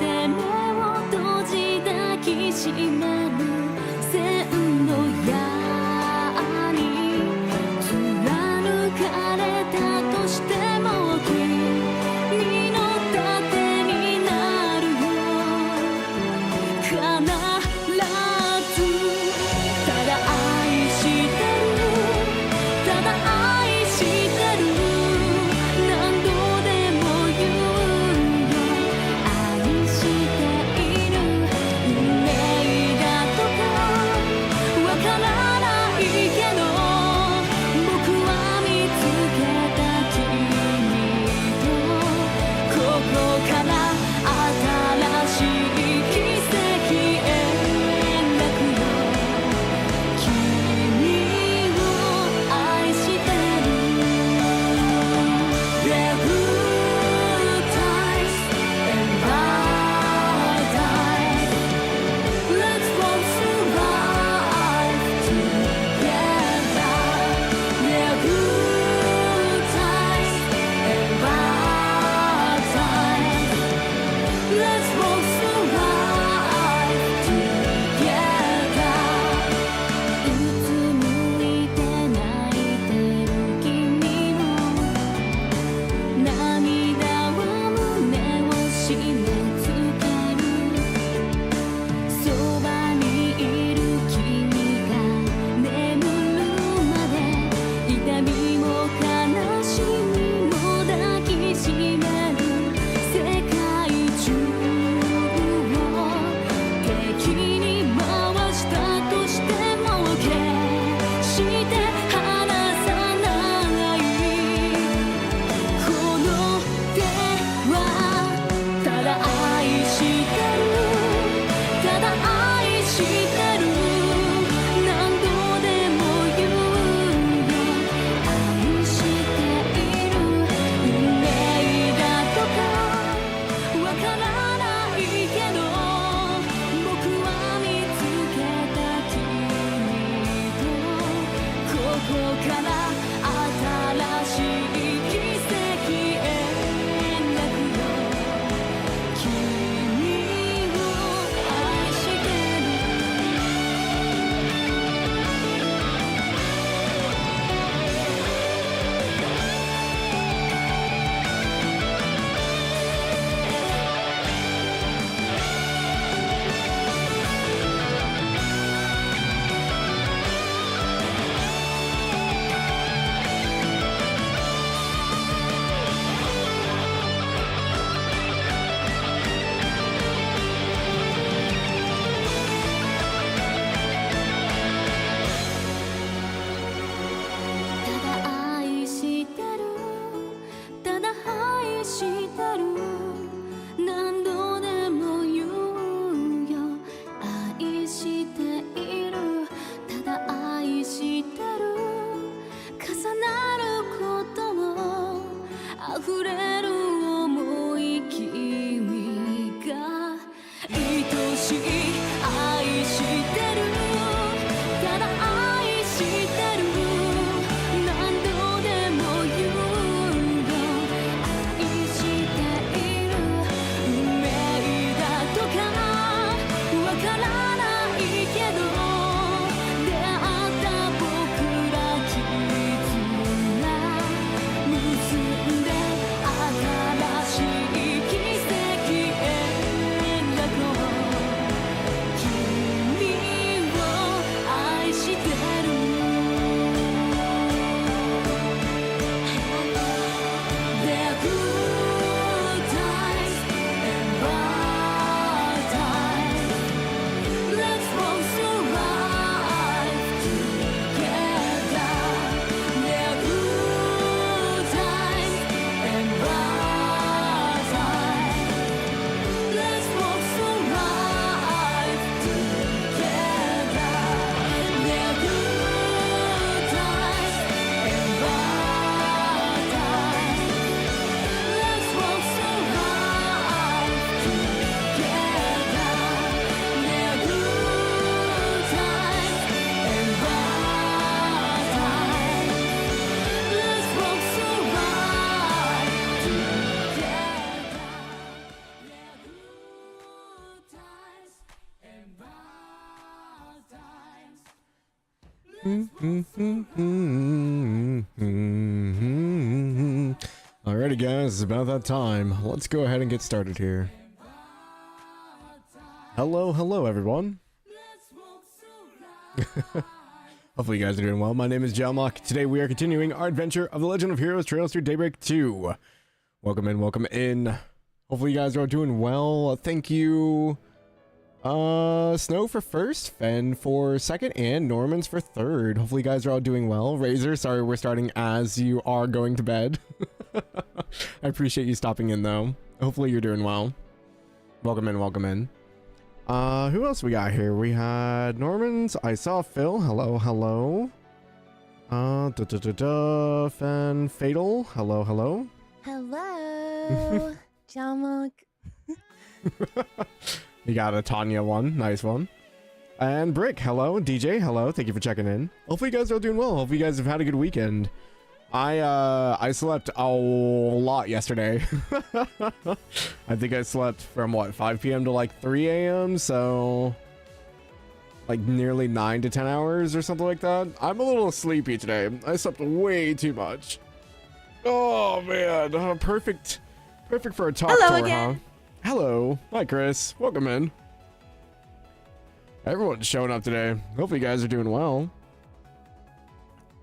「Alrighty guys, it's about that time. Let's go ahead and get started here. Hello everyone. Hopefully you guys are doing well. My name is Jalmoc. Today we are continuing our adventure of the Legend of Heroes Trails through Daybreak 2. Welcome in. Hopefully you guys are all doing well. Thank you. Snow for first, Fen for second, and Norman's for third. Hopefully you guys are all doing well. Razor, sorry we're starting as you are going to bed. I appreciate you stopping in though. Hopefully you're doing well. Welcome in. Who else we got here? We had Norman's. I saw Phil. Hello. Fen Fatal. Hello. Jalmoc. You got a Tanya one. Nice one. And Brick. Hello. DJ. Hello. Thank you for checking in. Hopefully you guys are all doing well. Hopefully you guys have had a good weekend. I slept a lot yesterday. I think I slept from what, 5 p.m. to like 3 a.m. So like nearly 9 to 10 hours or something like that. I'm a little sleepy today. I slept way too much. Oh man, perfect for a talk tour, again. huh? Hello. Hi Chris. Welcome in. Everyone's showing up today. Hopefully you guys are doing well.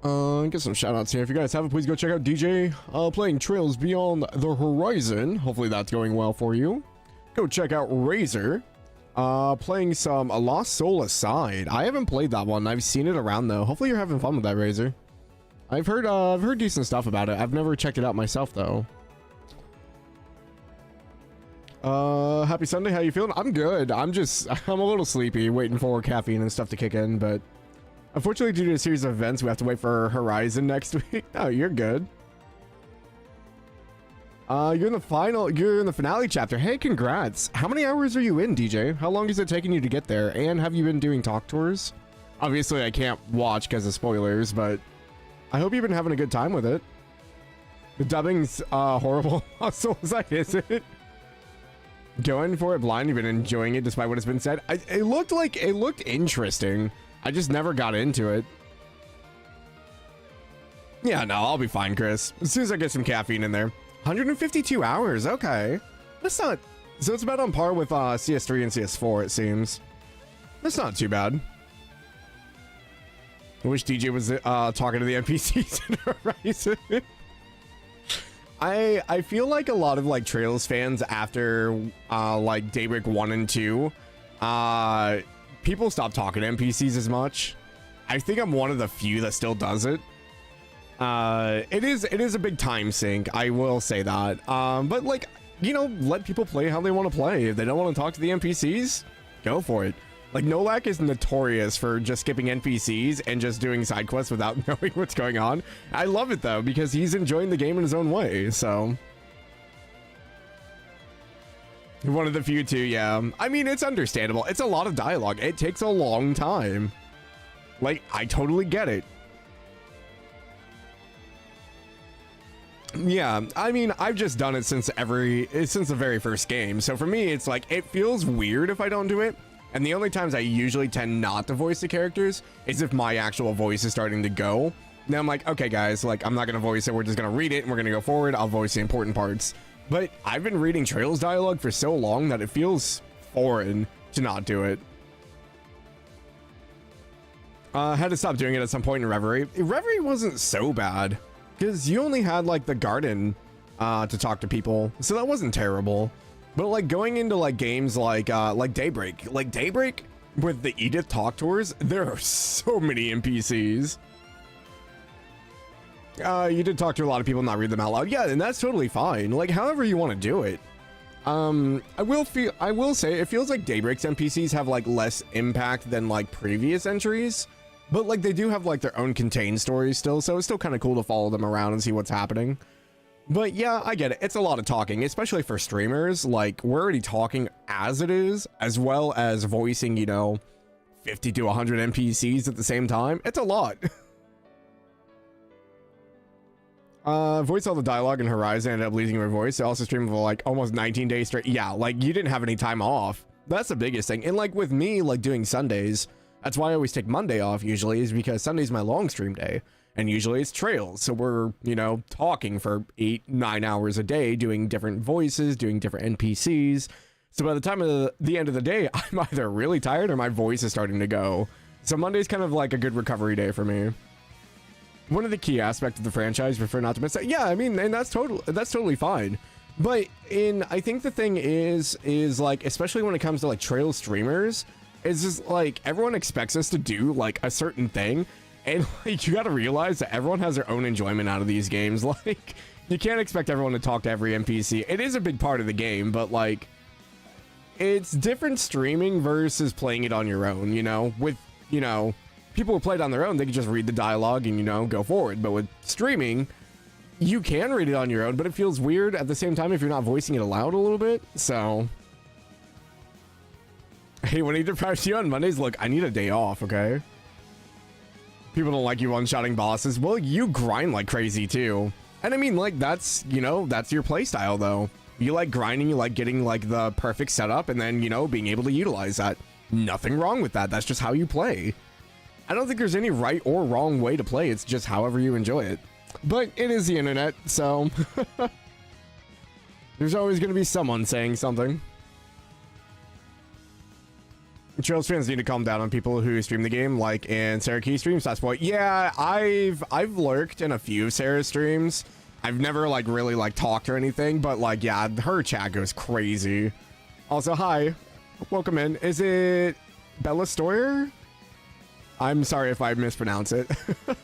Get some shout outs here. If you guys haven't, please go check out DJ playing Trails Beyond the Horizon. Hopefully that's going well for you. Go check out Razor playing some A Lost Soul Aside. I haven't played that one. I've seen it around though. Hopefully you're having fun with that, Razor. I've heard decent stuff about it. I've never checked it out myself though. Happy Sunday. How you feeling? I'm good. I'm a little sleepy, waiting for caffeine and stuff to kick in, but unfortunately, due to a series of events, we have to wait for Horizon next week. No, you're good. You're in the finale chapter. Hey, congrats. How many hours are you in, DJ? How long is it taking you to get there? And have you been doing talk tours? Obviously, I can't watch because of spoilers, but I hope you've been having a good time with it. The dubbing's horrible. How soul is that, is it? Going for it blind, you've been enjoying it despite what has been said. It looked interesting. I just never got into it. Yeah, no, I'll be fine, Chris. As soon as I get some caffeine in there. 152 hours, okay. That's not... So it's about on par with CS3 and CS4, it seems. That's not too bad. I wish DJ was talking to the NPCs in Horizon. I feel like a lot of like Trails fans after like Daybreak 1 and 2, people stop talking to NPCs as much. I think I'm one of the few that still does it. It is a big time sink, I will say that. But like, you know, let people play how they want to play. If they don't want to talk to the NPCs, go for it. Like Nolak is notorious for just skipping NPCs and just doing side quests without knowing what's going on. I love it though, because he's enjoying the game in his own way, so. One of the few too, yeah. I mean, it's understandable. It's a lot of dialogue. It takes a long time. Like, I totally get it. Yeah, I mean, I've just done it since the very first game. So for me, it's like, it feels weird if I don't do it. And the only times I usually tend not to voice the characters is if my actual voice is starting to go. Now I'm like, okay guys, like, I'm not going to voice it. We're just going to read it and we're going to go forward. I'll voice the important parts. But I've been reading Trails dialogue for so long that it feels foreign to not do it. Had to stop doing it at some point in Reverie. Reverie wasn't so bad because you only had like the garden to talk to people, so that wasn't terrible. But like going into like games like Daybreak, with the Edith talk tours, there are so many NPCs. You did talk to a lot of people, not read them out loud. Yeah, and that's totally fine. Like, however you want to do it. I will say it feels like Daybreak's NPCs have like less impact than like previous entries, but like they do have like their own contained stories still, so it's still kind of cool to follow them around and see what's happening. But yeah, I get it. It's a lot of talking, especially for streamers. Like, we're already talking as it is, as well as voicing, you know, 50 to 100 NPCs at the same time. It's a lot. Voice all the dialogue in Horizon, ended up losing my voice. I also streamed for like almost 19 days straight. Yeah, like you didn't have any time off. That's the biggest thing. And like with me, like doing Sundays, That's why I always take Monday off usually, is because Sunday's my long stream day. And usually it's trails. So we're, you know, talking for 8-9 hours a day, doing different voices, doing different NPCs. So by the time of the end of the day, I'm either really tired or my voice is starting to go. So Monday's kind of like a good recovery day for me. One of the key aspects of the franchise, prefer not to miss that. Yeah, I mean, and that's totally fine. But I think the thing is like, especially when it comes to like trail streamers, is just like everyone expects us to do like a certain thing. And like, you got to realize that everyone has their own enjoyment out of these games. Like, you can't expect everyone to talk to every NPC. It is a big part of the game, but like, it's different streaming versus playing it on your own, you know? With, you know, people who play it on their own, they can just read the dialogue and, you know, go forward. But with streaming, you can read it on your own, but it feels weird at the same time if you're not voicing it aloud a little bit. So, hey, when he deprives you on Mondays, look, I need a day off, okay? People don't like you one-shotting bosses. Well, you grind like crazy too. And I mean, like, that's, you know, that's your play style though. You like grinding, you like getting like the perfect setup and then, you know, being able to utilize that. Nothing wrong with that. That's just how you play. I don't think there's any right or wrong way to play. It's just however you enjoy it. But it is the internet, so there's always going to be someone saying something. Trails fans need to calm down on people who stream the game, like in Sarah Key streams. That's why, yeah, I've lurked in a few of Sarah's streams. I've never like really like talked or anything, but like, yeah, her chat goes crazy. Also, hi, welcome in. Is it Bella Stoyer? I'm sorry if I mispronounce it.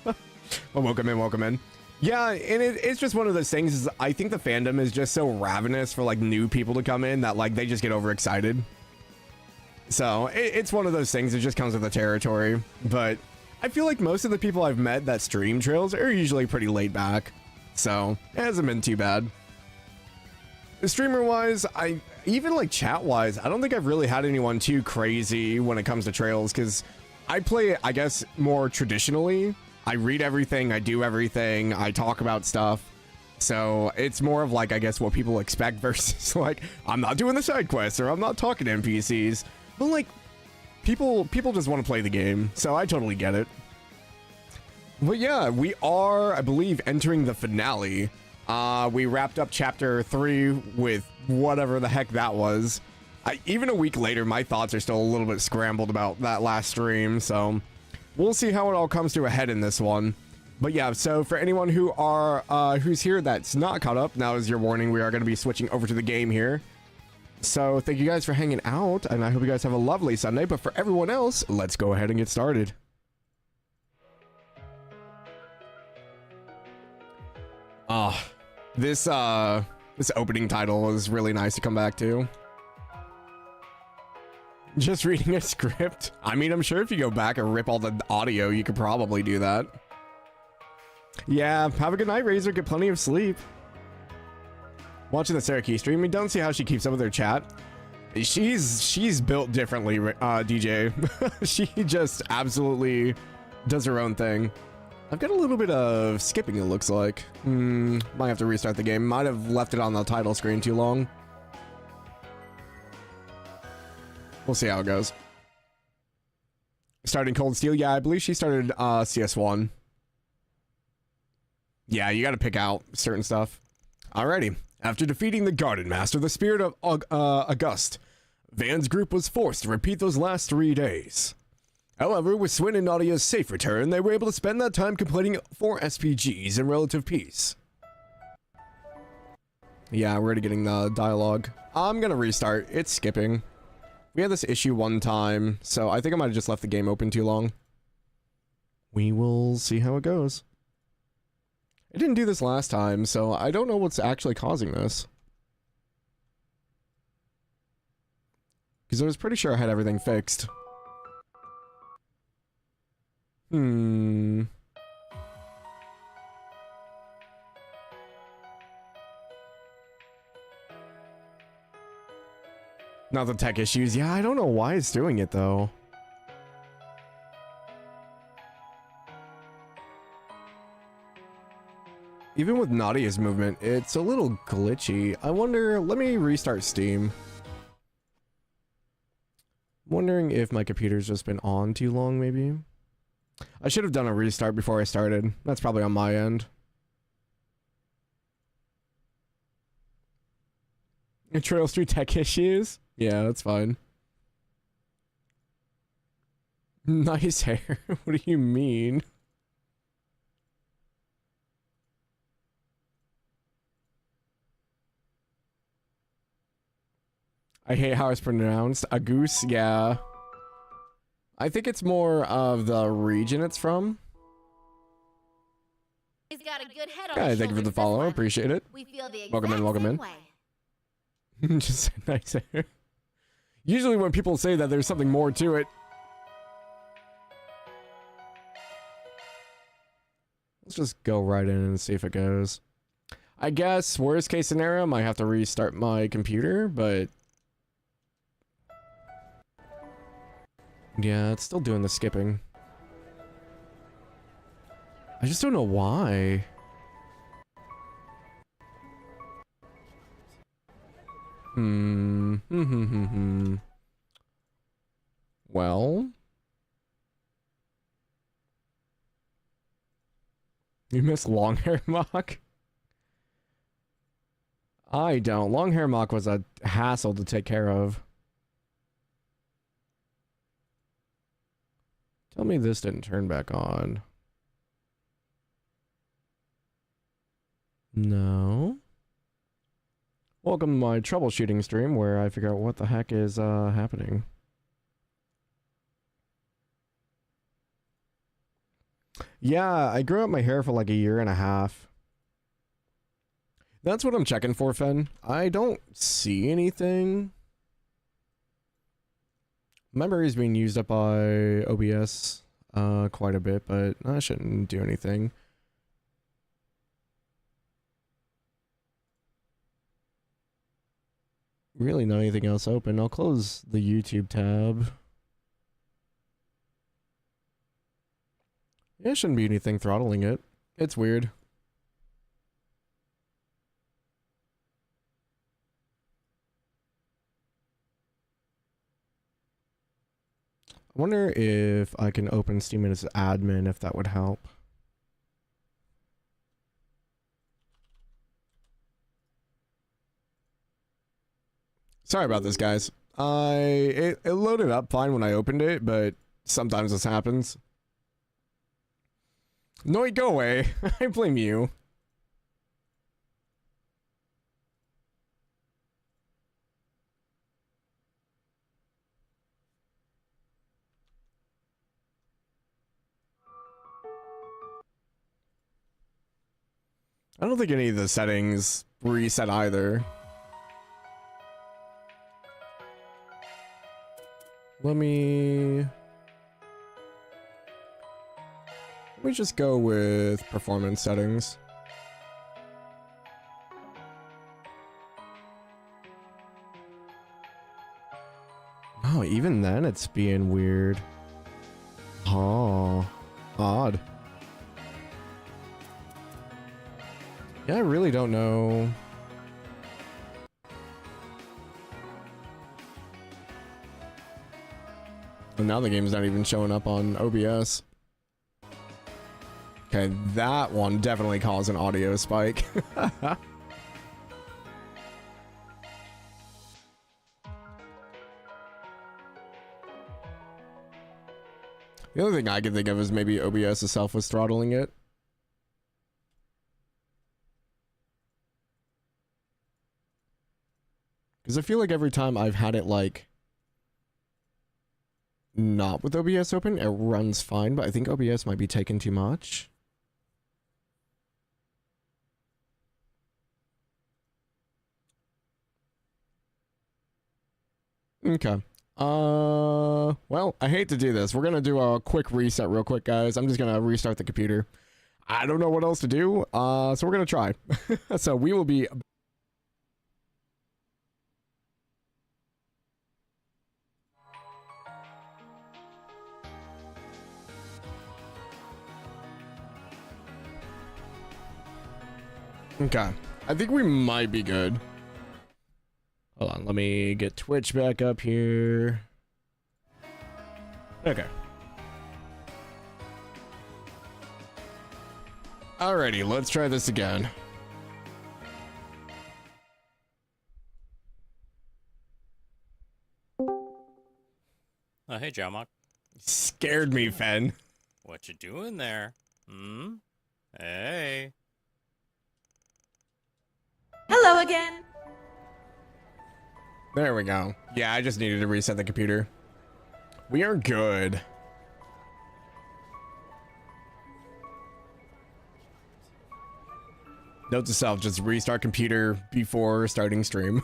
Well, welcome in, welcome in. Yeah, and it's just one of those things. Is I think the fandom is just so ravenous for like new people to come in that like they just get overexcited. So it's one of those things. It just comes with the territory. But I feel like most of the people I've met that stream trails are usually pretty laid back. So it hasn't been too bad. Streamer wise, even like chat wise, I don't think I've really had anyone too crazy when it comes to trails, because I play, I guess, more traditionally. I read everything, I do everything, I talk about stuff. So it's more of like, I guess, what people expect versus like, I'm not doing the side quests or I'm not talking to NPCs. But like, people just want to play the game, so I totally get it. But yeah, we are, I believe, entering the finale. We wrapped up chapter 3 with whatever the heck that was. Even a week later, my thoughts are still a little bit scrambled about that last stream, so we'll see how it all comes to a head in this one. But yeah, so for anyone who's here that's not caught up, now is your warning. We are going to be switching over to the game here. So thank you guys for hanging out, and I hope you guys have a lovely Sunday. But for everyone else, let's go ahead and get started. This opening title is really nice to come back to. Just reading a script. I mean, I'm sure if you go back and rip all the audio, you could probably do that. Yeah, have a good night, Razor. Get plenty of sleep. Watching the Sarah Key stream, we don't see how she keeps up with her chat. She's built differently, DJ. She just absolutely does her own thing. I've got a little bit of skipping, it looks like. Might have to restart the game. Might have left it on the title screen too long. We'll see how it goes. Starting Cold Steel. Yeah, I believe she started CS1. Yeah, you got to pick out certain stuff. Alrighty. After defeating the Gardenmaster, the spirit of August, Van's group was forced to repeat those last 3 days. However, with Swin and Nadia's safe return, they were able to spend that time completing 4 SPGs in relative peace. Yeah, we're already getting the dialogue. I'm gonna restart. It's skipping. We had this issue one time, so I think I might have just left the game open too long. We will see how it goes. I didn't do this last time, so I don't know what's actually causing this. Because I was pretty sure I had everything fixed. Not the tech issues. Yeah, I don't know why it's doing it, though. Even with Nadia's movement, it's a little glitchy. I wonder, let me restart Steam. Wondering if my computer's just been on too long, maybe. I should have done a restart before I started. That's probably on my end. Trails through tech issues? Yeah, that's fine. Nice hair. What do you mean? I hate how it's pronounced. A goose, yeah. I think it's more of the region it's from. He's got a good head on Yeah, thank you for the follow. Appreciate it. We feel the Welcome in, welcome in. Just nice hair. Usually when people say that, there's something more to it. Let's just go right in and see if it goes. I guess worst case scenario, I might have to restart my computer, but yeah, it's still doing the skipping. I just don't know why. Well, you miss long hair mock? I don't. Long hair mock was a hassle to take care of. Tell me this didn't turn back on. No. Welcome to my troubleshooting stream where I figure out what the heck is happening. Yeah, I grew out my hair for like a year and a half. That's what I'm checking for, Fen. I don't see anything. Memory is being used up by OBS quite a bit, but I shouldn't do anything. Really not anything else open. I'll close the YouTube tab. Yeah, shouldn't be anything throttling it. It's weird. I wonder if I can open Steam as admin, if that would help. Sorry about this, guys. It loaded up fine when I opened it, but sometimes this happens. No, go away. I blame you. I don't think any of the settings reset either. Let me just go with performance settings. Oh, even then it's being weird. Oh, odd. Yeah, I really don't know. And now the game's not even showing up on OBS. Okay, that one definitely caused an audio spike. The only thing I can think of is maybe OBS itself was throttling it. Because I feel like every time I've had it, like, not with OBS open, it runs fine, but I think OBS might be taking too much. Okay. Well, I hate to do this. We're gonna do a quick reset real quick, guys. I'm just gonna restart the computer. I don't know what else to do, so we're gonna try. So we will be... Okay. I think we might be good. Hold on, let me get Twitch back up here. Okay. Alrighty, let's try this again. Oh, hey, Jalmoc. Scared me, Fen. What you doing there? Hmm? Hey. Hello again. There we go. Yeah, I just needed to reset the computer. We are good. Note to self, just restart computer before starting stream.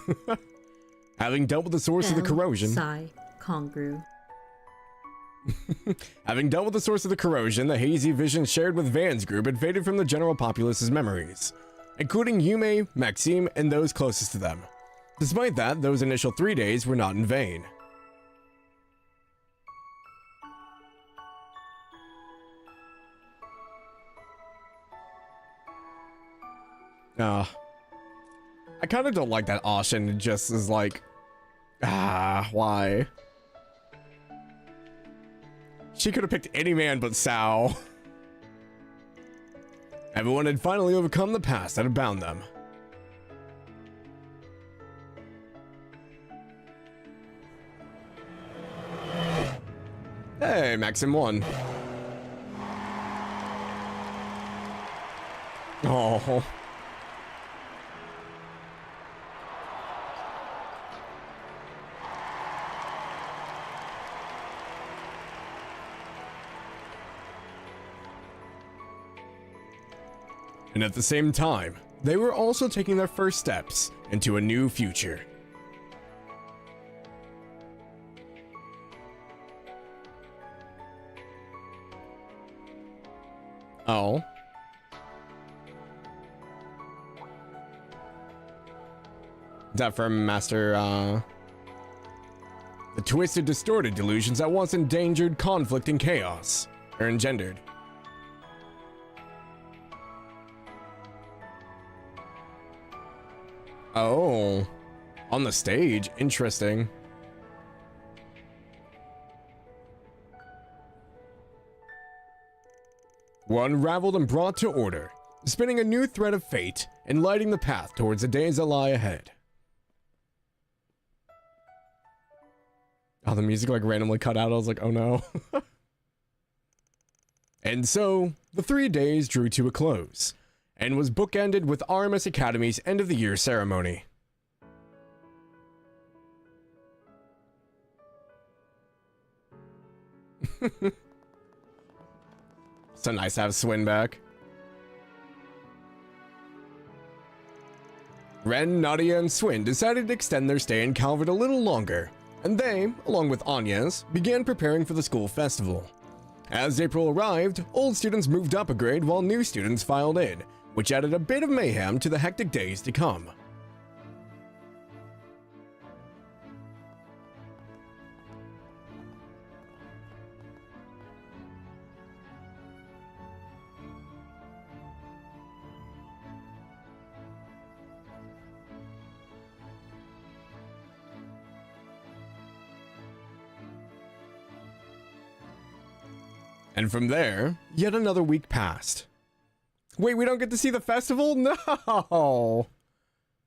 Having dealt with the source of the corrosion. Sigh, Congru. Having dealt with the source of the corrosion, the hazy vision shared with Van's group had faded from the general populace's memories, including Yume, Maxime, and those closest to them. Despite that, those initial 3 days were not in vain. I kind of don't like that Ashen just is like, why? She could have picked any man but Sao. Everyone had finally overcome the past that had bound them. Hey, Maxim won. Oh. And at the same time, they were also taking their first steps into a new future. Oh. Is that from Master, The twisted, distorted delusions that once endangered conflict and chaos are engendered. Oh, on the stage. Interesting. Were unraveled and brought to order, spinning a new thread of fate and lighting the path towards the days that lie ahead. Oh, the music like randomly cut out. I was like, oh no. And so, the 3 days drew to a close, and was bookended with RMS Academy's end of the year ceremony. So nice to have Swin back. Ren, Nadia, and Swin decided to extend their stay in Calvard a little longer, and they, along with Anya's, began preparing for the school festival. As April arrived, old students moved up a grade while new students filed in, which added a bit of mayhem to the hectic days to come. And from there, yet another week passed. Wait, we don't get to see the festival? No!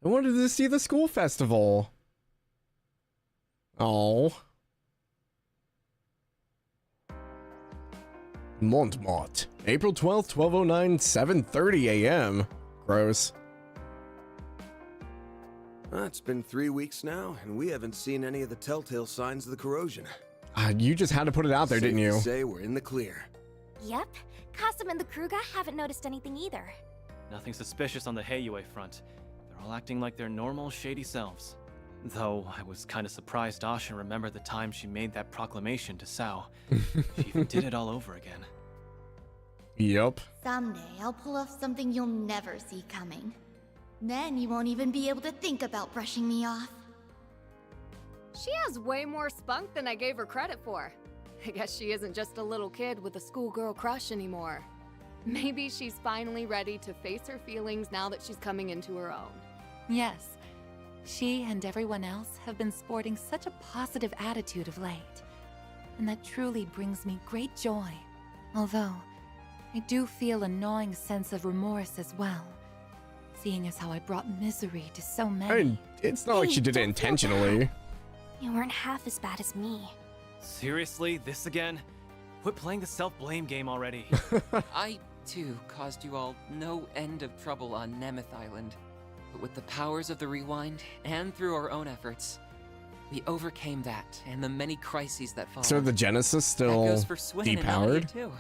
I wanted to see the school festival. Oh. Montmartre, April 12th, 1209, 7:30 a.m. Gross. It's been 3 weeks now, and we haven't seen any of the telltale signs of the corrosion. You just had to put it out there, didn't you? Safe to say we're in the clear. Yep. Kasim and the Krugerg haven't noticed anything either. Nothing suspicious on the Heiyue front. They're all acting like their normal, shady selves. Though, I was kinda surprised Asha remembered the time she made that proclamation to Sao. She even did it all over again. Yup. Someday, I'll pull off something you'll never see coming. Then you won't even be able to think about brushing me off. She has way more spunk than I gave her credit for. I guess she isn't just a little kid with a schoolgirl crush anymore. Maybe she's finally ready to face her feelings now that she's coming into her own. Yes. She and everyone else have been sporting such a positive attitude of late. and that truly brings me great joy. Although, I do feel a gnawing sense of remorse as well, seeing as how I brought misery to so many. I mean, it's not like she did it intentionally. You weren't half as bad as me. Seriously, this again? Quit playing the self-blame game already. I, too, caused you all no end of trouble on Nemeth Island. But with the powers of the Rewind, and through our own efforts, we overcame that and the many crises that followed. So the Genesis still that goes for Swin and Nadia, depowered? too.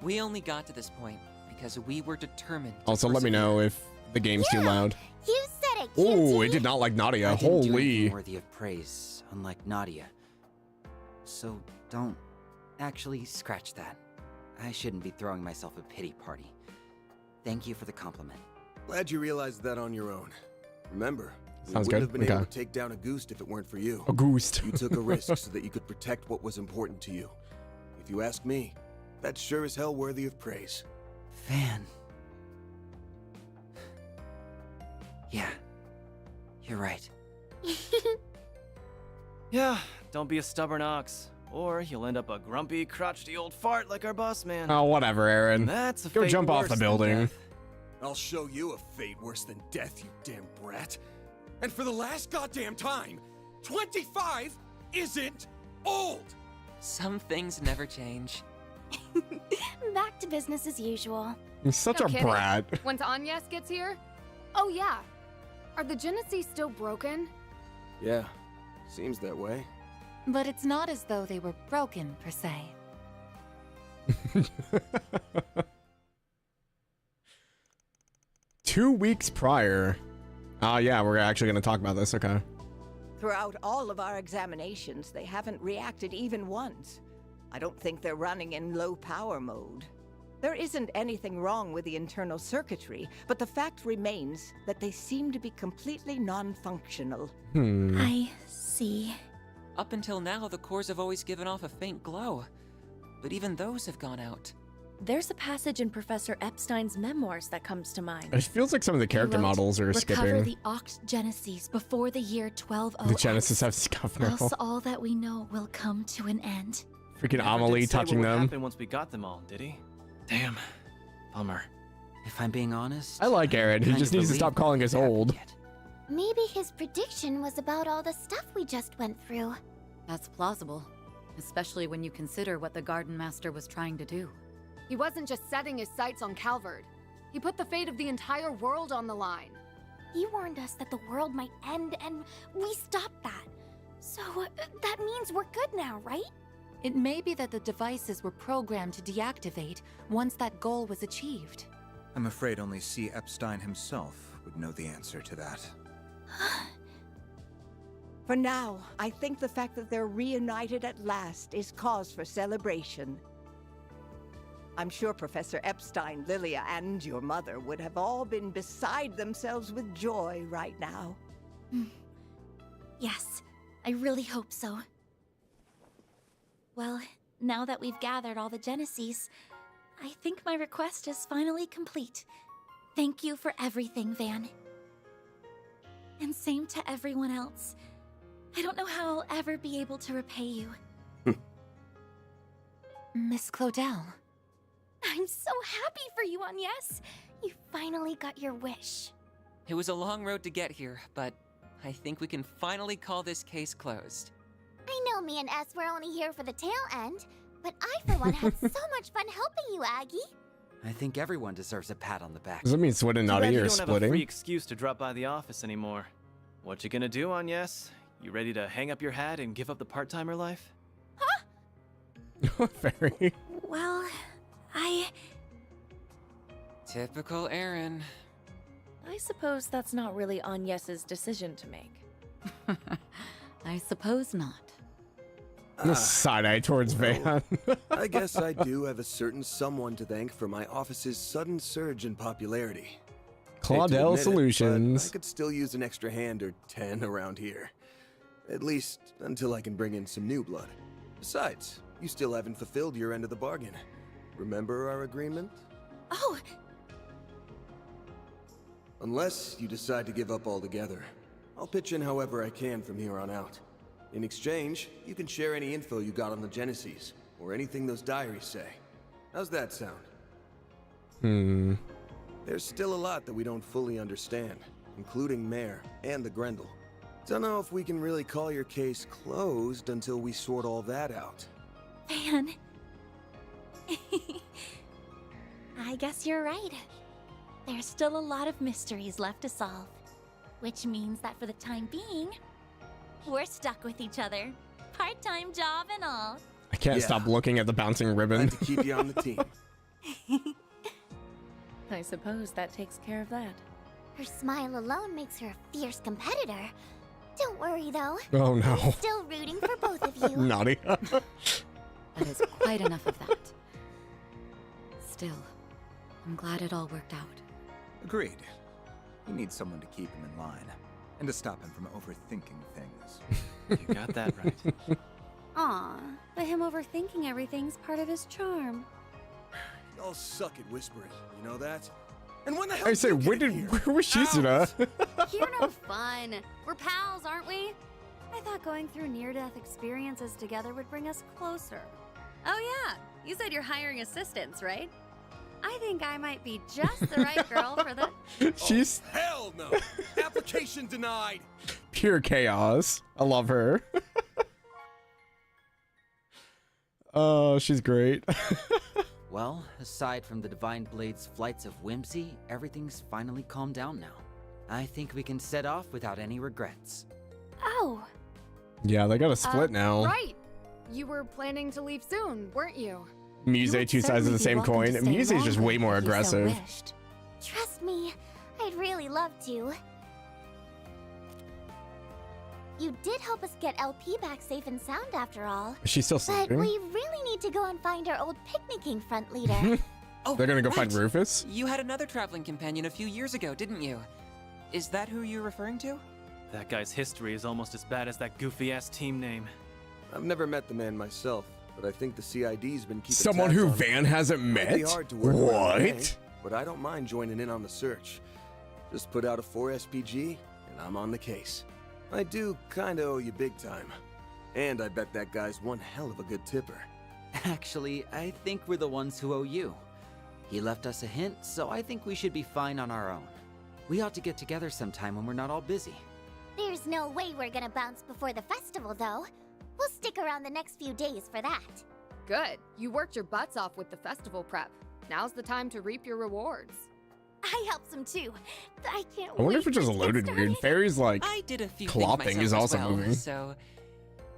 We only got to this point because we were determined to Also, let me know if the game's too loud. You said it, Ooh, cutie. it did not like Nadia. I didn't do Holy. anything worthy of praise, unlike Nadia. So don't actually scratch that. I shouldn't be throwing myself a pity party. Thank you for the compliment. Glad you realized that on your own. Remember, we Sounds wouldn't good. have been Okay. able to take down a Goose if it weren't for you. A Goose. You took a risk so that you could protect what was important to you. If you ask me, that's sure as hell worthy of praise. Van. Yeah, you're right. Yeah, don't be a stubborn ox, or you'll end up a grumpy, crotchety old fart like our boss man. Oh, whatever, Aaron. That's a Go fate jump off worse the than building. death. I'll show you a fate worse than death, you damn brat. And for the last goddamn time, 25 isn't old! Some things never change. Back to business as usual. You're such No a kidding. brat. Once Agnes gets here? Oh yeah. Are the Genesis still broken? Yeah, seems that way. But it's not as though they were broken, per se. 2 weeks prior. Yeah, we're actually going to talk about this. Okay. Throughout all of our examinations, they haven't reacted even once. I don't think they're running in low power mode. There isn't anything wrong with the internal circuitry, but the fact remains that they seem to be completely non-functional. I see. Up until now, the cores have always given off a faint glow. But even those have gone out. There's a passage in Professor Epstein's memoirs that comes to mind. It feels like some of the character He wrote, models are Recover skipping. the Oct Genesis before the year 1200. The Genesis have scuff now. Else all that we know will come to an end. Freaking Never Amelie did say touching what would them. happen once we got them all, did he? Damn. Bummer. If I'm being honest, I like Aaron. He kind just of needs to believe stop calling us that old. yet. Maybe his prediction was about all the stuff we just went through. That's plausible, especially when you consider what the Gardenmaster was trying to do. He wasn't just setting his sights on Calvard. He put the fate of the entire world on the line. He warned us that the world might end, and we stopped that. So, that means we're good now, right? It may be that the devices were programmed to deactivate once that goal was achieved. I'm afraid only C. Epstein himself would know the answer to that. For now, I think the fact that they're reunited at last is cause for celebration. I'm sure Professor Epstein, Lilia, and your mother would have all been beside themselves with joy right now. Yes, I really hope so. Well, now that we've gathered all the Genesis, I think my request is finally complete. Thank you for everything, Van. And same to everyone else. I don't know how I'll ever be able to repay you. Miss Claudel. I'm so happy for you, Agnes. You finally got your wish. It was a long road to get here, but I think we can finally call this case closed. I know me and S were only here for the tail end, but I for one had so much fun helping you, Aggie. I think everyone deserves a pat on the back. Does that mean Swin and Too bad Nadia you are don't have a free splitting? excuse to drop by the office anymore. What you gonna do, Agnes? You ready to hang up your hat and give up the part-timer life? Very. Well, Typical Aaron. I suppose that's not really Agnes's decision to make. I suppose not. Side-eye towards Van. I guess I do have a certain someone to thank for my office's sudden surge in popularity. Hate to Claudel admit it, but Solutions. I could still use an extra hand or 10 around here. At least until I can bring in some new blood. Besides, you still haven't fulfilled your end of the bargain. Remember our agreement? Oh, Unless you decide to give up altogether, I'll pitch in however I can from here on out. In exchange, you can share any info you got on the Genesis, or anything those diaries say. How's that sound? There's still a lot that we don't fully understand, including Mare and the Grendel. Don't know if we can really call your case closed until we sort all that out. Van. I guess you're right. There's still a lot of mysteries left to solve. Which means that for the time being, we're stuck with each other. Part-time job and all. I can't stop looking at the bouncing ribbon. To keep you on the team. I suppose that takes care of that. Her smile alone makes her a fierce competitor. Don't worry, though. Oh, no. I'm still rooting for both of you. Naughty. That is quite enough of that. Still, I'm glad it all worked out. Agreed. You need someone to keep him in line, and to stop him from overthinking things. You got that right. Aw, but him overthinking everything's part of his charm. Y'all suck at whispering, you know that? And when the hell I say, where was Shizuna? You're no fun. We're pals, aren't we? I thought going through near-death experiences together would bring us closer. Oh yeah, you said you're hiring assistants, right? I think I might be just the right girl for the... She's... Oh, hell no! Application denied! Pure chaos. I love her. Oh, she's great. Well, aside from the Divine Blade's flights of whimsy, everything's finally calmed down now. I think we can set off without any regrets. Oh. Yeah, they got a split now. Right. You were planning to leave soon, weren't you? Muse, two sides of the same coin. Muse is just way more aggressive. Trust me, I'd really love to. You did help us get LP back safe and sound after all. Is she still But sleeping? we really need to go and find our old picnicking front leader. Oh, they're gonna go right. find Rufus? You had another traveling companion a few years ago, didn't you? Is that who you're referring to? That guy's history is almost as bad as that goofy-ass team name. I've never met the man myself, but I think the CID's been keeping Someone tabs who on him. Van hasn't Might be met? hard to work around the gang, What? but I don't mind joining in on the search. Just put out a 4 SPG, and I'm on the case. I do kinda owe you big time. And I bet that guy's one hell of a good tipper. Actually, I think we're the ones who owe you. He left us a hint, so I think we should be fine on our own. We ought to get together sometime when we're not all busy. There's no way we're gonna bounce before the festival, though. We'll stick around the next few days for that. Good. You worked your butts off with the festival prep. Now's the time to reap your rewards. I helped some too. I can't I wonder if it's just loaded weird. Fairy's like I did a few claw things thing is myself also as well, moving. So,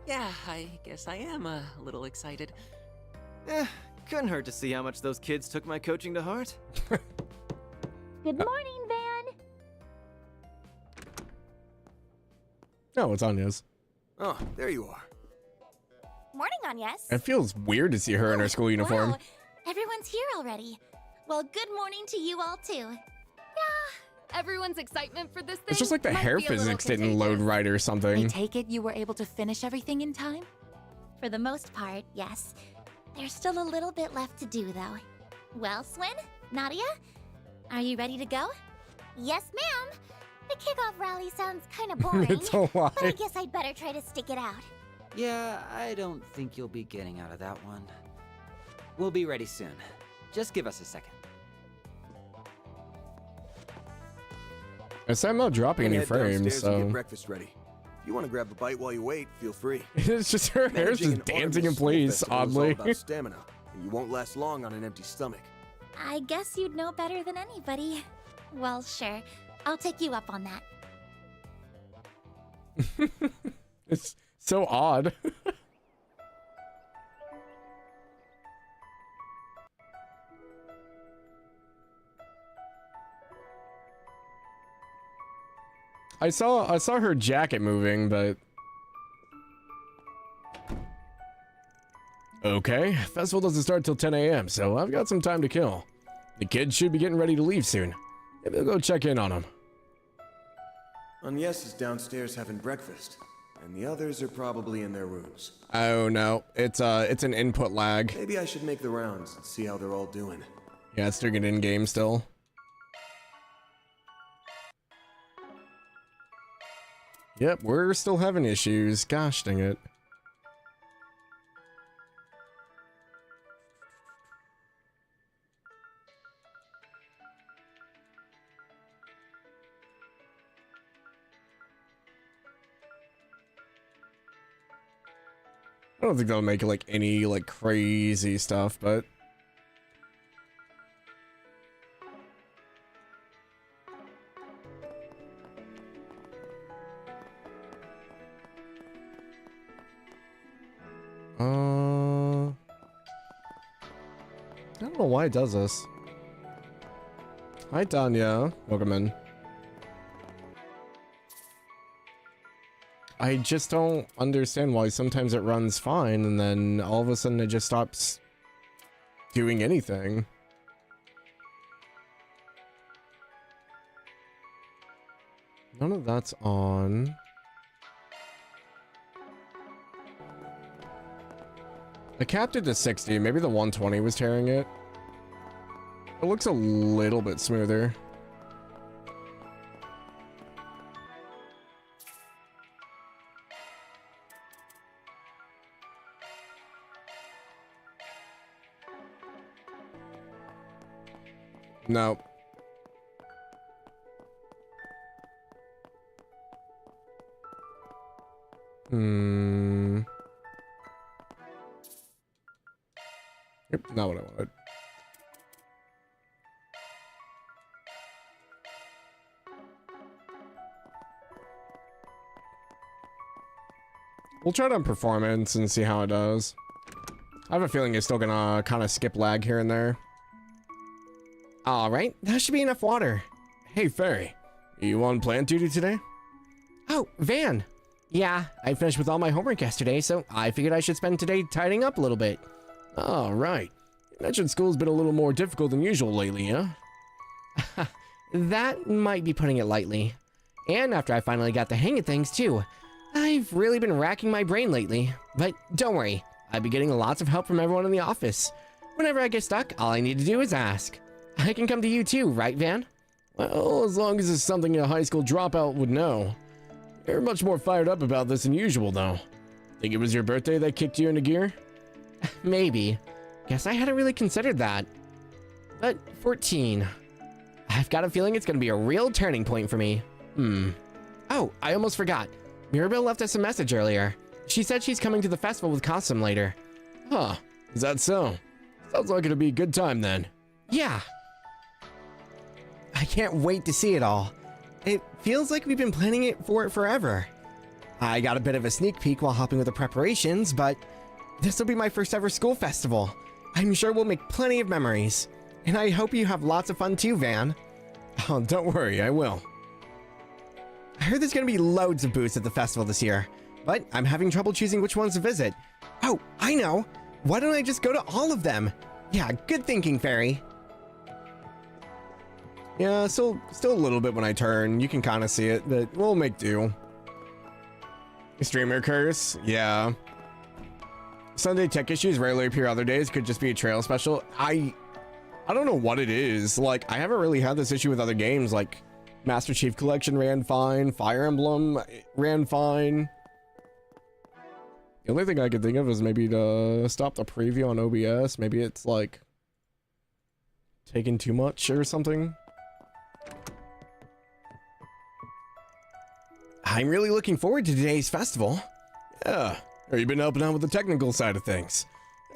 yeah, I guess I am a little excited. Couldn't hurt to see how much those kids took my coaching to heart. Good morning, Van. Oh, it's Anya's. Oh, there you are. Morning, Agnes. It feels weird to see her in her school uniform. Wow, everyone's here already. Well, good morning to you all too. Yeah, everyone's excitement for this thing. It's just like the might hair be a little physics didn't load contagious. right or I something. take it you were able to finish everything in time? For the most part, yes. There's still a little bit left to do, though. Well, Swin, Nadia, are you ready to go? Yes, ma'am. The kickoff rally sounds kind of boring. It's a lie. But I guess I'd better try to stick it out. Yeah, I don't think you'll be getting out of that one. We'll be ready soon. Just give us a second. I'm not dropping any Head frames, downstairs and so get breakfast ready. If you want to grab a bite while you wait, feel free. it's just her hair's Managing just an dancing in Artemis School place, Festival is all oddly. about stamina, and you won't last long on an empty stomach. I guess you'd know better than anybody. Well, sure. I'll take you up on that. It's so odd. I saw her jacket moving, but okay. Festival doesn't start till 10 a.m., so I've got some time to kill. The kids should be getting ready to leave soon. Maybe I'll go check in on them. Agnes is downstairs having breakfast, and the others are probably in their rooms. Oh no, it's an input lag. Maybe I should make the rounds and see how they're all doing. Yeah, it's doing it in game still. Yep, we're still having issues. Gosh dang it. I don't think that'll make like any like crazy stuff, but I don't know why it does this. Hi Tanya, welcome in. I just don't understand why sometimes it runs fine and then all of a sudden it just stops doing anything. None of that's on. I capped it to 60. Maybe the 120 was tearing it. It looks a little bit smoother. No. Yep, not what I wanted. We'll try it on performance and see how it does. I have a feeling it's still gonna kind of skip lag here and there. Alright, that should be enough water. Hey, Fairy, you on plant duty today? Oh, Van. Yeah, I finished with all my homework yesterday, so I figured I should spend today tidying up a little bit. Alright. You mentioned school's been a little more difficult than usual lately, huh? That might be putting it lightly. And after I finally got the hang of things, too. I've really been racking my brain lately. But don't worry, I've been getting lots of help from everyone in the office. Whenever I get stuck, all I need to do is ask. I can come to you too, right, Van? Well, as long as it's something a high school dropout would know. You're much more fired up about this than usual, though. Think it was your birthday that kicked you into gear? Maybe. Guess I hadn't really considered that. But 14. I've got a feeling it's gonna be a real turning point for me. Oh, I almost forgot. Mirabelle left us a message earlier. She said she's coming to the festival with Costume later. Huh, is that so? Sounds like it'll be a good time then. Yeah. I can't wait to see it all. It feels like we've been planning for it forever. I got a bit of a sneak peek while helping with the preparations, but this will be my first ever school festival. I'm sure we'll make plenty of memories. And I hope you have lots of fun too, Van. Oh, don't worry, I will. I heard there's gonna be loads of booths at the festival this year, but I'm having trouble choosing which ones to visit. Oh, I know. Why don't I just go to all of them? Yeah, good thinking, Fairy. Yeah, still a little bit when I turn. You can kind of see it, but we'll make do. Streamer curse? Yeah. Sunday tech issues rarely appear other days. Could just be a trail special. I don't know what it is. Like, I haven't really had this issue with other games. Like, Master Chief Collection ran fine. Fire Emblem ran fine. The only thing I could think of is maybe to stop the preview on OBS. Maybe it's like taking too much or something. I'm really looking forward to today's festival. Yeah, have you been helping out with the technical side of things?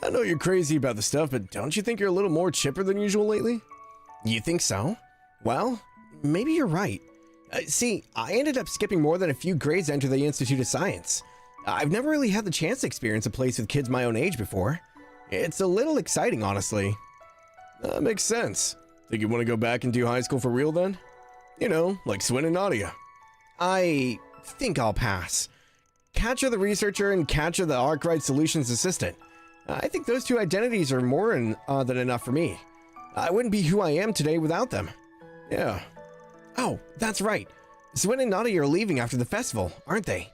I know you're crazy about the stuff, but don't you think you're a little more chipper than usual lately? You think so? Well, maybe you're right. See, I ended up skipping more than a few grades to enter the Institute of Science. I've never really had the chance to experience a place with kids my own age before. It's a little exciting, honestly. That makes sense. Think you want to go back and do high school for real then? You know, like Swin and Nadia. I think I'll pass. Catcher the researcher and Catcher the Arkride Solutions assistant. I think those two identities are more than enough for me. I wouldn't be who I am today without them. Yeah. Oh, that's right. Swin and Nadia are leaving after the festival, aren't they?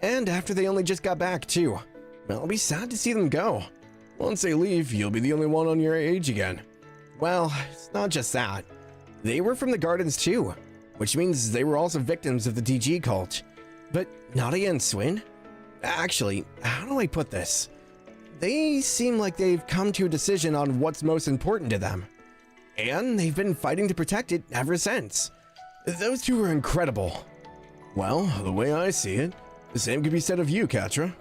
And after they only just got back, too. I'll be sad to see them go. Once they leave, you'll be the only one on your age again. Well, it's not just that. They were from the Gardens, too. Which means they were also victims of the DG cult. But Nadia and Swin? Actually, how do I put this? They seem like they've come to a decision on what's most important to them. And they've been fighting to protect it ever since. Those two are incredible. Well, the way I see it, the same could be said of you, Katra.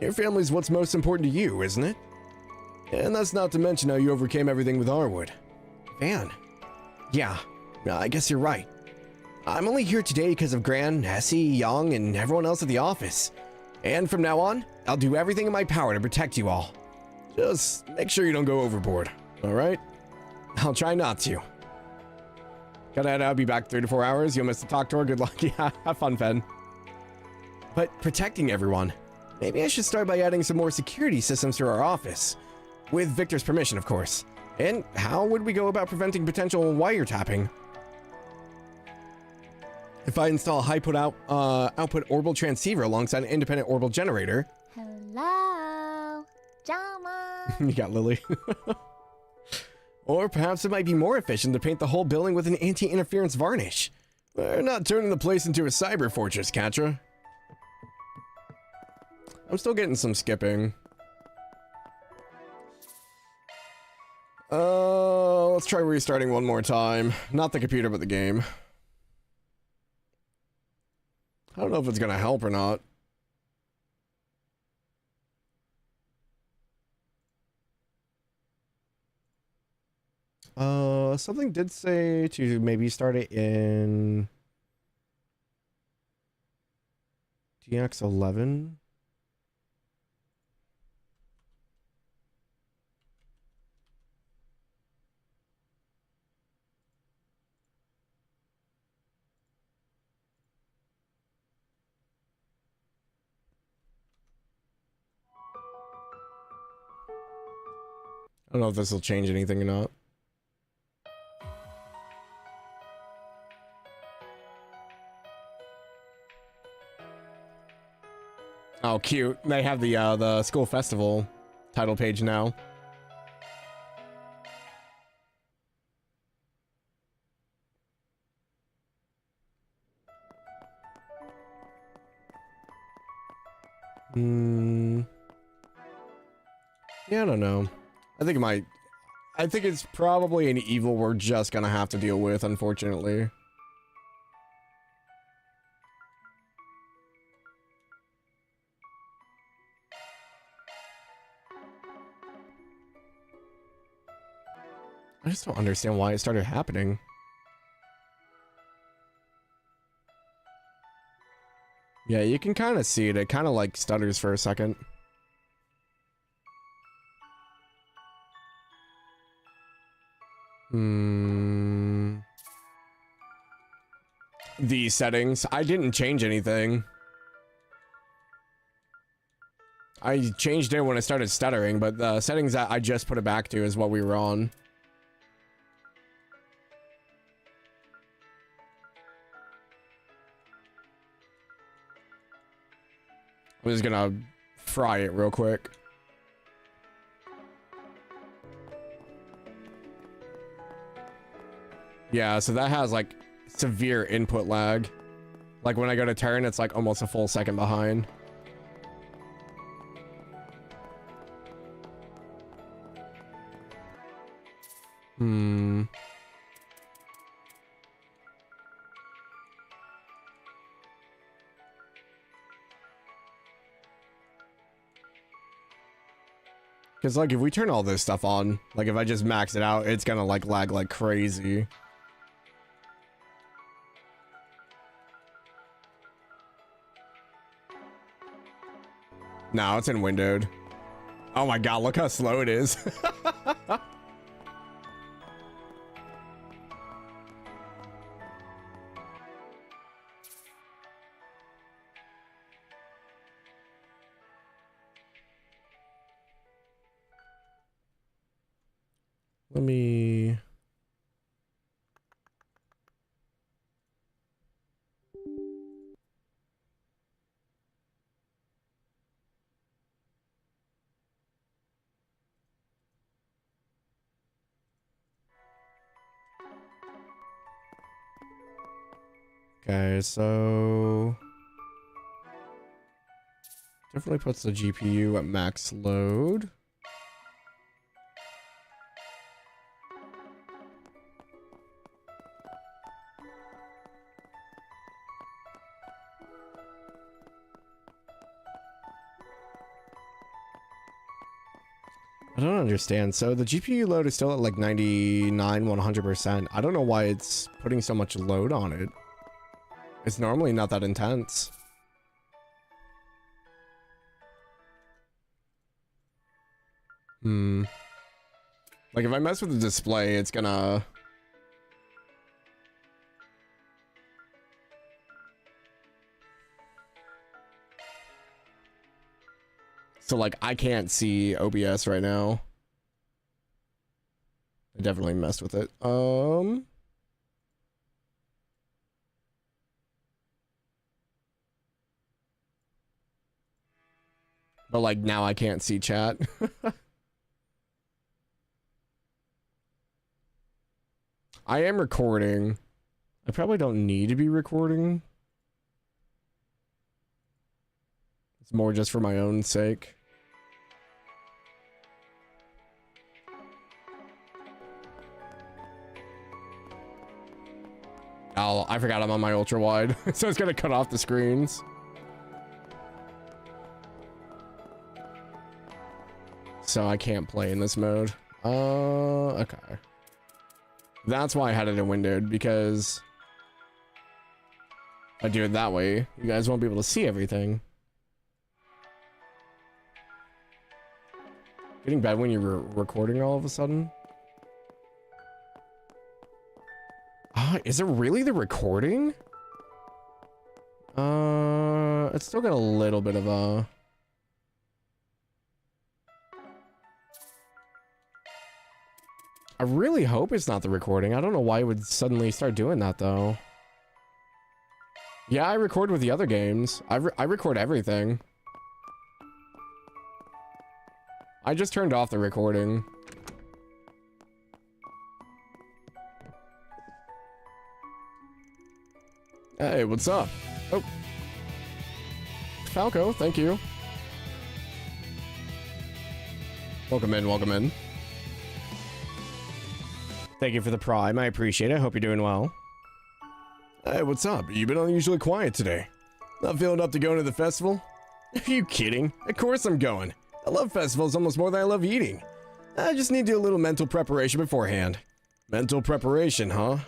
Your family's what's most important to you, isn't it? And that's not to mention how you overcame everything with Arwood. Van. Yeah, I guess you're right. I'm only here today because of Gran, Essie, Young, and everyone else at the office. And from now on, I'll do everything in my power to protect you all. Just make sure you don't go overboard, alright? I'll try not to. Gotta head out, I'll be back 3 to 4 hours. You'll miss the talk tour. Good luck. Yeah, have fun, Fen. But protecting everyone. Maybe I should start by adding some more security systems to our office. With Victor's permission, of course. And how would we go about preventing potential wiretapping? If I install a output orbital transceiver alongside an independent orbital generator. Hello, Jalmoc. You got Lily. Or perhaps it might be more efficient to paint the whole building with an anti-interference varnish. We're not turning the place into a cyber fortress, Katra. I'm still getting some skipping. Let's try restarting one more time. Not the computer, but the game. I don't know if it's gonna help or not. Something did say to maybe start it in DX11. I don't know if this will change anything or not. Oh, cute. They have the school festival title page now. Yeah, I don't know. I think it's probably an evil we're just gonna have to deal with, unfortunately. I just don't understand why it started happening. Yeah, you can kind of see it. It kind of like stutters for a second. The settings. I didn't change anything. I changed it when it started stuttering, but the settings that I just put it back to is what we were on. I'm just gonna fry it real quick. Yeah, so that has like severe input lag. Like when I go to turn, it's like almost a full second behind. Because, like, if we turn all this stuff on, like, if I just max it out, it's gonna, like, lag like crazy. No, it's in windowed. Oh my god, look how slow it is. Let me... Okay, so... Definitely puts the GPU at max load. I don't understand. So the GPU load is still at like 99, 100%. I don't know why it's putting so much load on it. It's normally not that intense. Like if I mess with the display, it's gonna... So like I can't see OBS right now. I definitely messed with it. But like now I can't see chat. I am recording. I probably don't need to be recording. It's more just for my own sake. Oh, I forgot I'm on my ultra wide, so it's gonna cut off the screens. So I can't play in this mode. Okay. That's why I had it in windowed, because if I do it that way, you guys won't be able to see everything. Getting bad when you're recording all of a sudden. Is it really the recording? It's still got a little bit of a... I really hope it's not the recording. I don't know why it would suddenly start doing that, though. Yeah, I record with the other games. I record everything. I just turned off the recording. Hey, what's up? Oh. Falco, thank you. Welcome in, welcome in. Thank you for the prime. I appreciate it. Hope you're doing well. Hey, what's up? You've been unusually quiet today. Not feeling up to going to the festival? Are you kidding? Of course I'm going. I love festivals almost more than I love eating. I just need to do a little mental preparation beforehand. Mental preparation, huh?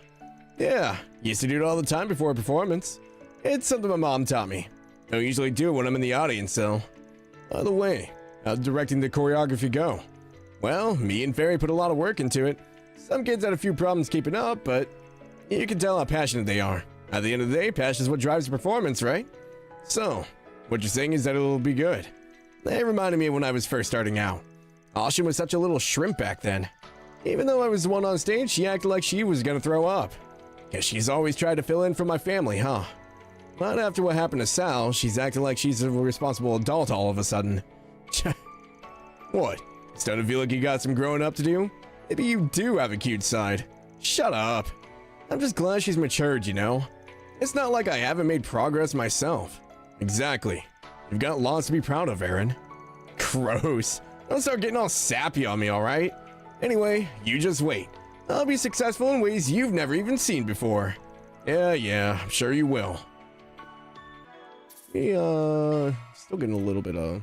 Yeah, used to do it all the time before a performance. It's something my mom taught me. I don't usually do it when I'm in the audience, though. By the way, how'd directing the choreography go? Well, me and Fairy put a lot of work into it. Some kids had a few problems keeping up, but you can tell how passionate they are. At the end of the day, passion is what drives the performance, right? So, what you're saying is that it'll be good. That reminded me of when I was first starting out. Ashin was such a little shrimp back then. Even though I was the one on stage, she acted like she was gonna throw up. Guess she's always tried to fill in for my family, huh? But after what happened to Sal, she's acting like she's a responsible adult all of a sudden. What? Starting to feel like you got some growing up to do? Maybe you do have a cute side. Shut up. I'm just glad she's matured, you know? It's not like I haven't made progress myself. Exactly. You've got lots to be proud of, Aaron. Gross. Don't start getting all sappy on me, alright? Anyway, you just wait. I'll be successful in ways you've never even seen before. Yeah, I'm sure you will. Still getting a little bit of...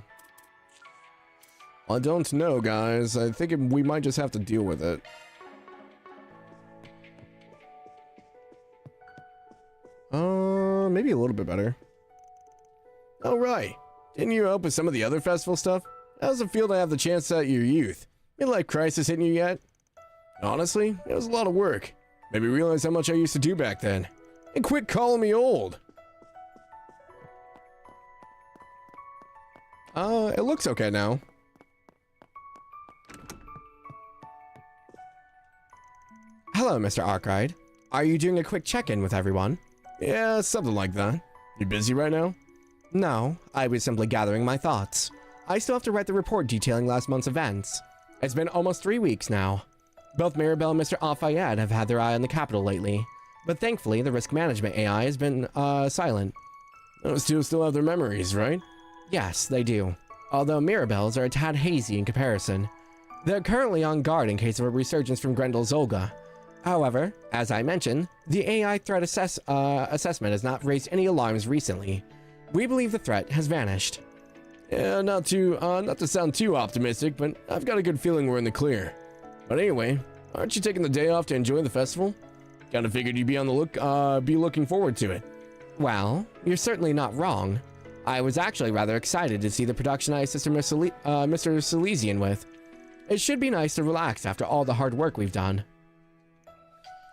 I don't know, guys. I think we might just have to deal with it. Maybe a little bit better. Oh, right. Didn't you help with some of the other festival stuff? How's it feel to have the chance at your youth? Midlife crisis hitting you yet? Honestly, it was a lot of work. Made me realize how much I used to do back then. And quit calling me old. It looks okay now. Hello, Mr. Arkride. Are you doing a quick check-in with everyone? Yeah, something like that. You busy right now? No, I was simply gathering my thoughts. I still have to write the report detailing last month's events. It's been almost 3 weeks now. Both Mirabelle and Mr. Al-Fayed have had their eye on the capital lately, but thankfully the risk management AI has been, silent. Those two still have their memories, right? Yes, they do. Although Mirabelle's are a tad hazy in comparison. They're currently on guard in case of a resurgence from Grendel's Olga. However, as I mentioned, the AI threat assessment has not raised any alarms recently. We believe the threat has vanished. Yeah, not to sound too optimistic, but I've got a good feeling we're in the clear. But anyway, aren't you taking the day off to enjoy the festival? Kinda figured you'd be on the looking forward to it. Well, you're certainly not wrong. I was actually rather excited to see the production I assisted Mr. Silesian with. It should be nice to relax after all the hard work we've done.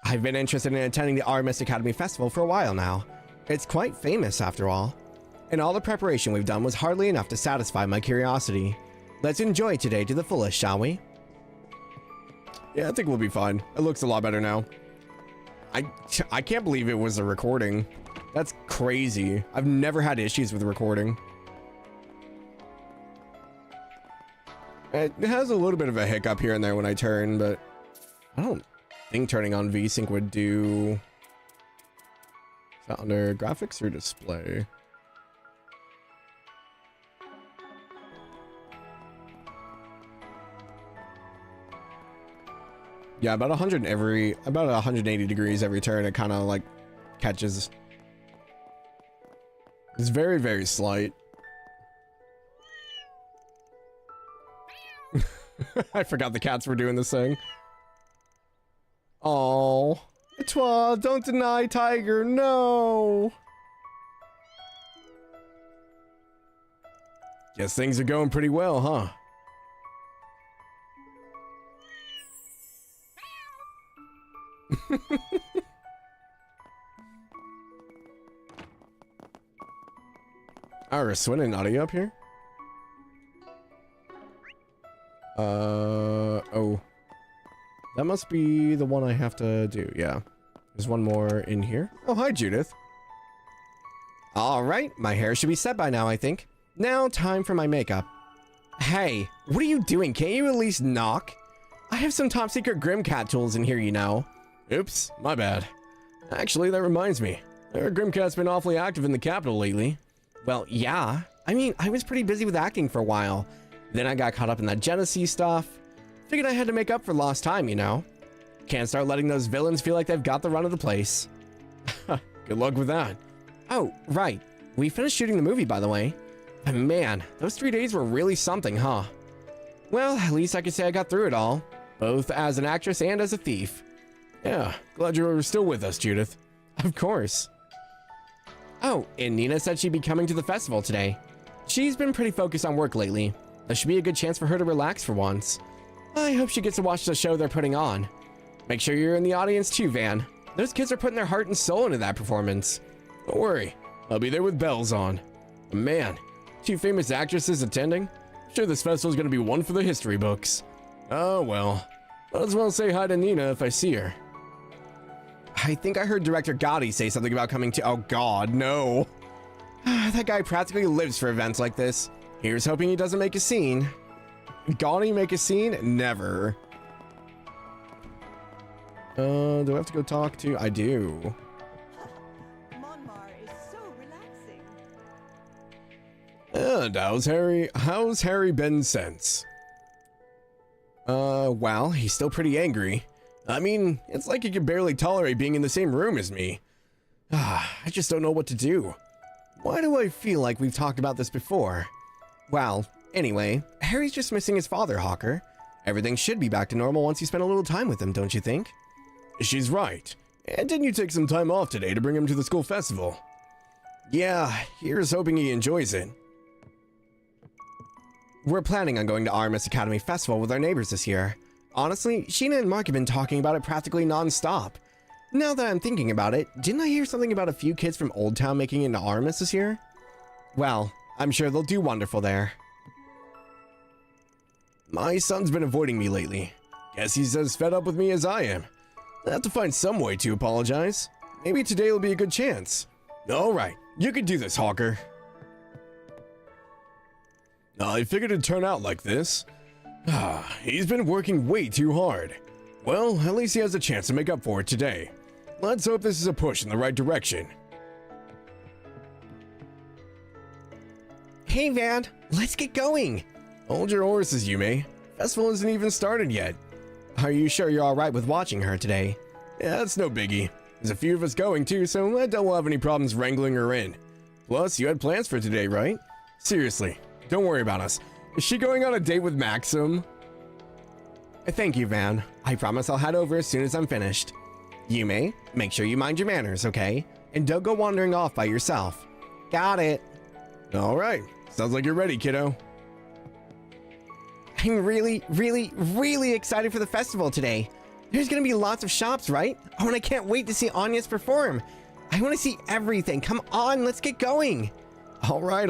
I've been interested in attending the Artemis Academy Festival for a while now. It's quite famous after all. And all the preparation we've done was hardly enough to satisfy my curiosity. Let's enjoy today to the fullest, shall we? Yeah, I think we'll be fine. It looks a lot better now. I can't believe it was a recording. That's crazy. I've never had issues with recording. It has a little bit of a hiccup here and there when I turn, but I don't think turning on VSync would do... Is that under graphics or display? Yeah, about 180 degrees every turn, it kind of like catches. It's very, very slight. I forgot the cats were doing this thing. Oh, Etwa, don't deny Tiger, no. Guess things are going pretty well, huh? Are Swin and Nadia up here? Oh. That must be the one I have to do, yeah. There's one more in here. Oh, hi, Judith. Alright, my hair should be set by now, I think. Now, time for my makeup. Hey, what are you doing? Can't you at least knock? I have some top secret Grim Cat tools in here, you know. Oops, my bad. Actually, that reminds me. Grim Cat's been awfully active in the capital lately. Well, yeah. I mean, I was pretty busy with acting for a while. Then I got caught up in that Genesee stuff. Figured I had to make up for lost time, you know. Can't start letting those villains feel like they've got the run of the place. Good luck with that. Oh, right. We finished shooting the movie, by the way. But man, those 3 days were really something, huh? Well, at least I could say I got through it all. Both as an actress and as a thief. Yeah, glad you were still with us, Judith. Of course. Oh, and Nina said she'd be coming to the festival today. She's been pretty focused on work lately. This should be a good chance for her to relax for once. I hope she gets to watch the show they're putting on. Make sure you're in the audience too, Van. Those kids are putting their heart and soul into that performance. Don't worry, I'll be there with bells on. Man, 2 famous actresses attending? I'm sure this festival's gonna be one for the history books. Oh well, might as well say hi to Nina if I see her. I think I heard Director Gotti say something about coming to— oh god, no. That guy practically lives for events like this. Here's hoping he doesn't make a scene. Gotti make a scene? Never. Do I have to go talk to— I do. Monmar is so relaxing. And how's Harry been since? Well, he's still pretty angry. I mean, it's like he can barely tolerate being in the same room as me. I just don't know what to do. Why do I feel like we've talked about this before? Well, anyway, Harry's just missing his father, Hawker. Everything should be back to normal once you spend a little time with him, don't you think? She's right. And didn't you take some time off today to bring him to the school festival? Yeah, here's hoping he enjoys it. We're planning on going to Artemis Academy Festival with our neighbors this year. Honestly, Sheena and Mark have been talking about it practically non-stop. Now that I'm thinking about it, didn't I hear something about a few kids from Old Town making it into Artemis this year? Well, I'm sure they'll do wonderful there. My son's been avoiding me lately. Guess he's as fed up with me as I am. I have to find some way to apologize. Maybe today will be a good chance. Alright, you can do this, Hawker. I figured it'd turn out like this. He's been working way too hard. Well, at least he has a chance to make up for it today. Let's hope this is a push in the right direction. Hey, Van, let's get going. Hold your horses, Yume. Festival isn't even started yet. Are you sure you're all right with watching her today? Yeah, that's no biggie. There's a few of us going too, so I don't have any problems wrangling her in. Plus, you had plans for today, right? Seriously, don't worry about us. Is she going on a date with Maxim? Thank you, Van. I promise I'll head over as soon as I'm finished. Yume, make sure you mind your manners, okay? And don't go wandering off by yourself. Got it. All right. Sounds like you're ready, kiddo. I'm really excited for the festival today. There's gonna be lots of shops, right? Oh, and I can't wait to see Anya's perform. I want to see everything. Come on, let's get going. All right.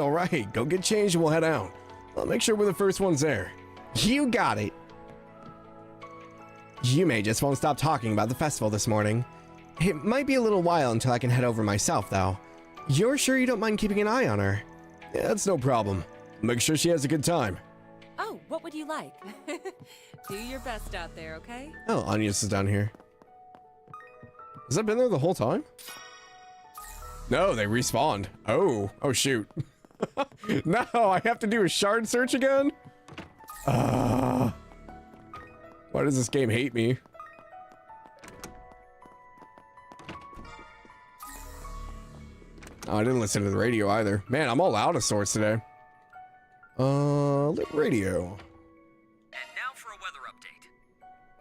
Go get changed and we'll head out. I'll make sure we're the first ones there. You got it. Yume just won't stop talking about the festival this morning. It might be a little while until I can head over myself, though. You're sure you don't mind keeping an eye on her? Yeah, that's no problem. Make sure she has a good time. Oh, what would you like? Do your best out there, okay? Oh, Anya's is down here. Has that been there the whole time? No, they respawned. Oh shoot. No, I have to do a shard search again? Why does this game hate me? Oh, I didn't listen to the radio either. Man, I'm all out of sorts today. Radio. And now for a weather update.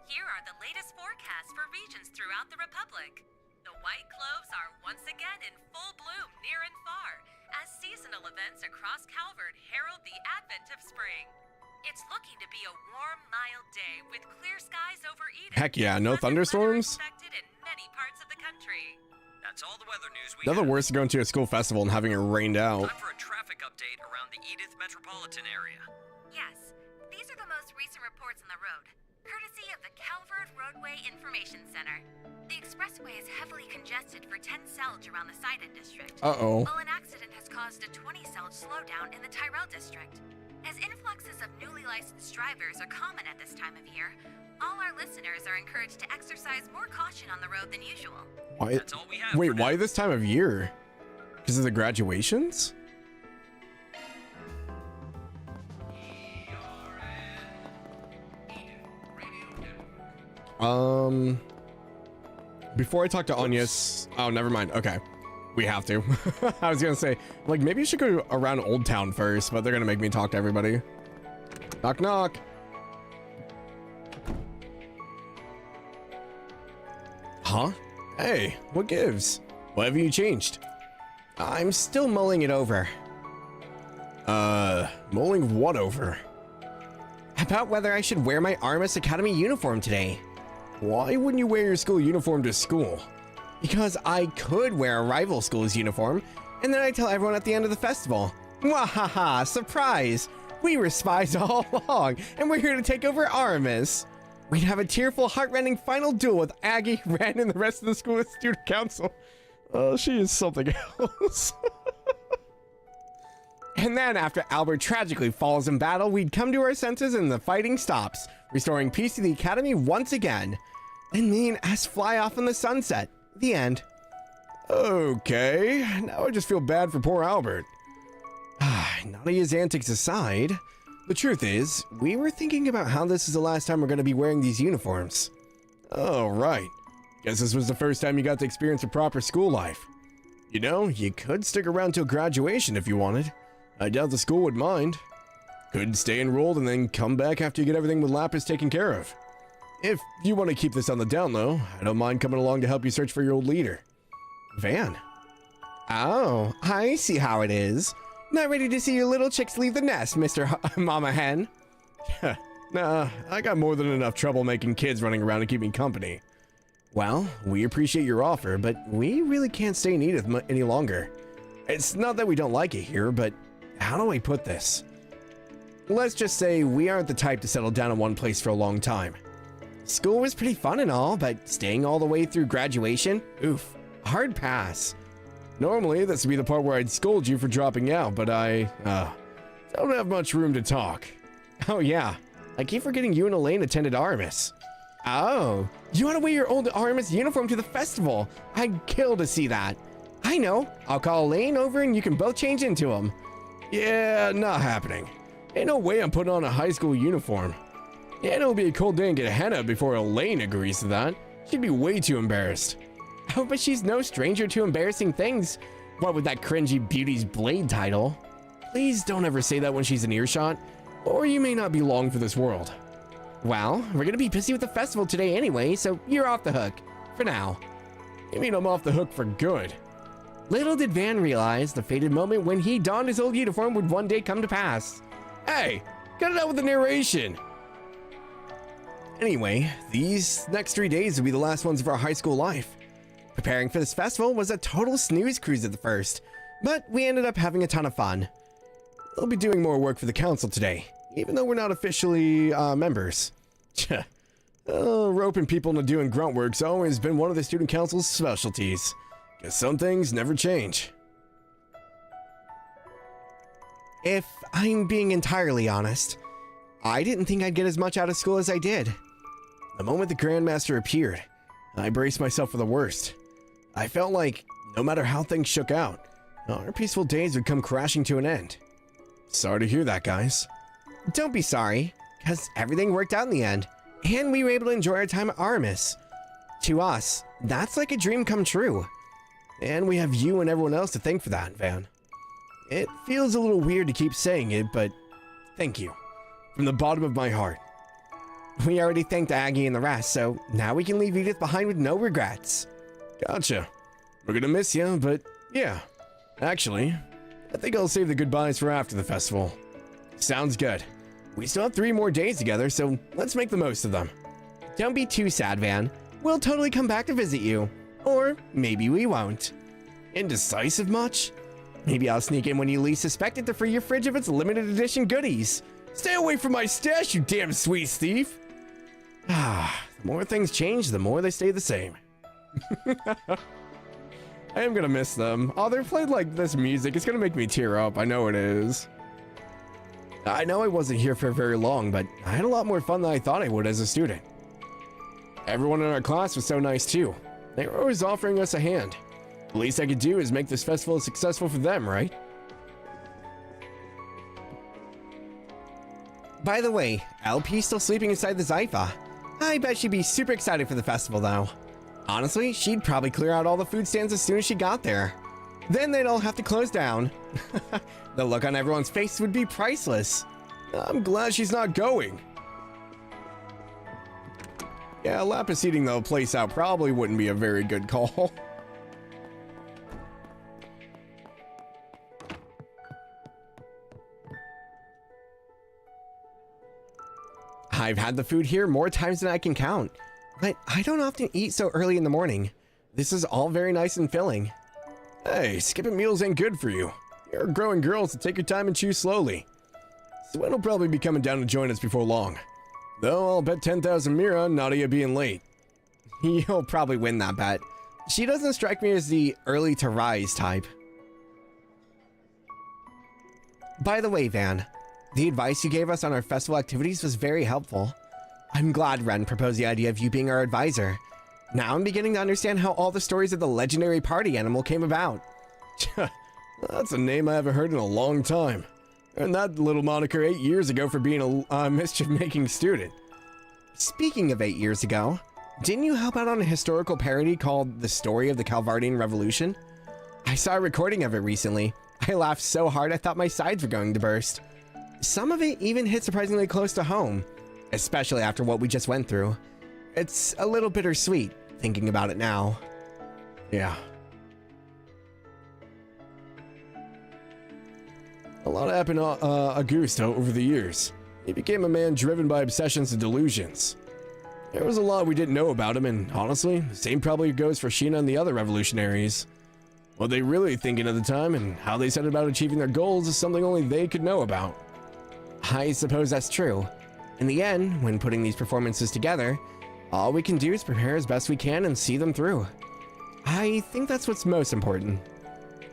Here are the latest forecasts for regions throughout the Republic. The white cloves are once again in full bloom near and far, as seasonal events across Calvard herald the advent of spring. It's looking to be a warm, mild day with clear skies over Edith. Heck yeah, no thunderstorms? Expected in many parts of the country. That's all the weather news we Nothing worse than going to a school festival and having it rained out. Time for a traffic update around the Edith metropolitan area. Yes, these are the most recent reports on the road, courtesy of the Calvard Roadway Information Center. The expressway is heavily congested for 10 Selge around the Sidon district. While an accident has caused a 20 Selge slowdown in the Tyrell district. As influxes of newly licensed drivers are common at this time of year, all our listeners are encouraged to exercise more caution on the road than usual. Why? Wait, why this time of year? Because of the graduations? Before I talk to Anya's... Oh, never mind. Okay. We have to. I was gonna say, like, maybe you should go around Old Town first, but they're gonna make me talk to everybody. Knock, knock. Huh? Hey, what gives? What have you changed? I'm still mulling it over. Mulling what over? About whether I should wear my Armis Academy uniform today. Why wouldn't you wear your school uniform to school? Because I could wear a rival school's uniform, and then I tell everyone at the end of the festival, "Wahaha, surprise! We were spies all along, and we're here to take over Aramis." We'd have a tearful, heart-rending final duel with Aggie, Ren, and the rest of the school student council. She is something else. And then, after Albert tragically falls in battle, we'd come to our senses and the fighting stops, restoring peace to the Academy once again. Then me and S fly off in the sunset. The end. Okay, now I just feel bad for poor Albert. Nadia's antics aside, the truth is, we were thinking about how this is the last time we're going to be wearing these uniforms. Oh, right. Guess this was the first time you got to experience a proper school life. You know, you could stick around till graduation if you wanted. I doubt the school would mind. Could stay enrolled and then come back after you get everything with Lapis taken care of. If you want to keep this on the down low, I don't mind coming along to help you search for your old leader. Van. Oh, I see how it is. Not ready to see your little chicks leave the nest, Mr. Mama Hen. Nah, I got more than enough trouble making kids running around to keep me company. Well, we appreciate your offer, but we really can't stay in Edith any longer. It's not that we don't like it here, but how do I put this? Let's just say we aren't the type to settle down in one place for a long time. School was pretty fun and all, but staying all the way through graduation? Oof, hard pass. Normally, this would be the part where I'd scold you for dropping out, but I, don't have much room to talk. Oh yeah, I keep forgetting you and Elaine attended Aramis. Oh, you want to wear your old Aramis uniform to the festival? I'd kill to see that. I know, I'll call Elaine over and you can both change into them. Yeah, not happening. Ain't no way I'm putting on a high school uniform. Yeah, it'll be a cold day and get henna before Elaine agrees to that. She'd be way too embarrassed. Oh, but she's no stranger to embarrassing things. What with that cringy Beauty's Blade title? Please don't ever say that when she's in earshot, or you may not be long for this world. Well, we're gonna be busy with the festival today anyway, so you're off the hook. For now. You mean I'm off the hook for good? Little did Van realize the fated moment when he donned his old uniform would one day come to pass. Hey, cut it out with the narration. Anyway, these next 3 days will be the last ones of our high school life. Preparing for this festival was a total snooze cruise at the first, but we ended up having a ton of fun. We'll be doing more work for the council today, even though we're not officially members. Roping people into doing grunt work's always been one of the student council's specialties. Guess some things never change. If I'm being entirely honest, I didn't think I'd get as much out of school as I did. The moment the Grandmaster appeared, I braced myself for the worst. I felt like, no matter how things shook out, our peaceful days would come crashing to an end. Sorry to hear that, guys. Don't be sorry, because everything worked out in the end, and we were able to enjoy our time at Artemis. To us, that's like a dream come true. And we have you and everyone else to thank for that, Van. It feels a little weird to keep saying it, but thank you. From the bottom of my heart. We already thanked Aggie and the rest, so now we can leave Edith behind with no regrets. Gotcha. We're gonna miss you, but yeah. Actually, I think I'll save the goodbyes for after the festival. Sounds good. We still have 3 more days together, so let's make the most of them. Don't be too sad, Van. We'll totally come back to visit you. Or maybe we won't. Indecisive much? Maybe I'll sneak in when you least suspect it to free your fridge of its limited edition goodies. Stay away from my stash, you damn sweet thief! The more things change, the more they stay the same. I am gonna miss them. Oh, they're played like this music. It's gonna make me tear up. I know it is. I know I wasn't here for very long, but I had a lot more fun than I thought I would as a student. Everyone in our class was so nice too. They were always offering us a hand. The least I could do is make this festival successful for them, right? By the way, LP's still sleeping inside the Zypha. I bet she'd be super excited for the festival though. Honestly, she'd probably clear out all the food stands as soon as she got there. Then they'd all have to close down. The look on everyone's face would be priceless. I'm glad she's not going. Yeah, Lapis eating the place out probably wouldn't be a very good call. I've had the food here more times than I can count, but I don't often eat so early in the morning. This is all very nice and filling. Hey, skipping meals ain't good for you. You're a growing girl, so take your time and chew slowly. Swin will probably be coming down to join us before long. Though I'll bet 10,000 Mira on Nadia being late. You'll probably win that bet. She doesn't strike me as the early to rise type. By the way, Van, the advice you gave us on our festival activities was very helpful. I'm glad Ren proposed the idea of you being our advisor. Now I'm beginning to understand how all the stories of the legendary party animal came about. That's a name I haven't heard in a long time. And that little moniker 8 years ago for being a mischief-making student. Speaking of 8 years ago, didn't you help out on a historical parody called The Story of the Calvardian Revolution? I saw a recording of it recently. I laughed so hard I thought my sides were going to burst. Some of it even hit surprisingly close to home, especially after what we just went through. It's a little bittersweet, thinking about it now. Yeah. A lot happened to Augusto over the years. He became a man driven by obsessions and delusions. There was a lot we didn't know about him, and honestly, the same probably goes for Sheena and the other revolutionaries. What they really thinking at the time and how they set about achieving their goals is something only they could know about. I suppose that's true. In the end, when putting these performances together, all we can do is prepare as best we can and see them through. I think that's what's most important.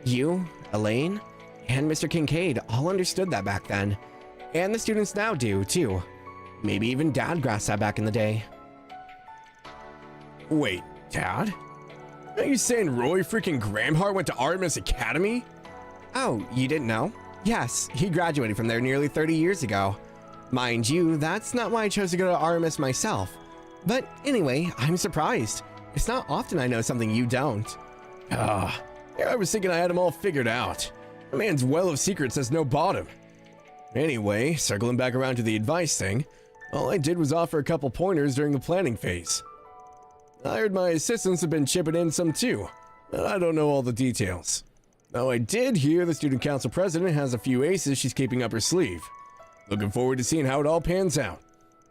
You, Elaine, and Mr. Kincaid all understood that back then. And the students now do, too. Maybe even Dad grasped that back in the day. Wait, Dad? Are you saying Roy freaking Gramhart went to Artemis Academy? Oh, you didn't know? Yes, he graduated from there nearly 30 years ago. Mind you, that's not why I chose to go to RMS myself. But anyway, I'm surprised. It's not often I know something you don't. I was thinking I had them all figured out. A man's well of secrets has no bottom. Anyway, circling back around to the advice thing, all I did was offer a couple pointers during the planning phase. I heard my assistants have been chipping in some too, but I don't know all the details. Though I did hear the student council president has a few aces she's keeping up her sleeve. Looking forward to seeing how it all pans out.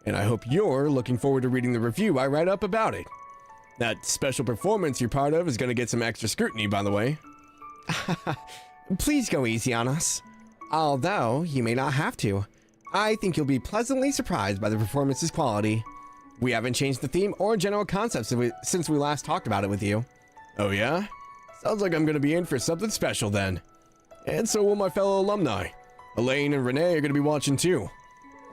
And I hope you're looking forward to reading the review I write up about it. That special performance you're part of is going to get some extra scrutiny, by the way. Please go easy on us. Although, you may not have to. I think you'll be pleasantly surprised by the performance's quality. We haven't changed the theme or general concepts since we last talked about it with you. Oh yeah? Sounds like I'm going to be in for something special then. And so will my fellow alumni. Elaine and Renee are going to be watching too.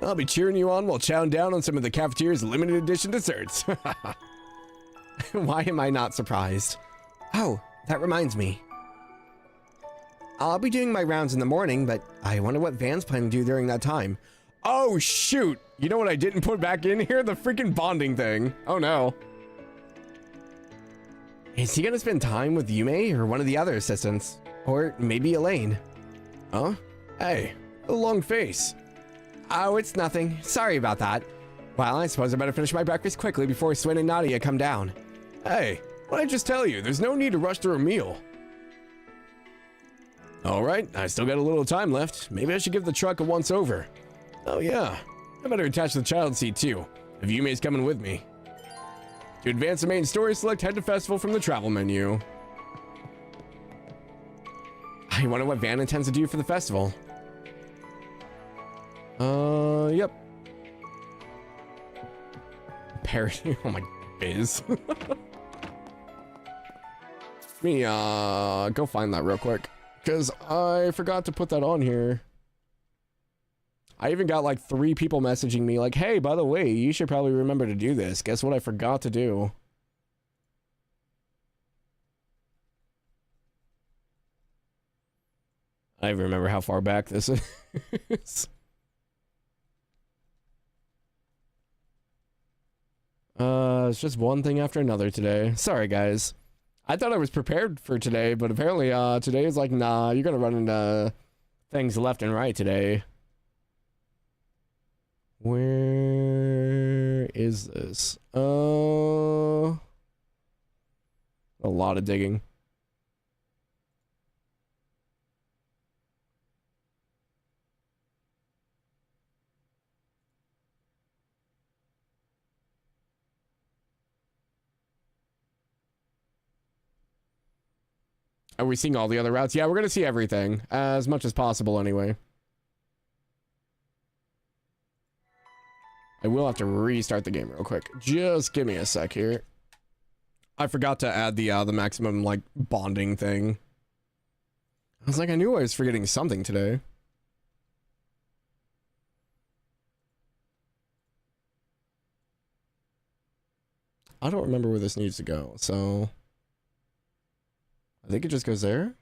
I'll be cheering you on while chowing down on some of the cafeteria's limited edition desserts. Why am I not surprised? Oh, that reminds me. I'll be doing my rounds in the morning, but I wonder what Van's planning to do during that time. Oh, shoot. You know what I didn't put back in here? The freaking bonding thing. Oh, no. Is he going to spend time with Yume or one of the other assistants? Or maybe Elaine? Huh? Hey, a long face. Oh, it's nothing. Sorry about that. Well, I suppose I better finish my breakfast quickly before Swin and Nadia come down. Hey, what did I just tell you? There's no need to rush through a meal. Alright, I still got a little time left. Maybe I should give the truck a once-over. Oh yeah, I better attach the child seat too, if Yume's coming with me. To advance the main story, select Head to Festival from the travel menu. I wonder what Van intends to do for the festival. Yep. Parody, oh my biz. Let me, go find that real quick. Because I forgot to put that on here. I even got like 3 people messaging me like, hey, by the way, you should probably remember to do this. Guess what I forgot to do? I don't even remember how far back this is. It's just one thing after another today. Sorry, guys. I thought I was prepared for today, but apparently today is like, nah, you're gonna run into things left and right today. Where is this? A lot of digging. Are we seeing all the other routes? Yeah, we're gonna see everything as much as possible anyway. I will have to restart the game real quick. Just give me a sec here. I forgot to add the maximum like bonding thing. I was like, I knew I was forgetting something today. I don't remember where this needs to go, so I think it just goes there.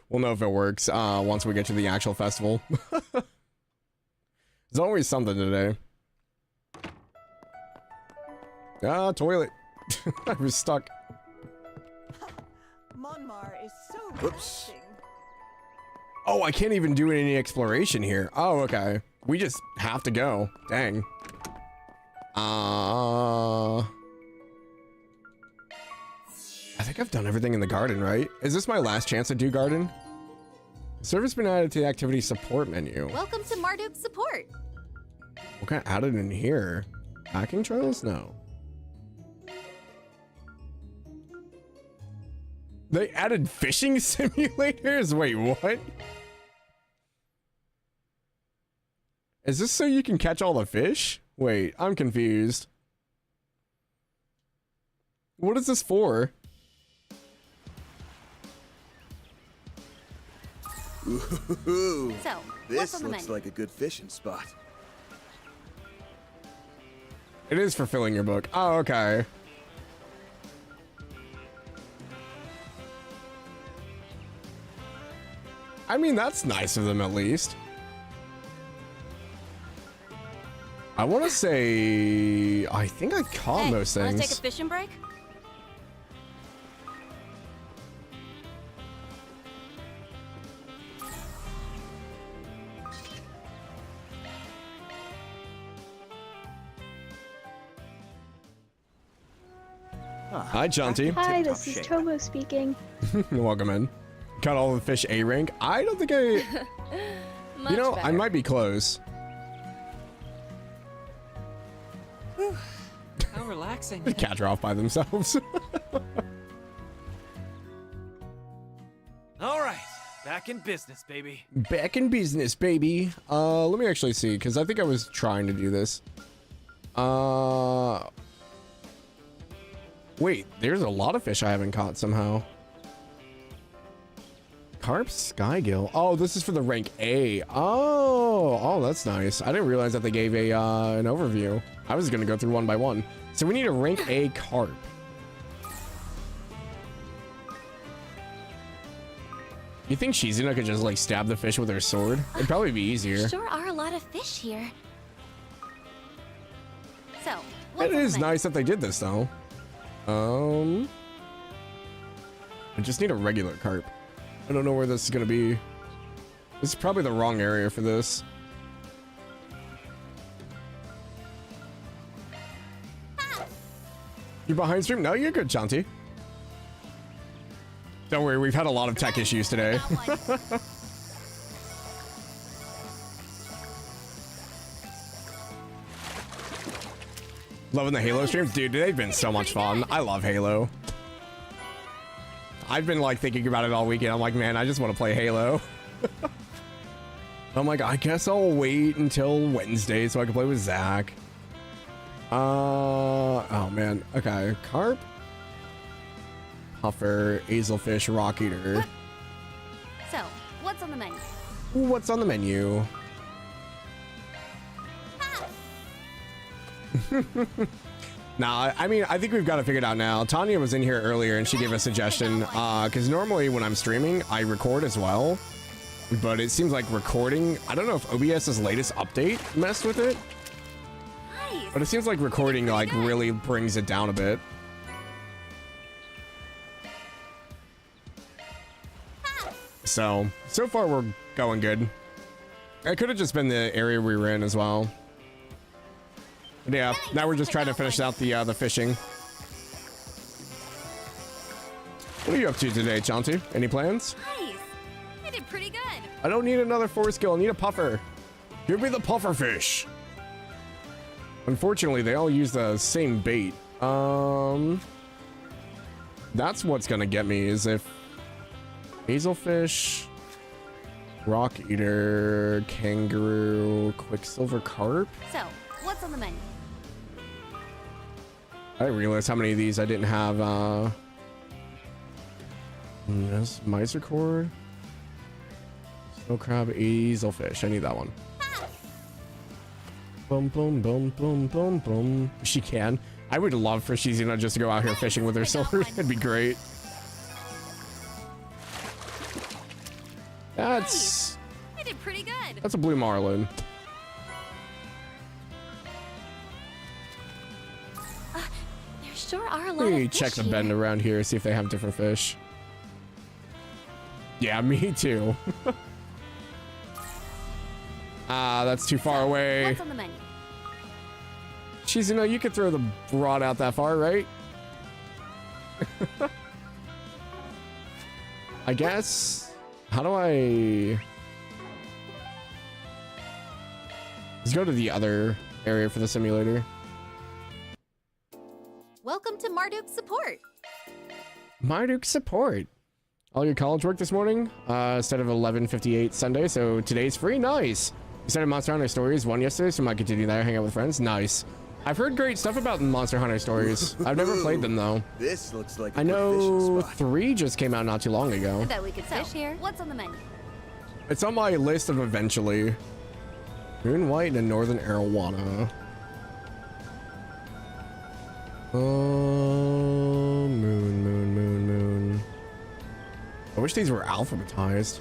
We'll know if it works once we get to the actual festival. There's always something today. Ah, toilet. I was stuck. Monmar is so Whoops. relaxing. Oh, I can't even do any exploration here. Oh, okay. We just have to go. Dang. I think I've done everything in the garden, right? Is this my last chance to do garden? Service been added to the activity support menu. Welcome to Marduk's support. What kind of added in here? Hacking trails? No. They added fishing simulators? Wait, what? Is this so you can catch all the fish? Wait, I'm confused. What is this for? Ooh, So, this what's on the looks menu? like a good fishing spot. It is for filling your book. Oh, okay. I mean, that's nice of them at least. I want to say, I think I caught most Wanna things. take a fishing break? Hi, Chanti. Hi, this is Tomo speaking. Welcome in. Caught all the fish A rank. I don't think I. You know, I might be close. How relaxing. The cats are off by themselves. All right, back in business, baby. Back in business, baby. Let me actually see, because I think I was trying to do this. Wait, there's a lot of fish I haven't caught somehow. Carp Skygill. Oh, this is for the rank A. Oh, that's nice. I didn't realize that they gave a an overview. I was gonna go through one by one. So we need a rank A carp. You think Shizuna could just like stab the fish with her sword? It'd probably be easier. Sure are a lot of fish here. So, It what's on the is menu? nice that they did this though. I just need a regular carp. I don't know where this is gonna be. This is probably the wrong area for this. You're behind stream? No, you're good, Chanti. Don't worry, we've had a lot of tech issues today. Loving the Halo stream? Dude, they've been so much fun. I love Halo. I've been like thinking about it all weekend. I'm like, man, I just want to play Halo. I'm like, I guess I'll wait until Wednesday so I can play with Zach. Oh man. Okay. Carp, Puffer, Hazelfish, Rock Eater. So, what's on the menu? What's on the menu? Nah, I mean, I think we've got it figured out now. Tanya was in here earlier and she gave a suggestion, because normally when I'm streaming, I record as well. But it seems like recording, I don't know if OBS's latest update messed with it. Nice. But it seems like recording like really brings it down a bit. So far we're going good. It could have just been the area we were in as well. But yeah, now we're just trying to finish out the fishing. What are you up to today, Chanti? Any plans? Nice. I did pretty good. I don't need another 4 skill. I need a puffer. Give me the puffer fish. Unfortunately, they all use the same bait. That's what's gonna get me is if hazelfish, rock eater, kangaroo, quicksilver carp. So, what's on the menu? I didn't realize how many of these I didn't have. Yes, miser cord, snow crab, hazelfish. I need that one. Boom, boom, boom, boom, boom, boom. She can. I would love for Shizuna just to go out here fishing with her sword. It'd be great. That's I did pretty good. that's a blue marlin. There sure are a lot Let me of fish check the here. bend around here, see if they have different fish. Yeah, me too. That's too far away. What's on the menu? Shizuna, you could throw the rod out that far, right? I guess. How do I... Let's go to the other area for the simulator. Welcome to Marduk Support. Marduk support. All your college work this morning? Instead of 11:58 Sunday, so today's free. Nice. You started Monster Hunter Stories 1 yesterday, so might continue that. Hang out with friends. Nice. I've heard great stuff about Monster Hunter stories. I've never played them though. This looks like a I good fishing know spot. 3 just came out not too long ago. I bet we could fish here. What's on the menu? It's on my list of eventually. Moon White and Northern Arowana. Oh, moon. I wish these were alphabetized.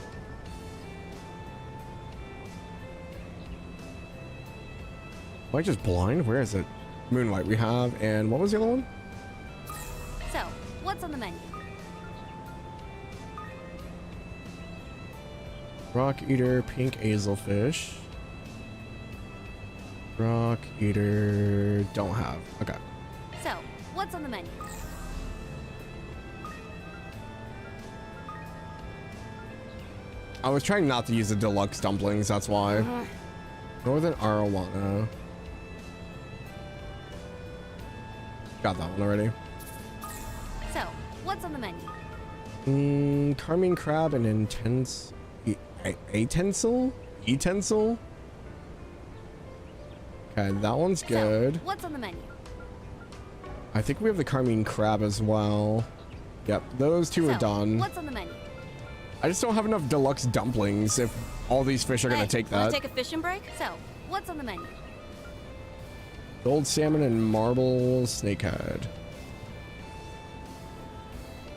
Am I just blind? Where is it? Moon White we have, and what was the other one? So, what's on the menu? Rock Eater, Pink Hazelfish. Rock Eater, don't have. Okay. So, what's on the menu? I was trying not to use the deluxe dumplings, that's why. Northern Arowana. Got that one already. So, what's on the menu? Carmine Crab and Intense... Atencil? Utensil? Okay, that one's good. So, what's on the menu? I think we have the Carmine Crab as well. Yep, those two are done. What's on the menu? I just don't have enough deluxe dumplings if all these fish are gonna take Wanna that. take a fishing break? So, what's on the menu? Gold salmon and marble snakehead.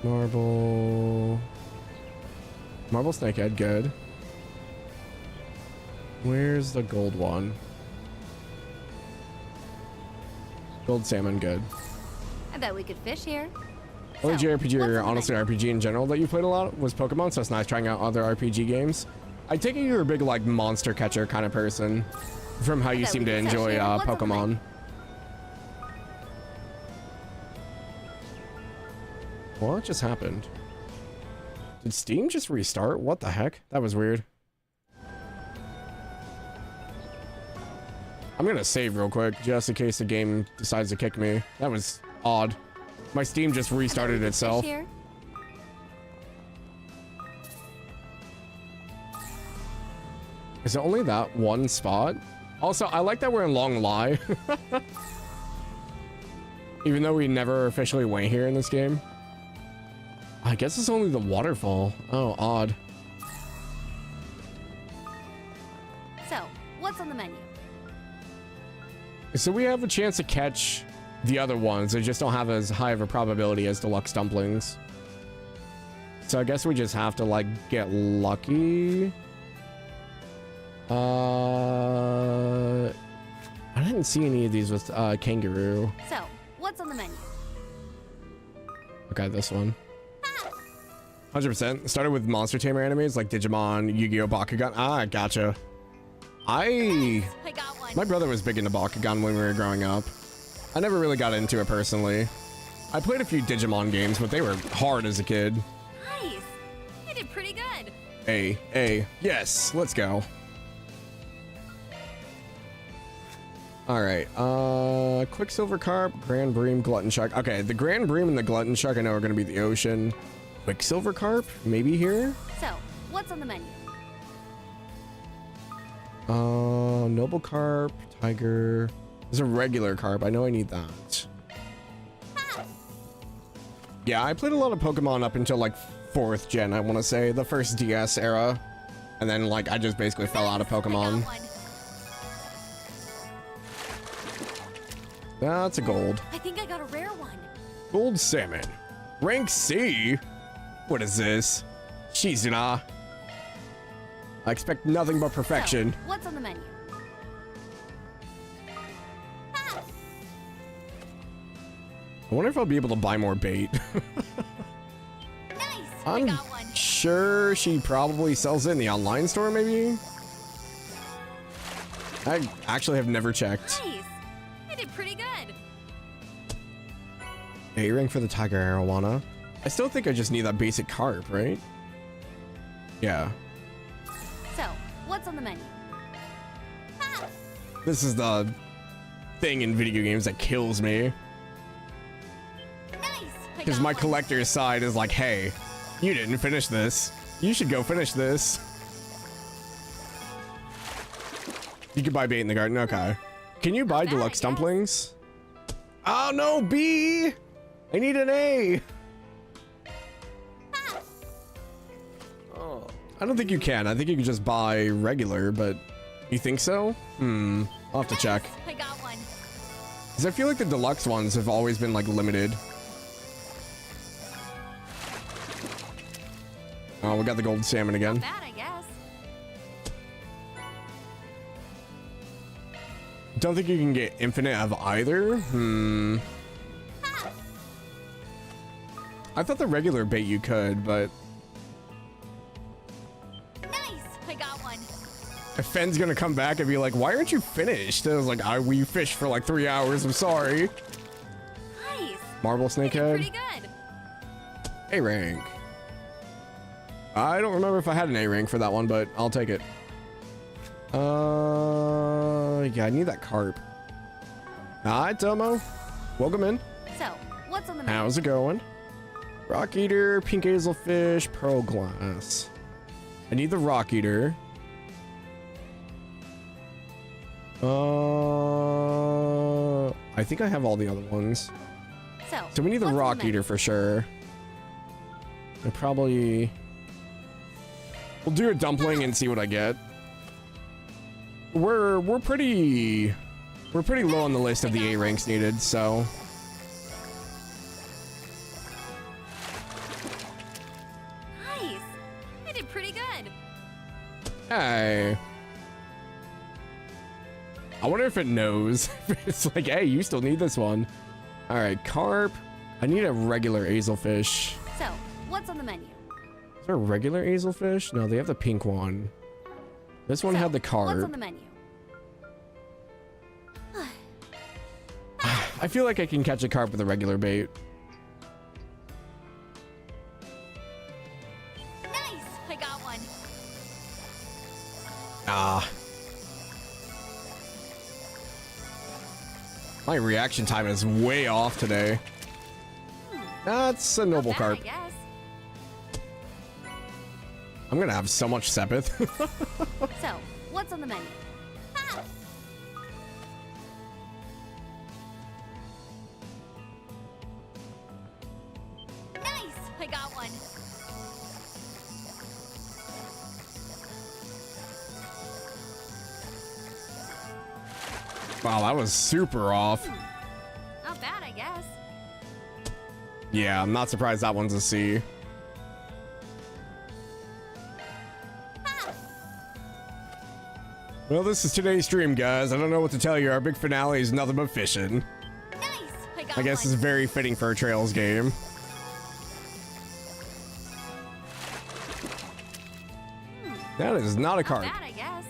Marble snakehead, good. Where's the gold one? Gold salmon, good. I bet we could fish here. Only JRPG or honestly RPG in general that you played a lot was Pokemon, so it's nice trying out other RPG games. I take it you're a big like monster catcher kind of person from how you seem to enjoy Pokemon. What just happened? Did Steam just restart? What the heck? That was weird. I'm gonna save real quick just in case the game decides to kick me. That was odd. My Steam just restarted itself. Is it only that one spot? Also, I like that we're in Long Lie. Even though we never officially went here in this game. I guess it's only the waterfall. Oh, odd. So, what's on the menu? So we have a chance to catch the other ones. They just don't have as high of a probability as deluxe dumplings. So I guess we just have to like get lucky. I didn't see any of these with kangaroo. So, what's on the menu? Okay, this one. 100%. Started with monster tamer animes like Digimon, Yu-Gi-Oh, Bakugan. Ah, gotcha. I got one. My brother was big into Bakugan when we were growing up. I never really got into it personally. I played a few Digimon games, but they were hard as a kid. Nice. I did pretty good. Yes, let's go. All right, Quicksilver Carp, Grand Bream, Glutton Shark. Okay, the Grand Bream and the Glutton Shark I know are gonna be the ocean. Quicksilver Carp, maybe here? So, what's on the menu? Noble Carp, Tiger. There's a regular Carp, I know I need that. Yeah, I played a lot of Pokemon up until like 4th gen, I wanna say, the first DS era. And then like, I just basically fell out of Pokemon. That's a gold. I think I got a rare one. Gold salmon. Rank C? What is this? Shizuna. I expect nothing but perfection. So, what's on the menu? I wonder if I'll be able to buy more bait. Nice! I'm sure she probably sells it in the online store, maybe? I actually have never checked. Nice! I did pretty good. A-ring for the Tiger Arowana. I still think I just need that basic carp, right? Yeah. So, what's on the menu? This is the thing in video games that kills me. Because my collector's side is like, hey, you didn't finish this. You should go finish this. You can buy bait in the garden. Okay. Can you buy deluxe dumplings? Oh no, B! I need an A! Oh. I don't think you can. I think you can just buy regular, but you think so? I'll have to check. I got one. Because I feel like the deluxe ones have always been like limited. Oh, we got the gold salmon again. Not bad, I guess. Don't think you can get infinite of either. I thought the regular bait you could, but Nice! I got one. if Fenn's gonna come back and be like, "Why aren't you finished?" I was like, "We fished for like 3 hours. I'm sorry." Nice! Marble snakehead. Pretty good. A rank. I don't remember if I had an A rank for that one, but I'll take it. Yeah, I need that carp. Hi, Tomo. Welcome in. So, what's on the menu? How's it going? Rock eater, pink hazelfish, pearl glass. I need the rock eater. I think I have all the other ones. So we need the rock eater for sure. I probably... We'll do a dumpling and see what I get. We're pretty low on the list of the A ranks needed, so... Nice! I did pretty good. Hey. I wonder if it knows. It's like, hey, you still need this one. All right, carp. I need a regular hazelfish. So, what's on the menu? Is there a regular hazelfish? No, they have the pink one. This one had the carp. What's on the menu? I feel like I can catch a carp with a regular bait. Nice! I got one. Ah. My reaction time is way off today. That's a noble carp. I guess. I'm gonna have so much Sepith. So, what's on the menu? Nice! I got one. Wow, that was super off. Not bad, I guess. Yeah, I'm not surprised that one's a C. Well, this is today's stream, guys. I don't know what to tell you. Our big finale is nothing but fishing. Nice! I guess it's very fitting for a Trails game. That is not a carp. Not bad, I guess.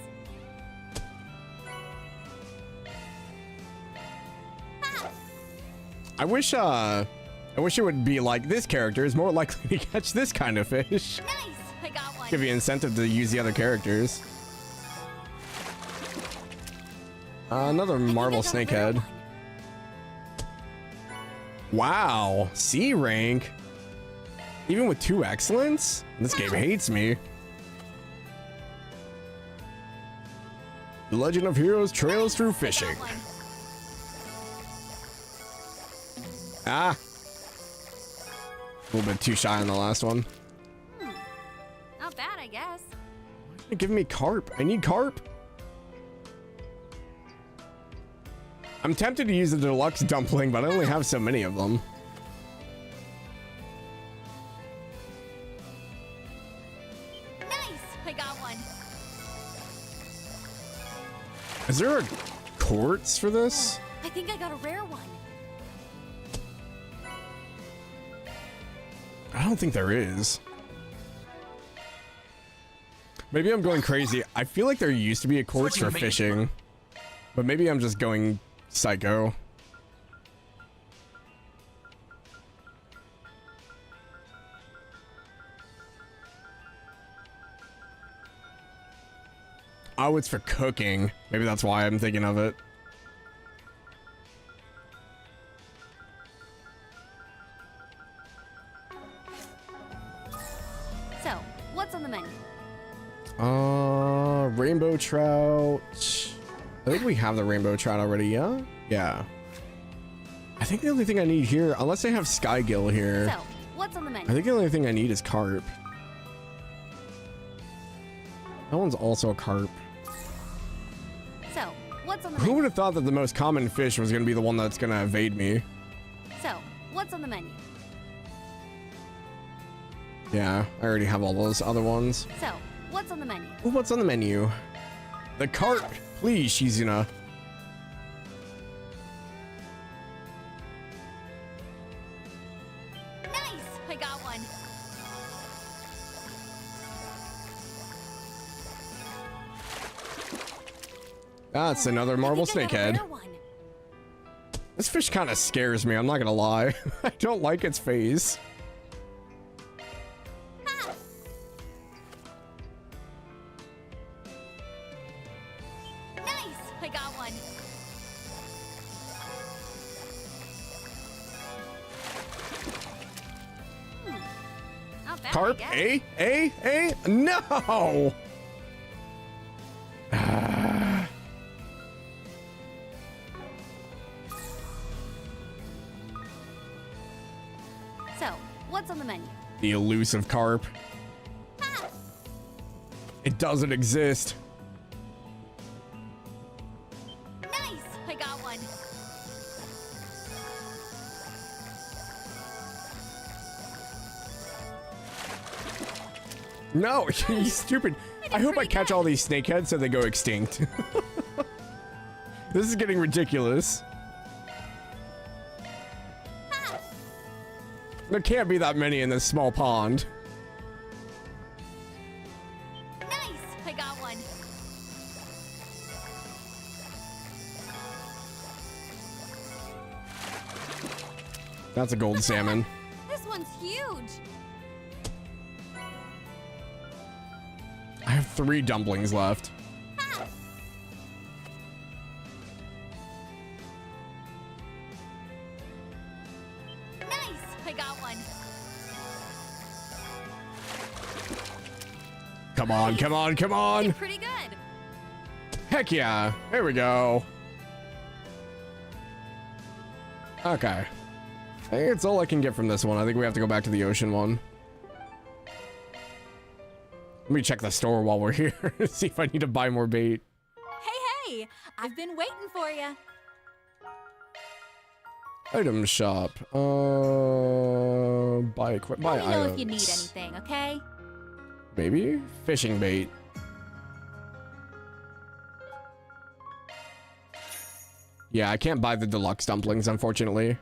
I wish it would be like this character is more likely to catch this kind of fish. Nice! I got one. Give you incentive to use the other characters. Another marble snakehead. Wow, C rank. Even with 2 excellence? This game hates me. The Legend of Heroes Trails Through Fishing. Ah. A little bit too shy on the last one. Not bad, I guess. You're giving me carp. I need carp. I'm tempted to use the deluxe dumpling, but I only have so many of them. Nice! I got one. Is there a quartz for this? I think I got a rare one. I don't think there is. Maybe I'm going crazy. I feel like there used to be a quartz for fishing, but maybe I'm just going psycho. Oh, it's for cooking. Maybe that's why I'm thinking of it. So, what's on the menu? Rainbow trout. I think we have the rainbow trout already, yeah? Yeah. I think the only thing I need here, unless they have Skygill here. So, what's on the menu? I think the only thing I need is carp. That one's also a carp. So, what's on the Who menu? would have thought that the most common fish was going to be the one that's going to evade me? So, what's on the menu? Yeah, I already have all those other ones. So, what's on the menu? Ooh, what's on the menu? The carp, please, Shizuna. Nice! I got one. That's another marble snakehead. This fish kind of scares me, I'm not gonna lie. I don't like its face. Nice! I got one. Not bad, Carp, I guess. no! So, what's on the menu? The elusive carp. It doesn't exist. Nice! I got one. No, you stupid. I hope I catch all these snakeheads so they go extinct. This is getting ridiculous. There can't be that many in this small pond. Nice! I got one. That's a gold salmon. This one's huge. I have 3 dumplings left. Nice! I got one. Come on, come on, come on. Pretty good. Heck yeah. There we go. Okay. I think it's all I can get from this one. I think we have to go back to the ocean one. Let me check the store while we're here. See if I need to buy more bait. Hey, I've been waiting for you. Item shop. Buy equipment. Buy Let me know items. if you need anything, okay? Maybe? Fishing bait. Yeah, I can't buy the deluxe dumplings, unfortunately.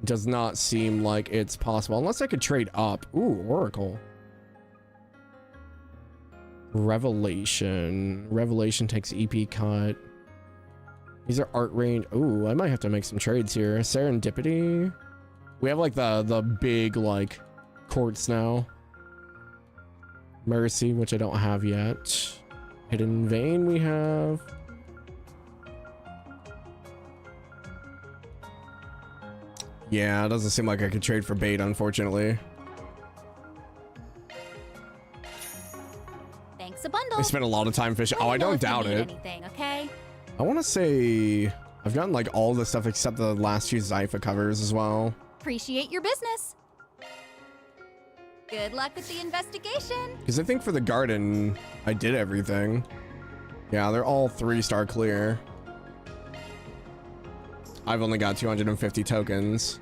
Does not seem like it's possible. Unless I could trade up. Ooh, Oracle. Revelation. Revelation takes EP cut. These are art range. Ooh, I might have to make some trades here. Serendipity. We have like the big like quartz now. Mercy, which I don't have yet. Hidden vein we have. Yeah, it doesn't seem like I could trade for bait, unfortunately. Thanks a bundle. I spent a lot of time fishing. Oh, I don't doubt it. Anything, okay? I want to say I've gotten like all the stuff except the last few Zypha covers as well. Appreciate your business. Good luck with the investigation. Because I think for the garden, I did everything. Yeah, they're all 3-star clear. I've only got 250 tokens.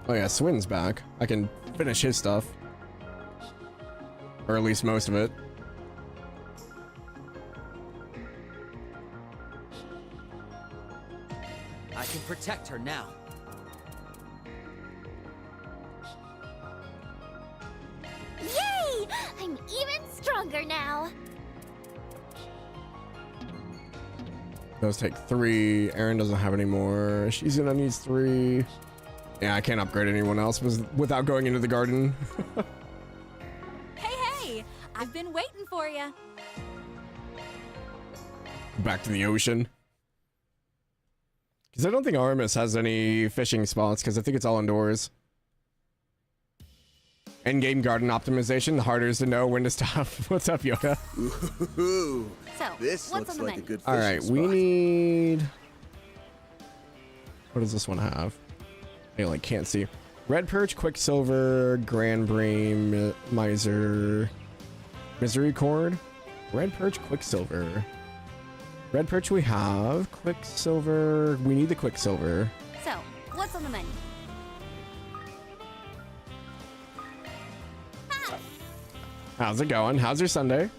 Oh yeah, Swin's back. I can finish his stuff. Or at least most of it. I can protect her now. Yay! I'm even stronger now. Those take 3. Aaron doesn't have any more. She's gonna need 3. Yeah, I can't upgrade anyone else without going into the garden. Hey, I've been waiting for you. Back to the ocean. Because I don't think Artemis has any fishing spots, because I think it's all indoors. Endgame garden optimization. The harder is to know when to stop. What's up, Yoda? Ooh, So, this what's looks on the like a menu? good All fishing right, spot. we need. What does this one have? I like can't see. Red perch, quicksilver, grand bream, miser, misery cord. Red perch, quicksilver. Red perch we have. Quicksilver. We need the quicksilver. So, what's on the menu? How's it going? How's your Sunday?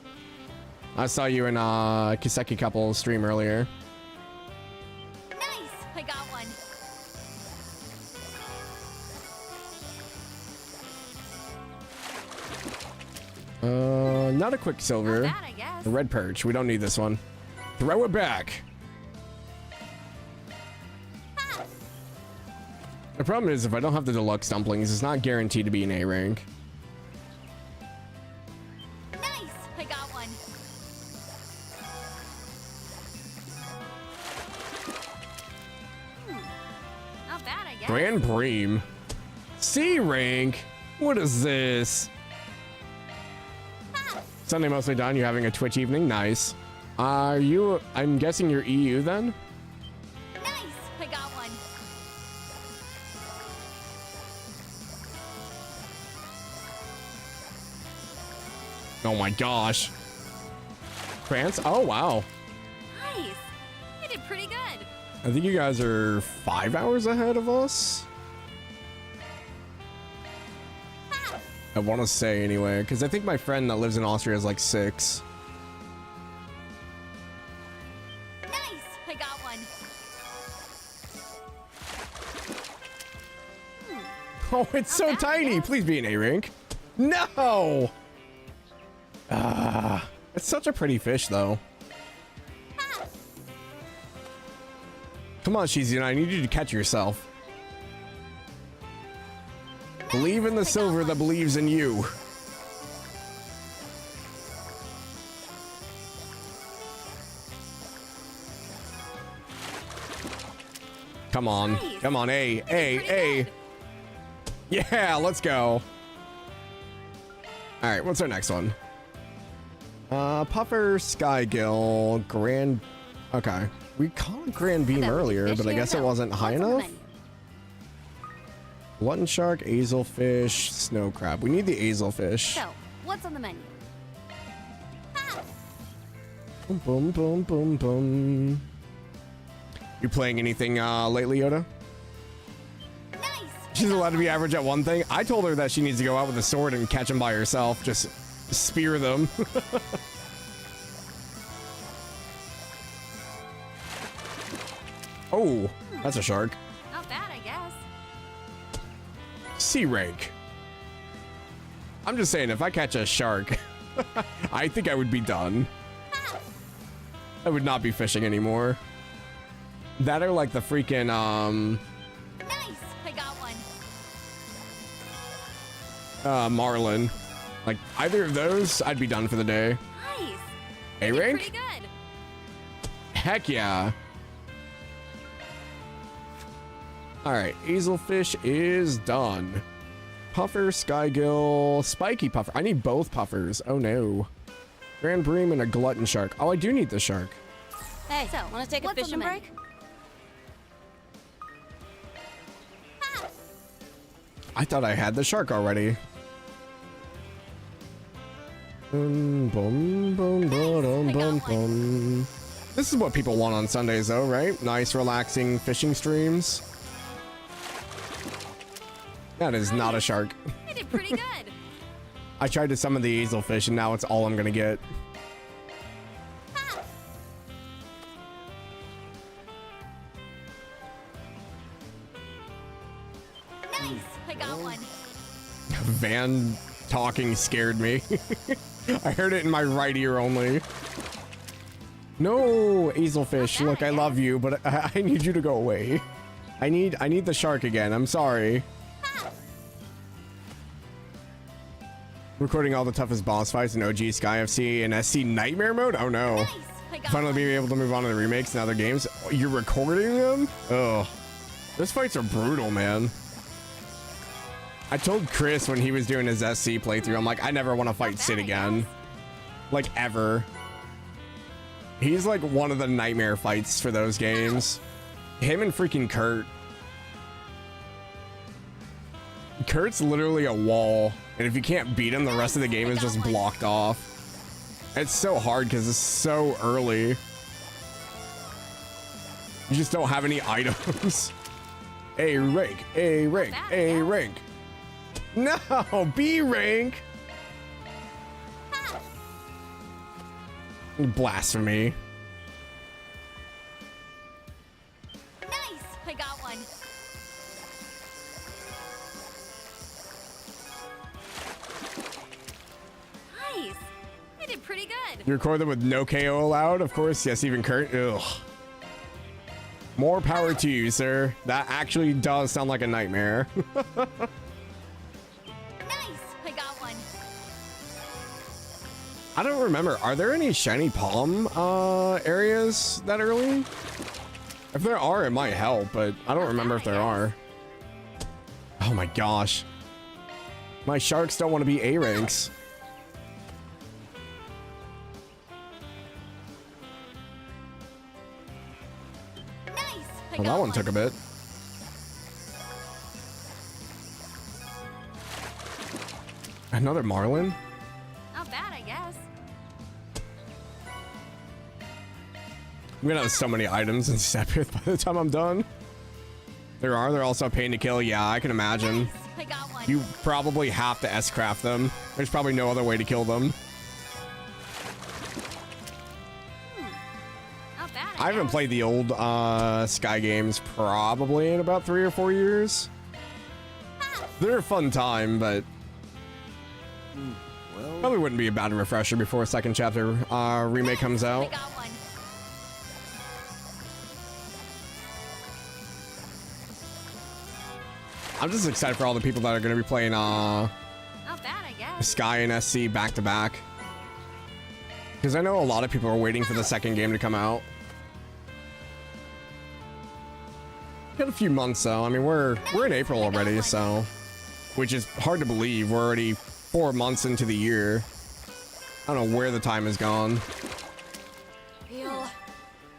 I saw you in Kiseki couple stream earlier. Nice! I got one. Not a quicksilver. Not bad, I guess. The red perch. We don't need this one. Throw it back. The problem is if I don't have the deluxe dumplings, it's not guaranteed to be an A rank. Nice! I got one. Not bad, I guess. Grand Bream. C rank. What is this? Sunday mostly done. You're having a Twitch evening. Nice. Are you? I'm guessing you're EU then. Nice! I got one. Oh my gosh. France? Oh wow. Nice! I did pretty good. I think you guys are 5 hours ahead of us. I want to say anyway, because I think my friend that lives in Austria is like 6. Nice! I got one. Oh, it's so tiny. Please be an A rank. No. It's such a pretty fish though. Come on, Shizuna, I need you to catch yourself. Believe in the silver that believes in you. Come on. Nice. Come on, A. Yeah, let's go. All right, what's our next one? Puffer, Skygill, Grand... Okay. We called Grand Beam earlier, but I guess it wasn't high enough. Glutton shark, azelfish, snow crab. We need the azelfish. So, what's on the menu? Boom, boom, boom, boom, boom. You playing anything lately, Yoda? Nice! She's allowed to be average at one thing. I told her that she needs to go out with a sword and catch them by herself. Just spear them. Oh, that's a shark. Not bad, I guess. C rank. I'm just saying, if I catch a shark, I think I would be done. I would not be fishing anymore. That are like the freaking, Nice! I got one. Marlin. Like, either of those, I'd be done for the day. Nice! A Pretty rank? good. Heck yeah. Alright, Azelfish is done. Puffer, Skygill, Spiky Puffer. I need both puffers. Oh no. Grand Bream and a Glutton Shark. Oh, I do need the shark. Hey, so, wanna take a what's on fishing the menu? break? I thought I had the shark already. Boom, boom, boom, boom, boom, boom. This is what people want on Sundays, though, right? Nice, relaxing fishing streams. That is not a shark. I did pretty good. I tried to summon the azelfish, and now it's all I'm gonna get. Nice! I got one. Van talking scared me. I heard it in my right ear only. No, Azelfish, look, I love you, but I need you to go away. I need the shark again. I'm sorry. Recording all the toughest boss fights in OG Sky FC and SC Nightmare mode? Oh no. Nice! I got Finally one. being able to move on to the remakes and other games. You're recording them? Oh. Those fights are brutal, man. I told Chris when he was doing his SC playthrough, I'm like, I never want to fight Sid again. Like, ever. He's like one of the nightmare fights for those games. Him and freaking Kurt. Kurt's literally a wall, and if you can't beat him, the rest of the game is just blocked off. It's so hard because it's so early. You just don't have any items. A rank, A rank, A rank. No, B rank. Blasphemy. Nice! I got one. Nice. I did pretty good. You record them with no KO allowed? Of course, yes, even Kurt. Ugh. More power to you, sir. That actually does sound like a nightmare. Nice! I got one. I don't remember. Are there any shiny palm areas that early? If there are, it might help, but I don't remember if there are. Oh my gosh. My sharks don't want to be A ranks. Well, that one took a bit. Another Marlin? Not bad, I guess. I'm gonna have so many items in Sepith by the time I'm done. They're also a pain to kill. Yeah, I can imagine. I got one. You probably have to S-craft them. There's probably no other way to kill them. Not bad, I haven't played the old Sky games probably in about 3 or 4 years. They're a fun time, but probably wouldn't be a bad refresher before a second chapter remake comes out. I'm just excited for all the people that are going to be playing Not bad, I guess. Sky and SC back to back. Because I know a lot of people are waiting for the second game to come out. Got a few months though. I mean, we're in April already, so which is hard to believe. We're already 4 months into the year. I don't know where the time has gone.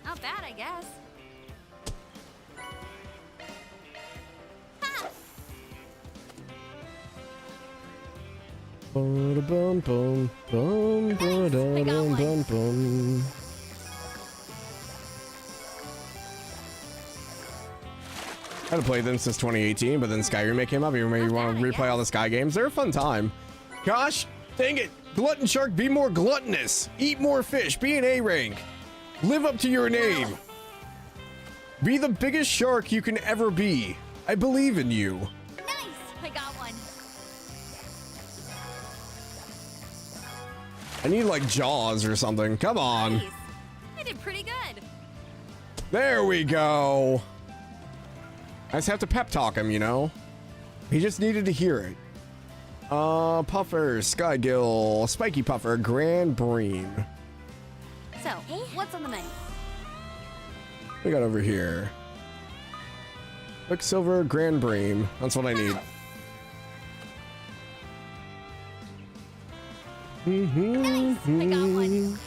Not bad, I guess. Bum, bum, bum, bum, bum, bum. I haven't played them since 2018, but then Sky Remake came up. You want to replay all the Sky games? They're a fun time. Gosh, dang it. Glutton Shark, be more gluttonous. Eat more fish. Be an A rank. Live up to your name. Be the biggest shark you can ever be. I believe in you. Nice! I got one. I need like Jaws or something. Come on. Nice. I did pretty good. There we go. I just have to pep talk him, you know? He just needed to hear it. Puffer, Skygill, Spiky Puffer, Grand Bream. So, what's on the menu? We got over here. Quicksilver, Grand Bream. That's what I need. Nice! I got one.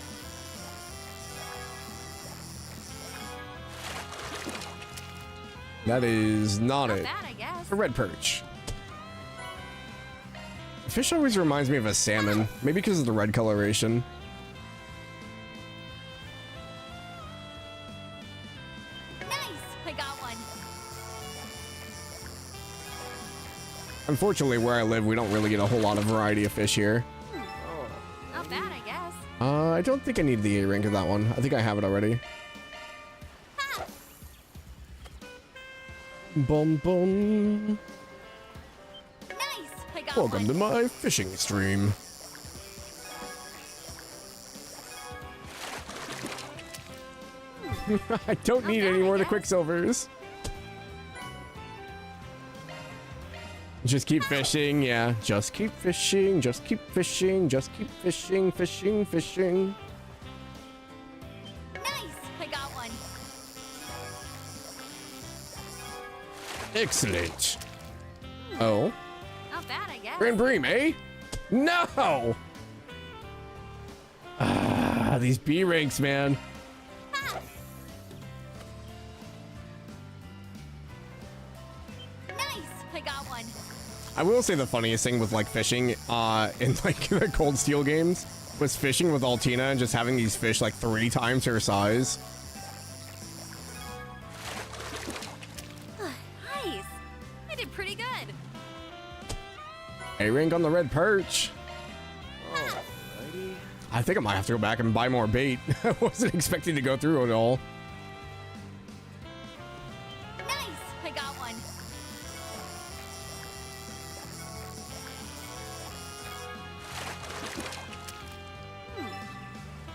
That is not it. Bad, I guess. A red perch. Fish always reminds me of a salmon. Maybe because of the red coloration. Nice! I got one. Unfortunately, where I live, we don't really get a whole lot of variety of fish here. Not bad, I guess. I don't think I need the A rank of that one. I think I have it already. Bum bum. Nice! I got Welcome to one. my fishing stream. I don't need any more of the Quicksilvers. Just keep fishing, yeah. Just keep fishing, just keep fishing, just keep fishing, fishing, fishing. Nice! I got one. Excellent. Oh. Not bad, I guess. Grand Prix, eh? No! Ah, these B ranks, man. Nice! I got one. I will say the funniest thing with like fishing in like the Cold Steel games was fishing with Altina and just having these fish like 3 times her size. Nice! I did pretty good. A rank on the red perch. Alrighty. I think I might have to go back and buy more bait. I wasn't expecting to go through it all. Nice! I got one.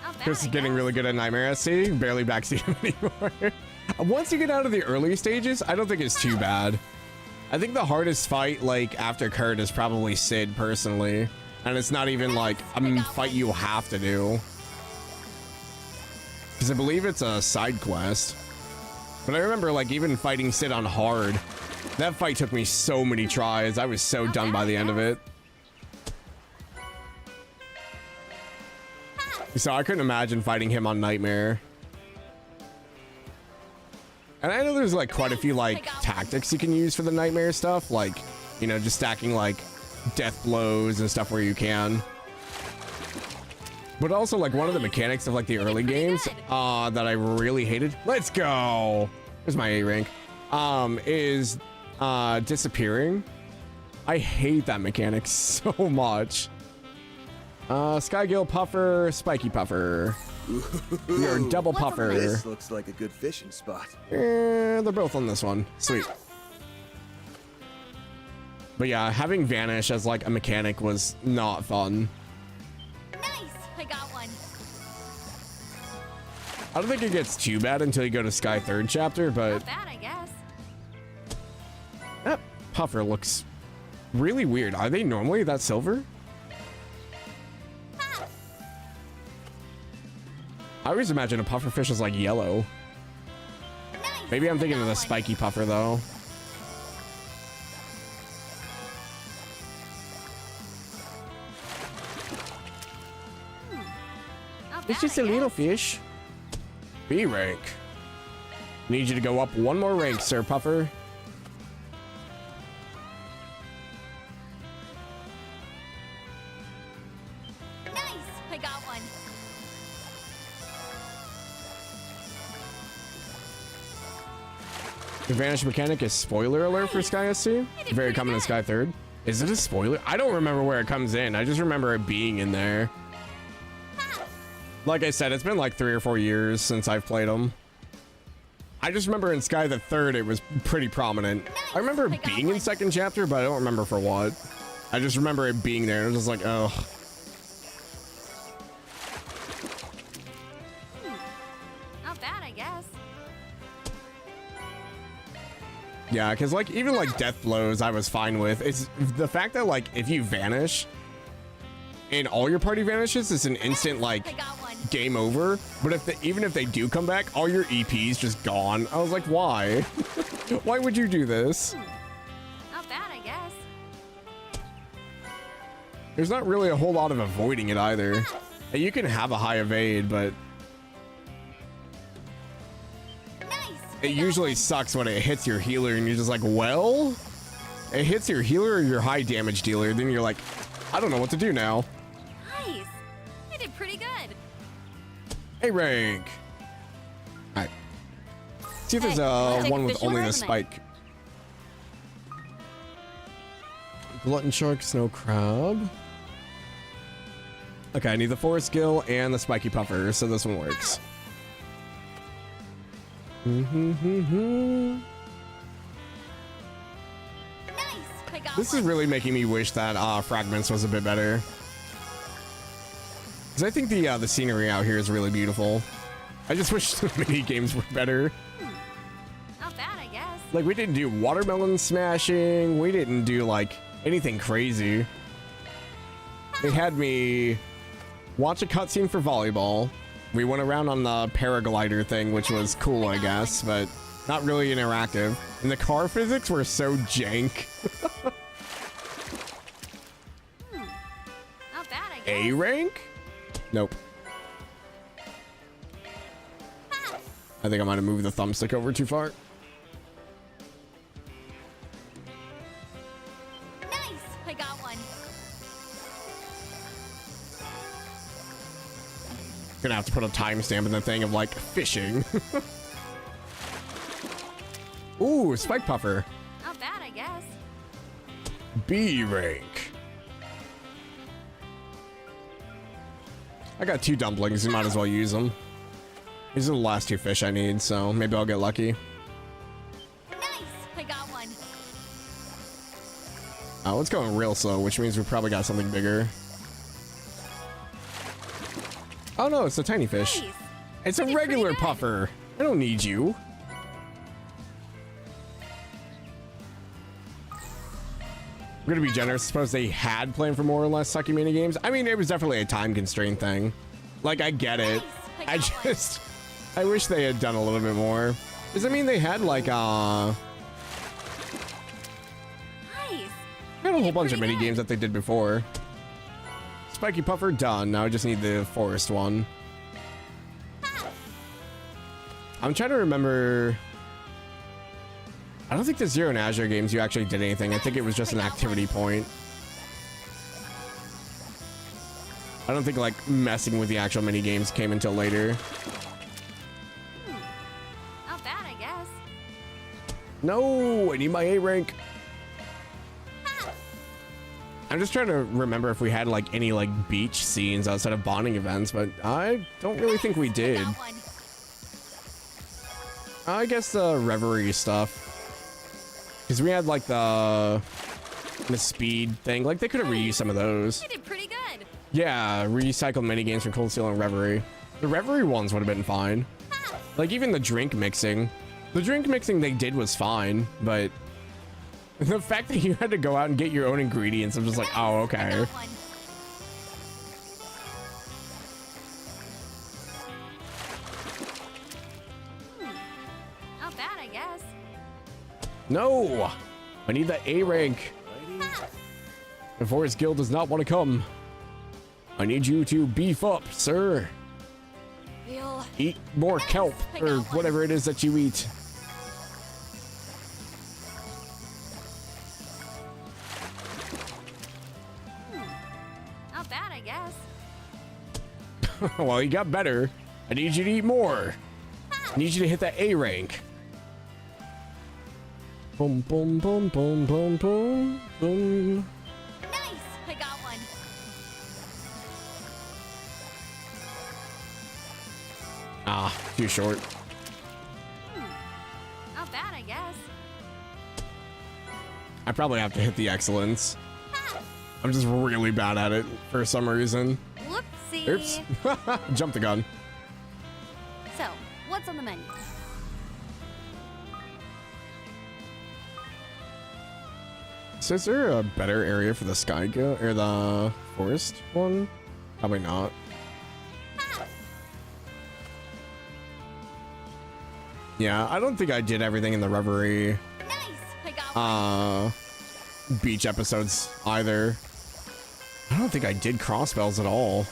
Not bad, Chris is I getting guess. really good at Nightmare SC. Barely backseat him anymore. Once you get out of the early stages, I don't think it's too bad. I think the hardest fight, like, after Kurt is probably Sid, personally. And it's not even, like, a fight you have to do. Because I believe it's a side quest. But I remember, like, even fighting Sid on hard. That fight took me so many tries. I was so done by the end of it. So I couldn't imagine fighting him on Nightmare. And I know there's like quite a few like tactics you can use for the Nightmare stuff, like, you know, just stacking like death blows and stuff where you can. But also like one of the mechanics of like the early games that I really hated. Let's go. Here's my A rank. Is disappearing. I hate that mechanic so much. Skygill Puffer, Spiky Puffer. You're a double puffer. This looks like a good fishing spot. They're both on this one. Sweet. But yeah, having Vanish as like a mechanic was not fun. Nice! I got one. I don't think it gets too bad until you go to Sky 3rd chapter, but Not bad, I guess. that puffer looks really weird. Are they normally that silver? I always imagine a puffer fish is like yellow. Maybe I'm thinking of the spiky puffer though. It's just a little fish. B rank. Need you to go up one more rank, Sir Puffer. Nice! I got one. The Vanish mechanic is spoiler alert for Sky SC. Very common in Sky 3rd. Is it a spoiler? I don't remember where it comes in. I just remember it being in there. Like I said, it's been like 3 or 4 years since I've played them. I just remember in Sky the 3rd it was pretty prominent. I remember it being in 2nd chapter, but I don't remember for what. I just remember it being there. It was just like, oh. Not bad, I guess. Yeah, because like even like death blows I was fine with. It's the fact that like if you vanish and all your party vanishes, it's an instant like game over. But if even if they do come back, all your EP's just gone. I was like, why? Why would you do this? Not bad, I guess. There's not really a whole lot of avoiding it either. And you can have a high evade, but it usually sucks when it hits your healer and you're just like, well, it hits your healer or your high damage dealer. Then you're like, I don't know what to do now. Nice! I did pretty good. A rank. All right. See if there's one with only the spike. Glutton Shark, Snow Crab. Okay, I need the Forest Gill and the Spiky Puffer, so this one works. This is really making me wish that Fragments was a bit better. Because I think the scenery out here is really beautiful. I just wish the mini games were better. Not bad, I guess. Like, we didn't do watermelon smashing. We didn't do, like, anything crazy. They had me watch a cutscene for volleyball. We went around on the paraglider thing, which was cool, I guess, but not really interactive. And the car physics were so jank. A rank? Nope. I think I might have moved the thumbstick over too far. Nice! I got one. Gonna have to put a timestamp in the thing of like fishing. Ooh, spike puffer. Not bad, I guess. B rank. I got 2 dumplings, you might as well use them. These are the last 2 fish I need, so maybe I'll get lucky. Nice! I got one. Oh, it's going real slow, which means we probably got something bigger. Oh no, it's a tiny fish. Nice. It's a regular puffer. I don't need you. I'm gonna be generous. Suppose they had planned for more or less sucky mini games. I mean, it was definitely a time constraint thing. Like, I get it. I wish they had done a little bit more. Does that mean they had like Nice. had a whole bunch of mini games that they did before. Spiky puffer done. Now I just need the forest one. I'm trying to remember. I don't think the Zero and Azure games you actually did anything. I think it was just an activity point. I don't think like messing with the actual mini games came until later. Not bad, I guess. No, I need my A rank. I'm just trying to remember if we had like any like beach scenes outside of bonding events, but I don't really think we did. I guess the Reverie stuff. Because we had like the speed thing. Like they could have reused some of those. You did pretty good. Yeah, recycled minigames from Cold Steel and Reverie. The Reverie ones would have been fine. Like even the drink mixing. The drink mixing they did was fine, but the fact that you had to go out and get your own ingredients, I'm just like, oh, okay. Not bad, I guess. No! I need that A rank. The Forest Guild does not want to come. I need you to beef up, sir. Eat more kelp, or whatever it is that you eat. Not bad, I guess. Well, you got better. I need you to eat more. I need you to hit that A rank. Boom, boom, boom, boom, boom, boom, boom. Nice! I got one. Ah, too short. Not bad, I guess. I probably have to hit the excellence. I'm just really bad at it for some reason. Whoopsie. Oops. Jump the gun. So, what's on the menu? So is there a better area for the sky go or the forest one? Probably not. Yeah, I don't think I did everything in the Reverie beach episodes either. I don't think I did crossbells at all.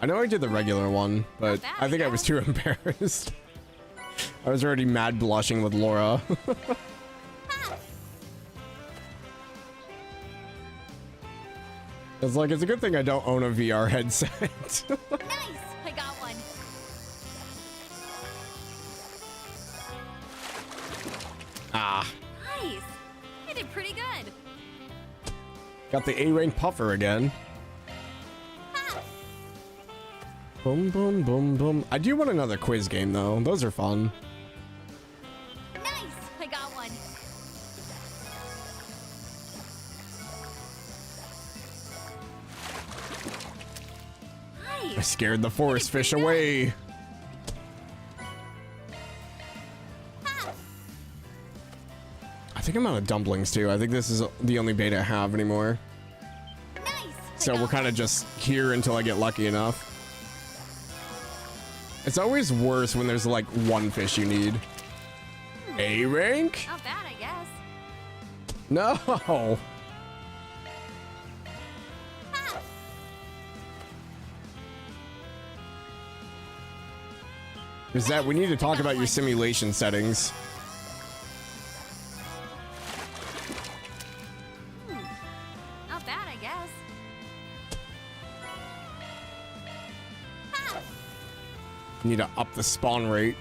I know I did the regular one, but I think I was too embarrassed. I was already mad blushing with Laura. It's like, it's a good thing I don't own a VR headset. Nice! I got one. Ah. Nice! I did pretty good. Got the A-rank puffer again. Boom, boom, boom, boom. I do want another quiz game, though. Those are fun. Nice! I got one. I scared the forest fish away. I think I'm out of dumplings, too. I think this is the only bait I have anymore. So we're kind of just here until I get lucky enough. It's always worse when there's like one fish you need. A rank? Not bad, I guess. No. is that we need to talk about your simulation settings. Not bad, I guess. You need to up the spawn rate.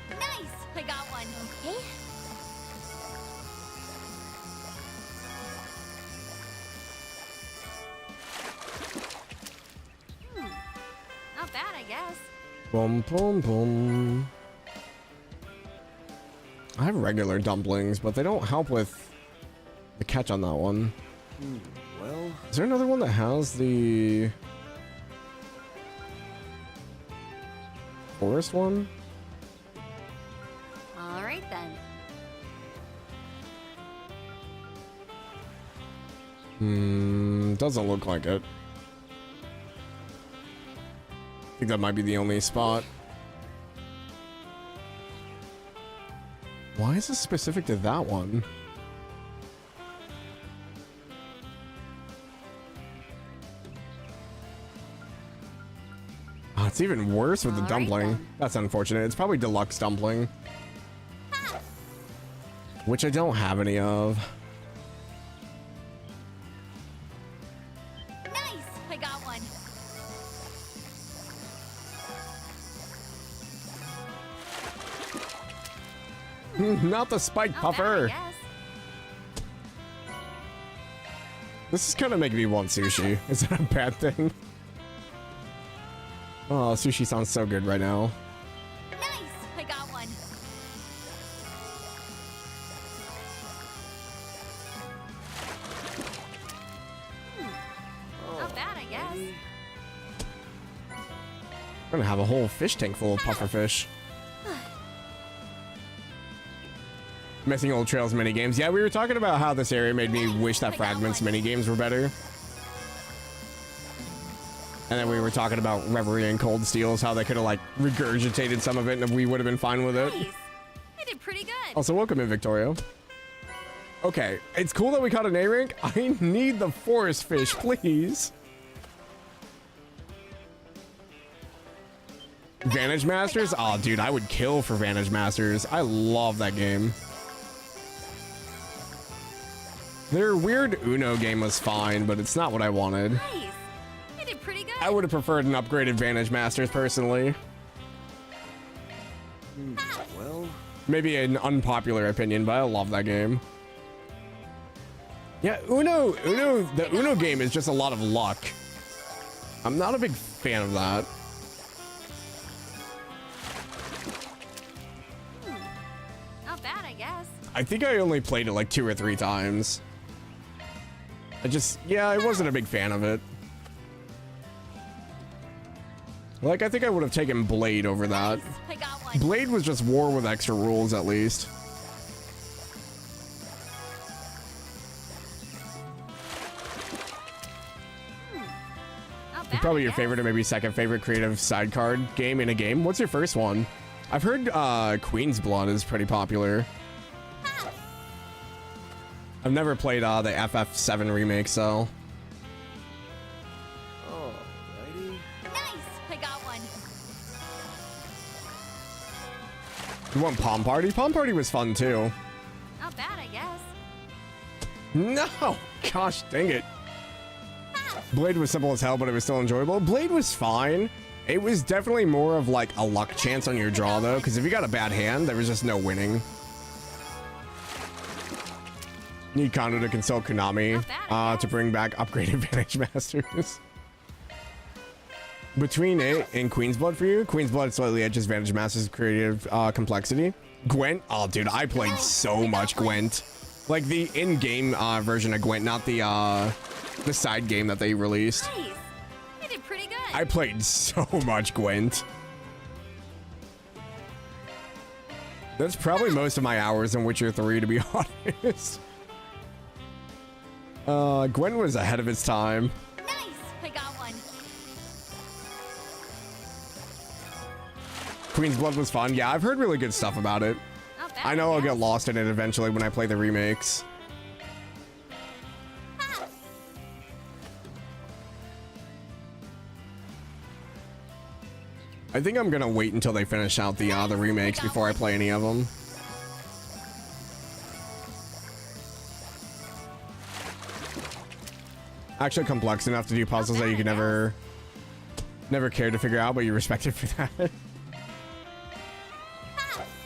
Nice! I got one. Okay. Not bad, I guess. Boom, boom, boom. I have regular dumplings, but they don't help with the catch on that one. Well, is there another one that has the forest one? All right then. Doesn't look like it. I think that might be the only spot. Why is this specific to that one? Oh, it's even worse with the dumpling. That's unfortunate. It's probably deluxe dumpling. Which I don't have any of. Nice! I got one. Not the spike puffer. This is kind of making me want sushi. Is that a bad thing? Oh, sushi sounds so good right now. Nice! I got one. Not bad, I guess. I'm gonna have a whole fish tank full of pufferfish. Missing Old Trails minigames. Yeah, we were talking about how this area made me wish that Fragments minigames were better. And then we were talking about Reverie and Cold Steels, how they could have like regurgitated some of it and we would have been fine with it. Nice. I did pretty good. Also, welcome in, Victoria. Okay, it's cool that we caught an A-rank. I need the forest fish, please. Vantage Masters? Oh, dude, I would kill for Vantage Masters. I love that game. Their weird Uno game was fine, but it's not what I wanted. Nice. I did pretty good. I would have preferred an upgraded Vantage Masters, personally. Well, maybe an unpopular opinion, but I love that game. Yeah, the Uno game is just a lot of luck. I'm not a big fan of that. Not bad, I guess. I think I only played it like 2 or 3 times. I wasn't a big fan of it. Like, I think I would have taken Blade over that. I got one. Blade was just war with extra rules, at least. Probably your favorite or maybe second favorite creative side card game in a game. What's your first one? I've heard Queen's Blood is pretty popular. I've never played the FF7 remake, so. Alrighty. Nice! I got one. You want Palm Party? Palm Party was fun too. Not bad, I guess. No! Gosh dang it. Blade was simple as hell, but it was still enjoyable. Blade was fine. It was definitely more of like a luck chance on your draw though, because if you got a bad hand, there was just no winning. Need Kondo to consult Konami to bring back upgraded Vantage Masters. Between it and Queen's Blood for you, Queen's Blood slightly edges Vantage Masters' creative complexity. Gwent, oh dude, I played so much Gwent. Like the in-game version of Gwent, not the side game that they released. Nice. I did pretty good. I played so much Gwent. That's probably most of my hours in Witcher 3, to be honest. Gwent was ahead of its time. Nice! I got one. Queen's Blood was fun. Yeah, I've heard really good stuff about it. Not bad, I know I'll get lost in it eventually when I play the remakes. I think I'm gonna wait until they finish out the remakes before I play any of them. Actually complex enough to do puzzles that you can never care to figure out, but you respect it for that.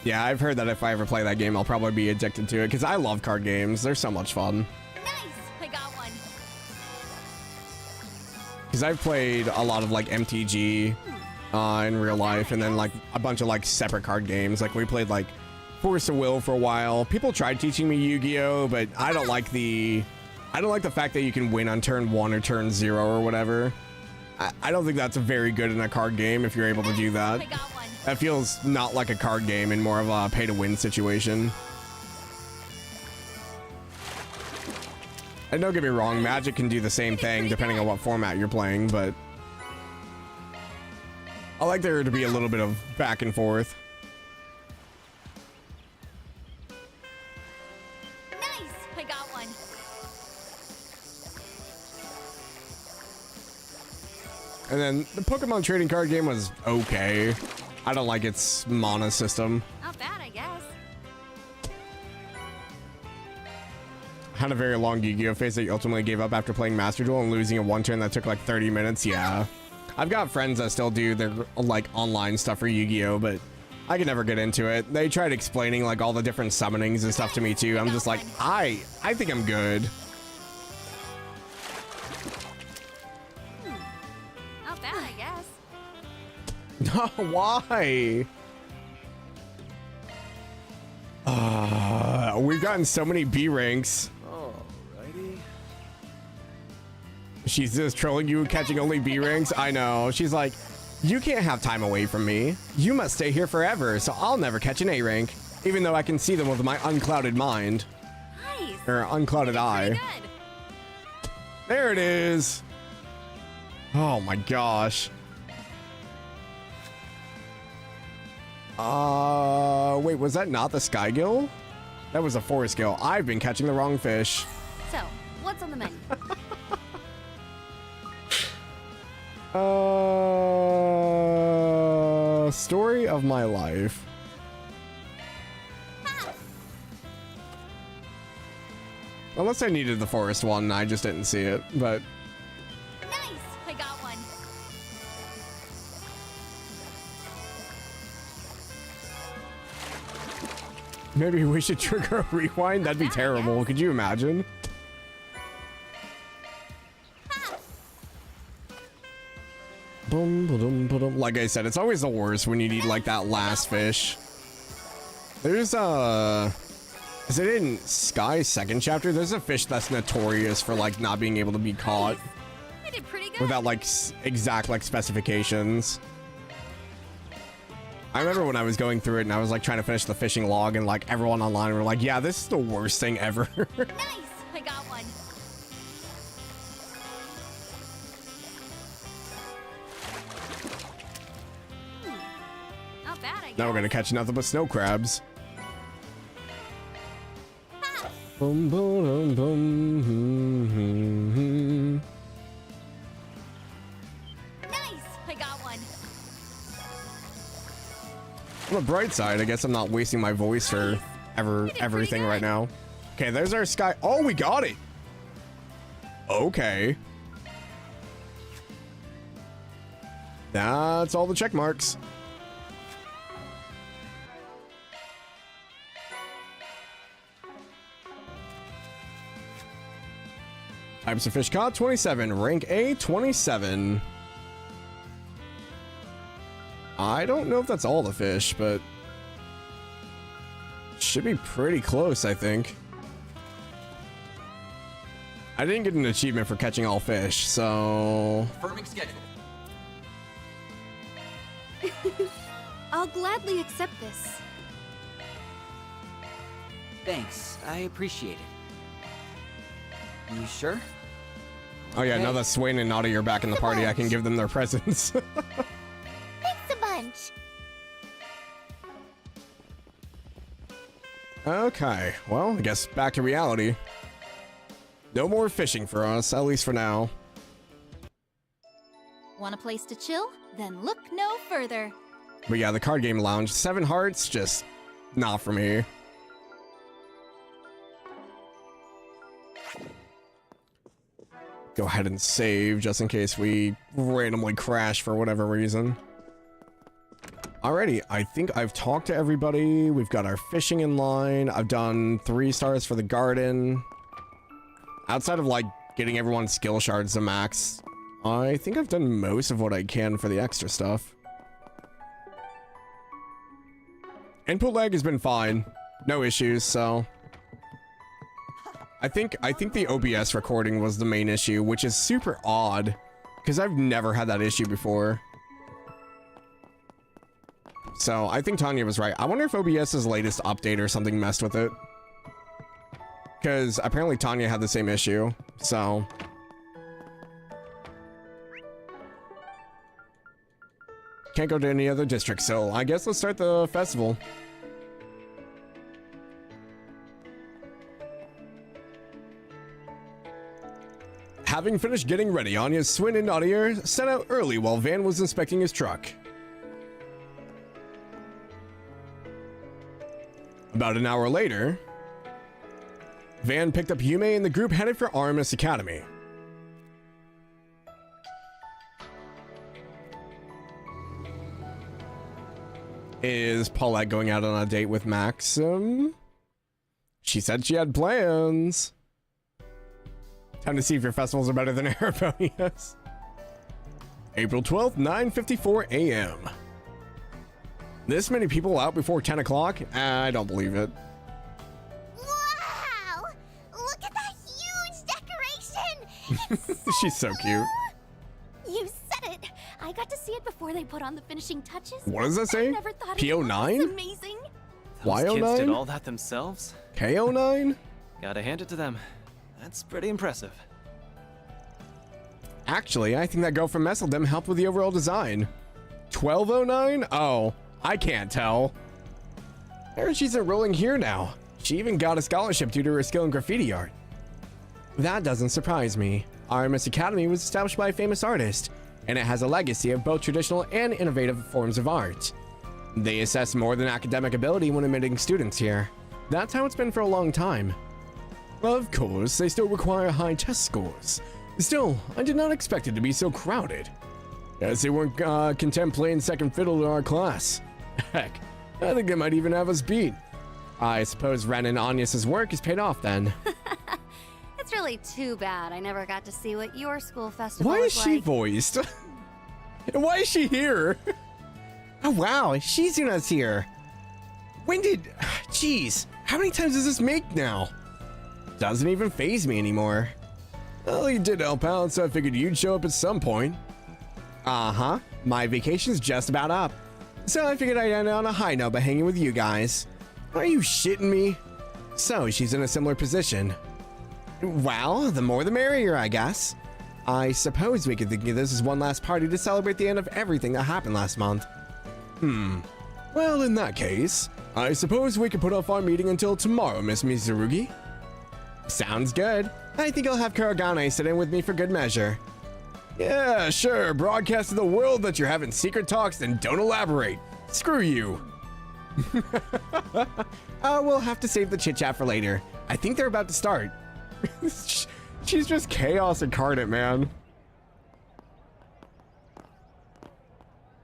Yeah, I've heard that if I ever play that game, I'll probably be addicted to it, because I love card games. They're so much fun. I got one. Because I've played a lot of like MTG in real life, and then like a bunch of like separate card games. Like we played like Force of Will for a while. People tried teaching me Yu-Gi-Oh, but I don't like the fact that you can win on turn 1 or turn 0 or whatever. I don't think that's very good in a card game if you're able to do that. That feels not like a card game and more of a pay-to-win situation. And don't get me wrong, Magic can do the same thing depending on what format you're playing, but I like there to be a little bit of back and forth. Nice! I got one. And then the Pokemon trading card game was okay. I don't like its mana system. Not bad, I guess. Had a very long Yu-Gi-Oh phase that you ultimately gave up after playing Master Duel and losing a one turn that took like 30 minutes. Yeah. I've got friends that still do their like online stuff for Yu-Gi-Oh, but I could never get into it. They tried explaining like all the different summonings and stuff to me too. I'm just like, I think I'm good. Not bad, I guess. Why? We've gotten so many B ranks. Alrighty. She's just trolling you, catching only B ranks. I know. She's like, you can't have time away from me. You must stay here forever, so I'll never catch an A rank, even though I can see them with my unclouded mind. Nice. Or unclouded eye. There it is. Oh my gosh. Wait, was that not the Sky Gill? That was a Forest Gill. I've been catching the wrong fish. So, what's on the menu? Story of my life. Unless I needed the forest one, I just didn't see it, but... Nice! I got one. Maybe we should trigger a rewind? That'd be terrible. Could you imagine? Boom, ba-dum, ba-dum. Like I said, it's always the worst when you need like that last fish. There's is it in Sky's second chapter? There's a fish that's notorious for like not being able to be caught I did pretty good. without like exact like specifications. I remember when I was going through it and I was like trying to finish the fishing log and like everyone online were like, yeah, this is the worst thing ever. Nice! I got one. Not bad, I guess. Now we're gonna catch nothing but snow crabs. Boom, boom, boom, boom. Nice! I got one. On the bright side, I guess I'm not wasting my voice for everything right now. Okay, there's our sky. Oh, we got it. Okay. That's all the check marks. Types of fish caught, 27. Rank A, 27. I don't know if that's all the fish, but should be pretty close, I think. I didn't get an achievement for catching all fish, so... Confirming schedule. I'll gladly accept this. Thanks, I appreciate it. You sure? Oh yeah, Okay. now that Swin and Nadia are back in the party, I can give them their presents. Thanks a bunch. Okay, well, I guess back to reality. No more fishing for us, at least for now. Want a place to chill? Then look no further. But yeah, the card game lounge, 7 hearts, just not for me. Go ahead and save just in case we randomly crash for whatever reason. Alrighty, I think I've talked to everybody. We've got our fishing in line. I've done 3 stars for the garden. Outside of like getting everyone's skill shards to max, I think I've done most of what I can for the extra stuff. Input lag has been fine. No issues, so... I think the OBS recording was the main issue, which is super odd, because I've never had that issue before. So, I think Tanya was right. I wonder if OBS's latest update or something messed with it. Because apparently Tanya had the same issue, so... Can't go to any other district, so I guess let's start the festival. Having finished getting ready, Anya's Swin and Nadia set out early while Van was inspecting his truck. About an hour later, Van picked up Yume and the group headed for RMS Academy. Is Paulette going out on a date with Maxim? She said she had plans. Time to see if your festivals are better than Arabonia's. April 12th, 9:54 a.m. This many people out before 10 o'clock? I don't believe it. Wow! Look at that huge decoration! She's so cute. You said it. I got to see it before they put on the finishing touches. What does that say? I never thought PO9? it was amazing. Those YO9? kids did all that themselves? KO9? Gotta hand it to them. That's pretty impressive. Actually, I think that girl from Messeldom helped with the overall design. 1209? Oh, I can't tell. There, she's enrolling here now. She even got a scholarship due to her skill in graffiti art. That doesn't surprise me. RMS Academy was established by a famous artist, and it has a legacy of both traditional and innovative forms of art. They assess more than academic ability when admitting students here. That's how it's been for a long time. Of course, they still require high test scores. Still, I did not expect it to be so crowded. As they weren't content playing second fiddle to our class. Heck, I think they might even have us beat. I suppose Ren and Agnes's work is paid off then. It's really too bad I never got to see what your school festival Why was is she like. voiced? Why is she here? Oh wow, Shizuna's here. When did... Jeez, how many times does this make now? Doesn't even faze me anymore. Well, you did help out, so I figured you'd show up at some point. Uh-huh, my vacation's just about up. So I figured I'd end on a high note by hanging with you guys. Are you shitting me? So she's in a similar position. Well, the more the merrier, I guess. I suppose we could think of this as one last party to celebrate the end of everything that happened last month. Well, in that case, I suppose we could put off our meeting until tomorrow, Miss Mizurugi. Sounds good. I think I'll have Kuragane sit in with me for good measure. Yeah, sure, broadcast to the world that you're having secret talks and don't elaborate. Screw you. We'll have to save the chit-chat for later. I think they're about to start. She's just chaos incarnate, man.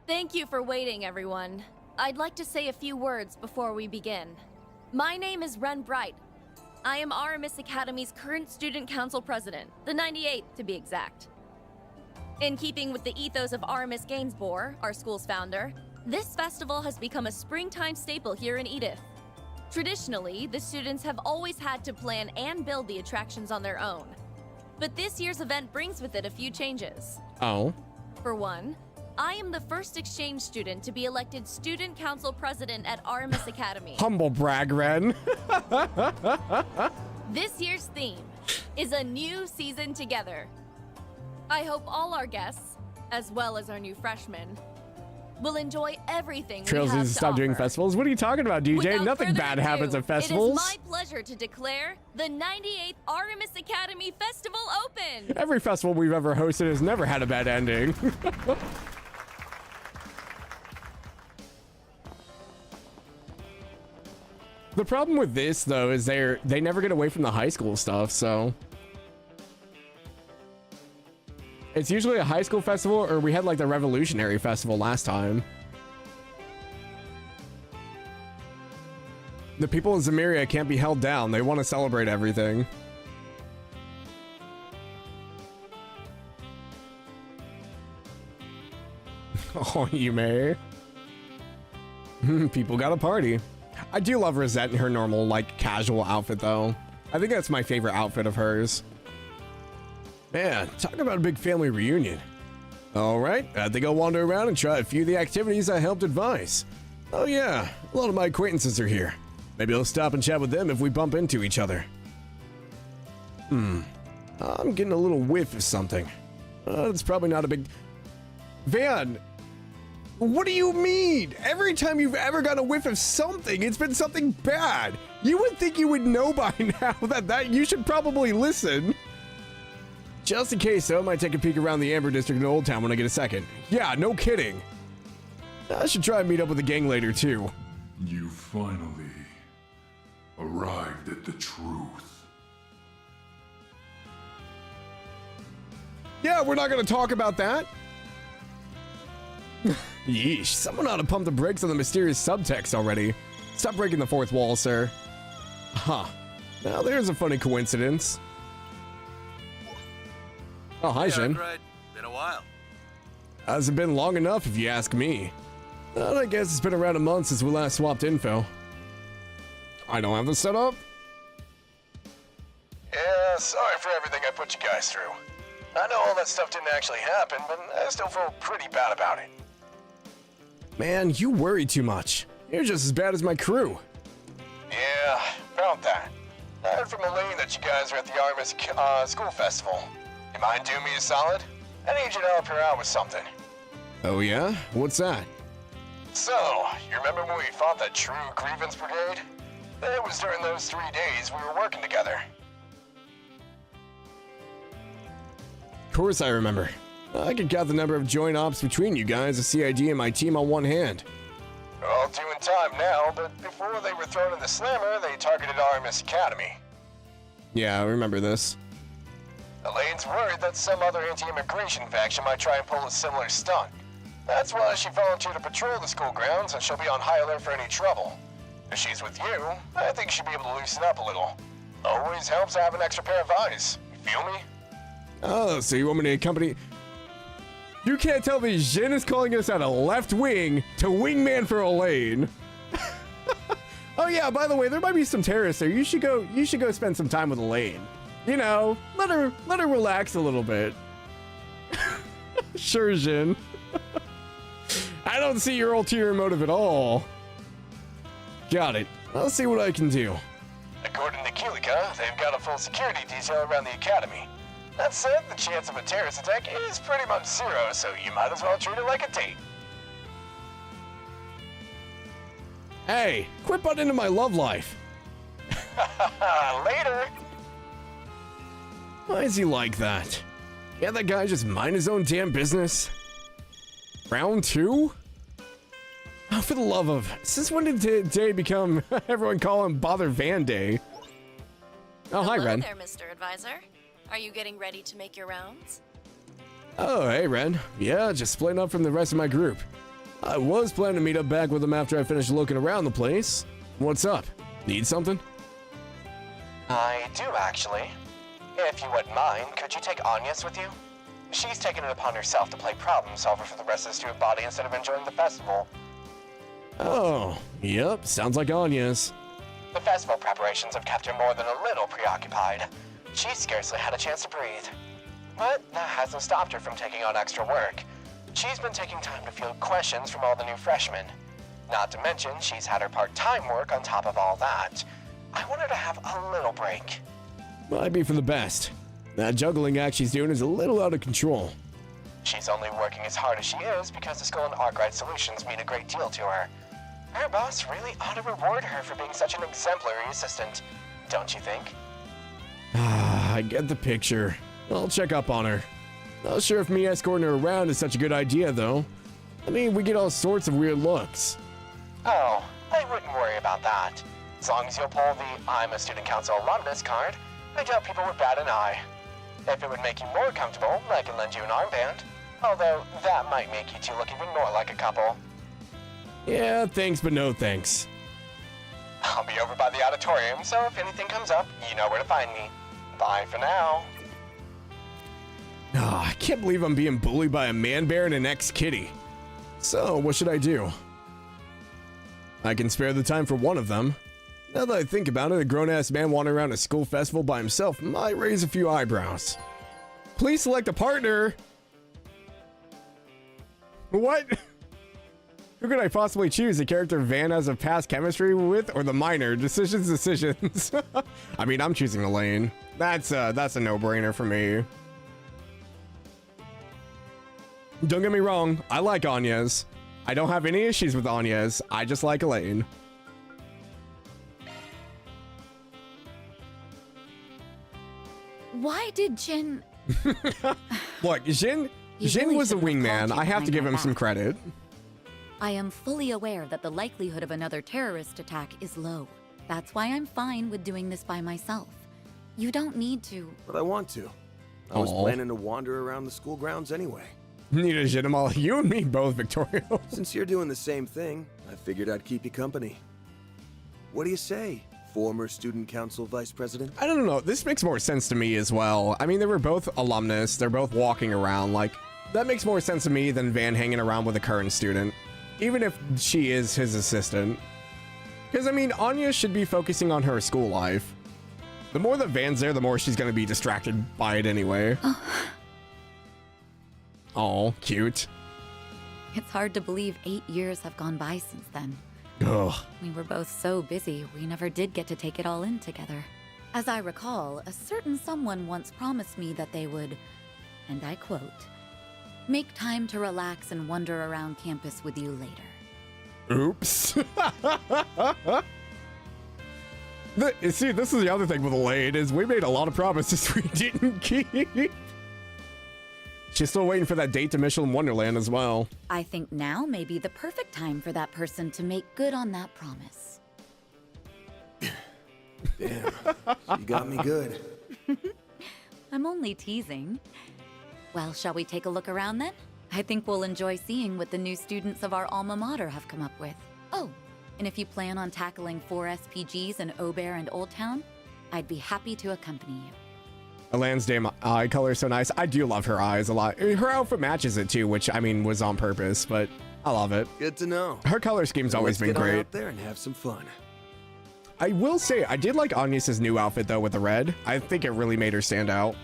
Thank you for waiting, everyone. I'd like to say a few words before we begin. My name is Ren Bright. I am RMS Academy's current student council president, the 98th to be exact. In keeping with the ethos of RMS Gainsborough, our school's founder, this festival has become a springtime staple here in Edith. Traditionally, the students have always had to plan and build the attractions on their own. But this year's event brings with it a few changes. Oh? For one, I am the first exchange student to be elected student council president at RMS Academy. Humble brag, Ren. This year's theme is a new season together. I hope all our guests, as well as our new freshmen, will enjoy everything Trails we have needs to to stop offer. doing festivals. What are you talking about, DJ? Without Nothing further bad ado, happens at festivals. It is my pleasure to declare the 98th RMS Academy Festival open. Every festival we've ever hosted has never had a bad ending. The problem with this, though, is they never get away from the high school stuff, so... It's usually a high school festival, or we had, like, the Revolutionary Festival last time. The people of Zemeria can't be held down. They want to celebrate everything. Oh, you may. People got a party. I do love Rosette in her normal, like, casual outfit, though. I think that's my favorite outfit of hers. Man, talk about a big family reunion. All right, I think I'll wander around and try a few of the activities I helped advise. Oh yeah, a lot of my acquaintances are here. Maybe I'll stop and chat with them if we bump into each other. I'm getting a little whiff of something. It's probably not a big... Van, what do you mean? Every time you've ever got a whiff of something, it's been something bad. You would think you would know by now that you should probably listen. Just in case, though, I might take a peek around the Amber District in Old Town when I get a second. Yeah, no kidding. I should try and meet up with the gang later, too. You finally arrived at the truth. Yeah, we're not going to talk about that. Yeesh, someone ought to pump the brakes on the mysterious subtext already. Stop breaking the fourth wall, sir. Huh. Now, there's a funny coincidence. Oh, hi, Shin. Arkride. Been a while. Hasn't been long enough, if you ask me. Well, I guess it's been around a month since we last swapped info. I don't have this set up. Yeah, sorry for everything I put you guys through. I know all that stuff didn't actually happen, but I still feel pretty bad about it. Man, you worry too much. You're just as bad as my crew. Yeah, about that. I heard from Elaine that you guys are at the Artemis School Festival. You mind doing me a solid? I need you to help her out with something. Oh yeah? What's that? So, you remember when we fought that true grievance brigade? It was during those 3 days we were working together. Of course I remember. I could count the number of joint ops between you guys, the CID, and my team on one hand. We're all doing time now, but before they were thrown in the slammer, they targeted Artemis Academy. Yeah, I remember this. Elaine's worried that some other anti-immigration faction might try and pull a similar stunt. That's why she volunteered to patrol the school grounds, and she'll be on high alert for any trouble. If she's with you, I think she'll be able to loosen up a little. Always helps to have an extra pair of eyes. You feel me? Oh, so you want me to accompany... You can't tell me Jin is calling us out of left wing to wingman for Elaine. Oh yeah, by the way, there might be some terrorists there. You should go spend some time with Elaine. You know, let her relax a little bit. Sure, Jin. I don't see your ulterior motive at all. Got it. I'll see what I can do. According to Kilika, they've got a full security detail around the academy. That said, the chance of a terrorist attack is pretty much zero, so you might as well treat it like a date. Hey, quit butting into my love life. Later. Why is he like that? Yeah, that guy just mind his own damn business. Round 2? Oh, for the love of... Since when did Day become... everyone call him Bother Van Day? Oh, hi, Ren. Hello there, Mr. Advisor. Are you getting ready to make your rounds? Oh, hey, Ren. Yeah, just splitting up from the rest of my group. I was planning to meet up back with them after I finished looking around the place. What's up? Need something? I do, actually. If you wouldn't mind, could you take Agnes with you? She's taken it upon herself to play problem solver for the rest of the student body instead of enjoying the festival. Oh, yep, sounds like Anya's. The festival preparations have kept her more than a little preoccupied. She's scarcely had a chance to breathe. But that hasn't stopped her from taking on extra work. She's been taking time to field questions from all the new freshmen. Not to mention, she's had her part-time work on top of all that. I want her to have a little break. Might be for the best. That juggling act she's doing is a little out of control. She's only working as hard as she is because the school and Arkride Solutions mean a great deal to her. Her boss really ought to reward her for being such an exemplary assistant, don't you think? I get the picture. I'll check up on her. Not sure if me escorting her around is such a good idea, though. I mean, we get all sorts of weird looks. Oh, I wouldn't worry about that. As long as you'll pull the I'm a Student Council alumnus card, I doubt people would bat an eye. If it would make you more comfortable, I can lend you an armband. Although, that might make you two look even more like a couple. Yeah, thanks, but no thanks. I'll be over by the auditorium, so if anything comes up, you know where to find me. Bye for now. I can't believe I'm being bullied by a man bear and an ex-kitty. So, what should I do? I can spare the time for one of them. Now that I think about it, a grown-ass man wandering around a school festival by himself might raise a few eyebrows. Please select a partner! What? Who could I possibly choose? The character Van has a past chemistry with, or the minor? Decisions. I mean, I'm choosing Elaine. That's a no-brainer for me. Don't get me wrong, I like Anya's. I don't have any issues with Anya's. I just like Elaine. Why did Jin... Look, Jin really was a shouldn't wingman. have called you I have to behind give my him some back. credit. I am fully aware that the likelihood of another terrorist attack is low. That's why I'm fine with doing this by myself. You don't need to. But I want to. I was planning to wander around the school grounds anyway. Need a Jinamal. You and me both, Victoria. Since you're doing the same thing, I figured I'd keep you company. What do you say, former student council vice president? I don't know. This makes more sense to me as well. I mean, they were both alumnus. They're both walking around. Like, that makes more sense to me than Van hanging around with a current student. Even if she is his assistant. Because, I mean, Anya should be focusing on her school life. The more that Van's there, the more she's going to be distracted by it anyway. Oh, cute. It's hard to believe 8 years have gone by since then. Ugh. We were both so busy, we never did get to take it all in together. As I recall, a certain someone once promised me that they would, and I quote, make time to relax and wander around campus with you later. Oops. See, this is the other thing with Elaine, is we made a lot of promises we didn't keep. She's still waiting for that date to Michelin Wonderland as well. I think now may be the perfect time for that person to make good on that promise. Damn, you got me good. I'm only teasing. Well, shall we take a look around then? I think we'll enjoy seeing what the new students of our alma mater have come up with. Oh, and if you plan on tackling 4 SPGs in Aubert and Old Town, I'd be happy to accompany you. Elaine's damn eye color is so nice. I do love her eyes a lot. Her outfit matches it too, which I mean was on purpose, but I love it. Good to know. Her color scheme's always been Let's get on great. out there and have some fun. I will say, I did like Agnes' new outfit though with the red. I think it really made her stand out.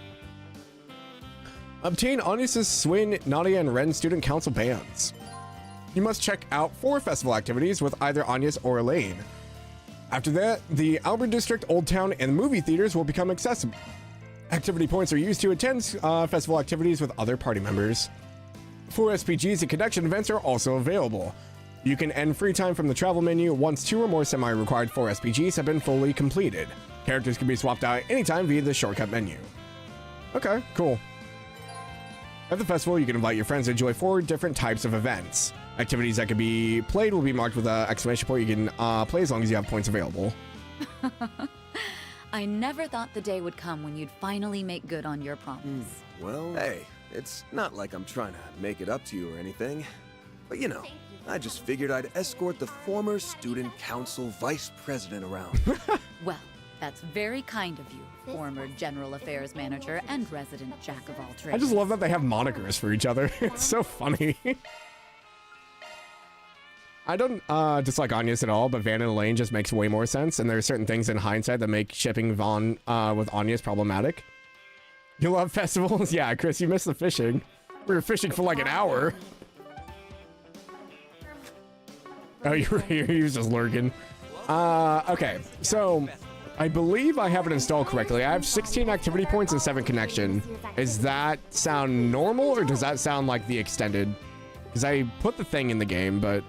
Obtain Agnes' Swin, Nadia, and Ren Student Council bands. You must check out 4 festival activities with either Agnes or Elaine. After that, the Albert District, Old Town, and movie theaters will become accessible. Activity points are used to attend festival activities with other party members. 4 SPGs and connection events are also available. You can end free time from the travel menu once 2 or more semi-required 4 SPGs have been fully completed. Characters can be swapped out anytime via the shortcut menu. Okay, cool. At the festival, you can invite your friends to enjoy 4 different types of events. Activities that can be played will be marked with an exclamation point. You can play as long as you have points available. I never thought the day would come when you'd finally make good on your promise. Well, hey, it's not like I'm trying to make it up to you or anything. But you know, I just figured I'd escort the former student council vice president around. Well, that's very kind of you, former general affairs manager and resident jack of all trades. I just love that they have monikers for each other. It's so funny. I don't dislike Agnes at all, but Van and Elaine just makes way more sense, and there are certain things in hindsight that make shipping Vaughn with Agnes problematic. You love festivals? Yeah, Chris, you missed the fishing. We were fishing for like an hour. Oh, you were here. He was just lurking. Okay, so I believe I have it installed correctly. I have 16 activity points and 7 connection. Does that sound normal, or does that sound like the extended? Because I put the thing in the game, but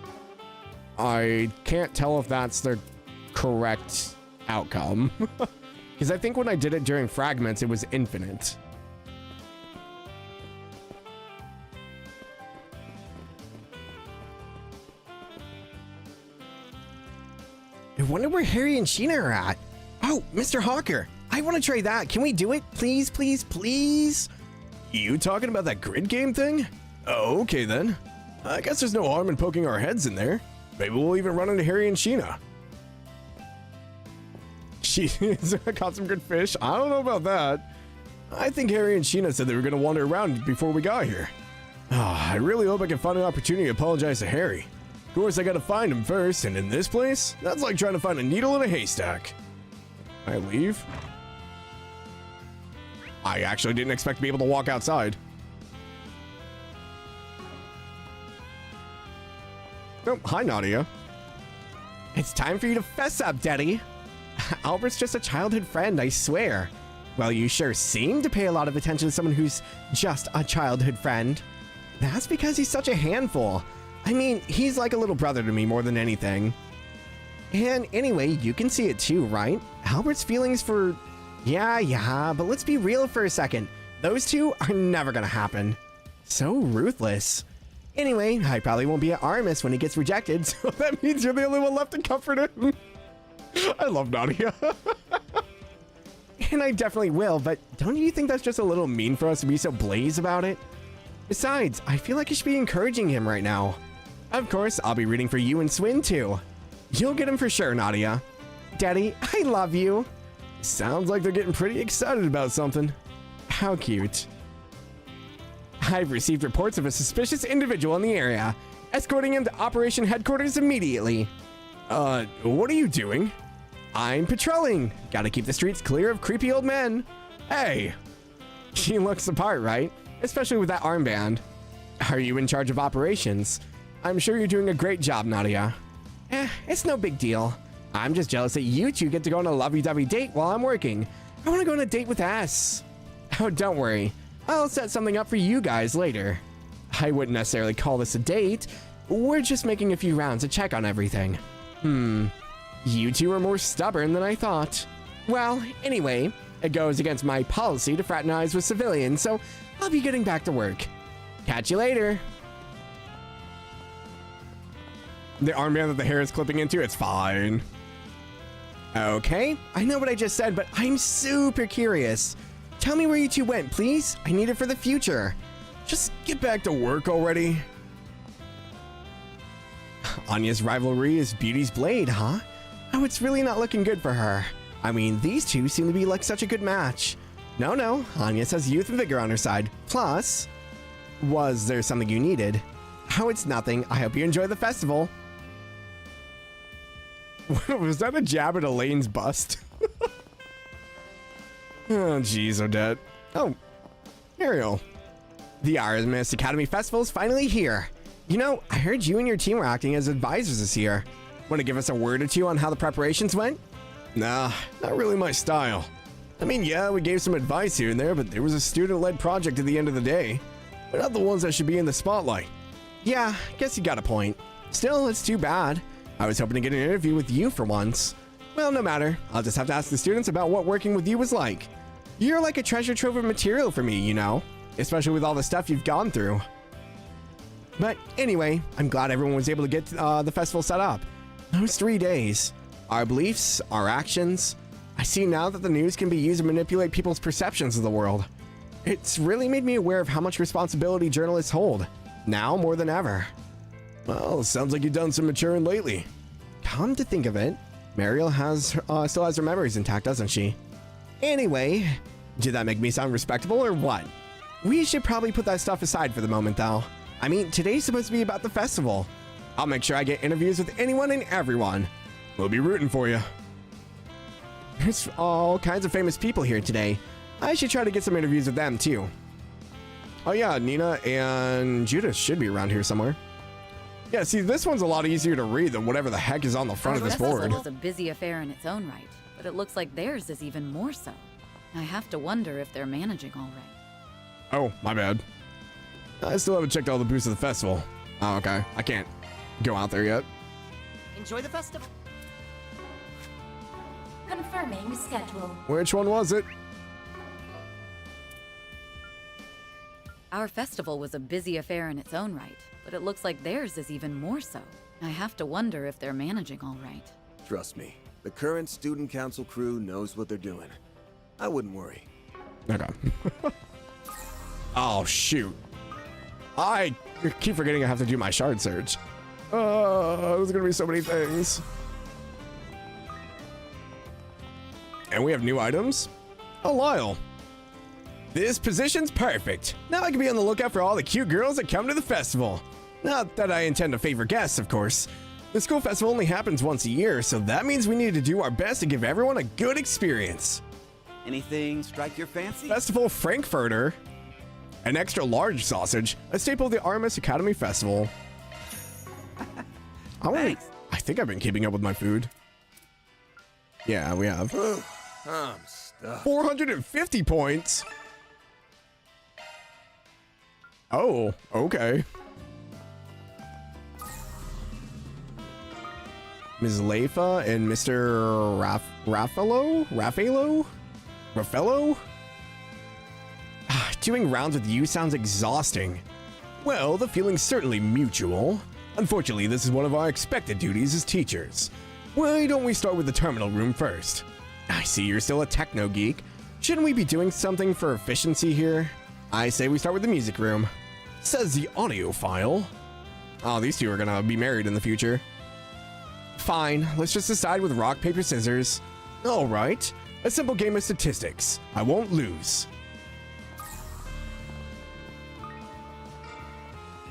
I can't tell if that's the correct outcome. Because I think when I did it during fragments, it was infinite. I wonder where Harry and Sheena are at. Oh, Mr. Hawker, I want to try that. Can we do it? Please, please, please? You talking about that grid game thing? Oh, okay then. I guess there's no harm in poking our heads in there. Maybe we'll even run into Harry and Sheena. She's caught some good fish. I don't know about that. I think Harry and Sheena said they were going to wander around before we got here. I really hope I can find an opportunity to apologize to Harry. Of course, I gotta find him first, and in this place, that's like trying to find a needle in a haystack. I leave? I actually didn't expect to be able to walk outside. Oh, hi, Nadia. It's time for you to fess up, Daddy. Albert's just a childhood friend, I swear. Well, you sure seem to pay a lot of attention to someone who's just a childhood friend. That's because he's such a handful. I mean, he's like a little brother to me more than anything. And anyway, you can see it too, right? Albert's feelings for... Yeah, but let's be real for a second. Those two are never gonna happen. So ruthless. Anyway, I probably won't be at Artemis when he gets rejected, so that means you're the only one left to comfort him. I love Nadia. And I definitely will, but don't you think that's just a little mean for us to be so blaze about it? Besides, I feel like I should be encouraging him right now. Of course, I'll be rooting for you and Swin too. You'll get him for sure, Nadia. Daddy, I love you. Sounds like they're getting pretty excited about something. How cute. I've received reports of a suspicious individual in the area. Escorting him to Operation Headquarters immediately. What are you doing? I'm patrolling. Gotta keep the streets clear of creepy old men. Hey. She looks the part, right? Especially with that armband. Are you in charge of operations? I'm sure you're doing a great job, Nadia. It's no big deal. I'm just jealous that you two get to go on a lovey-dovey date while I'm working. I want to go on a date with S. Oh, don't worry. I'll set something up for you guys later. I wouldn't necessarily call this a date. We're just making a few rounds to check on everything. You two are more stubborn than I thought. Well, anyway, it goes against my policy to fraternize with civilians, so I'll be getting back to work. Catch you later. The armband that the hair is clipping into, it's fine. Okay, I know what I just said, but I'm super curious. Tell me where you two went, please. I need it for the future. Just get back to work already. Anya's rivalry is Beauty's blade, huh? Oh, it's really not looking good for her. I mean, these two seem to be like such a good match. No, Anya has youth and vigor on her side. Plus, was there something you needed? Oh, it's nothing. I hope you enjoy the festival. Was that a jab at Elaine's bust? Oh, jeez, Odette. Oh, Ariel. The Artemis Academy Festival is finally here. You know, I heard you and your team were acting as advisors this year. Want to give us a word or two on how the preparations went? Nah, not really my style. I mean, yeah, we gave some advice here and there, but there was a student-led project at the end of the day. We're not the ones that should be in the spotlight. Yeah, guess you got a point. Still, it's too bad. I was hoping to get an interview with you for once. Well, no matter. I'll just have to ask the students about what working with you was like. You're like a treasure trove of material for me, you know? Especially with all the stuff you've gone through. But anyway, I'm glad everyone was able to get the festival set up. Those 3 days. Our beliefs, our actions. I see now that the news can be used to manipulate people's perceptions of the world. It's really made me aware of how much responsibility journalists hold. Now more than ever. Well, sounds like you've done some maturing lately. Come to think of it, Mariel still has her memories intact, doesn't she? Anyway, did that make me sound respectable or what? We should probably put that stuff aside for the moment, though. I mean, today's supposed to be about the festival. I'll make sure I get interviews with anyone and everyone. We'll be rooting for you. There's all kinds of famous people here today. I should try to get some interviews with them, too. Oh yeah, Nina and Judith should be around here somewhere. Yeah, see, this one's a lot easier to read than whatever the heck is on the front of this board. It was a busy affair in its own right, but it looks like theirs is even more so. I have to wonder if they're managing all right. Oh, my bad. I still haven't checked all the booths of the festival. Oh, okay. I can't go out there yet. Enjoy the festival. Confirming schedule. Which one was it? Our festival was a busy affair in its own right, but it looks like theirs is even more so. I have to wonder if they're managing all right. Trust me, the current student council crew knows what they're doing. I wouldn't worry. Okay. Oh, shoot. I keep forgetting I have to do my shard search. There's gonna be so many things. And we have new items. Oh, Lyle. This position's perfect. Now I can be on the lookout for all the cute girls that come to the festival. Not that I intend to favor guests, of course. The school festival only happens once a year, so that means we need to do our best to give everyone a good experience. Anything strike your fancy? Festival Frankfurter. An extra large sausage, a staple of the RMS Academy Festival. I think I've been keeping up with my food. Yeah, we have. I'm stuffed. 450 points. Oh, okay. Ms. Leifa and Mr. Raffaello? Doing rounds with you sounds exhausting. Well, the feeling's certainly mutual. Unfortunately, this is one of our expected duties as teachers. Why don't we start with the terminal room first? I see you're still a techno geek. Shouldn't we be doing something for efficiency here? I say we start with the music room. Says the audiophile. Oh, these two are gonna be married in the future. Fine, let's just decide with rock, paper, scissors. All right, a simple game of statistics. I won't lose.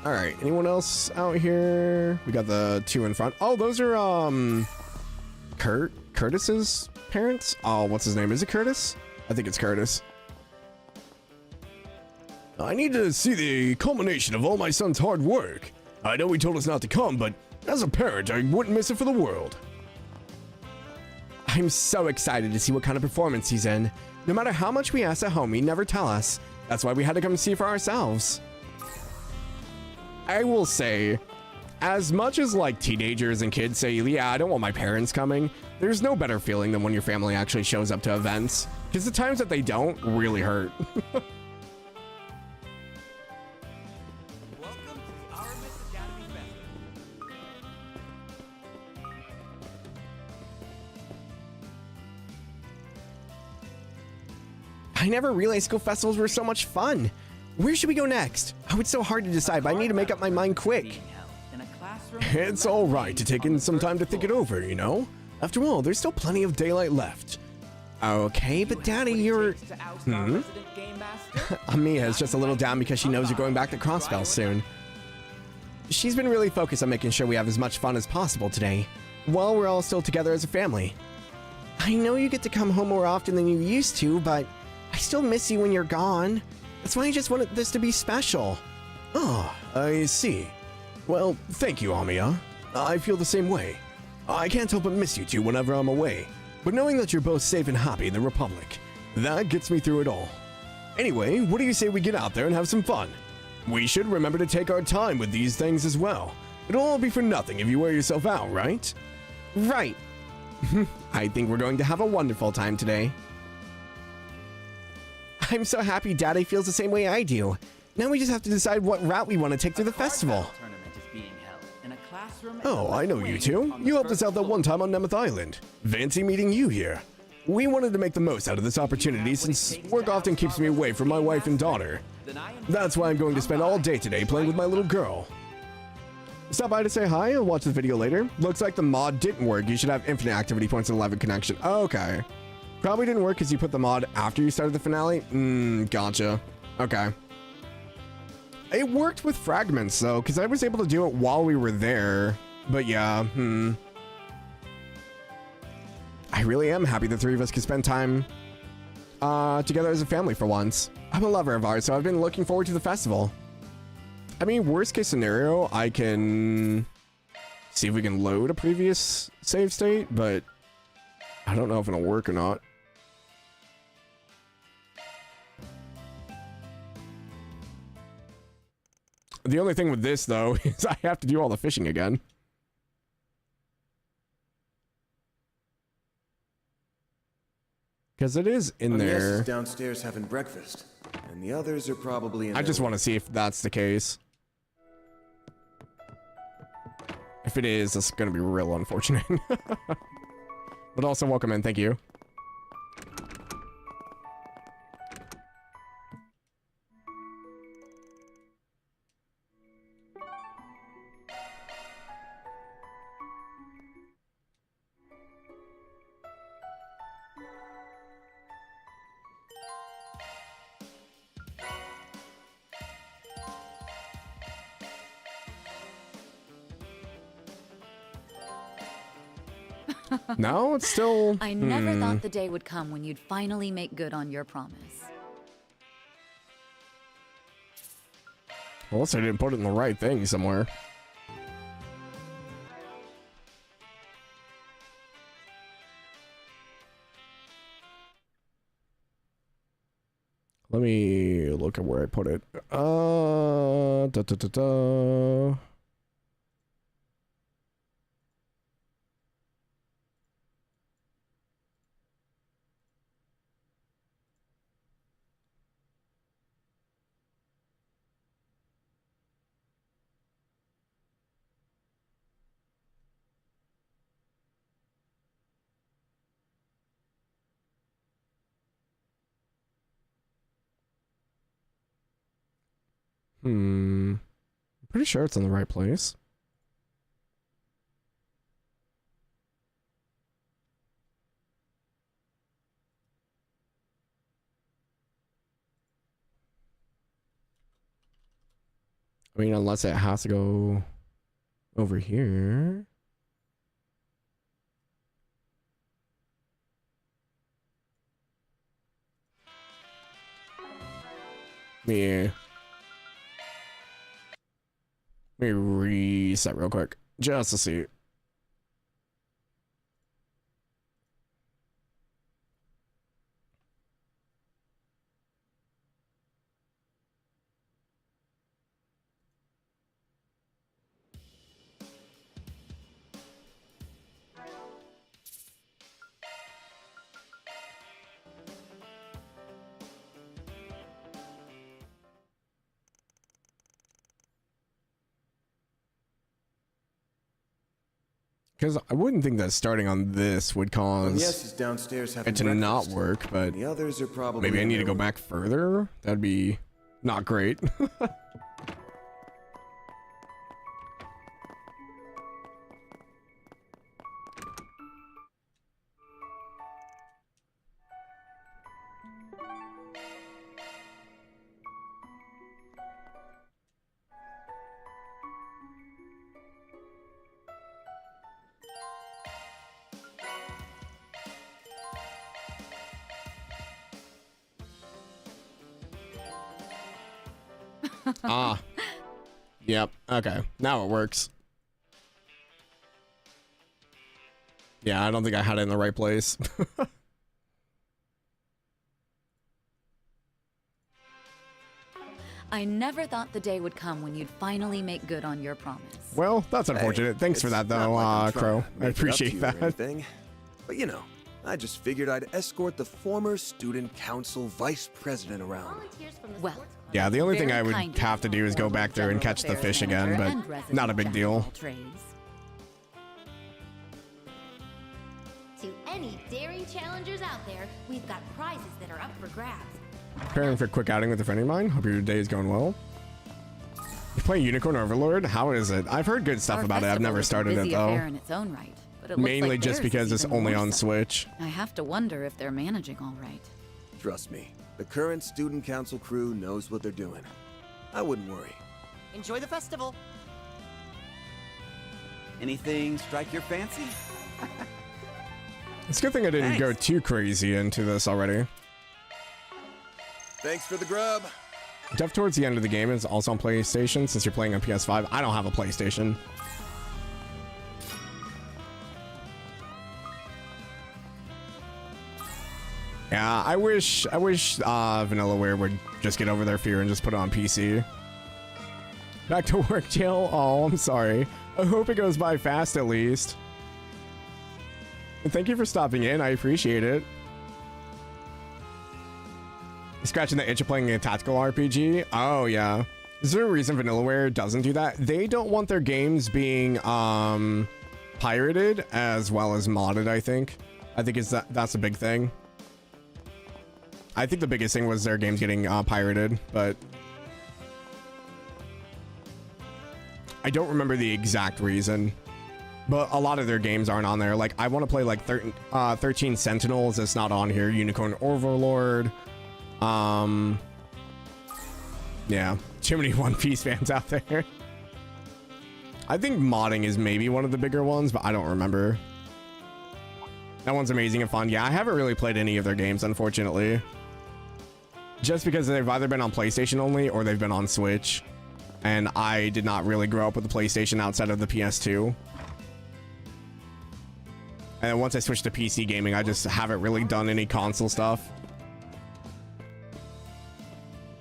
All right, anyone else out here? We got the two in front. Oh, those are Curtis's parents. Oh, what's his name? Is it Curtis? I think it's Curtis. I need to see the culmination of all my son's hard work. I know he told us not to come, but as a parent, I wouldn't miss it for the world. I'm so excited to see what kind of performance he's in. No matter how much we ask at home, he'd never tell us. That's why we had to come see for ourselves. I will say, as much as like teenagers and kids say, yeah, I don't want my parents coming, there's no better feeling than when your family actually shows up to events. Because the times that they don't really hurt. I never realized school festivals were so much fun. Where should we go next? Oh, it's so hard to decide, but I need to make up my mind quick. It's all right to take in some time to think it over, you know? After all, there's still plenty of daylight left. Okay, but Daddy, you're... Amiya is just a little down because she knows you're going back to Crossbell soon. She's been really focused on making sure we have as much fun as possible today, while we're all still together as a family. I know you get to come home more often than you used to, but I still miss you when you're gone. That's why I just wanted this to be special. Oh, I see. Well, thank you, Amiya. I feel the same way. I can't help but miss you two whenever I'm away, but knowing that you're both safe and happy in the Republic, that gets me through it all. Anyway, what do you say we get out there and have some fun? We should remember to take our time with these things as well. It'll all be for nothing if you wear yourself out, right? Right. I think we're going to have a wonderful time today. I'm so happy Daddy feels the same way I do. Now we just have to decide what route we want to take through the festival. Oh, I know you two. You helped us out that one time on Nemeth Island. Fancy meeting you here. We wanted to make the most out of this opportunity since work often keeps me away from my wife and daughter. That's why I'm going to spend all day today playing with my little girl. Stop by to say hi and watch the video later. Looks like the mod didn't work. You should have infinite activity points and 11 connection. Okay. Probably didn't work because you put the mod after you started the finale. Gotcha. Okay. It worked with fragments though, because I was able to do it while we were there. But yeah, I really am happy the three of us could spend time together as a family for once. I'm a lover of art, so I've been looking forward to the festival. I mean, worst case scenario, I can see if we can load a previous save state, but I don't know if it'll work or not. The only thing with this, though, is I have to do all the fishing again. Because it is in there. Yes, is downstairs having breakfast, and the others are probably in I just want to see if that's the case. If it is, it's going to be real unfortunate. But also welcome in, thank you. No, it's still... I never thought the day would come when you'd finally make good on your promise. Well, so I didn't put it in the right thing somewhere. Let me look at where I put it. I'm pretty sure it's in the right place. I mean, unless it has to go over here. Yeah. Let me reset real quick, just to see. Because I wouldn't think that starting on this would cause yes, he's downstairs having it to breakfast. not work, but The others are probably maybe I need to go back further. That'd be not great. Ah. Yep. Okay. Now it works. Yeah, I don't think I had it in the right place. I never thought the day would come when you'd finally make good on your promise. Well, that's unfortunate. Thanks for that, though, Crow. I appreciate that. But you know, I just figured I'd escort the former student council vice president around. Well, Yeah, the only thing I would have to do is go back there and catch the fish again, but not a big deal. To any daring challengers out there, we've got prizes that are up for grabs. Preparing for a quick outing with a friend of mine. Hope your day is going well. You play Unicorn Overlord? How is it? I've heard good stuff about it. I've never started it, though. In its own right, but it looks Mainly like just because it's only on Switch. I have to wonder if they're managing all right. Trust me, the current student council crew knows what they're doing. I wouldn't worry. Enjoy the festival. Anything strike your fancy? It's a good thing I didn't go too crazy into this already. Thanks for the grub. Death towards the end of the game is also on PlayStation since you're playing on PS5. I don't have a PlayStation. Yeah, I wish Vanillaware would just get over their fear and just put it on PC. Back to work, Jill. Oh, I'm sorry. I hope it goes by fast at least. And thank you for stopping in. I appreciate it. Scratching the itch of playing a tactical RPG? Oh, yeah. Is there a reason Vanillaware doesn't do that? They don't want their games being pirated as well as modded, I think. I think that's a big thing. I think the biggest thing was their games getting pirated, but I don't remember the exact reason. But a lot of their games aren't on there. Like, I want to play like 13 Sentinels. It's not on here. Unicorn Overlord. Yeah, too many One Piece fans out there. I think modding is maybe one of the bigger ones, but I don't remember. That one's amazing and fun. Yeah, I haven't really played any of their games, unfortunately. Just because they've either been on PlayStation only or they've been on Switch. And I did not really grow up with the PlayStation outside of the PS2. And then once I switched to PC gaming, I just haven't really done any console stuff.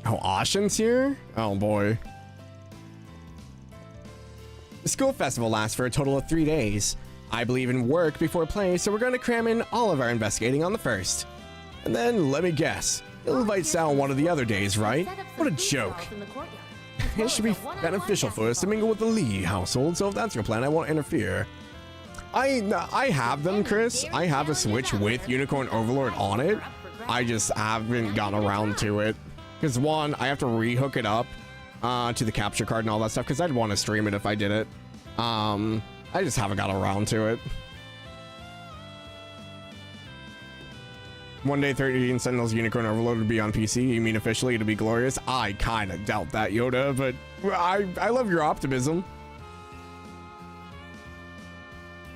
Oh, Ashen's here? Oh boy. The school festival lasts for a total of 3 days. I believe in work before play, so we're going to cram in all of our investigating on the first. And then, let me guess, you'll invite Sal on one of the other days, right? What a joke. It should be beneficial for us to mingle with the Lee household, so if that's your plan, I won't interfere. I have them, Chris. I have a Switch with Unicorn Overlord on it. I just haven't gotten around to it. Because one, I have to re-hook it up to the capture card and all that stuff, because I'd want to stream it if I did it. I just haven't got around to it. One day 13 Sentinels Unicorn Overload would be on PC. You mean officially it'd be glorious? I kind of doubt that, Yoda, but I love your optimism.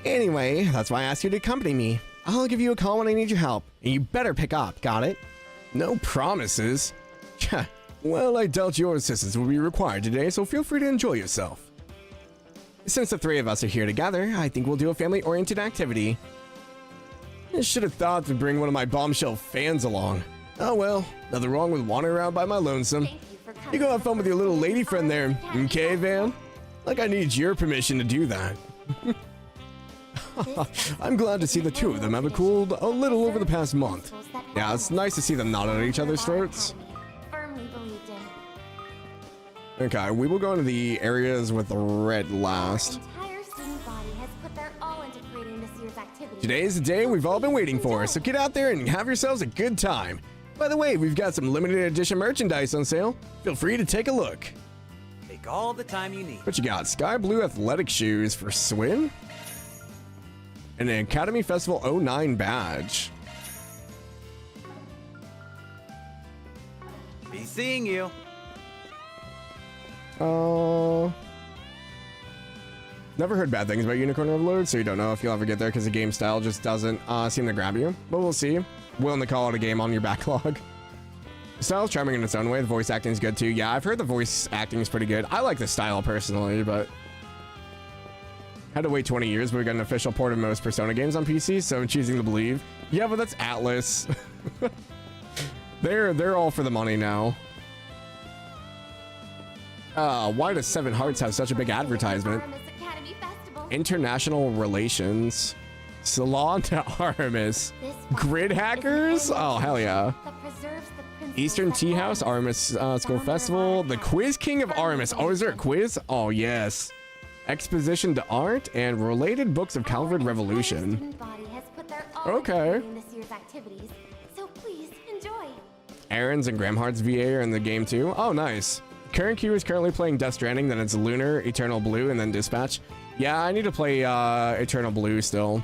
Anyway, that's why I asked you to accompany me. I'll give you a call when I need your help, and you better pick up, got it? No promises. Well, I doubt your assistance will be required today, so feel free to enjoy yourself. Since the three of us are here together, I think we'll do a family-oriented activity. I should have thought to bring one of my bombshell fans along. Oh well, nothing wrong with wandering around by my lonesome. You go have fun with your little lady friend there, okay, Van? Like I need your permission to do that. I'm glad to see the two of them have cooled a little over the past month. Yeah, it's nice to see them not at each other's throats. Okay, we will go into the areas with the red last. Today is the day we've all been waiting for, so get out there and have yourselves a good time. By the way, we've got some limited edition merchandise on sale. Feel free to take a look. Take all the time you need. What you got? Sky blue athletic shoes for Swin? And an Academy Festival 09 badge. Be seeing you. Never heard bad things about Unicorn Overlord, so you don't know if you'll ever get there because the game style just doesn't seem to grab you. But we'll see. Willing to call it a game on your backlog. The style's charming in its own way. The voice acting is good too. Yeah, I've heard the voice acting is pretty good. I like the style personally, but had to wait 20 years, but we got an official port of most Persona games on PC, so I'm choosing to believe. Yeah, but that's Atlas. They're all for the money now. Why does Seven Hearts have such a big advertisement? International Relations. Salon to Aramis. Grid Hackers? Oh, hell yeah. Eastern Tea House, Aramis School Festival. The Quiz King of Aramis. Oh, is there a quiz? Oh, yes. Exposition to Art and Related Books of Calvard Revolution. Okay. Aaron's and Gramhart's VA are in the game too. Oh, nice. Current queue is currently playing Death Stranding, then it's Lunar, Eternal Blue, and then Dispatch. Yeah, I need to play Eternal Blue still.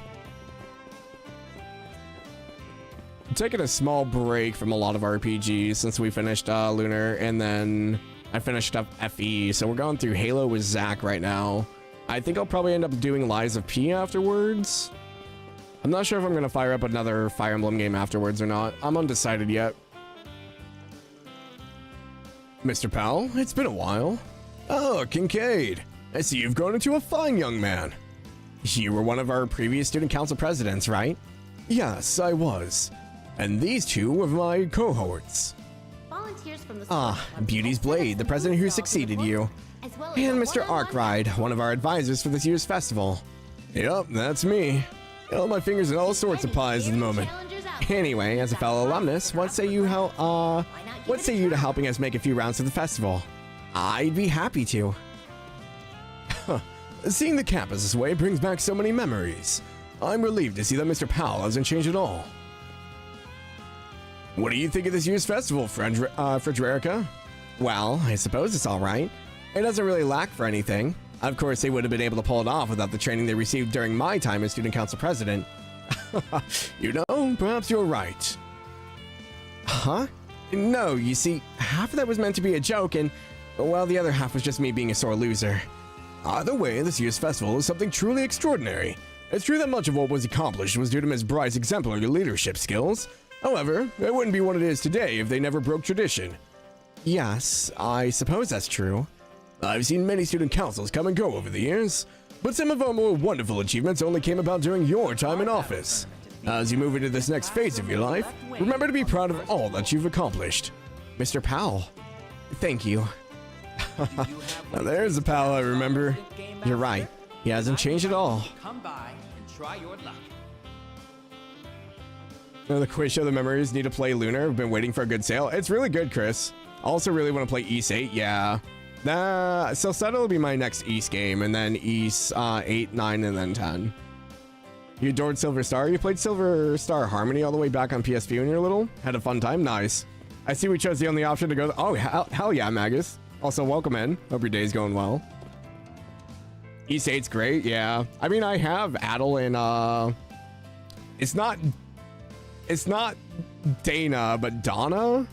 I'm taking a small break from a lot of RPGs since we finished Lunar, and then I finished up FE, so we're going through Halo with Zach right now. I think I'll probably end up doing Lies of P afterwards. I'm not sure if I'm going to fire up another Fire Emblem game afterwards or not. I'm undecided yet. Mr. Powell, it's been a while. Oh, Kincaid. I see you've grown into a fine young man. You were one of our previous student council presidents, right? Yes, I was. And these two were my cohorts. Beauty's Blade, the president who succeeded you. And Mr. Arkride, one of our advisors for this year's festival. Yep, that's me. Got all my fingers in all sorts of pies at the moment. Anyway, as a fellow alumnus, what say you to helping us make a few rounds to the festival? I'd be happy to. Seeing the campus this way brings back so many memories. I'm relieved to see that Mr. Powell hasn't changed at all. What do you think of this year's festival, Frederica? Well, I suppose it's alright. It doesn't really lack for anything. Of course, they would have been able to pull it off without the training they received during my time as student council president. You know, perhaps you're right. Huh? No, you see, half of that was meant to be a joke, and, well, the other half was just me being a sore loser. Either way, this year's festival is something truly extraordinary. It's true that much of what was accomplished was due to Ms. Bright's exemplary leadership skills. However, it wouldn't be what it is today if they never broke tradition. Yes, I suppose that's true. I've seen many student councils come and go over the years, but some of our more wonderful achievements only came about during your time in office. As you move into this next phase of your life, remember to be proud of all that you've accomplished. Mr. Powell, thank you. Now there's the Powell I remember. You're right, he hasn't changed at all. Come by and try your luck. The quiz show the memories need to play Lunar. I've been waiting for a good sale. It's really good, Chris. Also really want to play East 8, yeah. So that'll be my next East game, and then East 8, 9, and then 10. You adored Silver Star? You played Silver Star Harmony all the way back on PSP when you were little? Had a fun time? Nice. I see we chose the only option to go. Oh, hell yeah, Magus. Also, welcome in. Hope your day's going well. East 8's great, yeah. I mean, I have Adel and, It's not Dana, but Donna?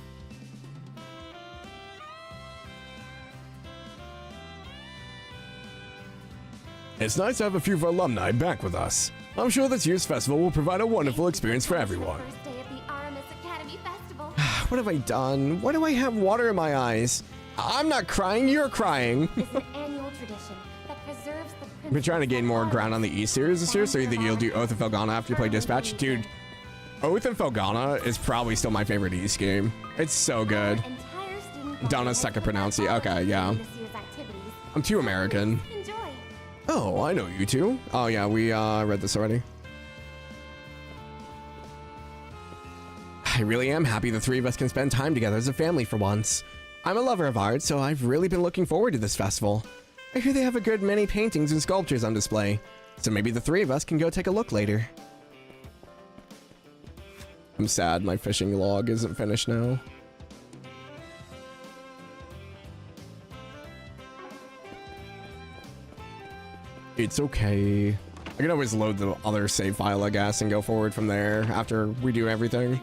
It's nice to have a few of our alumni back with us. I'm sure this year's festival will provide a wonderful experience for everyone. What have I done? Why do I have water in my eyes? I'm not crying, you're crying. I've been trying to gain more ground on the East series this year, so you think you'll do Oath of Felghana after you play Dispatch? Dude, Oath of Felghana is probably still my favorite East game. It's so good. Donna's second pronunciation. Okay, yeah. I'm too American. Oh, I know you two. Oh yeah, we read this already. I really am happy the three of us can spend time together as a family for once. I'm a lover of art, so I've really been looking forward to this festival. I hear they have a good many paintings and sculptures on display, so maybe the three of us can go take a look later. I'm sad my fishing log isn't finished now. It's okay. I can always load the other save file, I guess, and go forward from there after we do everything.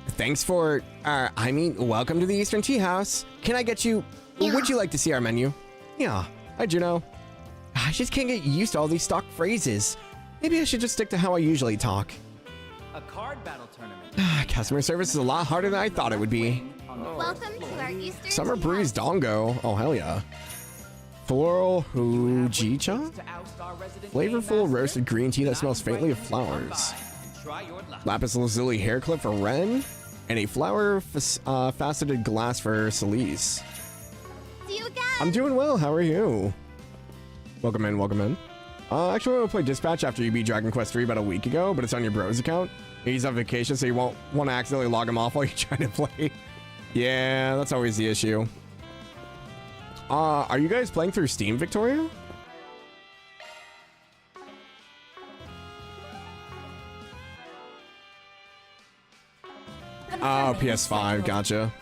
Thanks for, welcome to the Eastern Tea House. Can I get you, would you like to see our menu? Yeah, hi Juno. I just can't get used to all these stock phrases. Maybe I should just stick to how I usually talk. A card battle tournament. Customer service is a lot harder than I thought it would be. Welcome to our Eastern Summer Breeze Dongo. Oh, hell yeah. Floral Hujicha? Flavorful roasted green tea that smells faintly of flowers. Lapis Lazuli hair clip for Ren. And a flower faceted glass for Celise. See you again. I'm doing well. How are you? Welcome in. Welcome in. Actually, I want to play Dispatch after you beat Dragon Quest 3 about a week ago, but it's on your bro's account. He's on vacation, so you won't want to accidentally log him off while you're trying to play. Yeah, that's always the issue. Are you guys playing through Steam, Victoria? Oh, PS5, gotcha.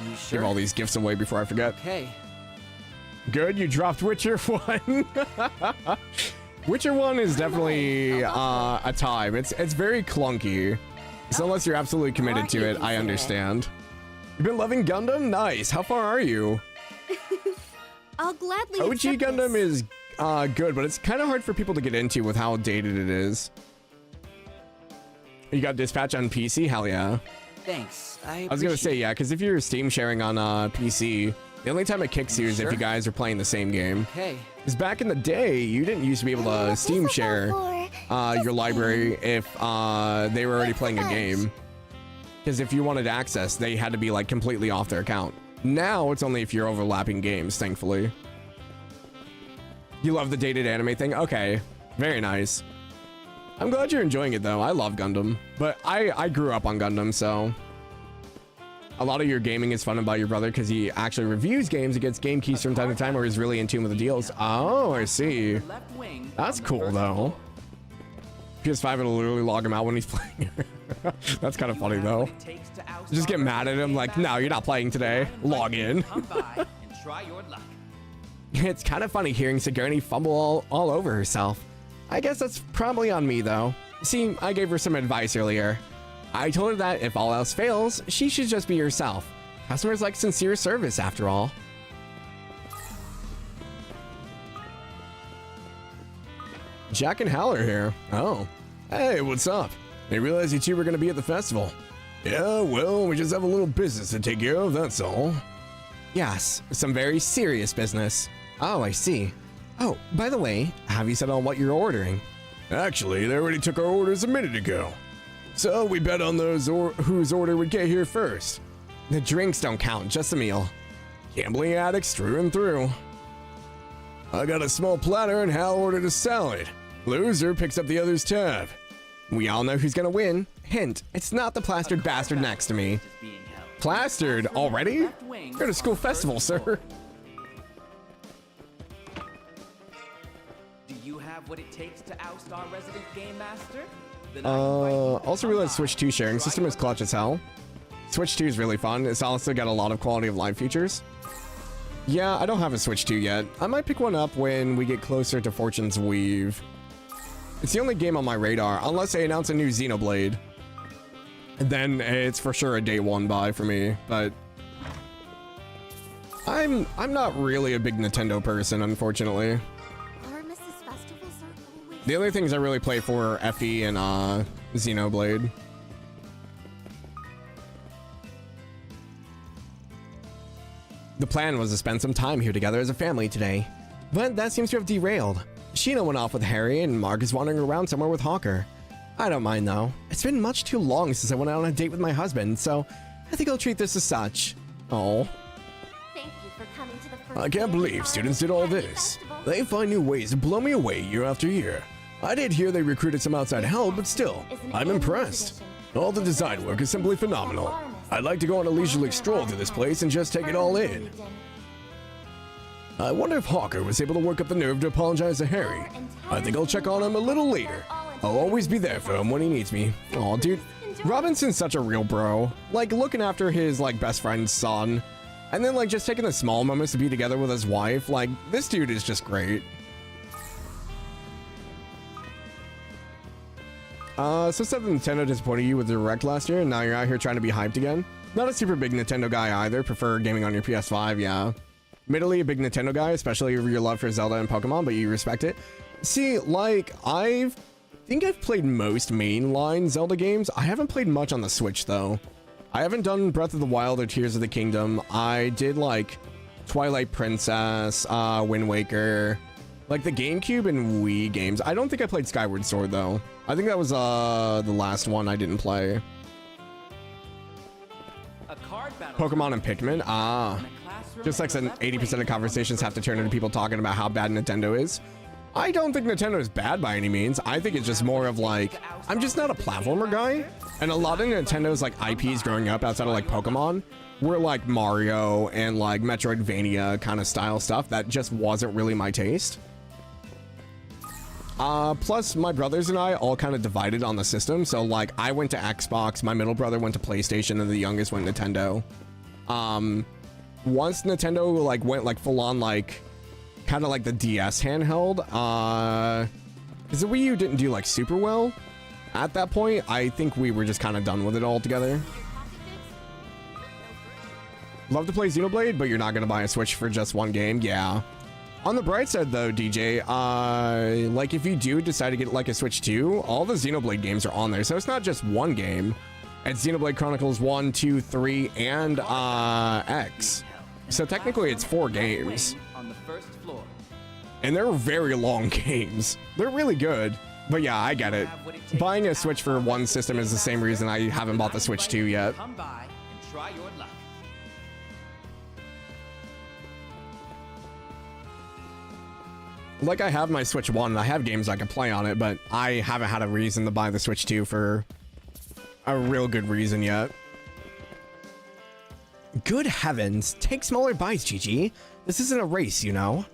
You sure? Give all these gifts away before I forget. Okay. Good, you dropped Witcher 1. Witcher 1 is definitely a time. It's very clunky. So unless you're absolutely committed to it, I understand. You've been loving Gundam? Nice. How far are you? I'll gladly OG Gundam is good, but it's kind of hard for people to get into with how dated it is. You got Dispatch on PC? Hell yeah. Thanks. I was gonna say, yeah, because if you're Steam sharing on PC, the only time it kicks you is if you guys are playing the same game. Okay. Because back in the day, you didn't used to be able to Steam share your library if they were already playing a game. Because if you wanted access, they had to be like completely off their account. Now it's only if you're overlapping games, thankfully. You love the dated anime thing? Okay, very nice. I'm glad you're enjoying it though. I love Gundam, but I grew up on Gundam, so a lot of your gaming is funded by your brother because he actually reviews games and gets game keys from time to time, or is really in tune with the deals. Oh, I see. That's cool though. PS5 will literally log him out when he's playing. That's kind of funny though. Just get mad at him like, no, you're not playing today. Log in. It's kind of funny hearing Sigourney fumble all over herself. I guess that's probably on me though. See, I gave her some advice earlier. I told her that if all else fails, she should just be herself. Customers like sincere service after all. Jack and Hal are here. Oh. Hey, what's up? I realized you two were going to be at the festival. Yeah, well, we just have a little business to take care of, that's all. Yes, some very serious business. Oh, I see. Oh, by the way, have you said on what you're ordering? Actually, they already took our orders a minute ago. So we bet on those whose order would get here first. The drinks don't count, just the meal. Gambling addicts through and through. I got a small platter and Hal ordered a salad. Loser picks up the other's tab. We all know who's gonna win. Hint, it's not the plastered bastard next to me. Plastered already? You're at a school festival, sir. Do you have what it takes to oust our resident game master? Also realized Switch 2 sharing system is clutch as hell. Switch 2 is really fun. It's also got a lot of quality of life features. Yeah, I don't have a Switch 2 yet. I might pick one up when we get closer to Fortune's Weave. It's the only game on my radar, unless they announce a new Xenoblade. Then it's for sure a day one buy for me, but I'm not really a big Nintendo person, unfortunately. The other things I really play for are FE and Xenoblade. The plan was to spend some time here together as a family today, but that seems to have derailed. Sheena went off with Harry and Mark is wandering around somewhere with Hawker. I don't mind though. It's been much too long since I went out on a date with my husband, so I think I'll treat this as such. Oh. Thank you for coming to the first I can't believe students did all this. They find new ways to blow me away year after year. I did hear they recruited some outside help, but still, I'm impressed. All the design work is simply phenomenal. I'd like to go on a leisurely stroll through this place and just take it all in. I wonder if Hawker was able to work up the nerve to apologize to Harry. I think I'll check on him a little later. I'll always be there for him when he needs me. Aw, dude, Robinson's such a real bro. Like, looking after his, like, best friend's son, and then, like, just taking the small moments to be together with his wife. Like, this dude is just great. So instead of Nintendo disappointed you with the Direct last year, and now you're out here trying to be hyped again? Not a super big Nintendo guy either, prefer gaming on your PS5, yeah. Admittedly a big Nintendo guy, especially over your love for Zelda and Pokemon, but you respect it. See, like, I think I've played most mainline Zelda games. I haven't played much on the Switch, though. I haven't done Breath of the Wild or Tears of the Kingdom. I did, like, Twilight Princess, Wind Waker, like the GameCube and Wii games. I don't think I played Skyward Sword, though. I think that was, the last one I didn't play. Pokemon and Pikmin? Ah. Just like 80% of conversations have to turn into people talking about how bad Nintendo is. I don't think Nintendo is bad by any means. I think it's just more of like, I'm just not a platformer guy. And a lot of Nintendo's like IPs growing up outside of like Pokemon were like Mario and like Metroidvania kind of style stuff that just wasn't really my taste. Plus my brothers and I all kind of divided on the system. So like I went to Xbox, my middle brother went to PlayStation, and the youngest went Nintendo. Once Nintendo like went like full on like kind of like the DS handheld, because the Wii U didn't do like super well at that point. I think we were just kind of done with it altogether. Love to play Xenoblade, but you're not gonna buy a Switch for just one game. Yeah. On the bright side though, DJ, like if you do decide to get like a Switch 2, all the Xenoblade games are on there, so it's not just one game. It's Xenoblade Chronicles 1, 2, 3, and X. So technically it's 4 games. And they're very long games. They're really good. But yeah, I get it. Buying a Switch for one system is the same reason I haven't bought the Switch 2 yet. Come by and try your luck. Like I have my Switch 1 and I have games I can play on it, but I haven't had a reason to buy the Switch 2 for a real good reason yet. Good heavens, take smaller bites, Gigi. This isn't a race, you know.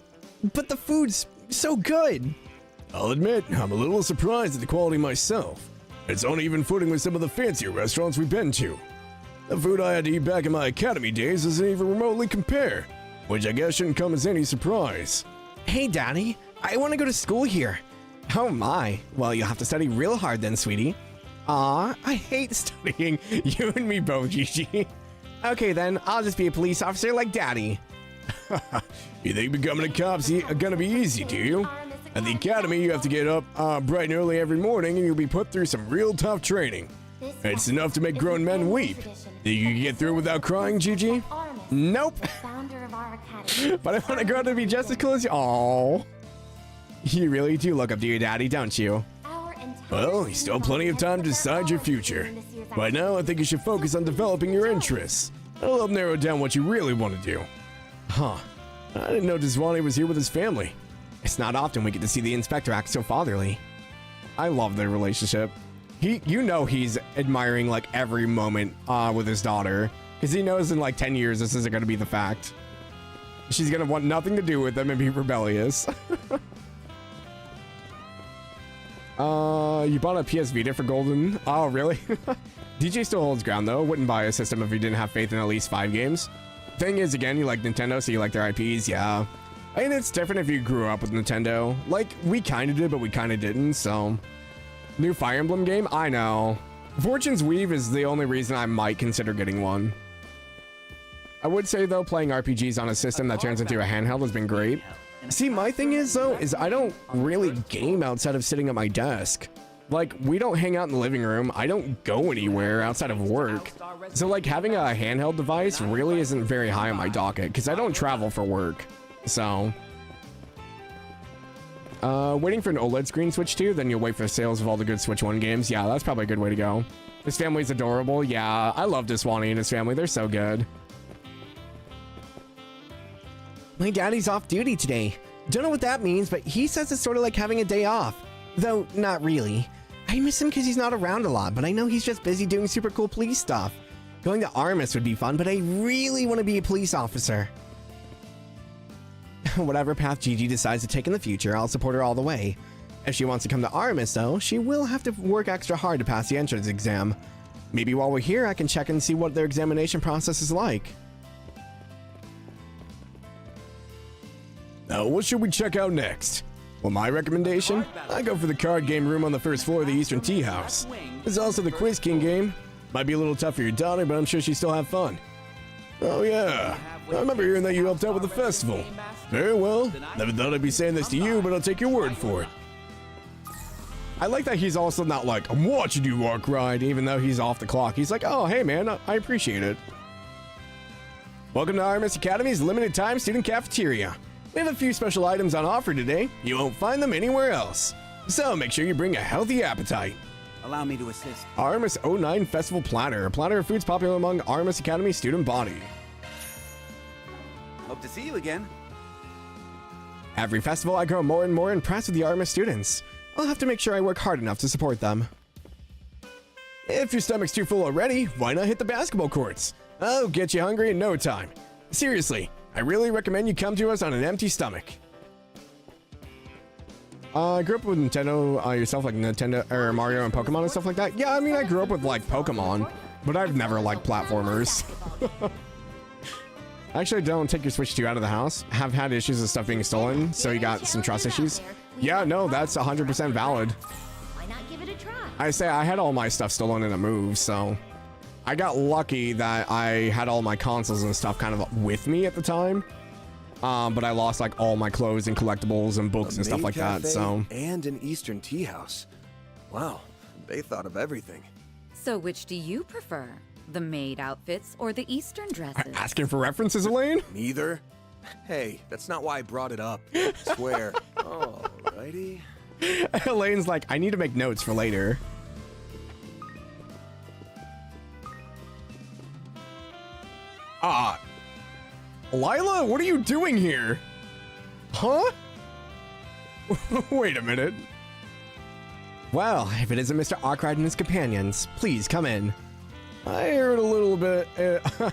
But the food's so good. I'll admit, I'm a little surprised at the quality myself. It's on even footing with some of the fancier restaurants we've been to. The food I had to eat back in my academy days doesn't even remotely compare, which I guess shouldn't come as any surprise. Hey, Daddy, I want to go to school here. Oh my, well, you'll have to study real hard then, sweetie. Aw, I hate studying. You and me both, Gigi. Okay then, I'll just be a police officer like Daddy. You think becoming a cop's gonna be easy, do you? At the academy, you have to get up bright and early every morning and you'll be put through some real tough training. It's enough to make grown men weep. Think you can get through without crying, Gigi? Nope. But I want to grow up to be just as cool as you. Aww. You really do look up to your daddy, don't you? Well, you still have plenty of time to decide your future. Right now, I think you should focus on developing your interests. That'll help narrow down what you really want to do. Huh. I didn't know Deswani was here with his family. It's not often we get to see the inspector act so fatherly. I love their relationship. You know he's admiring like every moment with his daughter, because he knows in like 10 years this isn't going to be the fact. She's going to want nothing to do with them and be rebellious. You bought a PS Vita for Golden? Oh, really? DJ still holds ground though. Wouldn't buy a system if he didn't have faith in at least 5 games. Thing is, again, you like Nintendo, so you like their IPs, yeah. I mean, it's different if you grew up with Nintendo. Like, we kind of did, but we kind of didn't, so... New Fire Emblem game? I know. Fortune's Weave is the only reason I might consider getting one. I would say, though, playing RPGs on a system that turns into a handheld has been great. See, my thing is, though, is I don't really game outside of sitting at my desk. Like, we don't hang out in the living room. I don't go anywhere outside of work. So, like, having a handheld device really isn't very high on my docket, because I don't travel for work. So... waiting for an OLED screen Switch 2, then you'll wait for sales of all the good Switch 1 games. Yeah, that's probably a good way to go. His family's adorable. Yeah, I love Deswani and his family. They're so good. My daddy's off duty today. Don't know what that means, but he says it's sort of like having a day off. Though, not really. I miss him because he's not around a lot, but I know he's just busy doing super cool police stuff. Going to Armis would be fun, but I really want to be a police officer. Whatever path Gigi decides to take in the future, I'll support her all the way. If she wants to come to Armis, though, she will have to work extra hard to pass the entrance exam. Maybe while we're here, I can check and see what their examination process is like. Now, what should we check out next? Well, my recommendation? I go for the card game room on the first floor of the Eastern Tea House. There's also the Quiz King game. Might be a little tough for your daughter, but I'm sure she'll still have fun. Oh yeah, I remember hearing that you helped out with the festival. Very well, never thought I'd be saying this to you, but I'll take your word for it. I like that he's also not like, I'm watching you, Arkride, even though he's off the clock. He's like, oh, hey man, I appreciate it. Welcome to Armis Academy's limited time student cafeteria. We have a few special items on offer today. You won't find them anywhere else. So make sure you bring a healthy appetite. Allow me to assist. Armis 09 Festival Platter. A platter of foods popular among Armis Academy student body. Hope to see you again. Every festival, I grow more and more impressed with the Armis students. I'll have to make sure I work hard enough to support them. If your stomach's too full already, why not hit the basketball courts? I'll get you hungry in no time. Seriously, I really recommend you come to us on an empty stomach. I grew up with Nintendo yourself, like Nintendo or Mario and Pokemon and stuff like that. Yeah, I mean, I grew up with like Pokemon, but I've never liked platformers. Actually, don't take your Switch 2 out of the house. Have had issues with stuff being stolen, so you got some trust issues. Yeah, no, that's 100% valid. Why not give it a try? I say I had all my stuff stolen in a move, so I got lucky that I had all my consoles and stuff kind of with me at the time. But I lost like all my clothes and collectibles and books and stuff like that, so. And an Eastern tea house. Wow, they thought of everything. So which do you prefer? The maid outfits or the Eastern dresses? Asking for references, Elaine? Neither. Hey, that's not why I brought it up. I swear. Alrighty. Elaine's like, I need to make notes for later. Lila, what are you doing here? Huh? Wait a minute. Well, if it isn't Mr. Arkride and his companions, please come in. I heard a little bit.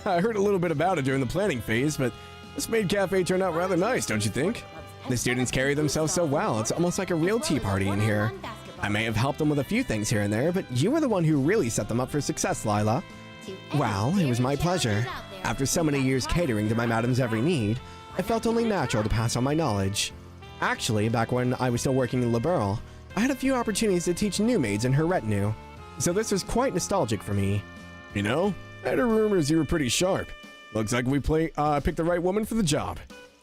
I heard a little bit about it during the planning phase, but this maid cafe turned out rather nice, don't you think? The students carry themselves so well. It's almost like a real tea party in here. I may have helped them with a few things here and there, but you were the one who really set them up for success, Lila. Well, it was my pleasure. After so many years catering to my madam's every need, I felt only natural to pass on my knowledge. Actually, back when I was still working in Liberl, I had a few opportunities to teach new maids in her retinue, so this was quite nostalgic for me. You know, I heard rumors you were pretty sharp. Looks like we picked the right woman for the job.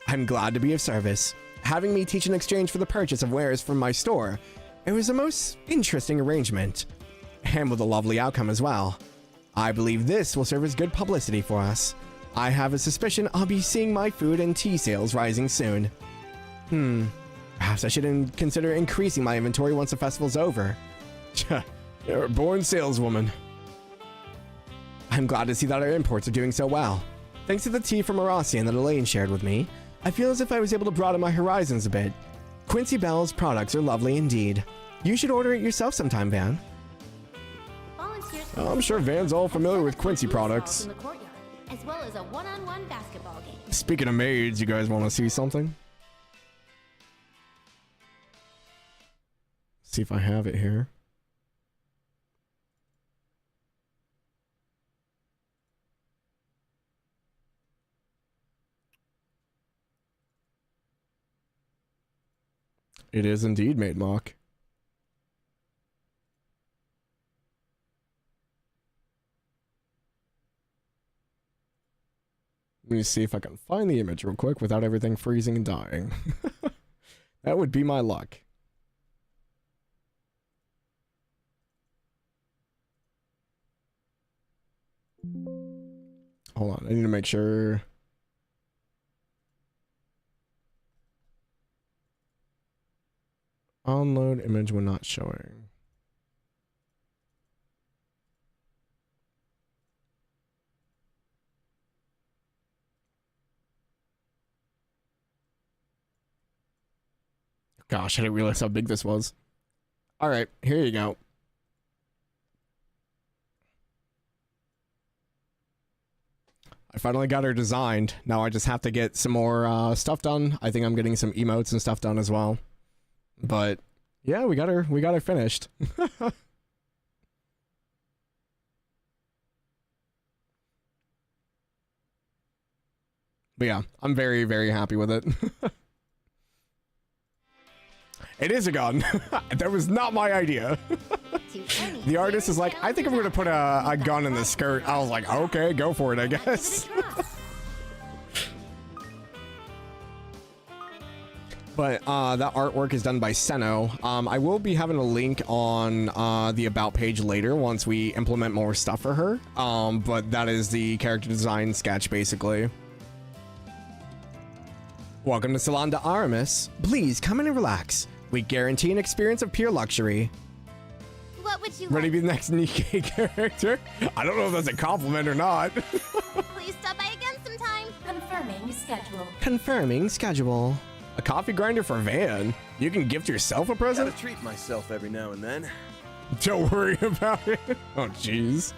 I'm glad to be of service. Having me teach in exchange for the purchase of wares from my store, it was a most interesting arrangement, and with a lovely outcome as well. I believe this will serve as good publicity for us. I have a suspicion I'll be seeing my food and tea sales rising soon. Perhaps I should consider increasing my inventory once the festival's over. You're a born saleswoman. I'm glad to see that our imports are doing so well. Thanks to the tea from Arassian that Elaine shared with me, I feel as if I was able to broaden my horizons a bit. Quincy Bell's products are lovely indeed. You should order it yourself sometime, Van. I'm sure Van's all familiar with Quincy products. As well as a one-on-one basketball game. Speaking of maids, you guys want to see something? See if I have it here. It is indeed Maid Mock. Let me see if I can find the image real quick without everything freezing and dying. That would be my luck. Hold on, I need to make sure. Onload image when not showing. Gosh, I didn't realize how big this was. All right, here you go. I finally got her designed. Now I just have to get some more stuff done. I think I'm getting some emotes and stuff done as well. But yeah, we got her finished. But yeah, I'm very, very happy with it. It is a gun. That was not my idea. The artist is like, I think I'm going to put a gun in the skirt. I was like, okay, go for it, I guess. But that artwork is done by Seno. I will be having a link on the About page later once we implement more stuff for her. But that is the character design sketch, basically. Welcome to Salon de Aramis. Please come in and relax. We guarantee an experience of pure luxury. What would you Ready like? to be the next Nikkei character? I don't know if that's a compliment or not. Please stop by again sometime. Confirming schedule. Confirming schedule. A coffee grinder for Van? You can gift yourself a present? Gotta treat myself every now and then. Don't worry about it. Oh, jeez.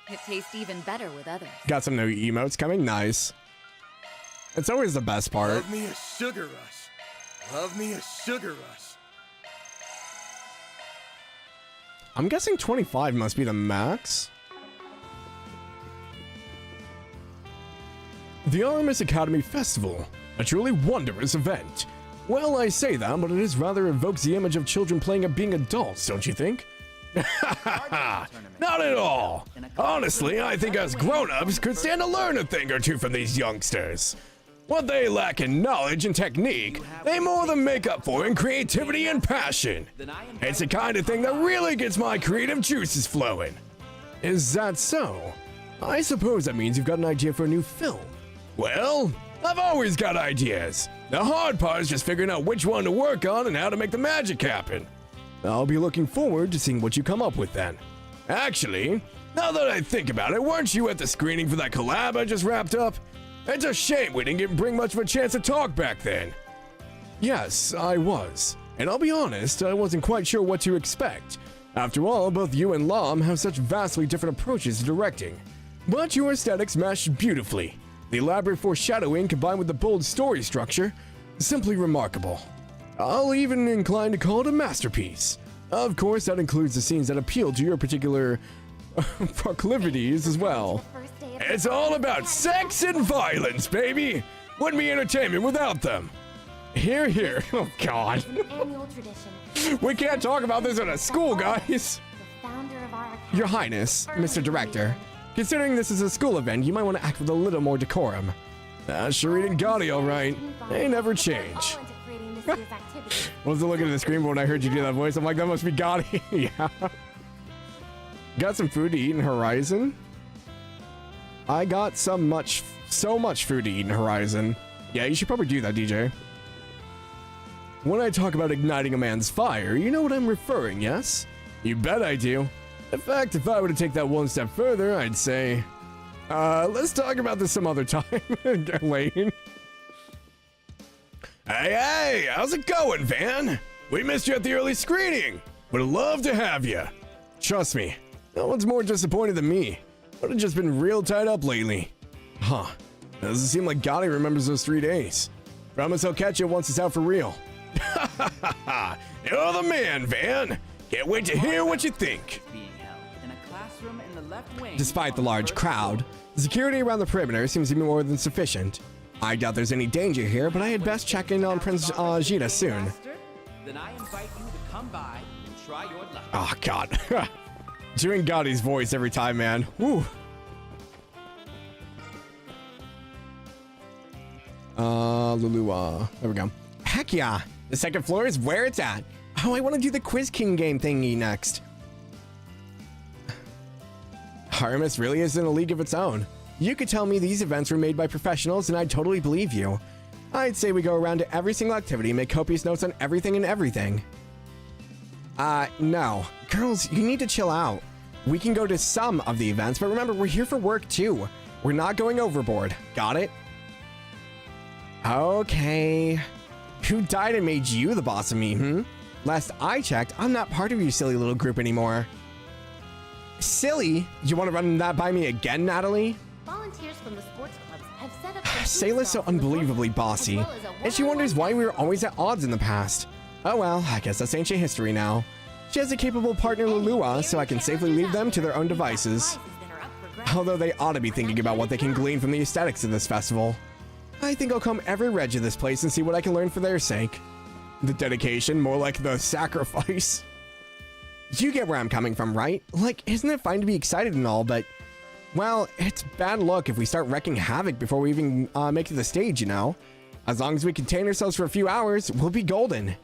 It tastes even better with others. Got some new emotes coming. Nice. It's always the best part. Love me a sugar rush. Love me a sugar rush. I'm guessing 25 must be the max. The Aramis Academy Festival. A truly wondrous event. Well, I say that, but it is rather evokes the image of children playing at being adults, don't you think? Not at all. Honestly, I think us grown-ups could stand to learn a thing or two from these youngsters. What they lack in knowledge and technique, they more than make up for in creativity and passion. It's the kind of thing that really gets my creative juices flowing. Is that so? I suppose that means you've got an idea for a new film. Well, I've always got ideas. The hard part is just figuring out which one to work on and how to make the magic happen. I'll be looking forward to seeing what you come up with then. Actually, now that I think about it, weren't you at the screening for that collab I just wrapped up? It's a shame we didn't bring much of a chance to talk back then. Yes, I was. And I'll be honest, I wasn't quite sure what to expect. After all, both you and Lam have such vastly different approaches to directing. But your aesthetics mesh beautifully. The elaborate foreshadowing combined with the bold story structure, simply remarkable. I'll even incline to call it a masterpiece. Of course, that includes the scenes that appeal to your particular proclivities as well. It's all about sex and violence, baby! Wouldn't be entertainment without them. Here, here. Oh, God. We can't talk about this at a school, guys. Your Highness, Mr. Director, considering this is a school event, you might want to act with a little more decorum. Shireen and Gotti, all right. They never change. I was looking at the screen, but when I heard you do that voice, I'm like, that must be Gotti. Yeah. Got some food to eat in Horizon? I got so much food to eat in Horizon. Yeah, you should probably do that, DJ. When I talk about igniting a man's fire, you know what I'm referring, yes? You bet I do. In fact, if I were to take that one step further, I'd say, let's talk about this some other time, Lane. Hey, how's it going, Van? We missed you at the early screening. Would love to have you. Trust me, no one's more disappointed than me. Would have just been real tied up lately. Huh. Doesn't seem like Gotti remembers those 3 days. Promise I'll catch you once it's out for real. You're the man, Van. Can't wait to hear what you think. Despite the large crowd, the security around the perimeter seems to be more than sufficient. I doubt there's any danger here, but I had best check in on Prince Jita soon. Then I invite you to come by and try your luck. Oh, God. Doing Gotti's voice every time, man. Woo. Lulua. There we go. Heck yeah. The second floor is where it's at. Oh, I want to do the Quiz King game thingy next. Artemis really is in a league of its own. You could tell me these events were made by professionals and I'd totally believe you. I'd say we go around to every single activity and make copious notes on everything and everything. No. Girls, you need to chill out. We can go to some of the events, but remember, we're here for work too. We're not going overboard. Got it? Okay. Who died and made you the boss of me, Last I checked, I'm not part of your silly little group anymore. Silly? You want to run that by me again, Natalie? Volunteers from the sports clubs have set up Sayla's so unbelievably bossy, and she wonders why we were always at odds in the past. Oh well, I guess that's ancient history now. She has a capable partner, Lulua, so I can safely leave them to their own devices. Although they ought to be thinking about what they can glean from the aesthetics of this festival. I think I'll come every reg of this place and see what I can learn for their sake. The dedication, more like the sacrifice. You get where I'm coming from, right? Like, isn't it fine to be excited and all, but... well, it's bad luck if we start wrecking havoc before we even make it to the stage, you know? As long as we contain ourselves for a few hours, we'll be golden.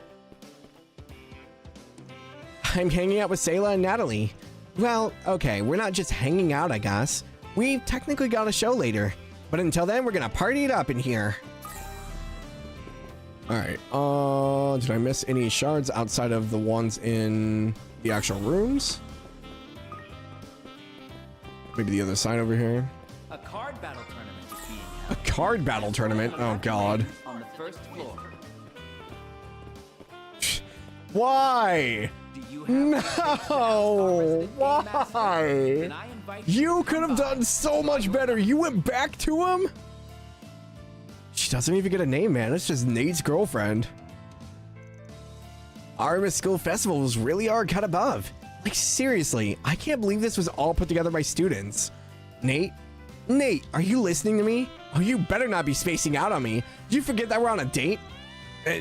I'm hanging out with Sayla and Natalie. Well, okay, we're not just hanging out, I guess. We've technically got a show later. But until then, we're gonna party it up in here. Alright, did I miss any shards outside of the ones in the actual rooms? Maybe the other side over here. A card battle tournament is being held. A card battle tournament? Oh, God. On the first floor. Why? No! Why? You could have done so much better. You went back to him? She doesn't even get a name, man. It's just Nate's girlfriend. Artemis School Festivals really are cut above. Like, seriously, I can't believe this was all put together by students. Nate, are you listening to me? Oh, you better not be spacing out on me. Did you forget that we're on a date?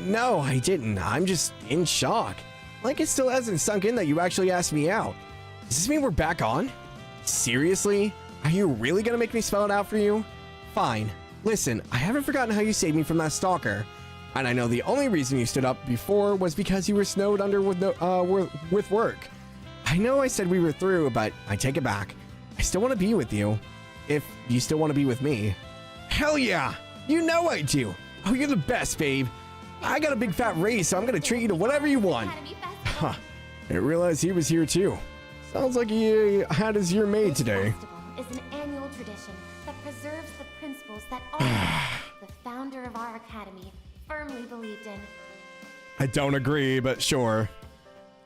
No, I didn't. I'm just in shock. Like, it still hasn't sunk in that you actually asked me out. Does this mean we're back on? Seriously? Are you really gonna make me spell it out for you? Fine. Listen, I haven't forgotten how you saved me from that stalker. And I know the only reason you stood up before was because you were snowed under with work. I know I said we were through, but I take it back. I still want to be with you. If you still want to be with me. Hell yeah! You know I do! Oh, you're the best, babe. I got a big fat raise, so I'm gonna treat you to whatever you want. Huh. I realized he was here too. Sounds like he had his year made today. Is an annual tradition that preserves the principles that all the founder of our academy firmly believed in. I don't agree, but sure.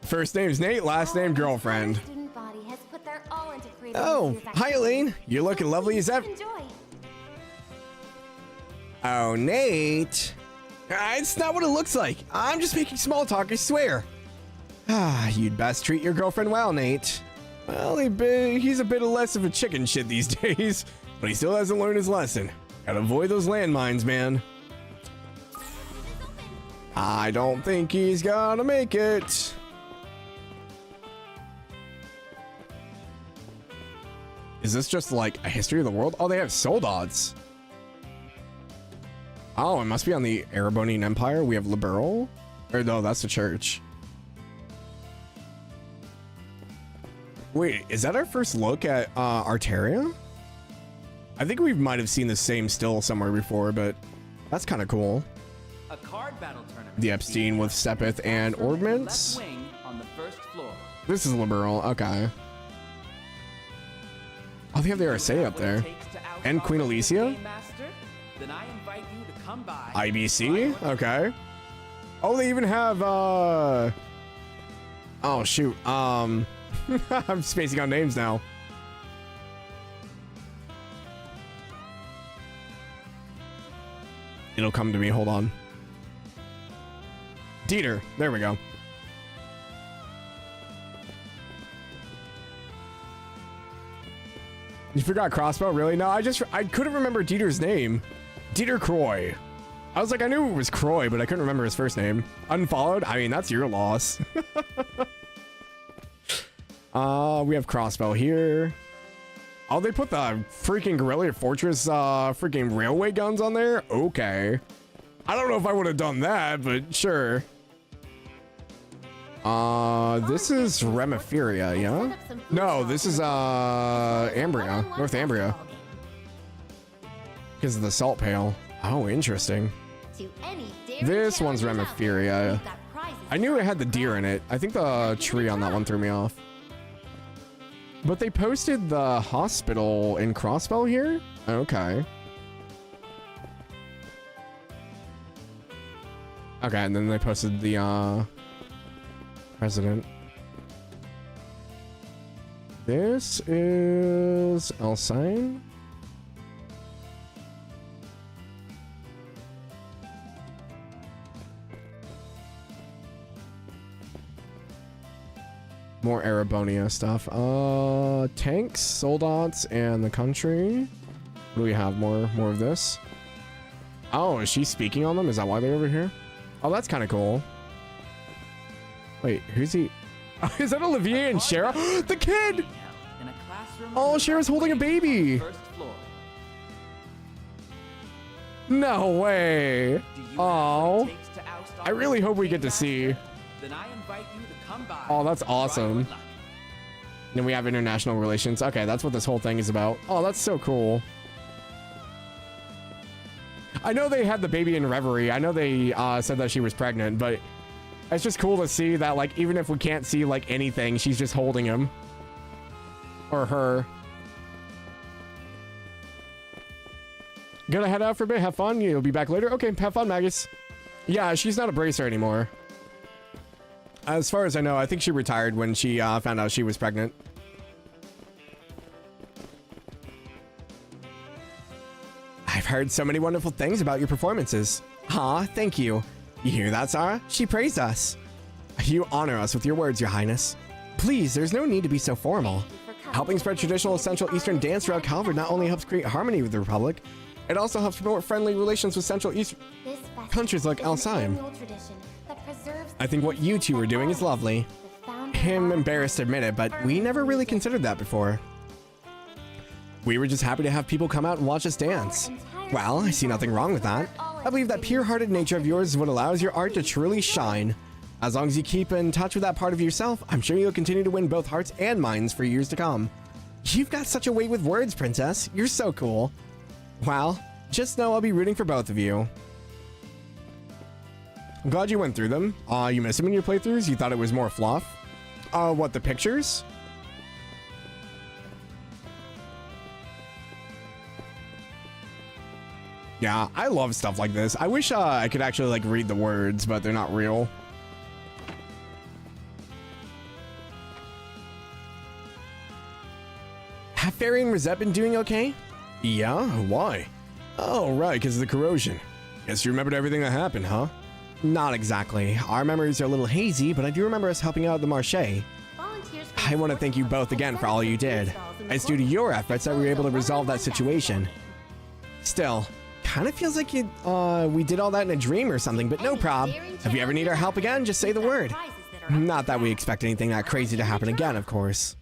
First name's Nate, last name girlfriend. Oh, hi Elaine. You're looking lovely as ever. Oh, Nate. It's not what it looks like. I'm just making small talk, I swear. You'd best treat your girlfriend well, Nate. Well, he's a bit less of a chicken shit these days, but he still hasn't learned his lesson. Gotta avoid those landmines, man. I don't think he's gonna make it. Is this just like a history of the world? Oh, they have soldats. Oh, it must be on the Erebonian Empire. We have Liberal. Or no, that's the church. Wait, is that our first look at Arteria? I think we might have seen the same still somewhere before, but that's kind of cool. A card battle tournament. The Epstein with Sepith and Ordments. On the first floor. This is Liberal. Okay. Oh, they have the RSA up there. And Queen Alicia? Then I invite you to come by. IBC? Okay. Oh, they even have, oh, shoot. I'm spacing on names now. It'll come to me. Hold on. Dieter. There we go. You forgot Crossbow? Really? No, I couldn't remember Dieter's name. Dieter Croy. I was like, I knew it was Croy, but I couldn't remember his first name. Unfollowed? I mean, that's your loss. We have Crossbow here. Oh, they put the freaking Guerrilla Fortress freaking railway guns on there? Okay. I don't know if I would have done that, but sure. This is Remiferia, yeah? No, this is Ambria, North Ambria. Because of the salt pail. Oh, interesting. This one's Remiferia. I knew it had the deer in it. I think the tree on that one threw me off. But they posted the hospital in Crossbow here? Okay. Okay, and then they posted the president. This is Alcine. More Erebonia stuff. Tanks, soldats, and the country. What do we have? More of this. Oh, is she speaking on them? Is that why they're over here? Oh, that's kind of cool. Wait, who's he? Is that Olivier and Shara? The kid! Oh, Shara's holding a baby. No way. Oh, I really hope we get to see. Oh, that's awesome. Then we have international relations. Okay, that's what this whole thing is about. Oh, that's so cool. I know they had the baby in Reverie. I know they said that she was pregnant, but it's just cool to see that, like, even if we can't see, like, anything, she's just holding him. Or her. Gonna head out for a bit, have fun. You'll be back later. Okay, have fun, Magus. Yeah, she's not a bracer anymore. As far as I know, I think she retired when she found out she was pregnant. I've heard so many wonderful things about your performances. Aw, thank you. You hear that, Sarah? She praised us. You honor us with your words, Your Highness. Please, there's no need to be so formal. Helping spread traditional Central Eastern dance throughout Calvard not only helps create harmony with the Republic, it also helps promote friendly relations with Central Eastern countries like Alzheim. I think what you two are doing is lovely. I'm embarrassed to admit it, but we never really considered that before. We were just happy to have people come out and watch us dance. Well, I see nothing wrong with that. I believe that pure-hearted nature of yours is what allows your art to truly shine. As long as you keep in touch with that part of yourself, I'm sure you'll continue to win both hearts and minds for years to come. You've got such a way with words, Princess. You're so cool. Well, just know I'll be rooting for both of you. I'm glad you went through them. You missed them in your playthroughs? You thought it was more fluff? What, the pictures? Yeah, I love stuff like this. I wish I could actually, like, read the words, but they're not real. Have Fairy and Rosette been doing okay? Yeah? Why? Oh, right, because of the corrosion. Guess you remembered everything that happened, huh? Not exactly. Our memories are a little hazy, but I do remember us helping out at the Marché. I want to thank you both again for all you did. It's due to your efforts that we were able to resolve that situation. Still, kind of feels like we did all that in a dream or something, but no prob. If you ever need our help again, just say the word. Not that we expect anything that crazy to happen again, of course.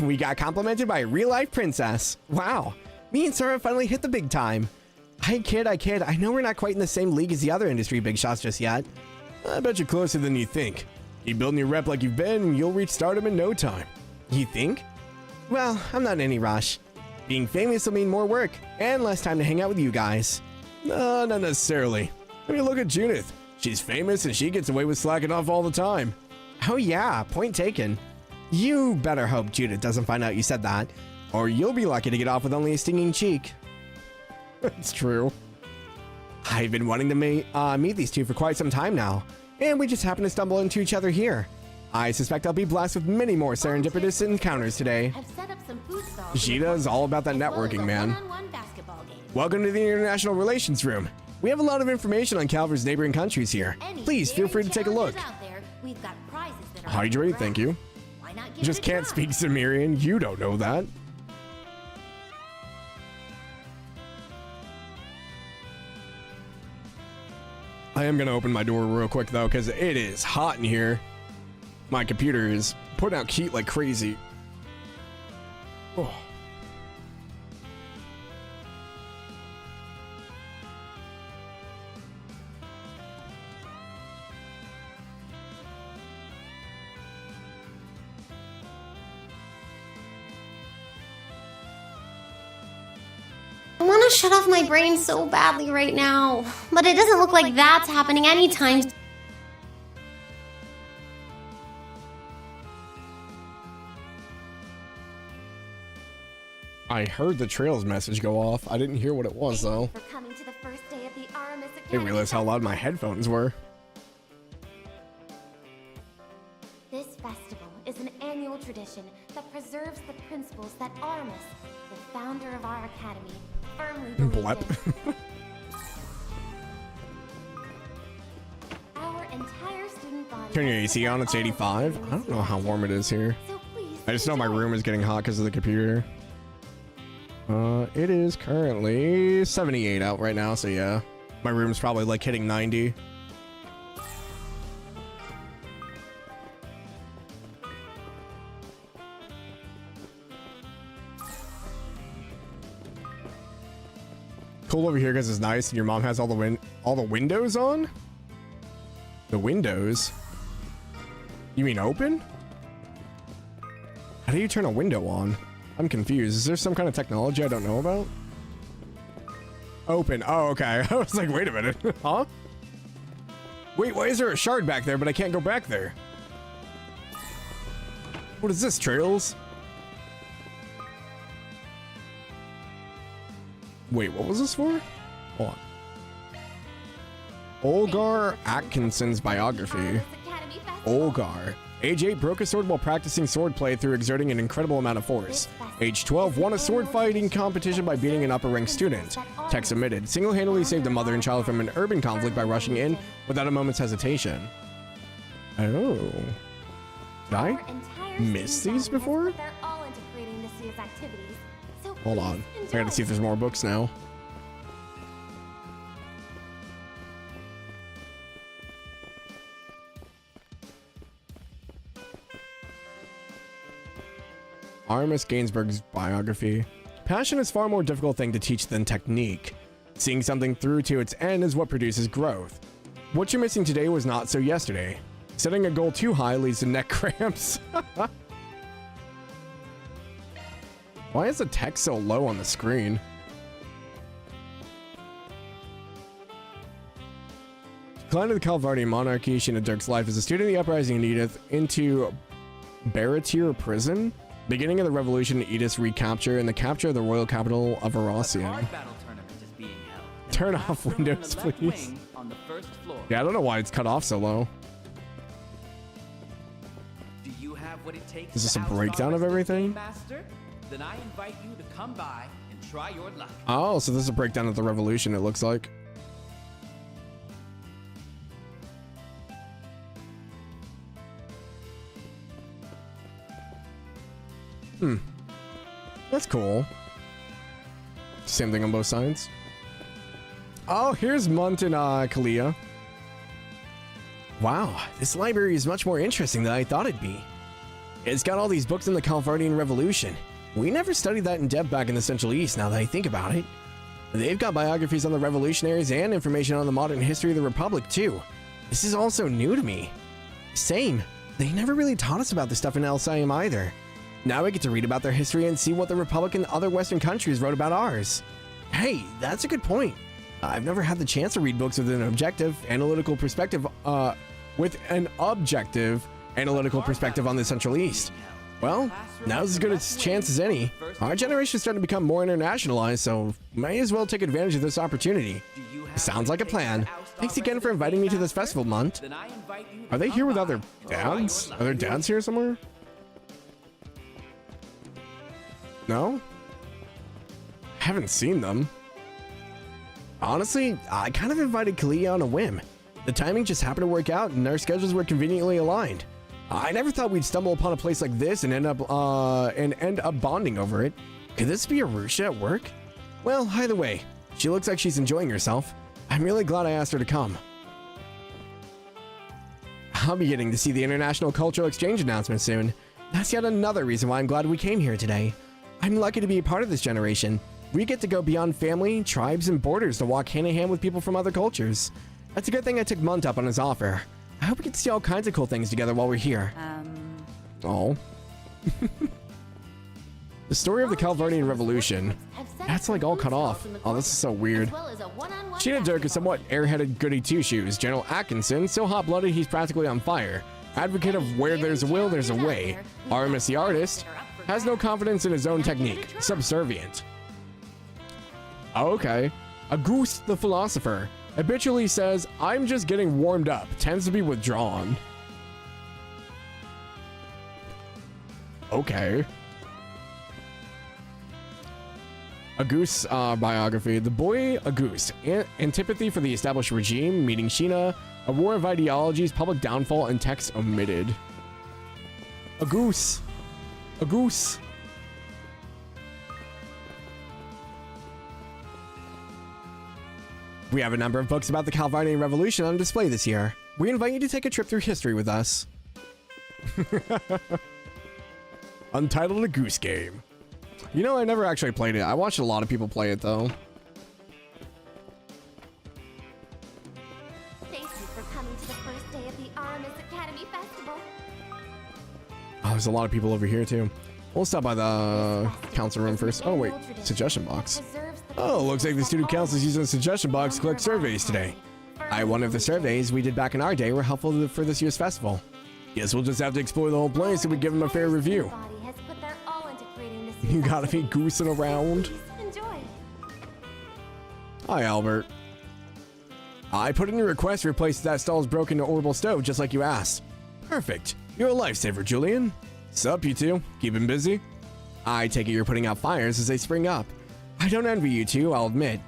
We got complimented by a real-life princess. Wow. Me and Sora finally hit the big time. I kid. I know we're not quite in the same league as the other industry big shots just yet. I bet you're closer than you think. Keep building your rep like you've been, and you'll reach stardom in no time. You think? Well, I'm not in any rush. Being famous will mean more work, and less time to hang out with you guys. No, not necessarily. I mean, look at Judith. She's famous, and she gets away with slacking off all the time. Oh yeah, point taken. You better hope Judith doesn't find out you said that, or you'll be lucky to get off with only a stinging cheek. It's true. I've been wanting to meet these two for quite some time now, and we just happened to stumble into each other here. I suspect I'll be blessed with many more serendipitous encounters today. Sheeta is all about that networking, man. Welcome to the International Relations Room. We have a lot of information on Calvard's neighboring countries here. Please feel free to take a look. Hydrate, thank you. Just can't speak Sumerian. You don't know that. I am going to open my door real quick, though, because it is hot in here. My computer is putting out heat like crazy. Oh. I want to shut off my brain so badly right now, but it doesn't look like that's happening anytime. I heard the Trails message go off. I didn't hear what it was, though. I didn't realize how loud my headphones were. This festival is an annual tradition that preserves the principles that Aramis, the founder of our academy, firmly believed in. Our entire student body. Turn your AC on, it's 85. I don't know how warm it is here. I just know my room is getting hot because of the computer. It is currently 78 out right now, so yeah. My room's probably like hitting 90. Cool over here because it's nice and your mom has all the windows on? The windows? You mean open? How do you turn a window on? I'm confused. Is there some kind of technology I don't know about? Open. Oh, okay. I was like, wait a minute. Huh? Wait, why is there a shard back there, but I can't go back there? What is this, Trails? Wait, what was this for? Hold on. Olgar Atkinson's biography. Olgar. Age 8 broke a sword while practicing swordplay through exerting an incredible amount of force. Age 12 won a sword fighting competition by beating an upper ranked student. Text omitted. Single-handedly saved a mother and child from an urban conflict by rushing in without a moment's hesitation. Oh. Did I miss these before? Hold on. I gotta see if there's more books now. Aramis Gainsbourg's biography. Passion is far more difficult thing to teach than technique. Seeing something through to its end is what produces growth. What you're missing today was not so yesterday. Setting a goal too high leads to neck cramps. Why is the text so low on the screen? Decline to the Calvardian monarchy, Sheena Dirk's life as a student of the uprising in Edith into Baratier prison. Beginning of the revolution, Edith's recapture, and the capture of the royal capital of Erosian. Turn off windows, please. Yeah, I don't know why it's cut off so low. Do you have what it takes Is this to a oust our breakdown of resident everything? Game Master? Then I invite you to come by and try your luck. Oh, so this is a breakdown of the revolution, it looks like. That's cool. Same thing on both sides. Oh, here's Munt and Kalia. Wow, this library is much more interesting than I thought it'd be. It's got all these books on the Calvardian Revolution. We never studied that in depth back in the Central East, now that I think about it. They've got biographies on the revolutionaries and information on the modern history of the Republic, too. This is also new to me. Same. They never really taught us about this stuff in LSIM either. Now I get to read about their history and see what the Republic and other Western countries wrote about ours. Hey, that's a good point. I've never had the chance to read books with an objective, analytical perspective, on the Central East. Well, now's as good a chance as any. Our generation's starting to become more internationalized, so may as well take advantage of this opportunity. Sounds like a plan. Thanks again for inviting me to this festival, Munt. Are they here with other dads? Are there dads here somewhere? No? Haven't seen them. Honestly, I kind of invited Kalia on a whim. The timing just happened to work out and our schedules were conveniently aligned. I never thought we'd stumble upon a place like this and end up bonding over it. Could this be Arusha at work? Well, either way, she looks like she's enjoying herself. I'm really glad I asked her to come. I'll be getting to see the International Cultural Exchange announcement soon. That's yet another reason why I'm glad we came here today. I'm lucky to be a part of this generation. We get to go beyond family, tribes, and borders to walk hand in hand with people from other cultures. That's a good thing I took Munt up on his offer. I hope we get to see all kinds of cool things together while we're here. Oh. The story of the Calvardian Revolution. That's like all cut off. Oh, this is so weird. Sheena Dirk is somewhat airheaded goody two-shoes. General Atkinson, so hot-blooded he's practically on fire. Advocate of where there's a will, there's a way. Aramis the artist has no confidence in his own technique. Subservient. Okay. A goose the philosopher habitually says, I'm just getting warmed up. Tends to be withdrawn. Okay. A goose biography. The boy a goose. Antipathy for the established regime. Meeting Sheena. A war of ideologies. Public downfall and text omitted. A goose. A goose. We have a number of books about the Calvardian Revolution on display this year. We invite you to take a trip through history with us. Untitled A Goose Game. You know, I never actually played it. I watched a lot of people play it, though. Thank you for coming to the first day of the Aramis Academy Festival. Oh, there's a lot of people over here, too. We'll stop by the council room first. Oh, wait. Suggestion box. Oh, looks like the student council is using the suggestion box to collect surveys today. I wonder if the surveys we did back in our day were helpful for this year's festival. Guess we'll just have to explore the whole place so we give them a fair review. You gotta be goosing around. Hi, Albert. I put in a request to replace that stall's broken orbital stove just like you asked. Perfect. You're a lifesaver, Julian. Sup, you two? Keeping busy? I take it you're putting out fires as they spring up. I don't envy you two, I'll admit.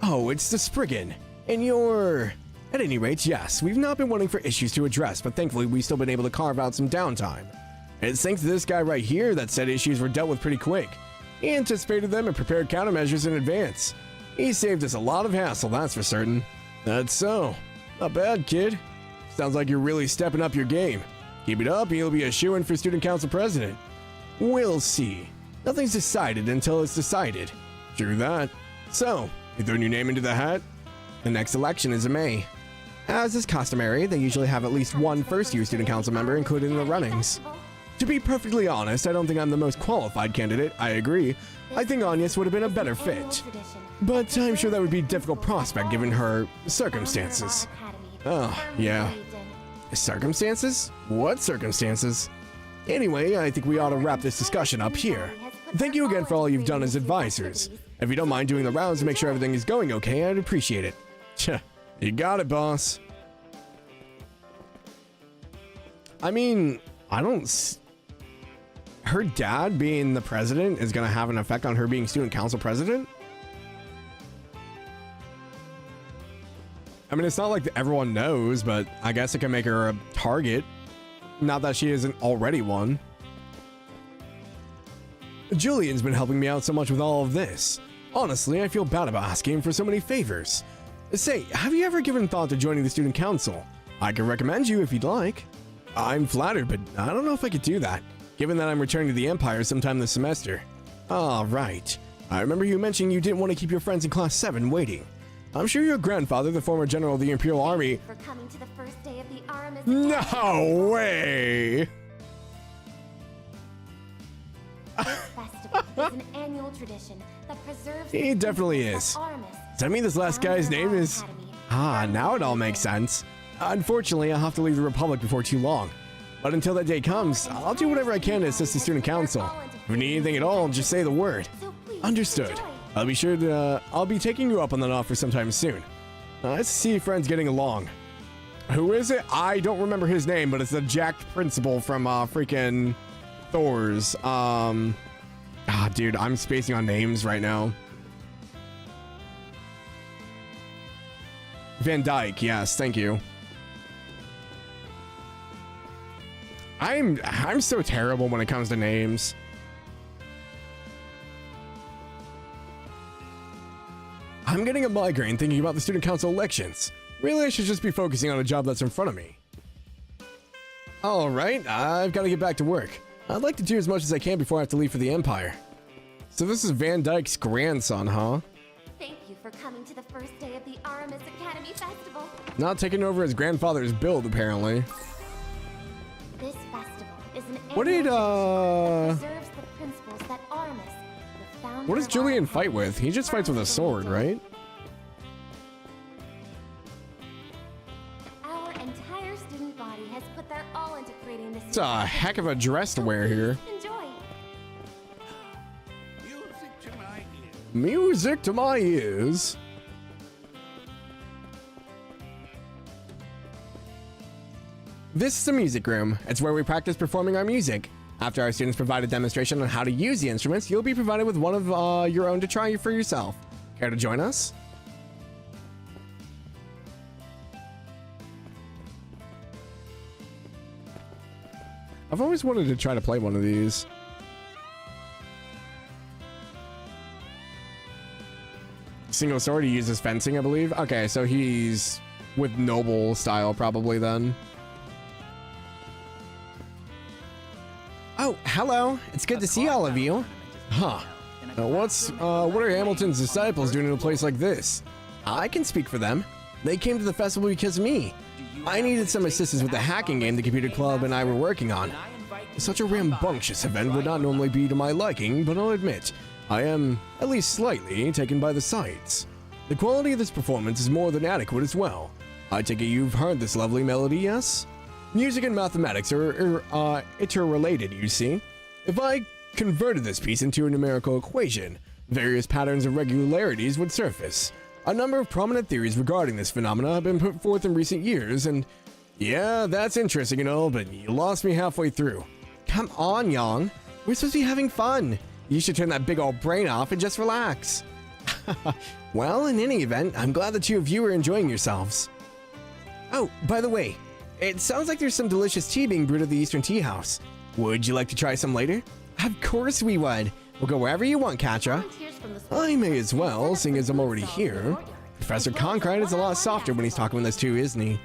Oh, it's the Spriggan. And you're... At any rate, yes, we've not been waiting for issues to address, but thankfully we've still been able to carve out some downtime. It's thanks to this guy right here that said issues were dealt with pretty quick. He anticipated them and prepared countermeasures in advance. He saved us a lot of hassle, that's for certain. That's so. Not bad, kid. Sounds like you're really stepping up your game. Keep it up and you'll be a shoo-in for student council president. We'll see. Nothing's decided until it's decided. True that. So, you throw your name into the hat? The next election is in May. As is customary, they usually have at least one first-year student council member included in the runnings. To be perfectly honest, I don't think I'm the most qualified candidate, I agree. I think Agnes would have been a better fit. But I'm sure that would be a difficult prospect given her circumstances. Oh, yeah. Circumstances? What circumstances? Anyway, I think we ought to wrap this discussion up here. Thank you again for all you've done as advisors. If you don't mind doing the rounds to make sure everything is going okay, I'd appreciate it. Tch, you got it, boss. I mean, I don't her dad being the president is going to have an effect on her being student council president? I mean, it's not like everyone knows, but I guess it can make her a target. Not that she isn't already one. Julian's been helping me out so much with all of this. Honestly, I feel bad about asking him for so many favors. Say, have you ever given thought to joining the student council? I can recommend you if you'd like. I'm flattered, but I don't know if I could do that, given that I'm returning to the Empire sometime this semester. Ah, right. I remember you mentioning you didn't want to keep your friends in Class 7 waiting. I'm sure your grandfather, the former general of the Imperial Army... For coming to the first day of the Aramis No way! This festival is an annual tradition that preserves... He definitely is. Does that mean this last guy's name is... Ah, now it all makes sense. Unfortunately, I'll have to leave the Republic before too long. But until that day comes, I'll do whatever I can to assist the student council. If you need anything at all, just say the word. Understood. I'll be sure to, I'll be taking you up on that offer sometime soon. Nice to see friends getting along. Who is it? I don't remember his name, but it's the jacked principal from freaking Thor's. Dude, I'm spacing on names right now. Van Dyke, yes, thank you. I'm so terrible when it comes to names. I'm getting a migraine thinking about the student council elections. Really, I should just be focusing on a job that's in front of me. All right, I've got to get back to work. I'd like to do as much as I can before I have to leave for the Empire. So this is Van Dyke's grandson, huh? Thank you for coming to the first day of the Aramis Academy Festival. Not taking over his grandfather's build, apparently. This festival is an What did, that preserves the principles that Aramis, the founder what does of Julian fight with? He just fights with a sword, right? Our entire student body has put their all into creating this. It's a heck of a dress to wear here. Enjoy. Music to my ears. This is the music room. It's where we practice performing our music. After our students provide a demonstration on how to use the instruments, you'll be provided with one of your own to try for yourself. Care to join us? I've always wanted to try to play one of these. Single sword, he uses fencing, I believe. Okay, so he's with noble style probably then. Oh, hello. It's good to see all of you. Huh. Now what are Hamilton's disciples doing in a place like this? I can speak for them. They came to the festival because of me. I needed some assistance with the hacking game the computer club and I were working on. Such a rambunctious event would not normally be to my liking, but I'll admit, I am, at least slightly, taken by the sights. The quality of this performance is more than adequate as well. I take it you've heard this lovely melody, yes? Music and mathematics are interrelated, you see. If I converted this piece into a numerical equation, various patterns of regularities would surface. A number of prominent theories regarding this phenomena have been put forth in recent years, and yeah, that's interesting and all, but you lost me halfway through. Come on, Yang. We're supposed to be having fun. You should turn that big old brain off and just relax. Well, in any event, I'm glad the two of you are enjoying yourselves. Oh, by the way, it sounds like there's some delicious tea being brewed at the Eastern Tea House. Would you like to try some later? Of course we would. We'll go wherever you want, Katra. I may as well, seeing as I'm already here. Professor Arkride is a lot softer when he's talking with us too, isn't he?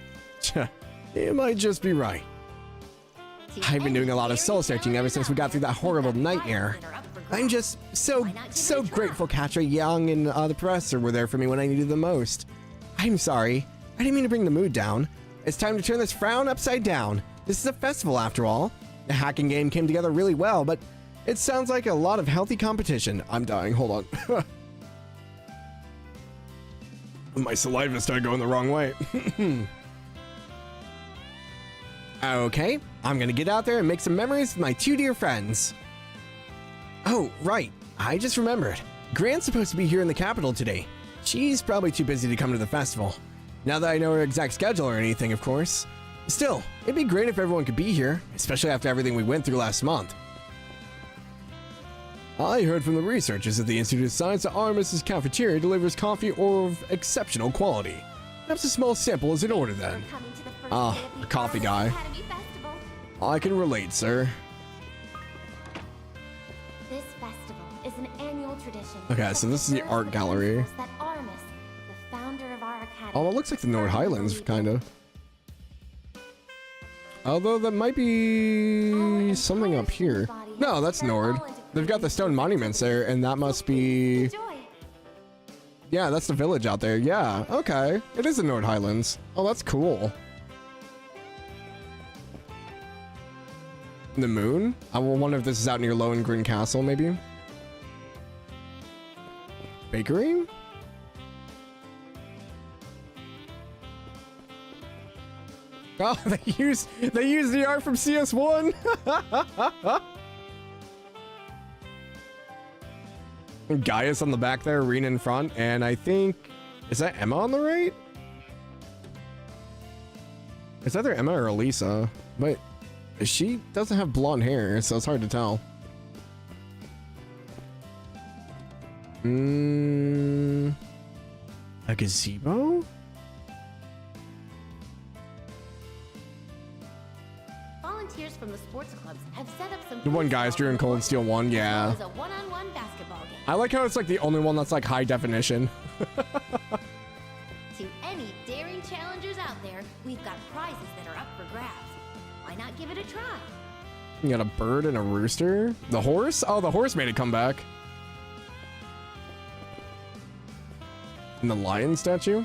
You might just be right. I've been doing a lot of soul searching ever since we got through that horrible nightmare. I'm just so grateful Katra, Yang, and the professor were there for me when I needed them most. I'm sorry. I didn't mean to bring the mood down. It's time to turn this frown upside down. This is a festival after all. The hacking game came together really well, but it sounds like a lot of healthy competition. I'm dying, hold on. My saliva started going the wrong way. Okay, I'm gonna get out there and make some memories with my two dear friends. Oh, right, I just remembered. Grant's supposed to be here in the capital today. She's probably too busy to come to the festival. Now that I know her exact schedule or anything, of course. Still, it'd be great if everyone could be here, especially after everything we went through last month. I heard from the researchers at the Institute of Science that Artemis's cafeteria delivers coffee of exceptional quality. Perhaps a small sample is in order then. A coffee guy. I can relate, sir. This festival is an annual tradition. Okay, so this is the art gallery. That Artemis, the founder of our academy, Oh, it looks like the Nord Highlands, kind of. Although that might be something up here. No, that's Nord. They've got the stone monuments there, and that must be... Yeah, that's the village out there. Yeah, okay. It is the Nord Highlands. Oh, that's cool. The moon? I will wonder if this is out near Lohengrin Castle, maybe? Bakery? Oh, they use the art from CS1. Gaius on the back there, Rena in front, and I think, is that Emma on the right? It's either Emma or Elisa, but she doesn't have blonde hair, so it's hard to tell. A gazebo? volunteers from the sports clubs have set up some. The one guy's doing Cold Steel 1, yeah. A one-on-one basketball game. I like how it's like the only one that's like high definition. To any daring challengers out there, we've got prizes that are up for grabs. Why not give it a try? You got a bird and a rooster. The horse? Oh, the horse made a comeback. And the lion statue?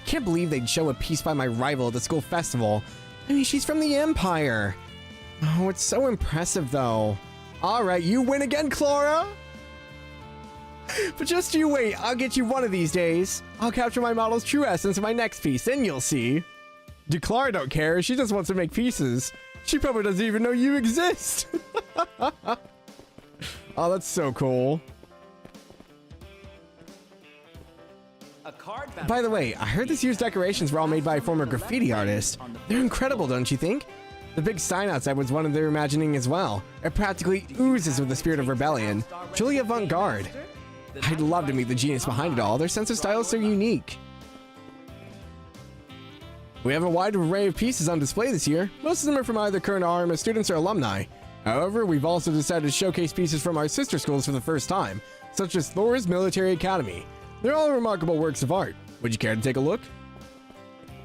Can't believe they'd show a piece by my rival at the school festival. I mean, she's from the Empire. Oh, it's so impressive, though. All right, you win again, Clara. But just you wait, I'll get you one of these days. I'll capture my model's true essence in my next piece, then you'll see. Clara don't care, she just wants to make pieces. She probably doesn't even know you exist. Oh, that's so cool. By the way, I heard this year's decorations were all made by a former graffiti artist. They're incredible, don't you think? The big sign outside was one of their imagining as well. It practically oozes with the spirit of rebellion. Truly avant-garde. I'd love to meet the genius behind it all. Their sense of style is so unique. We have a wide array of pieces on display this year. Most of them are from either current RMS students or alumni. However, we've also decided to showcase pieces from our sister schools for the first time, such as Thor's Military Academy. They're all remarkable works of art. Would you care to take a look?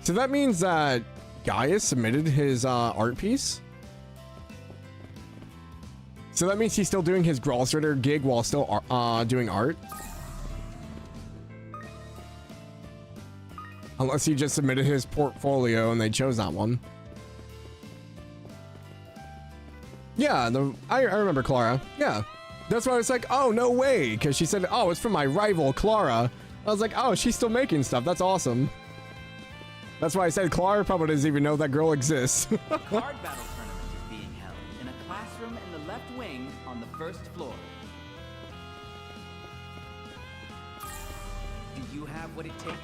So that means that Gaius submitted his art piece? So that means he's still doing his Gralsritter gig while still doing art? Unless he just submitted his portfolio and they chose that one. Yeah, I remember Clara. Yeah. That's why I was like, oh, no way. Because she said, oh, it's from my rival, Clara. I was like, oh, she's still making stuff. That's awesome. That's why I said Clara probably doesn't even know that girl exists. A card battle tournament is being held in a classroom in the left wing on the first floor. Do you have what it takes?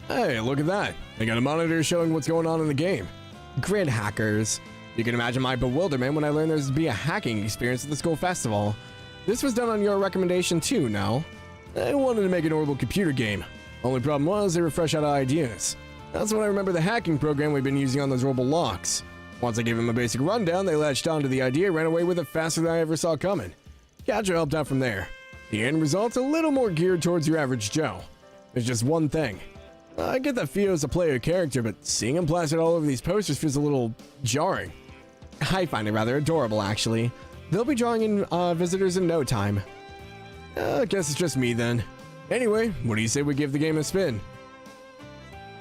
Hey, look at that. They got a monitor showing what's going on in the game. Grid hackers. You can imagine my bewilderment when I learned there's to be a hacking experience at the school festival. This was done on your recommendation too, now. I wanted to make an orbital computer game. Only problem was they were fresh out of ideas. That's when I remember the hacking program we've been using on those orbital locks. Once I gave them a basic rundown, they latched onto the idea and ran away with it faster than I ever saw coming. Catcher helped out from there. The end result's a little more geared towards your average Joe. There's just one thing. I get that Fio's a player character, but seeing him plastered all over these posters feels a little jarring. I find it rather adorable, actually. They'll be drawing in visitors in no time. I guess it's just me then. Anyway, what do you say we give the game a spin?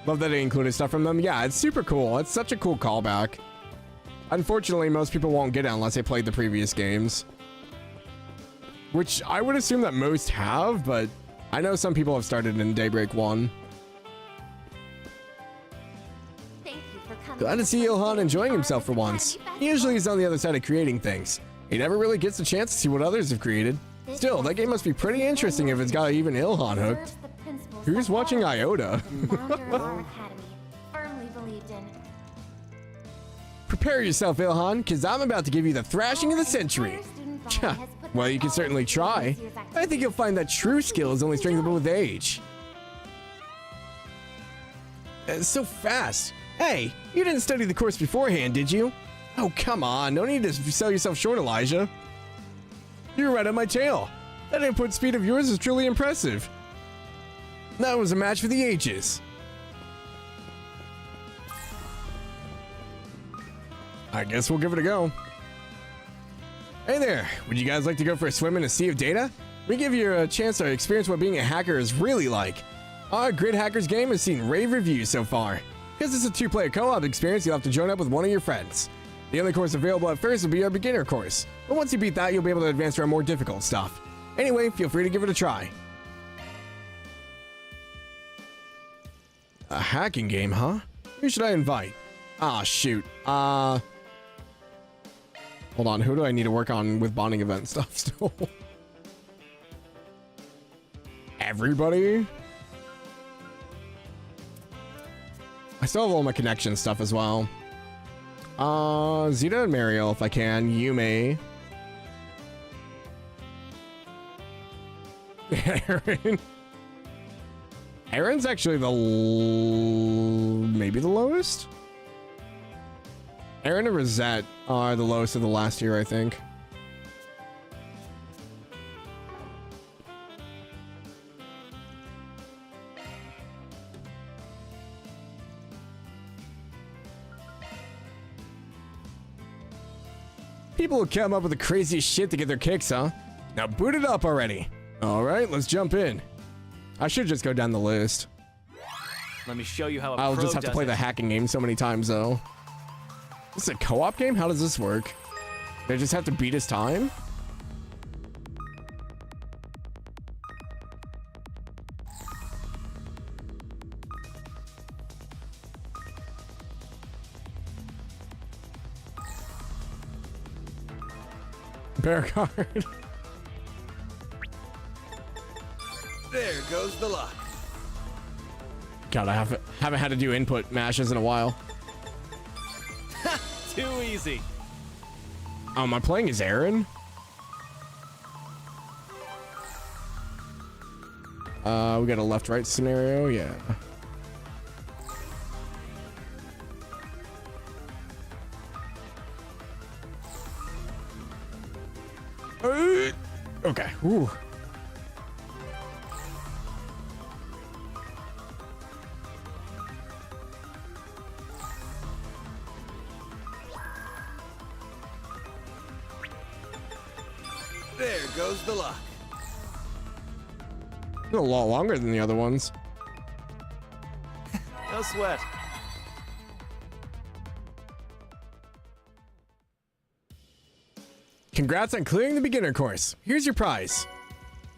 Love that they included stuff from them. Yeah, it's super cool. It's such a cool callback. Unfortunately, most people won't get it unless they played the previous games. Which I would assume that most have, but I know some people have started in Daybreak 1. Glad to see Ilhan enjoying himself for once. Usually he's on the other side of creating things. He never really gets a chance to see what others have created. Still, that game must be pretty interesting if it's got even Ilhan hooked. Who's watching Iota? Founder of our academy, firmly Prepare yourself, Ilhan, because I'm about to give you the thrashing of the century. Well, you can certainly try. I think you'll find that true skill is only strengthenable with age. So fast. Hey, you didn't study the course beforehand, did you? Oh, come on. No need to sell yourself short, Elijah. You're right on my tail. That input speed of yours is truly impressive. That was a match for the ages. I guess we'll give it a go. Hey there, would you guys like to go for a swim in a sea of data? We give you a chance to experience what being a hacker is really like. Our Grid Hackers game has seen rave reviews so far. Because it's a two-player co-op experience, you'll have to join up with one of your friends. The only course available at first will be our beginner course, but once you beat that, you'll be able to advance to our more difficult stuff. Anyway, feel free to give it a try. A hacking game, huh? Who should I invite? Ah, shoot. Hold on, who do I need to work on with bonding event stuff still? Everybody? I still have all my connection stuff as well. Zita and Mariel, if I can. Yume. Aaron. Aaron's actually the maybe the lowest. Aaron and Rosette are the lowest of the last year, I think. People will come up with the craziest shit to get their kicks, huh? Now boot it up already. All right, let's jump in. I should just go down the list. Let me show you how I'll just have to play the hacking game so many times, though. This is a co-op game? How does this work? They just have to beat his time? Bear card. There goes the luck. God, I haven't had to do input mashes in a while. Too easy. Oh, am I playing as Aaron? We got a left-right scenario, yeah. Okay. Ooh. There goes the luck. It's a lot longer than the other ones. No sweat. Congrats on clearing the beginner course. Here's your prize.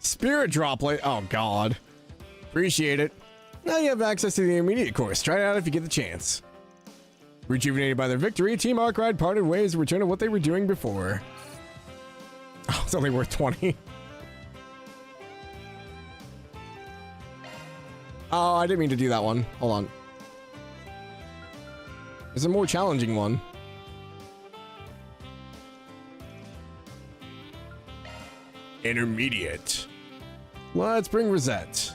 Spirit droplet. Oh, God. Appreciate it. Now you have access to the intermediate course. Try it out if you get the chance. Rejuvenated by their victory, Team Arkride parted ways to return to what they were doing before. Oh, it's only worth 20. Oh, I didn't mean to do that one. Hold on. There's a more challenging one. Intermediate. Let's bring Rosette.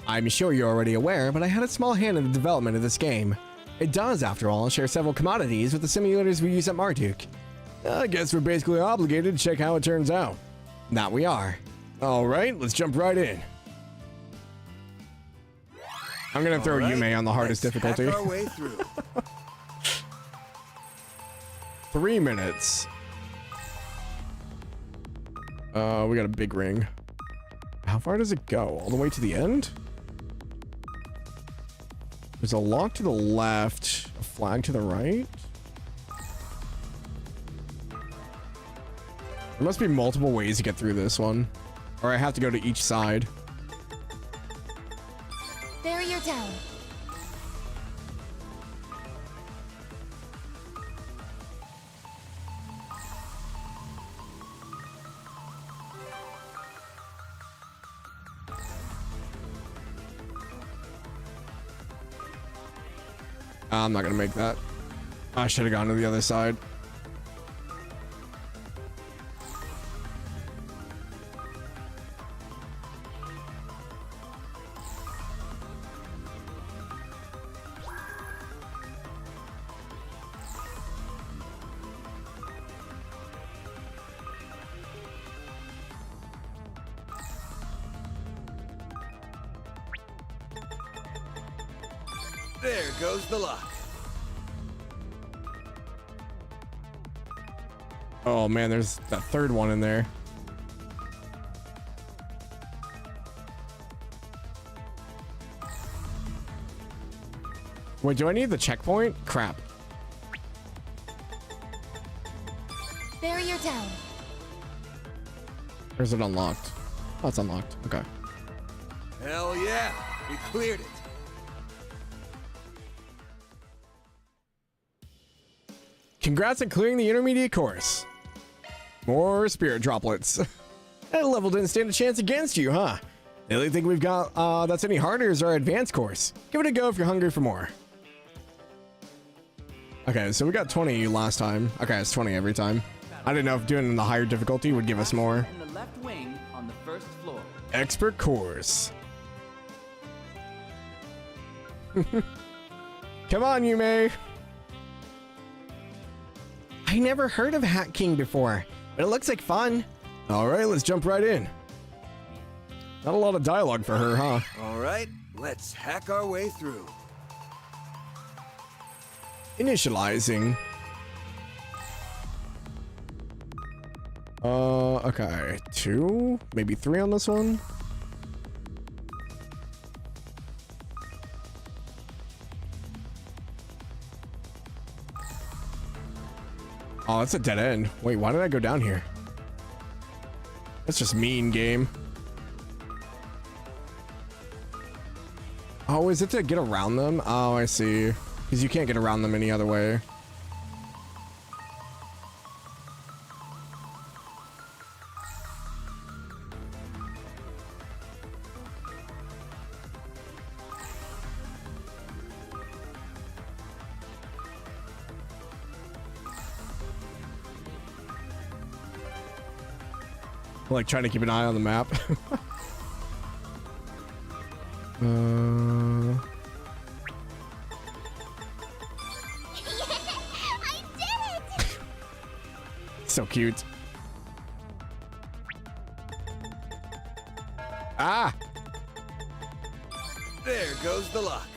I'm sure you're already aware, but I had a small hand in the development of this game. It does, after all, share several commodities with the simulators we use at Marduk. I guess we're basically obligated to check how it turns out. That we are. Alright, let's jump right in. I'm gonna throw Yume on the hardest difficulty. Hack our way through. 3 minutes. We got a big ring. How far does it go? All the way to the end? There's a lock to the left, a flag to the right. There must be multiple ways to get through this one. Or I have to go to each side. Barrier down. I'm not gonna make that. I should have gone to the other side. There goes the lock. Oh man, there's that third one in there. Wait, do I need the checkpoint? Crap. Barrier down. Or is it unlocked? Oh, it's unlocked. Okay. Hell yeah, we cleared it. Congrats on clearing the intermediate course. More spirit droplets. That level didn't stand a chance against you, huh? The only thing we've got that's any harder is our advanced course. Give it a go if you're hungry for more. Okay, so we got 20 last time. Okay, it's 20 every time. I didn't know if doing it in the higher difficulty would give us more. In the left wing on the first floor. Expert course. Come on, Yume. I never heard of Hat King before, but it looks like fun. All right, let's jump right in. Not a lot of dialogue for her, huh? All right, let's hack our way through. Initializing. Okay, 2, maybe 3 on this one. Oh, that's a dead end. Wait, why did I go down here? That's just mean, game. Oh, is it to get around them? Oh, I see. Because you can't get around them any other way. Like trying to keep an eye on the map. I did it! So cute. Ah! There goes the lock.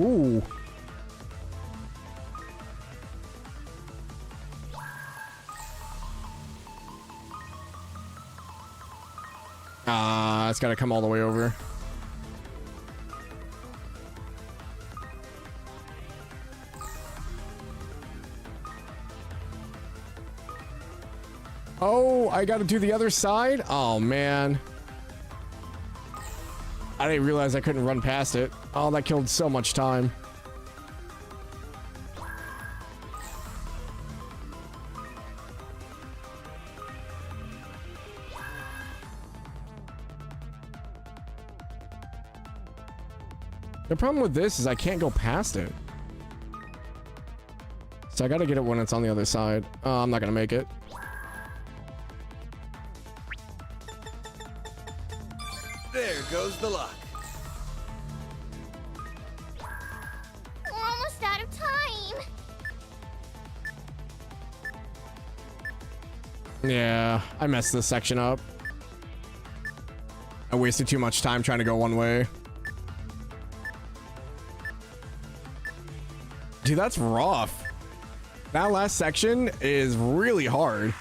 Ooh. It's gotta come all the way over. Oh, I gotta do the other side? Oh, man. I didn't realize I couldn't run past it. Oh, that killed so much time. The problem with this is I can't go past it. So I gotta get it when it's on the other side. Oh, I'm not gonna make it. There goes the lock. We're almost out of time. Yeah, I messed this section up. I wasted too much time trying to go one way. Dude, that's rough. That last section is really hard.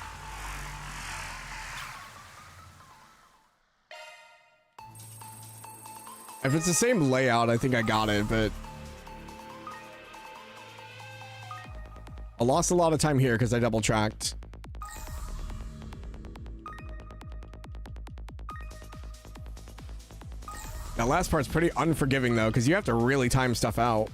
If it's the same layout, I think I got it, but... I lost a lot of time here because I double tracked. That last part's pretty unforgiving though, because you have to really time stuff out.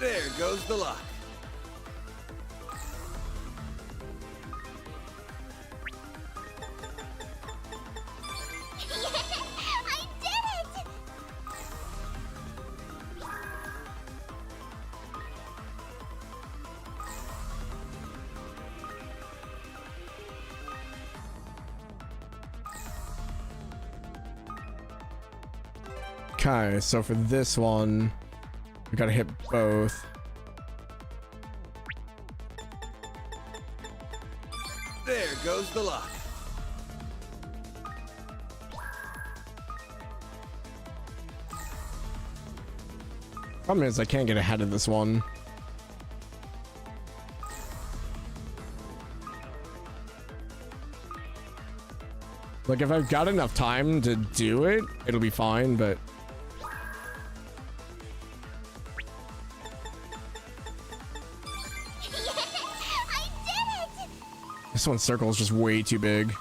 There goes the lock. I did it! Okay, so for this one, we gotta hit both. There goes the lock. Problem is I can't get ahead of this one. Like if I've got enough time to do it, it'll be fine, but this one's circle is just way too big.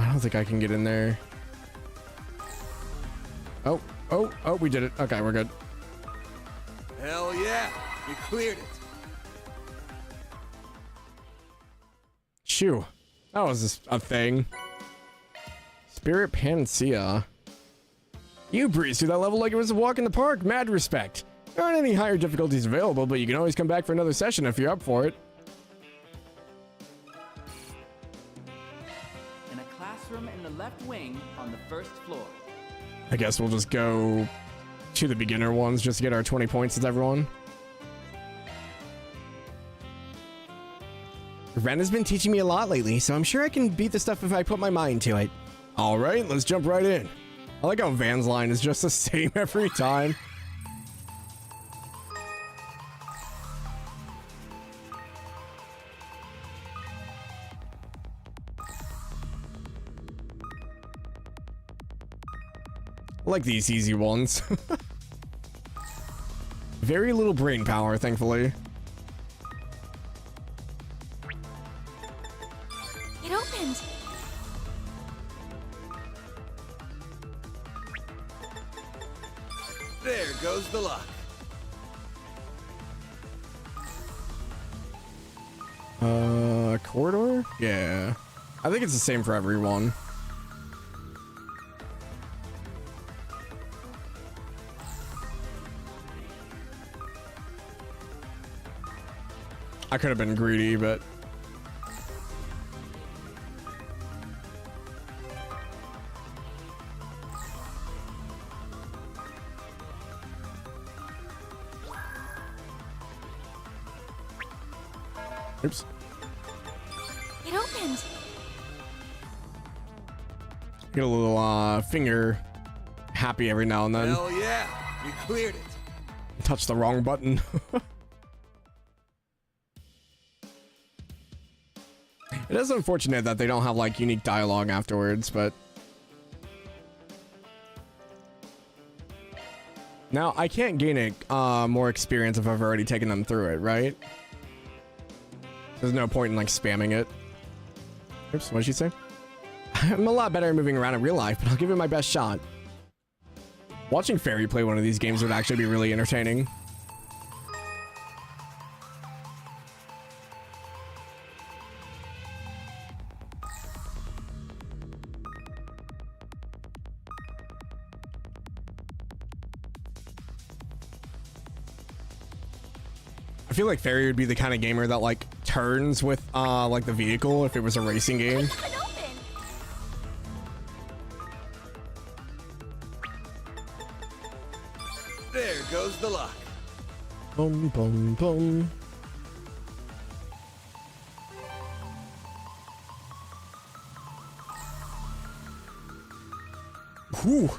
I don't think I can get in there. Oh, we did it. Okay, we're good. Hell yeah, we cleared it. Shoo, that was a thing. Spirit Panacea. You breezed through that level like it was a walk in the park. Mad respect. There aren't any higher difficulties available, but you can always come back for another session if you're up for it. In a classroom in the left wing on the first floor. I guess we'll just go to the beginner ones just to get our 20 points with everyone. Ren has been teaching me a lot lately, so I'm sure I can beat the stuff if I put my mind to it. All right, let's jump right in. I like how Van's line is just the same every time. I like these easy ones. Very little brain power, thankfully. It opened. There goes the lock. Corridor? Yeah. I think it's the same for everyone. I could have been greedy, but oops. It opened. Get a little finger happy every now and then. Hell yeah, we cleared it. Touch the wrong button. It is unfortunate that they don't have like unique dialogue afterwards, but now I can't gain it more experience if I've already taken them through it, right? There's no point in like spamming it. Oops, what did she say? I'm a lot better at moving around in real life, but I'll give it my best shot. Watching Fairy play one of these games would actually be really entertaining. I feel like Fairy would be the kind of gamer that like turns with like the vehicle if it was a racing game. There goes the lock. Boom, boom, boom. Whew.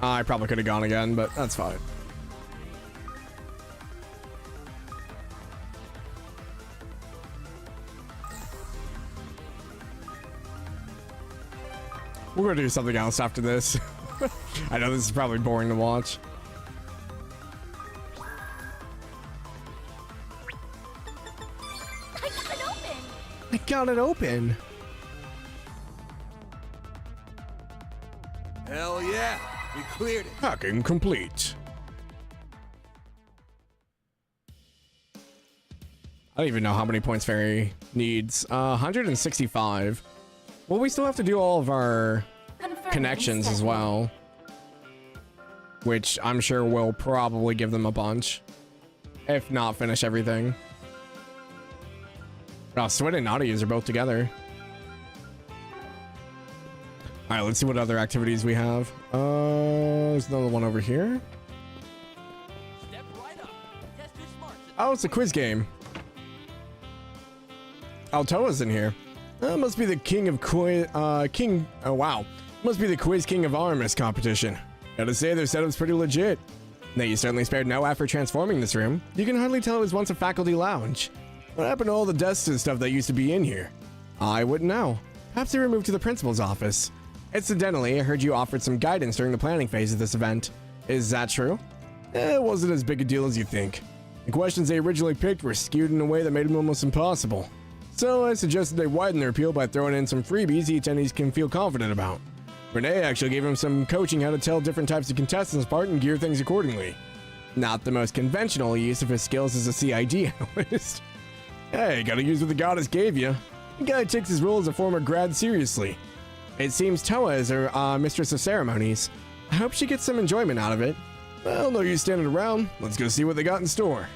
I probably could have gone again, but that's fine. We're gonna do something else after this. I know this is probably boring to watch. I got it open! I got it open. Hell yeah, we cleared it. Hacking complete. I don't even know how many points Fairy needs. 165. Well, we still have to do all of our connections as well, which I'm sure will probably give them a bunch, if not finish everything. Oh, Swin and Nadia are both together. All right, let's see what other activities we have. There's another one over here. Oh, it's a quiz game. Altoa's in here. Must be the king of oh wow. Must be the quiz king of Armis competition. Gotta say, their setup's pretty legit. Now, you certainly spared no effort transforming this room. You can hardly tell it was once a faculty lounge. What happened to all the desks and stuff that used to be in here? I wouldn't know. Perhaps they were moved to the principal's office. Incidentally, I heard you offered some guidance during the planning phase of this event. Is that true? It wasn't as big a deal as you think. The questions they originally picked were skewed in a way that made them almost impossible. So I suggested they widen their appeal by throwing in some freebies each attendees can feel confident about. Renee actually gave him some coaching how to tell different types of contestants apart and gear things accordingly. Not the most conventional use of his skills as a CID analyst. Hey, gotta use what the goddess gave you. The guy takes his role as a former grad seriously. It seems Toa is her mistress of ceremonies. I hope she gets some enjoyment out of it. Well, no use standing around. Let's go see what they got in store.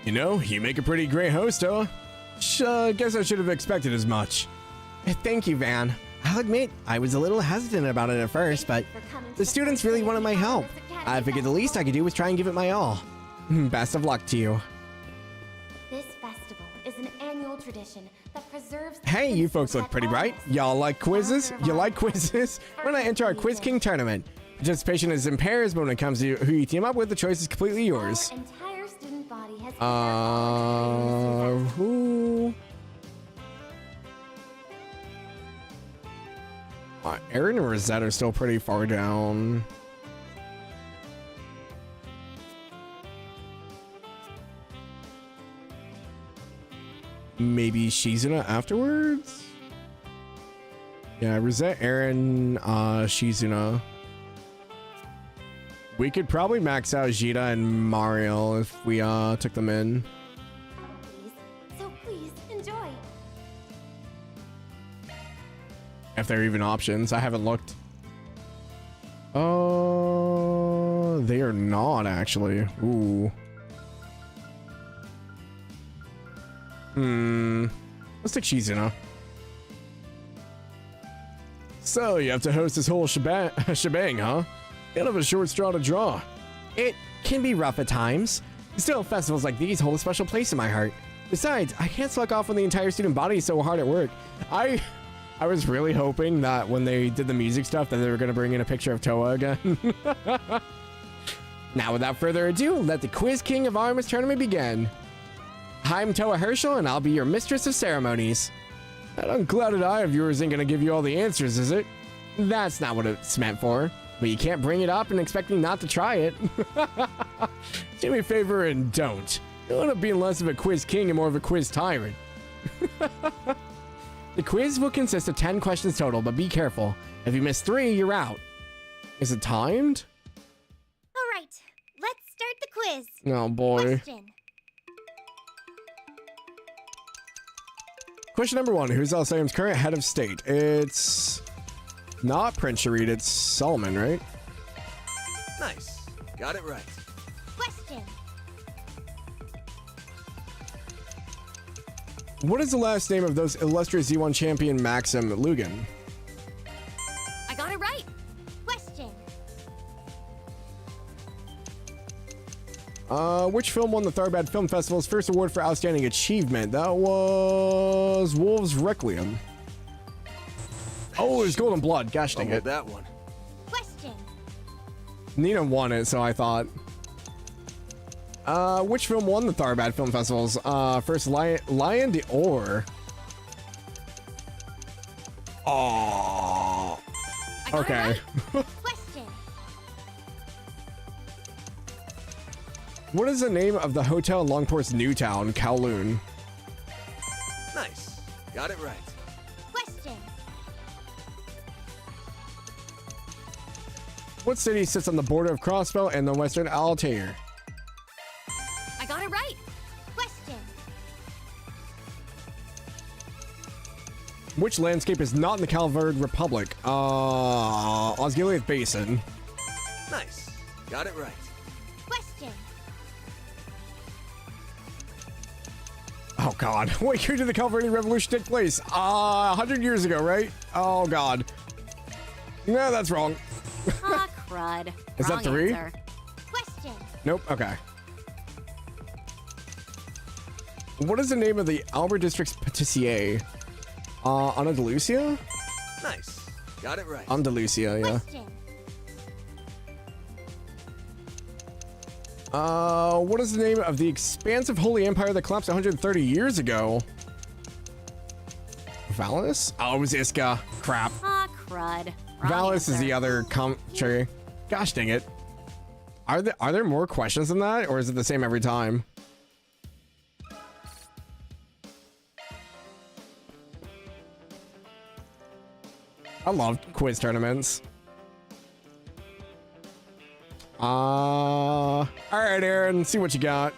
You know, you make a pretty great host, Toa. Guess I should have expected as much. Thank you, Van. I'll admit, I was a little hesitant about it at first, but the students really wanted my help. I figured the least I could do was try and give it my all. Best of luck to you. This festival is an annual tradition that preserves. Hey, you folks look pretty bright. Y'all like quizzes? You like quizzes? We're gonna enter our Quiz King tournament. Participation is in pairs, but when it comes to who you team up with, the choice is completely yours. Who? Aaron and Rosette are still pretty far down. Maybe Shizuna afterwards? Yeah, Rosette, Aaron, Shizuna. We could probably max out Jita and Mario if we took them in. So please enjoy. If there are even options. I haven't looked. They are not actually. Ooh. Let's take Shizuna. So you have to host this whole shebang, huh? Kind of a short straw to draw. It can be rough at times. Still, festivals like these hold a special place in my heart. Besides, I can't slack off when the entire student body is so hard at work. I was really hoping that when they did the music stuff that they were going to bring in a picture of Toa again. Now, without further ado, let the Quiz King of Armis tournament begin. I'm Toa Herschel, and I'll be your mistress of ceremonies. That unclouded eye of yours ain't going to give you all the answers, is it? That's not what it's meant for. But you can't bring it up and expect me not to try it. Do me a favor and don't. You'll end up being less of a quiz king and more of a quiz tyrant. The quiz will consist of 10 questions total, but be careful. If you miss 3, you're out. Is it timed? All right, let's start the quiz. Oh boy. Question number 1. Who's Alsaim's current head of state? It's not Prince Sharid, it's Solomon, right? Nice. Got it right. Question. What is the last name of those illustrious Z1 champion Maxim Lugan? Which film won the Tharbad Film Festival's first award for outstanding achievement? That was Wolves Requiem. Oh, it was Golden Blood. Gosh dang it. That one. Question. Nina won it, so I thought. Which film won the Tharbad Film Festival's first Lion d'Or? Oh. Okay. Question. What is the name of the hotel in Longport's new town, Kowloon? Nice. Got it right. Question. What city sits on the border of Crossbow and the Western Altair? I got it right. Question. Which landscape is not in the Calvard Republic? Osgiliath Basin. Nice. Got it right. Question. Oh god. Wait, where did the Calvardian Revolution take place? 100 years ago, right? Oh god. No, that's wrong. Ah, crud. Is Wrong that 3? answer. Question. Nope. Okay. What is the name of the Albert District's patissier? Andalusia? Nice. Got it right. Andalusia, yeah. Question. What is the name of the expansive Holy Empire that collapsed 130 years ago? Valis? Oh, it was Iska. Crap. Ah, crud. Wrong Valis is the other country. Gosh dang it. Are there more questions than that, or is it the same every time? I love quiz tournaments. All right, Aaron, see what you got.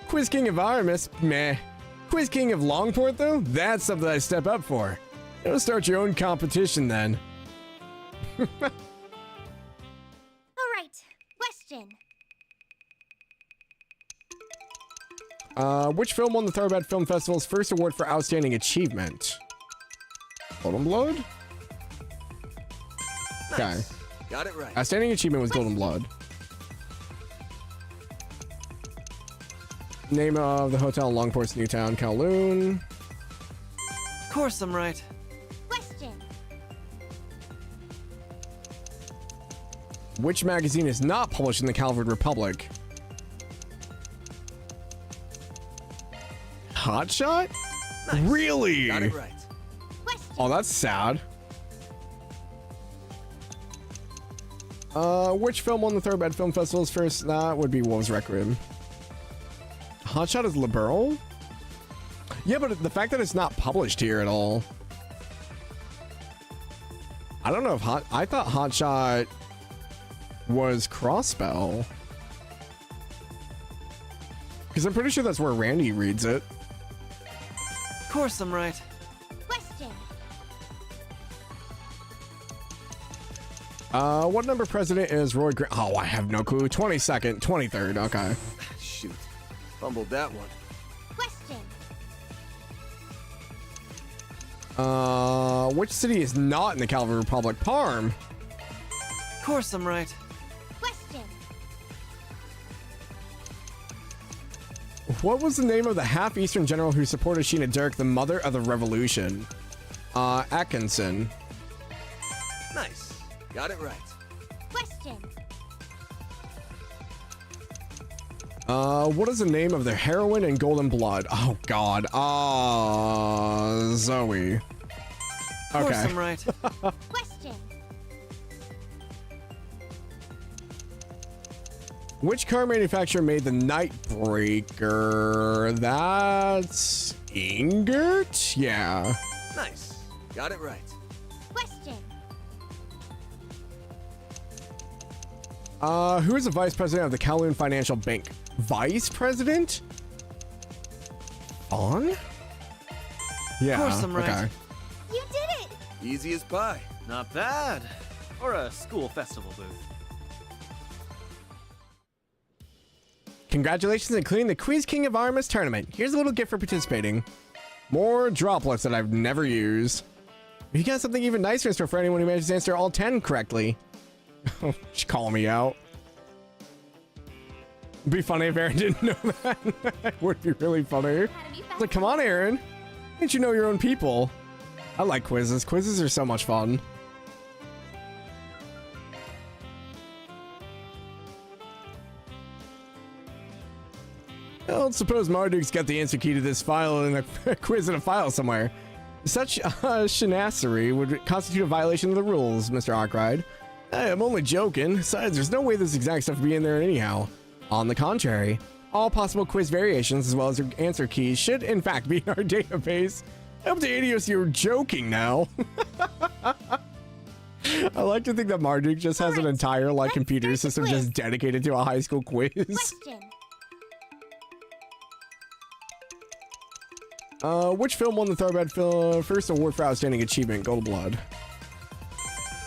Quiz King of Aramis, meh. Quiz King of Longport, though, that's something I step up for. You'll start your own competition then. All right. Question. Which film won the Tharbad Film Festival's first award for outstanding achievement? Golden Blood? Okay. Nice. Got it right. Outstanding achievement was Golden Blood. Name of the hotel in Longport's new town, Kowloon. Of course I'm right. Question. Which magazine is not published in the Calvard Republic? Hotshot? Nice. Really? Got it right. Question. Oh, that's sad. Which film won the Tharbad Film Festival's first? That would be Wolves Requiem. Hotshot is liberal? Yeah, but the fact that it's not published here at all. I don't know if I thought Hotshot was Crossbow. Because I'm pretty sure that's where Randy reads it. Of course I'm right. Question. What number president is Roy Grant? Oh, I have no clue. 22nd, 23rd. Okay. Shoot. Fumbled that one. Question. Which city is not in the Calvard Republic? Parm. Of course I'm right. Question. What was the name of the half-Eastern general who supported Sheena Dirk, the mother of the revolution? Atkinson. Nice. Got it right. Question. What is the name of the heroine in Golden Blood? Oh, God. Zoe. Of course Okay. I'm right. Question. Which car manufacturer made the Nightbreaker? That's Ingert? Yeah. Nice. Got it right. Question. Who is the vice president of the Kowloon Financial Bank? Vice president? On? Yeah. Of course I'm right. Okay. You did it! Easy as pie. Not bad. Or a school festival booth. Congratulations on clearing the Quiz King of Armas tournament. Here's a little gift for participating. More droplets that I've never used. You got something even nicer in store for anyone who manages to answer all 10 correctly. Just call me out. It'd be funny if Aaron didn't know that. It would be really funny. It's like, come on, Aaron. Didn't you know your own people? I like quizzes. Quizzes are so much fun. Well, suppose Marduk's got the answer key to this file in a quiz in a file somewhere. Such shenassery would constitute a violation of the rules, Mr. Arkride. I'm only joking. Besides, there's no way this exact stuff would be in there anyhow. On the contrary, all possible quiz variations as well as your answer keys should in fact be in our database. Up to Adios, you're joking now. I like to think that Marduk just has an entire like computer system just dedicated to a high school quiz. Question. Which film won the Thoroughbred First Award for Outstanding Achievement? Gold Blood.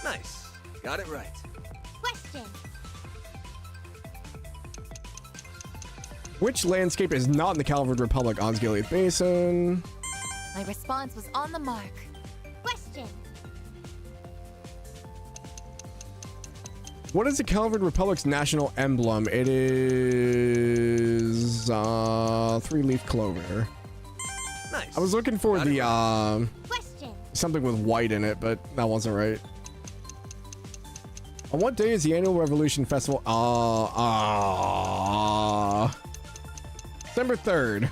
Nice. Got it right. Question. Which landscape is not in the Calvard Republic? Osgiliath Basin. My response was on the mark. Question. What is the Calvard Republic's national emblem? It is three-leaf clover. Nice. I was looking for Got the Question. something with white in it, but that wasn't right. On what day is the annual Revolution Festival? December 3rd.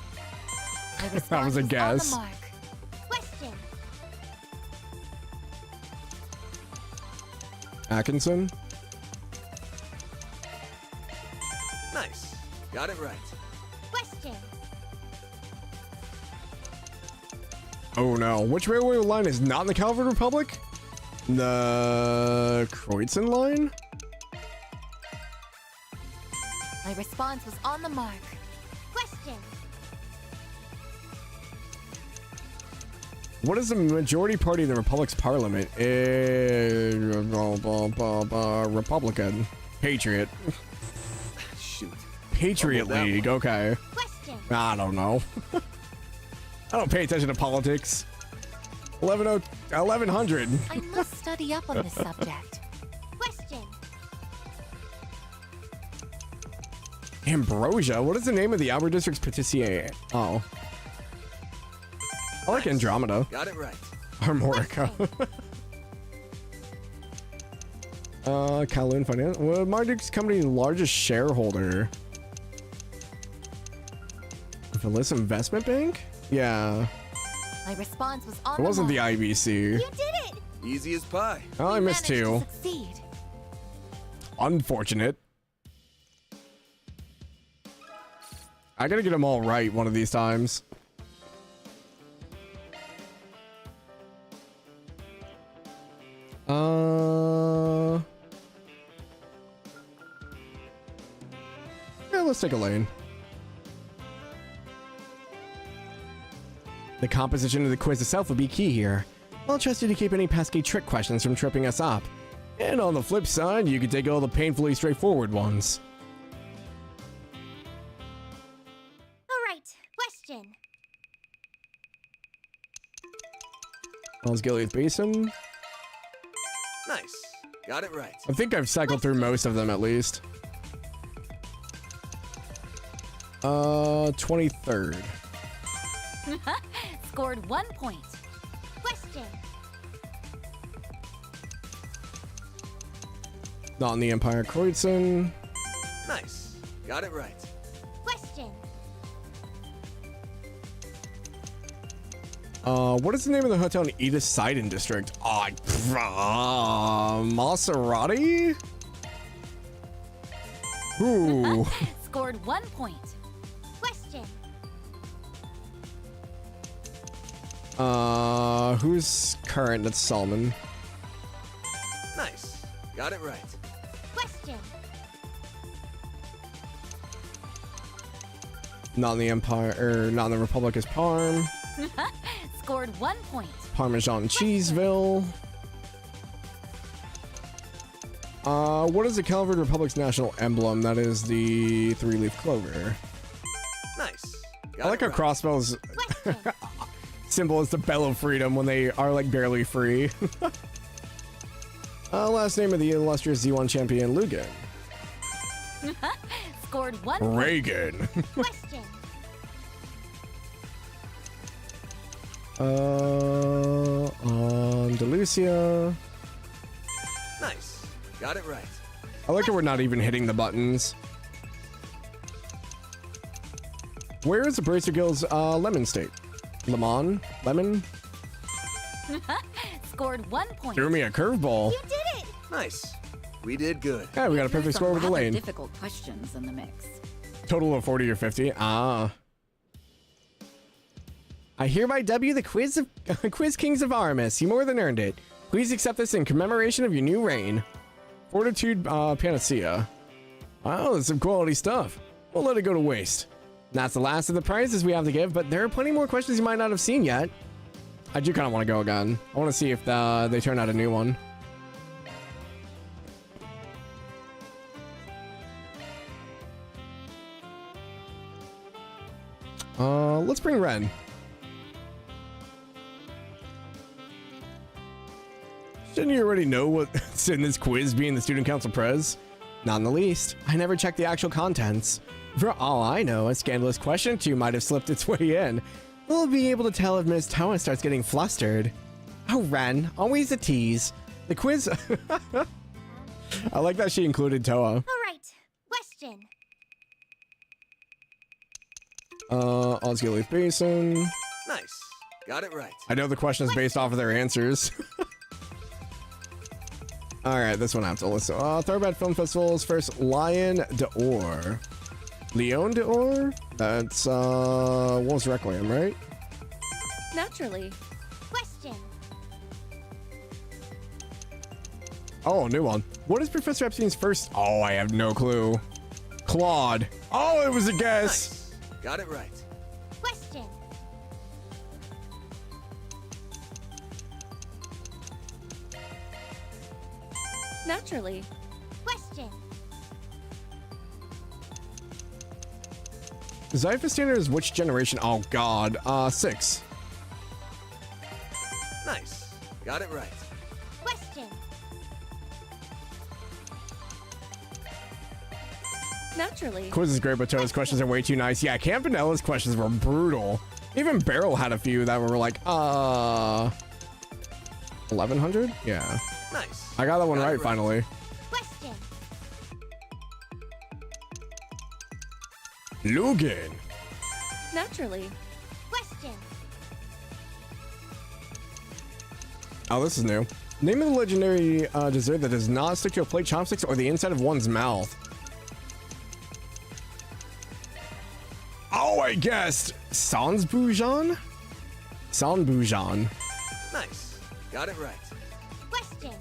That was a guess. Question. Atkinson. Nice. Got it right. Question. Oh no. Which railway line is not in the Calvard Republic? The Kreutzen line? My response was on the mark. Question. What is the majority party in the Republic's parliament? Republican. Patriot. Shoot. Patriot League. Okay. Question. I don't know. I don't pay attention to politics. 1100. I must study up on this subject. Question. Ambrosia? What is the name of the Albert District's patissier? Oh. I like Andromeda. Got it right. Armorica. Kowloon Finance. Well, Marduk's company's largest shareholder. Phyllis Investment Bank? Yeah. My response was on It wasn't the mark. IBC. You did it. Easy as pie. Oh, I missed Managed to two. succeed. Unfortunate. I gotta get them all right one of these times. Yeah, let's take a lane. The composition of the quiz itself will be key here. I'll trust you to keep any pesky trick questions from tripping us up. And on the flip side, you can take all the painfully straightforward ones. All right. Question. Osgiliath Basin. Nice. Got it right. I think I've cycled through most of them at least. 23rd. Scored 1 point. Question. Not in the Empire. Kreutzen. Nice. Got it right. Question. What is the name of the hotel in Edith Sidon District? Maserati? Ooh. Scored 1 point. Question. Who's current? That's Solomon. Nice. Got it right. Question. Not in the Empire, or not in the Republic is Parm. Scored 1 point. Parmesan Cheeseville. What is the Calvard Republic's national emblem? That is the three-leaf clover. Nice. I like how Crossbell's symbol is the bell of freedom when they are like barely free. Last name of the illustrious Z1 champion, Lugan. Scored 1 point. Reagan. Question. Andalusia. Nice. Got it right. I like how we're not even hitting the buttons. Where is the Bracer Guild's Lemon State? Lemon? Lemon? Scored 1 point. Threw me a curveball. You did it! Nice. We did good. Yeah, we got a perfect score with the lane. Difficult questions in the mix. Total of 40 or 50. Ah. I hereby W the Quiz Kings of Aramis. You more than earned it. Please accept this in commemoration of your new reign. Fortitude Panacea. Wow, that's some quality stuff. We'll let it go to waste. That's the last of the prizes we have to give, but there are plenty more questions you might not have seen yet. I do kind of want to go again. I want to see if they turn out a new one. Let's bring Ren. Shouldn't you already know what's in this quiz being the student council prez? Not in the least. I never checked the actual contents. For all I know, a scandalous question or two might have slipped its way in. We'll be able to tell if Ms. Toa starts getting flustered. Oh, Ren, always a tease. The quiz... I like that she included Toa. All right. Question. Osgiliath Basin. Nice. Got it right. I know the question is based off of their answers. Alright, this one I have to listen. Thoroughbred Film Festival's first Lion d'Or. Leon d'Or? That's, what was Requiem, right? Naturally. Question. Oh, new one. What is Professor Epstein's first? Oh, I have no clue. Claude. Oh, it was a guess. Nice. Got it right. Question. Naturally. Question. Zypher Standard is which generation? Oh, God. 6. Nice. Got it right. Question. Naturally. Quiz is great, but Toa's questions are way too nice. Yeah, Campanella's questions were brutal. Even Beryl had a few that were like, 1100? Yeah. Nice. I got that one right finally. Question. Logan. Naturally. Question. Oh, this is new. Name of the legendary dessert that does not stick to a plate, chopsticks, or the inside of one's mouth. Oh, I guessed Sans Bouillon? Sans Bouillon. Nice. Got it right. Question.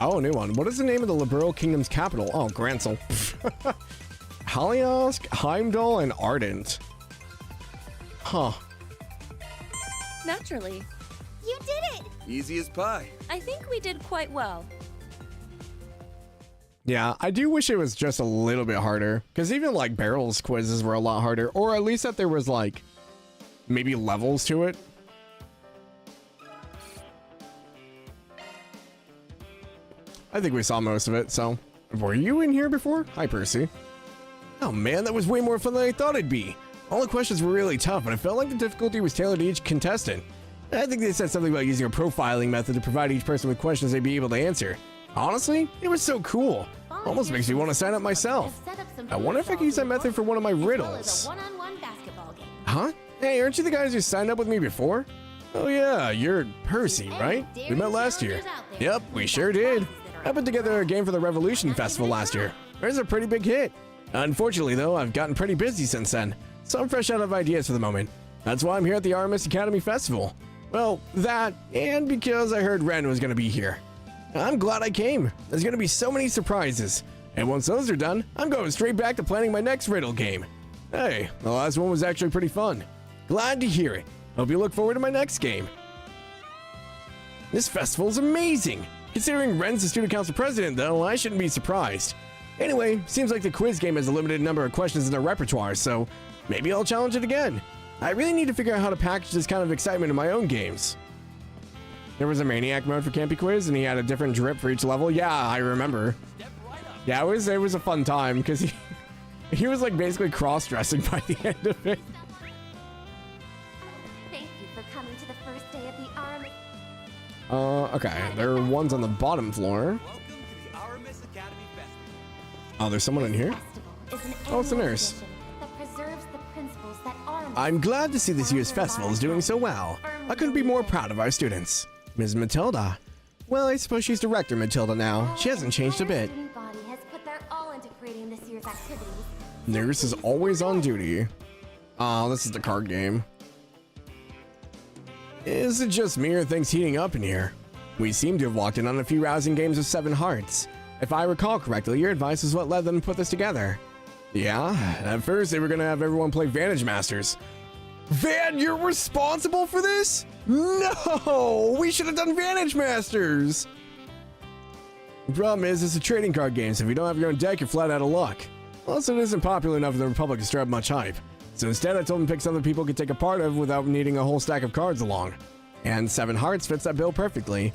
Oh, new one. What is the name of the Liberal Kingdom's capital? Oh, Gransel. Haliask, Heimdall, and Ardent. Huh. Naturally. You did it! Easy as pie. I think we did quite well. Yeah, I do wish it was just a little bit harder. Because even, like, Beryl's quizzes were a lot harder. Or at least that there was, like, maybe levels to it. I think we saw most of it, so... Were you in here before? Hi, Percy. Oh, man, that was way more fun than I thought it'd be. All the questions were really tough, but I felt like the difficulty was tailored to each contestant. I think they said something about using a profiling method to provide each person with questions they'd be able to answer. Honestly, it was so cool. Almost makes me want to sign up myself. I wonder if I can use that method for one of my riddles. One-on-one basketball game. Huh? Hey, aren't you the guys who signed up with me before? Oh yeah, you're Percy, right? We met last year. Yep, we sure did. I put together a game for the Revolution Festival last year. It was a pretty big hit. Unfortunately though, I've gotten pretty busy since then, so I'm fresh out of ideas for the moment. That's why I'm here at the Aramis Academy Festival. Well, that, and because I heard Ren was gonna be here. I'm glad I came. There's gonna be so many surprises. And once those are done, I'm going straight back to planning my next riddle game. Hey, the last one was actually pretty fun. Glad to hear it. Hope you look forward to my next game. This festival's amazing. Considering Ren's the student council president, though, I shouldn't be surprised. Anyway, seems like the quiz game has a limited number of questions in their repertoire, so maybe I'll challenge it again. I really need to figure out how to package this kind of excitement in my own games. There was a maniac mode for Campy Quiz, and he had a different drip for each level. Yeah, I remember. Yeah, it was a fun time because he was like basically cross-dressing by the end of it. Thank you for coming to the first day of the army. Okay, there are ones on the bottom floor. Oh, there's someone in here? Oh, it's a nurse. I'm glad to see this year's festival is doing so well. I couldn't be more proud of our students. Ms. Matilda. Well, I suppose she's Director Matilda now. She hasn't changed a bit. Nurse is always on duty. Oh, this is the card game. Is it just me or things heating up in here? We seem to have walked in on a few rousing games of 7 Hearts. If I recall correctly, your advice is what led them to put this together. Yeah, at first they were gonna have everyone play Vantage Masters. Van, you're responsible for this? No! We should have done Vantage Masters! The problem is, it's a trading card game, so if you don't have your own deck, you're flat out of luck. Also, it isn't popular enough in the Republic to stir up much hype. So instead, I told them to pick something people could take a part of without needing a whole stack of cards along. And 7 Hearts fits that bill perfectly.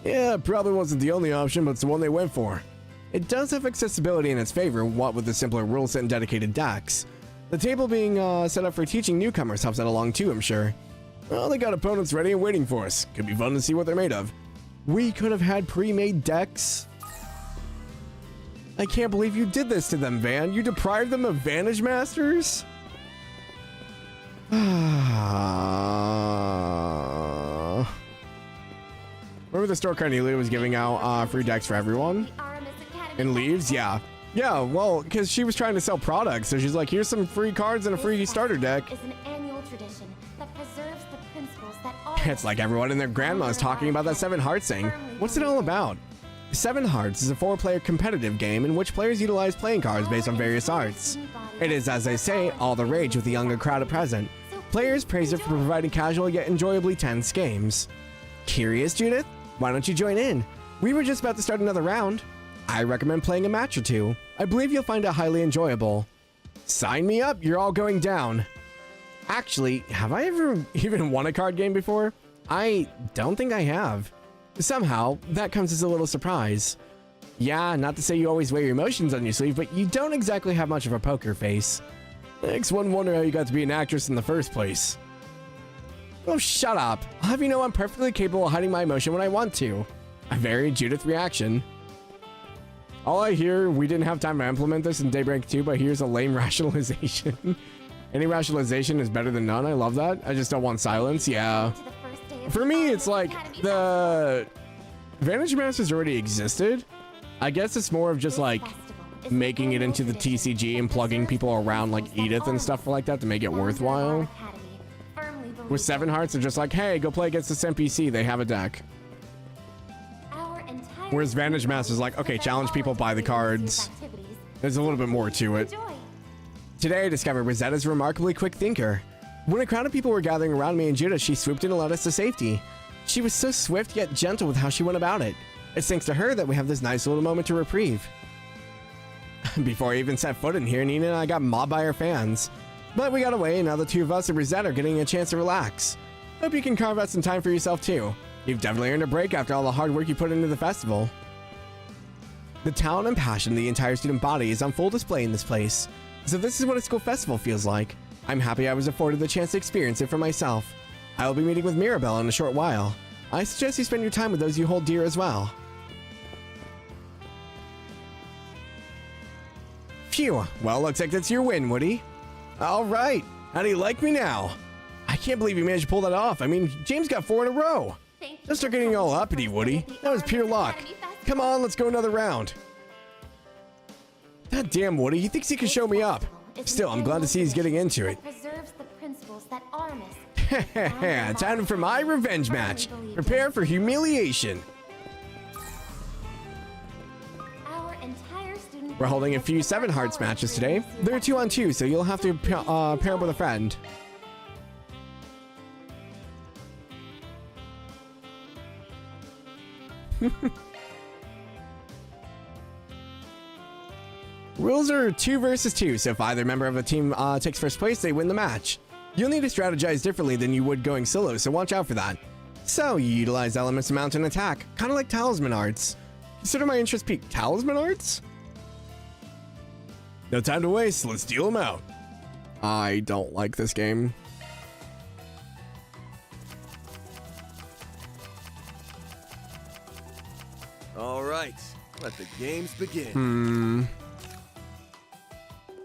Yeah, it probably wasn't the only option, but it's the one they went for. It does have accessibility in its favor, what with the simpler rule set and dedicated decks. The table being set up for teaching newcomers helps that along too, I'm sure. Well, they got opponents ready and waiting for us. Could be fun to see what they're made of. We could have had pre-made decks. I can't believe you did this to them, Van. You deprived them of Vantage Masters? Remember the store Carnelia was giving out free decks for everyone? And leaves? Yeah. Yeah, well, because she was trying to sell products, so she's like, here's some free cards and a free starter deck. It's like everyone and their grandma is talking about that 7 Hearts thing. What's it all about? 7 Hearts is a 4-player competitive game in which players utilize playing cards based on various arts. It is, as they say, all the rage with the younger crowd at present. Players praise it for providing casual yet enjoyably tense games. Curious, Judith? Why don't you join in? We were just about to start another round. I recommend playing a match or two. I believe you'll find it highly enjoyable. Sign me up, you're all going down. Actually, have I ever even won a card game before? I don't think I have. Somehow, that comes as a little surprise. Yeah, not to say you always wear your emotions on your sleeve, but you don't exactly have much of a poker face. Makes one wonder how you got to be an actress in the first place. Oh, shut up. I'll have you know I'm perfectly capable of hiding my emotion when I want to. A very Judith reaction. All I hear, we didn't have time to implement this in Daybreak 2, but here's a lame rationalization. Any rationalization is better than none. I love that. I just don't want silence. Yeah. For me, it's like the Vantage Masters already existed. I guess it's more of just like making it into the TCG and plugging people around like Edith and stuff like that to make it worthwhile. With 7 Hearts, they're just like, hey, go play against this NPC. They have a deck. Whereas Vantage Master's like, okay, challenge people, buy the cards. There's a little bit more to it. Today I discovered Rosetta's a remarkably quick thinker. When a crowd of people were gathering around me and Judith, she swooped in and led us to safety. She was so swift yet gentle with how she went about it. It's thanks to her that we have this nice little moment to reprieve. Before I even set foot in here, Nina and I got mobbed by our fans. But we got away, and now the two of us and Rosetta are getting a chance to relax. Hope you can carve out some time for yourself too. You've definitely earned a break after all the hard work you put into the festival. The talent and passion of the entire student body is on full display in this place. So this is what a school festival feels like. I'm happy I was afforded the chance to experience it for myself. I will be meeting with Mirabelle in a short while. I suggest you spend your time with those you hold dear as well. Phew, well, looks like that's your win, Woody. All right, how do you like me now? I can't believe you managed to pull that off. I mean, James got 4 in a row. Don't start getting all uppity, Woody. That was pure luck. Come on, let's go another round. God damn, Woody, he thinks he can show me up. Still, I'm glad to see he's getting into it. Time for my revenge match. Prepare for humiliation. We're holding a few 7 Hearts matches today. They're 2-on-2, so you'll have to pair up with a friend. Rules are 2 versus 2, so if either member of a team takes first place, they win the match. You'll need to strategize differently than you would going solo, so watch out for that. So, you utilize elements to mount an attack, kind of like talisman arts. Consider my interest peaked. Talisman arts? No time to waste, let's deal them out. I don't like this game. All right, let the games begin.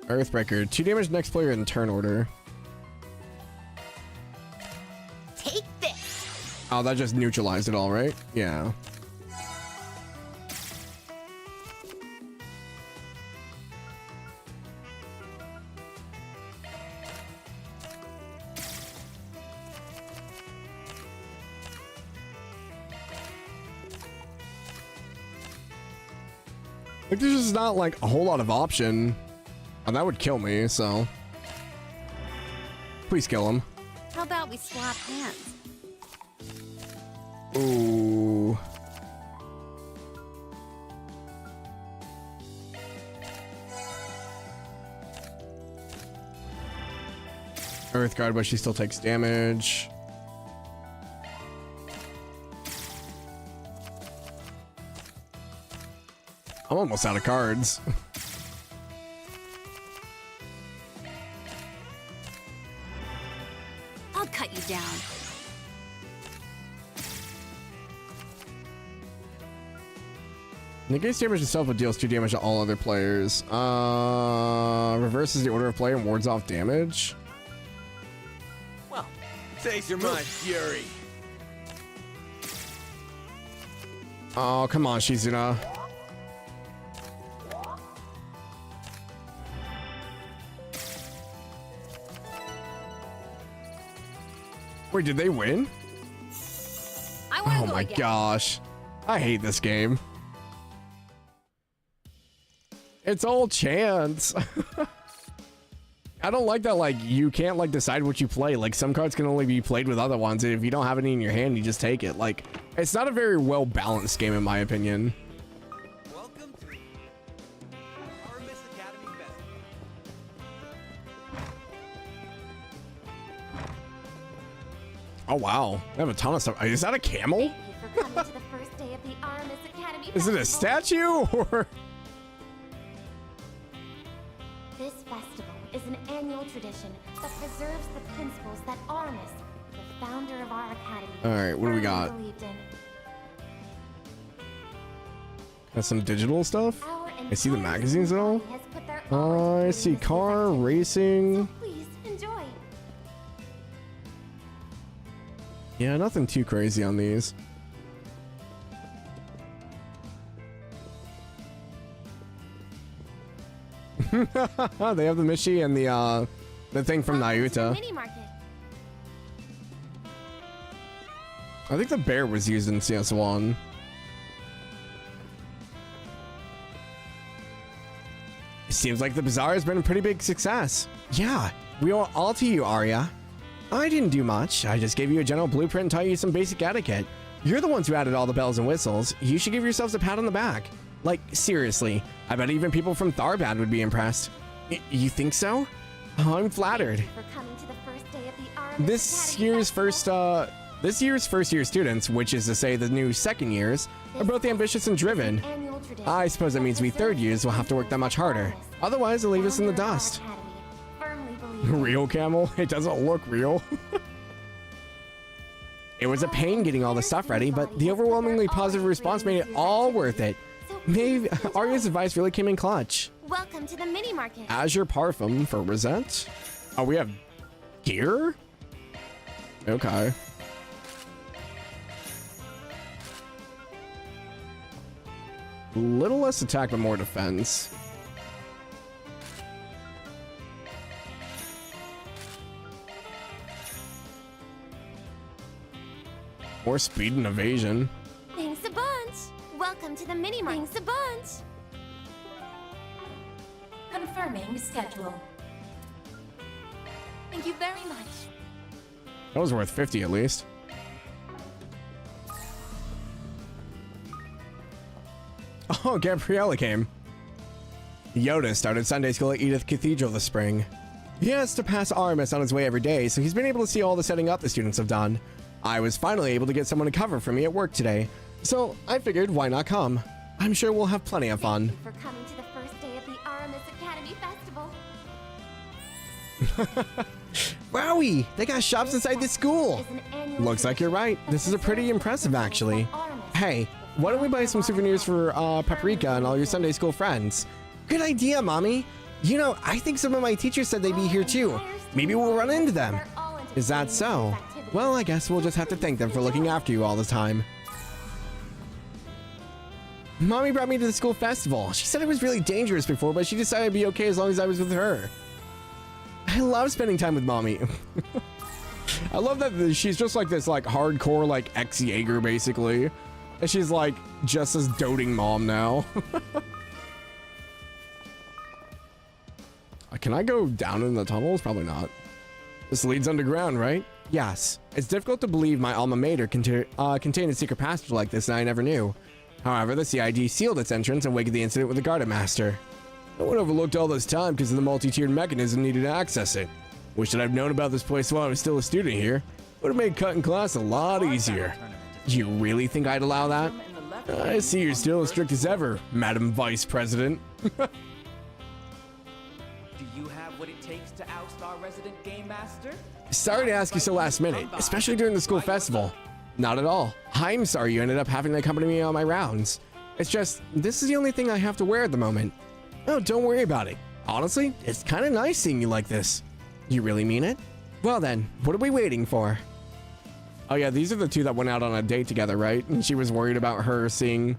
Earthbreaker. 2 damage next player in turn order. Take this. Oh, that just neutralized it all, right? Yeah. Like, there's just not like a whole lot of option. And that would kill me, so. Please kill him. How about we swap hands? Ooh. Earth Guard, but she still takes damage. I'm almost out of cards. I'll cut you down. Negates damage itself but deals 2 damage to all other players. Reverses the order of play and wards off damage. Well, taste my fury. Oh, come on, Shizuna. Wait, did they win? Oh my gosh. I hate this game. It's all chance. I don't like that, like, you can't, like, decide what you play. Like, some cards can only be played with other ones, and if you don't have any in your hand, you just take it. Like, it's not a very well-balanced game, in my opinion. Welcome to Arkride Academy Festival. Oh, wow. They have a ton of stuff. Is that a camel? Thank you for coming to the first day of the Armis Academy Is it a Festival. statue, or...? This festival is an annual tradition that preserves the principles that Armis, the founder of our academy, Alright, what do we got? firmly believed in. Got some digital stuff? I see the magazines at all? Has put their all I see car, racing. Please enjoy. Yeah, nothing too crazy on these. They have the Mishi and the thing from Nayuta. Mini market. I think the bear was used in CS1. It seems like the bazaar has been a pretty big success. Yeah, we owe it all to you, Arya. I didn't do much. I just gave you a general blueprint and taught you some basic etiquette. You're the ones who added all the bells and whistles. You should give yourselves a pat on the back. Like, seriously, I bet even people from Tharbad would be impressed. You think so? Oh, I'm flattered. For coming to the first day of the Armis This year's first year students, which is to say the new second years, are both ambitious and driven. I suppose that means we third years will have to work that much harder. Otherwise, they'll leave us in the dust. Real camel? It doesn't look real. It was a pain getting all the stuff ready, but the overwhelmingly positive response made it all worth it. Maybe Arya's advice really came in clutch. Welcome to the mini market. Azure Parfum for Rosette. Oh, we have gear? Okay. Little less attack, but more defense. More speed and evasion. Thanks a bunch. Welcome to the mini market. Thanks a bunch. Confirming schedule. Thank you very much. That was worth 50 at least. Oh, Gabriella came. Yoda started Sunday school at Edith Cathedral this spring. He has to pass Armis on his way every day, so he's been able to see all the setting up the students have done. I was finally able to get someone to cover for me at work today, so I figured why not come? I'm sure we'll have plenty of fun. Thank you for coming to the first day of the Aramis Academy Festival. Wowie! They got shops inside this school! Looks like you're right. This is a pretty impressive, actually. Hey, why don't we buy some souvenirs for Paprika and all your Sunday school friends? Good idea, Mommy! You know, I think some of my teachers said they'd be here too. Maybe we'll run into them. Is that so? Well, I guess we'll just have to thank them for looking after you all the time. Mommy brought me to the school festival. She said it was really dangerous before, but she decided it'd be okay as long as I was with her. I love spending time with Mommy. I love that she's just like this like hardcore like ex-Jaeger basically. And she's like just this doting mom now. Can I go down in the tunnels? Probably not. This leads underground, right? Yes. It's difficult to believe my alma mater contained a secret passage like this and I never knew. However, the CID sealed its entrance and awaited the incident with the Gardenmaster. No one overlooked all this time because of the multi-tiered mechanism needed to access it. Wish that I'd known about this place while I was still a student here. Would have made cutting class a lot easier. You really think I'd allow that? I see you're still as strict as ever, Madam Vice President. Do you have what it takes to oust our resident game master? Sorry to ask you so last minute, especially during the school festival. Not at all. I'm sorry you ended up having to accompany me on my rounds. It's just, this is the only thing I have to wear at the moment. Oh, don't worry about it. Honestly, it's kind of nice seeing you like this. You really mean it? Well then, what are we waiting for? Oh yeah, these are the two that went out on a date together, right? And she was worried about her seeing,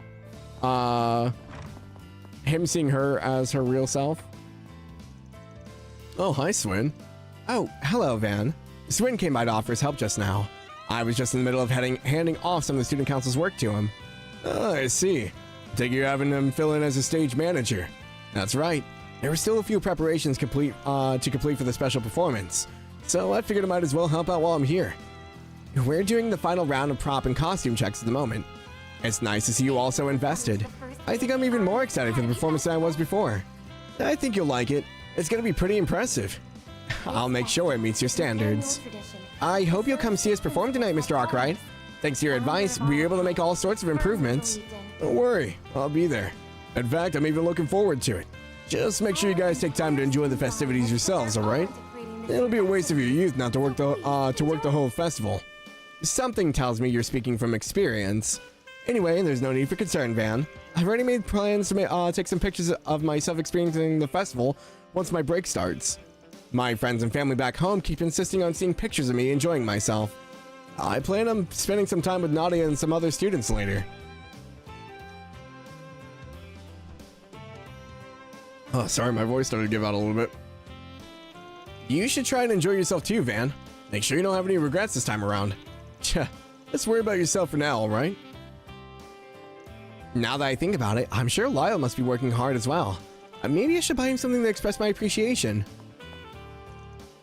him seeing her as her real self. Oh, hi, Swin. Oh, hello, Van. Swin came by to offer his help just now. I was just in the middle of handing off some of the student council's work to him. Oh, I see. Take you're having him fill in as a stage manager. That's right. There were still a few preparations to complete for the special performance, so I figured I might as well help out while I'm here. We're doing the final round of prop and costume checks at the moment. It's nice to see you all so invested. I think I'm even more excited for the performance than I was before. I think you'll like it. It's going to be pretty impressive. I'll make sure it meets your standards. I hope you'll come see us perform tonight, Mr. Arkride. Thanks to your advice, we were able to make all sorts of improvements. Don't worry, I'll be there. In fact, I'm even looking forward to it. Just make sure you guys take time to enjoy the festivities yourselves, alright? It'll be a waste of your youth not to work the whole festival. Something tells me you're speaking from experience. Anyway, there's no need for concern, Van. I've already made plans to take some pictures of myself experiencing the festival once my break starts. My friends and family back home keep insisting on seeing pictures of me enjoying myself. I plan on spending some time with Nadia and some other students later. Oh, sorry, my voice started to give out a little bit. You should try and enjoy yourself too, Van. Make sure you don't have any regrets this time around. Let's worry about yourself for now, alright? Now that I think about it, I'm sure Lyle must be working hard as well. Maybe I should buy him something to express my appreciation.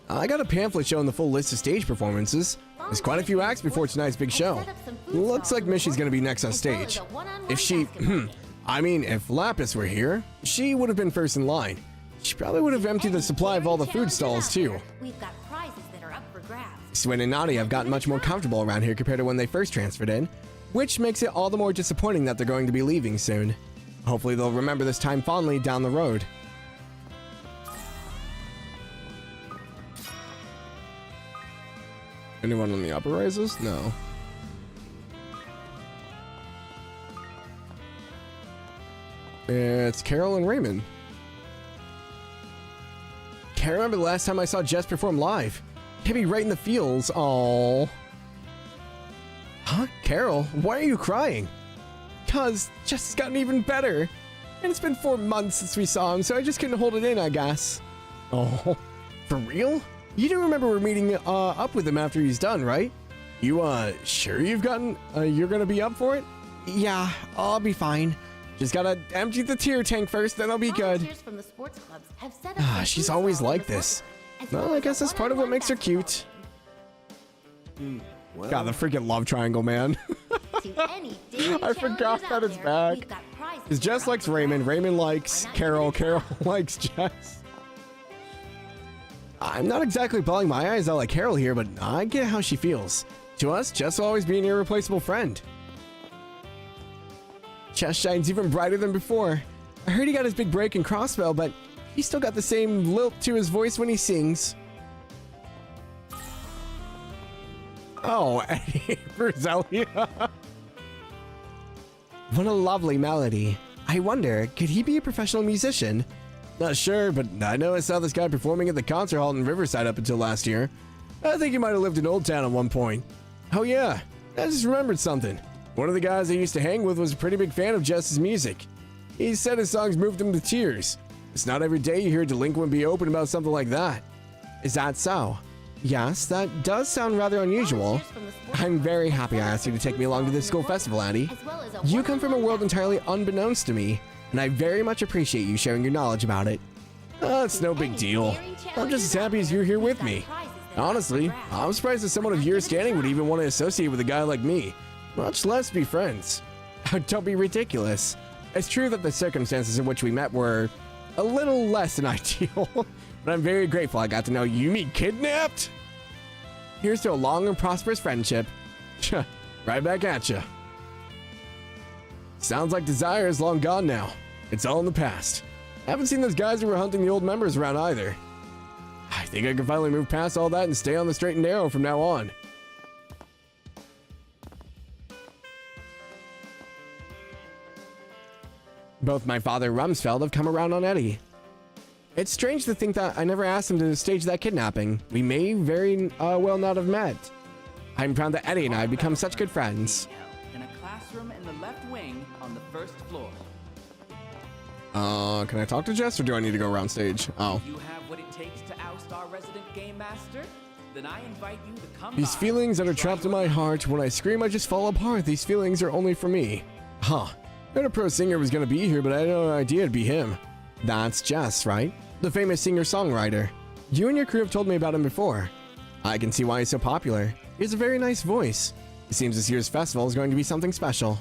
I got a pamphlet showing the full list of stage performances. There's quite a few acts before tonight's big show. Looks like Mishy's gonna be next on stage. If she, if Lapis were here, she would have been first in line. She probably would have emptied the supply of all the food stalls too. We've got prizes that are up for grabs. Swin and Nadia have gotten much more comfortable around here compared to when they first transferred in, which makes it all the more disappointing that they're going to be leaving soon. Hopefully they'll remember this time fondly down the road. Anyone on the upper rises? No. It's Carol and Raymond. Can't remember the last time I saw Jess perform live. Can't be right in the feels. Aww. Huh? Carol, why are you crying? Cause Jess has gotten even better. And it's been 4 months since we saw him, so I just couldn't hold it in, I guess. Oh, for real? You do remember we're meeting up with him after he's done, right? You, sure you're gonna be up for it? Yeah, I'll be fine. Just gotta empty the tear tank first, then I'll be good. From the sports clubs have set up she's always like this. Well, I guess that's part of what makes her cute. Well, God, the freaking love triangle, man. I forgot that it's back. Because Jess likes Raymond, Raymond likes Carol, Carol likes Jess. I'm not exactly bawling my eyes out like Carol here, but I get how she feels. To us, Jess will always be an irreplaceable friend. Jess shines even brighter than before. I heard he got his big break in Crossbell, but he's still got the same lilt to his voice when he sings. Oh, Eddie Roselia. What a lovely melody. I wonder, could he be a professional musician? Not sure, but I know I saw this guy performing at the concert hall in Riverside up until last year. I think he might have lived in Old Town at one point. Oh yeah, I just remembered something. One of the guys I used to hang with was a pretty big fan of Jess's music. He said his songs moved him to tears. It's not every day you hear a delinquent be open about something like that. Is that so? Yes, that does sound rather unusual. I'm very happy I asked you to take me along to this school festival, Addie. You come from a world entirely unbeknownst to me, and I very much appreciate you sharing your knowledge about it. It's no big deal. I'm just as happy as you're here with me. Honestly, I'm surprised that someone of your standing would even want to associate with a guy like me, much less be friends. Don't be ridiculous. It's true that the circumstances in which we met were a little less than ideal, but I'm very grateful I got to know you mean kidnapped. Here's to a long and prosperous friendship. Right back at ya. Sounds like Desire is long gone now. It's all in the past. I haven't seen those guys who were hunting the old members around either. I think I can finally move past all that and stay on the straight and narrow from now on. Both my father and Rumsfeld have come around on Eddie. It's strange to think that I never asked him to stage that kidnapping. We may very well not have met. I'm proud that Eddie and I have become such good friends. In a classroom in the left wing on the first floor. Can I talk to Jess or do I need to go around stage? Oh. You have what it takes to oust our resident game master? Then I invite you to come These feelings that are trapped in my heart, when I scream I just fall apart. These feelings are only for me. Huh. I heard a pro singer was gonna be here, but I had no idea it'd be him. That's Jess, right? The famous singer-songwriter. You and your crew have told me about him before. I can see why he's so popular. He has a very nice voice. It seems this year's festival is going to be something special.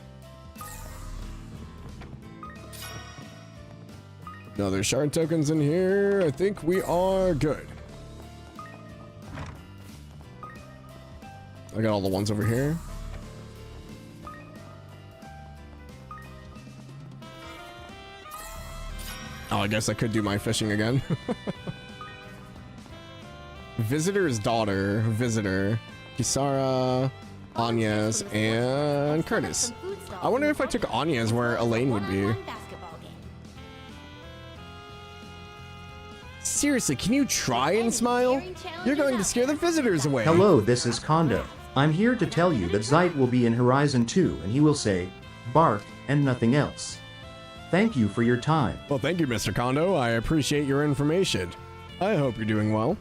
No, there's shard tokens in here. I think we are good. I got all the ones over here. Oh, I guess I could do my fishing again. Visitor's daughter, visitor, Kisara, Anya's, and Curtis. I wonder if I took Anya's where Elaine would be. Seriously, can you try and smile? You're going to scare the visitors away. Hello, this is Kondo. I'm here to tell you that Zeit will be in Horizon 2 and he will say, bark, and nothing else. Thank you for your time. Well, thank you, Mr. Kondo. I appreciate your information. I hope you're doing well.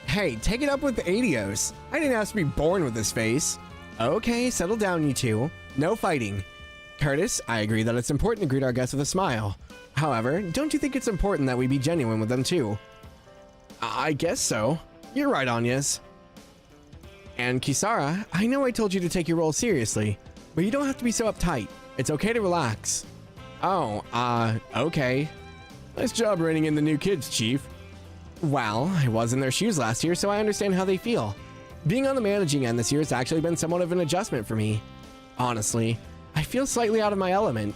Hey, take it up with the Adios. I didn't ask to be born with this face. Okay, settle down, you two. No fighting. Curtis, I agree that it's important to greet our guests with a smile. However, don't you think it's important that we be genuine with them too? I guess so. You're right, Anyas. And Kisara, I know I told you to take your role seriously, but you don't have to be so uptight. It's okay to relax. Oh, okay. Nice job reining in the new kids, Chief. Well, I was in their shoes last year, so I understand how they feel. Being on the managing end this year has actually been somewhat of an adjustment for me. Honestly, I feel slightly out of my element.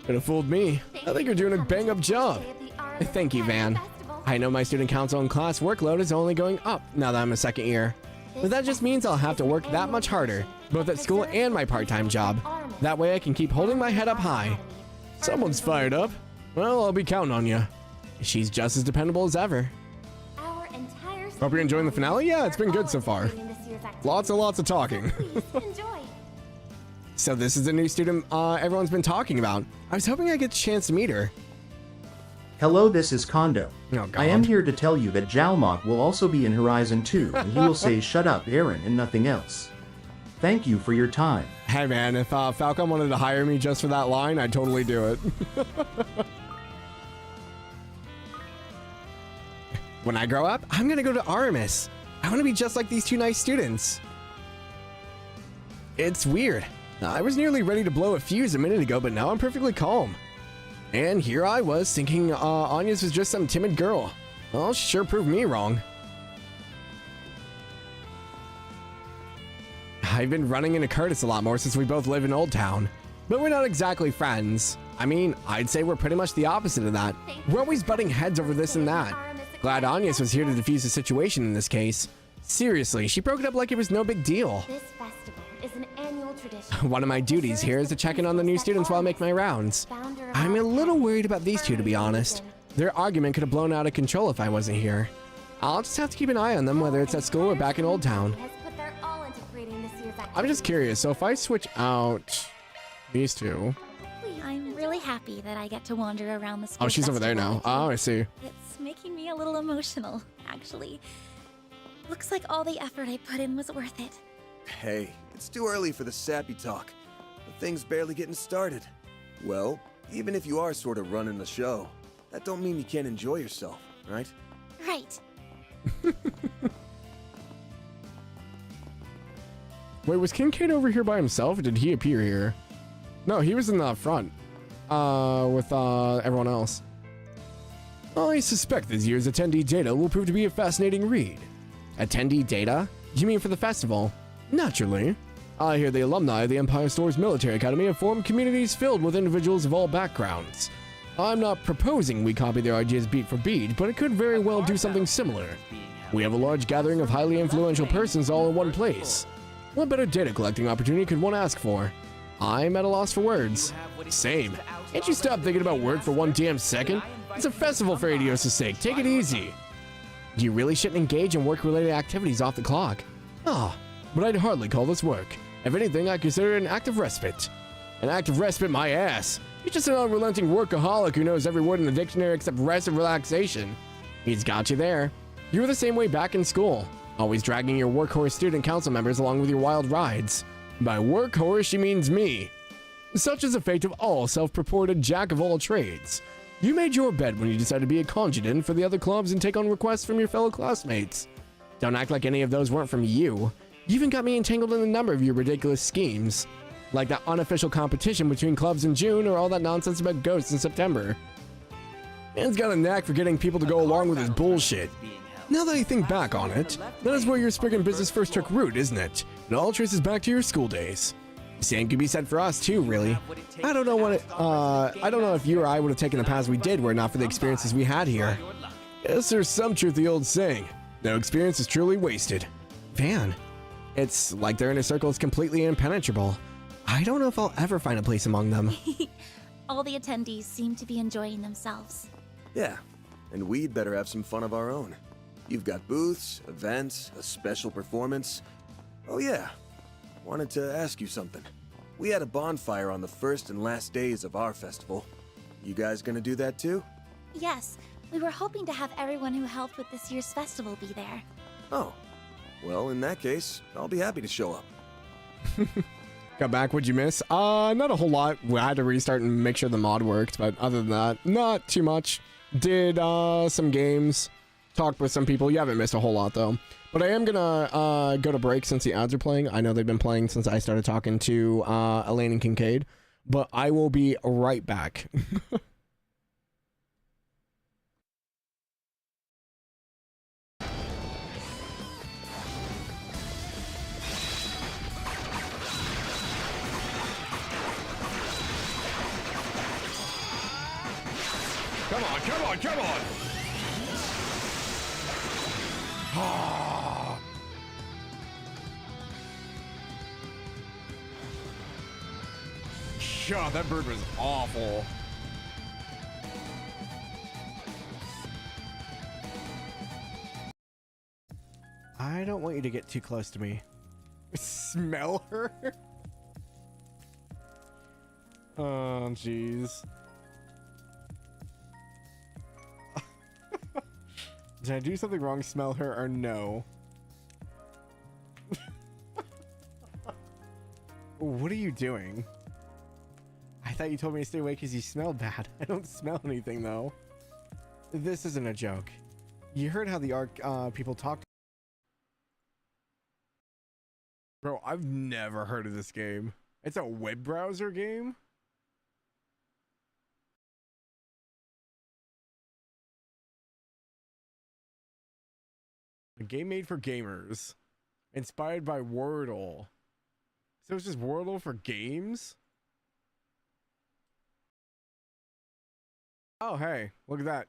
Could have fooled me. I think you're doing a bang-up job. Thank you, Van. I know my student council and class workload is only going up now that I'm a second year. But that just means I'll have to work that much harder, both at school and my part-time job. That way I can keep holding my head up high. Someone's fired up. Well, I'll be counting on you. She's just as dependable as ever. Hope you're enjoying the finale? Yeah, it's been good so far. Lots and lots of talking. So this is the new student everyone's been talking about. I was hoping I get a chance to meet her. Hello, this is Kondo. Oh, God. I am here to tell you that Jalmoc will also be in Horizon 2, and he will say shut up, Aaron, and nothing else. Thank you for your time. Hey man, if Falcon wanted to hire me just for that line, I'd totally do it. When I grow up, I'm gonna go to Aramis. I want to be just like these two nice students. It's weird. I was nearly ready to blow a fuse a minute ago, but now I'm perfectly calm. And here I was thinking Anya's was just some timid girl. Well, she sure proved me wrong. I've been running into Curtis a lot more since we both live in Old Town. But we're not exactly friends. I mean, I'd say we're pretty much the opposite of that. We're always butting heads over this and that. Glad Agnes was here to defuse the situation in this case. Seriously, she broke it up like it was no big deal. This festival is an annual tradition. One of my duties here is to check in on the new students while I make my rounds. I'm a little worried about these two, to be honest. Their argument could have blown out of control if I wasn't here. I'll just have to keep an eye on them, whether it's at school or back in Old Town. I'm just curious, so if I switch out these two... I'm really happy that I get to wander around the school. Oh, she's over there now. Oh, I see. It's making me a little emotional, actually. Looks like all the effort I put in was worth it. Hey, it's too early for the sappy talk. The thing's barely getting started. Well, even if you are sort of running the show, that don't mean you can't enjoy yourself, right? Right. Wait, was Kincaid over here by himself, or did he appear here? No, he was in the front. With everyone else. I suspect this year's attendee data will prove to be a fascinating read. Attendee data? You mean for the festival? Naturally. I hear the alumni of the Empire Store's Military Academy have formed communities filled with individuals of all backgrounds. I'm not proposing we copy their ideas beat for beat, but it could very well do something similar. We have a large gathering of highly influential persons all in one place. What better data collecting opportunity could one ask for? I'm at a loss for words. Same. Can't you stop thinking about work for one damn second? It's a festival for Adios' sake. Take it easy. You really shouldn't engage in work-related activities off the clock. Ah, but I'd hardly call this work. If anything, I consider it an act of respite. An act of respite, my ass. You're just an unrelenting workaholic who knows every word in the dictionary except rest and relaxation. He's got you there. You were the same way back in school, always dragging your workhorse student council members along with your wild rides. By workhorse, she means me. Such is the fate of all self-purported jack-of-all-trades. You made your bed when you decided to be a conjutant for the other clubs and take on requests from your fellow classmates. Don't act like any of those weren't from you. You even got me entangled in a number of your ridiculous schemes. Like that unofficial competition between clubs in June or all that nonsense about ghosts in September. Man's got a knack for getting people to go along with his bullshit. Now that I think back on it, that is where your Spriggan business first took root, isn't it? It all traces back to your school days. Same could be said for us too, really. I don't know if you or I would have taken the paths we did were it not for the experiences we had here. Yes, there's some truth to the old saying. No experience is truly wasted. Van, it's like their inner circle is completely impenetrable. I don't know if I'll ever find a place among them. All the attendees seem to be enjoying themselves. Yeah, and we'd better have some fun of our own. You've got booths, events, a special performance. Oh yeah, wanted to ask you something. We had a bonfire on the first and last days of our festival. You guys gonna do that too? Yes, we were hoping to have everyone who helped with this year's festival be there. Oh, well in that case, I'll be happy to show up. Got back, what'd you miss? Not a whole lot. We had to restart and make sure the mod worked, but other than that, not too much. Did some games, talked with some people. You haven't missed a whole lot though. But I am gonna go to break since the ads are playing. I know they've been playing since I started talking to Elaine and Kincaid, but I will be right back. Come on, come on, come on! Ah. God, that bird was awful. I don't want you to get too close to me. Smell her? Oh, jeez. Did I do something wrong? Smell her or no? What are you doing? I thought you told me to stay away because you smelled bad. I don't smell anything though. This isn't a joke. You heard how the Ark people talked. Bro, I've never heard of this game. It's a web browser game? A game made for gamers. Inspired by Wordle. So it's just Wordle for games? Oh, hey, look at that.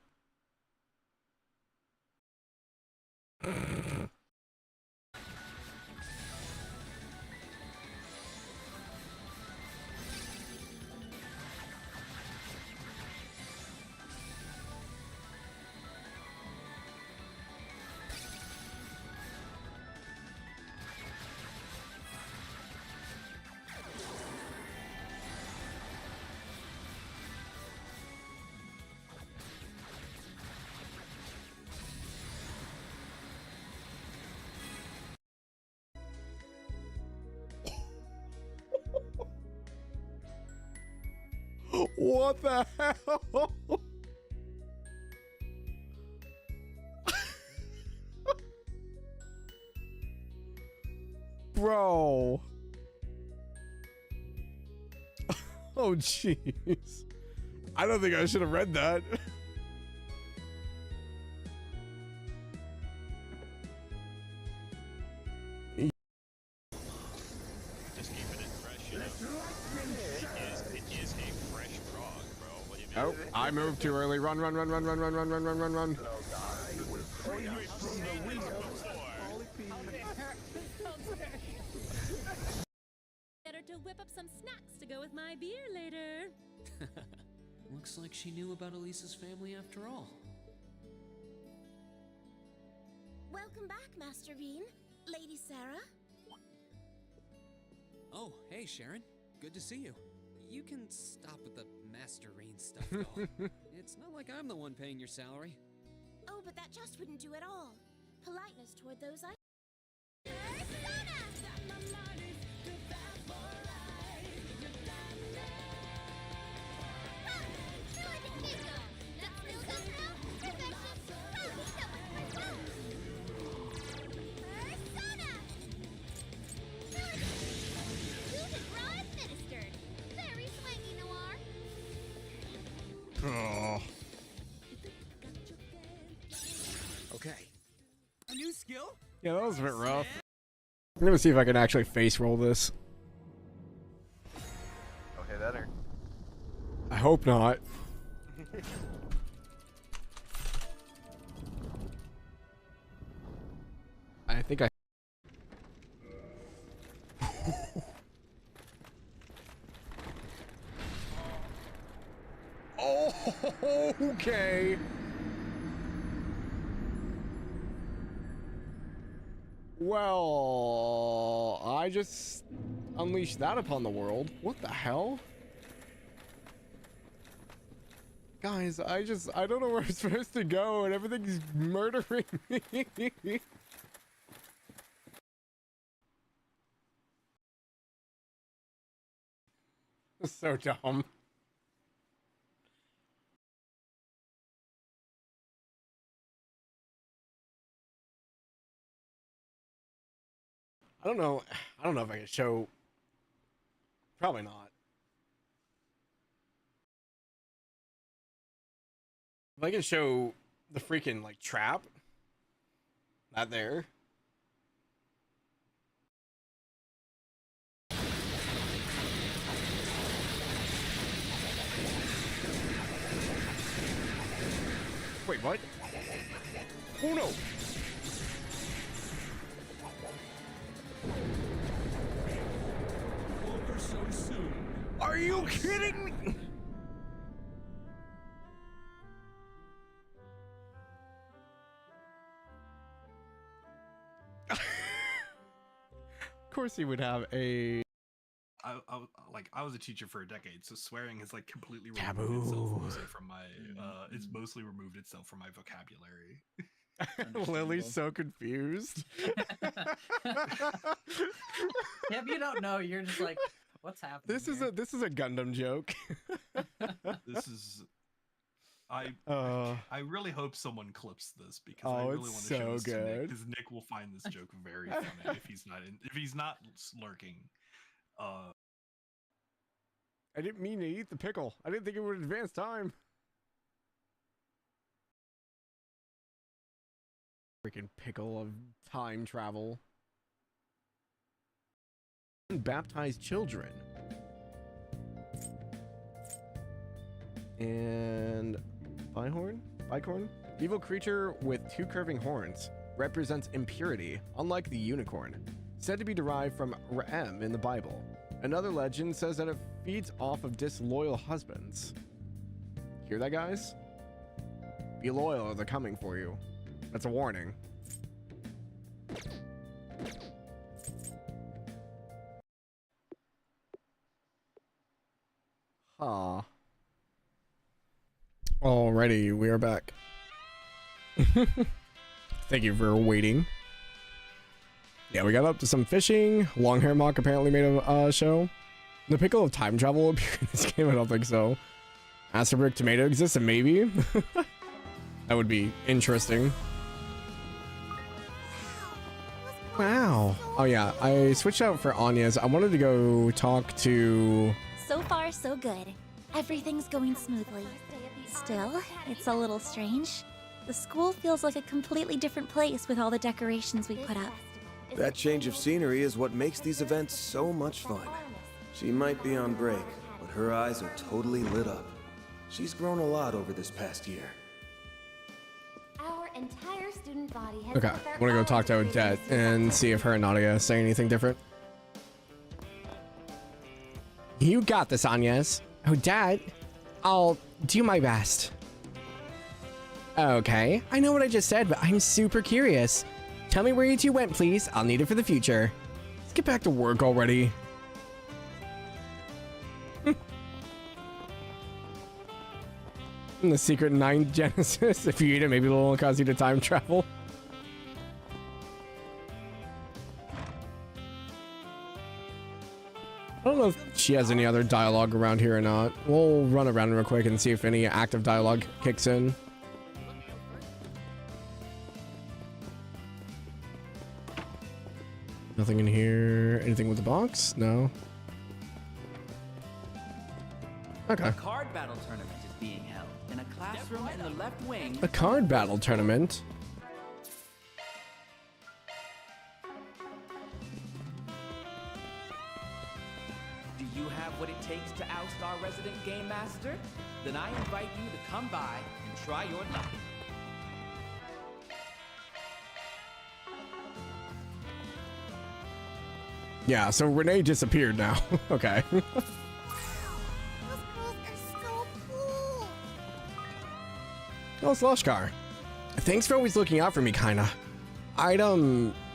What the hell? Bro. Oh, jeez. I don't think I should have read that. Oh, I moved too early. Run, run, run, run, run, run, run, run, run, run, run. Better to whip up some snacks to go with my beer later. Looks like she knew about Elisa's family after all. Welcome back, Master Veen. Lady Sarah. Oh, hey Sharon. Good to see you. You can stop with the Master Rain stuff, though. It's not like I'm the one paying your salary. Oh, but that just wouldn't do at all. Politeness toward those I... Oh. Okay. A new skill? Yeah, that was a bit rough. I'm gonna see if I can actually face roll this. Okay, that hurt. I hope not. I think I... Oh, okay. Well, I just unleashed that upon the world. What the hell? Guys, I don't know where I'm supposed to go and everything's murdering me. So dumb. I don't know if I can show. Probably not. If I can show the freaking like trap. Not there. Wait, what? Oh no! Over so soon. Are you kidding me? Of course he would have a... I was a teacher for a decade, so swearing has like completely removed Taboo. itself mostly from my it's mostly removed itself from my vocabulary. Lily's so confused. Yeah, if you don't know, you're just like, what's happening? This is a Gundam joke. This is I really hope someone clips this because I Oh, really it's want to show so this to Nick, good. because Nick will find this joke very funny if he's not lurking. I didn't mean to eat the pickle. I didn't think it would advance time. Freaking pickle of time travel. Baptize children. And Bicorn? Evil creature with 2 curving horns. Represents impurity, unlike the unicorn. Said to be derived from Ra'em in the Bible. Another legend says that it feeds off of disloyal husbands. Hear that, guys? Be loyal or they're coming for you. That's a warning. Huh. Alrighty, we are back. Thank you for waiting. Yeah, we got up to some fishing. Longhair Mock apparently made a show. The pickle of time travel appear in this game? I don't think so. Asterbrick tomato exists, and maybe. That would be interesting. Wow. Oh yeah, I switched out for Anya's. I wanted to go talk to... So far, so good. Everything's going smoothly. Still, it's a little strange. The school feels like a completely different place with all the decorations we put up. That change of scenery is what makes these events so much fun. She might be on break, but her eyes are totally lit up. She's grown a lot over this past year. Our entire student body has Okay, I want to go talk to Odette and see if her and Nadia say anything different. You got this, Agnes. Odette, I'll do my best. Okay, I know what I just said, but I'm super curious. Tell me where you two went, please. I'll need it for the future. Let's get back to work already. The secret 9 Genesis. If you eat it, maybe it'll cause you to time travel. I don't know if she has any other dialogue around here or not. We'll run around real quick and see if any active dialogue kicks in. Nothing in here. Anything with the box? No. Okay. A card battle tournament is being held in a classroom in the left wing. A card battle tournament? Do you have what it takes to oust our resident game master? Then I invite you to come by and try your luck. Yeah, so Renee disappeared now. Okay. Oh, Sloshkar. Thanks for always looking out for me, kinda. I'd,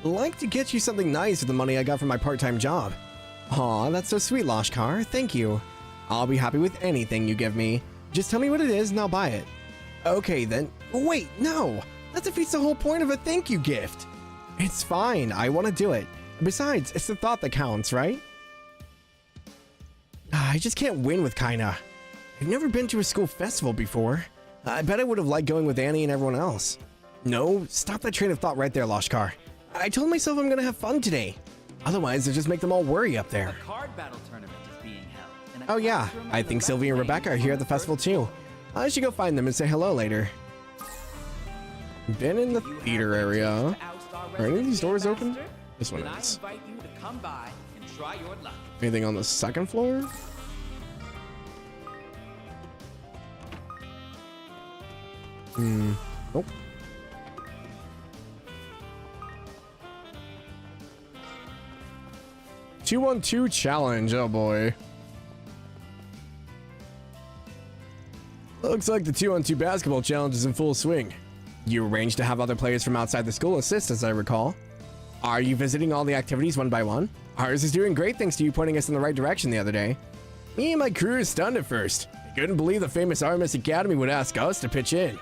like to get you something nice with the money I got from my part-time job. Aw, that's so sweet, Loshkar. Thank you. I'll be happy with anything you give me. Just tell me what it is and I'll buy it. Okay, then. Wait, no! That defeats the whole point of a thank you gift. It's fine. I want to do it. Besides, it's the thought that counts, right? I just can't win with Kaina. I've never been to a school festival before. I bet I would have liked going with Annie and everyone else. No, stop that train of thought right there, Loshkar. I told myself I'm gonna have fun today. Otherwise, it'll just make them all worry up there. A card battle tournament is being held in a Oh yeah, I think Sylvie and Rebecca are here at the festival too. I should go find them and say hello later. Been in the theater area. Are any of these doors open? This one is. Anything on the second floor? Nope. Two-on-two challenge, oh boy. Looks like the 2-on-2 basketball challenge is in full swing. You arranged to have other players from outside the school assist, as I recall. Are you visiting all the activities one by one? Ours is doing great thanks to you pointing us in the right direction the other day. Me and my crew are stunned at first. I couldn't believe the famous RMS Academy would ask us to pitch in.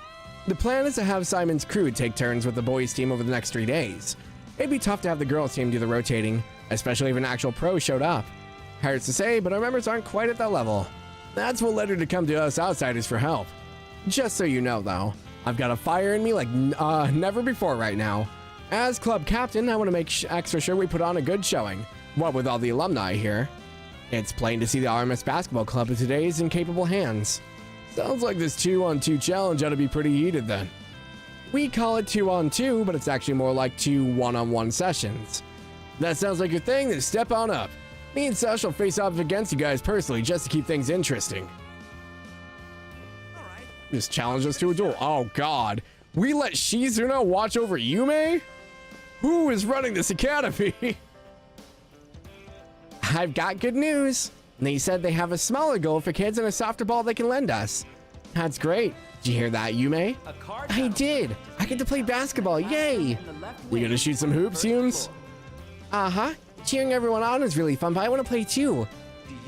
The plan is to have Simon's crew take turns with the boys team over the next 3 days. It'd be tough to have the girls team do the rotating, especially if an actual pro showed up. Hurts to say, but our members aren't quite at that level. That's what led her to come to us outsiders for help. Just so you know though, I've got a fire in me like never before right now. As club captain, I want to make extra sure we put on a good showing, what with all the alumni here. It's plain to see the RMS Basketball Club in today's in capable hands. Sounds like this 2-on-2 challenge ought to be pretty heated then. We call it 2-on-2, but it's actually more like 2 one-on-one sessions. That sounds like your thing, then step on up. Me and Sash will face off against you guys personally just to keep things interesting. Just challenge us to a duel. Oh god. We let Shizuna watch over Yume? Who is running this academy? I've got good news. They said they have a smaller goal for kids and a softer ball they can lend us. That's great. Did you hear that, Yume? I did. I get to play basketball. Yay! We gonna shoot some hoops, Humes? Uh-huh. Cheering everyone on is really fun, but I want to play too.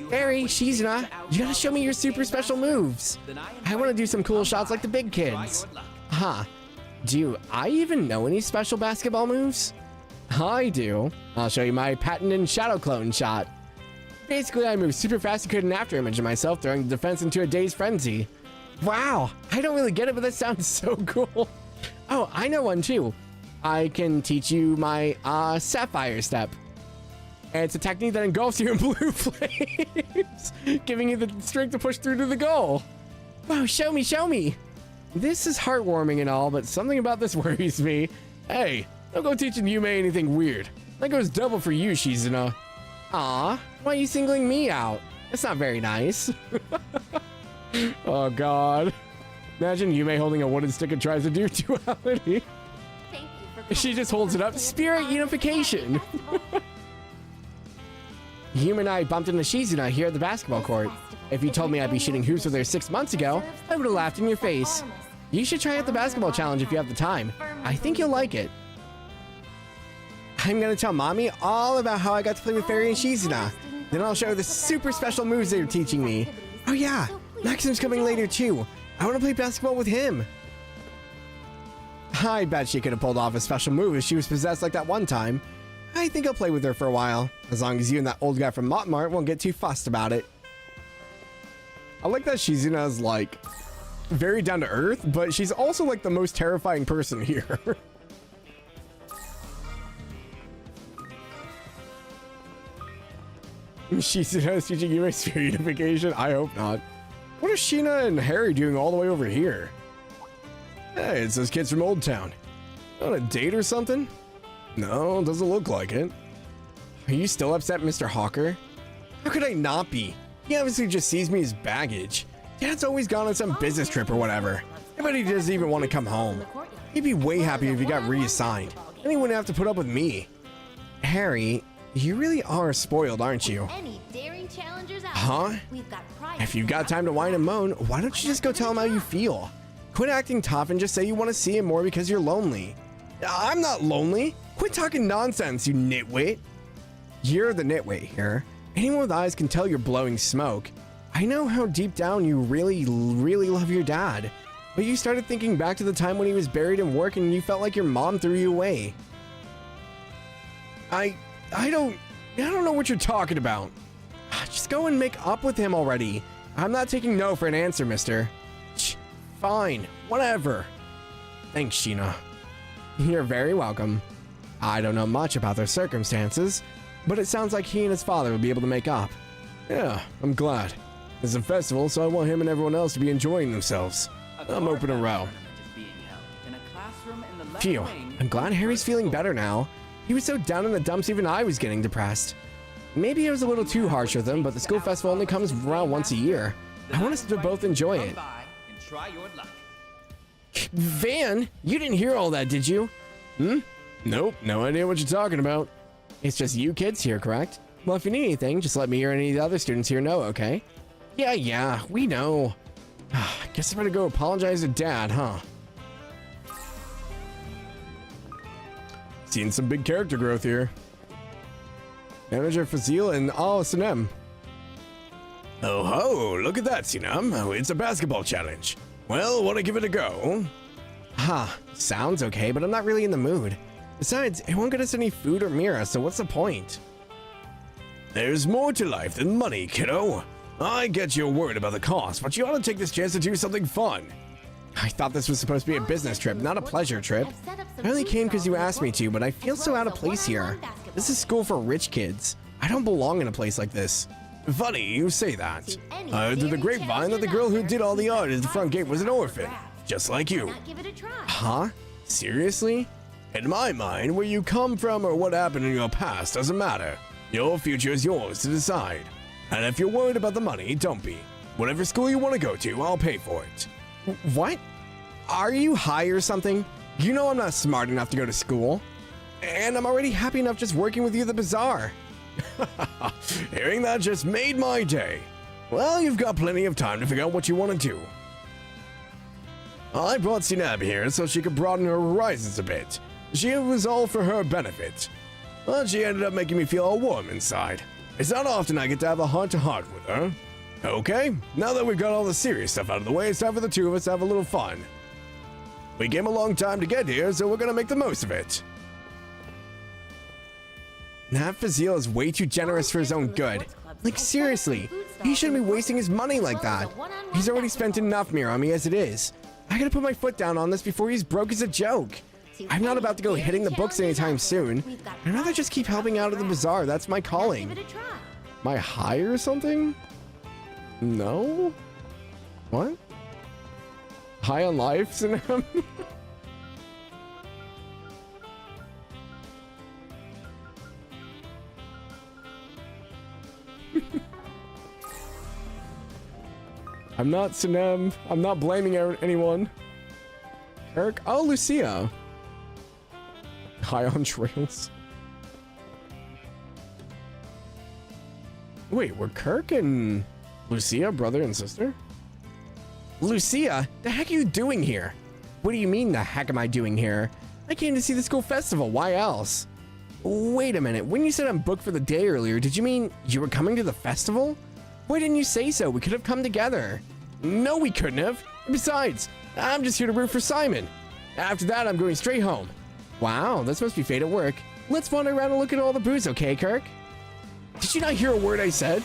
Barry, Shizuna, you gotta show me your super special moves. I want to do some cool shots like the big kids. Huh. Do I even know any special basketball moves? I do. I'll show you my patented shadow clone shot. Basically, I move super fast and create an after image of myself, throwing the defense into a dazed frenzy. Wow, I don't really get it, but that sounds so cool. Oh, I know one too. I can teach you my Sapphire Step. And it's a technique that engulfs you in blue flames, giving you the strength to push through to the goal. Wow, show me, show me. This is heartwarming and all, but something about this worries me. Hey, don't go teaching Yume anything weird. That goes double for you, Shizuna. Aw, why are you singling me out? That's not very nice. Oh god. Imagine Yume holding a wooden stick and tries to do duality. She just holds it up. Spirit unification. Yume and I bumped into Shizuna here at the basketball court. If you told me I'd be shooting hoops with her 6 months ago, I would have laughed in your face. You should try out the basketball challenge if you have the time. I think you'll like it. I'm gonna tell Mommy all about how I got to play with Fairy and Shizuna. Then I'll show her the super special moves they're teaching me. Oh yeah, Maxim's coming later too. I want to play basketball with him. I bet she could have pulled off a special move if she was possessed like that one time. I think I'll play with her for a while, as long as you and that old guy from Montmart won't get too fussed about it. I like that Shizuna's like very down to earth, but she's also like the most terrifying person here. Shizuna's teaching you spirit unification? I hope not. What are Sheena and Harry doing all the way over here? Hey, it's those kids from Old Town. On a date or something? No, doesn't look like it. Are you still upset, Mr. Hawker? How could I not be? He obviously just sees me as baggage. Dad's always gone on some business trip or whatever. I bet he doesn't even want to come home. He'd be way happy if he got reassigned. Then he wouldn't have to put up with me. Harry, you really are spoiled, aren't you? Huh? If you've got time to whine and moan, why don't you just go tell him how you feel? Quit acting tough and just say you want to see him more because you're lonely. I'm not lonely. Quit talking nonsense, you nitwit. You're the nitwit here. Anyone with eyes can tell you're blowing smoke. I know how deep down you really, really love your dad. But you started thinking back to the time when he was buried in work and you felt like your mom threw you away. I don't know what you're talking about. Just go and make up with him already. I'm not taking no for an answer, mister. Fine, whatever. Thanks, Sheena. You're very welcome. I don't know much about their circumstances, but it sounds like he and his father will be able to make up. Yeah, I'm glad. It's a festival, so I want him and everyone else to be enjoying themselves. I'm open a row. Phew, I'm glad Harry's feeling better now. He was so down in the dumps even I was getting depressed. Maybe I was a little too harsh with him, but the school festival only comes around once a year. I want us to both enjoy it. Van, you didn't hear all that, did you? Nope, no idea what you're talking about. It's just you kids here, correct? Well, if you need anything, just let me or any of the other students here know, okay? Yeah, we know. Guess I better go apologize to Dad, huh? Seeing some big character growth here. Manager Fazil and Sinem. Oh ho, look at that, Sinam. Oh, it's a basketball challenge. Well, wanna give it a go? Sounds okay, but I'm not really in the mood. Besides, it won't get us any food or Mira, so what's the point? There's more to life than money, kiddo. I get you're worried about the cost, but you ought to take this chance to do something fun. I thought this was supposed to be a business trip, not a pleasure trip. I only came because you asked me to, but I feel so out of place here. This is school for rich kids. I don't belong in a place like this. Funny you say that. I heard through the grapevine that the girl who did all the art at the front gate was an orphan, just like you. Huh? Seriously? In my mind, where you come from or what happened in your past doesn't matter. Your future is yours to decide. And if you're worried about the money, don't be. Whatever school you want to go to, I'll pay for it. What? Are you high or something? You know I'm not smart enough to go to school. And I'm already happy enough just working with you at the bazaar. Hearing that just made my day. Well, you've got plenty of time to figure out what you want to do. I brought Sinab here so she could broaden her horizons a bit. She was all for her benefit. But she ended up making me feel all warm inside. It's not often I get to have a heart-to-heart with her. Okay, now that we've got all the serious stuff out of the way, it's time for the two of us to have a little fun. We came a long time to get here, so we're gonna make the most of it. That Fazil is way too generous for his own good. Like, seriously, he shouldn't be wasting his money like that. He's already spent enough mirror on me as it is. I gotta put my foot down on this before he's broke as a joke. I'm not about to go hitting the books anytime soon. I'd rather just keep helping out at the bazaar. That's my calling. Am I high or something? No? What? High on life, Sinam? I'm not Sinem. I'm not blaming anyone. Kirk? Oh, Lucia. High on trails. Wait, were Kirk and Lucia brother and sister? Lucia, the heck are you doing here? What do you mean, the heck am I doing here? I came to see the school festival. Why else? Wait a minute. When you said I'm booked for the day earlier, did you mean you were coming to the festival? Why didn't you say so? We could have come together. No, we couldn't have. Besides, I'm just here to root for Simon. After that, I'm going straight home. Wow, this must be fate at work. Let's wander around and look at all the booze, okay, Kirk? Did you not hear a word I said?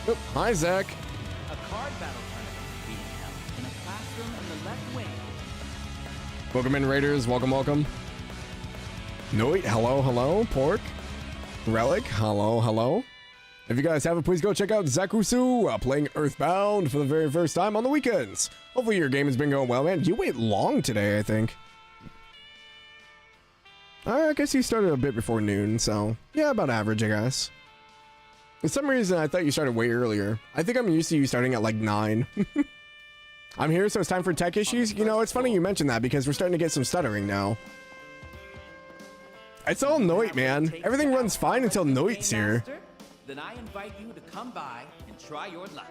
Oh, hi, Zach. A card battle tournament being held in a classroom in the left wing. Welcome in, Raiders. Welcome, welcome. Noit, hello, hello. Pork. Relic, hello, hello. If you guys haven't, please go check out Zakusu playing Earthbound for the very first time on the weekends. Hopefully your game has been going well, man. You wait long today, I think. I guess you started a bit before noon, so yeah, about average, I guess. For some reason, I thought you started way earlier. I think I'm used to you starting at like 9. I'm here, so it's time for tech issues. You know, it's funny you mentioned that because we're starting to get some stuttering now. It's all Noit, man. Everything runs fine until Noit's here. Then I invite you to come by and try your luck.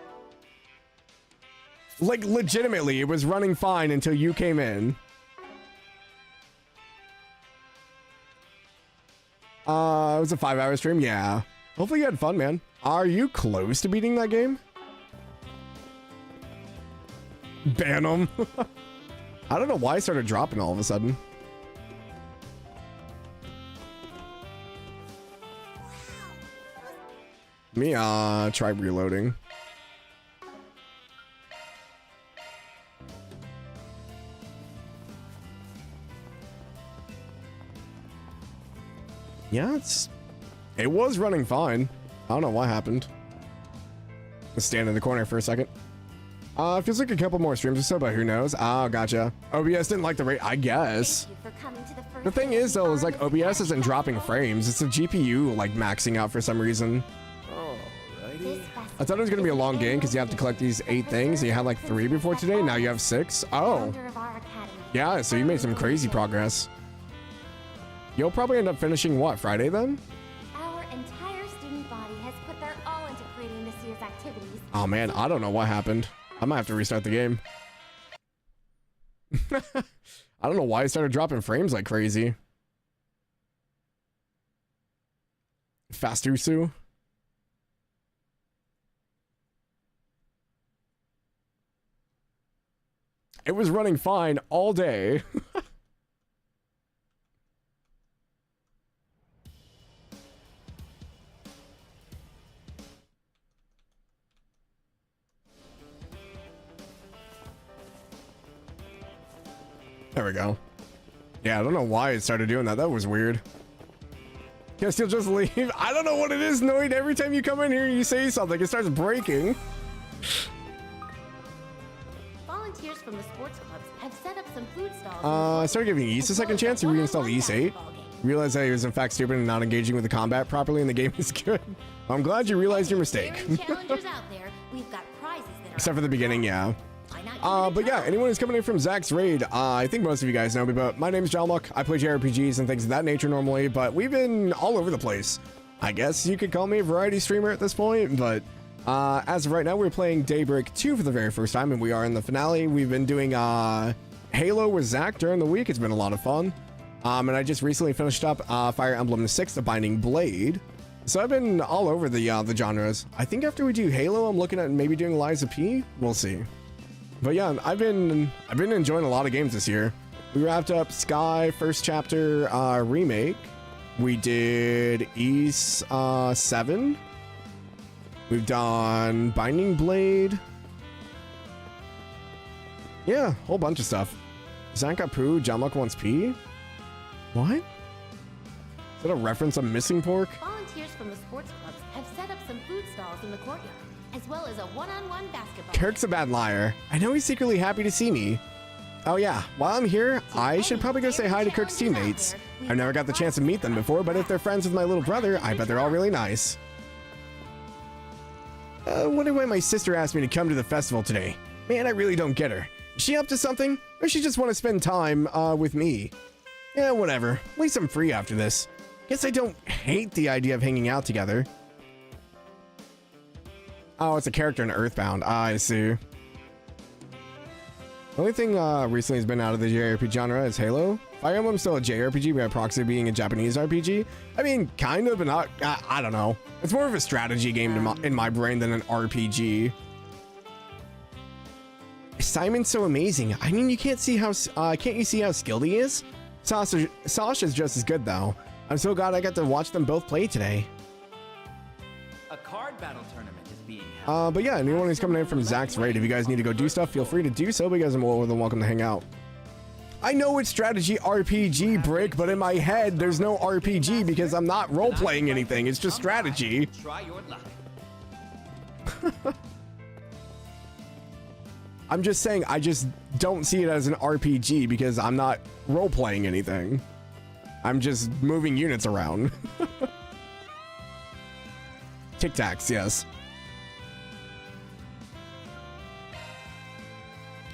Like, legitimately, it was running fine until you came in. It was a 5-hour stream, yeah. Hopefully you had fun, man. Are you close to beating that game? Ban them. I don't know why I started dropping all of a sudden. Let me try reloading. Yeah, it was running fine. I don't know what happened. Let's stand in the corner for a second. It feels like a couple more streams or so, but who knows? Oh, gotcha. OBS didn't like the rate, I guess. The thing is, though, is like OBS isn't dropping frames. It's the GPU like maxing out for some reason. I thought it was going to be a long game because you have to collect these 8 things. You had like 3 before today. Now you have 6. Oh. Yeah, so you made some crazy progress. You'll probably end up finishing what, Friday then? Our entire student body has put their all into creating this year's activities. Oh man, I don't know what happened. I might have to restart the game. I don't know why I started dropping frames like crazy. Fastusu. It was running fine all day. There we go. Yeah, I don't know why it started doing that. That was weird. Guess you'll just leave. I don't know what it is, Noid. Every time you come in here, you say something. It starts breaking. Volunteers from the sports clubs have set up some food stalls. I started giving Ys a second chance to reinstall the Ys 8. Realized that he was in fact stupid and not engaging with the combat properly, and the game is good. I'm glad you realized your mistake. Challengers out there, we've got prizes that are Except for the beginning, yeah. But yeah, anyone who's coming in from Zach's raid, I think most of you guys know me, but my name is Jalmoc. I play JRPGs and things of that nature normally, but we've been all over the place. I guess you could call me a variety streamer at this point, but as of right now, we're playing Daybreak 2 for the very first time, and we are in the finale. We've been doing Halo with Zach during the week. It's been a lot of fun. And I just recently finished up Fire Emblem 6, The Binding Blade. So I've been all over the genres. I think after we do Halo, I'm looking at maybe doing Liza P. We'll see. But yeah, I've been enjoying a lot of games this year. We wrapped up Sky first chapter remake. We did Ys 7. We've done Binding Blade. Yeah, whole bunch of stuff. Zach got poo, Jalmoc wants pee. What? Is that a reference on missing pork? Volunteers from the sports clubs have set up some food stalls in the courtyard, as well as a one-on-one basketball. Kirk's a bad liar. I know he's secretly happy to see me. Oh yeah, while I'm here, I should probably go say hi to Kirk's teammates. I've never got the chance to meet them before, but if they're friends with my little brother, I bet they're all really nice. Wonder why my sister asked me to come to the festival today. Man, I really don't get her. Is she up to something? Or she just want to spend time with me? Yeah, whatever. At least I'm free after this. Guess I don't hate the idea of hanging out together. Oh, it's a character in Earthbound. I see. The only thing recently has been out of the JRPG genre is Halo. Fire Emblem's still a JRPG, by proxy being a Japanese RPG. I mean, kind of, but not. I don't know. It's more of a strategy game in my brain than an RPG. Simon's so amazing. I mean, you can't see how can't you see how skilled he is? Sasha's just as good though. I'm so glad I got to watch them both play today. A card battle tournament is being held. But yeah, anyone who's coming in from Zach's raid, if you guys need to go do stuff, feel free to do so because I'm more than welcome to hang out. I know it's strategy RPG, Brick, but in my head, there's no RPG because I'm not role-playing anything. It's just strategy. Try your luck. I'm just saying, I just don't see it as an RPG because I'm not role-playing anything. I'm just moving units around. Tic Tacs, yes.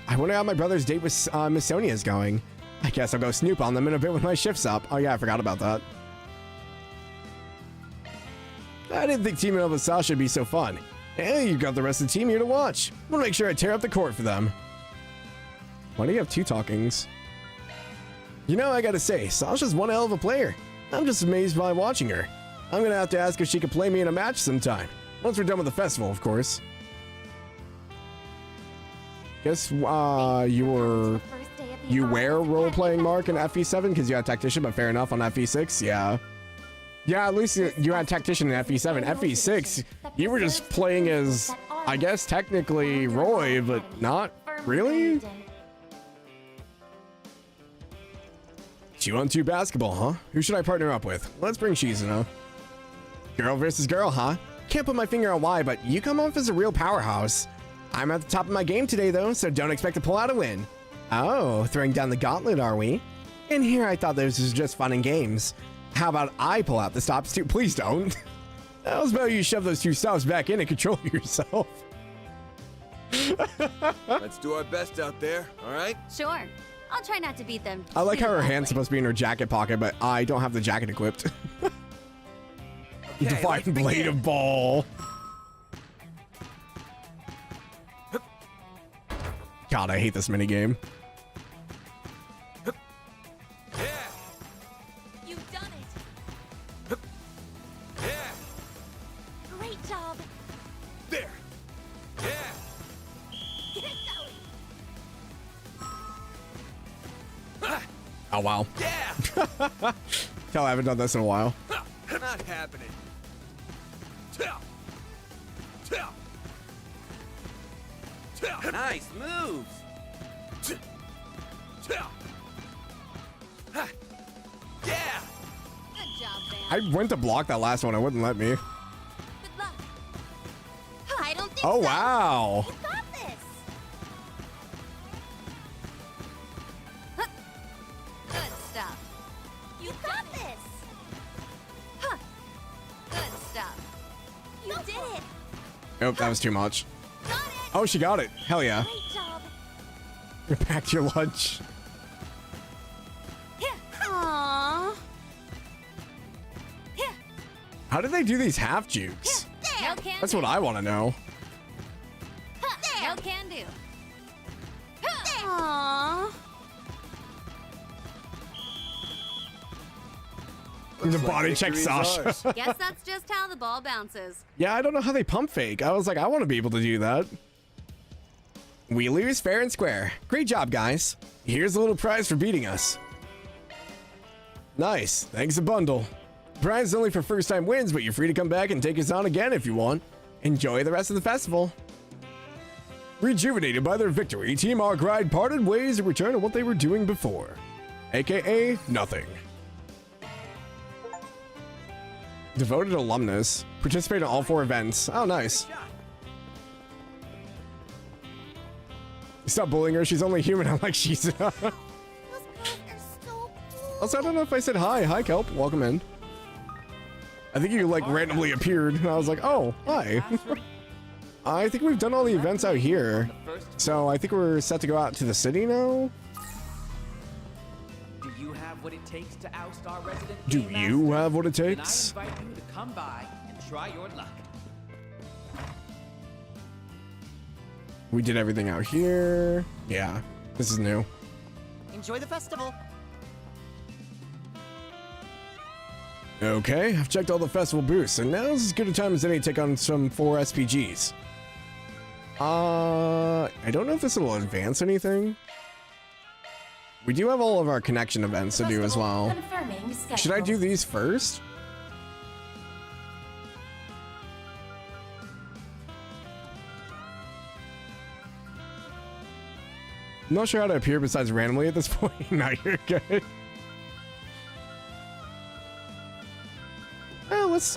I wonder how my brother's date with Miss Sonia is going. I guess I'll go snoop on them in a bit with my shifts up. Oh yeah, I forgot about that. I didn't think teaming up with Sasha would be so fun. Hey, you've got the rest of the team here to watch. I want to make sure I tear up the court for them. Why do you have two talkings? You know, I gotta say, Sasha's one hell of a player. I'm just amazed by watching her. I'm gonna have to ask if she could play me in a match sometime. Once we're done with the festival, of course. Guess you were role-playing Mark in FE7 because you had Tactician, but fair enough on FE6, yeah. Yeah, at least you had Tactician in FE7. FE6, you were just playing as, I guess, technically Roy, but not really? 2-on-2 basketball, huh? Who should I partner up with? Let's bring Shizuna. Girl versus girl, huh? Can't put my finger on why, but you come off as a real powerhouse. I'm at the top of my game today, though, so don't expect to pull out a win. Oh, throwing down the gauntlet, are we? In here, I thought this was just fun and games. How about I pull out the stops too? Please don't. How's about you shove those two stops back in and control yourself? Let's do our best out there, all right? Sure. I'll try not to beat them. I like how her hand's supposed to be in her jacket pocket, but I don't have the jacket equipped. Divine Blade of Ball. God, I hate this minigame. You've done it. Great job. There. Get it going. Oh, wow. Yeah. Tell I haven't done this in a while. Not happening. Nice moves. Yeah. Good job, Van. I went to block that last one. It wouldn't let me. Good luck. I don't think Oh, so. wow. You got this. Huh. Good stuff. You got this. Oh, that was too much. Oh, she got it. Hell yeah. Great job. You're back to your lunch. Aww. How did they do these half jukes? No can That's do. what I want to know. No can do. Aww. The body check Sasha. Guess that's just how the ball bounces. Yeah, I don't know how they pump fake. I was like, I want to be able to do that. We lose fair and square. Great job, guys. Here's a little prize for beating us. Nice. Thanks a bundle. Prize is only for first time wins, but you're free to come back and take us on again if you want. Enjoy the rest of the festival. Rejuvenated by their victory, Team Arkride parted ways to return to what they were doing before. AKA nothing. Devoted alumnus. Participate in all 4 events. Oh, nice. Stop bullying her. She's only human. I'm like, she's... Also, I don't know if I said hi. Hi, Kelp. Welcome in. I think you, like, randomly appeared. And I was like, oh, hi. I think we've done all the events out here. So I think we're set to go out to the city now. Do you have what it takes to oust our resident Do game you master? have what it Then takes? I invite you to come by and try your luck. We did everything out here. Yeah, this is new. Enjoy the festival. Okay, I've checked all the festival booths, and now's as good a time as any to take on some 4 SPGs. I don't know if this will advance anything. We do have all of our connection events to do as well. Confirming schedule. Should I do these first? I'm not sure how to appear besides randomly at this point. No, you're good.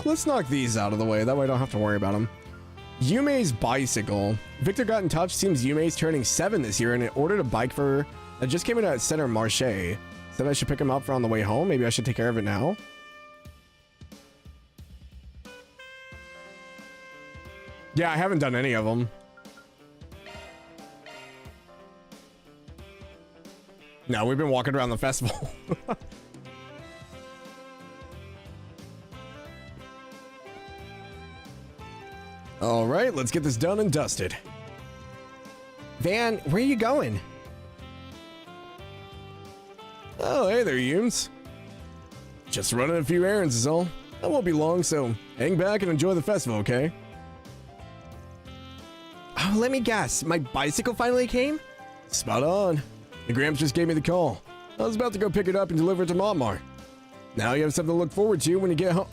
Let's knock these out of the way. That way I don't have to worry about them. Yume's bicycle. Victor got in touch. Seems Yume's turning 7 this year and it ordered a bike for her that just came in at Center Marché. Said I should pick him up for on the way home. Maybe I should take care of it now. Yeah, I haven't done any of them. No, we've been walking around the festival. All right, let's get this done and dusted. Van, where are you going? Oh, hey there, Yumes. Just running a few errands is all. That won't be long, so hang back and enjoy the festival, okay? Oh, let me guess. My bicycle finally came? Spot on. The Gramps just gave me the call. I was about to go pick it up and deliver it to Montmar. Now you have something to look forward to when you get home.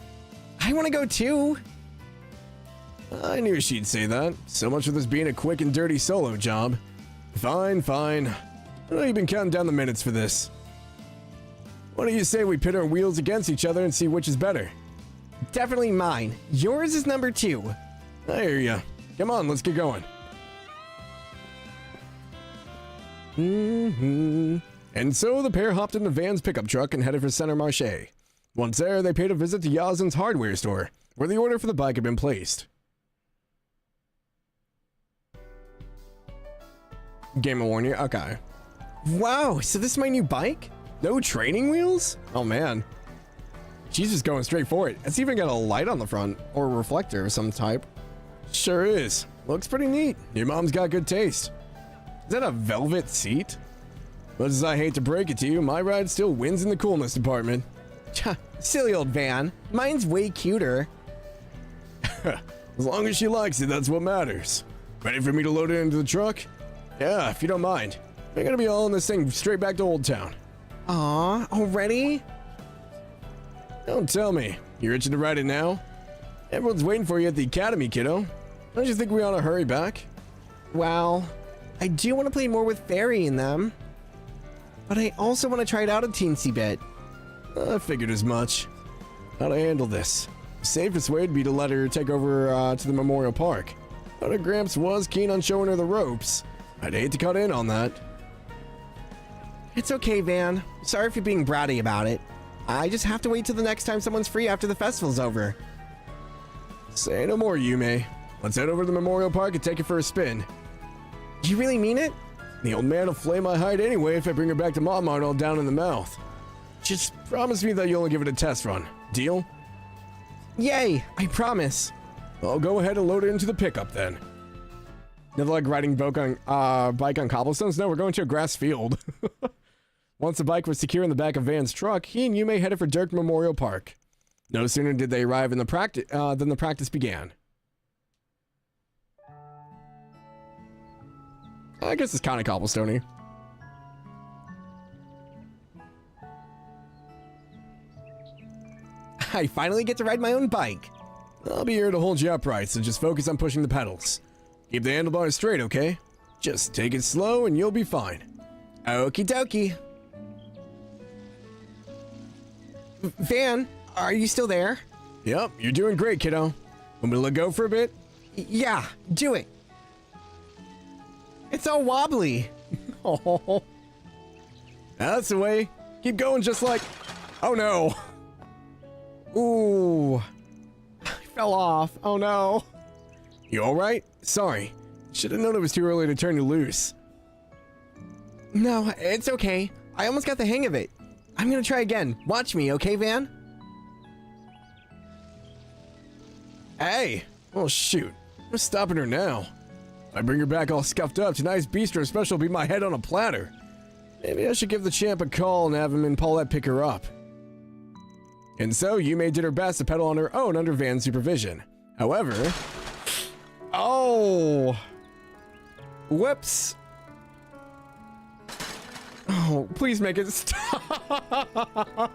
I want to go too. I knew she'd say that. So much for this being a quick and dirty solo job. Fine, fine. I know you've been counting down the minutes for this. Why don't you say we pit our wheels against each other and see which is better? Definitely mine. Yours is number 2. I hear ya. Come on, let's get going. And so the pair hopped in the van's pickup truck and headed for Center Marché. Once there, they paid a visit to Yazin's hardware store, where the order for the bike had been placed. Game of Warning, okay. Wow, so this is my new bike? No training wheels? Oh man. She's just going straight for it. It's even got a light on the front, or a reflector of some type. Sure is. Looks pretty neat. Your mom's got good taste. Is that a velvet seat? Much as I hate to break it to you, my ride still wins in the coolness department. Silly old van. Mine's way cuter. As long as she likes it, that's what matters. Ready for me to load it into the truck? Yeah, if you don't mind. We're gonna be all in this thing straight back to Old Town. Aw, already? Don't tell me. You're itching to ride it now? Everyone's waiting for you at the academy, kiddo. Don't you think we ought to hurry back? Well, I do want to play more with Fairy in them. But I also want to try it out a teensy bit. I figured as much. How to handle this? The safest way would be to let her take over to the Memorial Park. But her Gramps was keen on showing her the ropes. I'd hate to cut in on that. It's okay, Van. Sorry if you're being bratty about it. I just have to wait till the next time someone's free after the festival's over. Say no more, Yume. Let's head over to the Memorial Park and take it for a spin. You really mean it? The old man will flay my hide anyway if I bring her back to Mom all down in the mouth. Just promise me that you'll only give it a test run. Deal? Yay, I promise. I'll go ahead and load it into the pickup then. Never like riding bike on cobblestones? No, we're going to a grass field. Once the bike was secure in the back of Van's truck, he and Yume headed for Dirk Memorial Park. No sooner did they arrive in the than the practice began. I guess it's kind of cobblestoney. I finally get to ride my own bike. I'll be here to hold you upright, so just focus on pushing the pedals. Keep the handlebars straight, okay? Just take it slow and you'll be fine. Okie dokie. Van, are you still there? Yep, you're doing great, kiddo. Want me to let go for a bit? Yeah, do it. It's all wobbly. Oh. That's the way. Keep going just like... Oh no. Ooh. I fell off. Oh no. You alright? Sorry. Should have known it was too early to turn you loose. No, it's okay. I almost got the hang of it. I'm gonna try again. Watch me, okay, Van? Hey! Oh shoot. I'm stopping her now. If I bring her back all scuffed up, tonight's bistro special will be my head on a platter. Maybe I should give the champ a call and have him and Paulette pick her up. And so, Yume did her best to pedal on her own under Van's supervision. However... Oh! Whoops! Oh, please make it stop!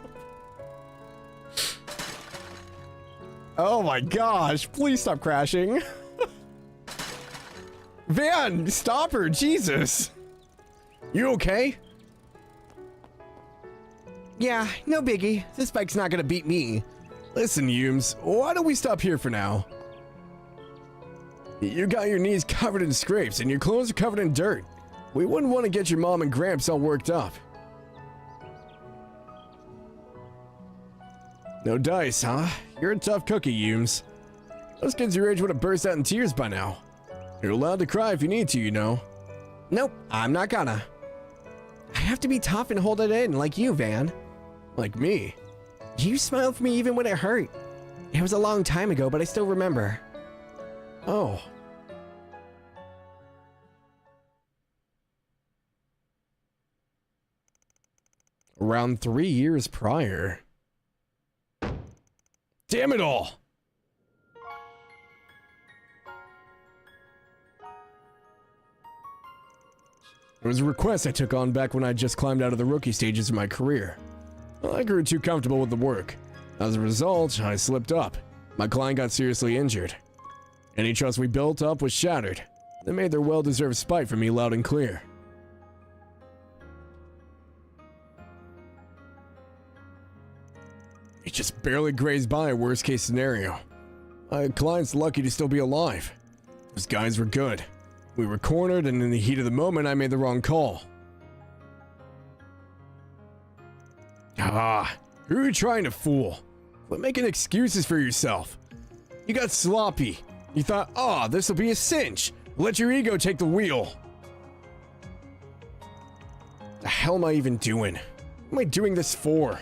Oh my gosh, please stop crashing. Van, stop her, Jesus! You okay? Yeah, no biggie. This bike's not gonna beat me. Listen, Yumes, why don't we stop here for now? You got your knees covered in scrapes and your clothes are covered in dirt. We wouldn't want to get your mom and Gramps all worked up. No dice, huh? You're a tough cookie, Yumes. Those kids your age would have burst out in tears by now. You're allowed to cry if you need to, you know. Nope, I'm not gonna. I have to be tough and hold it in, like you, Van. Like me. You smiled for me even when it hurt. It was a long time ago, but I still remember. Oh. Around 3 years prior. Damn it all! It was a request I took on back when I just climbed out of the rookie stages of my career. Well, I grew too comfortable with the work. As a result, I slipped up. My client got seriously injured. Any trust we built up was shattered. They made their well-deserved spite for me loud and clear. It just barely grazed by a worst-case scenario. My client's lucky to still be alive. Those guys were good. We were cornered, and in the heat of the moment, I made the wrong call. Ah, who are you trying to fool? Quit making excuses for yourself. You got sloppy. You thought, oh, this'll be a cinch. Let your ego take the wheel. The hell am I even doing? What am I doing this for?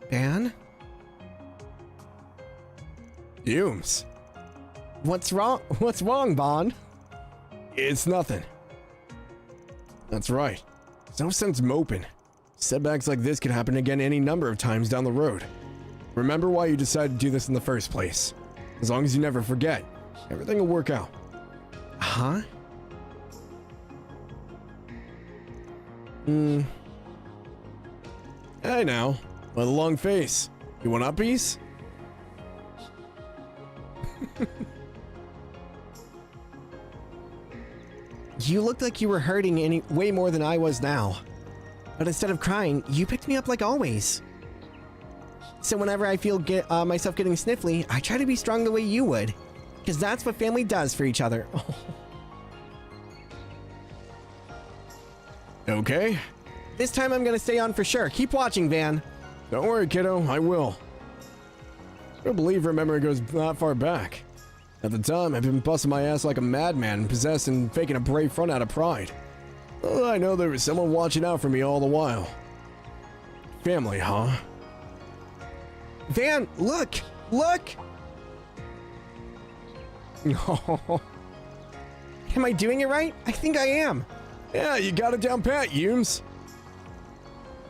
Van? Yumes. What's wrong? What's wrong, Bond? It's nothing. That's right. There's no sense moping. Setbacks like this could happen again any number of times down the road. Remember why you decided to do this in the first place. As long as you never forget, everything will work out. Huh? Hey now, with a long face. You want uppies? You looked like you were hurting way more than I was now. But instead of crying, you picked me up like always. So whenever I feel myself getting sniffly, I try to be strong the way you would. Because that's what family does for each other. Okay. This time I'm gonna stay on for sure. Keep watching, Van. Don't worry, kiddo. I will. I don't believe her memory goes that far back. At the time, I've been busting my ass like a madman, possessed and faking a brave front out of pride. All I know there was someone watching out for me all the while. Family, huh? Van, look! Look! Oh. Am I doing it right? I think I am. Yeah, you got it down pat, Yumes.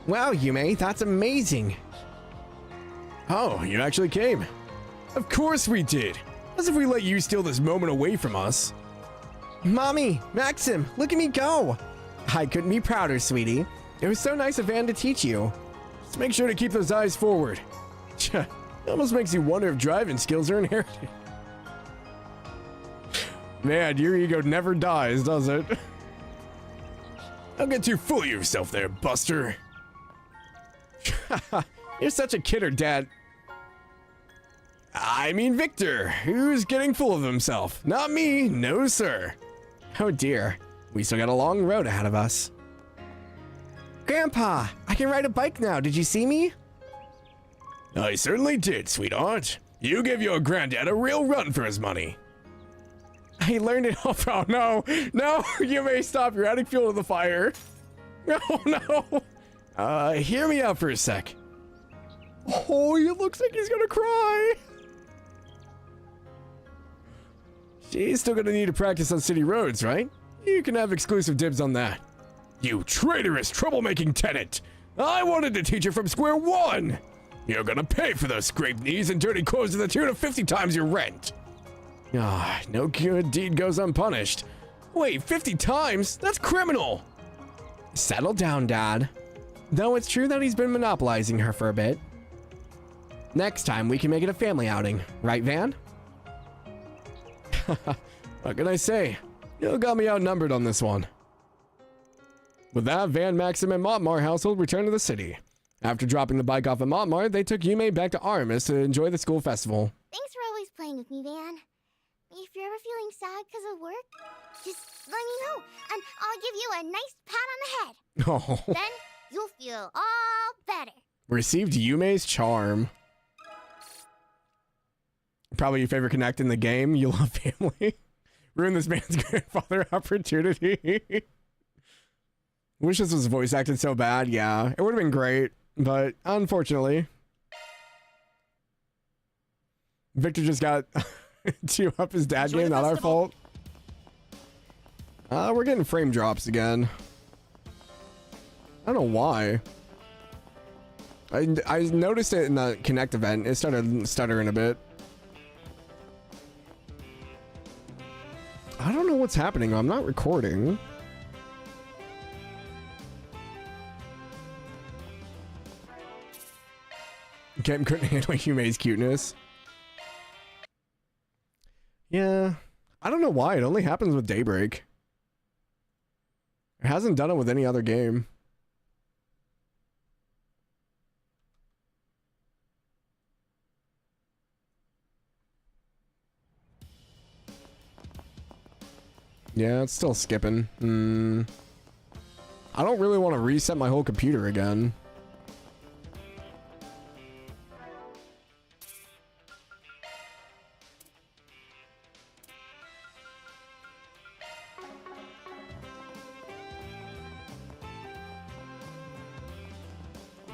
Wow, Yume, that's amazing. Oh, you actually came. Of course we did. As if we let you steal this moment away from us. Mommy, Maxim, look at me go. I couldn't be prouder, sweetie. It was so nice of Van to teach you. Just make sure to keep those eyes forward. It almost makes you wonder if driving skills are inherited. Man, your ego never dies, does it? Don't get too full of yourself there, Buster. You're such a kidder, Dad. I mean Victor, who's getting full of himself. Not me, no sir. Oh dear, we still got a long road ahead of us. Grandpa, I can ride a bike now, did you see me? I certainly did, sweetheart. You gave your granddad a real run for his money. I learned it off. Oh no, no, you may stop. You're adding fuel to the fire. Oh no. Hear me out for a sec. Oh, he looks like he's gonna cry. She's still gonna need to practice on city roads, right? You can have exclusive dibs on that. You traitorous troublemaking tenant! I wanted to teach her from square one! You're gonna pay for those scraped knees and dirty clothes to the tune of 50 times your rent! Ah, no good deed goes unpunished. Wait, 50 times? That's criminal! Settle down, Dad. Though it's true that he's been monopolizing her for a bit. Next time we can make it a family outing, right, Van? What can I say? You got me outnumbered on this one. With that, Van, Maxim, and Montmar household returned to the city. After dropping the bike off at Montmar, they took Yume back to Aramis to enjoy the school festival. Thanks for always playing with me, Van. If you're ever feeling sad because of work, just let me know, and I'll give you a nice pat on the head. Oh. Then you'll feel all better. Received Yume's charm. Probably your favorite connect in the game. You love family. Ruin this man's grandfather opportunity. Wish this was voice acted so bad. Yeah, it would have been great, but unfortunately, Victor just got to up his dad game. Not our fault. We're getting frame drops again. I don't know why. I noticed it in the Connect event. It started stuttering a bit. I don't know what's happening. I'm not recording. Game couldn't handle Yume's cuteness. Yeah. I don't know why. It only happens with Daybreak. It hasn't done it with any other game. Yeah, it's still skipping. I don't really want to reset my whole computer again.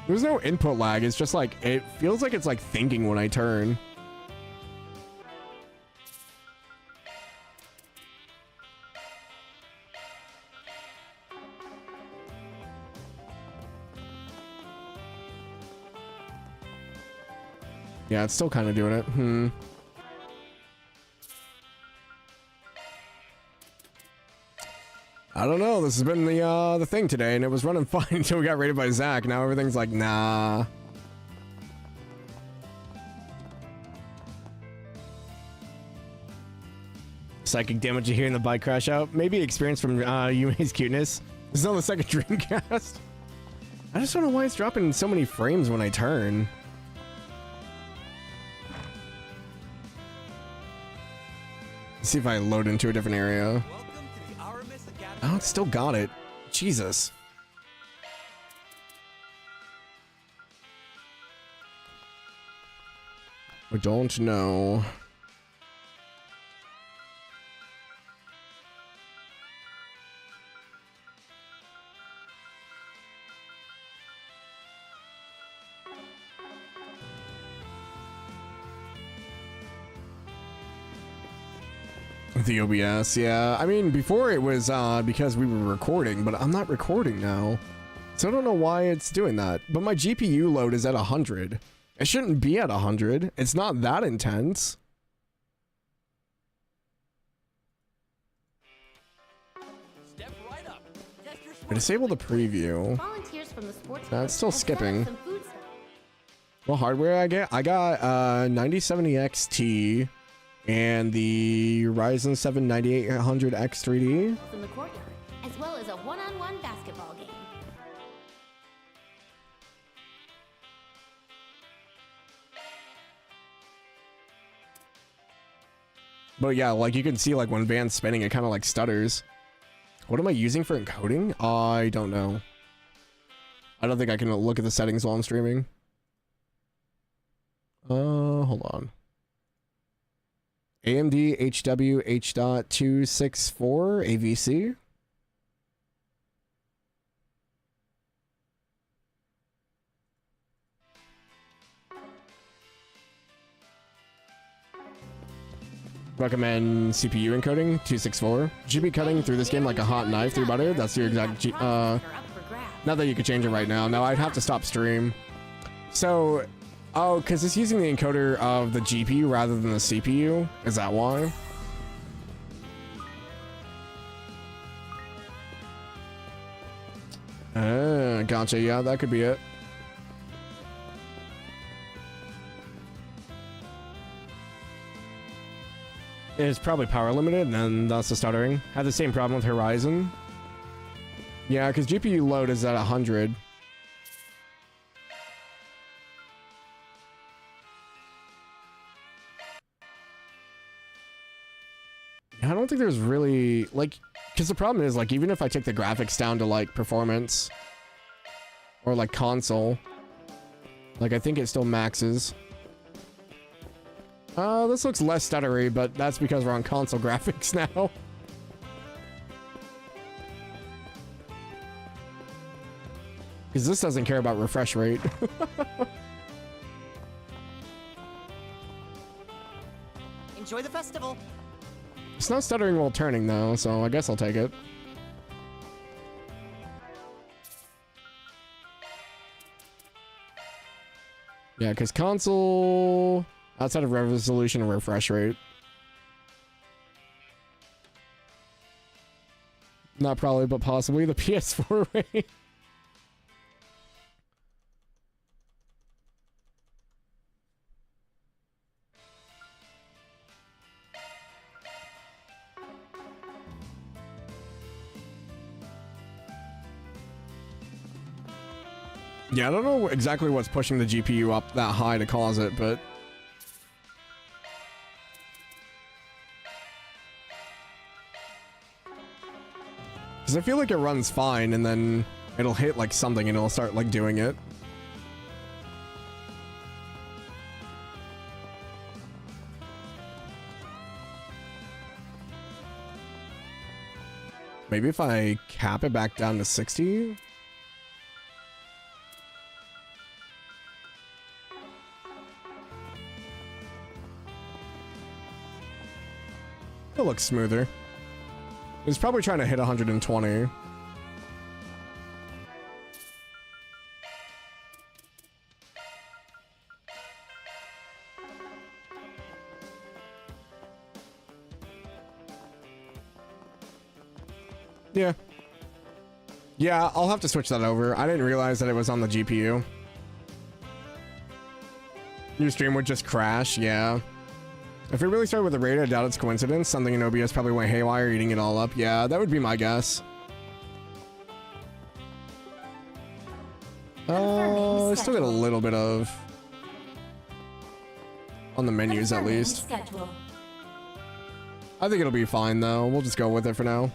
There's no input lag. It's just like, it feels like it's like thinking when I turn. Yeah, it's still kind of doing it. I don't know. This has been the thing today, and it was running fine until we got raided by Zach. Now everything's like, nah. Psychic damage you hear in the bike crash out. Maybe experience from Yume's cuteness. This is on the second Dreamcast. I just don't know why it's dropping so many frames when I turn. Let's see if I load into a different area. Oh, it's still got it. Jesus. I don't know. The OBS, yeah. I mean, before it was because we were recording, but I'm not recording now. So I don't know why it's doing that. But my GPU load is at 100. It shouldn't be at 100. It's not that intense. Step right up. I disabled the preview. Volunteers from the sports It's still club, as well as skipping. some food stuff. What hardware I get? I got 9070 XT and the Ryzen 7 9800X 3D. In the courtyard, as well as a one-on-one basketball game. But yeah, like you can see, like when Van's spinning, it kind of like stutters. What am I using for encoding? I don't know. I don't think I can look at the settings while I'm streaming. Hold on. AMD HW H.264 AVC. Recommend CPU encoding 264. GB cutting through this game like a hot knife through butter. That's your exact not that you could change it right now. No, I'd have to stop stream. So, oh, because it's using the encoder of the GPU rather than the CPU. Is that why? Gotcha. Yeah, that could be it. It's probably power limited, and that's the stuttering. Had the same problem with Horizon. Yeah, because GPU load is at 100. I don't think there's really, like, because the problem is, like, even if I take the graphics down to, like, performance or, like, console, like, I think it still maxes. This looks less stuttery, but that's because we're on console graphics now. Because this doesn't care about refresh rate. Enjoy the festival. It's not stuttering while turning, though, so I guess I'll take it. Yeah, because console... outside of resolution and refresh rate. Not probably, but possibly the PS4 rate. Yeah, I don't know exactly what's pushing the GPU up that high to cause it, but... because I feel like it runs fine, and then it'll hit, like, something, and it'll start, like, doing it. Maybe if I cap it back down to 60? It looks smoother. It's probably trying to hit 120. Yeah. Yeah, I'll have to switch that over. I didn't realize that it was on the GPU. Your stream would just crash, yeah. If it really started with the raid, I doubt it's coincidence. Something in OBS probably went haywire, eating it all up. Yeah, that would be my guess. Still got a little bit of... on the menus, at least. I think it'll be fine, though. We'll just go with it for now.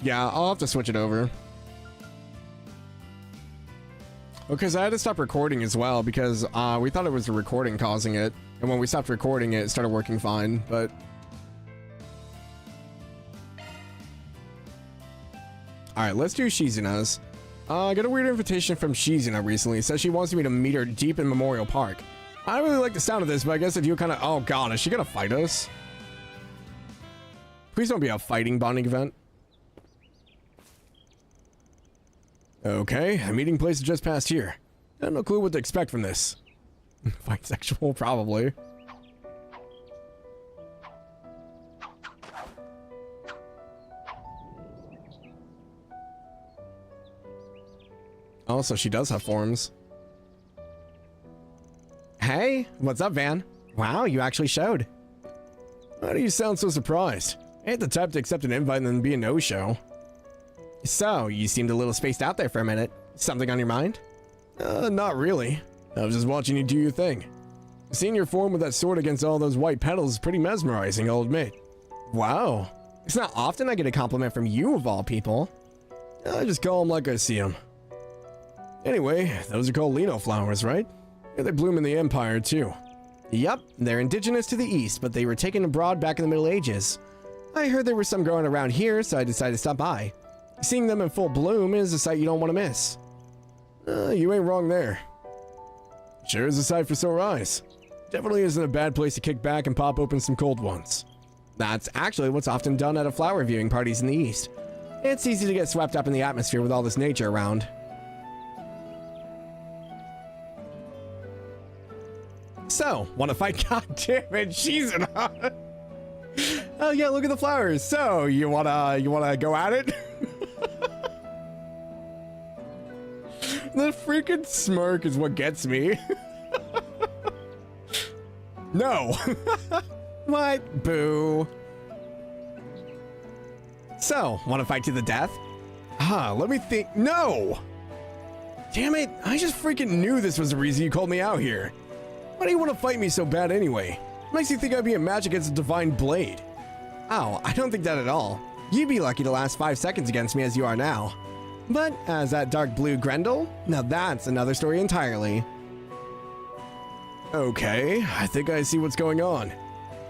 Yeah, I'll have to switch it over. Because I had to stop recording as well, because we thought it was the recording causing it. And when we stopped recording, it started working fine, but... Alright, let's do Shizuna's. I got a weird invitation from Shizuna recently. It says she wants me to meet her deep in Memorial Park. I really like the sound of this, but I guess if you kind of... Oh, God, is she going to fight us? Please don't be a fighting bonding event. Okay, a meeting place is just past here. I have no clue what to expect from this. Fight sexual, probably. Also, she does have forms. Hey, what's up, Van? Wow, you actually showed. Why do you sound so surprised? I ain't the type to accept an invite and then be a no-show. So, you seemed a little spaced out there for a minute. Something on your mind? Not really. I was just watching you do your thing. Seeing your form with that sword against all those white petals is pretty mesmerizing, I'll admit. Wow. It's not often I get a compliment from you, of all people. I just call them like I see them. Anyway, those are called lino flowers, right? Yeah, they bloom in the Empire, too. Yup, they're indigenous to the East, but they were taken abroad back in the Middle Ages. I heard there were some growing around here, so I decided to stop by. Seeing them in full bloom is a sight you don't want to miss. You ain't wrong there. Sure is a sight for sore eyes. Definitely isn't a bad place to kick back and pop open some cold ones. That's actually what's often done at flower viewing parties in the East. It's easy to get swept up in the atmosphere with all this nature around. So, wanna fight? God damn it, she's an... Oh yeah, look at the flowers. So, you wanna go at it? The freaking smirk is what gets me. No. What? Boo. So, wanna fight to the death? Let me think. No! Damn it, I just freaking knew this was the reason you called me out here. Why do you want to fight me so bad anyway? Makes you think I'd be a match against a divine blade. Oh, I don't think that at all. You'd be lucky to last 5 seconds against me as you are now. But as that dark blue Grendel, now that's another story entirely. Okay, I think I see what's going on.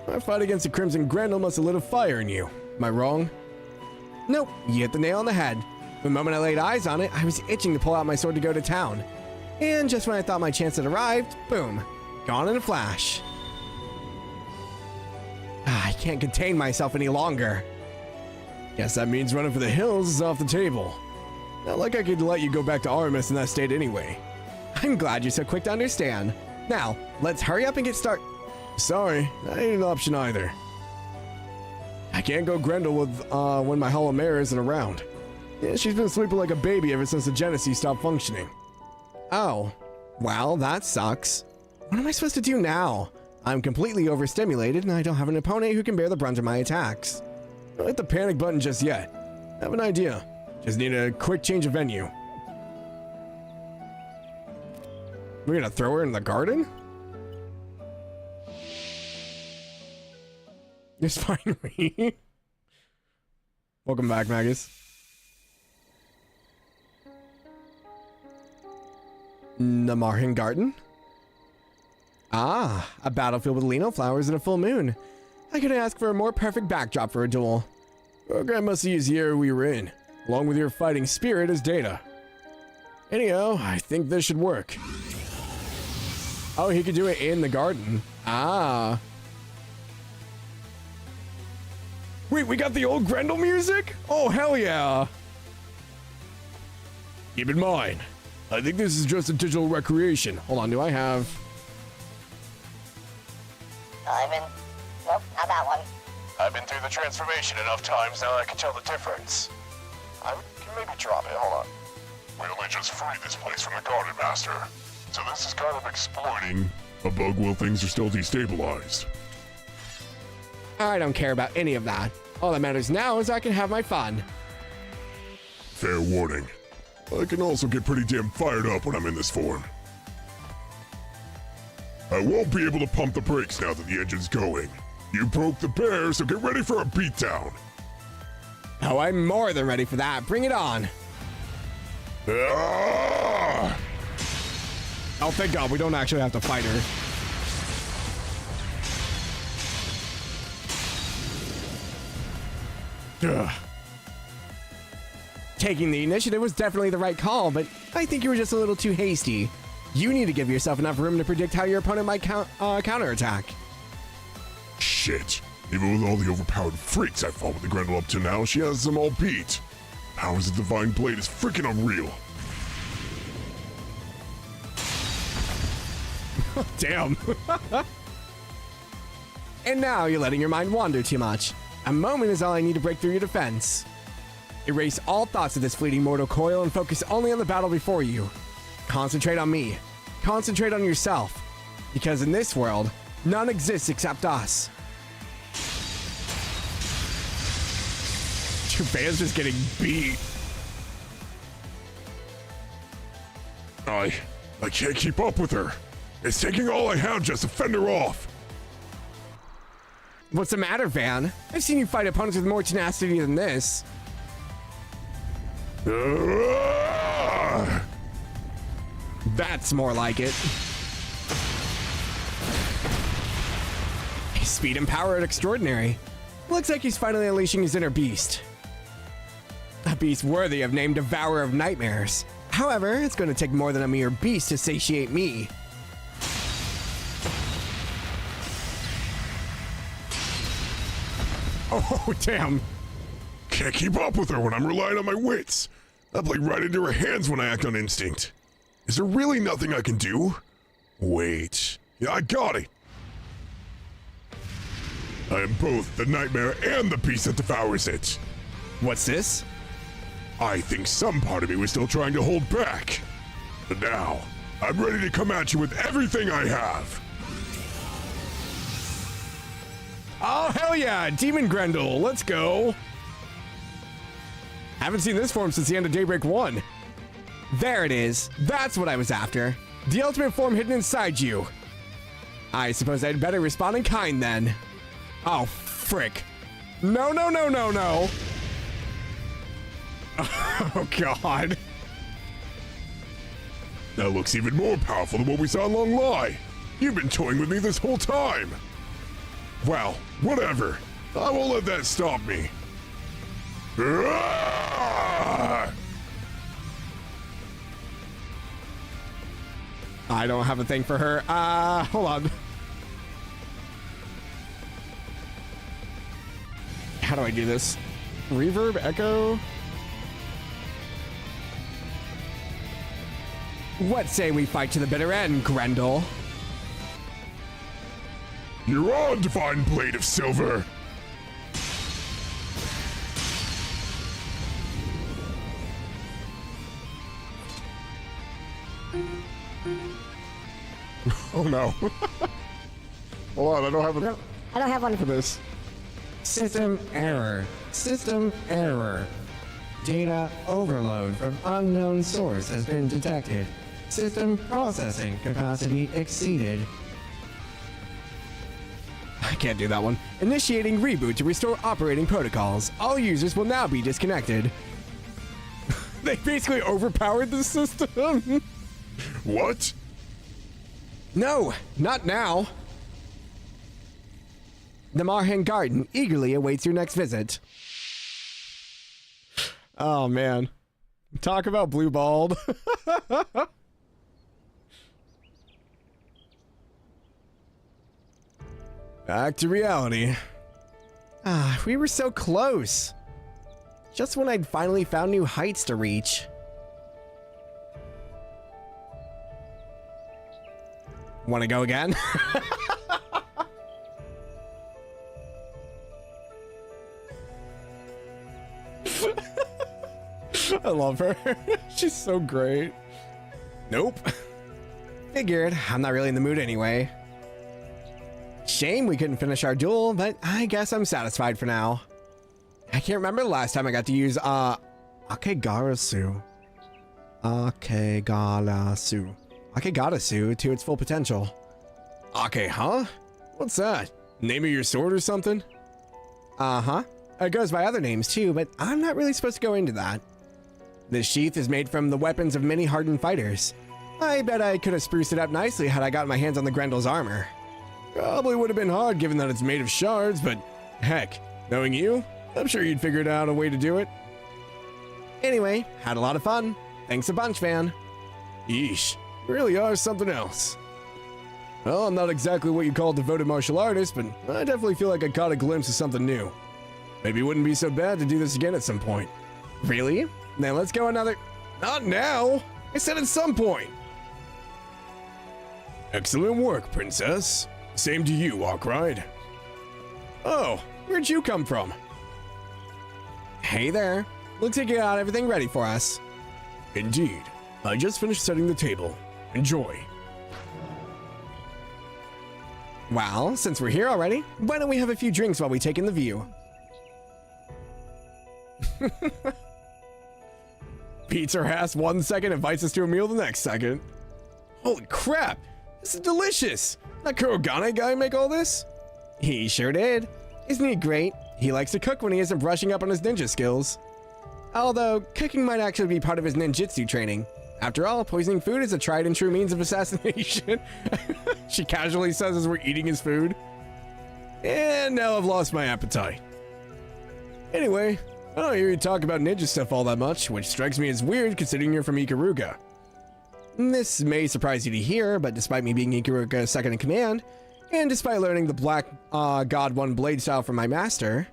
Our fight against the Crimson Grendel must have lit a fire in you. Am I wrong? Nope, you hit the nail on the head. The moment I laid eyes on it, I was itching to pull out my sword to go to town. And just when I thought my chance had arrived, boom. Gone in a flash. I can't contain myself any longer. Guess that means running for the hills is off the table. Not like I could let you go back to Artemis in that state anyway. I'm glad you're so quick to understand. Now, let's hurry up and get started. Sorry, that ain't an option either. I can't go Grendel with when my Hollow Mare isn't around. Yeah, she's been sleeping like a baby ever since the Genesis stopped functioning. Oh, well, that sucks. What am I supposed to do now? I'm completely overstimulated and I don't have an opponent who can bear the brunt of my attacks. Don't hit the panic button just yet. I have an idea. Just need a quick change of venue. We're gonna throw her in the garden? It's fine, me. Welcome back, Magus. Namarhin Garden? Ah, a battlefield with lino flowers and a full moon. I couldn't ask for a more perfect backdrop for a duel. Program must use the area we were in, along with your fighting spirit as data. Anyhow, I think this should work. Oh, he could do it in the garden. Ah. Wait, we got the old Grendel music? Oh, hell yeah. Keep in mind, I think this is just a digital recreation. Hold on, do I have... Nope, not that one. I've been through the transformation enough times now I can tell the difference. I can maybe drop it, hold on. We only just freed this place from the Gardenmaster, so this is kind of exploiting a bug while things are still destabilized. I don't care about any of that. All that matters now is I can have my fun. Fair warning. I can also get pretty damn fired up when I'm in this form. I won't be able to pump the brakes now that the engine's going. You broke the bear, so get ready for a beatdown. Oh, I'm more than ready for that. Bring it on. Ah! Oh, thank God, we don't actually have to fight her. Ugh. Taking the initiative was definitely the right call, but I think you were just a little too hasty. You need to give yourself enough room to predict how your opponent might counterattack. Shit. Even with all the overpowered freaks I fought with the Grendel up to now, she has them all beat. Powers of Divine Blade is freaking unreal. Damn. And now you're letting your mind wander too much. A moment is all I need to break through your defense. Erase all thoughts of this fleeting mortal coil and focus only on the battle before you. Concentrate on me. Concentrate on yourself. Because in this world, none exists except us. Van's just getting beat. I can't keep up with her. It's taking all I have just to fend her off. What's the matter, Van? I've seen you fight opponents with more tenacity than this. That's more like it. Speed and power are extraordinary. Looks like he's finally unleashing his inner beast. A beast worthy of name Devourer of Nightmares. However, it's going to take more than a mere beast to satiate me. Oh, damn. Can't keep up with her when I'm relying on my wits. I play right into her hands when I act on instinct. Is there really nothing I can do? Wait. Yeah, I got it. I am both the nightmare and the beast that devours it. What's this? I think some part of me was still trying to hold back. But now, I'm ready to come at you with everything I have. Oh, hell yeah! Demon Grendel, let's go! Haven't seen this form since the end of Daybreak 1. There it is. That's what I was after. The ultimate form hidden inside you. I suppose I'd better respond in kind then. Oh, frick. No, no, no, no, no. Oh, God. That looks even more powerful than what we saw in Long Lie. You've been toying with me this whole time. Well, whatever. I won't let that stop me. I don't have a thing for her. Hold on. How do I do this? Reverb, echo. What say we fight to the bitter end, Grendel? You're on, Divine Blade of Silver! Oh no. Hold on, I don't have one for this. System error. System error. Data overload from unknown source has been detected. System processing capacity exceeded. I can't do that one. Initiating reboot to restore operating protocols. All users will now be disconnected. They basically overpowered the system. What? No, not now. The Marhen Garden eagerly awaits your next visit. Oh, man. Talk about blue balled. Back to reality. We were so close. Just when I'd finally found new heights to reach. Want to go again? I love her. She's so great. Nope. Figured. I'm not really in the mood anyway. Shame we couldn't finish our duel, but I guess I'm satisfied for now. I can't remember the last time I got to use, Akegarasu. Akegarasu to its full potential. Ake, huh? What's that? Name of your sword or something? Uh-huh. It goes by other names too, but I'm not really supposed to go into that. This sheath is made from the weapons of many hardened fighters. I bet I could have spruced it up nicely had I gotten my hands on the Grendel's armor. Probably would have been hard given that it's made of shards, but heck, knowing you, I'm sure you'd figured out a way to do it. Anyway, had a lot of fun. Thanks a bunch, Van. Yeesh, really are something else. Well, I'm not exactly what you call a devoted martial artist, but I definitely feel like I caught a glimpse of something new. Maybe it wouldn't be so bad to do this again at some point. Really? Then let's go another... Not now! I said at some point! Excellent work, Princess. Same to you, Arkride. Oh, where'd you come from? Hey there. Looks like you got everything ready for us. Indeed. I just finished setting the table. Enjoy. Well, since we're here already, why don't we have a few drinks while we take in the view? Beats her ass 1 second, invites us to a meal the next second. Holy crap! This is delicious! That Kurogane guy make all this? He sure did. Isn't he great? He likes to cook when he isn't brushing up on his ninja skills. Although, cooking might actually be part of his ninjutsu training. After all, poisoning food is a tried and true means of assassination. She casually says as we're eating his food. And now I've lost my appetite. Anyway, I don't hear you talk about ninja stuff all that much, which strikes me as weird considering you're from Ikaruga. This may surprise you to hear, but despite me being Ikaruga's second in command, and despite learning the Black God 1 blade style from my master,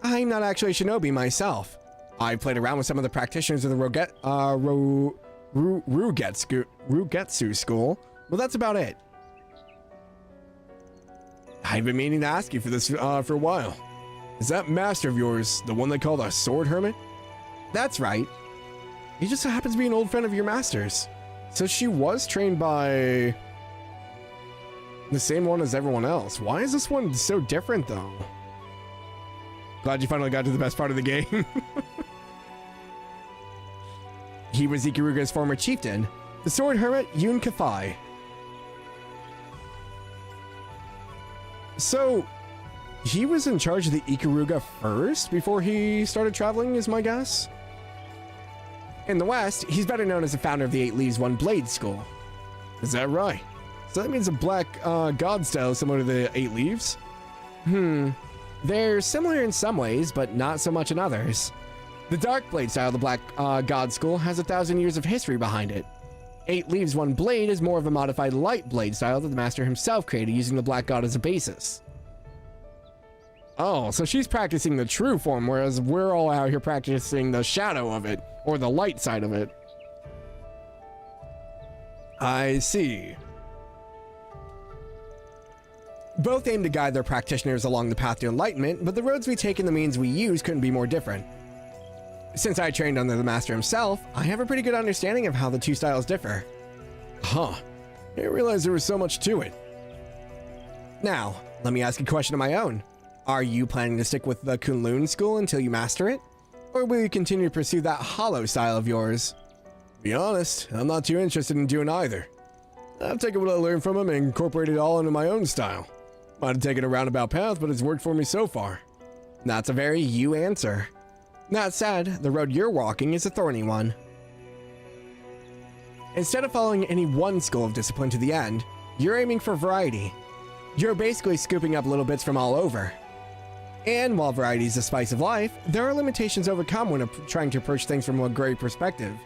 I'm not actually a shinobi myself. I played around with some of the practitioners of the Rugetsu school, but that's about it. I've been meaning to ask you for this for a while. Is that master of yours the one they call the Sword Hermit? That's right. He just so happens to be an old friend of your master's. So she was trained by the same one as everyone else. Why is this one so different though? Glad you finally got to the best part of the game. He was Ikaruga's former chieftain, the Sword Hermit Yun Kafai. So, he was in charge of the Ikaruga first before he started traveling, is my guess? In the West, he's better known as the founder of the 8 Leaves 1 Blade School. Is that right? So that means a black god style similar to the 8 Leaves? They're similar in some ways, but not so much in others. The Dark Blade style of the Black God School has 1,000 years of history behind it. 8 Leaves 1 Blade is more of a modified Light Blade style that the Master himself created using the Black God as a basis. Oh, so she's practicing the true form, whereas we're all out here practicing the shadow of it, or the light side of it. I see. Both aim to guide their practitioners along the path to enlightenment, but the roads we take and the means we use couldn't be more different. Since I trained under the Master himself, I have a pretty good understanding of how the two styles differ. Huh. I didn't realize there was so much to it. Now, let me ask a question of my own. Are you planning to stick with the Kunlun school until you master it? Or will you continue to pursue that hollow style of yours? To be honest, I'm not too interested in doing either. I've taken what I learned from him and incorporated it all into my own style. Might have taken a roundabout path, but it's worked for me so far. That's a very you answer. That said, the road you're walking is a thorny one. Instead of following any one school of discipline to the end, you're aiming for variety. You're basically scooping up little bits from all over. And while variety is the spice of life, there are limitations overcome when trying to approach things from a great perspective.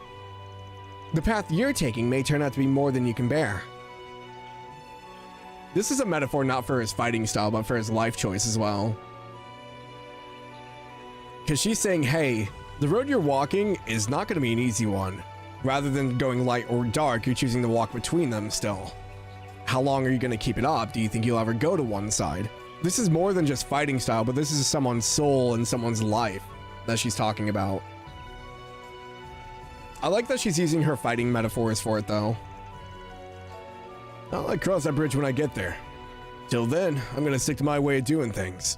The path you're taking may turn out to be more than you can bear. This is a metaphor not for his fighting style, but for his life choice as well. Because she's saying, hey, the road you're walking is not going to be an easy one. Rather than going light or dark, you're choosing to walk between them still. How long are you going to keep it up? Do you think you'll ever go to one side? This is more than just fighting style, but this is someone's soul and someone's life that she's talking about. I like that she's using her fighting metaphors for it, though. I'll cross that bridge when I get there. Till then, I'm going to stick to my way of doing things.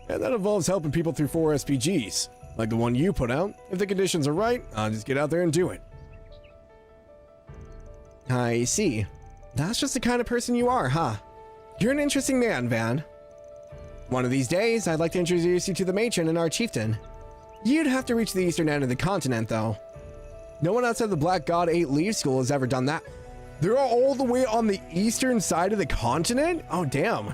And that involves helping people through 4 SPGs, like the one you put out. If the conditions are right, I'll just get out there and do it. I see. That's just the kind of person you are, huh? You're an interesting man, Van. One of these days, I'd like to introduce you to the matron and our chieftain. You'd have to reach the eastern end of the continent, though. No one outside the Black God 8 Leaves School has ever done that. They're all the way on the eastern side of the continent? Oh, damn.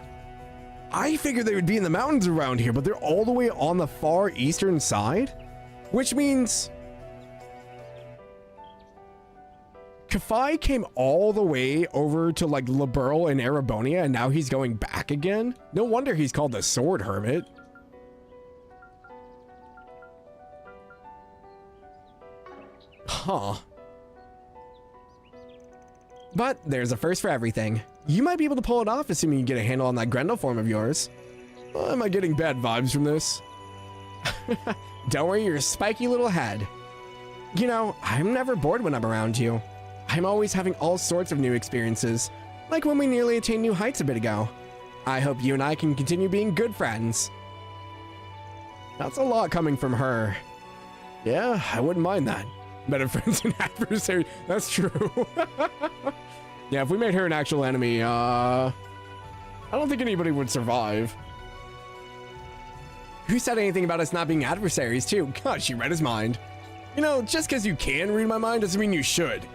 I figured they would be in the mountains around here, but they're all the way on the far eastern side? Which means... Kafai came all the way over to like Liberl and Erebonia, and now he's going back again? No wonder he's called the Sword Hermit. Huh. But there's a first for everything. You might be able to pull it off, assuming you get a handle on that Grendel form of yours. Am I getting bad vibes from this? Don't worry your spiky little head. You know, I'm never bored when I'm around you. I'm always having all sorts of new experiences, like when we nearly attained new heights a bit ago. I hope you and I can continue being good friends. That's a lot coming from her. Yeah, I wouldn't mind that. Better friends and adversaries. That's true. Yeah, if we made her an actual enemy, I don't think anybody would survive. Who said anything about us not being adversaries, too? God, she read his mind. You know, just because you can read my mind doesn't mean you should.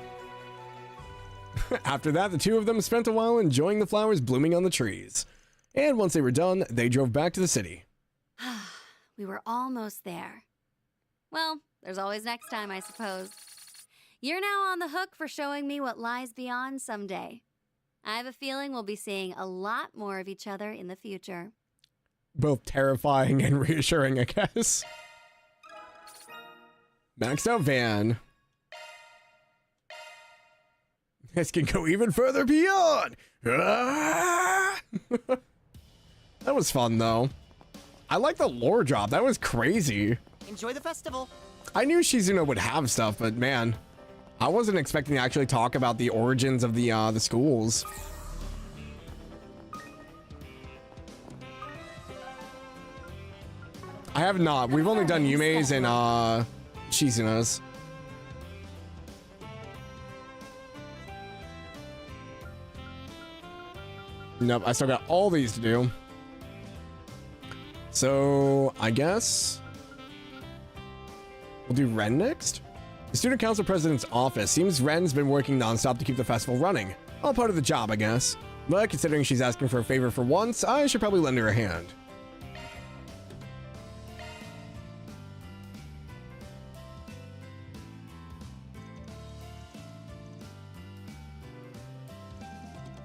After that, the two of them spent a while enjoying the flowers blooming on the trees. And once they were done, they drove back to the city. We were almost there. Well, there's always next time, I suppose. You're now on the hook for showing me what lies beyond someday. I have a feeling we'll be seeing a lot more of each other in the future. Both terrifying and reassuring, I guess. Maxed out van. This can go even further beyond. Ah! That was fun, though. I like the lore drop. That was crazy. Enjoy the festival. I knew Shizuna would have stuff, but man, I wasn't expecting to actually talk about the origins of the schools. I have not. We've only done Yume's and Shizuna's. Nope, I still got all these to do. So, I guess we'll do Ren next. The student council president's office. Seems Ren's been working nonstop to keep the festival running. All part of the job, I guess. But considering she's asking for a favor for once, I should probably lend her a hand.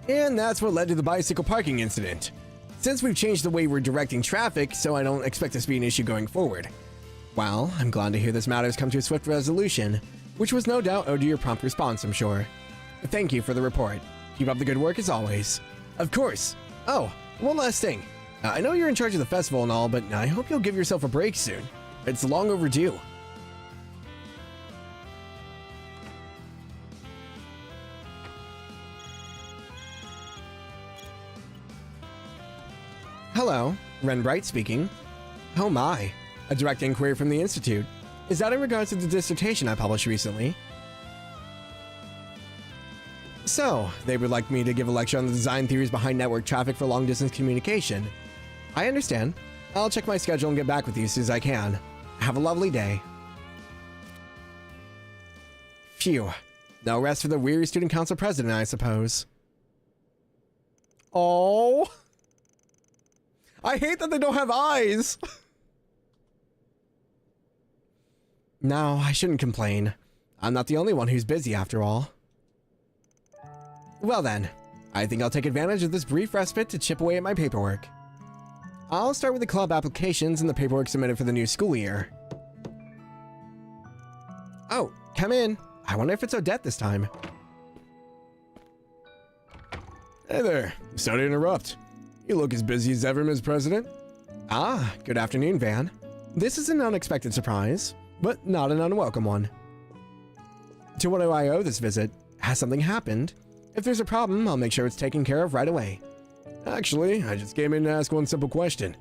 And that's what led to the bicycle parking incident. Since we've changed the way we're directing traffic, so I don't expect this to be an issue going forward. Well, I'm glad to hear this matter has come to a swift resolution, which was no doubt owed to your prompt response, I'm sure. Thank you for the report. Keep up the good work as always. Of course. Oh, one last thing. I know you're in charge of the festival and all, but I hope you'll give yourself a break soon. It's long overdue. Hello, Ren Bright speaking. Oh my, a direct inquiry from the Institute. Is that in regards to the dissertation I published recently? So, they would like me to give a lecture on the design theories behind network traffic for long-distance communication. I understand. I'll check my schedule and get back with you as soon as I can. Have a lovely day. Phew. No rest for the weary student council president, I suppose. Oh. I hate that they don't have eyes. No, I shouldn't complain. I'm not the only one who's busy after all. Well then, I think I'll take advantage of this brief respite to chip away at my paperwork. I'll start with the club applications and the paperwork submitted for the new school year. Oh, come in. I wonder if it's Odette this time. Hey there. Sorry to interrupt. You look as busy as ever, Ms. President. Ah, good afternoon, Van. This is an unexpected surprise, but not an unwelcome one. To what do I owe this visit? Has something happened? If there's a problem, I'll make sure it's taken care of right away. Actually, I just came in to ask one simple question.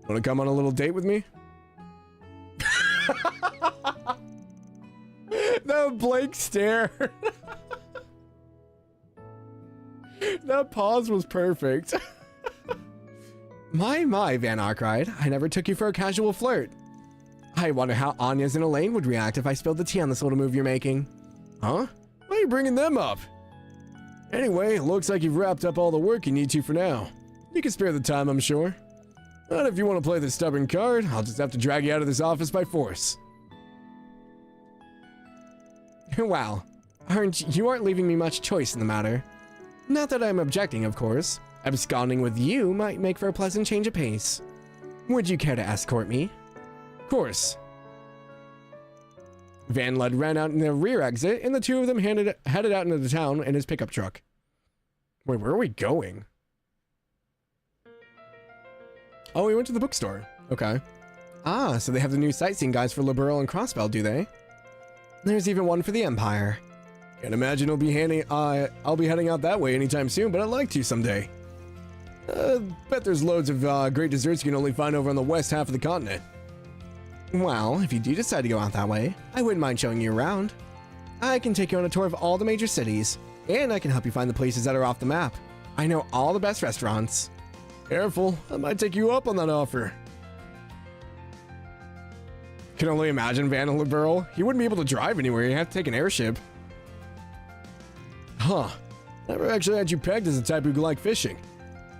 Want to come on a little date with me? That blank stare. That pause was perfect. My, Van Arkride, I never took you for a casual flirt. I wonder how Anya's and Elaine would react if I spilled the tea on this little move you're making. Huh? Why are you bringing them up? Anyway, it looks like you've wrapped up all the work you need to for now. You can spare the time, I'm sure. But if you want to play the stubborn card, I'll just have to drag you out of this office by force. Wow, You aren't leaving me much choice in the matter. Not that I'm objecting, of course. Absconding with you might make for a pleasant change of pace. Would you care to escort me? Of course. Van led Ren out in the rear exit, and the two of them headed out into the town in his pickup truck. Wait, where are we going? Oh, we went to the bookstore. Okay. Ah, so they have the new sightseeing guides for Liberal and Crossbell, do they? There's even one for the Empire. Can't imagine I'll be heading out that way anytime soon, but I'd like to someday. Bet there's loads of great desserts you can only find over on the west half of the continent. Well, if you do decide to go out that way, I wouldn't mind showing you around. I can take you on a tour of all the major cities, and I can help you find the places that are off the map. I know all the best restaurants. Careful, I might take you up on that offer. Can only imagine Van and Liberal. He wouldn't be able to drive anywhere, he'd have to take an airship. Huh, never actually had you pegged as a type who could like fishing.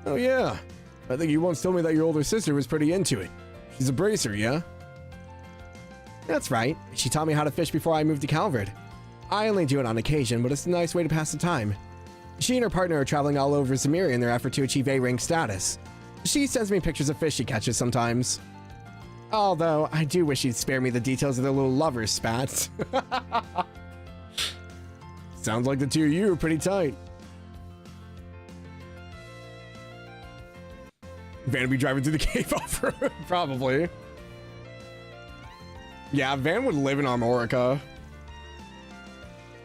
Oh yeah, I think you once told me that your older sister was pretty into it. She's a bracer, yeah? That's right, she taught me how to fish before I moved to Calvard. I only do it on occasion, but it's a nice way to pass the time. She and her partner are traveling all over Zemeria in their effort to achieve A-rank status. She sends me pictures of fish she catches sometimes. Although, I do wish she'd spare me the details of their little lovers' spats. Sounds like the two of you are pretty tight. Van would be driving through the cave offer, probably. Yeah, Van would live in Armorica.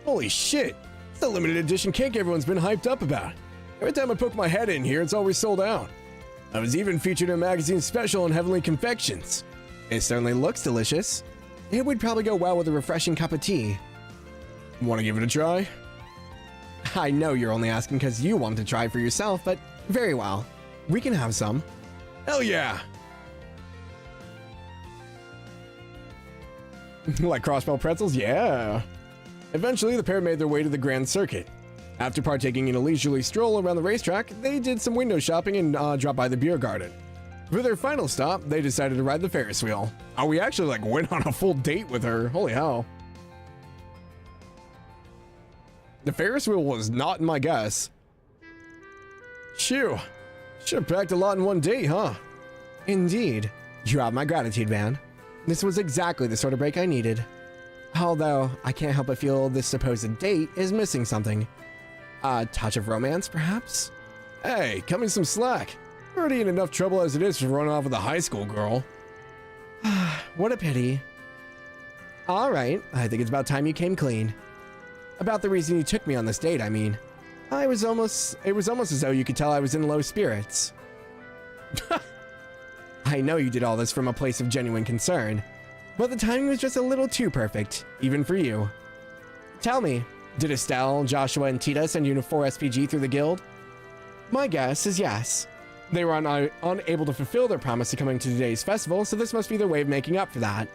Holy shit! It's the limited edition cake everyone's been hyped up about. Every time I poke my head in here, it's always sold out. I was even featured in a magazine special on Heavenly Confections. It certainly looks delicious. It would probably go well with a refreshing cup of tea. Want to give it a try? I know you're only asking because you want to try for yourself, but very well. We can have some. Hell yeah! Like Crossbell pretzels? Yeah! Eventually, the pair made their way to the Grand Circuit. After partaking in a leisurely stroll around the racetrack, they did some window shopping and dropped by the beer garden. For their final stop, they decided to ride the Ferris wheel. Oh, we actually went on a full date with her. Holy hell. The Ferris wheel was not in my guess. Phew. Should've packed a lot in one day, huh? Indeed. You have my gratitude, Van. This was exactly the sort of break I needed. Although, I can't help but feel this supposed date is missing something. A touch of romance, perhaps? Hey, cut me some slack. Already in enough trouble as it is for running off with a high school girl. What a pity. Alright, I think it's about time you came clean. About the reason you took me on this date, I mean. It was almost as though you could tell I was in low spirits. I know you did all this from a place of genuine concern, but the timing was just a little too perfect, even for you. Tell me, did Estelle, Joshua, and Tita send you to 4 SPG through the guild? My guess is yes. They were unable to fulfill their promise to coming to today's festival, so this must be their way of making up for that.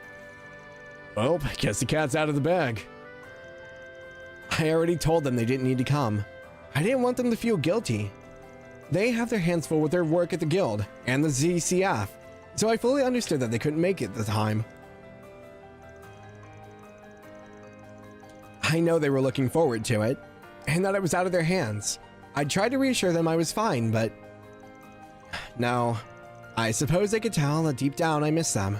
Well, I guess the cat's out of the bag. I already told them they didn't need to come. I didn't want them to feel guilty. They have their hands full with their work at the guild and the ZCF, so I fully understood that they couldn't make it at the time. I know they were looking forward to it, and that it was out of their hands. I tried to reassure them I was fine, but... No, I suppose they could tell that deep down I miss them.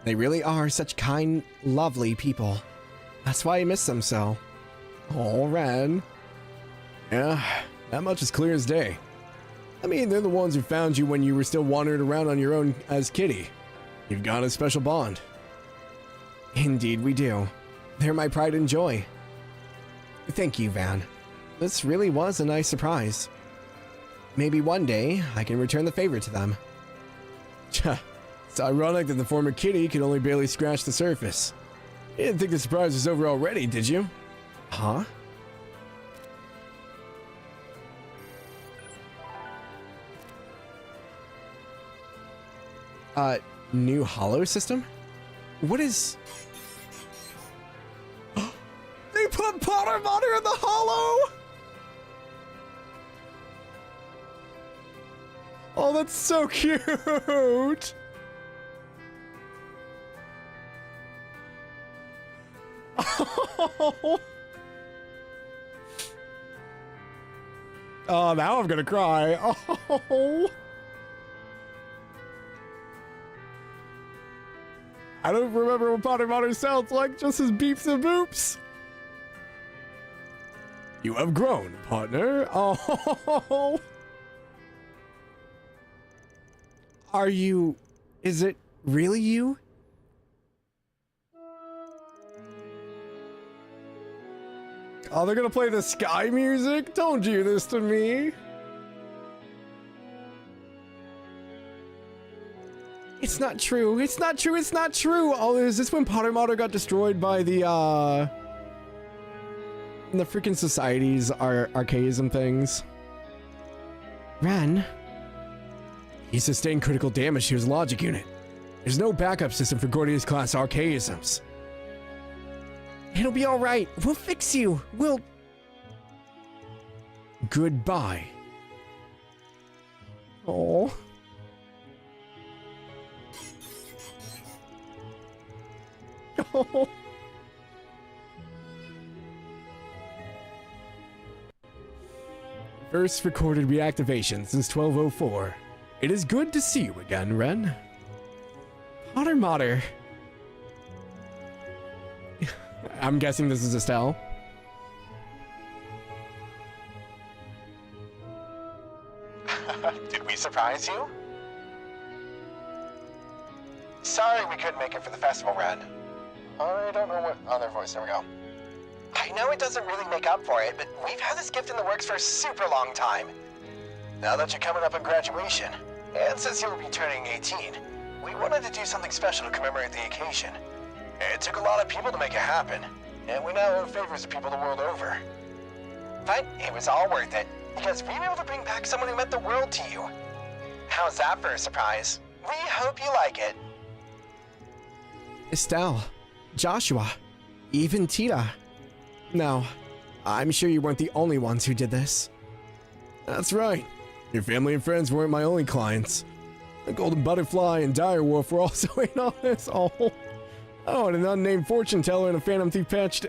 They really are such kind, lovely people. That's why I miss them so. Oh, Ren. Yeah, that much is clear as day. I mean, they're the ones who found you when you were still wandering around on your own as Kitty. You've got a special bond. Indeed we do. They're my pride and joy. Thank you, Van. This really was a nice surprise. Maybe one day, I can return the favor to them. It's ironic that the former Kitty could only barely scratch the surface. You didn't think the surprise was over already, did you? Huh? New hollow system? What is... They put powder water in the hollow! Oh, that's so cute! Oh. Oh, now I'm gonna cry. Oh. I don't remember what Potter Mater sounds like, just his beeps and boops. You have grown, partner. Oh. Are you... Is it really you? Oh, they're gonna play the sky music? Don't do this to me. It's not true. It's not true. It's not true. Oh, is this when Potter Mater got destroyed by the freaking society's archaism things? Ren? He sustained critical damage to his logic unit. There's no backup system for Gordius class archaisms. It'll be all right. We'll fix you. We'll... Goodbye. Oh. Oh. First recorded reactivation since 1204. It is good to see you again, Ren. Potter Mater. I'm guessing this is Estelle. Did we surprise you? Sorry we couldn't make it for the festival, Ren. I don't know what other voice. There we go. I know it doesn't really make up for it, but we've had this gift in the works for a super long time. Now that you're coming up on graduation, and since you'll be turning 18, we wanted to do something special to commemorate the occasion. It took a lot of people to make it happen, and we now owe favors to people the world over. But it was all worth it, because we were able to bring back someone who meant the world to you. How's that for a surprise? We hope you like it. Estelle, Joshua, even Tita. No, I'm sure you weren't the only ones who did this. That's right. Your family and friends weren't my only clients. The Golden Butterfly and Direwolf were also in on this. Oh, and an unnamed fortune teller and a phantom thief patched...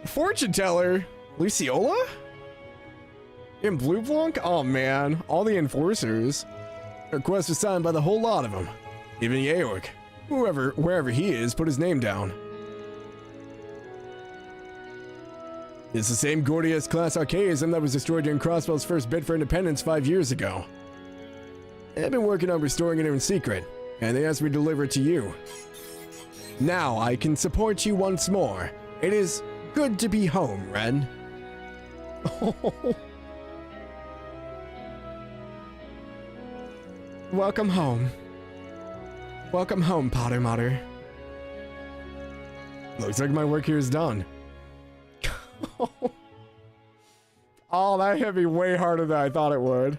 Fortune teller? Luciola? In Blue Blanc? Oh man, all the enforcers. Her quest was signed by the whole lot of them. Even Yeork. Wherever he is, put his name down. It's the same Gordius class archaism that was destroyed during Crossbell's first bid for independence 5 years ago. I've been working on restoring it in secret, and they asked me to deliver it to you. Now I can support you once more. It is good to be home, Ren. Welcome home. Welcome home, Potter Mater. Looks like my work here is done. Oh, that hit me way harder than I thought it would.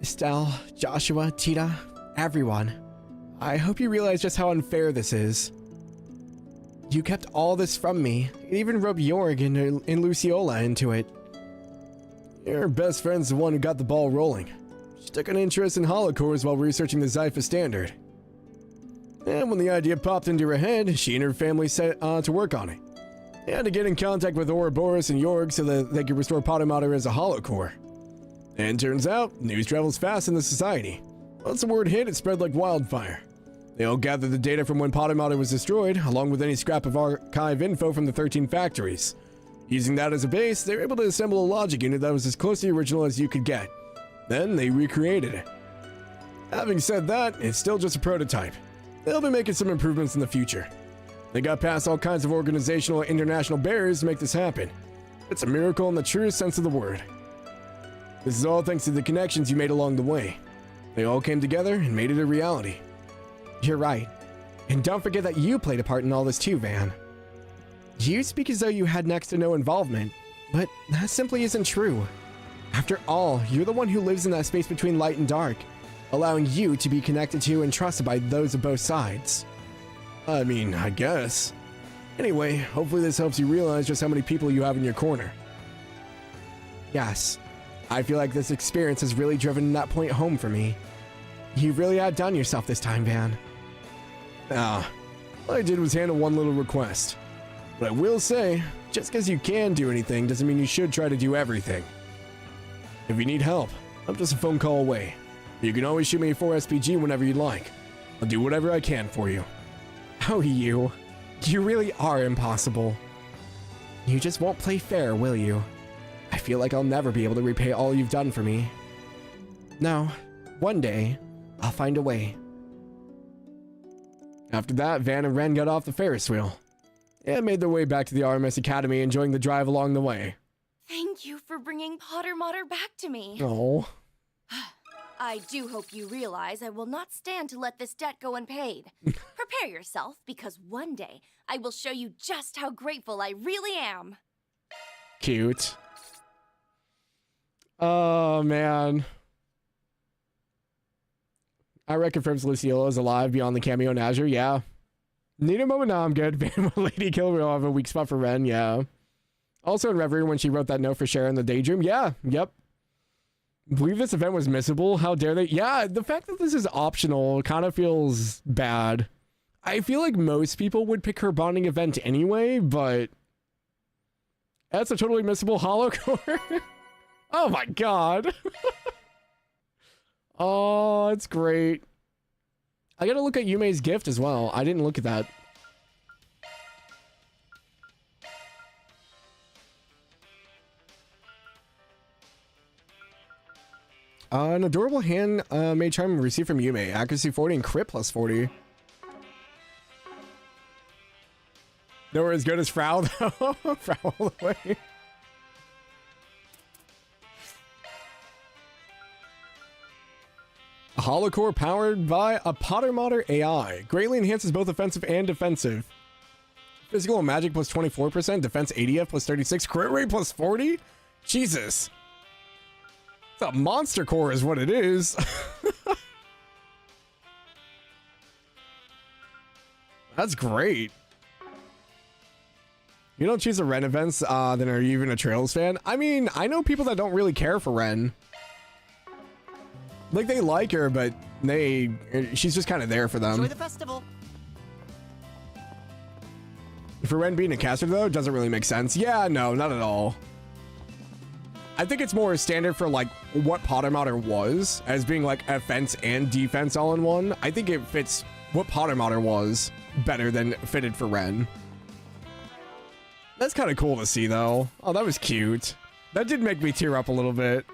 Estelle, Joshua, Tita, everyone. I hope you realize just how unfair this is. You kept all this from me, and even rubbed Jorg and Luciola into it. Your best friend's the one who got the ball rolling. She took an interest in holocores while researching the Zypha standard. And when the idea popped into her head, she and her family set to work on it. They had to get in contact with Ouroboros and Jorg so that they could restore Potter Mater as a holocore. And turns out, news travels fast in the society. Once the word hit, it spread like wildfire. They all gathered the data from when Potter Mater was destroyed, along with any scrap of archive info from the 13 factories. Using that as a base, they were able to assemble a logic unit that was as close to the original as you could get. Then they recreated it. Having said that, it's still just a prototype. They'll be making some improvements in the future. They got past all kinds of organizational and international barriers to make this happen. It's a miracle in the truest sense of the word. This is all thanks to the connections you made along the way. They all came together and made it a reality. You're right. And don't forget that you played a part in all this too, Van. You speak as though you had next to no involvement, but that simply isn't true. After all, you're the one who lives in that space between light and dark, allowing you to be connected to and trusted by those of both sides. I mean, I guess. Anyway, hopefully this helps you realize just how many people you have in your corner. Yes, I feel like this experience has really driven that point home for me. You really outdone yourself this time, Van. All I did was handle one little request. But I will say, Just because you can do anything doesn't mean you should try to do everything. If you need help, I'm just a phone call away. You can always shoot me a 4SPG whenever you'd like. I'll do whatever I can for you. Oh, you. You really are impossible. You just won't play fair, will you? I feel like I'll never be able to repay all you've done for me. No, one day, I'll find a way. After that, Van and Ren got off the Ferris wheel and made their way back to the RMS Academy, enjoying the drive along the way. Thank you for bringing Potter Mater back to me. Oh. I do hope you realize I will not stand to let this debt go unpaid. Prepare yourself, because one day I will show you just how grateful I really am. Cute. Oh, man. Irek confirms Luciolo is alive beyond the cameo in Azure. Yeah. Need a moment now. I'm good. Van Lady Killer will have a weak spot for Ren. Yeah. Also in Reverie when she wrote that note for Sharon in the Daydream. Yeah. Yep. I believe this event was missable. How dare they? Yeah. The fact that this is optional kind of feels bad. I feel like most people would pick her bonding event anyway, but that's a totally missable holo core. Oh my god. Oh, it's great. I gotta look at Yume's gift as well. I didn't look at that. An adorable hand made charm received from Yume. Accuracy 40 and crit plus 40. Nowhere as good as Frau though. Frau all the way. A holocore powered by a Potter Mater AI. Greatly enhances both offensive and defensive. Physical and magic plus 24%. Defense ADF plus 36. Crit rate plus 40? Jesus. It's a monster core is what it is. That's great. You don't choose the Ren events, then are you even a Trails fan? I mean, I know people that don't really care for Ren. Like, they like her, but she's just kind of there for them. Enjoy the festival. For Ren being a caster, though, doesn't really make sense. Yeah, no, not at all. I think it's more standard for, like, what Potter Mater was, as being, like, offense and defense all in one. I think it fits what Potter Mater was better than fitted for Ren. That's kind of cool to see, though. Oh, that was cute. That did make me tear up a little bit.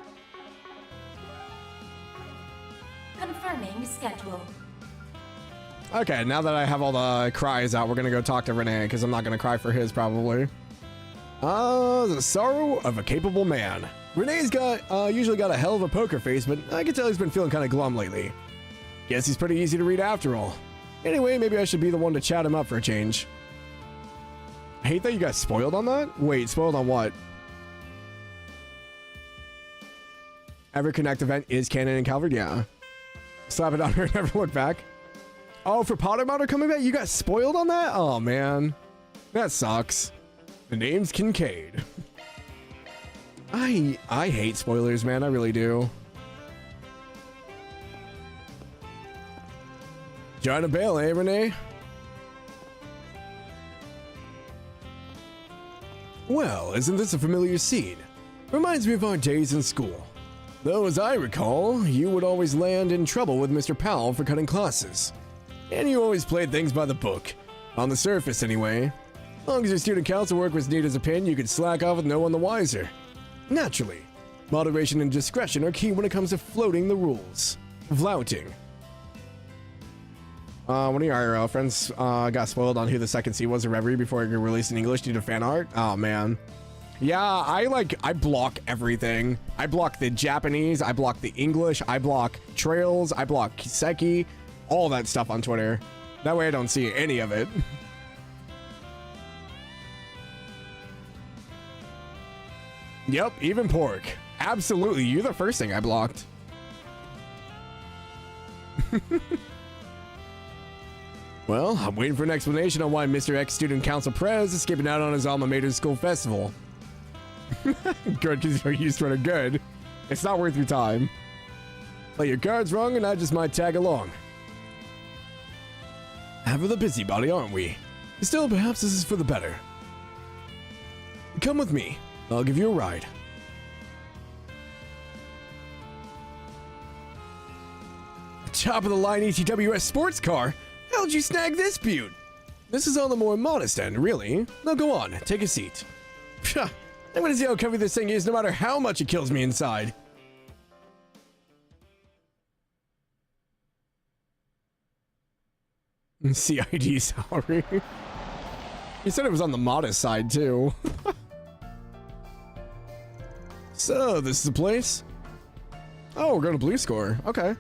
Confirming schedule. Okay, now that I have all the cries out, we're gonna go talk to Renee, because I'm not gonna cry for his, probably. The sorrow of a capable man. Renee's usually got a hell of a poker face, but I can tell he's been feeling kind of glum lately. Guess he's pretty easy to read after all. Anyway, maybe I should be the one to chat him up for a change. I hate that you got spoiled on that? Wait, spoiled on what? EverConnect event is canon in Calvard? Yeah. Slap it on her and never look back. Oh, for Potter Mater coming back? You got spoiled on that? Oh, man. That sucks. The name's Kincaid. I hate spoilers, man. I really do. Trying to bail, eh, Renee? Well, isn't this a familiar scene? Reminds me of our days in school. Though, as I recall, you would always land in trouble with Mr. Powell for cutting classes. And you always played things by the book. On the surface, anyway. As long as your student council work was neat as a pin, you could slack off with no one the wiser. Naturally, moderation and discretion are key when it comes to floating the rules. Flouting. One of your friends got spoiled on who the second C was in Reverie before it got released in English due to fan art. Oh, man. Yeah, I block everything. I block the Japanese, I block the English, I block Trails, I block Kiseki, all that stuff on Twitter. That way I don't see any of it. Yep, even pork. Absolutely, you're the first thing I blocked. Well, I'm waiting for an explanation on why Mr. X Student Council Prez is skipping out on his alma mater's school festival. Good, because you're used to it good. It's not worth your time. Play your cards wrong and I just might tag along. Half of the busybody, aren't we? Still, perhaps this is for the better. Come with me. I'll give you a ride. Top of the line ETWS sports car? How'd you snag this beaut? This is on the more modest end, really. Now go on, take a seat. Psha, I'm gonna see how comfy this thing is no matter how much it kills me inside. CID salary. You said it was on the modest side, too. So, this is the place? Oh, we're going to Blue Score. Okay.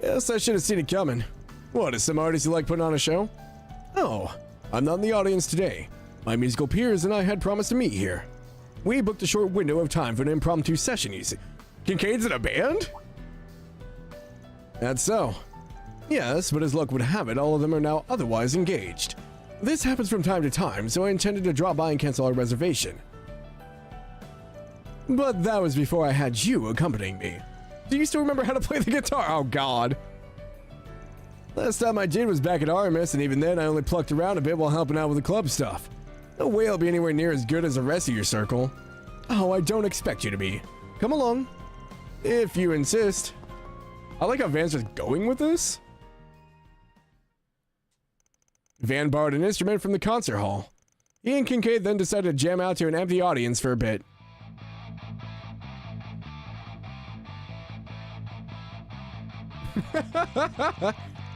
Guess I should have seen it coming. What, is some artist you like putting on a show? Oh, I'm not in the audience today. My musical peers and I had promised to meet here. We booked a short window of time for an impromptu session, you see. Kincaid's in a band? That's so. Yes, but as luck would have it, all of them are now otherwise engaged. This happens from time to time, so I intended to drop by and cancel our reservation. But that was before I had you accompanying me. Do you still remember how to play the guitar? Oh god. Last time I did was back at Artemis, and even then I only plucked around a bit while helping out with the club stuff. No way I'll be anywhere near as good as the rest of your circle. Oh, I don't expect you to be. Come along. If you insist. I like how Van's just going with this. Van borrowed an instrument from the concert hall. He and Kincaid then decided to jam out to an empty audience for a bit.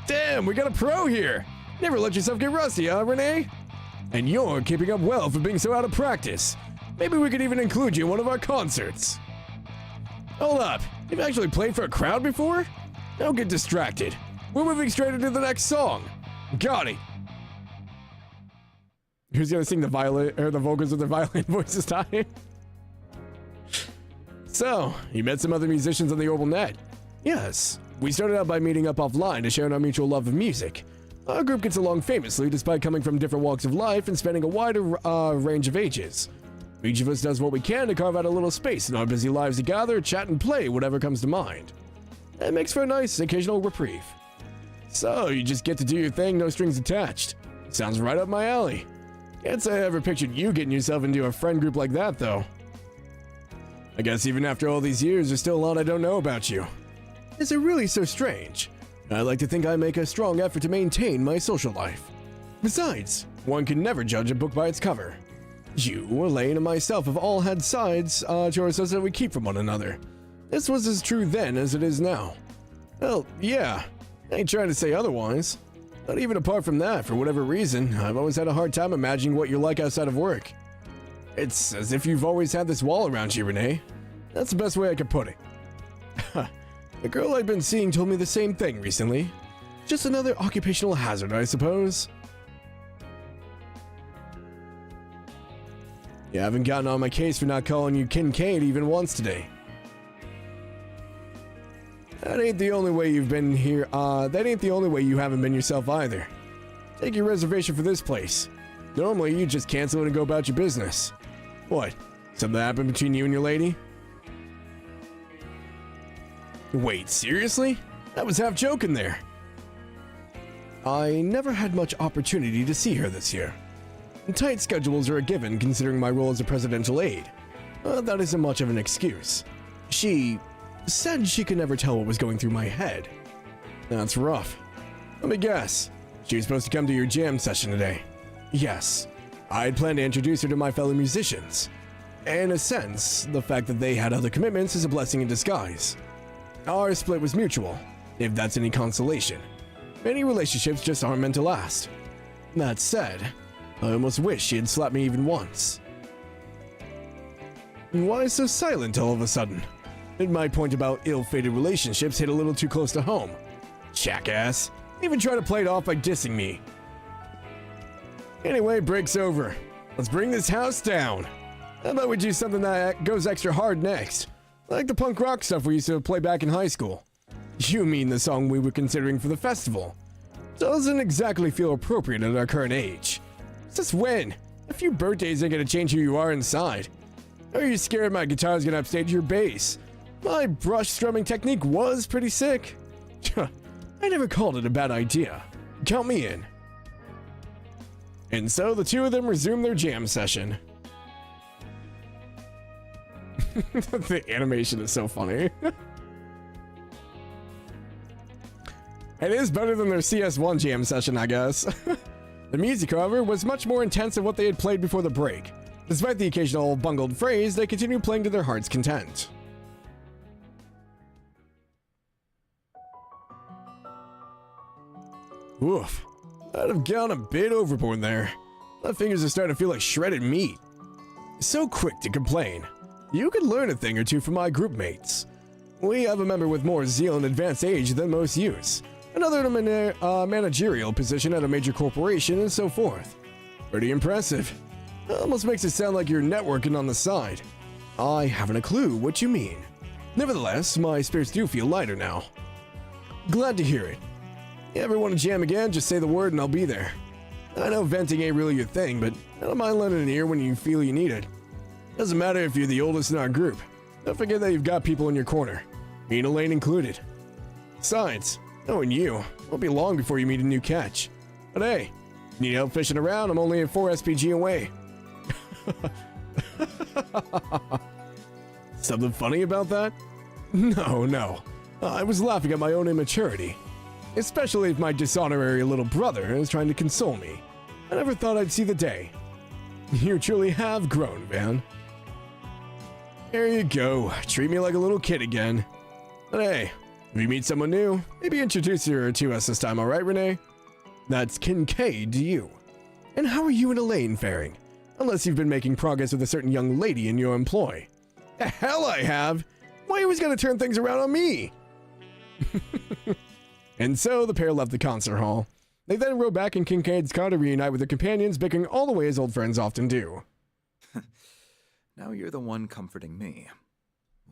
Damn, we got a pro here. Never let yourself get rusty, huh, Renee? And you're keeping up well for being so out of practice. Maybe we could even include you in one of our concerts. Hold up, you've actually played for a crowd before? Don't get distracted. We're moving straight into the next song. Got it. Who's gonna sing the violin or the vocals with their violin voice this time? So, you met some other musicians on the Orbital Net? Yes. We started out by meeting up offline to share our mutual love of music. Our group gets along famously despite coming from different walks of life and spanning a wider range of ages. Each of us does what we can to carve out a little space in our busy lives to gather, chat, and play whatever comes to mind. It makes for a nice occasional reprieve. So, you just get to do your thing, no strings attached. Sounds right up my alley. Can't say I ever pictured you getting yourself into a friend group like that, though. I guess even after all these years, there's still a lot I don't know about you. Is it really so strange? I like to think I make a strong effort to maintain my social life. Besides, one can never judge a book by its cover. You, Elaine, and myself have all had sides to ourselves that we keep from one another. This was as true then as it is now. Well, yeah, I ain't trying to say otherwise. Not even apart from that, for whatever reason, I've always had a hard time imagining what you're like outside of work. It's as if you've always had this wall around you, Renee. That's the best way I could put it. The girl I've been seeing told me the same thing recently. Just another occupational hazard, I suppose. You haven't gotten on my case for not calling you Kincaid even once today. That ain't the only way you've been here, that ain't the only way you haven't been yourself either. Take your reservation for this place. Normally, you just cancel it and go about your business. What? Something happened between you and your lady? Wait, seriously? I was half joking there. I never had much opportunity to see her this year. Tight schedules are a given considering my role as a presidential aide. That isn't much of an excuse. She said she could never tell what was going through my head. That's rough. Let me guess. She was supposed to come to your jam session today. Yes. I'd planned to introduce her to my fellow musicians. In a sense, the fact that they had other commitments is a blessing in disguise. Our split was mutual, if that's any consolation. Many relationships just aren't meant to last. That said, I almost wish she had slapped me even once. Why so silent all of a sudden? Did my point about ill-fated relationships hit a little too close to home? Jackass. Even try to play it off by dissing me. Anyway, break's over. Let's bring this house down. How about we do something that goes extra hard next? Like the punk rock stuff we used to play back in high school. You mean the song we were considering for the festival. Doesn't exactly feel appropriate at our current age. Since when? A few birthdays ain't gonna change who you are inside. Are you scared my guitar's gonna upstage your bass? My brush strumming technique was pretty sick. I never called it a bad idea. Count me in. And so the two of them resume their jam session. The animation is so funny. It is better than their CS1 jam session, I guess. The music, however, was much more intense than what they had played before the break. Despite the occasional bungled phrase, they continued playing to their heart's content. Oof. I'd have gone a bit overboard there. My fingers are starting to feel like shredded meat. So quick to complain. You could learn a thing or two from my group mates. We have a member with more zeal and advanced age than most youths. Another in a managerial position at a major corporation and so forth. Pretty impressive. Almost makes it sound like you're networking on the side. I haven't a clue what you mean. Nevertheless, my spirits do feel lighter now. Glad to hear it. You ever want to jam again, just say the word and I'll be there. I know venting ain't really your thing, but I don't mind lending an ear when you feel you need it. Doesn't matter if you're the oldest in our group. Don't forget that you've got people in your corner. Me and Elaine included. Besides, knowing you, won't be long before you meet a new catch. But hey, need help fishing around, I'm only a 4 SPG away. Something funny about that? No. I was laughing at my own immaturity. Especially if my dishonorary little brother is trying to console me. I never thought I'd see the day. You truly have grown, Van. There you go. Treat me like a little kid again. But hey, if you meet someone new, maybe introduce her to us this time, alright, Renee? That's Kincaid to you. And how are you and Elaine faring? Unless you've been making progress with a certain young lady in your employ. The hell I have! Why always gotta turn things around on me? And so the pair left the concert hall. They then rode back in Kincaid's car to reunite with their companions, bickering all the way as old friends often do. Now you're the one comforting me.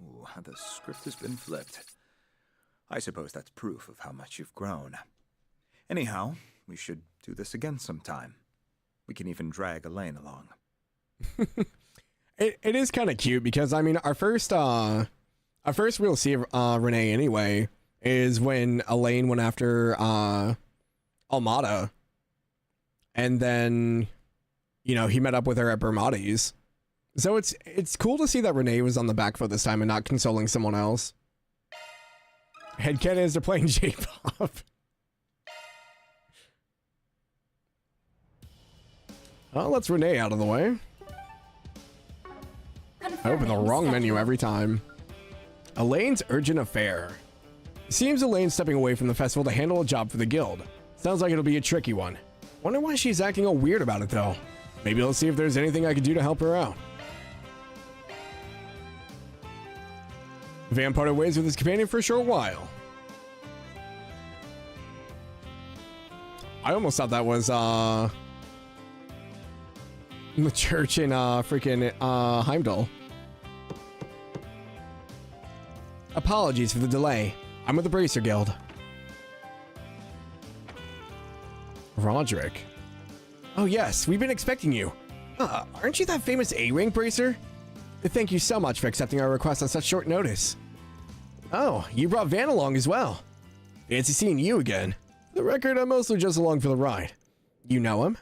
Ooh, how the script has been flipped. I suppose that's proof of how much you've grown. Anyhow, we should do this again sometime. We can even drag Elaine along. It is kind of cute because, I mean, our first real see of Renee anyway is when Elaine went after Almada, and then, you know, he met up with her at Bermati's. So it's cool to see that Renee was on the back foot this time and not consoling someone else. Headcanon is they're playing J-pop. Well, let's Renee out of the way. I open the wrong menu every time. Elaine's urgent affair. Seems Elaine's stepping away from the festival to handle a job for the guild. Sounds like it'll be a tricky one. Wonder why she's acting all weird about it though. Maybe I'll see if there's anything I can do to help her out. Van parted ways with his companion for a short while. I almost thought that was the church in freaking Heimdall. Apologies for the delay. I'm with the Bracer Guild. Roderick. Oh yes, we've been expecting you. Aren't you that famous A-rank Bracer? Thank you so much for accepting our request on such short notice. Oh, you brought Van along as well. Fancy seeing you again. For the record, I'm mostly just along for the ride. You know him?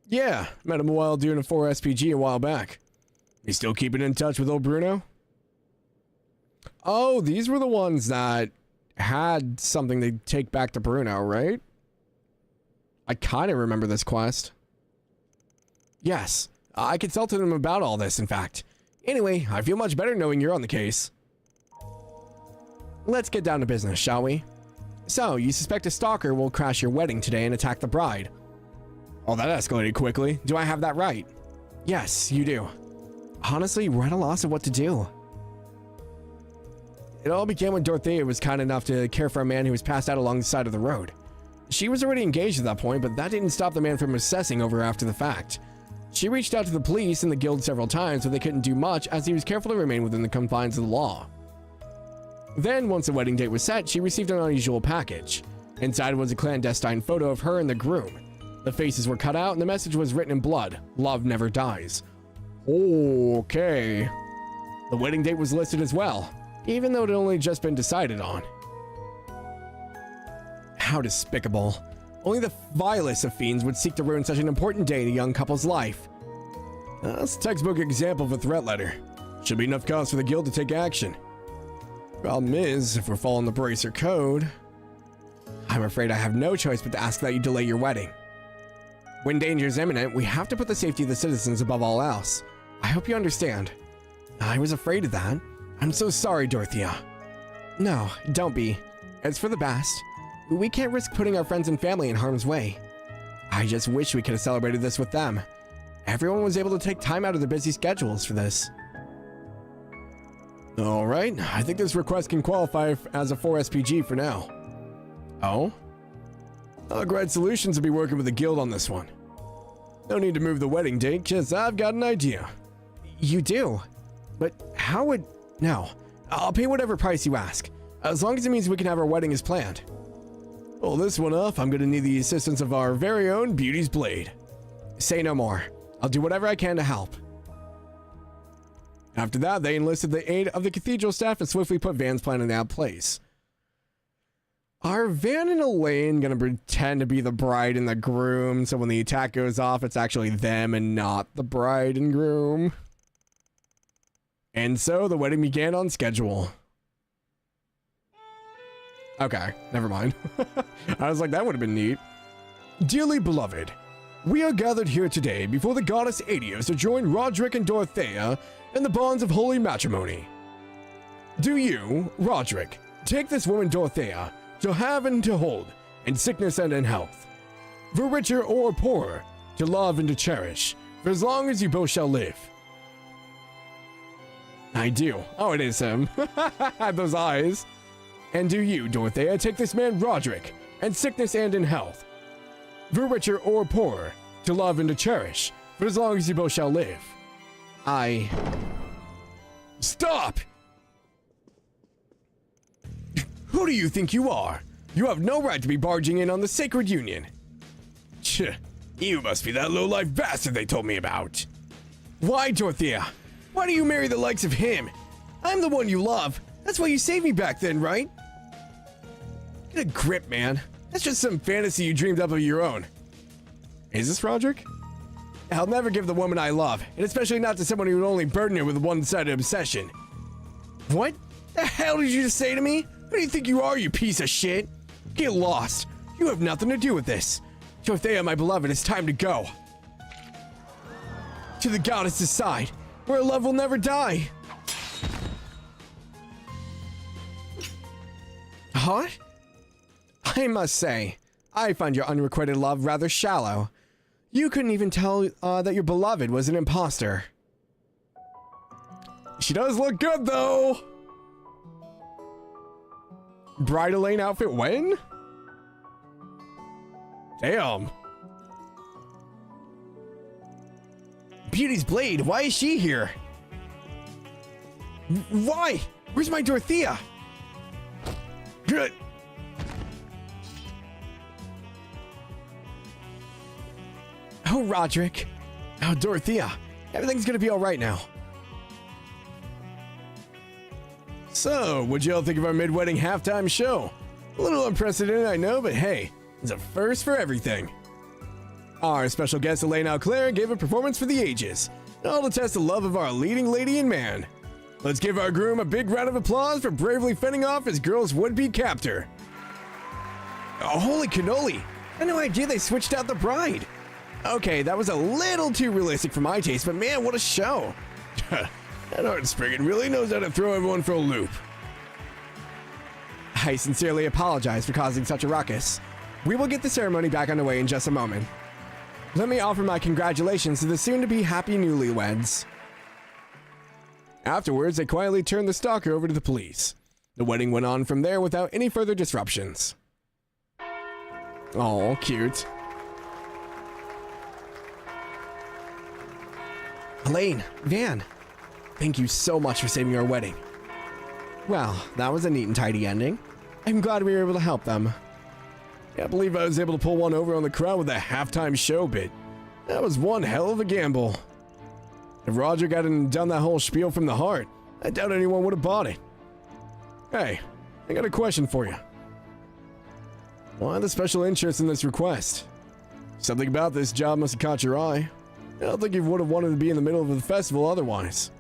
Yeah, met him while doing a 4 SPG a while back. You still keeping in touch with old Bruno? Oh, these were the ones that had something to take back to Bruno, right? I kind of remember this quest. Yes, I consulted him about all this, in fact. Anyway, I feel much better knowing you're on the case. Let's get down to business, shall we? So, you suspect a stalker will crash your wedding today and attack the bride. Oh, that escalated quickly. Do I have that right? Yes, you do. Honestly, we're at a loss of what to do. It all began when Dorothea was kind enough to care for a man who was passed out along the side of the road. She was already engaged at that point, but that didn't stop the man from obsessing over her after the fact. She reached out to the police and the guild several times, but they couldn't do much as he was careful to remain within the confines of the law. Then, once the wedding date was set, she received an unusual package. Inside was a clandestine photo of her and the groom. The faces were cut out and the message was written in blood. Love never dies. Okay. The wedding date was listed as well, even though it had only just been decided on. How despicable. Only the vilest of fiends would seek to ruin such an important day in a young couple's life. That's a textbook example of a threat letter. Should be enough cause for the guild to take action. Problem is, if we're following the Bracer code, I'm afraid I have no choice but to ask that you delay your wedding. When danger is imminent, we have to put the safety of the citizens above all else. I hope you understand. I was afraid of that. I'm so sorry, Dorothea. No, don't be. It's for the best. We can't risk putting our friends and family in harm's way. I just wish we could have celebrated this with them. Everyone was able to take time out of their busy schedules for this. Alright, I think this request can qualify as a 4SPG for now. Oh? Arkride Solutions will be working with the guild on this one. No need to move the wedding date, because I've got an idea. You do? But how would... No. I'll pay whatever price you ask, as long as it means we can have our wedding as planned. Pull this one off, I'm gonna need the assistance of our very own Beauty's Blade. Say no more. I'll do whatever I can to help. After that, they enlisted the aid of the cathedral staff and swiftly put Van's plan in place. Are Van and Elaine gonna pretend to be the bride and the groom, so when the attack goes off, it's actually them and not the bride and groom? And so the wedding began on schedule. Okay, never mind. I was like, that would have been neat. Dearly beloved, we are gathered here today before the goddess Adios to join Roderick and Dorothea in the bonds of holy matrimony. Do you, Roderick, take this woman Dorothea to have and to hold, in sickness and in health, for richer or poorer, to love and to cherish, for as long as you both shall live. I do. Oh, it is him. Those eyes. And do you, Dorothea, take this man Roderick, in sickness and in health, for richer or poorer, to love and to cherish, for as long as you both shall live. I... Stop! Who do you think you are? You have no right to be barging in on the sacred union. You must be that low-life bastard they told me about. Why, Dorothea? Why do you marry the likes of him? I'm the one you love. That's why you saved me back then, right? Get a grip, man. That's just some fantasy you dreamed up of your own. Is this Roderick? I'll never give the woman I love, and especially not to someone who would only burden her with a one-sided obsession. What the hell did you just say to me? Who do you think you are, you piece of shit? Get lost. You have nothing to do with this. Dorothea, my beloved, it's time to go. To the goddess's side, where love will never die. Huh? I must say, I find your unrequited love rather shallow. You couldn't even tell that your beloved was an imposter. She does look good, though. Bridal lane outfit when? Damn. Beauty's Blade, why is she here? Why? Where's my Dorothea? Good. Oh, Roderick. Oh, Dorothea. Everything's gonna be alright now. So, what'd y'all think of our mid-wedding halftime show? A little unprecedented, I know, but hey, it's a first for everything. Our special guest Elaine Auclair gave a performance for the ages, all to test the love of our leading lady and man. Let's give our groom a big round of applause for bravely fending off his girl's would-be captor. Oh, holy cannoli! I had no idea they switched out the bride. Okay, that was a little too realistic for my taste, but man, what a show. That Art Spriggan really knows how to throw everyone for a loop. I sincerely apologize for causing such a ruckus. We will get the ceremony back underway in just a moment. Let me offer my congratulations to the soon-to-be happy newlyweds. Afterwards, they quietly turned the stalker over to the police. The wedding went on from there without any further disruptions. Oh, cute. Elaine, Van, thank you so much for saving our wedding. Well, that was a neat and tidy ending. I'm glad we were able to help them. Can't believe I was able to pull one over on the crowd with a halftime show bit. That was one hell of a gamble. If Roger hadn't done that whole spiel from the heart, I doubt anyone would have bought it. Hey, I got a question for you. Why the special interest in this request? Something about this job must have caught your eye. I don't think you would have wanted to be in the middle of the festival otherwise.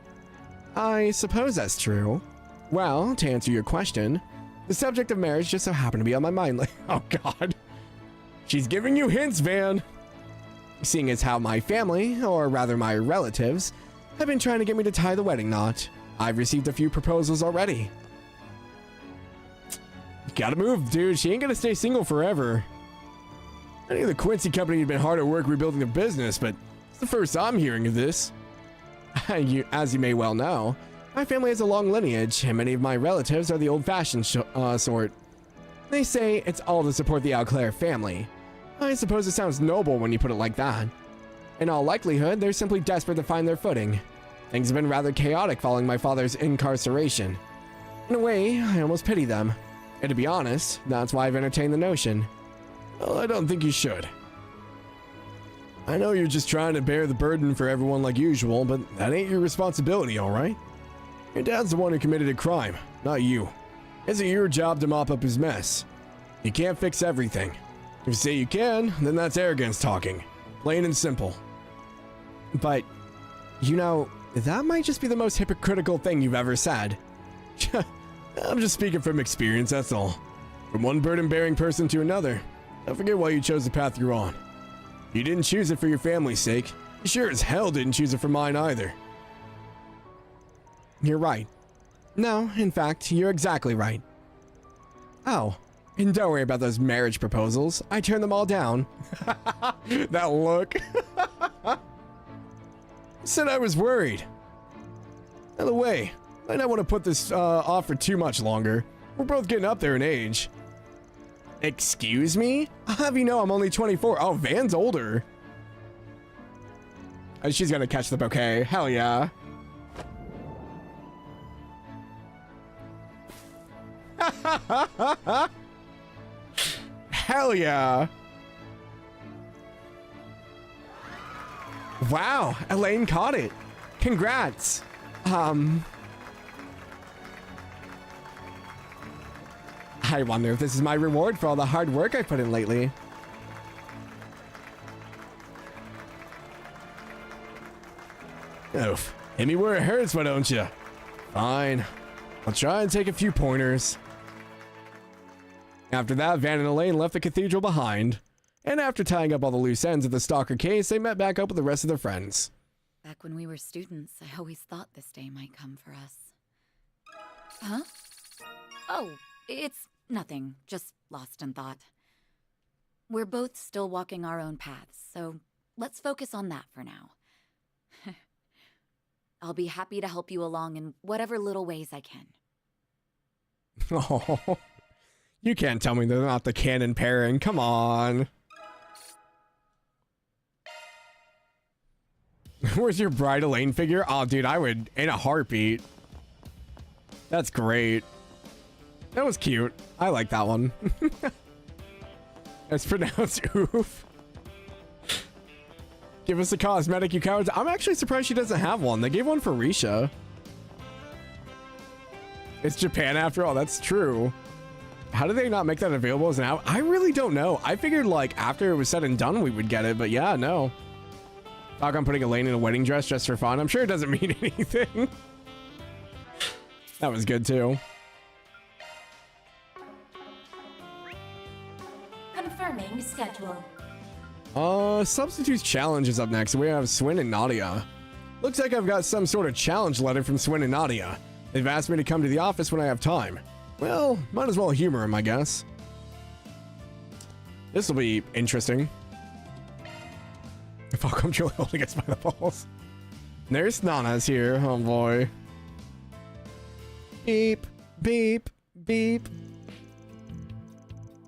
I suppose that's true. Well, to answer your question, the subject of marriage just so happened to be on my mind. Oh god. She's giving you hints, Van. Seeing as how my family, or rather my relatives, have been trying to get me to tie the wedding knot, I've received a few proposals already. You gotta move, dude. She ain't gonna stay single forever. I knew the Quincy company had been hard at work rebuilding their business, but it's the first I'm hearing of this. As you may well know, my family has a long lineage, and many of my relatives are the old-fashioned sort. They say it's all to support the Auclair family. I suppose it sounds noble when you put it like that. In all likelihood, they're simply desperate to find their footing. Things have been rather chaotic following my father's incarceration. In a way, I almost pity them. And to be honest, that's why I've entertained the notion. Well, I don't think you should. I know you're just trying to bear the burden for everyone like usual, but that ain't your responsibility, alright? Your dad's the one who committed a crime, not you. Isn't your job to mop up his mess? You can't fix everything. If you say you can, then that's arrogance talking. Plain and simple. But, you know, that might just be the most hypocritical thing you've ever said. I'm just speaking from experience, that's all. From one burden-bearing person to another. I forget why you chose the path you're on. You didn't choose it for your family's sake. You sure as hell didn't choose it for mine either. You're right. No, in fact, you're exactly right. Oh, and don't worry about those marriage proposals. I turned them all down. That look. Said I was worried. By the way, I don't want to put this off for too much longer. We're both getting up there in age. Excuse me? I'll have you know I'm only 24. Oh, Van's older. She's gonna catch the bouquet. Hell yeah. Hell yeah. Wow, Elaine caught it. Congrats. I wonder if this is my reward for all the hard work I put in lately. Oof. Hit me where it hurts, why don't you? Fine. I'll try and take a few pointers. After that, Van and Elaine left the cathedral behind. And after tying up all the loose ends of the stalker case, they met back up with the rest of their friends. Back when we were students, I always thought this day might come for us. Huh? Oh, it's nothing. Just lost in thought. We're both still walking our own paths, so let's focus on that for now. I'll be happy to help you along in whatever little ways I can. Oh, you can't tell me they're not the canon pairing. Come on. Where's your bride Elaine figure? Oh, dude, I would in a heartbeat. That's great. That was cute. I like that one. It's pronounced oof. Give us a cosmetic, you cowards. I'm actually surprised she doesn't have one. They gave one for Risha. It's Japan after all. That's true. How did they not make that available as an out? I really don't know. I figured like after it was said and done we would get it, but yeah, no. Talk on putting Elaine in a wedding dress just for fun. I'm sure it doesn't mean anything. That was good too. Confirming schedule. Substitutes challenge is up next. We have Swin and Nadia. Looks like I've got some sort of challenge letter from Swin and Nadia. They've asked me to come to the office when I have time. Well, might as well humor him, I guess. This will be interesting. If I'll come truly holding us by the balls. Nurse Nana's here. Oh boy. Beep, beep, beep.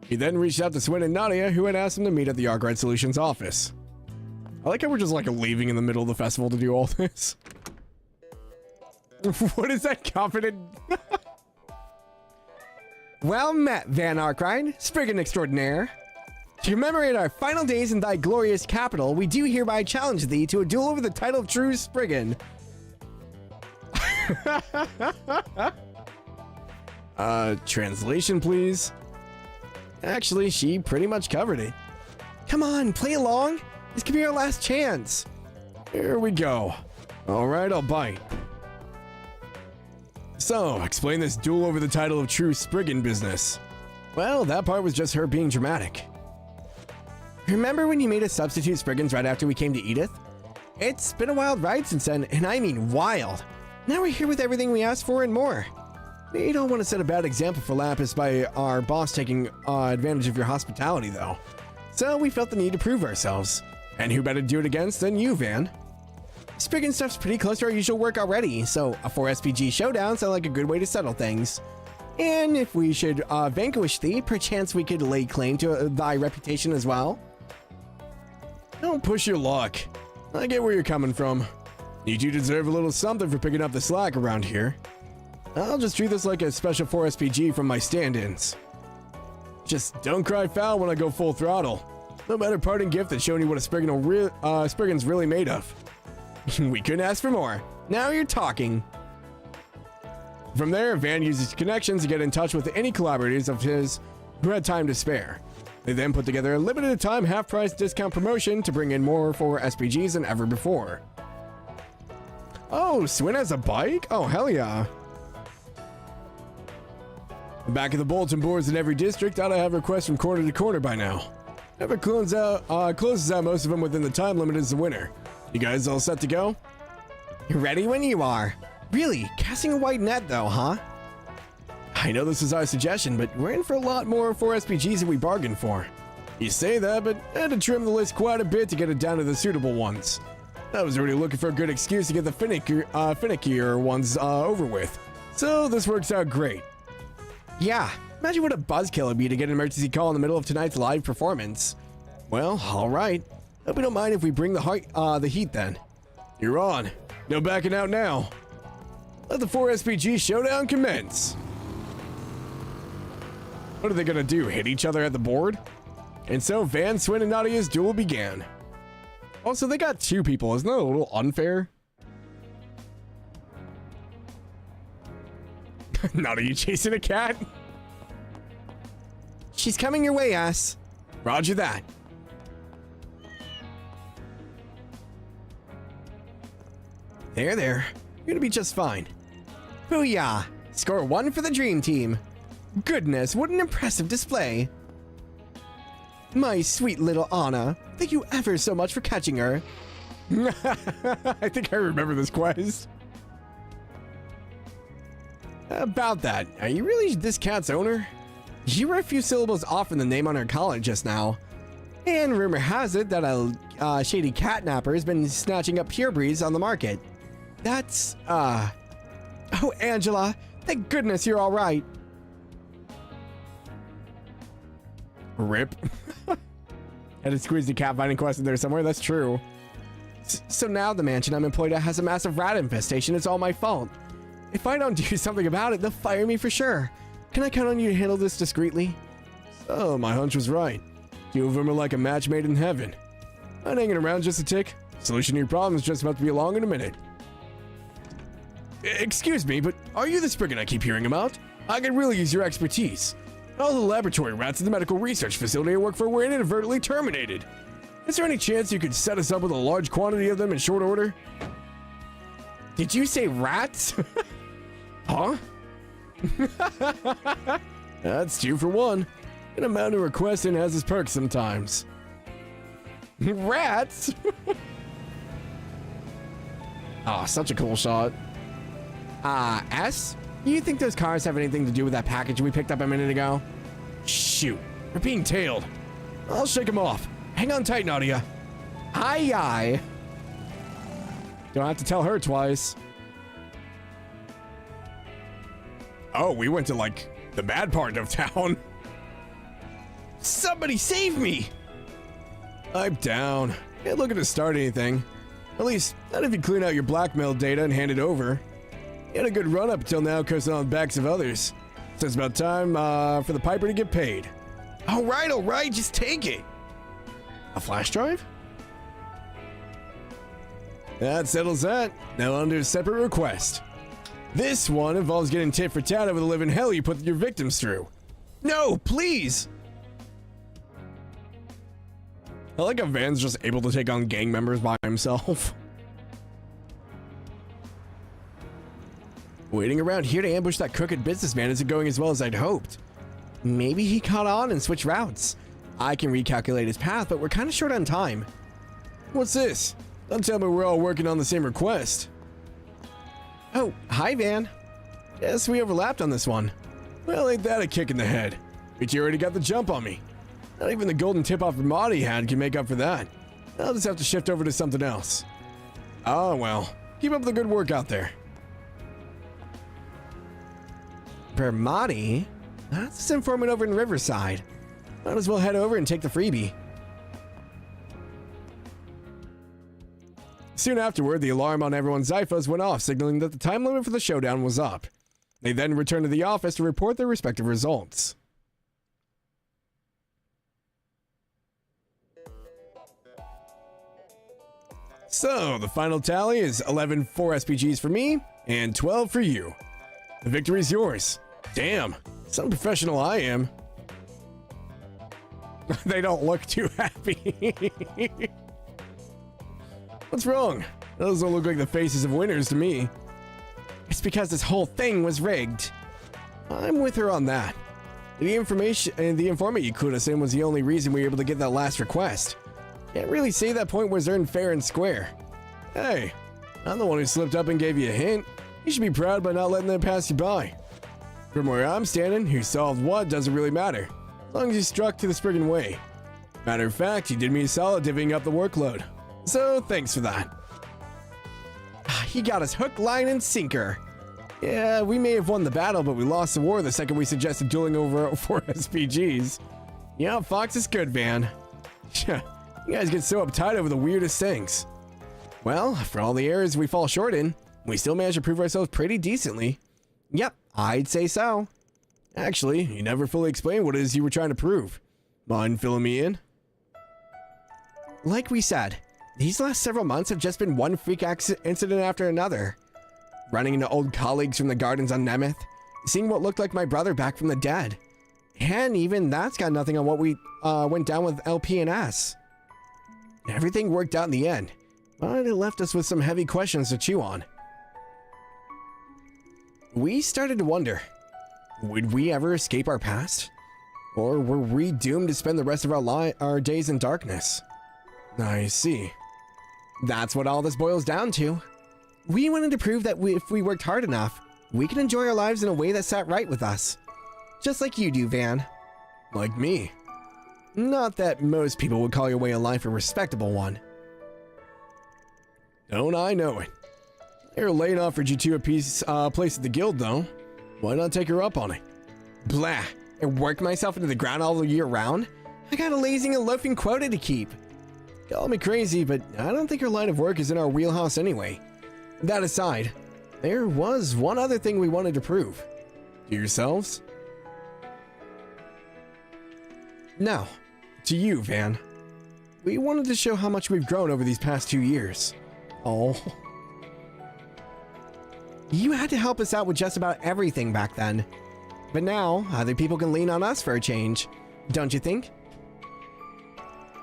He then reached out to Swin and Nadia, who had asked him to meet at the Arkride Solutions office. I like how we're just like leaving in the middle of the festival to do all this. What is that confident? Well met, Van Arkride, Spriggan extraordinaire. To commemorate our final days in thy glorious capital, we do hereby challenge thee to a duel over the title of true Spriggan. Translation, please. Actually, she pretty much covered it. Come on, play along. This could be our last chance. Here we go. All right, I'll bite. So, explain this duel over the title of True Spriggan business. Well, that part was just her being dramatic. Remember when you made us substitute Spriggans right after we came to Edith? It's been a wild ride since then, and I mean wild. Now we're here with everything we asked for and more. We don't want to set a bad example for Lapis by our boss taking advantage of your hospitality, though. So we felt the need to prove ourselves. And who better to do it against than you, Van? Spriggan stuff's pretty close to our usual work already, so a 4SPG showdown sounds like a good way to settle things. And if we should vanquish thee, perchance we could lay claim to thy reputation as well. Don't push your luck. I get where you're coming from. You do deserve a little something for picking up the slack around here. I'll just treat this like a special 4SPG from my stand-ins. Just don't cry foul when I go full throttle. No better parting gift than showing you what a Spriggan's really made of. We couldn't ask for more. Now you're talking. From there, Van uses connections to get in touch with any collaborators of his who had time to spare. They then put together a limited time half-price discount promotion to bring in more for SPGs than ever before. Oh, Swin has a bike? Oh, hell yeah. The back of the bulletin boards in every district ought to have requests from corner to corner by now. Whoever closes out most of them within the time limit is the winner. You guys all set to go? You're ready when you are. Really, casting a white net though, huh? I know this is our suggestion, but we're in for a lot more 4SPGs than we bargained for. You say that, but I had to trim the list quite a bit to get it down to the suitable ones. I was already looking for a good excuse to get the finickier ones over with. So this works out great. Yeah, imagine what a buzzkill it'd be to get an emergency call in the middle of tonight's live performance. Well, alright. Hope you don't mind if we bring the heat then. You're on. No backing out now. Let the 4SPG showdown commence. What are they gonna do, hit each other at the board? And so Van, Swin, and Nadia's duel began. Also, they got two people. Isn't that a little unfair? Not are you chasing a cat? She's coming your way, ass. Roger that. There. You're gonna be just fine. Booyah! Score 1 for the Dream Team. Goodness, what an impressive display. My sweet little Anna, thank you ever so much for catching her. I think I remember this quest. About that, are you really this cat's owner? You were a few syllables off in the name on her collar just now. And rumor has it that a shady catnapper has been snatching up purebreds on the market. That's, Oh, Angela, thank goodness you're all right. Rip. Had to squeeze the cat finding quest in there somewhere, that's true. So now the mansion I'm employed at has a massive rat infestation. It's all my fault. If I don't do something about it, they'll fire me for sure. Can I count on you to handle this discreetly? So, my hunch was right. Two of them are like a match made in heaven. Not hanging around just a tick. Solution to your problem is just about to be along in a minute. Excuse me, but are you the Spriggan I keep hearing about? I could really use your expertise. All the laboratory rats at the medical research facility I work for were inadvertently terminated. Is there any chance you could set us up with a large quantity of them in short order? Did you say rats? Huh? That's 2 for 1. An amount of requesting has its perks sometimes. Rats? Oh, such a cool shot. S? You think those cars have anything to do with that package we picked up a minute ago? Shoot, we're being tailed. I'll shake them off. Hang on tight, Nadia. Aye, aye. Don't have to tell her twice. Oh, we went to, like, the bad part of town. Somebody save me! I'm down. Can't look to start anything. At least, not if you clean out your blackmail data and hand it over. You had a good run up until now, coasting on the backs of others. So it's about time for the piper to get paid. All right, just take it. A flash drive? That settles that. Now under a separate request. This one involves getting tit for tat over the living hell you put your victims through. No, please! I like how Van's just able to take on gang members by himself. Waiting around here to ambush that crooked businessman isn't going as well as I'd hoped. Maybe he caught on and switched routes. I can recalculate his path, but we're kind of short on time. What's this? Don't tell me we're all working on the same request. Oh, hi, Van. Guess we overlapped on this one. Well, ain't that a kick in the head? But you already got the jump on me. Not even the golden tip-off Ramadi had can make up for that. I'll just have to shift over to something else. Oh, well. Keep up the good work out there. Ramadi? That's this informant over in Riverside. Might as well head over and take the freebie. Soon afterward, the alarm on everyone's Zyphos went off, signaling that the time limit for the showdown was up. They then returned to the office to report their respective results. So, the final tally is 11 4 SPGs for me, and 12 for you. The victory's yours. Damn, some professional I am. They don't look too happy. What's wrong? Those don't look like the faces of winners to me. It's because this whole thing was rigged. I'm with her on that. The informant you clued us in was the only reason we were able to get that last request. Can't really say that point was earned fair and square. Hey, I'm the one who slipped up and gave you a hint. You should be proud by not letting them pass you by. From where I'm standing, who solved what doesn't really matter, as long as you struck to the Spriggan way. Matter of fact, you did me a solid divvying up the workload. So, thanks for that. He got us hook, line, and sinker. Yeah, we may have won the battle, but we lost the war the second we suggested dueling over 4 SPGs. Yeah, Fox is good, Van. You guys get so uptight over the weirdest things. Well, for all the errors we fall short in, we still managed to prove ourselves pretty decently. Yep, I'd say so. Actually, you never fully explained what it is you were trying to prove. Mind filling me in? Like we said, these last several months have just been one freak incident after another. Running into old colleagues from the gardens on Nemeth, seeing what looked like my brother back from the dead. And even that's got nothing on what we went down with LP&S. Everything worked out in the end, but it left us with some heavy questions to chew on. We started to wonder, would we ever escape our past? Or were we doomed to spend the rest of our days in darkness? I see. That's what all this boils down to. We wanted to prove that if we worked hard enough, we could enjoy our lives in a way that sat right with us. Just like you do, Van. Like me. Not that most people would call your way of life a respectable one. Don't I know it. Your lane offered you two a place at the guild, though. Why not take her up on it? Blah, and work myself into the ground all year round? I got a lazing and loafing quota to keep. Call me crazy, but I don't think her line of work is in our wheelhouse anyway. That aside, there was one other thing we wanted to prove. To yourselves? No, to you, Van. We wanted to show how much we've grown over these past 2 years. Oh. You had to help us out with just about everything back then. But now, other people can lean on us for a change. Don't you think?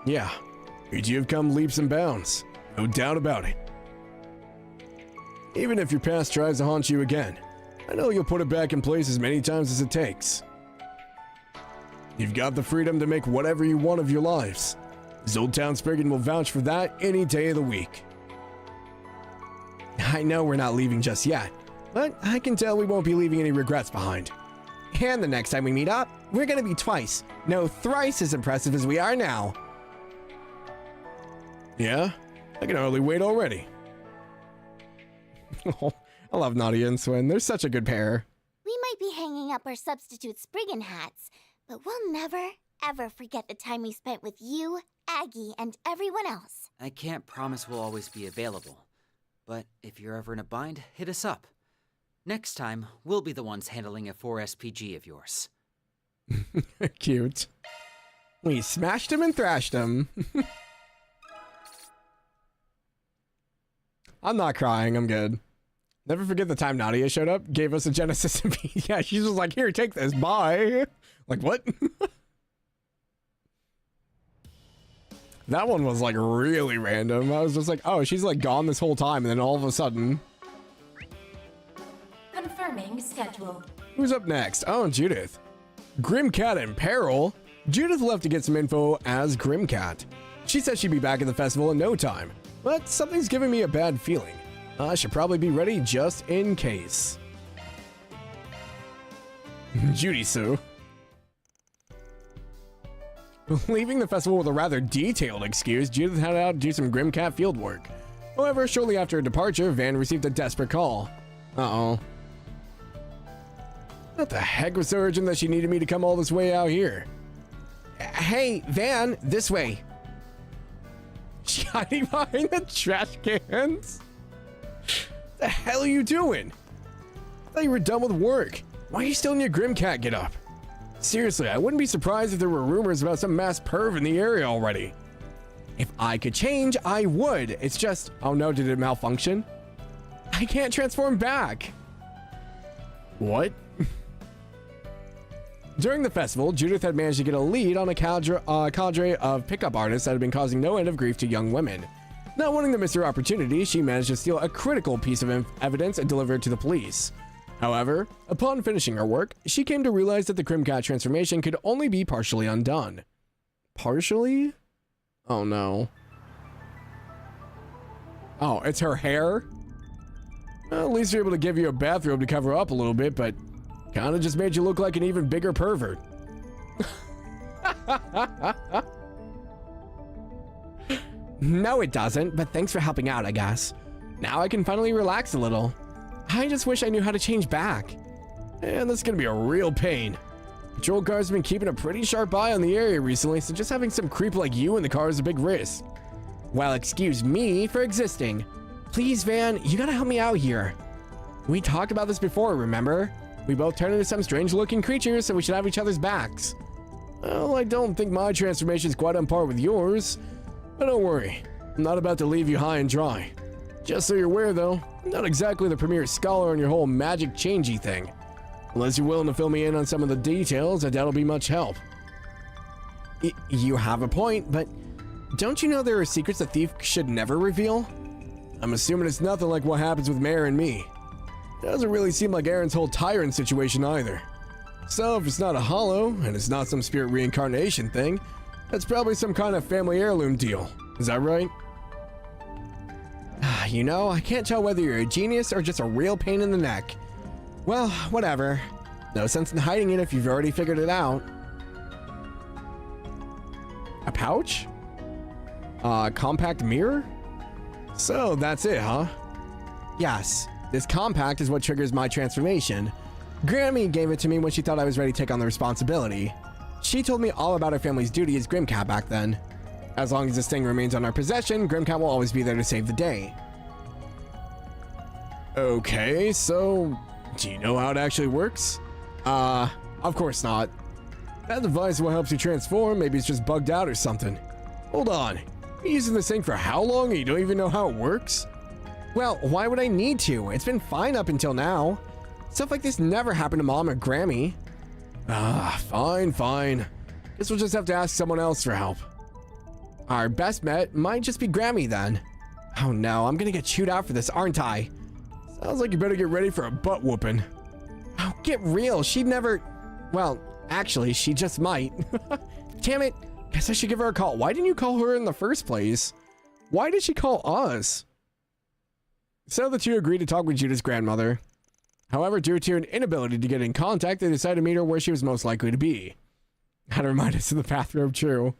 Yeah. You have come leaps and bounds. No doubt about it. Even if your past tries to haunt you again, I know you'll put it back in place as many times as it takes. You've got the freedom to make whatever you want of your lives. Zoltown Spriggan will vouch for that any day of the week. I know we're not leaving just yet, but I can tell we won't be leaving any regrets behind. And the next time we meet up, we're gonna be twice, no thrice as impressive as we are now. Yeah? I can hardly wait already. Oh, I love Nadia and Swin. They're such a good pair. We might be hanging up our substitute Spriggan hats, but we'll never, ever forget the time we spent with you, Aggie, and everyone else. I can't promise we'll always be available, but if you're ever in a bind, hit us up. Next time, we'll be the ones handling a 4SPG of yours. Cute. We smashed him and thrashed him. I'm not crying, I'm good. Never forget the time Nadia showed up, gave us a Genesis and yeah, she was like, here, take this, bye. Like, what? That one was like really random. I was just like, oh, she's like gone this whole time, and then all of a sudden. Confirming schedule. Who's up next? Oh, Judith. Grim Cat in peril? Judith left to get some info as Grim Cat. She said she'd be back at the festival in no time, but something's giving me a bad feeling. I should probably be ready just in case. Judy Sue. Leaving the festival with a rather detailed excuse, Judith headed out to do some Grim Cat field work. However, shortly after her departure, Van received a desperate call. Uh-oh. What the heck was so urgent that she needed me to come all this way out here? Hey, Van, this way. She hiding behind the trash cans? The hell are you doing? I thought you were done with work. Why are you still in your Grim Cat getup? Seriously, I wouldn't be surprised if there were rumors about some mass perv in the area already. If I could change, I would. It's just, oh no, did it malfunction? I can't transform back. What? During the festival, Judith had managed to get a lead on a cadre of pickup artists that had been causing no end of grief to young women. Not wanting to miss her opportunity, she managed to steal a critical piece of evidence and deliver it to the police. However, upon finishing her work, she came to realize that the Grim Cat transformation could only be partially undone. Partially? Oh no. Oh, it's her hair? Well, at least you're able to give you a bathrobe to cover up a little bit, but kinda just made you look like an even bigger pervert. No, it doesn't, but thanks for helping out, I guess. Now I can finally relax a little. I just wish I knew how to change back. And that's gonna be a real pain. Patrol cars have been keeping a pretty sharp eye on the area recently, so just having some creep like you in the car is a big risk. Well, excuse me for existing. Please, Van, you gotta help me out here. We talked about this before, remember? We both turned into some strange-looking creatures, so we should have each other's backs. Well, I don't think my transformation's quite on par with yours. But don't worry, I'm not about to leave you high and dry. Just so you're aware, though, I'm not exactly the premier scholar on your whole magic changey thing. Unless you're willing to fill me in on some of the details, I doubt it'll be much help. You have a point, but don't you know there are secrets a thief should never reveal? I'm assuming it's nothing like what happens with Mare and me. Doesn't really seem like Aaron's whole tyrant situation either. So if it's not a hollow, and it's not some spirit reincarnation thing, that's probably some kind of family heirloom deal. Is that right? You know, I can't tell whether you're a genius or just a real pain in the neck. Well, whatever. No sense in hiding it if you've already figured it out. A pouch? A compact mirror? So that's it, huh? Yes. This compact is what triggers my transformation. Grammy gave it to me when she thought I was ready to take on the responsibility. She told me all about our family's duty as Grim Cat back then. As long as this thing remains on our possession, Grim Cat will always be there to save the day. Okay, so do you know how it actually works? Of course not. That device is what helps you transform. Maybe it's just bugged out or something. Hold on. You're using this thing for how long and you don't even know how it works? Well, why would I need to? It's been fine up until now. Stuff like this never happened to Mom or Grammy. Fine. Guess we'll just have to ask someone else for help. Our best bet might just be Grammy then. Oh no, I'm gonna get chewed out for this, aren't I? Sounds like you better get ready for a butt whooping. Oh, get real, she'd never... Well, actually, she just might. Damn it, guess I should give her a call. Why didn't you call her in the first place? Why did she call us? So the two agreed to talk with Judith's grandmother. However, due to an inability to get in contact, they decided to meet her where she was most likely to be. Had to remind us of the bathrobe, true.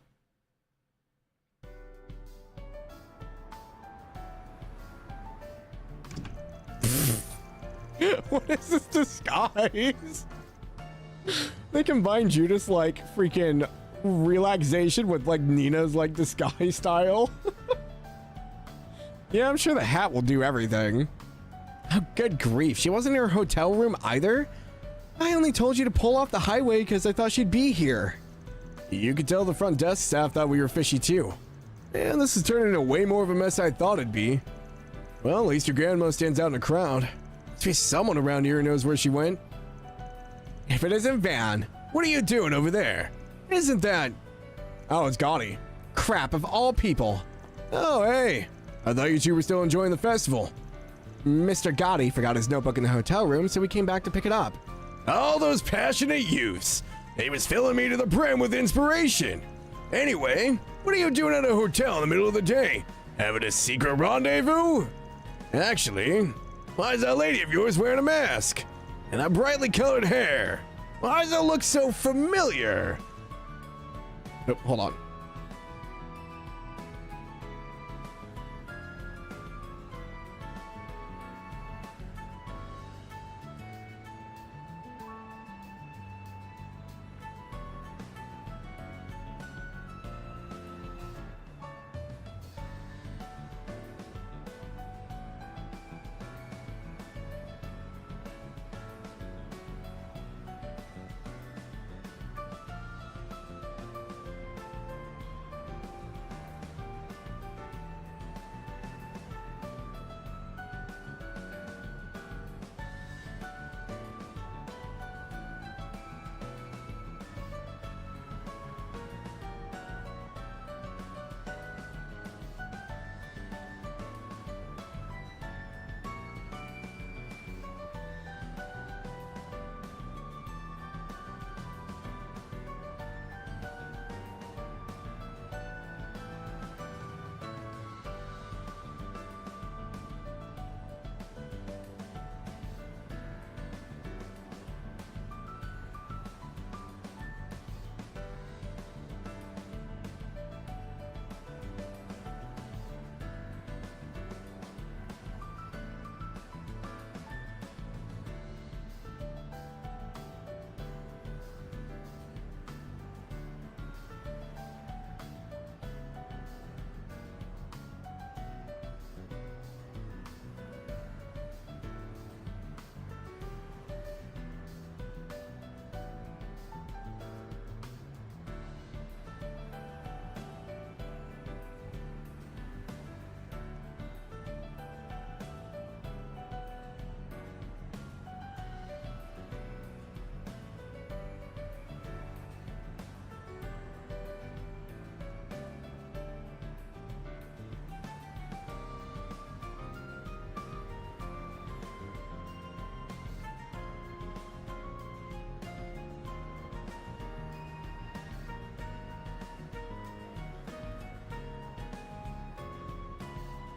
What is this disguise? They combined Judith's like freaking relaxation with like Nina's like disguise style. Yeah, I'm sure the hat will do everything. Oh, good grief. She wasn't in her hotel room either? I only told you to pull off the highway because I thought she'd be here. You could tell the front desk staff thought we were fishy too. And this is turning into way more of a mess I thought it'd be. Well, at least your grandma stands out in a crowd. Must be someone around here who knows where she went. If it isn't Van, what are you doing over there? Isn't that... Oh, it's Gotti. Crap, of all people. Oh, hey. I thought you two were still enjoying the festival. Mr. Gotti forgot his notebook in the hotel room, so we came back to pick it up. All those passionate youths. He was filling me to the brim with inspiration. Anyway, what are you doing at a hotel in the middle of the day? Having a secret rendezvous? Actually, why is that lady of yours wearing a mask? And that brightly colored hair? Why does it look so familiar? Nope, hold on.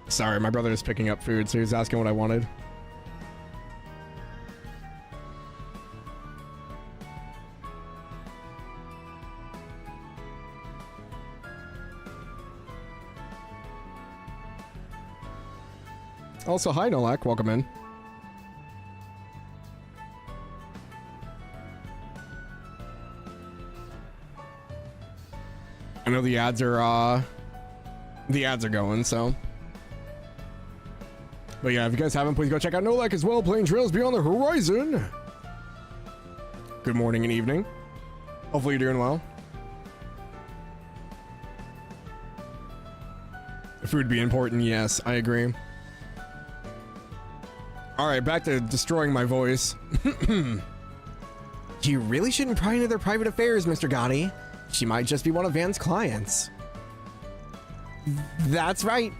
Sorry, my brother is picking up food, so he was asking what I wanted. Also, hi, Nolak. Welcome in. I know the ads are going, so. But yeah, if you guys haven't, please go check out Nolak as well, playing Trails Beyond the Horizon. Good morning and evening. Hopefully you're doing well. Food be important, yes, I agree. Alright, back to destroying my voice. You really shouldn't pry into their private affairs, Mr. Gotti. She might just be one of Van's clients. That's right.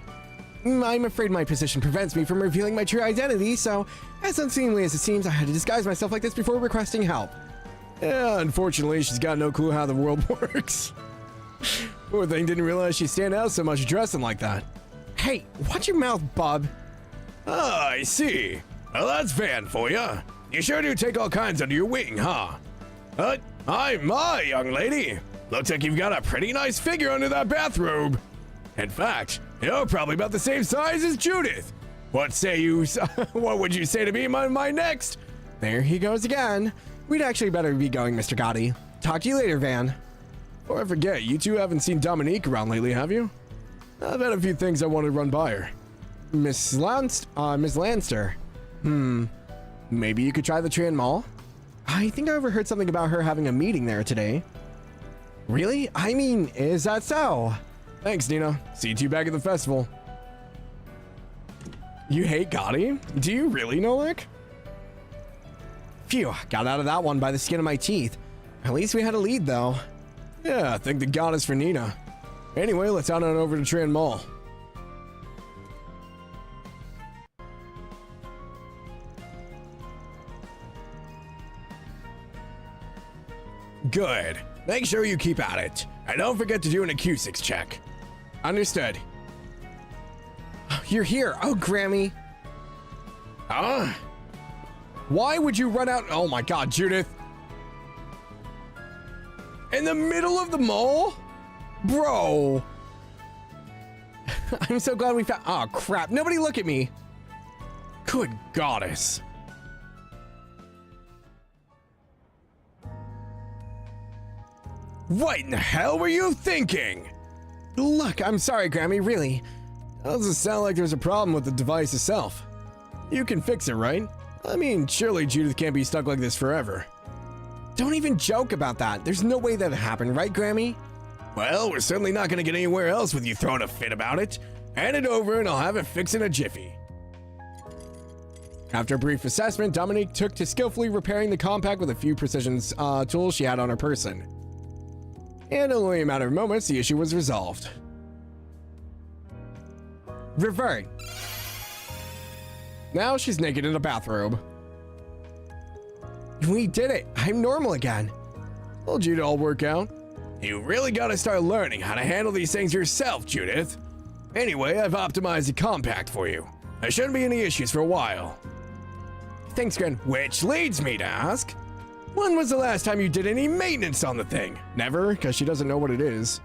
I'm afraid my position prevents me from revealing my true identity, so as unseemly as it seems, I had to disguise myself like this before requesting help. Yeah, unfortunately, she's got no clue how the world works. Poor thing didn't realize she'd stand out so much dressing like that. Hey, watch your mouth, bub. Ah, I see. Well, that's Van for ya. You sure do take all kinds under your wing, huh? Hi, my young lady. Looks like you've got a pretty nice figure under that bathrobe. In fact, you're probably about the same size as Judith. What would you say to be my next? There he goes again. We'd actually better be going, Mr. Gotti. Talk to you later, Van. Before I forget, you two haven't seen Dominique around lately, have you? I've had a few things I want to run by her. Miss Lanster. Maybe you could try the Tran Mall? I think I overheard something about her having a meeting there today. Really? I mean, is that so? Thanks, Nina. See you two back at the festival. You hate Gotti? Do you really, Nolak? Phew, got out of that one by the skin of my teeth. At least we had a lead, though. Yeah, thank the goddess for Nina. Anyway, let's head on over to Tran Mall. Good. Make sure you keep at it. And don't forget to do an acoustics check. Understood. You're here. Oh, Grammy. Huh? Why would you run out? Oh my god, Judith. In the middle of the mall? Bro. I'm so glad we found. Oh, crap. Nobody look at me. Good goddess. What in the hell were you thinking? Look, I'm sorry, Grammy, really. Doesn't sound like there's a problem with the device itself. You can fix it, right? I mean, surely Judith can't be stuck like this forever. Don't even joke about that. There's no way that happened, right, Grammy? Well, we're certainly not gonna get anywhere else with you throwing a fit about it. Hand it over and I'll have it fixed in a jiffy. After a brief assessment, Dominique took to skillfully repairing the compact with a few precision tools she had on her person. And in only a matter of moments, the issue was resolved. Revert. Now she's naked in a bathrobe. We did it. I'm normal again. Told you to all work out. You really gotta start learning how to handle these things yourself, Judith. Anyway, I've optimized the compact for you. There shouldn't be any issues for a while. Thanks, Gren. Which leads me to ask, when was the last time you did any maintenance on the thing? Never, because she doesn't know what it is.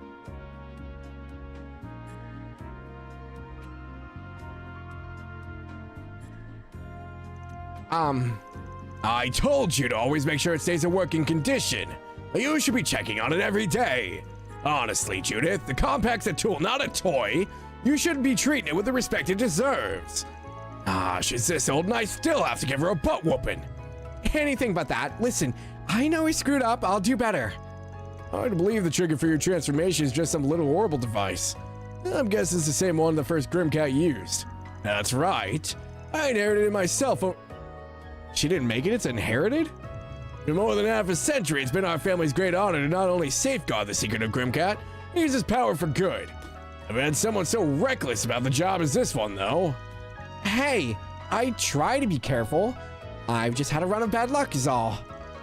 I told you to always make sure it stays in working condition. You should be checking on it every day. Honestly, Judith, the compact's a tool, not a toy. You should be treating it with the respect it deserves. Ah, she's this old and I still have to give her a butt whooping. Anything but that. Listen, I know we screwed up. I'll do better. Hard to believe the trigger for your transformation is just some little horrible device. I'm guessing it's the same one the first Grim Cat used. That's right. I inherited it myself. She didn't make it, it's inherited? For more than half a century, it's been our family's great honor to not only safeguard the secret of Grim Cat, use his power for good. I've had someone so reckless about the job as this one, though. Hey, I try to be careful. I've just had a run of bad luck is all.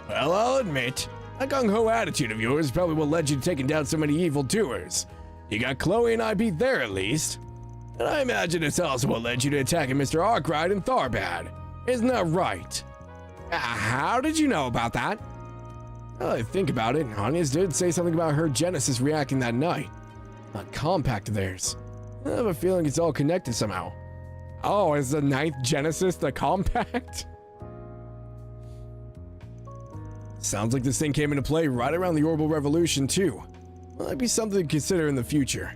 Well, I'll admit, that gung-ho attitude of yours probably what led you to taking down so many evildoers. You got Chloe and I beat there at least. And I imagine it's also what led you to attacking Mr. Arkride and Tharbad. Isn't that right? How did you know about that? Well, I think about it, Anya's did say something about her Genesis reacting that night. A compact of theirs. I have a feeling it's all connected somehow. Oh, is the 9th Genesis the compact? Sounds like this thing came into play right around the Orbital Revolution, too. Might be something to consider in the future.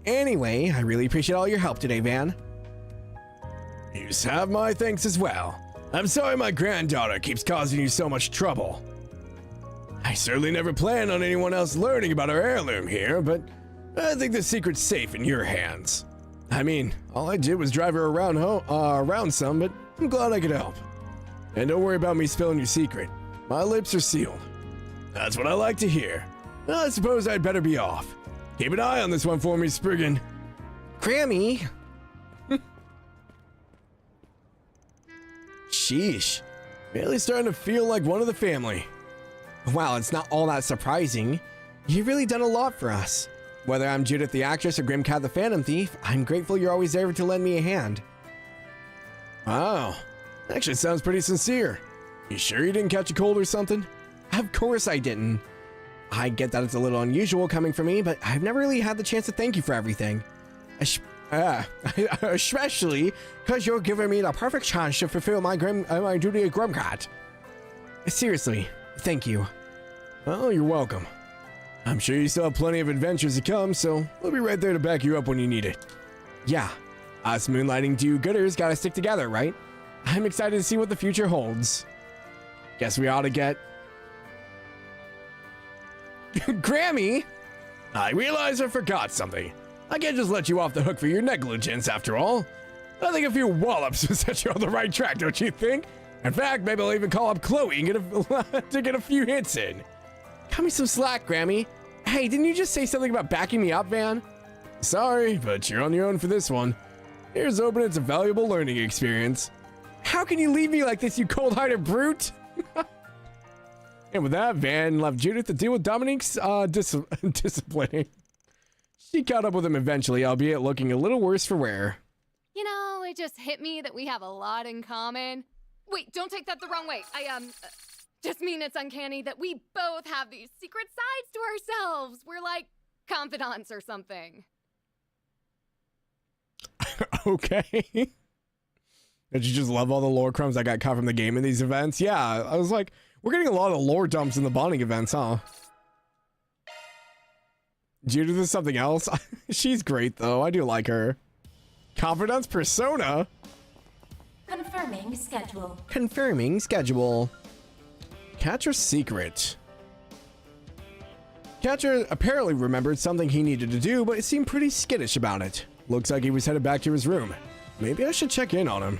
Anyway, I really appreciate all your help today, Van. You have my thanks as well. I'm sorry my granddaughter keeps causing you so much trouble. I certainly never planned on anyone else learning about our heirloom here, but I think the secret's safe in your hands. I mean, all I did was drive her around some, but I'm glad I could help. And don't worry about me spilling your secret. My lips are sealed. That's what I like to hear. I suppose I'd better be off. Keep an eye on this one for me, Spriggan. Grammy. Sheesh. Really starting to feel like one of the family. Wow, it's not all that surprising. You've really done a lot for us. Whether I'm Judith the actress or Grim Cat the Phantom Thief, I'm grateful you're always there to lend me a hand. Wow. Actually sounds pretty sincere. You sure you didn't catch a cold or something? Of course I didn't. I get that it's a little unusual coming from me, but I've never really had the chance to thank you for everything. Especially because you're giving me the perfect chance to fulfill my duty as Grim Cat. Seriously, thank you. Oh, you're welcome. I'm sure you still have plenty of adventures to come, so we'll be right there to back you up when you need it. Yeah, us moonlighting do-gooders gotta stick together, right? I'm excited to see what the future holds. Guess we ought to get... Grammy! I realize I forgot something. I can't just let you off the hook for your negligence, after all. I think a few wallops will set you on the right track, don't you think? In fact, maybe I'll even call up Chloe and get a few hits in. Cut me some slack, Grammy. Hey, didn't you just say something about backing me up, Van? Sorry, but you're on your own for this one. Here's hoping it's a valuable learning experience. How can you leave me like this, you cold-hearted brute? And with that, Van left Judith to deal with Dominique's disciplining. She caught up with him eventually, albeit looking a little worse for wear. You know, it just hit me that we have a lot in common. Wait, don't take that the wrong way. I just mean it's uncanny that we both have these secret sides to ourselves. We're like confidants or something. Okay. Did you just love all the lore crumbs that got caught from the game in these events? Yeah, I was like, we're getting a lot of lore dumps in the bonding events, huh? Judith is something else. She's great, though. I do like her. Confidence persona? Confirming schedule. Confirming schedule. Catra's secret. Catra apparently remembered something he needed to do, but it seemed pretty skittish about it. Looks like he was headed back to his room. Maybe I should check in on him.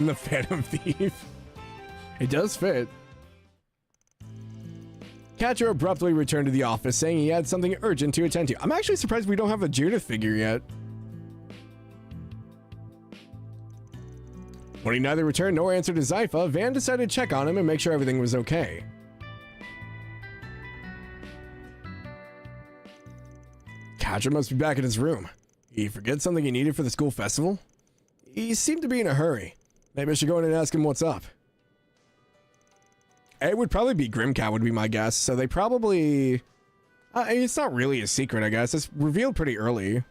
The Phantom Thief. It does fit. Catra abruptly returned to the office, saying he had something urgent to attend to. I'm actually surprised we don't have a Judith figure yet. When he neither returned nor answered his Zypha, Van decided to check on him and make sure everything was okay. Catra must be back in his room. He forget something he needed for the school festival? He seemed to be in a hurry. Maybe I should go in and ask him what's up. It would probably be Grim Cat would be my guess, so they probably... it's not really a secret, I guess. It's revealed pretty early.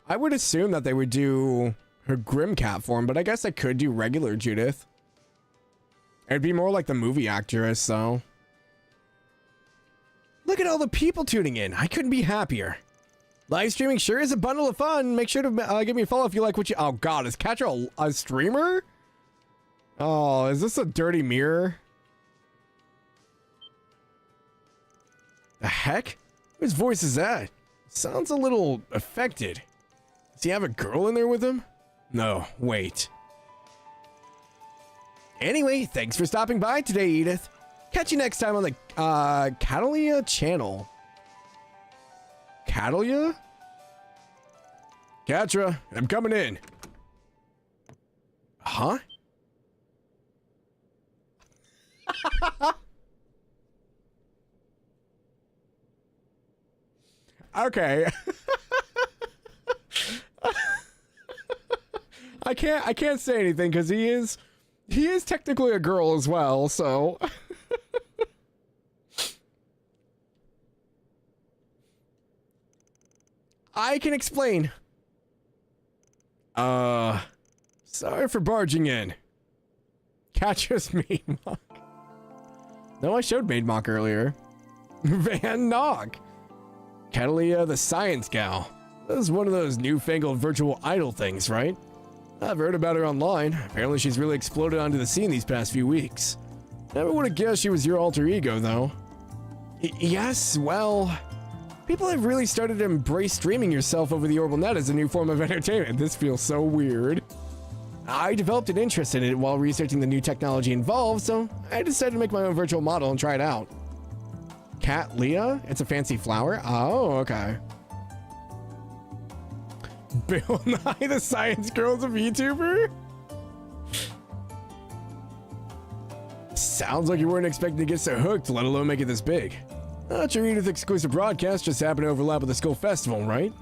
I would assume that they would do her Grim Cat form, but I guess they could do regular Judith. It'd be more like the movie actress, though. Look at all the people tuning in. I couldn't be happier. Live streaming sure is a bundle of fun. Make sure to give me a follow if you like what you... Oh, God. Is Catra a streamer? Oh, is this a dirty mirror? The heck? Whose voice is that? Sounds a little affected. Does he have a girl in there with him? No, wait. Anyway, thanks for stopping by today, Edith. Catch you next time on the Catalia channel. Catalia? Catra, I'm coming in. Huh? Okay. I can't say anything because he is technically a girl as well, so I can explain. Sorry for barging in. Catra's Maid Mock. No, I showed Maid Mock earlier. Van Nog. Catalia the Science Gal. This is one of those newfangled virtual idol things, right? I've heard about her online. Apparently she's really exploded onto the scene these past few weeks. Never would have guessed she was your alter ego, though. Yes, well... People have really started to embrace streaming yourself over the Orbital Net as a new form of entertainment. This feels so weird. I developed an interest in it while researching the new technology involved, so I decided to make my own virtual model and try it out. Cat Leah? It's a fancy flower? Oh, okay. Bill Nye the Science Girl's a VTuber? Sounds like you weren't expecting to get so hooked, let alone make it this big. Not your Edith exclusive broadcast just happened to overlap with the school festival, right?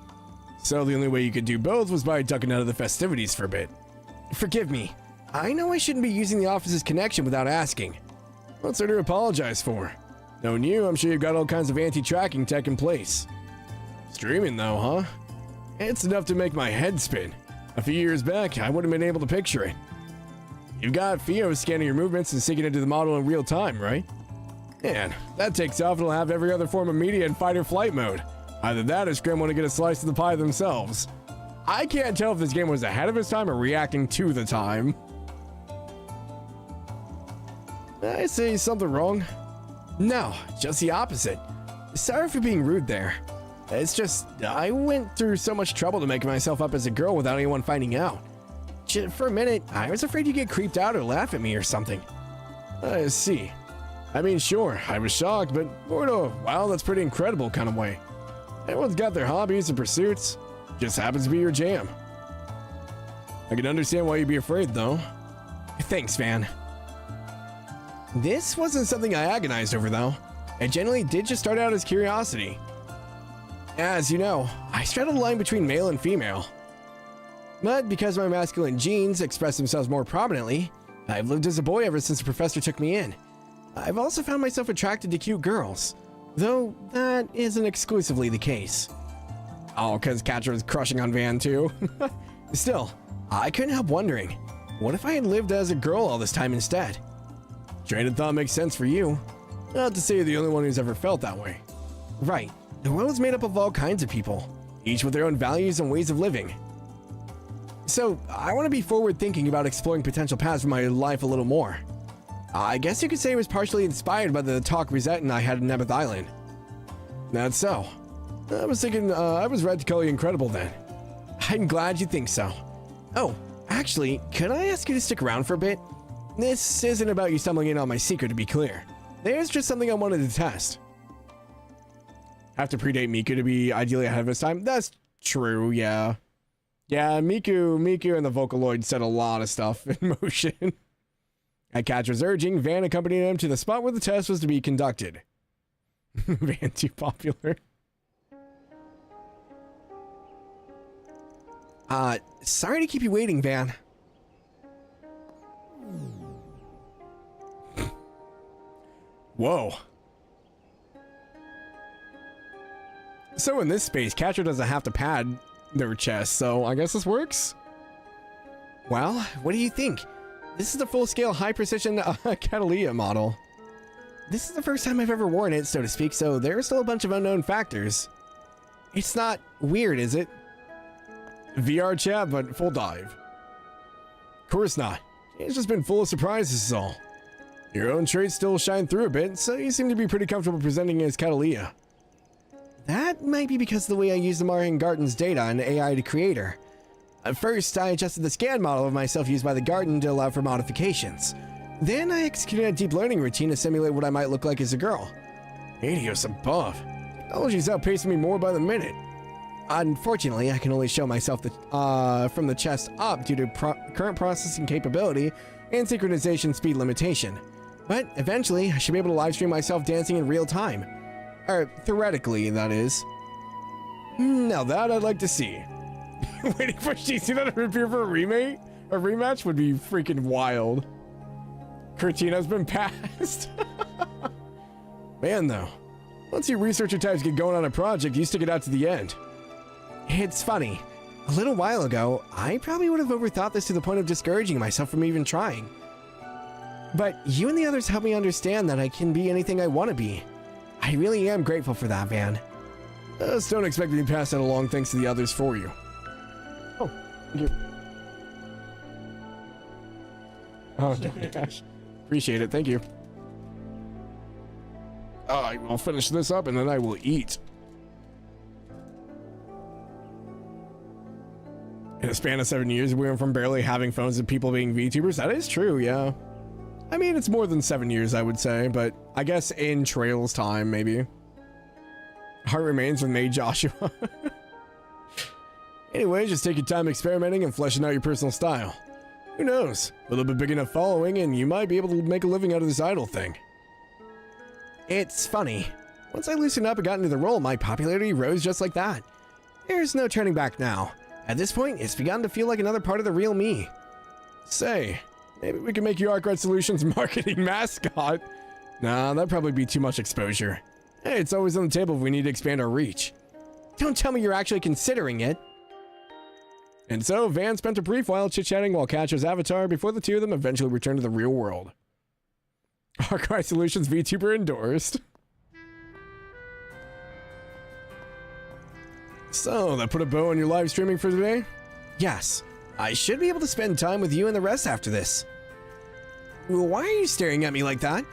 So the only way you could do both was by ducking out of the festivities for a bit. Forgive me. I know I shouldn't be using the office's connection without asking. What's there to apologize for? Knowing you, I'm sure you've got all kinds of anti-tracking tech in place. Streaming though, huh? It's enough to make my head spin. A few years back, I wouldn't have been able to picture it. You've got Theo scanning your movements and syncing into the model in real time, right? Man, that takes off, it'll have every other form of media in fight or flight mode. Either that or Scrim want to get a slice of the pie themselves. I can't tell if this game was ahead of its time or reacting to the time. Did I say something wrong? No, just the opposite. Sorry for being rude there. It's just, I went through so much trouble to make myself up as a girl without anyone finding out. For a minute, I was afraid you'd get creeped out or laugh at me or something. I see. I mean, sure, I was shocked, but more in a wow, that's pretty incredible kind of way. Everyone's got their hobbies and pursuits. Just happens to be your jam. I can understand why you'd be afraid, though. Thanks, Van. This wasn't something I agonized over, though. It generally did just start out as curiosity. As you know, I straddle the line between male and female. But because my masculine genes express themselves more prominently, I've lived as a boy ever since the professor took me in. I've also found myself attracted to cute girls, though that isn't exclusively the case. Oh, because Catra was crushing on Van too. Still, I couldn't help wondering, what if I had lived as a girl all this time instead? Train of thought makes sense for you. Not to say you're the only one who's ever felt that way. Right. The world is made up of all kinds of people, each with their own values and ways of living. So, I want to be forward-thinking about exploring potential paths for my life a little more. I guess you could say it was partially inspired by the talk Rosette and I had in Nebeth Island. That's so. I was thinking I was right to call you incredible then. I'm glad you think so. Oh, actually, could I ask you to stick around for a bit? This isn't about you stumbling in on my secret, to be clear. There's just something I wanted to test. Have to predate Miku to be ideally ahead of his time? That's true, yeah. Yeah, Miku and the Vocaloid set a lot of stuff in motion. At Catra's urging, Van accompanied him to the spot where the test was to be conducted. Van too popular. Sorry to keep you waiting, Van. Whoa. So in this space, Catra doesn't have to pad their chest, so I guess this works? Well, what do you think? This is the full-scale, high-precision Catalia model. This is the first time I've ever worn it, so to speak, so there are still a bunch of unknown factors. It's not weird, is it? VR chat, but full dive. Of course not. It's just been full of surprises is all. Your own traits still shine through a bit, so you seem to be pretty comfortable presenting it as Catalia. That might be because of the way I use the Marhan Garden's data and AI to create her. At first, I adjusted the scan model of myself used by the Garden to allow for modifications. Then I executed a deep learning routine to simulate what I might look like as a girl. Adios above. Technology's outpacing me more by the minute. Unfortunately, I can only show myself from the chest up due to current processing capability and synchronization speed limitation. But eventually, I should be able to live stream myself dancing in real time. Or theoretically, that is. Now that I'd like to see. Waiting for GC to appear for a rematch would be freaking wild. Cortina's been passed. Man, though, once you researcher types get going on a project, you stick it out to the end. It's funny. A little while ago, I probably would have overthought this to the point of discouraging myself from even trying. But you and the others help me understand that I can be anything I want to be. I really am grateful for that, Van. Just don't expect me to pass that along thanks to the others for you. Oh, thank you. Oh, gosh. Appreciate it, thank you. I will finish this up and then I will eat. In a span of 7 years, we went from barely having phones to people being VTubers. That is true, yeah. I mean, it's more than 7 years, I would say, but I guess in Trail's time, maybe. Heart remains with May Joshua. Anyway, just take your time experimenting and fleshing out your personal style. Who knows? A little bit big enough following, and you might be able to make a living out of this idol thing. It's funny. Once I loosened up and got into the role, my popularity rose just like that. There's no turning back now. At this point, it's begun to feel like another part of the real me. Say, maybe we can make you Arkride Solutions marketing mascot. Nah, that'd probably be too much exposure. Hey, it's always on the table if we need to expand our reach. Don't tell me you're actually considering it. And so, Van spent a brief while chit-chatting while Catra's avatar before the two of them eventually returned to the real world. Arkride Solutions VTuber endorsed. So, that put a bow on your live streaming for today? Yes. I should be able to spend time with you and the rest after this. Why are you staring at me like that?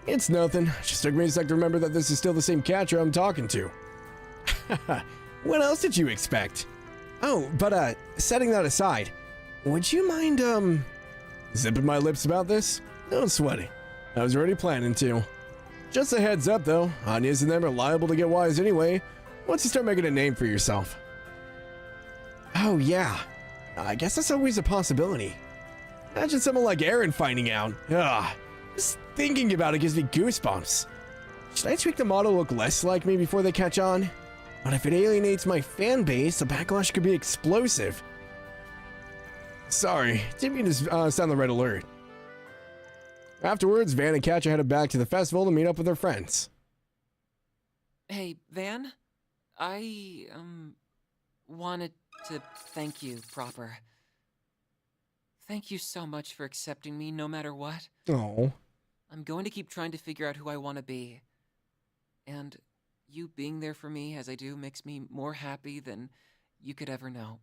It's nothing. Just took me a sec to remember that this is still the same Catra I'm talking to. What else did you expect? Oh, but setting that aside, would you mind, zipping my lips about this? Don't sweat it. I was already planning to. Just a heads up though, Anya's and them are liable to get wise anyway, once you start making a name for yourself. Oh yeah, I guess that's always a possibility. Imagine someone like Aaron finding out. Just thinking about it gives me goosebumps. Should I tweak the model to look less like me before they catch on? But if it alienates my fan base, the backlash could be explosive. Sorry, didn't mean to sound the red alert. Afterwards, Van and Katja headed back to the festival to meet up with their friends. Hey, Van? I, wanted to thank you proper. Thank you so much for accepting me no matter what. Oh. I'm going to keep trying to figure out who I want to be. And you being there for me as I do makes me more happy than you could ever know.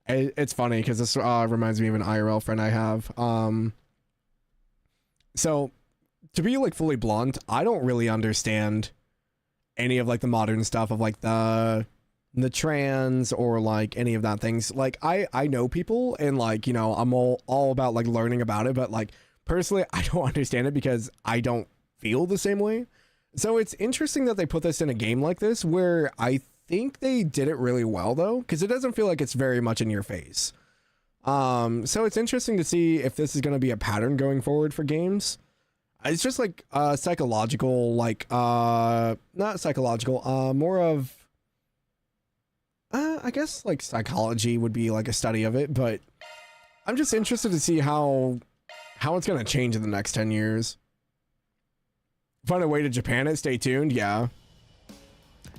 It's funny because this reminds me of an IRL friend I have. So to be like fully blunt, I don't really understand any of like the modern stuff of like the trans or like any of that things. Like I know people and like, you know, I'm all about like learning about it, but like personally I don't understand it because I don't feel the same way. So it's interesting that they put this in a game like this where I think they did it really well though, because it doesn't feel like it's very much in your face. So it's interesting to see if this is going to be a pattern going forward for games. It's just like psychological, like not psychological, more of I guess like psychology would be like a study of it, but I'm just interested to see how it's going to change in the next 10 years. Find a way to Japan it, stay tuned, yeah.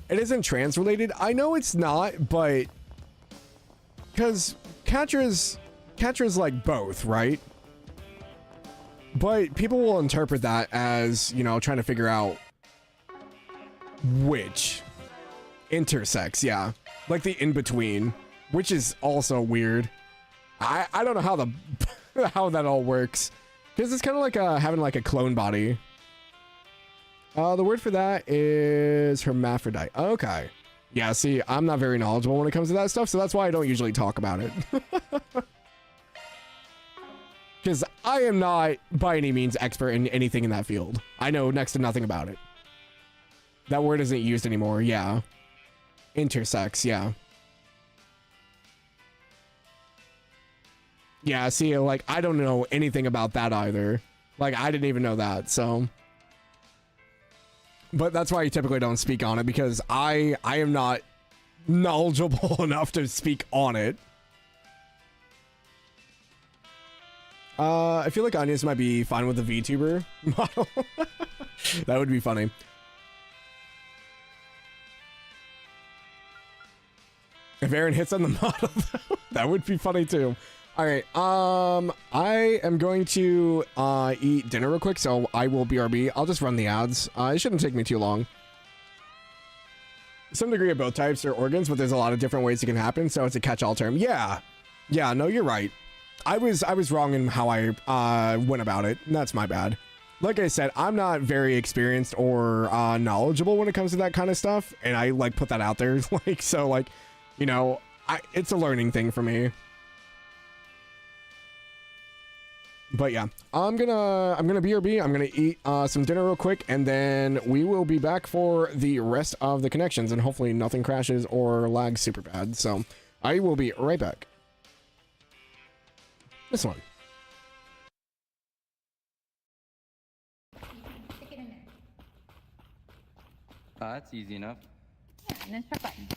It isn't trans related. I know it's not, but because Catra's like both, right? But people will interpret that as, you know, trying to figure out which intersex, yeah. Like the in-between, which is also weird. I don't know how how that all works. Because it's kind of like having like a clone body. The word for that is hermaphrodite. Okay. Yeah, see, I'm not very knowledgeable when it comes to that stuff, so that's why I don't usually talk about it. Because I am not, by any means, expert in anything in that field. I know next to nothing about it. That word isn't used anymore, yeah. Intersex, yeah. Yeah, see, like, I don't know anything about that either. Like, I didn't even know that, so... But that's why I typically don't speak on it, because I am not knowledgeable enough to speak on it. I feel like Anya's might be fine with the VTuber model. That would be funny. If Aaron hits on the model, that would be funny too. All right, I am going to eat dinner real quick, so I will BRB. I'll just run the ads. It shouldn't take me too long. Some degree of both types are organs, but there's a lot of different ways it can happen, so it's a catch-all term. Yeah, no, you're right. I was wrong in how I went about it. That's my bad. Like I said, I'm not very experienced or knowledgeable when it comes to that kind of stuff, and I like put that out there, like so, like, you know, it's a learning thing for me. But yeah, I'm gonna BRB. I'm gonna eat some dinner real quick, and then we will be back for the rest of the connections, and hopefully nothing crashes or lags super bad. So I will be right back. This one. Stick it in there. That's easy enough. Yeah, and then start button.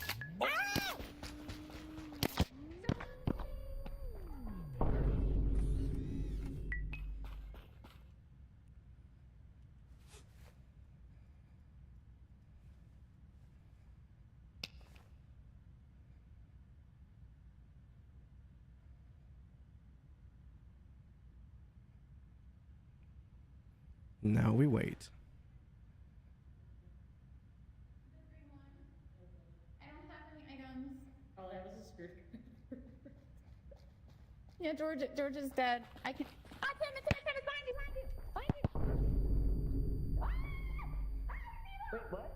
Now we wait. I don't have any items. Oh, that was a screwdriver. Yeah, George is dead. I can. Ah, Tim, it's behind you. Wait, what?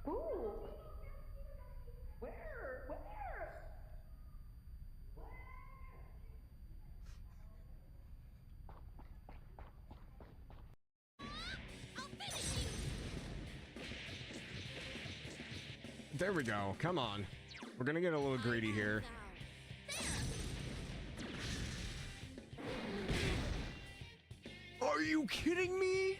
Ooh. Where? There we go. Come on. We're gonna get a little greedy here. Are you kidding me?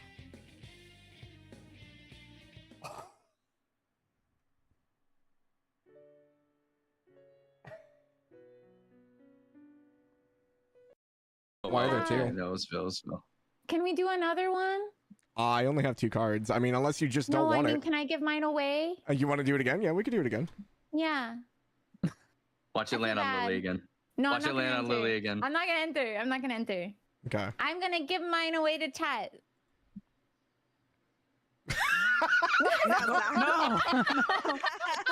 Why are there two? That was Phil. Can we do another one? I only have 2 cards. I mean, unless you just don't No, I want mean, it. can I give mine away? You want to do it again? Yeah, we could do it again. Yeah. Watch it land on Lily again. No, Watch I'm it not land gonna on enter. Lily again. I'm not gonna enter. I'm not gonna enter. Okay. I'm gonna give mine away to chat. No.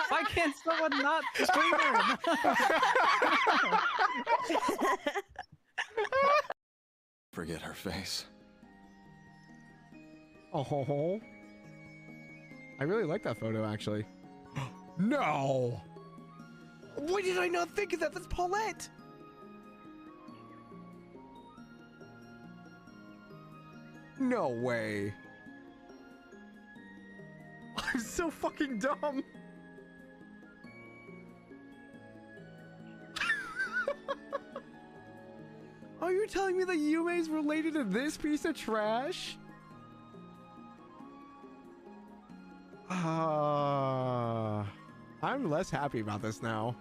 Why can't someone not stream Forget her face. Oh. I really like that photo, actually. No! Why did I not think of that? That's Paulette! No way. I'm so fucking dumb. Are you telling me that Yume's related to this piece of trash? I'm less happy about this now.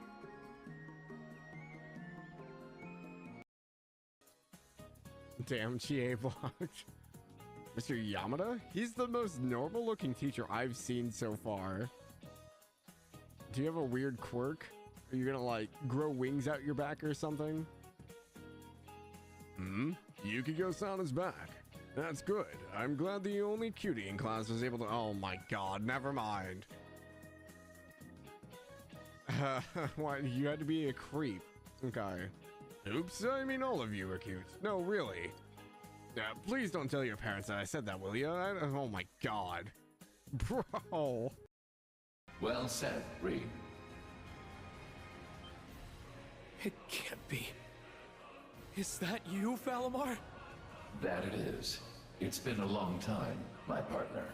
Damn, GA blocked. Mr. Yamada? He's the most normal looking teacher I've seen so far. Do you have a weird quirk? Are you gonna like grow wings out your back or something? Yukiko-san is back. That's good. I'm glad the only cutie in class was able to— oh my god, never mind. What, you had to be a creep. Okay. Oops, I mean all of you are cute. No, really. Please don't tell your parents that I said that, will you? Oh my god. Bro. Well said, Reed. It can't be. Is that you, Valimar? That it is. It's been a long time, my partner.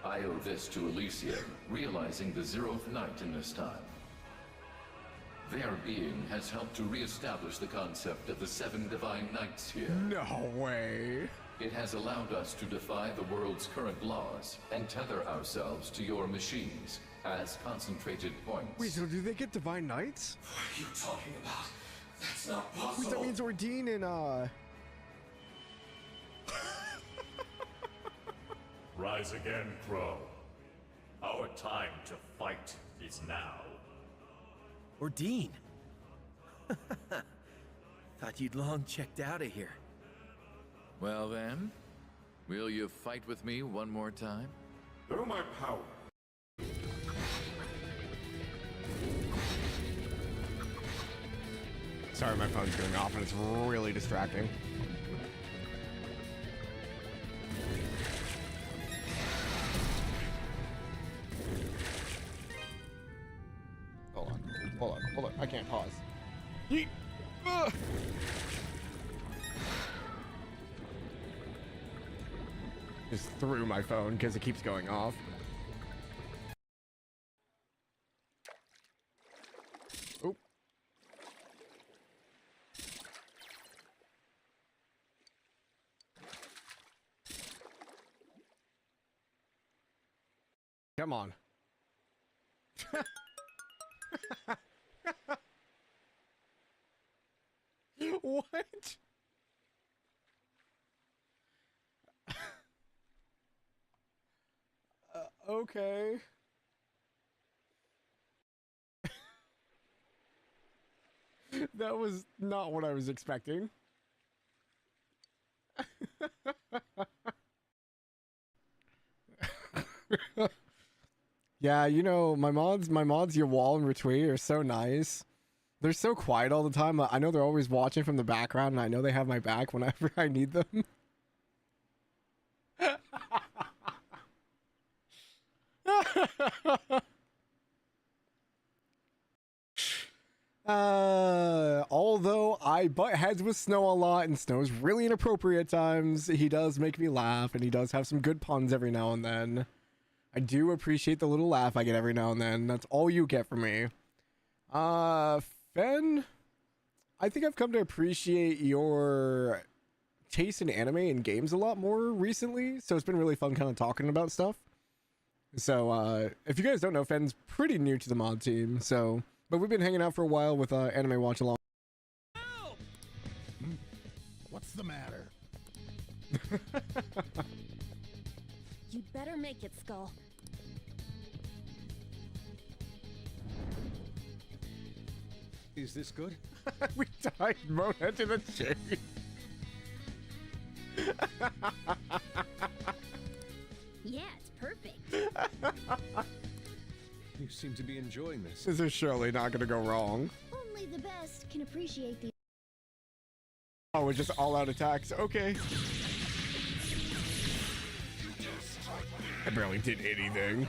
I owe this to Elysium, realizing the 0th night in this time. Their being has helped to re-establish the concept of the 7 divine knights here. No way. It has allowed us to defy the world's current laws and tether ourselves to your machines as concentrated points. Wait, so do they get divine knights? What are you talking about? That's not Wait, possible. that means Ordine and Rise again, Crow. Our time to fight is now. Ordine. Thought you'd long checked out of here. Well then, will you fight with me one more time? Through my power. Sorry, my phone's going off and it's really distracting. Hold on. I can't pause. Yeet. Just threw my phone because it keeps going off. Oh. Come on. What? Okay. That was not what I was expecting. Yeah, you know, my mods, your wall and retweet are so nice. They're so quiet all the time. I know they're always watching from the background, and I know they have my back whenever I need them. Although I butt heads with Snow a lot, and Snow's really inappropriate at times, he does make me laugh, and he does have some good puns every now and then. I do appreciate the little laugh I get every now and then. That's all you get from me. Fen, I think I've come to appreciate your taste in anime and games a lot more recently, so it's been really fun kind of talking about stuff. So if you guys don't know, Fen's pretty new to the mod team, so but we've been hanging out for a while with Anime Watch Along. What's the matter? You'd better make it, Skull. Is this good? We tied Mona to the chain. Yeah, it's perfect. You seem to be enjoying this. This is surely not going to go wrong. Only the best can appreciate the. Oh, it's just all-out attacks. Okay. I barely did anything.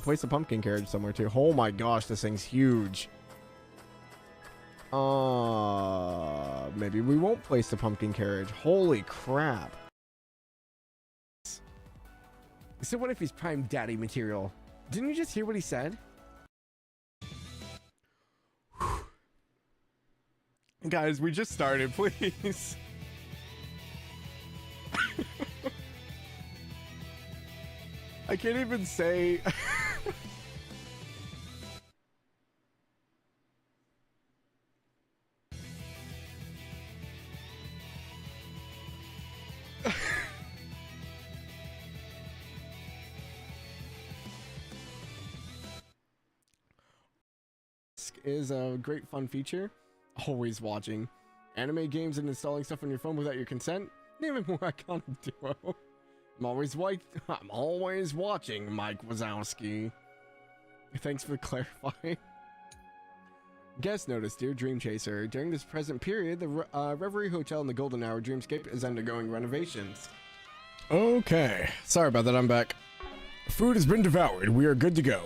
Place a pumpkin carriage somewhere too. Oh my gosh, this thing's huge. Maybe we won't place the pumpkin carriage. Holy crap. So what if he's prime daddy material? Didn't you just hear what he said? Guys, we just started, please. I can't even say. Is a great fun feature. Always watching anime games and installing stuff on your phone without your consent. Name it more iconic duo. I'm always watching, Mike Wazowski. Thanks for clarifying. Guest notice, dear Dream Chaser. During this present period, the Reverie Hotel in the Golden Hour Dreamscape is undergoing renovations. Okay. Sorry about that, I'm back. Food has been devoured. We are good to go.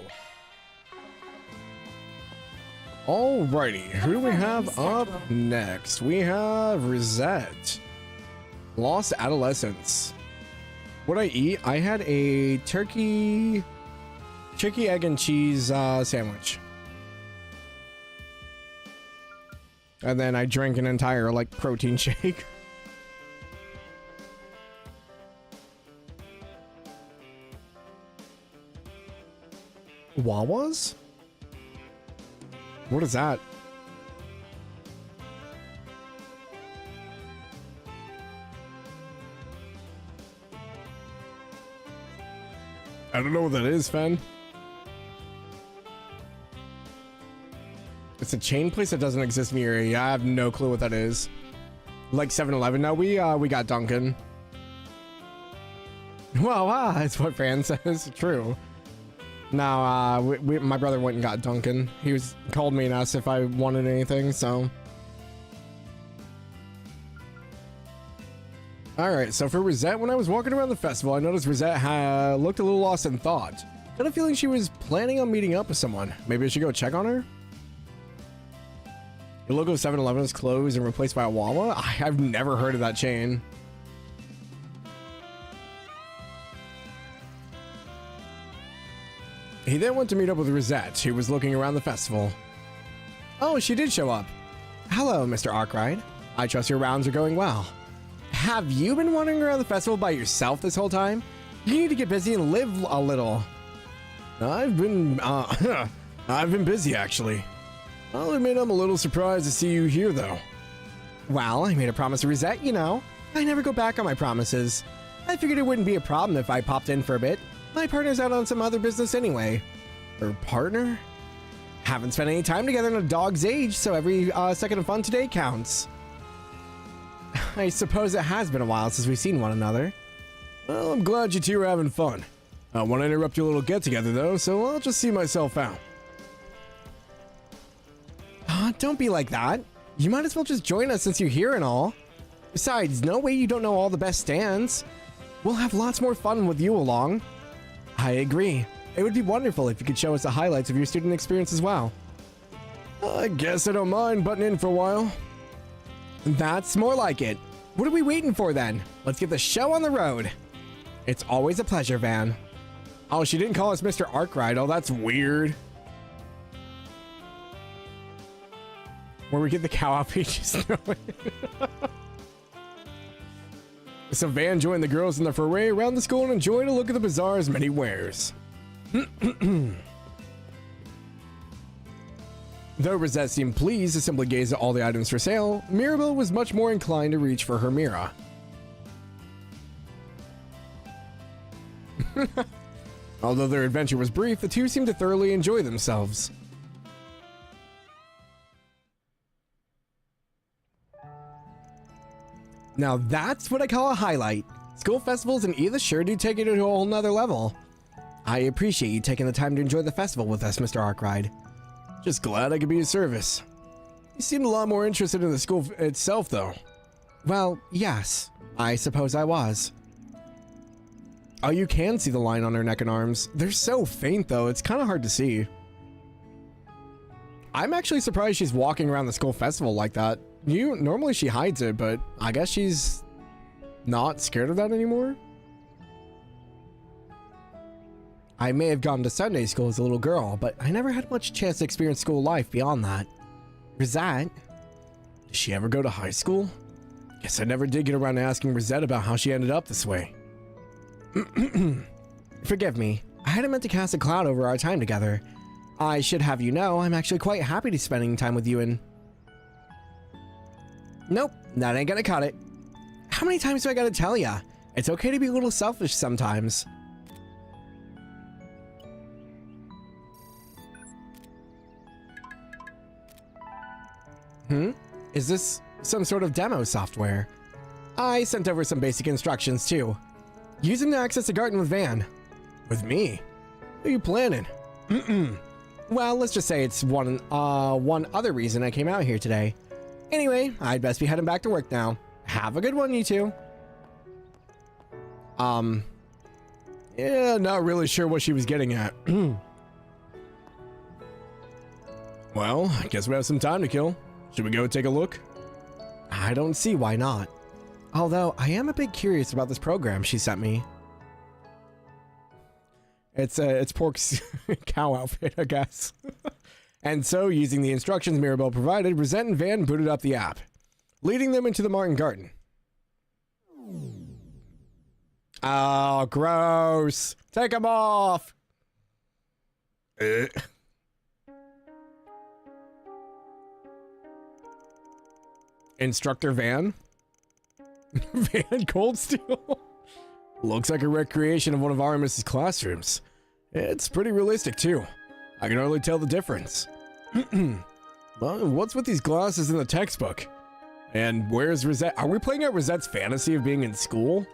Alrighty, who do we have up next? We have Rosette. Lost Adolescence. What I eat? I had a turkey, egg, and cheese sandwich. And then I drank an entire, like, protein shake. Wawas? What is that? I don't know what that is, Fen. It's a chain place that doesn't exist in the area. I have no clue what that is. Like 7-Eleven. No, we got Dunkin'. Well, it's what Fran says. True. No, my brother went and got Dunkin'. He called me and asked if I wanted anything, so. Alright, so for Rosette, when I was walking around the festival, I noticed Rosette looked a little lost in thought. Got a feeling she was planning on meeting up with someone. Maybe I should go check on her? The logo of 7-Eleven is closed and replaced by a Wawa? I've never heard of that chain. He then went to meet up with Rosette, who was looking around the festival. Oh, she did show up. Hello, Mr. Arkride. I trust your rounds are going well. Have you been wandering around the festival by yourself this whole time? You need to get busy and live a little. I've been busy, actually. I'll admit I'm a little surprised to see you here, though. Well, I made a promise to Rosette, you know. I never go back on my promises. I figured it wouldn't be a problem if I popped in for a bit. My partner's out on some other business anyway. Her partner? Haven't spent any time together in a dog's age, so every second of fun today counts. I suppose it has been a while since we've seen one another. Well, I'm glad you two are having fun. I want to interrupt your little get-together, though, so I'll just see myself out. Don't be like that. You might as well just join us since you're here and all. Besides, no way you don't know all the best stands. We'll have lots more fun with you along. I agree. It would be wonderful if you could show us the highlights of your student experience as well. I guess I don't mind butting in for a while. That's more like it. What are we waiting for then? Let's get the show on the road. It's always a pleasure, Van. Oh, she didn't call us Mr. Arkride. Oh, that's weird. Where we get the cow outfit, just So Van joined the girls in the foray around the school and enjoyed a look at the bazaar's many wares. Though Rosette seemed pleased to simply gaze at all the items for sale, Mirabelle was much more inclined to reach for her Mira. Although their adventure was brief, the two seemed to thoroughly enjoy themselves. Now that's what I call a highlight. School festivals in Edith sure do take it to a whole nother level. I appreciate you taking the time to enjoy the festival with us, Mr. Arkride. Just glad I could be of service. You seemed a lot more interested in the school itself, though. Well, yes, I suppose I was. Oh, you can see the line on her neck and arms. They're so faint, though, it's kind of hard to see. I'm actually surprised she's walking around the school festival like that. Normally she hides it, but I guess she's not scared of that anymore. I may have gone to Sunday school as a little girl, but I never had much chance to experience school life beyond that. Rosette? Did she ever go to high school? Guess I never did get around to asking Rosette about how she ended up this way. Forgive me, I hadn't meant to cast a cloud over our time together. I should have you know I'm actually quite happy to spending time with you and... Nope, that ain't gonna cut it. How many times do I gotta tell ya? It's okay to be a little selfish sometimes. Is this some sort of demo software? I sent over some basic instructions too. Use them to access the garden with Van. With me? What are you planning? Well, let's just say it's one other reason I came out here today. Anyway, I'd best be heading back to work now. Have a good one, you two. Yeah, not really sure what she was getting at. Well, I guess we have some time to kill. Should we go take a look? I don't see why not. Although, I am a bit curious about this program she sent me. It's Pork's cow outfit, I guess. And so, using the instructions Mirabelle provided, Rosette and Van booted up the app, leading them into the Martin Garden. Oh, gross. Take them off. Instructor Van? Van Coldsteel? Looks like a recreation of one of Artemis's classrooms. It's pretty realistic, too. I can hardly tell the difference. Well, what's with these glasses in the textbook? And where's Rosette? Are we playing out Rosette's fantasy of being in school?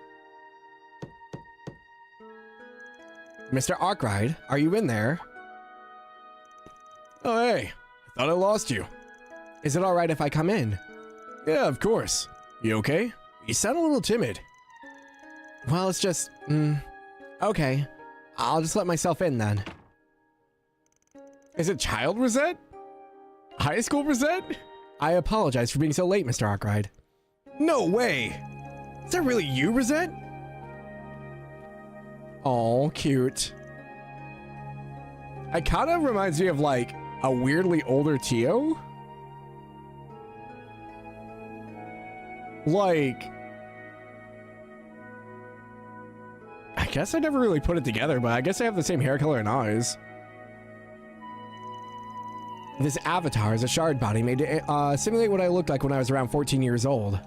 Mr. Arkride, are you in there? Oh, hey. I thought I lost you. Is it alright if I come in? Yeah, of course. You okay? You sound a little timid. Well, it's just... okay. I'll just let myself in then. Is it child Rosette? High school Rosette? I apologize for being so late, Mr. Arkride. No way! Is that really you, Rosette? Oh, cute. It kind of reminds me of, like, a weirdly older Tio. Like... I guess I never really put it together, but I guess I have the same hair color and eyes. This avatar is a shard body made to simulate what I looked like when I was around 14 years old.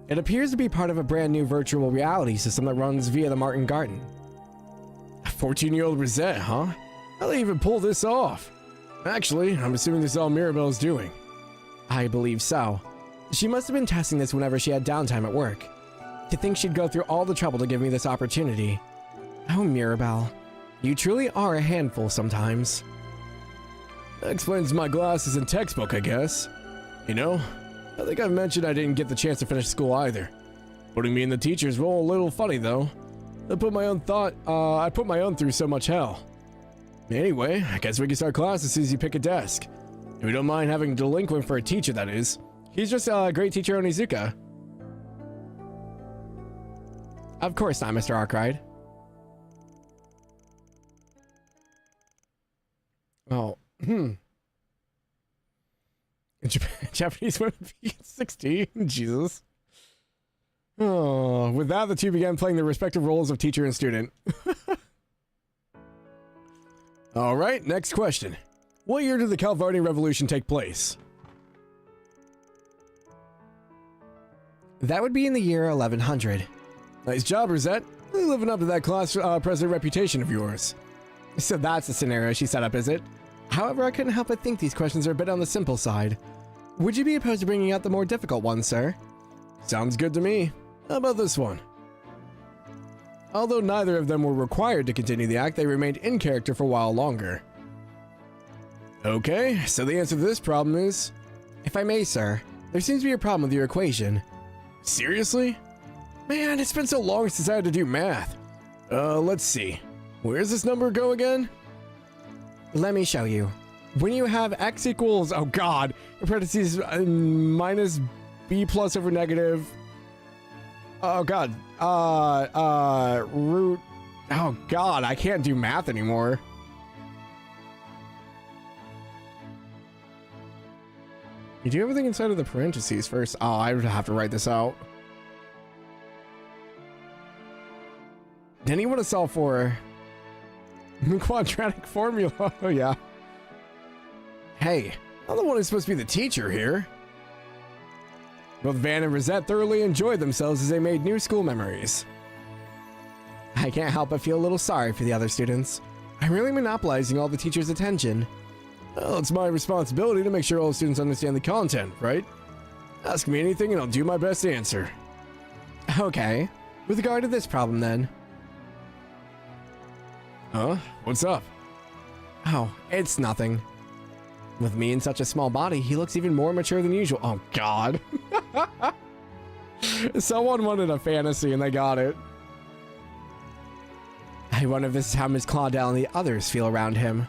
It appears to be part of a brand new virtual reality system that runs via the Martin Garden. A 14-year-old Rosette, huh? How'd they even pull this off? Actually, I'm assuming this is all Mirabelle's doing. I believe so. She must have been testing this whenever she had downtime at work. To think she'd go through all the trouble to give me this opportunity. Oh, Mirabelle, you truly are a handful sometimes. That explains my glasses and textbook, I guess. You know, I think I've mentioned I didn't get the chance to finish school either. Putting me in the teacher's role a little funny though. I put my own through so much hell. Anyway, I guess we can start class as soon as you pick a desk. If you don't mind having a delinquent for a teacher, that is. He's just a great teacher, Onizuka. Of course not, Mr. Arkride. Oh, Japanese women begin 16. Jesus. Oh, with that, the two began playing their respective roles of teacher and student. All right, next question. What year did the Calvardian Revolution take place? That would be in the year 1100. Nice job, Rosette. Really living up to that class president reputation of yours. So that's the scenario she set up, is it? However, I couldn't help but think these questions are a bit on the simple side. Would you be opposed to bringing out the more difficult ones, sir? Sounds good to me. How about this one? Although neither of them were required to continue the act, they remained in character for a while longer. Okay, so the answer to this problem is... If I may, sir, there seems to be a problem with your equation. Seriously? Man, it's been so long since I had to do math. Let's see. Where's this number go again? Let me show you. When you have x equals, oh god, in parentheses, minus b plus over negative, oh god, root, oh god, I can't do math anymore. You do everything inside of the parentheses first. Oh, I would have to write this out. Then you want to solve for the quadratic formula. Oh yeah. Hey, I'm the one who's supposed to be the teacher here. Both Van and Rosette thoroughly enjoyed themselves as they made new school memories. I can't help but feel a little sorry for the other students. I'm really monopolizing all the teachers' attention. Well, it's my responsibility to make sure all the students understand the content, right? Ask me anything and I'll do my best to answer. Okay, with regard to this problem then. Huh? What's up? Oh, it's nothing. With me in such a small body, he looks even more mature than usual. Oh, God. Someone wanted a fantasy and they got it. I wonder if this is how Miss Claudel and the others feel around him.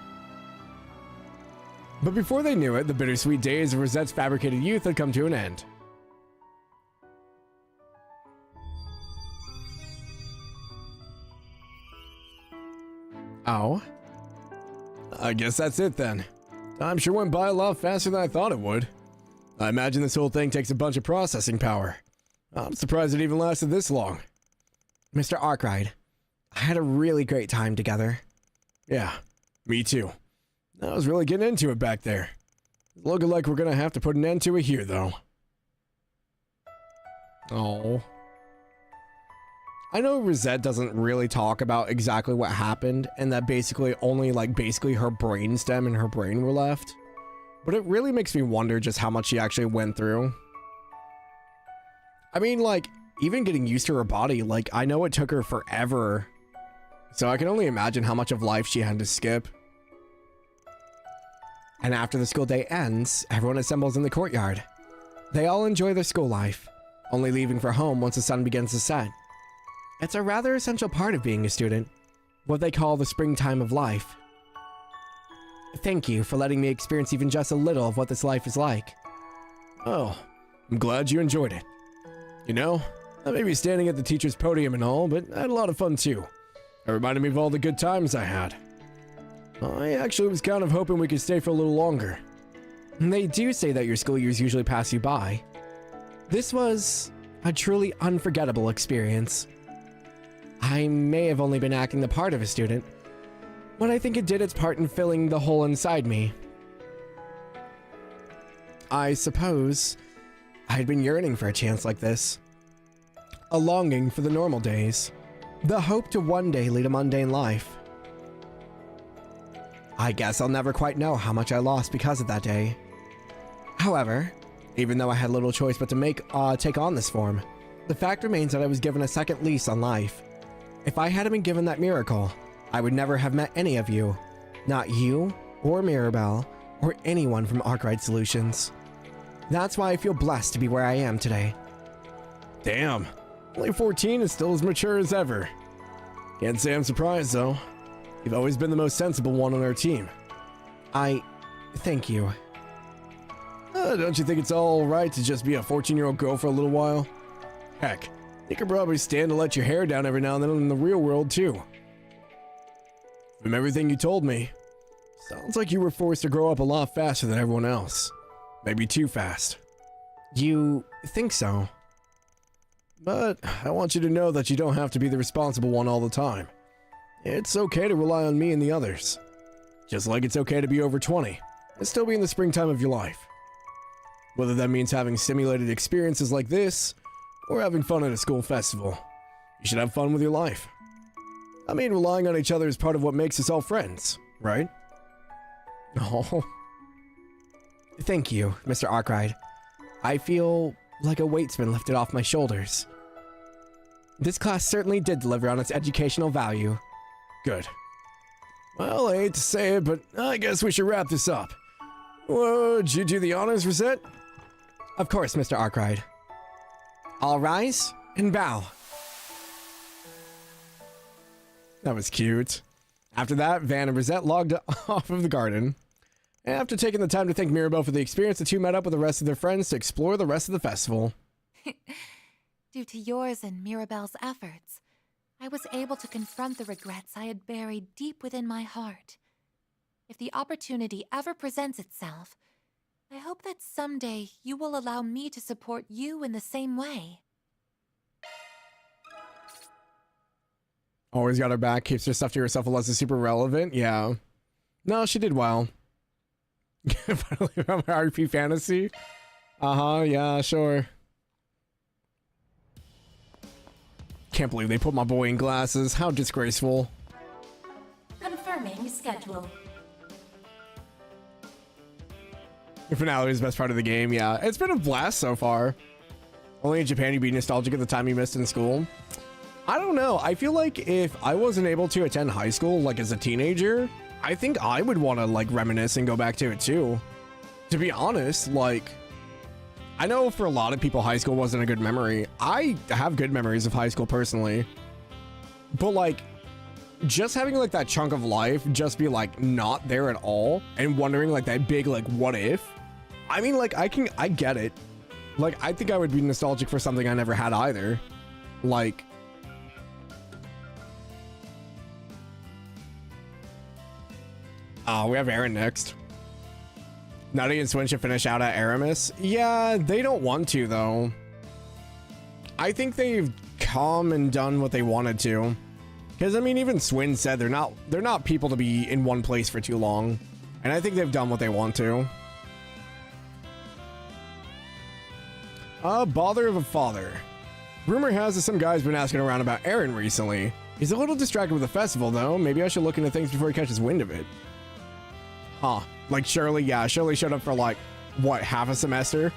But before they knew it, the bittersweet days of Rosette's fabricated youth had come to an end. Oh? I guess that's it then. Time sure went by a lot faster than I thought it would. I imagine this whole thing takes a bunch of processing power. I'm surprised it even lasted this long. Mr. Arkride, I had a really great time together. Yeah, me too. I was really getting into it back there. It's looking like we're gonna have to put an end to it here, though. Oh. I know Rosette doesn't really talk about exactly what happened, and that basically only basically her brain stem and her brain were left. But it really makes me wonder just how much she actually went through. I mean, even getting used to her body, I know it took her forever. So I can only imagine how much of life she had to skip. And after the school day ends, everyone assembles in the courtyard. They all enjoy their school life, only leaving for home once the sun begins to set. It's a rather essential part of being a student, what they call the springtime of life. Thank you for letting me experience even just a little of what this life is like. Oh, I'm glad you enjoyed it. You know, I may be standing at the teacher's podium and all, but I had a lot of fun too. It reminded me of all the good times I had. I actually was kind of hoping we could stay for a little longer. They do say that your school years usually pass you by. This was a truly unforgettable experience. I may have only been acting the part of a student, but I think it did its part in filling the hole inside me. I suppose I'd been yearning for a chance like this. A longing for the normal days. The hope to one day lead a mundane life. I guess I'll never quite know how much I lost because of that day. However, even though I had little choice but to take on this form, the fact remains that I was given a second lease on life. If I hadn't been given that miracle, I would never have met any of you. Not you, or Mirabelle, or anyone from Arkride Solutions. That's why I feel blessed to be where I am today. Damn. Only 14 is still as mature as ever. Can't say I'm surprised, though. You've always been the most sensible one on our team. Thank you. Don't you think it's all right to just be a 14-year-old girl for a little while? Heck, you could probably stand to let your hair down every now and then in the real world, too. From everything you told me, sounds like you were forced to grow up a lot faster than everyone else. Maybe too fast. You think so? But I want you to know that you don't have to be the responsible one all the time. It's okay to rely on me and the others. Just like it's okay to be over 20 and still be in the springtime of your life. Whether that means having simulated experiences like this, or having fun at a school festival, you should have fun with your life. I mean, relying on each other is part of what makes us all friends, right? Oh. Thank you, Mr. Arkride. I feel like a weight's been lifted off my shoulders. This class certainly did deliver on its educational value. Good. Well, I hate to say it, but I guess we should wrap this up. Would you do the honors, Rosette? Of course, Mr. Arkride. All rise and bow. That was cute. After that, Van and Rosette logged off of the garden. After taking the time to thank Mirabelle for the experience, the two met up with the rest of their friends to explore the rest of the festival. Due to yours and Mirabelle's efforts, I was able to confront the regrets I had buried deep within my heart. If the opportunity ever presents itself, I hope that someday you will allow me to support you in the same way. Always got her back, keeps her stuff to herself unless it's super relevant. Yeah. No, she did well. Finally from RP Fantasy. Yeah, sure. Can't believe they put my boy in glasses. How disgraceful. Confirming schedule. The finale is the best part of the game, yeah. It's been a blast so far. Only in Japan you'd be nostalgic at the time you missed in school. I don't know. I feel like if I wasn't able to attend high school, like as a teenager, I think I would want to like reminisce and go back to it too. To be honest, like, I know for a lot of people high school wasn't a good memory. I have good memories of high school personally. But like, just having like that chunk of life just be like not there at all and wondering like that big like what if. I mean, like I get it. Like I think I would be nostalgic for something I never had either. Like, we have Aaron next. Nadia and Swin should finish out at Aramis. Yeah, they don't want to though. I think they've come and done what they wanted to. Because I mean, even Swin said they're not people to be in one place for too long. And I think they've done what they want to. Bother of a father. Rumor has that some guy's been asking around about Aaron recently. He's a little distracted with the festival though. Maybe I should look into things before he catches wind of it. Huh. Like Shirley, yeah, Shirley showed up for like, what, half a semester?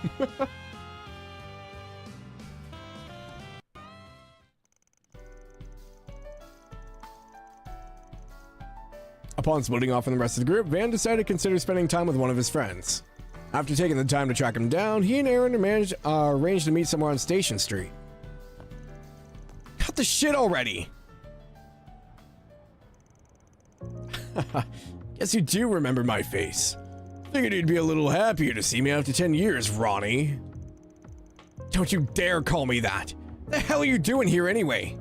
Upon splitting off from the rest of the group, Van decided to consider spending time with one of his friends. After taking the time to track him down, he and Aaron arranged to meet somewhere on Station Street. Cut the shit already! Guess you do remember my face. Figured you'd be a little happier to see me after 10 years, Ronnie. Don't you dare call me that! The hell are you doing here anyway?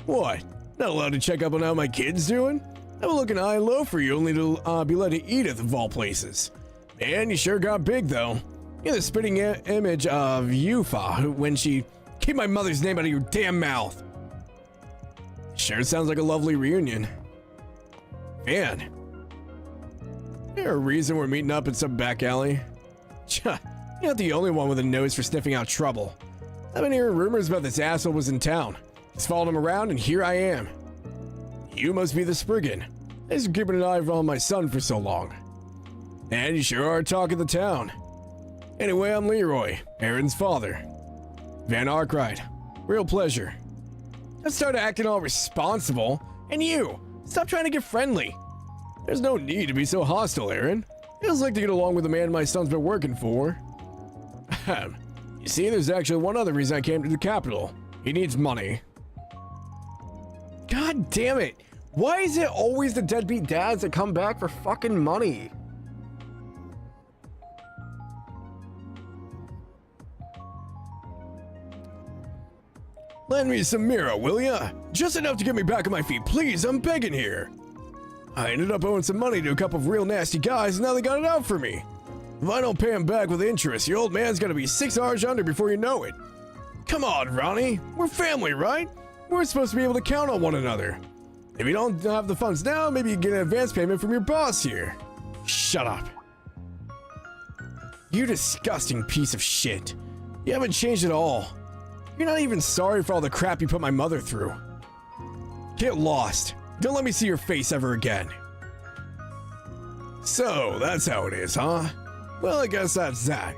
What? Not allowed to check up on how my kid's doing? I was looking high and low for you, only to be led to Edith of all places. Man, you sure got big though. You're the spitting image of Yufa when she keep my mother's name out of your damn mouth. Sure sounds like a lovely reunion. Van. There a reason we're meeting up in some back alley? You're not the only one with a nose for sniffing out trouble. I've been hearing rumors about this asshole was in town. He's followed him around and here I am. You must be the Spriggan. Thanks for keeping an eye on my son for so long. And you sure are talk of the town. Anyway, I'm Leroy, Aaron's father. Van Arkride. Real pleasure. Let's start acting all responsible. And you, stop trying to get friendly. There's no need to be so hostile, Aaron. Feels like to get along with the man my son's been working for. Ahem. You see, there's actually one other reason I came to the capital. He needs money. God damn it. Why is it always the deadbeat dads that come back for fucking money? Lend me some Mira, will ya? Just enough to get me back on my feet, please. I'm begging here. I ended up owing some money to a couple of real nasty guys, and now they got it out for me. If I don't pay him back with interest, your old man's gonna be 6 hours under before you know it. Come on, Ronnie. We're family, right? We're supposed to be able to count on one another. If you don't have the funds now, maybe you can get an advance payment from your boss here. Shut up. You disgusting piece of shit. You haven't changed at all. You're not even sorry for all the crap you put my mother through. Get lost. Don't let me see your face ever again. So, that's how it is, huh? Well, I guess that's that.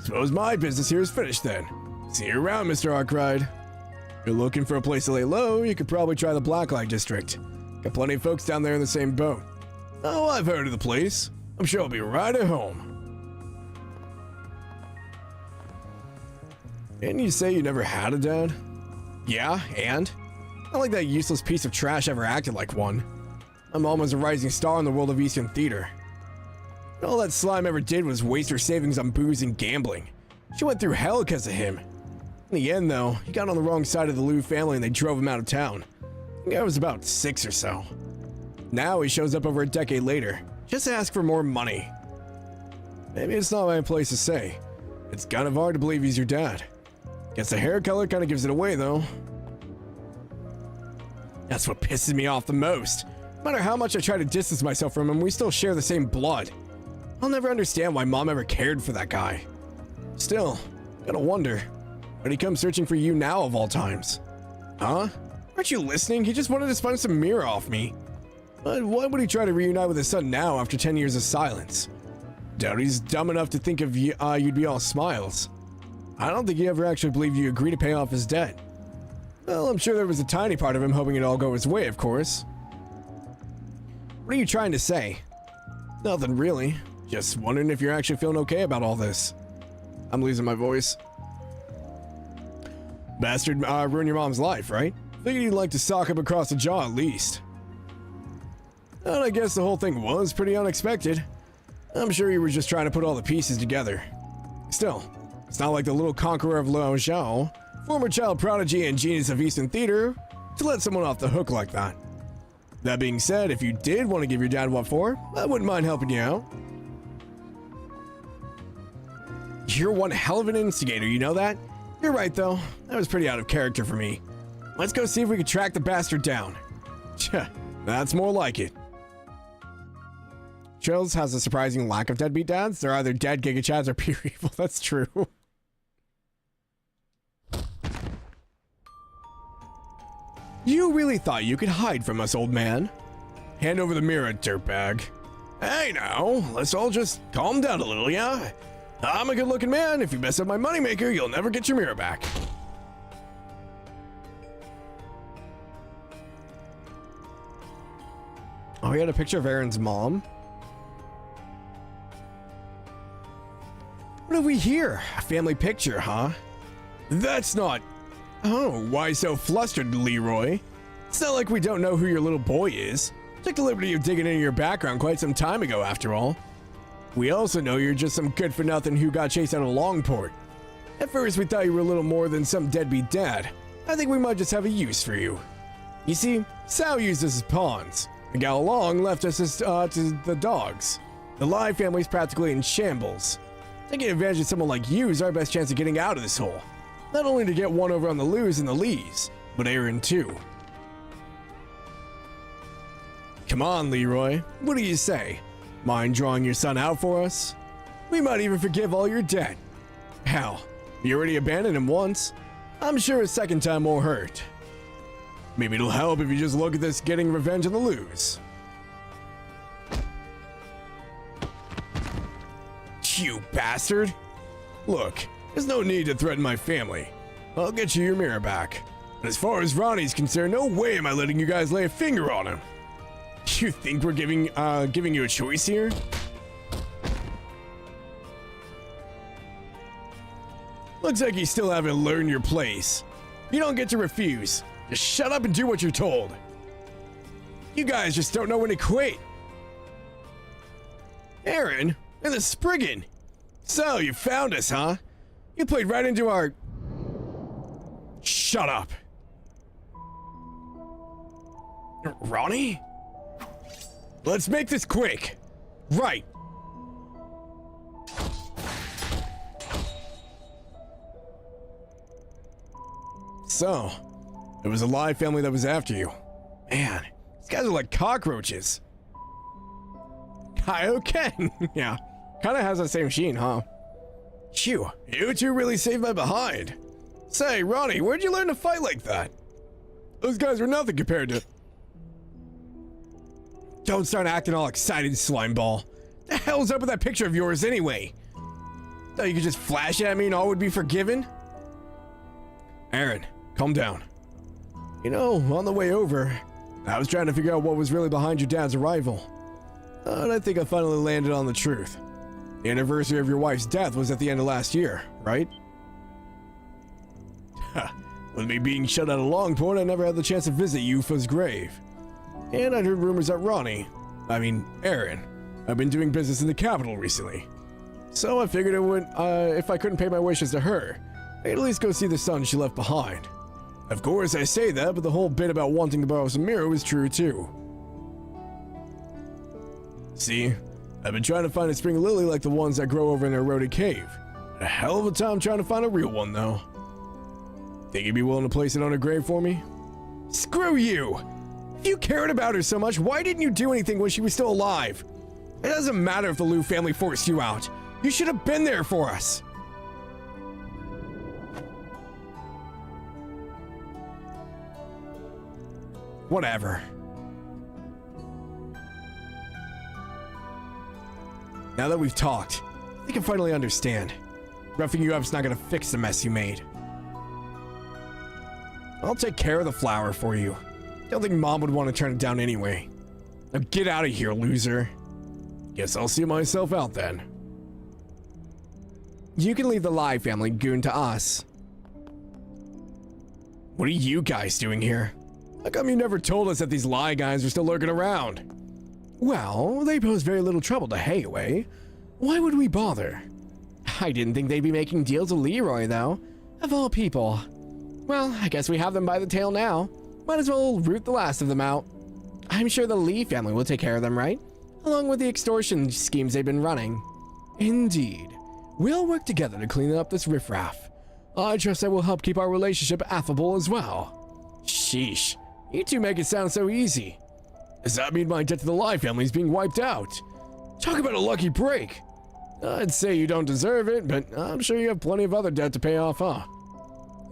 Suppose my business here is finished then. See you around, Mr. Arkride. If you're looking for a place to lay low, you could probably try the Blacklight District. Got plenty of folks down there in the same boat. Oh, I've heard of the place. I'm sure I'll be right at home. Didn't you say you never had a dad? Yeah, and? Not like that useless piece of trash ever acted like one. My mom was a rising star in the world of Eastern theater. And all that slime ever did was waste her savings on booze and gambling. She went through hell because of him. In the end, though, he got on the wrong side of the Liu family and they drove him out of town. I think I was about 6 or so. Now he shows up over a decade later, just to ask for more money. Maybe it's not my place to say. It's kind of hard to believe he's your dad. Guess the hair color kind of gives it away, though. That's what pisses me off the most. No matter how much I try to distance myself from him, we still share the same blood. I'll never understand why Mom ever cared for that guy. Still, gotta wonder, why'd he come searching for you now of all times? Huh? Aren't you listening? He just wanted to sponge some mirror off me. But why would he try to reunite with his son now after 10 years of silence? Doubt he's dumb enough to think of you'd be all smiles. I don't think he ever actually believed you agreed to pay off his debt. Well, I'm sure there was a tiny part of him hoping it'd all go his way, of course. What are you trying to say? Nothing really. Just wondering if you're actually feeling okay about all this. I'm losing my voice. Bastard ruined your mom's life, right? Figured you'd like to sock him across the jaw at least. And I guess the whole thing was pretty unexpected. I'm sure you were just trying to put all the pieces together. Still, it's not like the little conqueror of Lao Zhao, former child prodigy and genius of Eastern theater, to let someone off the hook like that. That being said, if you did want to give your dad what for, I wouldn't mind helping you out. You're one hell of an instigator, you know that? You're right, though. That was pretty out of character for me. Let's go see if we can track the bastard down. That's more like it. Trails has a surprising lack of deadbeat dads. They're either dead Giga Chads or pure evil. That's true. You really thought you could hide from us, old man? Hand over the mirror, dirtbag. Hey now, let's all just calm down a little, yeah? I'm a good-looking man. If you mess up my moneymaker, you'll never get your mirror back. Oh, he had a picture of Aaron's mom? What have we here? A family picture, huh? That's not... Oh, why so flustered, Leroy? It's not like we don't know who your little boy is. Took the liberty of digging into your background quite some time ago, after all. We also know you're just some good-for-nothing who got chased out of Longport. At first, we thought you were a little more than some deadbeat dad. I think we might just have a use for you. You see, Sal used us as pawns. The gal along left us as, to the dogs. The Lai family's practically in shambles. Taking advantage of someone like you is our best chance of getting out of this hole. Not only to get one over on the Lus and the Lees, but Aaron too. Come on, Leroy. What do you say? Mind drawing your son out for us? We might even forgive all your debt. Hell, you already abandoned him once. I'm sure a second time won't hurt. Maybe it'll help if you just look at this getting revenge on the Lus. You bastard! Look, there's no need to threaten my family. I'll get you your mirror back. And as far as Ronnie's concerned, no way am I letting you guys lay a finger on him. You think we're giving you a choice here? Looks like you still haven't learned your place. You don't get to refuse. Just shut up and do what you're told. You guys just don't know when to quit. Aaron and the Spriggan. So, you found us, huh? You played right into our... Shut up. Ronnie? Let's make this quick. Right. So, it was a live family that was after you. Man, these guys are like cockroaches. Kaioken. Yeah, kind of has that same sheen, huh? Phew, you two really saved my behind. Say, Ronnie, where'd you learn to fight like that? Those guys were nothing compared to... Don't start acting all excited, slimeball. The hell's up with that picture of yours anyway? Thought you could just flash it at me and all would be forgiven? Aaron, calm down. You know, on the way over, I was trying to figure out what was really behind your dad's arrival. And I think I finally landed on the truth. The anniversary of your wife's death was at the end of last year, right? With me being shut out of Longport, I never had the chance to visit Yufa's grave. And I'd heard rumors that Aaron, had been doing business in the capital recently. So I figured it would, if I couldn't pay my wishes to her, I'd at least go see the son she left behind. Of course, I say that, but the whole bit about wanting to borrow some mirror was true too. See, I've been trying to find a spring lily like the ones that grow over in an eroded cave. A hell of a time trying to find a real one, though. Think you'd be willing to place it on her grave for me? Screw you! If you cared about her so much, why didn't you do anything when she was still alive? It doesn't matter if the Liu family forced you out. You should have been there for us. Whatever. Now that we've talked, I can finally understand. Roughing you up's not gonna fix the mess you made. I'll take care of the flower for you. Don't think Mom would want to turn it down anyway. Now get out of here, loser. Guess I'll see myself out then. You can leave the Lai family goon to us. What are you guys doing here? How come you never told us that these Lai guys are still lurking around? Well, they pose very little trouble to Hayway. Why would we bother? I didn't think they'd be making deals with Leroy, though. Of all people. Well, I guess we have them by the tail now. Might as well root the last of them out. I'm sure the Lee family will take care of them, right? Along with the extortion schemes they've been running. Indeed. We'll work together to clean up this riffraff. I trust that will help keep our relationship affable as well. Sheesh. You two make it sound so easy. Does that mean my debt to the Lai family is being wiped out? Talk about a lucky break. I'd say you don't deserve it, but I'm sure you have plenty of other debt to pay off, huh?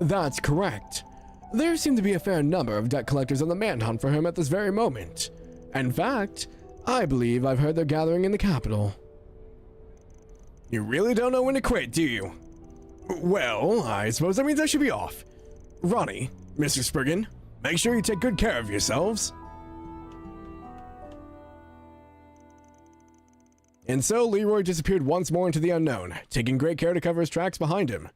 That's correct. There seem to be a fair number of debt collectors on the manhunt for him at this very moment. In fact, I believe I've heard they're gathering in the capital. You really don't know when to quit, do you? Well, I suppose that means I should be off. Ronnie, Mr. Spriggan, make sure you take good care of yourselves. And so Leroy disappeared once more into the unknown, taking great care to cover his tracks behind him.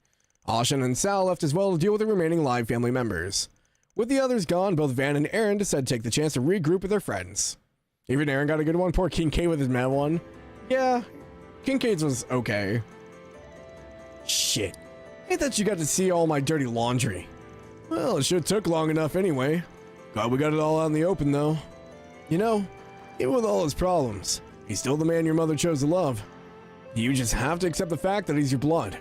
Ashen and Sal left as well to deal with the remaining live family members. With the others gone, both Van and Aaron decided to take the chance to regroup with their friends. Even Aaron got a good one. Poor Kincaid with his mad one. Yeah, Kincaid's was okay. Shit. I thought you got to see all my dirty laundry. Well, it sure took long enough anyway. Glad we got it all out in the open, though. You know, even with all his problems, he's still the man your mother chose to love. You just have to accept the fact that he's your blood.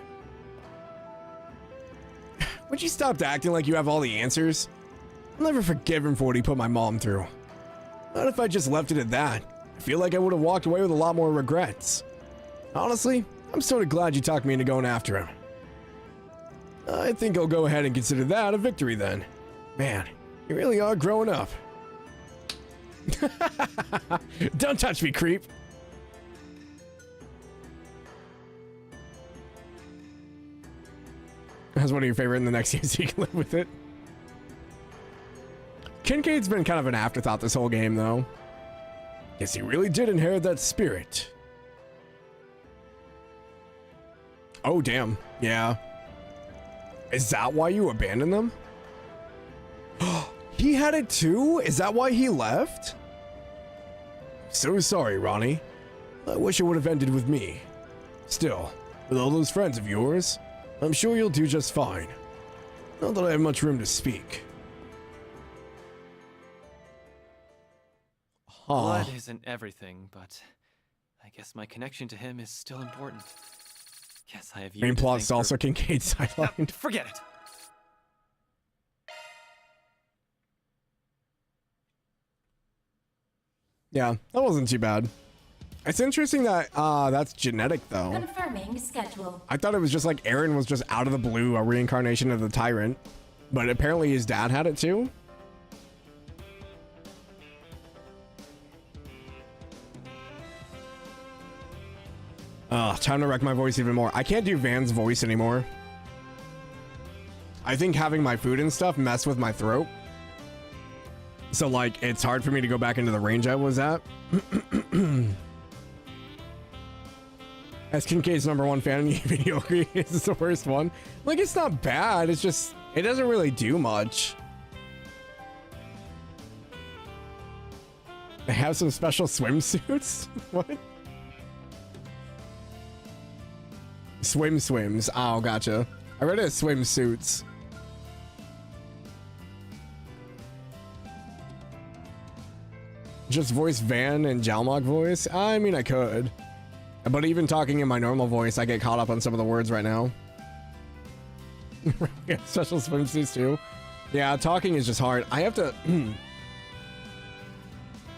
Would you stop acting like you have all the answers? I'll never forgive him for what he put my mom through. Not if I just left it at that. I feel like I would have walked away with a lot more regrets. Honestly, I'm sort of glad you talked me into going after him. I think I'll go ahead and consider that a victory then. Man, you really are growing up. Don't touch me, creep. That's one of your favorite in the next game, so you can live with it. Kincaid's been kind of an afterthought this whole game, though. Guess he really did inherit that spirit. Oh, damn. Yeah. Is that why you abandoned them? He had it too? Is that why he left? So sorry, Ronnie. I wish it would have ended with me. Still, with all those friends of yours, I'm sure you'll do just fine. Not that I have much room to speak. Blood isn't everything, but I guess my connection to him is still important. Guess I have you. Main to plot's thank also for... Kincaid sidelined. Forget it. Yeah, that wasn't too bad. It's interesting that that's genetic though. Confirming schedule. I thought it was just like Aaron was just out of the blue a reincarnation of the tyrant, but apparently his dad had it too. Time to wreck my voice even more. I can't do Van's voice anymore. I think having my food and stuff messed with my throat. So like, it's hard for me to go back into the range I was at. As Kincaid's #1 fan in video, this is the worst one. Like, it's not bad. It's just, it doesn't really do much. They have some special swimsuits? What? Swims. Oh, gotcha. I read it as swimsuits. Just voice Van and Jalmoc voice? I mean, I could. But even talking in my normal voice, I get caught up on some of the words right now. Special swimsuits too. Yeah, talking is just hard. I have to...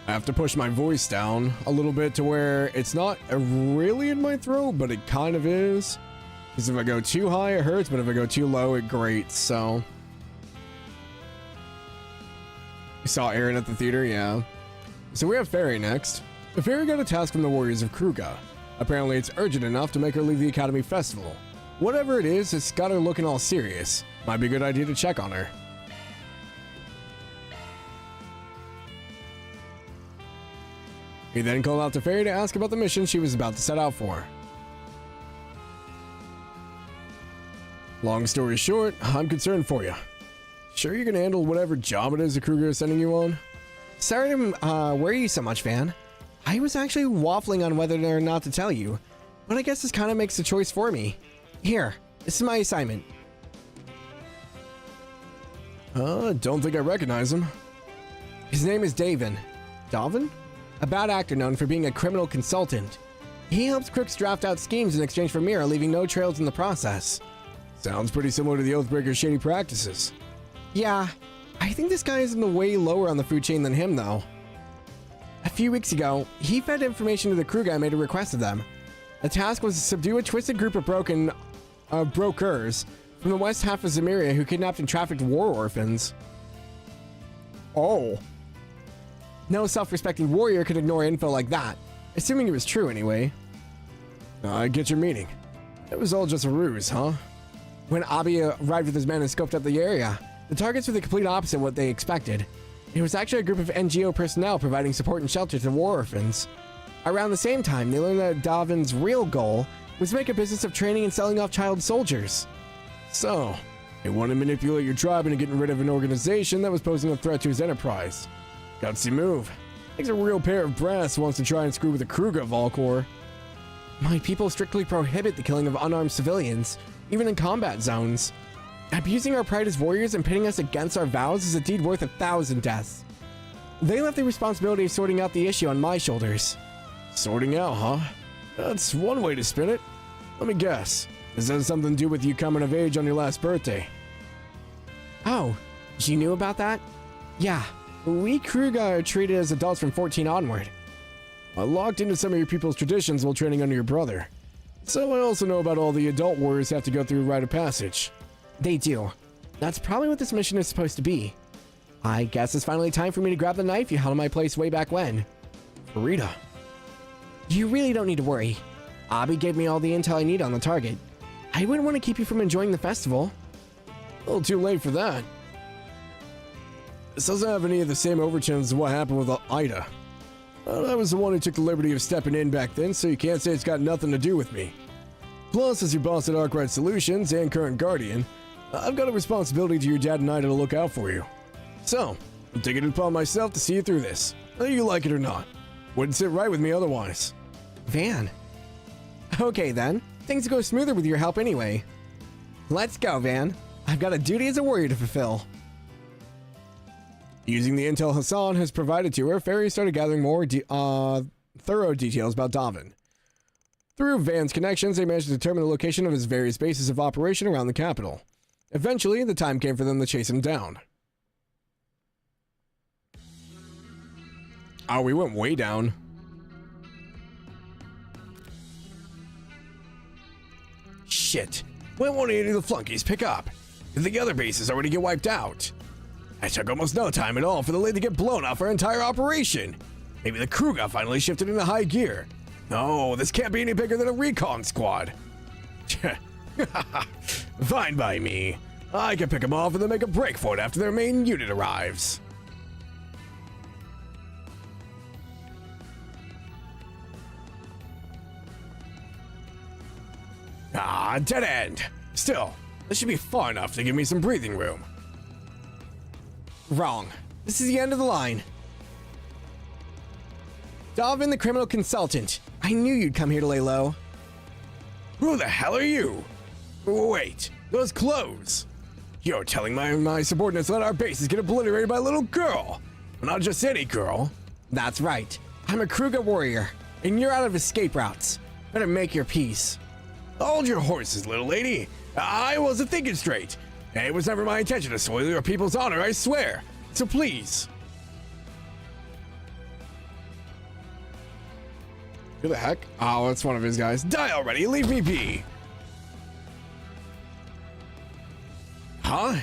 I have to push my voice down a little bit to where it's not really in my throat, but it kind of is. Because if I go too high, it hurts, but if I go too low, it grates, so... You saw Aaron at the theater? Yeah. So we have Fairy next. The Fairy got a task from the warriors of Krugerg. Apparently it's urgent enough to make her leave the Academy Festival. Whatever it is, it's got her looking all serious. Might be a good idea to check on her. He then called out to Fairy to ask about the mission she was about to set out for. Long story short, I'm concerned for you. Sure you can handle whatever job it is the Krugerg is sending you on? Sorry to worry you so much, Van. I was actually waffling on whether or not to tell you, but I guess this kind of makes the choice for me. Here, this is my assignment. Don't think I recognize him. His name is Davin. Davin? A bad actor known for being a criminal consultant. He helps crooks draft out schemes in exchange for Mira, leaving no trails in the process. Sounds pretty similar to the Oathbreaker's shady practices. Yeah, I think this guy is in the way lower on the food chain than him, though. A few weeks ago, he fed information to the crew guy and made a request of them. The task was to subdue a twisted group of brokers from the west half of Zemeria who kidnapped and trafficked war orphans. Oh. No self-respecting warrior could ignore info like that, assuming it was true anyway. I get your meaning. It was all just a ruse, huh? When Abi arrived with his men and scoped out the area, the targets were the complete opposite of what they expected. It was actually a group of NGO personnel providing support and shelter to war orphans. Around the same time, they learned that Davin's real goal was to make a business of training and selling off child soldiers. So, they want to manipulate your tribe into getting rid of an organization that was posing a threat to his enterprise. Gutsy move. Takes a real pair of brass wants to try and screw with the Krugerg Volcor. My people strictly prohibit the killing of unarmed civilians, even in combat zones. Abusing our pride as warriors and pitting us against our vows is a deed worth 1,000 deaths. They left the responsibility of sorting out the issue on my shoulders. Sorting out, huh? That's one way to spin it. Let me guess. This has something to do with you coming of age on your last birthday. Oh, you knew about that? Yeah, we Krugerg are treated as adults from 14 onward. I locked into some of your people's traditions while training under your brother. So I also know about all the adult warriors have to go through rite of passage. They do. That's probably what this mission is supposed to be. I guess it's finally time for me to grab the knife you held in my place way back when. Rita. You really don't need to worry. Abi gave me all the intel I need on the target. I wouldn't want to keep you from enjoying the festival. A little too late for that. This doesn't have any of the same overtones as what happened with Ida. But I was the one who took the liberty of stepping in back then, so you can't say it's got nothing to do with me. Plus, as your boss at Arkride Solutions and current guardian, I've got a responsibility to your dad and Ida to look out for you. So, I'm taking it upon myself to see you through this, whether you like it or not. Wouldn't sit right with me otherwise. Van. Okay then, things go smoother with your help anyway. Let's go, Van. I've got a duty as a warrior to fulfill. Using the intel Hassan has provided to her, Fairy started gathering more thorough details about Davin. Through Van's connections, they managed to determine the location of his various bases of operation around the capital. Eventually, the time came for them to chase him down. Oh, we went way down. Shit. When won't any of the flunkies pick up? The other bases already get wiped out. It took almost no time at all for the lid to get blown off our entire operation. Maybe the crew got finally shifted into high gear. No, this can't be any bigger than a recon squad. Fine by me. I can pick them off and then make a break for it after their main unit arrives. Ah, dead end. Still, this should be far enough to give me some breathing room. Wrong. This is the end of the line. Davin, the criminal consultant. I knew you'd come here to lay low. Who the hell are you? Wait, those clothes. You're telling my subordinates to let our bases get obliterated by a little girl. Not just any girl. That's right. I'm a Krugerg warrior, and you're out of escape routes. Better make your peace. Hold your horses, little lady. I wasn't thinking straight. It was never my intention to soil your people's honor, I swear. So please. Who the heck? Oh, that's one of his guys. Die already, leave me be. Huh?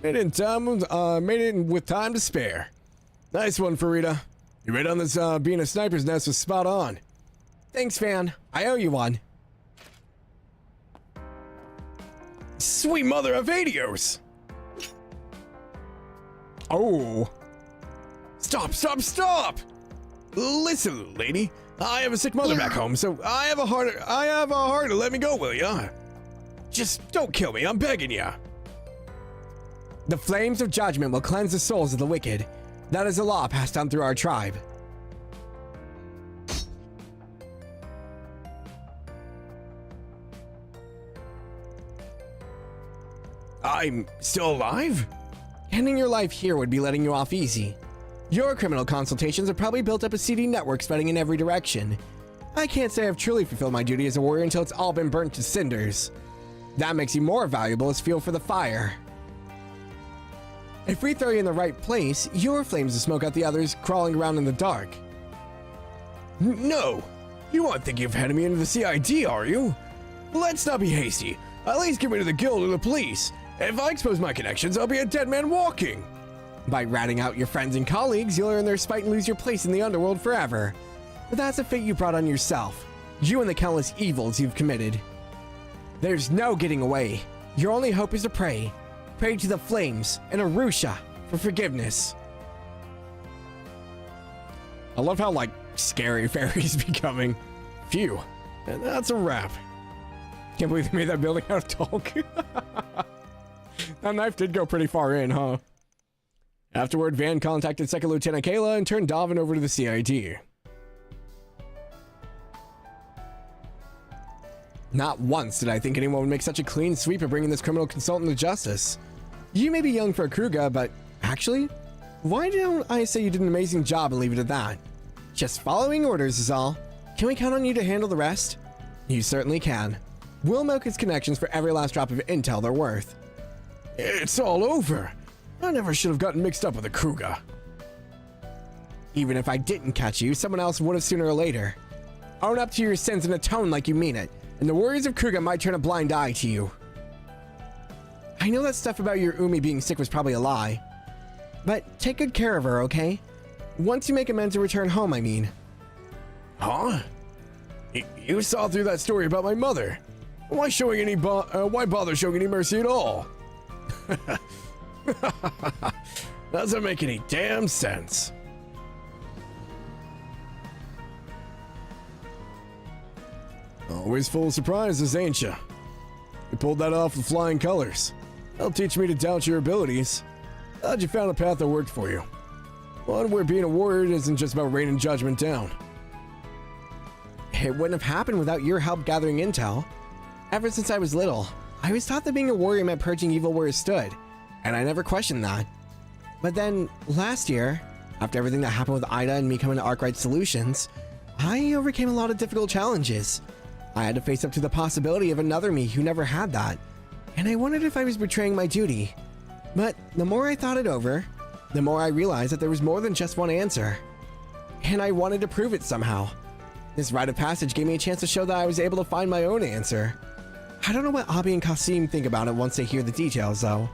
Made it with time to spare. Nice one, Farida. You read on this being a sniper's nest was spot on. Thanks, Van. I owe you one. Sweet mother of Adios! Oh. Stop, stop, stop! Listen, little lady. I have a sick mother back home, so I have a heart to let me go, will ya? Just don't kill me, I'm begging ya. The flames of judgment will cleanse the souls of the wicked. That is a law passed down through our tribe. I'm still alive? Ending your life here would be letting you off easy. Your criminal consultations have probably built up a seedy network spreading in every direction. I can't say I've truly fulfilled my duty as a warrior until it's all been burnt to cinders. That makes you more valuable as fuel for the fire. If we throw you in the right place, your flames will smoke out the others crawling around in the dark. No! You aren't thinking of heading me into the CID, are you? Let's not be hasty. At least get me to the guild or the police. If I expose my connections, I'll be a dead man walking. By ratting out your friends and colleagues, you'll earn their spite and lose your place in the underworld forever. But that's a fate you brought on yourself. You and the countless evils you've committed. There's no getting away. Your only hope is to pray. Pray to the flames and Arusha for forgiveness. I love how, like, scary Fairy's becoming. Phew. And that's a wrap. Can't believe they made that building out of talk. That knife did go pretty far in, huh? Afterward, Van contacted Second Lieutenant Kayla and turned Davin over to the CID. Not once did I think anyone would make such a clean sweep of bringing this criminal consultant to justice. You may be young for a Krugerg, but actually, why don't I say you did an amazing job and leave it at that? Just following orders is all. Can we count on you to handle the rest? You certainly can. We'll milk his connections for every last drop of intel they're worth. It's all over. I never should have gotten mixed up with a Krugerg. Even if I didn't catch you, someone else would have sooner or later. Own up to your sins and atone like you mean it, and the warriors of Krugerg might turn a blind eye to you. I know that stuff about your Umi being sick was probably a lie. But take good care of her, okay? Once you make amends and return home, I mean. Huh? You saw through that story about my mother. Why bother showing any mercy at all? Doesn't make any damn sense. Always full of surprises, ain't ya? You pulled that off with flying colors. That'll teach me to doubt your abilities. Glad you found a path that worked for you. One where being a warrior isn't just about raining judgment down. It wouldn't have happened without your help gathering intel. Ever since I was little, I was taught that being a warrior meant purging evil where it stood, and I never questioned that. But then, last year, after everything that happened with Ida and me coming to Arkride Solutions, I overcame a lot of difficult challenges. I had to face up to the possibility of another me who never had that, and I wondered if I was betraying my duty. But the more I thought it over, the more I realized that there was more than just one answer. And I wanted to prove it somehow. This rite of passage gave me a chance to show that I was able to find my own answer. I don't know what Abi and Kasim think about it once they hear the details, though.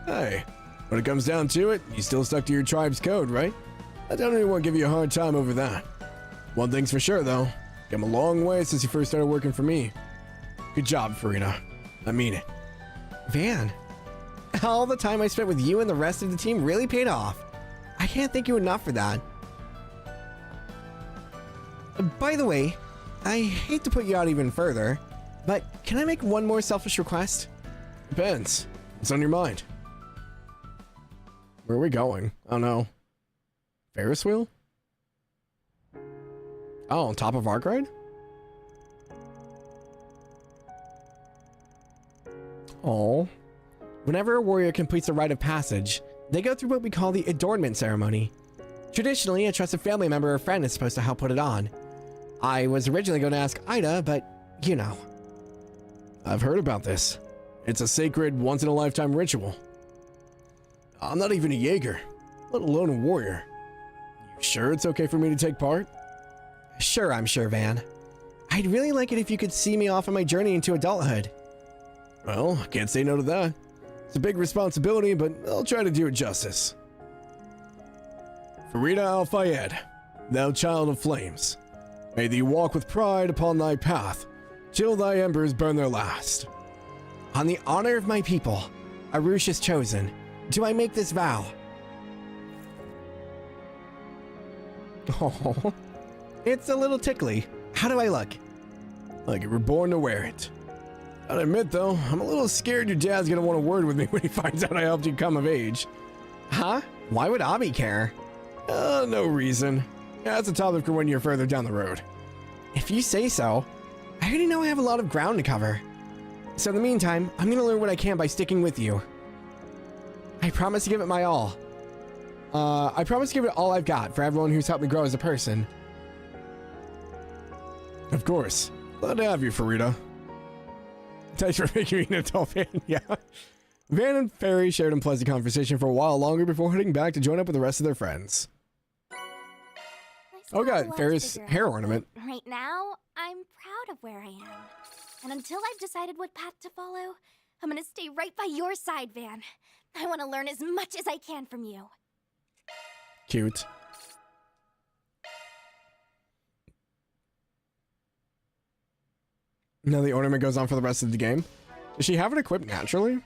Hey, when it comes down to it, you still stuck to your tribe's code, right? I don't even want to give you a hard time over that. One thing's for sure, though. Come a long way since you first started working for me. Good job, Farida. I mean it. Van, all the time I spent with you and the rest of the team really paid off. I can't thank you enough for that. By the way, I hate to put you out even further, but can I make one more selfish request? Depends. What's on your mind? Where are we going? Oh no. Ferris wheel? Oh, on top of Arkride? Oh. Whenever a warrior completes a rite of passage, they go through what we call the adornment ceremony. Traditionally, a trusted family member or friend is supposed to help put it on. I was originally going to ask Ida, but you know. I've heard about this. It's a sacred, once-in-a-lifetime ritual. I'm not even a Jaeger, let alone a warrior. You sure it's okay for me to take part? Sure, I'm sure, Van. I'd really like it if you could see me off on my journey into adulthood. Well, I can't say no to that. It's a big responsibility, but I'll try to do it justice. Farida al-Fayed, thou child of flames, may thee walk with pride upon thy path, till thy embers burn their last. On the honor of my people, Arush is chosen. Do I make this vow? Oh, it's a little tickly. How do I look? Like you were born to wear it. I'll admit though, I'm a little scared your dad's gonna want a word with me when he finds out I helped you come of age. Huh? Why would Abi care? No reason. Yeah, that's a topic for when you're further down the road. If you say so. I already know I have a lot of ground to cover. So in the meantime, I'm gonna learn what I can by sticking with you. I promise to give it my all. I promise to give it all I've got for everyone who's helped me grow as a person. Of course. Glad to have you, Farida. Thanks for making me an adult fan, yeah. Van and Fairy shared a pleasant conversation for a while longer before heading back to join up with the rest of their friends. Oh god, Fairy's hair ornament. Right now, I'm proud of where I am. And until I've decided what path to follow, I'm gonna stay right by your side, Van. I want to learn as much as I can from you. Cute. Now the ornament goes on for the rest of the game. Does she have it equipped naturally?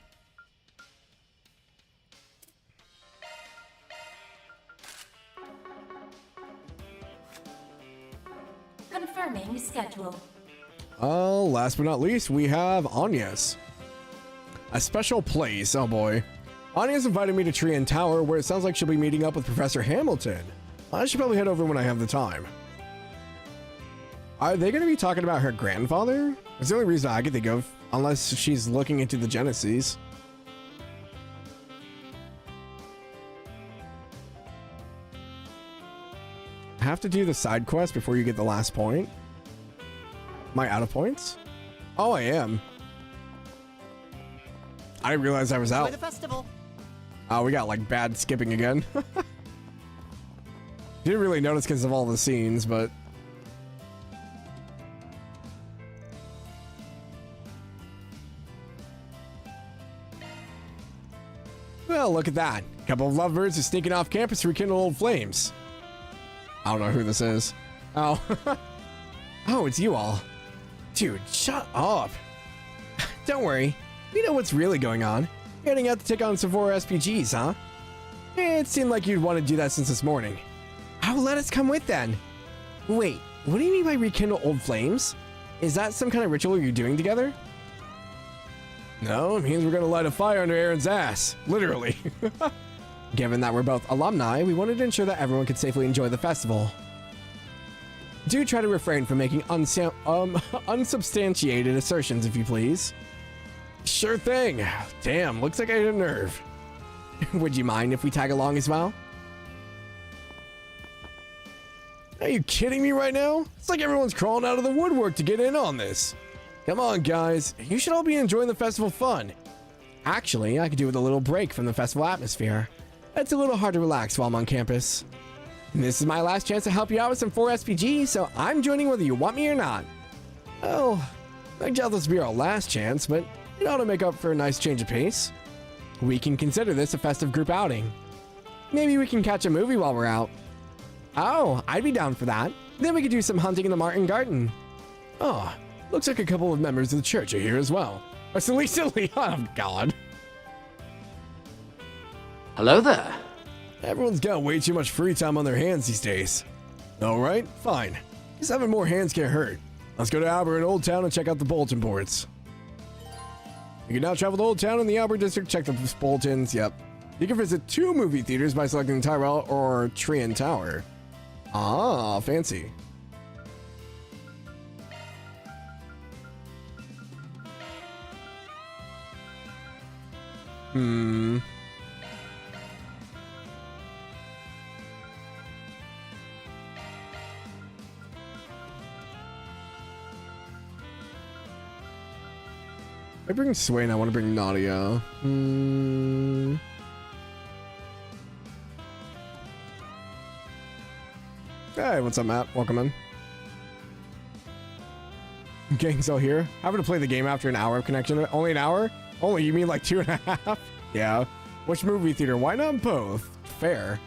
Confirming schedule. Last but not least, we have Anya's. A special place, oh boy. Anya's invited me to Tree and Tower, where it sounds like she'll be meeting up with Professor Hamilton. I should probably head over when I have the time. Are they going to be talking about her grandfather? That's the only reason I can think of, unless she's looking into the Genesis. I have to do the side quest before you get the last point. Am I out of points? Oh, I am. I didn't realize I was out. Enjoy the festival. Oh, we got like bad skipping again. Didn't really notice because of all the scenes, but... Well, look at that. A couple of lovebirds are sneaking off campus to rekindle old flames. I don't know who this is. Oh. Oh, it's you all. Dude, shut up. Don't worry. We know what's really going on. You're heading out to take on some 4 SPGs, huh? It seemed like you'd want to do that since this morning. Oh, let us come with then. Wait, what do you mean by rekindle old flames? Is that some kind of ritual you're doing together? No, it means we're gonna light a fire under Aaron's ass. Literally. Given that we're both alumni, we wanted to ensure that everyone could safely enjoy the festival. Do try to refrain from making unsubstantiated assertions, if you please. Sure thing. Damn, looks like I hit a nerve. Would you mind if we tag along as well? Are you kidding me right now? It's like everyone's crawling out of the woodwork to get in on this. Come on, guys. You should all be enjoying the festival fun. Actually, I could do with a little break from the festival atmosphere. It's a little hard to relax while I'm on campus. And this is my last chance to help you out with some 4 SPG, so I'm joining whether you want me or not. Oh, I doubt this will be our last chance, but it ought to make up for a nice change of pace. We can consider this a festive group outing. Maybe we can catch a movie while we're out. Oh, I'd be down for that. Then we could do some hunting in the Martin Garden. Oh, looks like a couple of members of the church are here as well. Oh, God. Hello there. Everyone's got way too much free time on their hands these days. All right, fine. Just having more hands can't hurt. Let's go to Albert in Old Town and check out the bulletin boards. You can now travel to Old Town in the Albert District, check the bulletins, yep. You can visit 2 movie theaters by selecting Tyrell or Trian Tower. Ah, fancy. I bring Swin, I want to bring Nadia. Hey, what's up, Matt? Welcome in. Gang's all here. Having to play the game after an hour of connection. Only an hour? Only, you mean like 2.5? Yeah. Which movie theater? Why not both? Fair.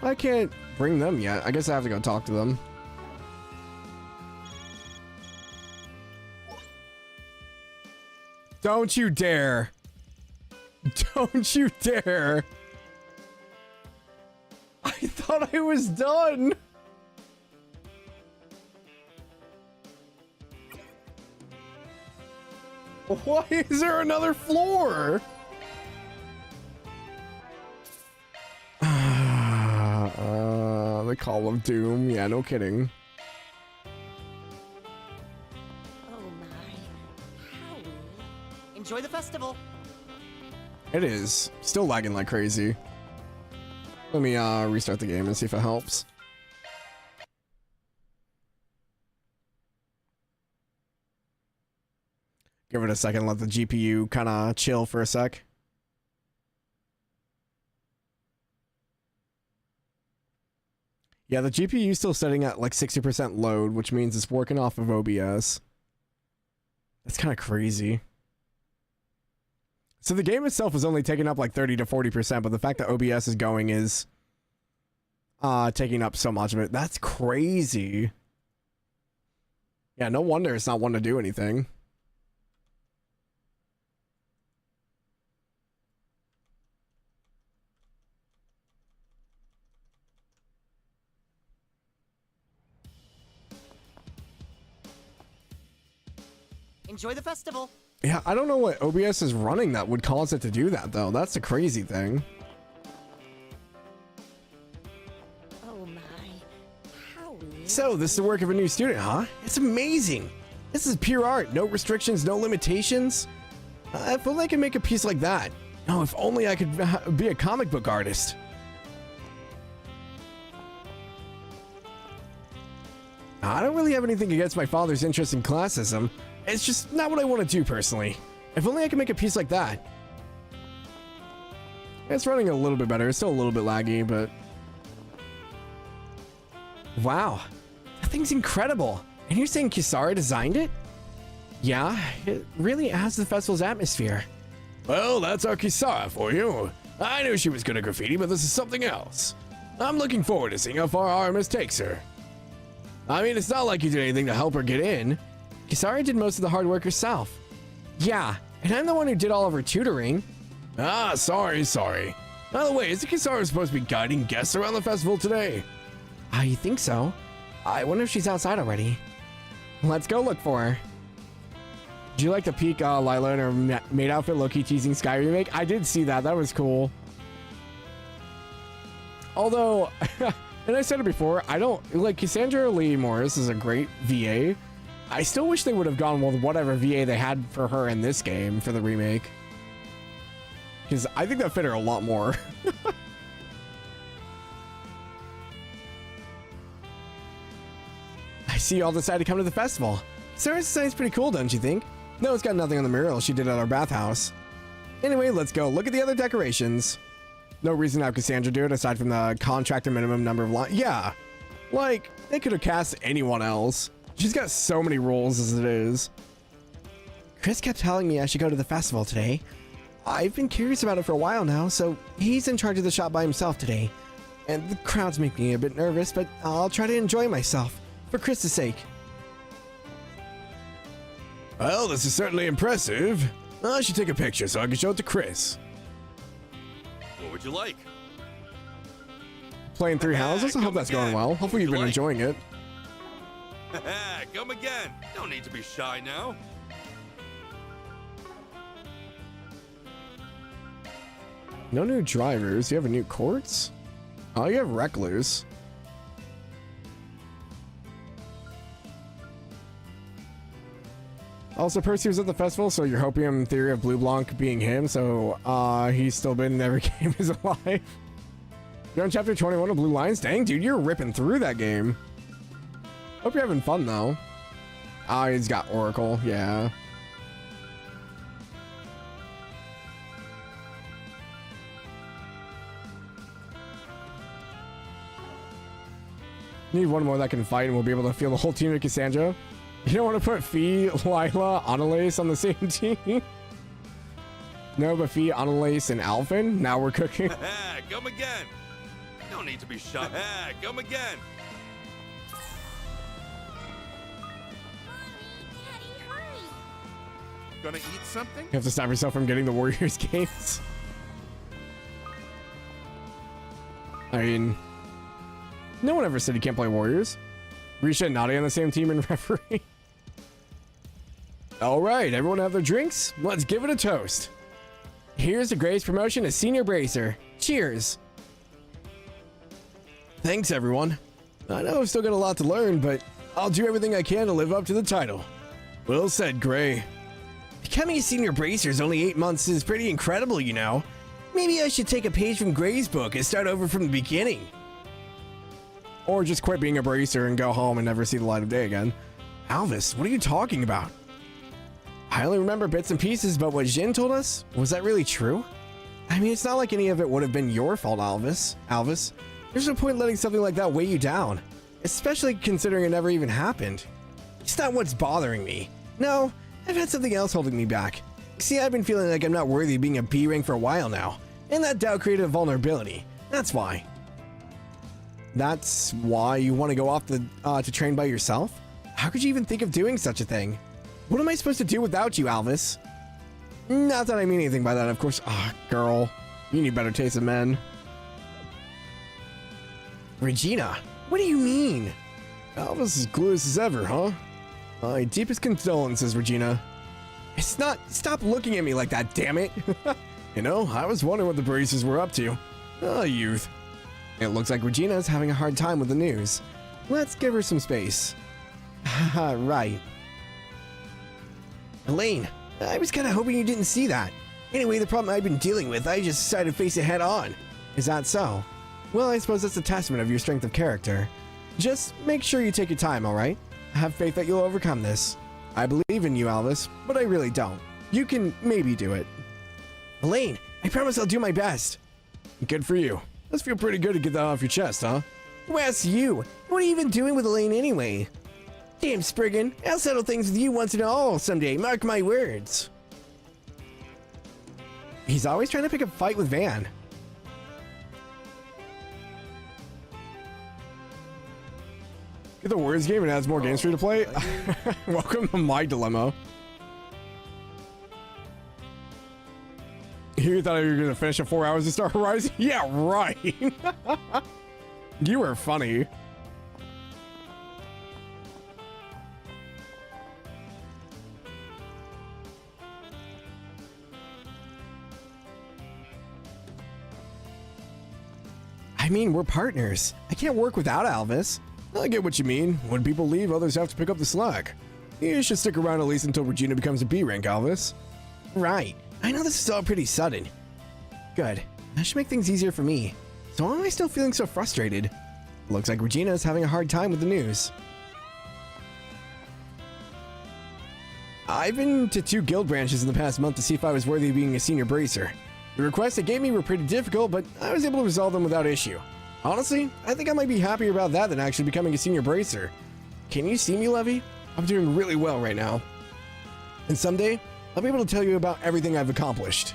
I can't bring them yet. I guess I have to go talk to them. Don't you dare. Don't you dare. I thought I was done. Why is there another floor? The Call of Doom. Yeah, no kidding. Enjoy the festival. It is. Still lagging like crazy. Let me restart the game and see if it helps. Give it a second, let the GPU kind of chill for a sec. Yeah, the GPU is still setting at like 60% load, which means it's working off of OBS. That's kind of crazy. So the game itself is only taking up like 30 to 40%, but the fact that OBS is going is taking up so much of it. That's crazy. Yeah, no wonder it's not one to do anything. Enjoy the festival. Yeah, I don't know what OBS is running that would cause it to do that, though. That's the crazy thing. Oh my. How So, this is the work of a new student, huh? It's amazing. This is pure art. No restrictions, no limitations. If only I could make a piece like that. Oh, if only I could be a comic book artist. I don't really have anything against my father's interest in classism. It's just not what I want to do personally. If only I could make a piece like that. It's running a little bit better. It's still a little bit laggy, but... Wow. That thing's incredible. And you're saying Kisara designed it? Yeah, it really adds to the festival's atmosphere. Well, that's our Kisara for you. I knew she was good at graffiti, but this is something else. I'm looking forward to seeing how far Aramis takes her. I mean, it's not like you did anything to help her get in. Kisara did most of the hard work herself. Yeah, and I'm the one who did all of her tutoring. Ah, sorry. By the way, isn't Kisara supposed to be guiding guests around the festival today? I think so. I wonder if she's outside already. Let's go look for her. Do you like the peak Lila in her maid outfit Loki teasing Sky remake? I did see that. That was cool. Although, and I said it before, I don't like Cassandra Lee Morris is a great VA. I still wish they would have gone with whatever VA they had for her in this game for the remake. Because I think that fit her a lot more. I see you all decided to come to the festival. Sarah's design is pretty cool, don't you think? No, it's got nothing on the mural she did at our bathhouse. Anyway, let's go look at the other decorations. No reason to have Cassandra do it aside from the contractor minimum number of lines. Yeah, like they could have cast anyone else. She's got so many roles as it is. Chris kept telling me I should go to the festival today. I've been curious about it for a while now, so he's in charge of the shop by himself today. And the crowds make me a bit nervous, but I'll try to enjoy myself, for Chris's sake. Well, this is certainly impressive. I should take a picture so I can show it to Chris. What would you like? Playing 3 houses? I hope that's going well. Hopefully you've been enjoying it. Come again. No need to be shy now. No new drivers. You have a new quartz? Oh, you have Recklers. Also, Percy was at the festival, so your hopium theory of Blue Blanc being him, so he's still been in every game he's alive. You're on chapter 21 of Blue Lions? Dang, dude, you're ripping through that game. Hope you're having fun, though. Ah, he's got Oracle, yeah. Need one more that can fight and we'll be able to feel the whole team of Cassandra. You don't want to put Fee, Lila, Annalise on the same team? No, but Fee, Annalise, and Alvin? Now we're cooking. Come again. No need to be shy. Come again. Gonna eat something? You have to stop yourself from getting the Warriors games. I mean, no one ever said you can't play Warriors. Risha and Nadia on the same team and referee. All right, everyone have their drinks? Let's give it a toast. Here's the greatest promotion as Senior Bracer. Cheers. Thanks, everyone. I know I've still got a lot to learn, but I'll do everything I can to live up to the title. Well said, Gray. Becoming a Senior Bracer is only 8 months is pretty incredible, you know. Maybe I should take a page from Gray's book and start over from the beginning. Or just quit being a Bracer and go home and never see the light of day again. Alvis, what are you talking about? I only remember bits and pieces, but what Jin told us, was that really true? I mean, it's not like any of it would have been your fault, Alvis. There's no point in letting something like that weigh you down, especially considering it never even happened. It's not what's bothering me. No, I've had something else holding me back. See, I've been feeling like I'm not worthy of being a B rank for a while now, and that doubt created a vulnerability. That's why. That's why you want to go off to train by yourself? How could you even think of doing such a thing? What am I supposed to do without you, Alvis? Not that I mean anything by that, of course. Ah, girl. You need better taste of men. Regina, what do you mean? Alvis is clueless as ever, huh? My deepest condolences, Regina. It's not. Stop looking at me like that, damn it. You know, I was wondering what the Bracers were up to. Ah, youth. It looks like Regina's having a hard time with the news. Let's give her some space. Haha, right. Elaine, I was kind of hoping you didn't see that. Anyway, the problem I've been dealing with, I just decided to face it head on. Is that so? Well, I suppose that's a testament of your strength of character. Just make sure you take your time, alright? I have faith that you'll overcome this. I believe in you, Alvis, but I really don't. You can maybe do it. Elaine, I promise I'll do my best. Good for you. Must feel pretty good to get that off your chest, huh? Who asked you? What are you even doing with Elaine anyway? Damn, Spriggan, I'll settle things with you once and all someday, mark my words. He's always trying to pick a fight with Van. Get the words game and adds more games for you to play? Welcome to my dilemma. You thought you were going to finish in 4 hours to Star Horizon? Yeah, right. You were funny. I mean, we're partners. I can't work without Alvis. I get what you mean. When people leave, others have to pick up the slack. You should stick around at least until Regina becomes a B rank, Alvis. Right. I know this is all pretty sudden. Good. That should make things easier for me. So why am I still feeling so frustrated? Looks like Regina is having a hard time with the news. I've been to 2 guild branches in the past month to see if I was worthy of being a senior bracer. The requests they gave me were pretty difficult, but I was able to resolve them without issue. Honestly, I think I might be happier about that than actually becoming a senior bracer. Can you see me, Levy? I'm doing really well right now. And someday, I'll be able to tell you about everything I've accomplished.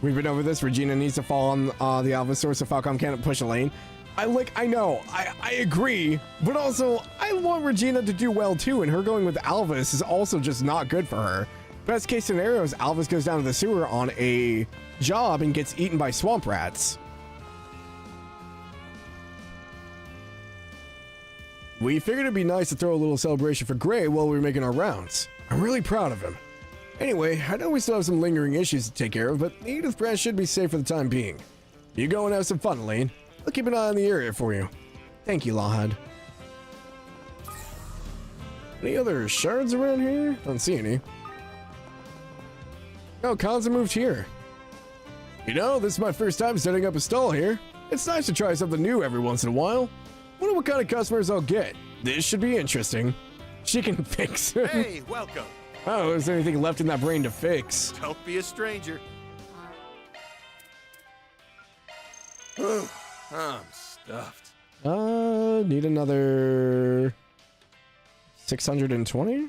We've been over this. Regina needs to fall on the Alpha source so Falcom can't push a lane. I know, I agree, but also, I want Regina to do well too, and her going with Alvis is also just not good for her. Best case scenario is Alvis goes down to the sewer on a job and gets eaten by swamp rats. We figured it'd be nice to throw a little celebration for Gray while we were making our rounds. I'm really proud of him. Anyway, I know we still have some lingering issues to take care of, but the Edith branch should be safe for the time being. You go and have some fun, Lane. I'll keep an eye on the area for you. Thank you, Lawhead. Any other shards around here? Don't see any. Oh, Kanza moved here. You know, this is my first time setting up a stall here. It's nice to try something new every once in a while. Wonder what kind of customers I'll get. This should be interesting. She can fix it. Hey, welcome. Oh, is there anything left in that brain to fix? Don't be a stranger. I'm stuffed. Need another 620?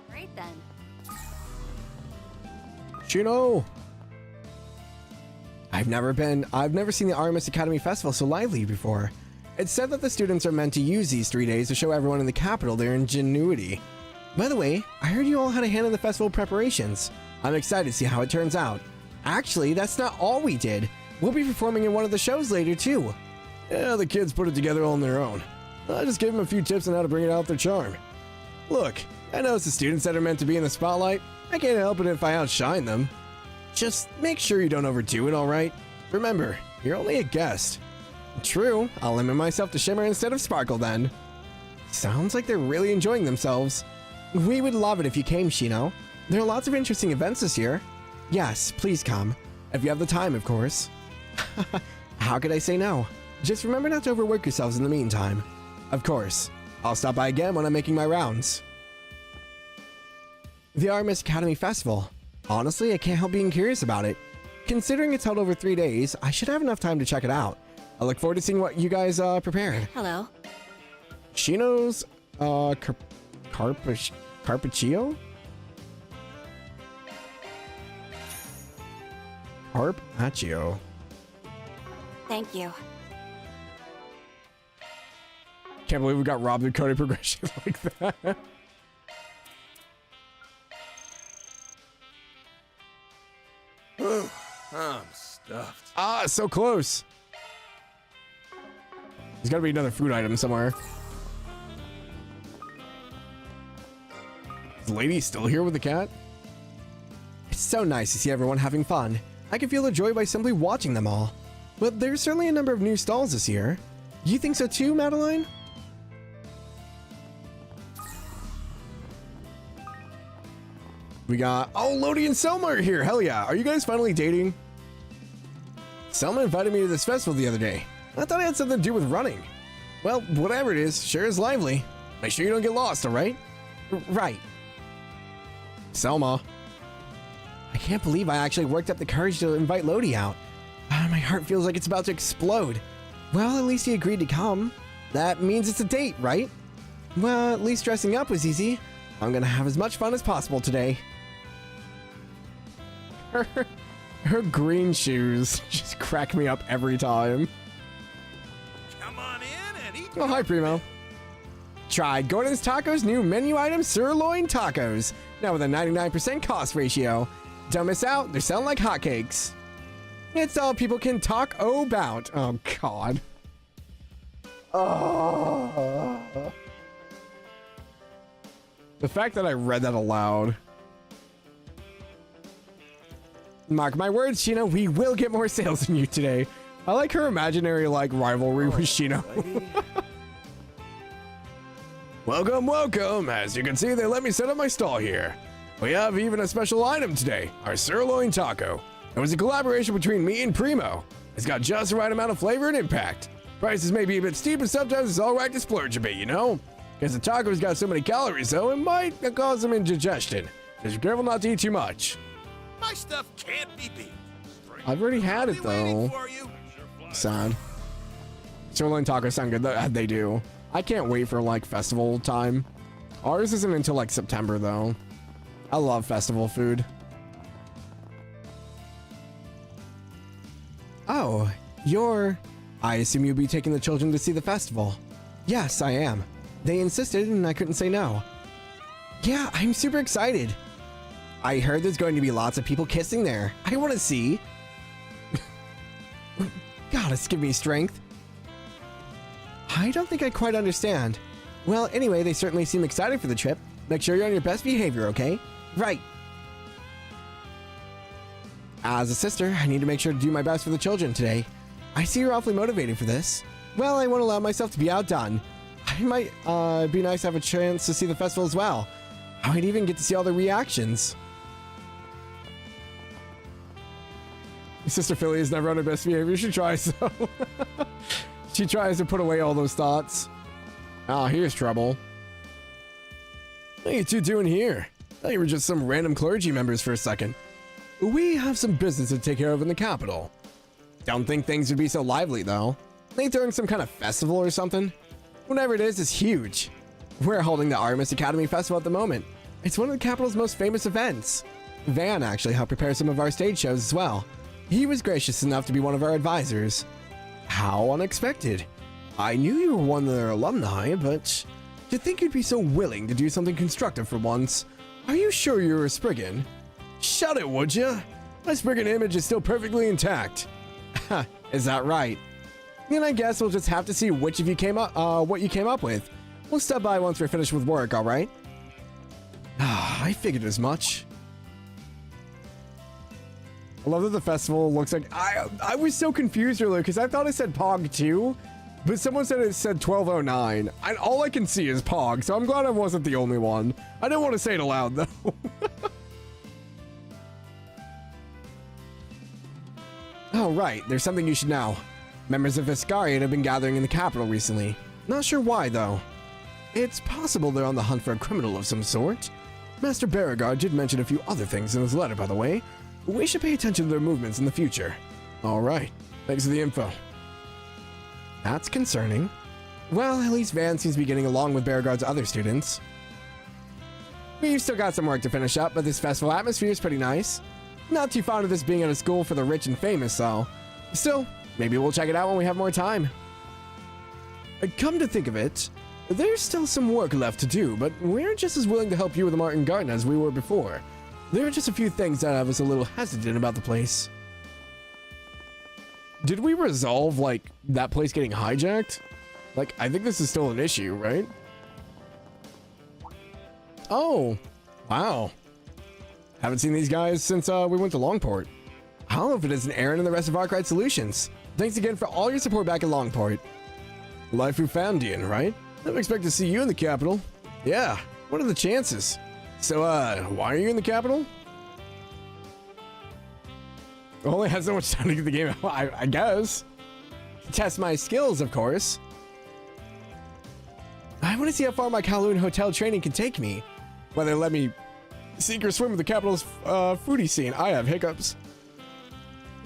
Great then. Chino! I've never seen the Artemis Academy Festival so lively before. It's said that the students are meant to use these 3 days to show everyone in the capital their ingenuity. By the way, I heard you all had a hand in the festival preparations. I'm excited to see how it turns out. Actually, that's not all we did. We'll be performing in one of the shows later, too. Yeah, the kids put it together all on their own. I just gave them a few tips on how to bring it out their charm. Look, I know it's the students that are meant to be in the spotlight. I can't help it if I outshine them. Just make sure you don't overdo it, alright? Remember, you're only a guest. True, I'll limit myself to Shimmer instead of Sparkle then. Sounds like they're really enjoying themselves. We would love it if you came, Shino. There are lots of interesting events this year. Yes, please come. If you have the time, of course. How could I say no? Just remember not to overwork yourselves in the meantime. Of course. I'll stop by again when I'm making my rounds. The Artemis Academy Festival. Honestly, I can't help being curious about it. Considering it's held over 3 days, I should have enough time to check it out. I look forward to seeing what you guys prepared. Hello. Shino's Carpaccio? Carpaccio. Thank you. Can't believe we got robbed of coding progression like that. I'm stuffed. Ah, so close. There's got to be another food item somewhere. Is the lady still here with the cat? It's so nice to see everyone having fun. I can feel the joy by simply watching them all. But there's certainly a number of new stalls this year. Do you think so too, Madeline? We got... Oh, Lodi and Selma are here. Hell yeah. Are you guys finally dating? Selma invited me to this festival the other day. I thought it had something to do with running. Well, whatever it is, sure is lively. Make sure you don't get lost, all right? Right. Selma. I can't believe I actually worked up the courage to invite Lodi out. My heart feels like it's about to explode. Well, at least he agreed to come. That means it's a date, right? Well, at least dressing up was easy. I'm gonna have as much fun as possible today. Her green shoes just crack me up every time. Come on in and eat. Oh, hi, Primo. Try Gordon's Tacos' new menu item, sirloin tacos. Now with a 99% cost ratio. Don't miss out, they're selling like hotcakes. It's all people can talk about. Oh, God. Oh. The fact that I read that aloud. Mark my words, Shino, we will get more sales than you today. I like her imaginary, like, rivalry with Shino. Welcome, welcome. As you can see, they let me set up my stall here. We have even a special item today, our sirloin taco. It was a collaboration between me and Primo. It's got just the right amount of flavor and impact. Prices may be a bit steep, but sometimes it's alright to splurge a bit, you know? Because the taco's got so many calories, though, it might cause some indigestion. Just be careful not to eat too much. My stuff can't be beat. I've already had it, though. Sad. Sirloin tacos sound good. They do. I can't wait for, like, festival time. Ours isn't until, like, September, though. I love festival food. Oh, I assume you'll be taking the children to see the festival. Yes, I am. They insisted and I couldn't say no. Yeah, I'm super excited. I heard there's going to be lots of people kissing there. I want to see. God, it's giving me strength. I don't think I quite understand. Well, anyway, they certainly seem excited for the trip. Make sure you're on your best behavior, okay? Right. As a sister, I need to make sure to do my best for the children today. I see you're awfully motivated for this. Well, I won't allow myself to be outdone. I might be nice to have a chance to see the festival as well. I might even get to see all the reactions. Sister Philly is never on her best behavior. She tries, though. She tries to put away all those thoughts. Ah, here's trouble. What are you two doing here? I thought you were just some random clergy members for a second. We have some business to take care of in the capital. Don't think things would be so lively, though. They throwing some kind of festival or something? Whatever it is huge. We're holding the Artemis Academy Festival at the moment. It's one of the capital's most famous events. Van actually helped prepare some of our stage shows as well. He was gracious enough to be one of our advisors. How unexpected. I knew you were one of their alumni, but to think you'd be so willing to do something constructive for once. Are you sure you're a Spriggan? Shut it, would ya? My Spriggan image is still perfectly intact. Is that right? Then I guess we'll just have to see which of you came up, what you came up with. We'll stop by once we're finished with work, all right? I figured as much. I love that the festival looks like... I was so confused earlier because I thought it said POG 2, but someone said it said 1209. All I can see is POG, so I'm glad I wasn't the only one. I didn't want to say it aloud, though. Oh, right. There's something you should know. Members of Viscarian have been gathering in the capital recently. Not sure why, though. It's possible they're on the hunt for a criminal of some sort. Master Beauregard did mention a few other things in his letter, by the way. We should pay attention to their movements in the future. All right. Thanks for the info. That's concerning. Well, at least Van seems to be getting along with Beauregard's other students. We've still got some work to finish up, but this festival atmosphere is pretty nice. Not too fond of this being at a school for the rich and famous, though. Still, maybe we'll check it out when we have more time. Come to think of it, there's still some work left to do, but we're just as willing to help you with the Martin Garden as we were before. There are just a few things that have us a little hesitant about the place. Did we resolve, like, that place getting hijacked? Like, I think this is still an issue, right? Oh, wow. Haven't seen these guys since we went to Longport. I don't know if it is an Aaron and the rest of Arkride Solutions. Thanks again for all your support back in Longport. Life who found Ian, right? I don't expect to see you in the capital. Yeah, what are the chances? So, why are you in the capital? It only has so much time to get the game out, I guess. Test my skills, of course. I want to see how far my Kowloon Hotel training can take me. Whether they let me sink or swim with the capital's foodie scene. I have hiccups.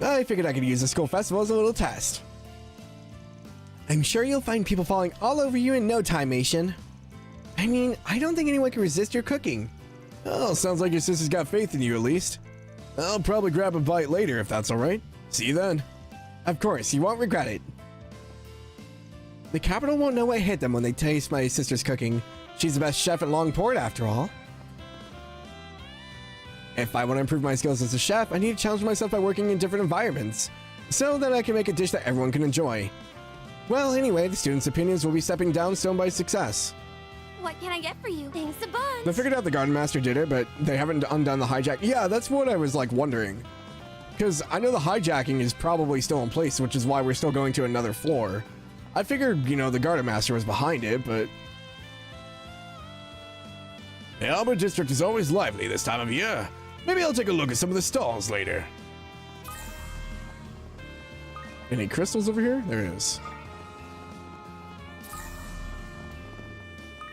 I figured I could use the school festival as a little test. I'm sure you'll find people falling all over you in no time, Mason. I mean, I don't think anyone can resist your cooking. Oh, sounds like your sister's got faith in you at least. I'll probably grab a bite later if that's alright. See you then. Of course, you won't regret it. The capital won't know what hit them when they taste my sister's cooking. She's the best chef at Longport, after all. If I want to improve my skills as a chef, I need to challenge myself by working in different environments, so that I can make a dish that everyone can enjoy. Well, anyway, the students' opinions will be stepping down stone by success. What can I get for you? Thanks a bunch. I figured out the Gardenmaster did it, but they haven't undone the hijack. Yeah, that's what I was, like, wondering. Because I know the hijacking is probably still in place, which is why we're still going to another floor. I figured, you know, the Gardenmaster was behind it, but... The Albert District is always lively this time of year. Maybe I'll take a look at some of the stalls later. Any crystals over here? There is.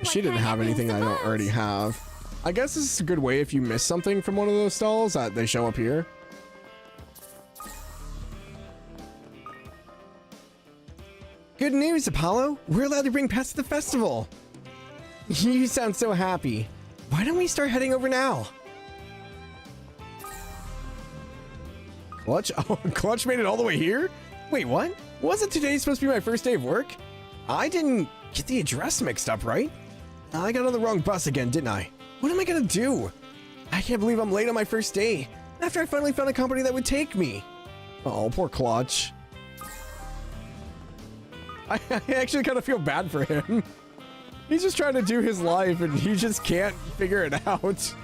She didn't have anything I don't already have. I guess this is a good way if you miss something from one of those stalls that they show up here. Good news, Apollo! We're allowed to bring pets to the festival! You sound so happy. Why don't we start heading over now? Clutch? Oh, Clutch made it all the way here? Wait, what? Wasn't today supposed to be my first day of work? I didn't get the address mixed up, right? I got on the wrong bus again, didn't I? What am I gonna do? I can't believe I'm late on my first day, after I finally found a company that would take me. Oh, poor Clutch. I actually kind of feel bad for him. He's just trying to do his life and he just can't figure it out.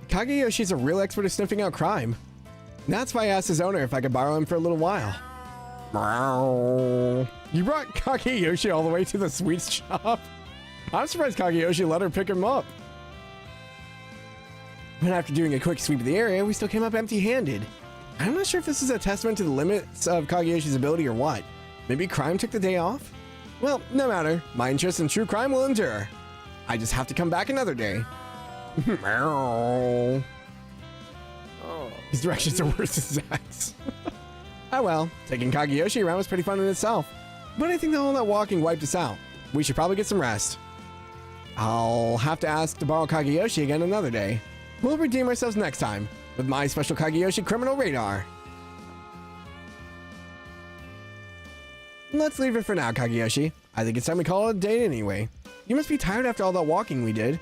Kageyoshi's a real expert at sniffing out crime. That's why I asked his owner if I could borrow him for a little while. You brought Kageyoshi all the way to the sweets shop? I'm surprised Kageyoshi let her pick him up. But after doing a quick sweep of the area, we still came up empty-handed. I'm not sure if this is a testament to the limits of Kageyoshi's ability or what. Maybe crime took the day off? Well, no matter. My interest in true crime will endure. I just have to come back another day. These directions are worse than Zach's. Oh well, taking Kageyoshi around was pretty fun in itself. But I think that all that walking wiped us out. We should probably get some rest. I'll have to ask to borrow Kageyoshi again another day. We'll redeem ourselves next time with my special Kageyoshi criminal radar. Let's leave it for now, Kageyoshi. I think it's time we call it a day anyway. You must be tired after all that walking we did.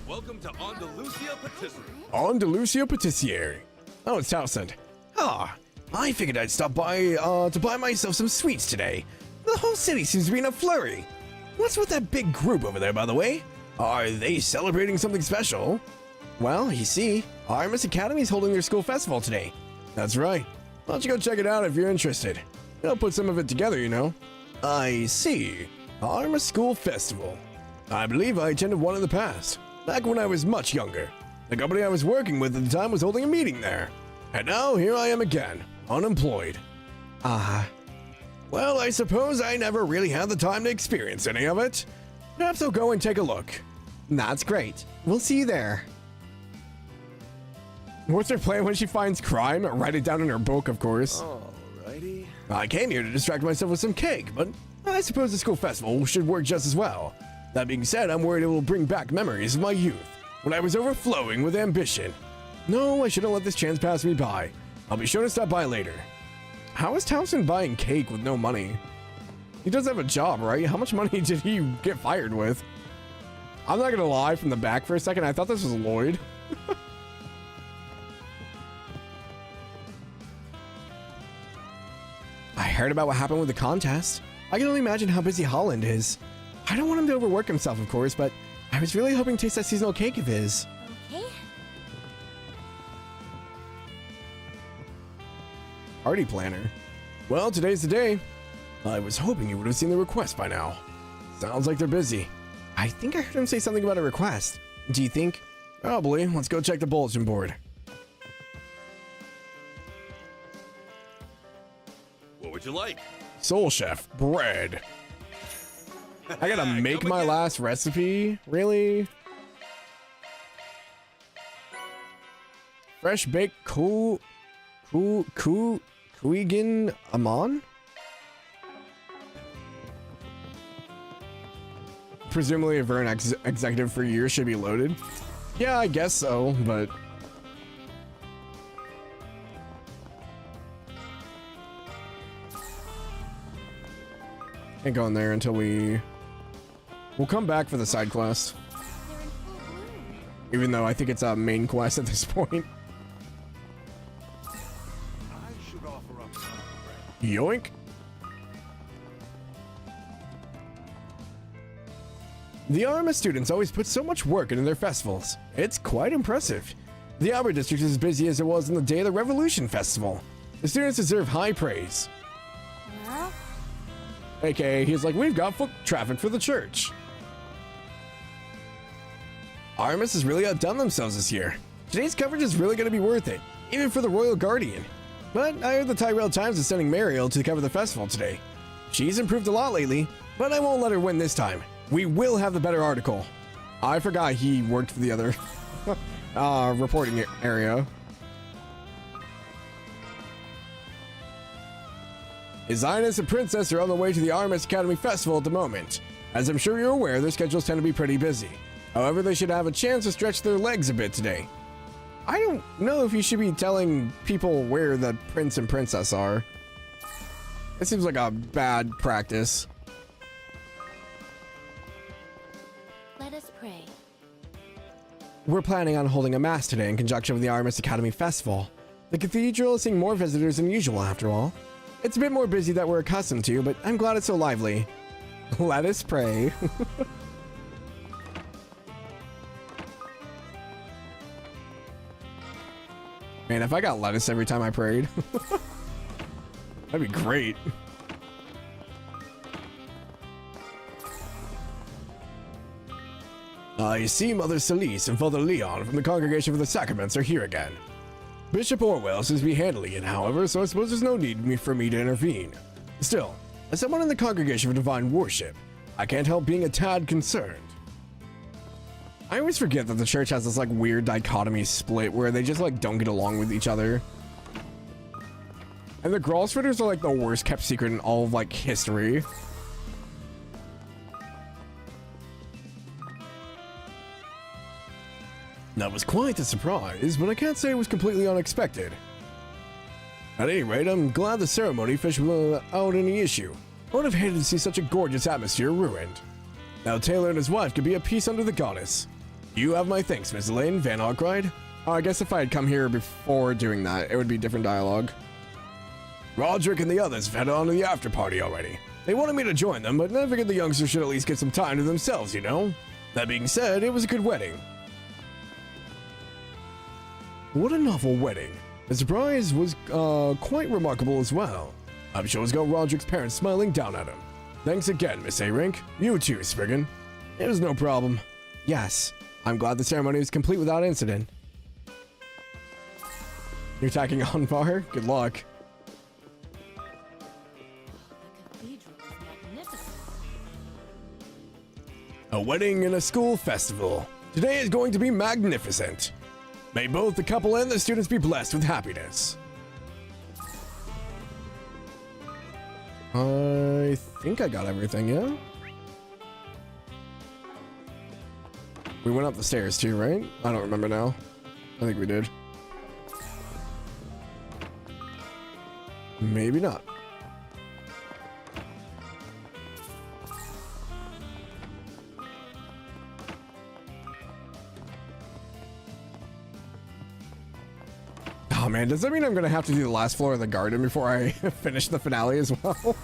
Welcome to Andalusia Patisserie. Andalusia Patisserie. Oh, it's Townsend. I figured I'd stop by to buy myself some sweets today. The whole city seems to be in a flurry. What's with that big group over there, by the way? Are they celebrating something special? Well, you see, Armis Academy's holding their school festival today. That's right. Why don't you go check it out if you're interested? I'll put some of it together, you know. I see. Armis School Festival. I believe I attended one in the past, back when I was much younger. The company I was working with at the time was holding a meeting there. And now here I am again, unemployed. Well, I suppose I never really had the time to experience any of it. Perhaps I'll go and take a look. That's great. We'll see you there. What's her plan when she finds crime? Write it down in her book, of course. Alrighty. I came here to distract myself with some cake, but I suppose the school festival should work just as well. That being said, I'm worried it will bring back memories of my youth, when I was overflowing with ambition. No, I shouldn't let this chance pass me by. I'll be sure to stop by later. How is Townsend buying cake with no money? He does have a job, right? How much money did he get fired with? I'm not gonna lie, from the back for a second, I thought this was Lloyd. I heard about what happened with the contest. I can only imagine how busy Holland is. I don't want him to overwork himself, of course, but I was really hoping to taste that seasonal cake of his. Okay. Party planner. Well, today's the day. I was hoping you would have seen the request by now. Sounds like they're busy. I think I heard him say something about a request. Do you think? Probably. Let's go check the bulletin board. What would you like? Soul Chef bread. I gotta make my last recipe? Really? Fresh baked Kuigin Amon? Presumably a Vern executive for years should be loaded. Yeah, I guess so, but... Can't go in there until we'll come back for the side quest. Even though I think it's a main quest at this point. I should offer up some bread. Yoink. The Arma students always put so much work into their festivals. It's quite impressive. The Albert District is as busy as it was on the day of the Revolution Festival. The students deserve high praise. Huh? AKA, he's like, we've got foot traffic for the church. Armas has really outdone themselves this year. Today's coverage is really going to be worth it, even for the Royal Guardian. But I heard the Tyrell Times is sending Mariel to cover the festival today. She's improved a lot lately, but I won't let her win this time. We will have the better article. I forgot he worked for the other reporting area. His Highness and Princess are on the way to the Armas Academy Festival at the moment. As I'm sure you're aware, their schedules tend to be pretty busy. However, they should have a chance to stretch their legs a bit today. I don't know if you should be telling people where the Prince and Princess are. It seems like a bad practice. Let us pray. We're planning on holding a mass today in conjunction with the Armas Academy Festival. The cathedral is seeing more visitors than usual after all. It's a bit more busy than we're accustomed to, but I'm glad it's so lively. Let us pray. Man, if I got lettuce every time I prayed, that'd be great. I see Mother Celise and Father Leon from the Congregation for the Sacraments are here again. Bishop Orwell seems to be handling it, however, so I suppose there's no need for me to intervene. Still, as someone in the Congregation for Divine Worship, I can't help being a tad concerned. I always forget that the church has this like weird dichotomy split where they just like don't get along with each other. And the Gralsritters are like the worst kept secret in all of like history. That was quite a surprise, but I can't say it was completely unexpected. At any rate, I'm glad the ceremony finished without any issue. I would have hated to see such a gorgeous atmosphere ruined. Now Taylor and his wife could be at peace under the goddess. You have my thanks, Miss Elaine Van Arkride. Oh, I guess if I had come here before doing that, it would be different dialogue. Roderick and the others have headed on to the after party already. They wanted me to join them, but I figured the youngsters should at least get some time to themselves, you know? That being said, it was a good wedding. What a novel wedding. The surprise was quite remarkable as well. I'm sure it's got Roderick's parents smiling down at him. Thanks again, Miss A-Rink. You too, Spriggan. It was no problem. Yes, I'm glad the ceremony was complete without incident. You're attacking Onvar? Good luck. A wedding and a school festival. Today is going to be magnificent. May both the couple and the students be blessed with happiness. I think I got everything, yeah? We went up the stairs too, right? I don't remember now. I think we did. Maybe not. Oh man, does that mean I'm gonna have to do the last floor of the garden before I finish the finale as well?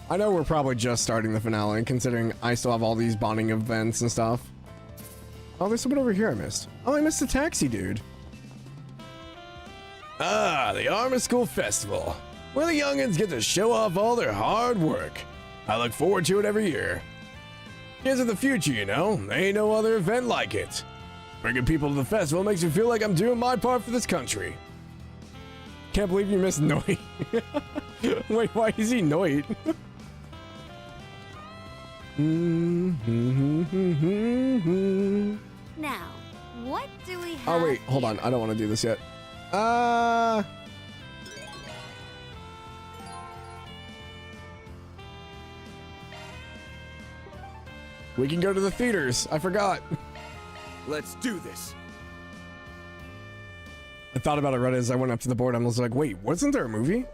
I know we're probably just starting the finale, considering I still have all these bonding events and stuff. Oh, there's someone over here I missed. Oh, I missed the taxi dude. Ah, the Arma School Festival, where the youngins get to show off all their hard work. I look forward to it every year. Kids of the future, you know, there ain't no other event like it. Bringing people to the festival makes me feel like I'm doing my part for this country. Can't believe you missed Noit. Wait, why is he Noit? Now, what do we have? Oh wait, hold on. I don't want to do this yet. We can go to the theaters. I forgot. Let's do this. I thought about it right as I went up to the board. I was like, wait, wasn't there a movie?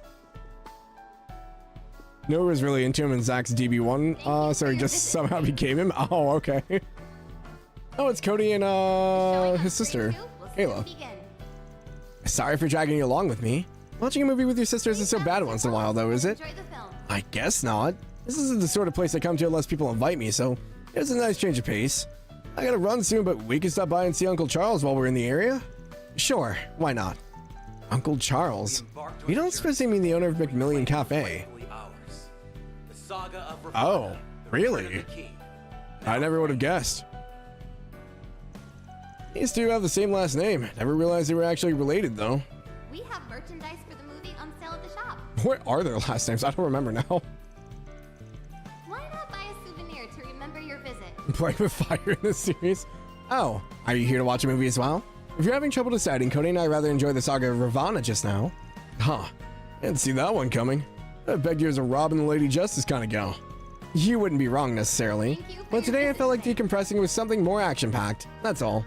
Noah was really into him in Zach's DB1, so he just somehow became him. Oh, okay. Oh, it's Cody and his sister, Kayla. Sorry for dragging you along with me. Watching a movie with your sister isn't so bad once in a while, though, is it? Enjoy the film. I guess not. This isn't the sort of place I come to unless people invite me, so it's a nice change of pace. I gotta run soon, but we can stop by and see Uncle Charles while we're in the area? Sure, why not? Uncle Charles? You don't suppose you mean the owner of McMillian Cafe? Oh, really? I never would have guessed. These two have the same last name. Never realized they were actually related, though. We have merchandise for the movie on sale at the shop. What are their last names? I don't remember now. Why not buy a souvenir to remember your visit? Play with fire in this series. Oh, are you here to watch a movie as well? If you're having trouble deciding, Cody and I rather enjoy the saga of Ravana just now. Huh, didn't see that one coming. I begged you as a Robin the Lady Justice kind of gal. You wouldn't be wrong necessarily, but today I felt like decompressing with something more action-packed, that's all.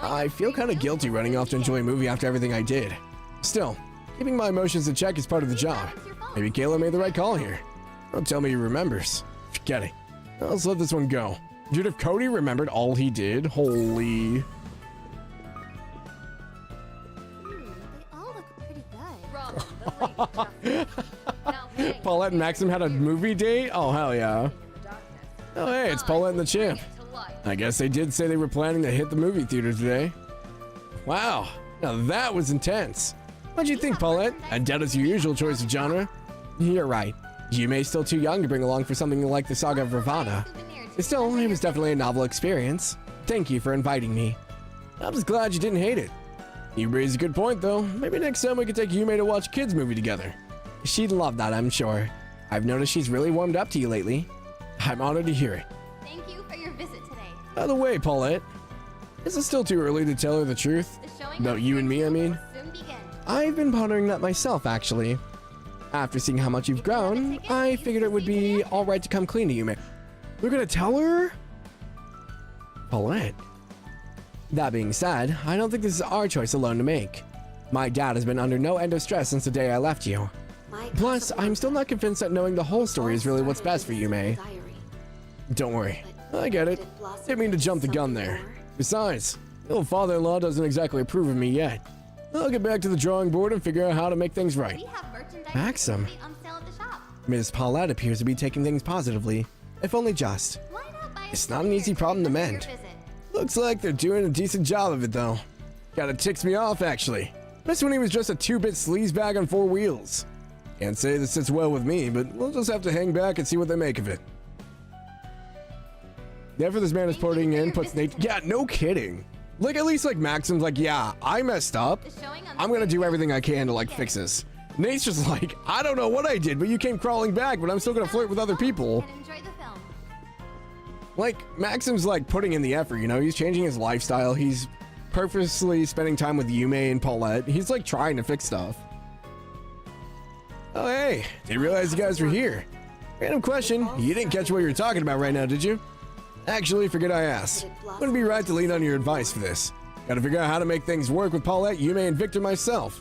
I feel kind of guilty running off to enjoy a movie after everything I did. Still, keeping my emotions in check is part of the job. Maybe Kayla made the right call here. Don't tell me he remembers. Forget it. Let's let this one go. Dude, if Cody remembered all he did, holy... They all look pretty good. Paulette and Maxim had a movie date? Oh, hell yeah. Oh, hey, it's Paulette and the Champ. I guess they did say they were planning to hit the movie theater today. Wow, now that was intense. What'd you think, Paulette? I doubt it's your usual choice of genre. You're right. Yume's still too young to bring along for something like the saga of Ravana. Still, it was definitely a novel experience. Thank you for inviting me. I'm just glad you didn't hate it. You raised a good point, though. Maybe next time we could take Yume to watch a kids' movie together. She'd love that, I'm sure. I've noticed she's really warmed up to you lately. I'm honored to hear it. Thank you for your visit today. By the way, Paulette, is it still too early to tell her the truth? About you and me, I mean? I've been pondering that myself, actually. After seeing how much you've grown, I figured it would be alright to come clean to Yume. We're gonna tell her? Paulette. That being said, I don't think this is our choice alone to make. My dad has been under no end of stress since the day I left you. Plus, I'm still not convinced that knowing the whole story is really what's best for Yume. Don't worry, I get it. Didn't mean to jump the gun there. Besides, the old father-in-law doesn't exactly approve of me yet. I'll get back to the drawing board and figure out how to make things right. Maxim. Ms. Paulette appears to be taking things positively, if only just. It's not an easy problem to mend. Looks like they're doing a decent job of it, though. Kinda ticks me off, actually. Miss when he was just a 2-bit sleazebag on 4 wheels. Can't say this sits well with me, but we'll just have to hang back and see what they make of it. The effort this man is putting in puts Nate... Yeah, no kidding. Like, at least, like, Maxim's like, yeah, I messed up. I'm gonna do everything I can to, like, fix this. Nate's just like, I don't know what I did, but you came crawling back, but I'm still gonna flirt with other people. Like, Maxim's, like, putting in the effort, you know? He's changing his lifestyle. He's purposely spending time with Yume and Paulette. He's, like, trying to fix stuff. Oh, hey. Didn't realize you guys were here. Random question. You didn't catch what you were talking about right now, did you? Actually, forget I asked. Wouldn't be right to lean on your advice for this. Gotta figure out how to make things work with Paulette, Yume, and Victor myself.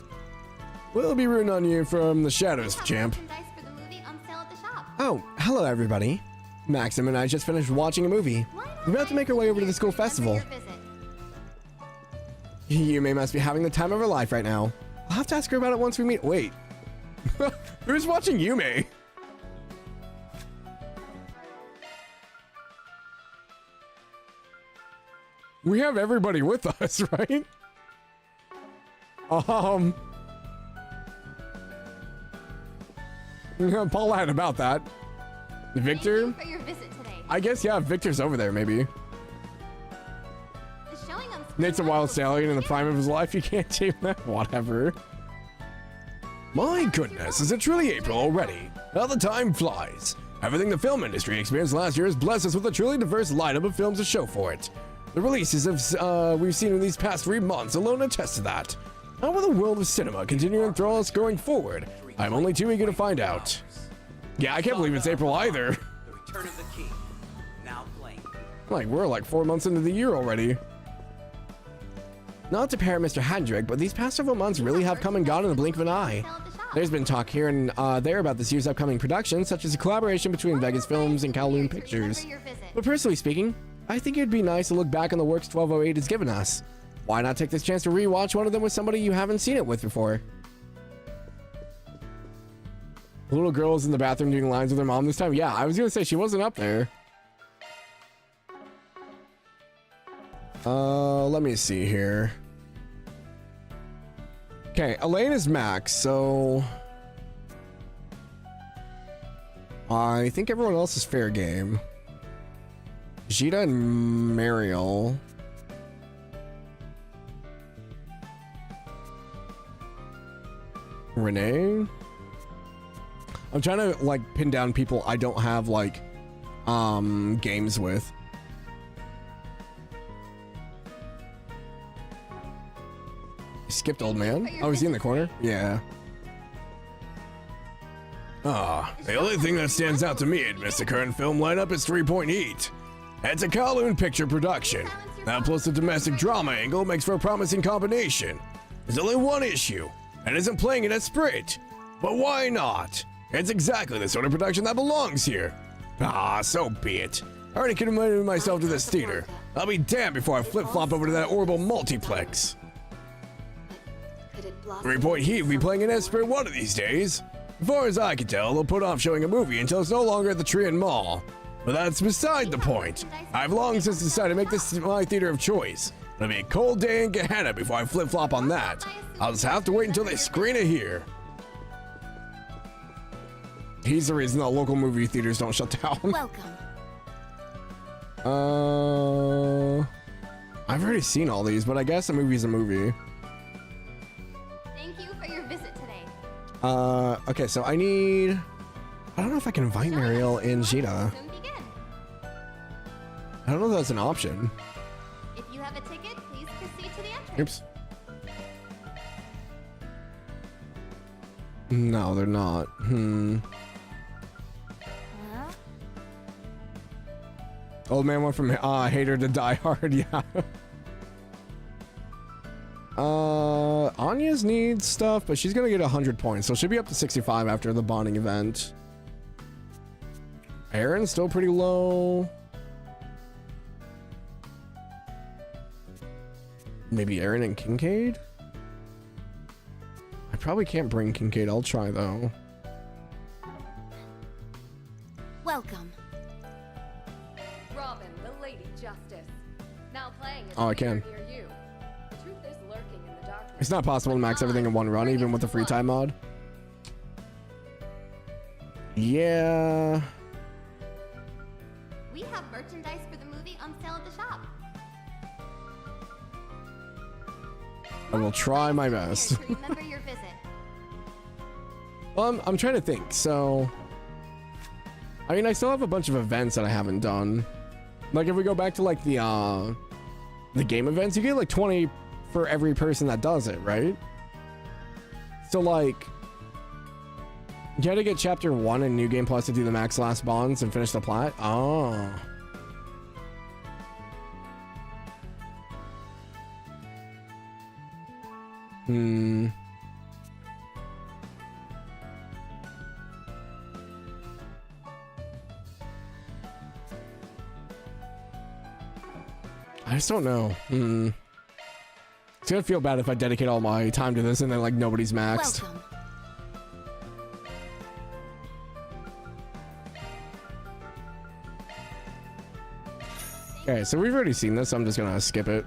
We'll be rooting on you from the shadows, champ. Oh, hello everybody. Maxim and I just finished watching a movie. We're about to make our way over to the school festival. Yume must be having the time of her life right now. I'll have to ask her about it once we meet. Wait. Who's watching Yume? We have everybody with us, right? Paulette about that. Victor? Thank you for your visit today. I guess, yeah, Victor's over there, maybe. Nate's a wild stallion in the prime of his life. You can't do that. Whatever. My goodness, is it truly April already? How the time flies. Everything the film industry experienced last year has blessed us with a truly diverse lineup of films to show for it. The releases we've seen in these past 3 months alone attest to that. How will the world of cinema continue to enthrall us going forward? I'm only too eager to find out. Yeah, I can't believe it's April either. The Return of the King. Now playing. Like, we're like 4 months into the year already. Not to parrot Mr. Hendrick, but these past several months really have come and gone in the blink of an eye. There's been talk here and there about this year's upcoming productions, such as a collaboration between Vegas Films and Kowloon Pictures. But personally speaking, I think it'd be nice to look back on the works 1208 has given us. why not take this chance to rewatch one of them with somebody you haven't seen it with before? The little girl was in the bathroom doing lines with her mom this time. Yeah, I was gonna say she wasn't up there. Let me see here. Okay, Elaine is max, so I think everyone else is fair game. Judith and Mariel. Renee. I'm trying to like pin down people I don't have like games with. Skipped old man. Oh, is he in the corner? Yeah. The only thing that stands out to me amidst the current film lineup is 3 Point Heat. It's a Kowloon picture production. That plus the domestic drama angle makes for a promising combination. There's only one issue, and isn't playing it at Sprint. But why not? It's exactly the sort of production that belongs here. So be it. I already committed myself to this theater. I'll be damned before I flip-flop over to that horrible multiplex. 3 Point Heat will be playing in Esprit one of these days. As far as I can tell, they'll put off showing a movie until it's no longer at the Tree and Mall. But that's beside the point. I've long since decided to make this my theater of choice. It'll be a cold day in Gehenna before I flip-flop on that. I'll just have to wait until they screen it here. He's the reason that local movie theaters don't shut down. Welcome. I've already seen all these, but I guess a movie's a movie. Thank you for your visit today. Okay, so I don't know if I can invite Mariel and Gina. I don't know if that's an option. If you have a ticket, please proceed to the entrance. Oops. No, they're not. Old man went from hater to die hard, yeah. Anya's needs stuff, but she's gonna get 100 points, so she'll be up to 65 after the bonding event. Aaron's still pretty low. Maybe Aaron and Kincaid? I probably can't bring Kincaid. I'll try though. Welcome. Robin, the Lady Justice. Now playing Oh, I can. near you. The truth is lurking in the darkness. It's not possible to max everything in one run, even with the free time mod. Yeah. We have merchandise for the movie on sale at the shop. I will try my best. Remember your visit. Well, I'm trying to think. So, I mean, I still have a bunch of events that I haven't done. Like, if we go back to like the game events, you get like 20 for every person that does it, right? So like, you had to get chapter 1 in New Game Plus to do the max last bonds and finish the plat. Oh. I just don't know. It's gonna feel bad if I dedicate all my time to this and then like nobody's maxed. Welcome. Okay, so we've already seen this, so I'm just gonna skip it.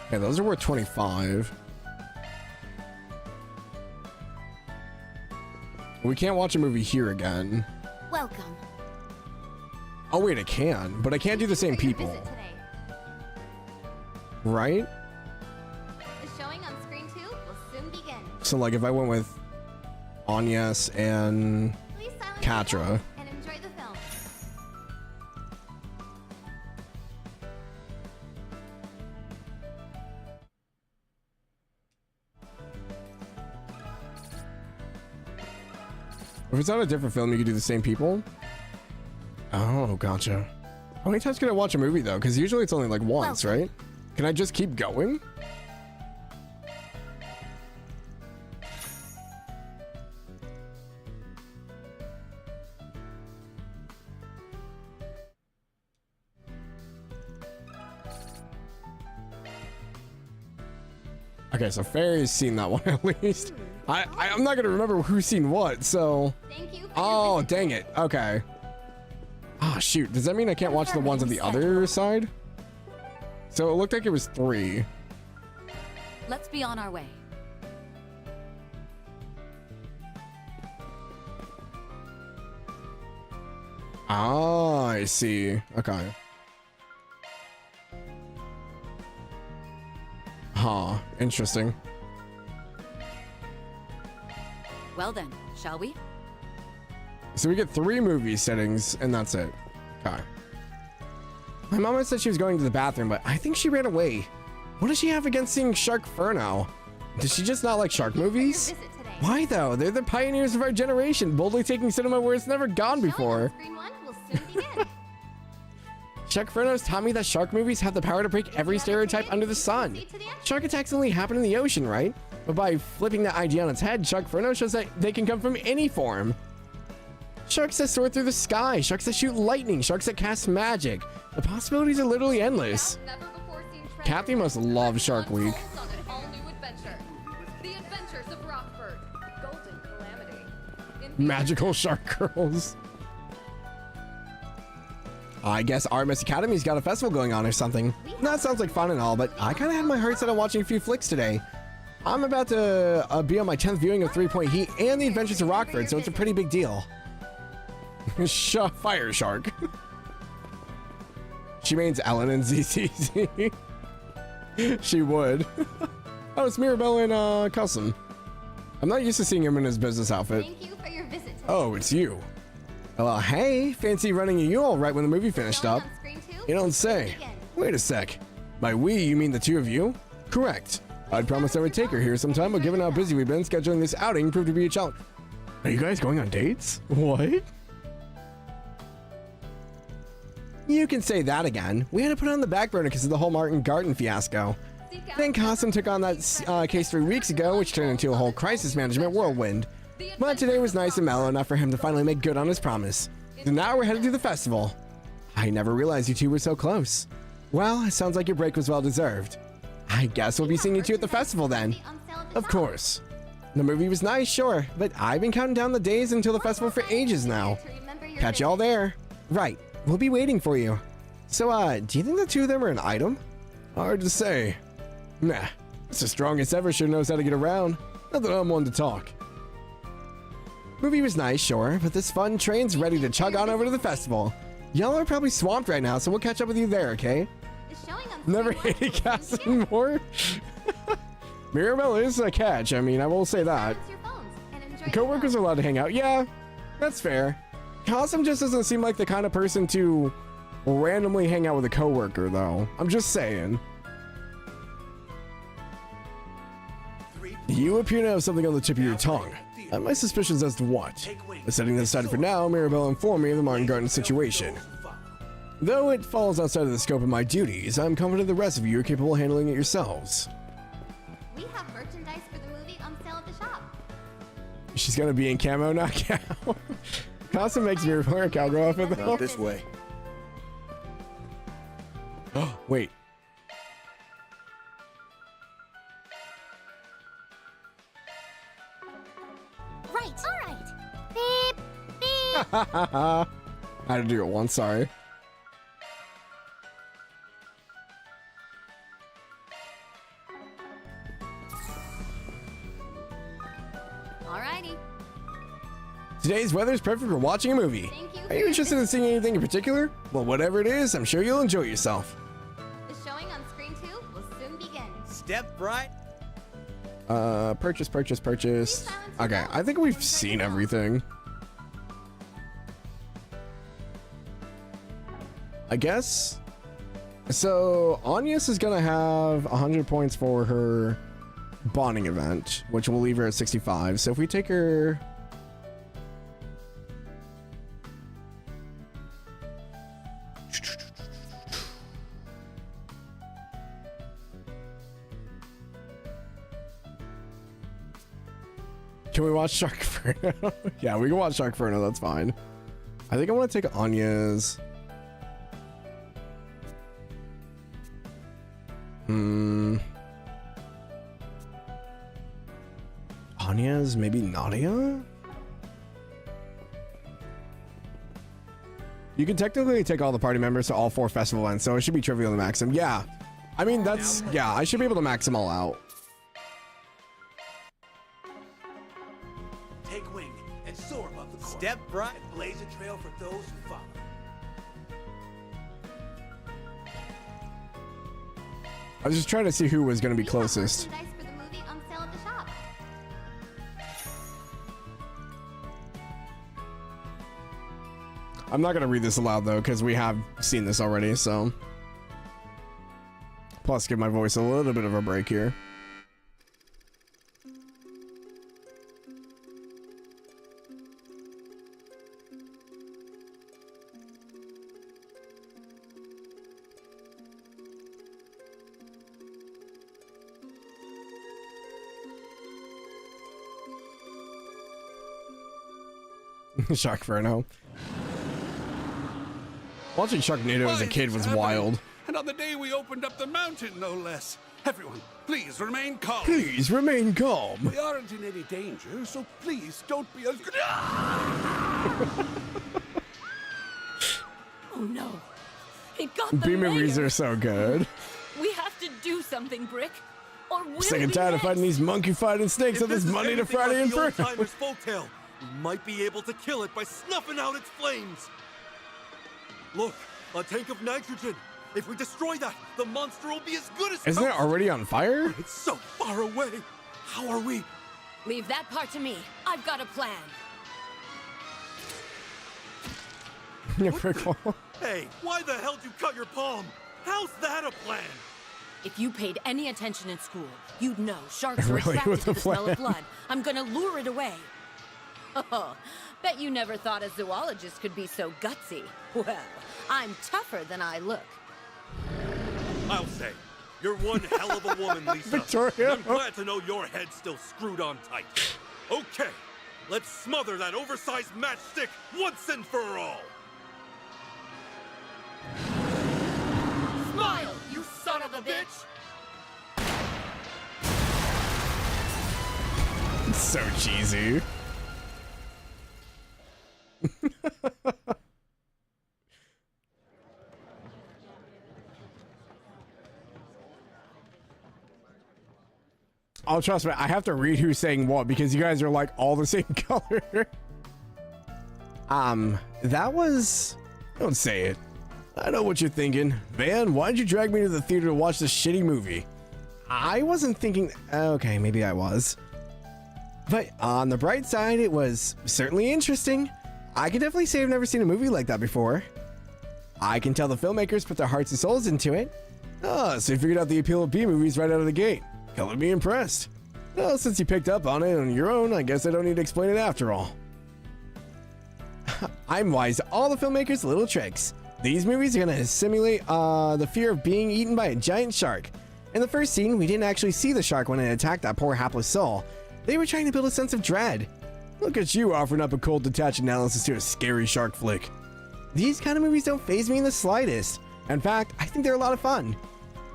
Okay, those are worth 25. We can't watch a movie here again. Welcome. Oh wait, I can, but I can't do the same people. Right? The showing on screen 2 will soon begin. So like if I went with Agnes and Please silence Katra. and enjoy the film. If it's not a different film, you could do the same people. Oh, gotcha. How many times can I watch a movie though? Because usually it's only like once, right? Can I just keep going? Okay, so Fairy's seen that one at least. I'm not gonna remember who's seen what, so. Thank you. Oh, dang it. Okay. Oh, shoot. Does that mean I can't watch the ones on the other side? So it looked like it was 3. Let's be on our way. Oh, I see. Okay. Huh. Interesting. Well then, shall we? So we get 3 movie settings, and that's it. Okay. My mama said she was going to the bathroom, but I think she ran away. What does she have against seeing Sharkferno? Does she just not like shark movies? Why though? They're the pioneers of our generation, boldly taking cinema where it's never gone before. Sharkferno's taught me that shark movies have the power to break every stereotype under the sun. Shark attacks only happen in the ocean, right? But by flipping that idea on its head, Sharkferno shows that they can come from any form. Sharks that soar through the sky, sharks that shoot lightning, sharks that cast magic. The possibilities are literally endless. Kathy must love Shark Week. Magical shark girls. I guess Artemis Academy's got a festival going on or something. That sounds like fun and all, but I kind of had my heart set on watching a few flicks today. I'm about to be on my 10th viewing of 3 Point Heat and The Adventures of Rockford, so it's a pretty big deal. Fire Shark. She means Ellen and ZCZ. She would. Oh, it's Mirabelle in custom. I'm not used to seeing him in his business outfit. Thank you for your visit today. Oh, it's you. Well, hey, fancy running you all right when the movie finished up. You don't say. Wait a sec. By we, you mean the 2 of you? Correct. I'd promised I would take her here sometime, but given how busy we've been, scheduling this outing proved to be a challenge. Are you guys going on dates? What? You can say that again. We had to put it on the back burner because of the whole Martin Garden fiasco. Then Costum took on that case 3 weeks ago, which turned into a whole crisis management whirlwind. But today was nice and mellow enough for him to finally make good on his promise. So now we're headed to the festival. I never realized you 2 were so close. Well, it sounds like your break was well deserved. I guess we'll be seeing you 2 at the festival then. Of course. The movie was nice, sure, but I've been counting down the days until the festival for ages now. Catch y'all there. Right, we'll be waiting for you. So, do you think the 2 of them are an item? Hard to say. Nah, it's the strongest ever sure knows how to get around. Not that I'm one to talk. Movie was nice, sure, but this fun train's ready to chug on over to the festival. Y'all are probably swamped right now, so we'll catch up with you there, okay? Never hated casting more. Mirabelle is a catch, I mean, I will say that. Co-workers are allowed to hang out. Yeah, that's fair. Cosm just doesn't seem like the kind of person to randomly hang out with a co-worker, though. I'm just saying. You appear to have something on the tip of your tongue. I have my suspicions as to what. But setting that aside for now, Mirabelle informed me of the Martin Garden situation. Though it falls outside of the scope of my duties, I'm confident the rest of you are capable of handling it yourselves. We have merchandise for the movie on sale at the shop. She's gonna be in camo, not cow. Costume makes me wear a cowgirl outfit though. Not this way. Oh, wait. Right. All right. Beep. Beep. I had to do it once, sorry. Alrighty. Today's weather is perfect for watching a movie. Are you interested in seeing anything in particular? Well, whatever it is, I'm sure you'll enjoy yourself. The showing on screen 2 will soon begin. Step right. Purchase. Okay, I think we've seen everything. I guess. So, Anyas is gonna have 100 points for her bonding event, which will leave her at 65. So if we take her... Can we watch Sharkferno? Yeah, we can watch Sharkferno, that's fine. I think I want to take Anya's. Anya's, maybe Nadia? You can technically take all the party members to all 4 festival events, so it should be trivial to max them. Yeah. I mean, that's... Yeah, I should be able to max them all out. Take wing and soar above the court. Step right and blaze a trail for those who follow. I was just trying to see who was going to be closest. For the movie on sale at the shop. I'm not going to read this aloud, though, because we have seen this already, so... Plus, give my voice a little bit of a break here. Sharkferno. Watching Sharknado as a kid was wild. And on the day we opened up the mountain, no less. Everyone, please remain calm. Please remain calm. We aren't in any danger, so please don't be as... Oh no. It got the B-movies mayor. are so good. We have to do something, Brick. Or we'll Sick and be tired of next. fighting these monkey fighting snakes on this Monday to Friday Like the Inferno. old-timers' folktale, we might be able to kill it by snuffing out its flames. Look, a tank of nitrogen. If we destroy that, the monster will be as good as Isn't it toast. already on fire? It's so far away. How are we? Leave that part to me. I've got a plan. Hey, why the hell did you cut your palm? How's that a plan? If you paid any attention in school, you'd know sharks are Really? attracted With to the the smell of plan? blood. I'm gonna lure it away. Oh, bet you never thought a zoologist could be so gutsy. Well, I'm tougher than I look. I'll say, you're one hell of a woman, Lisa. Victoria. I'm glad to know your head's still screwed on tight. Okay, let's smother that oversized matchstick once and for all. Smile, you son of a bitch! It's so cheesy. Oh, trust me, I have to read who's saying what because you guys are like all the same color. That was... Don't say it. I know what you're thinking. Van, why'd you drag me to the theater to watch this shitty movie? I wasn't thinking... Okay, maybe I was. But on the bright side, it was certainly interesting. I can definitely say I've never seen a movie like that before. I can tell the filmmakers put their hearts and souls into it. Oh, so you figured out the appeal of B-movies right out of the gate. Color me impressed. Well, since you picked up on it on your own, I guess I don't need to explain it after all. I'm wise to all the filmmakers' little tricks. These movies are gonna simulate the fear of being eaten by a giant shark. In the first scene, we didn't actually see the shark when it attacked that poor hapless soul. They were trying to build a sense of dread. Look at you offering up a cold, detached analysis to a scary shark flick. These kind of movies don't faze me in the slightest. In fact, I think they're a lot of fun.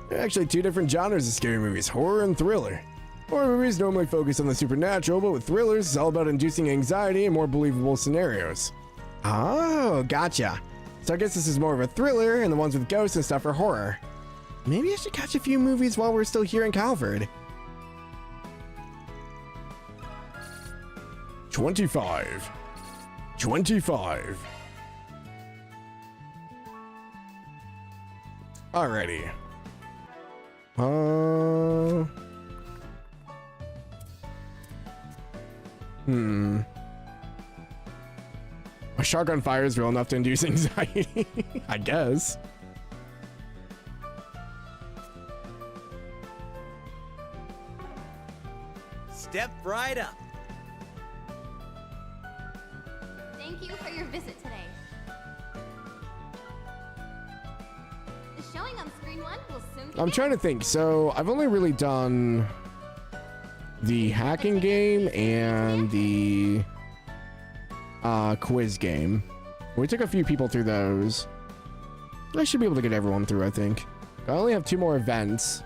There are actually two different genres of scary movies, horror and thriller. Horror movies normally focus on the supernatural, but with thrillers, it's all about inducing anxiety and more believable scenarios. Oh, gotcha. So I guess this is more of a thriller, and the ones with ghosts and stuff are horror. Maybe I should catch a few movies while we're still here in Calvard. 25. 25. Alrighty. A shark on fire is real enough to induce anxiety, I guess. Step right up. Thank you for your visit today. The showing on screen 1 will soon begin. I'm trying to think. So I've only really done the hacking game and the quiz game. We took a few people through those. I should be able to get everyone through, I think. I only have 2 more events.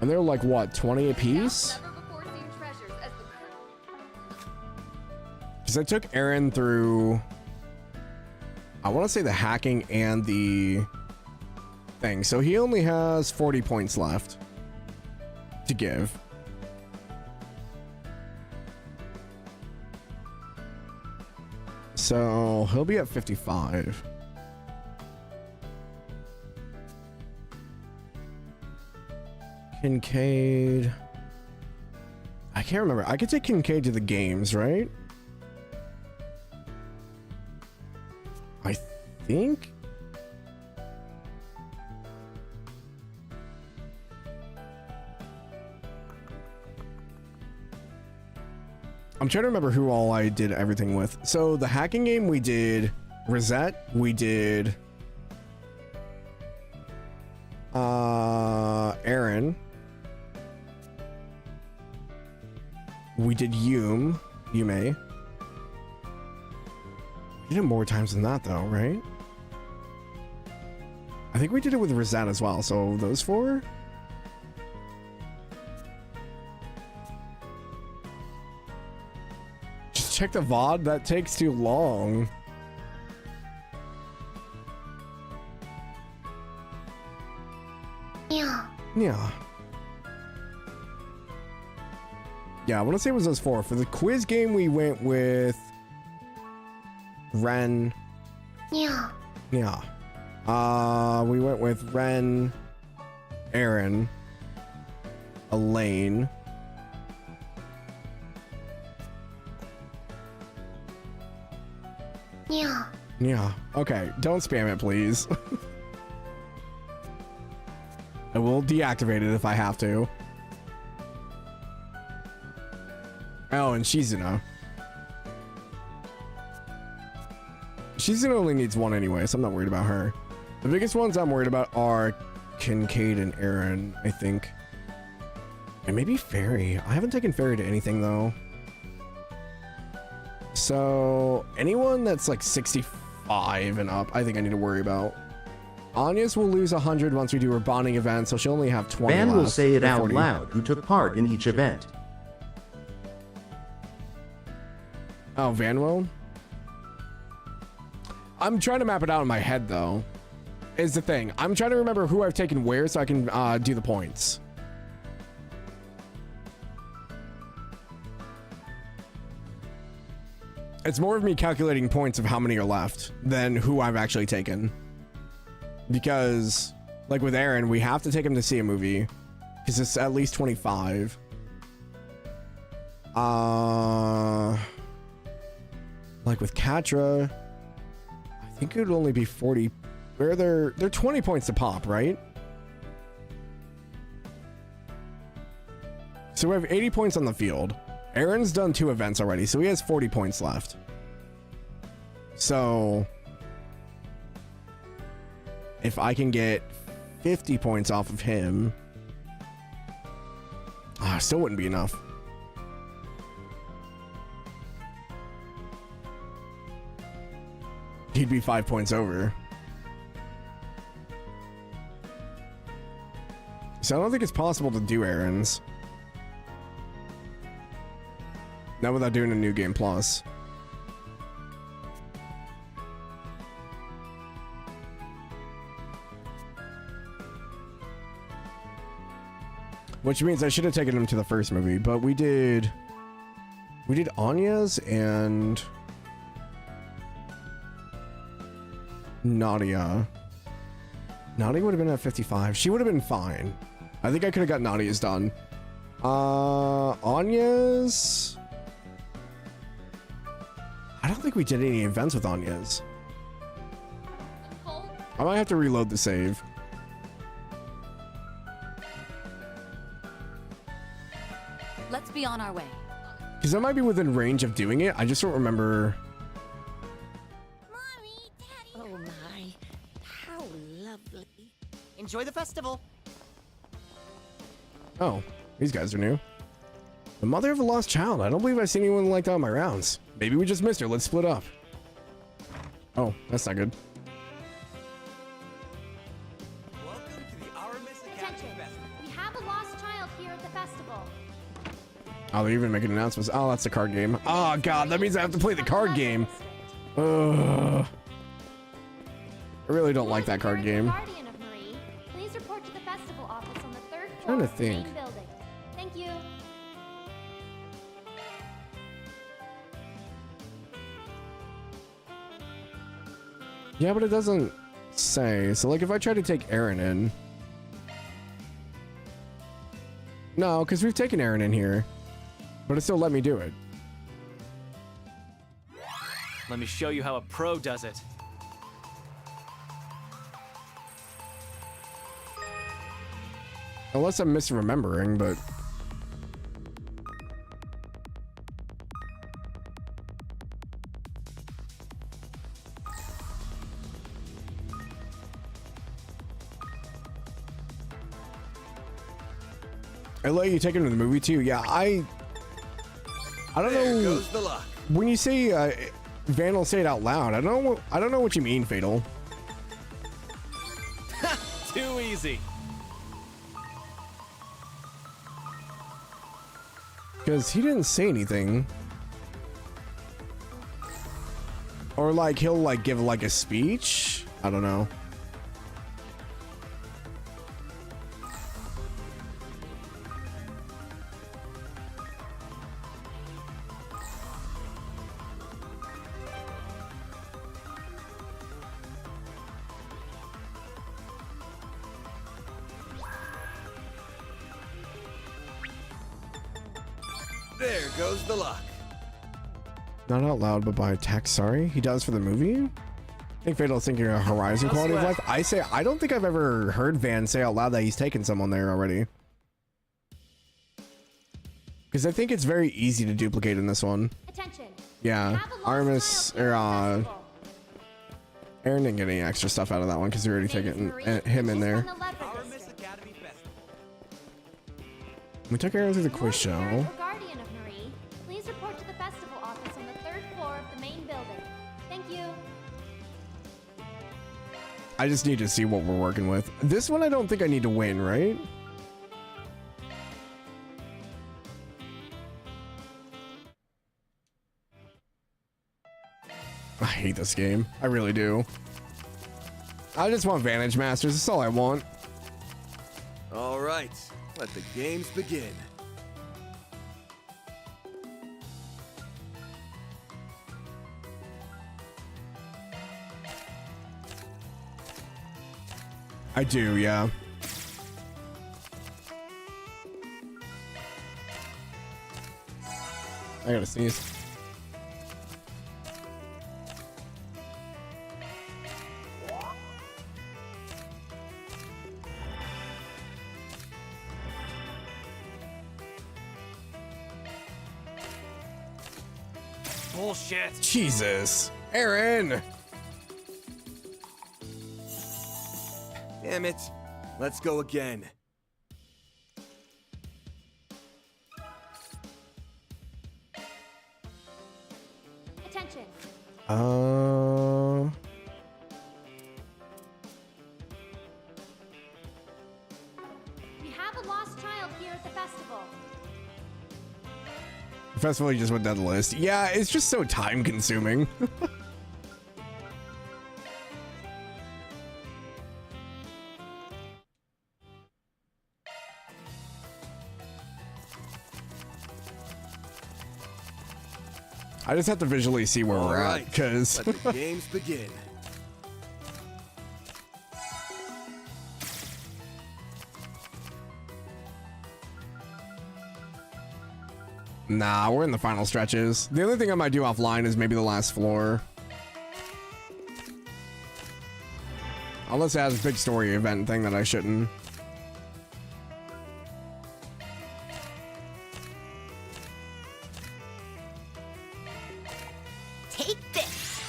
And they're like, what, 20 apiece? Never before seen treasures as the Because I took Aaron through, I want to say the hacking and the thing. So he only has 40 points left to give. So he'll be at 55. Kincaid. I can't remember. I could take Kincaid to the games, right? I think. I'm trying to remember who all I did everything with. So the hacking game, we did Rosette, we did Aaron, we did Yume. We did it more times than that though, right? I think we did it with Rosette as well, so those 4? Check the VOD, that takes too long. Yeah. Yeah, I want to say it was those 4. For the quiz game, we went with Ren. Yeah. We went with Ren, Aaron, Elaine. Yeah. Okay, don't spam it, please. I will deactivate it if I have to. Oh, and Shizuna. Shizuna only needs 1 anyway, so I'm not worried about her. The biggest ones I'm worried about are Kincaid and Aaron, I think. And maybe Fairy. I haven't taken Fairy to anything, though. So, anyone that's like 65 and up, I think I need to worry about. Anya's will lose 100 once we do her bonding event, so she'll only have 20 Van left, will say it out 40. loud who took part in each event. Oh, Van will? I'm trying to map it out in my head, though, is the thing. I'm trying to remember who I've taken where so I can do the points. It's more of me calculating points of how many are left than who I've actually taken. Because, like with Aaron, we have to take him to see a movie. Because it's at least 25. Like with Katra, I think it would only be 40. Where they're 20 points to pop, right? So we have 80 points on the field. Aaron's done 2 events already, so he has 40 points left. So if I can get 50 points off of him, still wouldn't be enough. He'd be 5 points over. So I don't think it's possible to do errands. Not without doing a new game plus. Which means I should have taken him to the first movie, but we did Anya's and Nadia. Nadia would have been at 55. She would have been fine. I think I could have got Nadia's done. Anya's, I don't think we did any events with Anya's. I might have to reload the save. Let's be on our way. Because I might be within range of doing it. I just don't remember. Oh my, how lovely. Enjoy the festival. Oh, these guys are new. The mother of a lost child. I don't believe I've seen anyone like that on my rounds. Maybe we just missed her. Let's split up. Oh, that's not good. Welcome to the Aramis Academy Festival. We have a lost child here at the festival. Oh, they're even making announcements. Oh, that's the card game. Oh, God, that means I have to play the card game. Ugh. I really don't like that card game. Guardian of Marie, please report to the festival office on the 3rd floor Trying to of the think. main building. Thank you. Yeah, but it doesn't say. So, like, if I try to take Aaron in. No, because we've taken Aaron in here. But it still let me do it. Let me show you how a pro does it. Unless I'm misremembering, but... I let you take him to the movie too. Yeah, I don't know. There goes the luck. When you say Van will say it out loud, I don't know what you mean, Fatal. Too easy. Because he didn't say anything. Or like he'll like give like a speech. I don't know. There goes the luck. Not out loud, but by text. Sorry, he does for the movie. I think Fatal's thinking of Horizon quality of life. I don't think I've ever heard Van say out loud that he's taken someone there already. Because I think it's very easy to duplicate in this one. Attention. Yeah, Artemis or Aaron didn't get any extra stuff out of that one because we already taken him in there. We took Aaron through the quiz show. Guardian of Marie, please report to the festival office on the 3rd floor of the main building. Thank you. I just need to see what we're working with. This one I don't think I need to win, right? I hate this game. I really do. I just want Vantage Masters. That's all I want. All right, let the games begin. I do, yeah. I gotta sneeze. Bullshit. Jesus. Aaron! Damn it. Let's go again. Attention. We have a lost child here at the festival. Festival, you just went down the list. Yeah, it's just so time consuming. I just have to visually see where we're at, because... Let the games begin. Nah, we're in the final stretches. The only thing I might do offline is maybe the last floor. Unless it has a big story event thing that I shouldn't. Take this.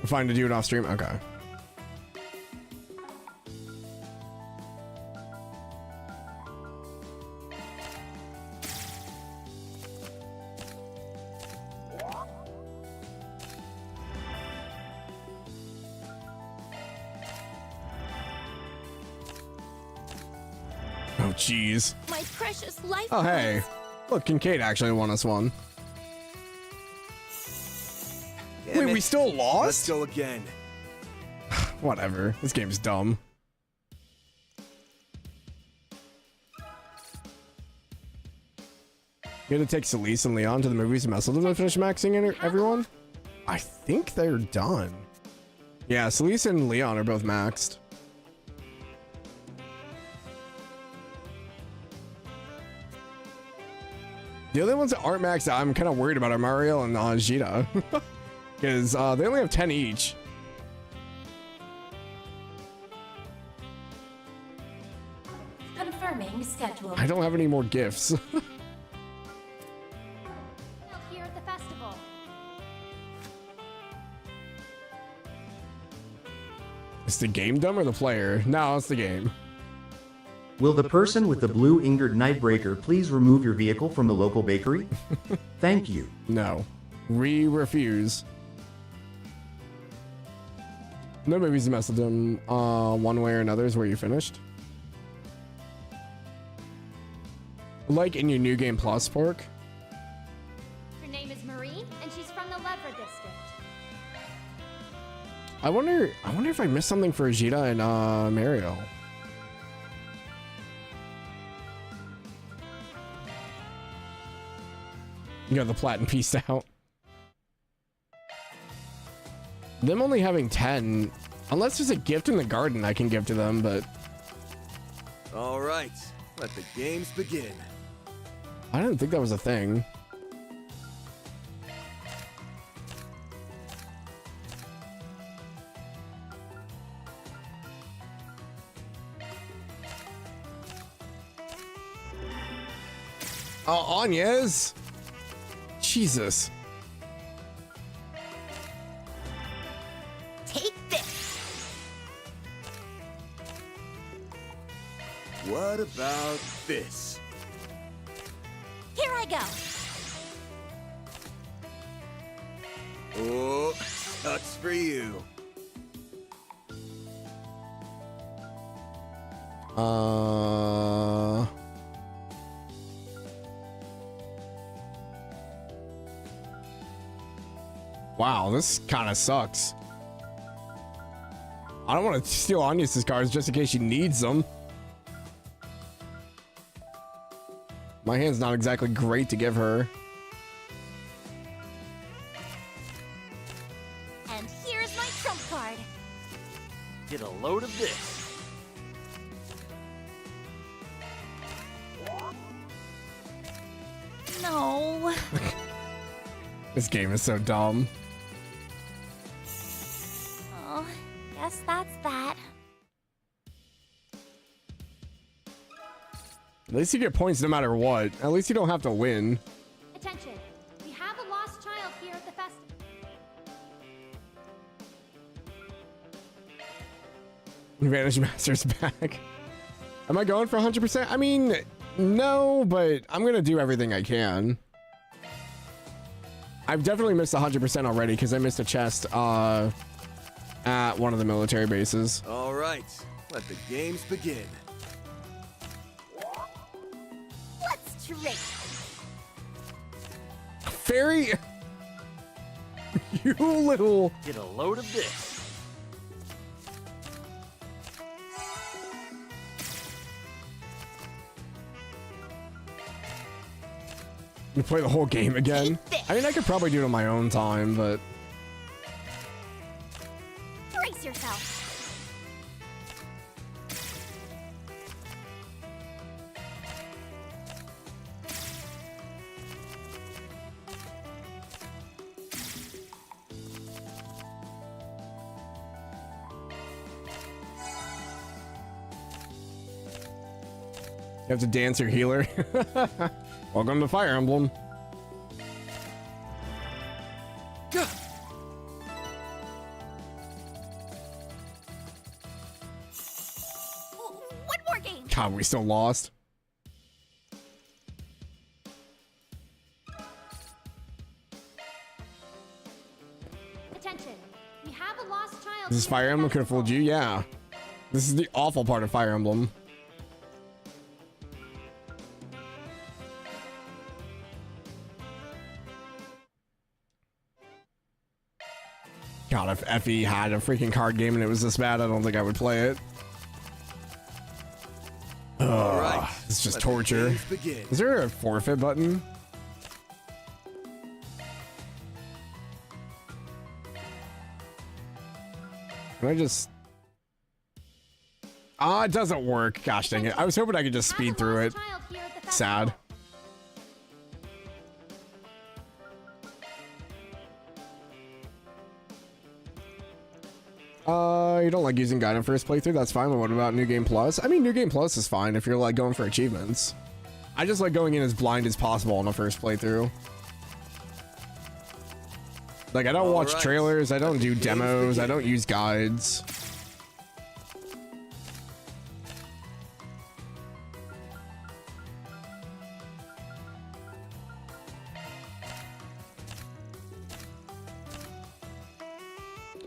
Fine to do it off stream? Okay. Oh, jeez. My precious life. Oh, hey. Look, Kincaid actually won us one. Wait, we still lost? Let's go again. Whatever. This game's dumb. You gonna take Celise and Leon to the movies and mess with them to finish maxing everyone? I think they're done. Yeah, Celise and Leon are both maxed. The only ones that aren't maxed out I'm kind of worried about are Mario and Gita. Because they only have 10 each. Confirming schedule. I don't have any more gifts. Here at the festival. Is the game dumb or the player? No, it's the game. Will the person with the blue Ingrid Nightbreaker please remove your vehicle from the local bakery? Thank you. No. We refuse. No movies mess with them one way or another is where you finished. Like in your New Game Plus pork. Her name is Marie, and she's from the Levra district. I wonder if I missed something for Gita and Mario. You got the platinum pieced out. Them only having 10, unless there's a gift in the garden I can give to them, but... All right, let the games begin. I didn't think that was a thing. Oh, Anya's. Jesus. Take this. What about this? Here I go. Oh, sucks for you. Wow, this kind of sucks. I don't want to steal Anya's cards just in case she needs them. My hand's not exactly great to give her. And here's my trump card. Get a load of this. No. This game is so dumb. Oh, guess that's that. At least you get points no matter what. At least you don't have to win. Attention, we have a lost child here at the festival. Advantage Master's back. Am I going for 100%? I mean, no, but I'm gonna do everything I can. I've definitely missed 100% already because I missed a chest at one of the military bases. All right, let the games begin. Let's trade. Fairy, you little. Get a load of this. You play the whole game again? I mean, I could probably do it on my own time, but... Brace yourself. You have to dance your healer. Welcome to Fire Emblem. One more game. God, we still lost. Attention, we have a lost child. This is Fire Emblem could have fooled you? Yeah. This is the awful part of Fire Emblem. God, if Effie had a freaking card game and it was this bad, I don't think I would play it. All right, it's just let the torture. games begin. Is there a forfeit button? Can I just... Ah, it doesn't work. Gosh dang it. I was hoping I could just speed through it. Sad. You don't like using guide in first playthrough? That's fine, but what about New Game Plus? I mean, New Game Plus is fine if you're like going for achievements. I just like going in as blind as possible on the first playthrough. Like, I don't watch trailers, I don't do demos, I don't use guides.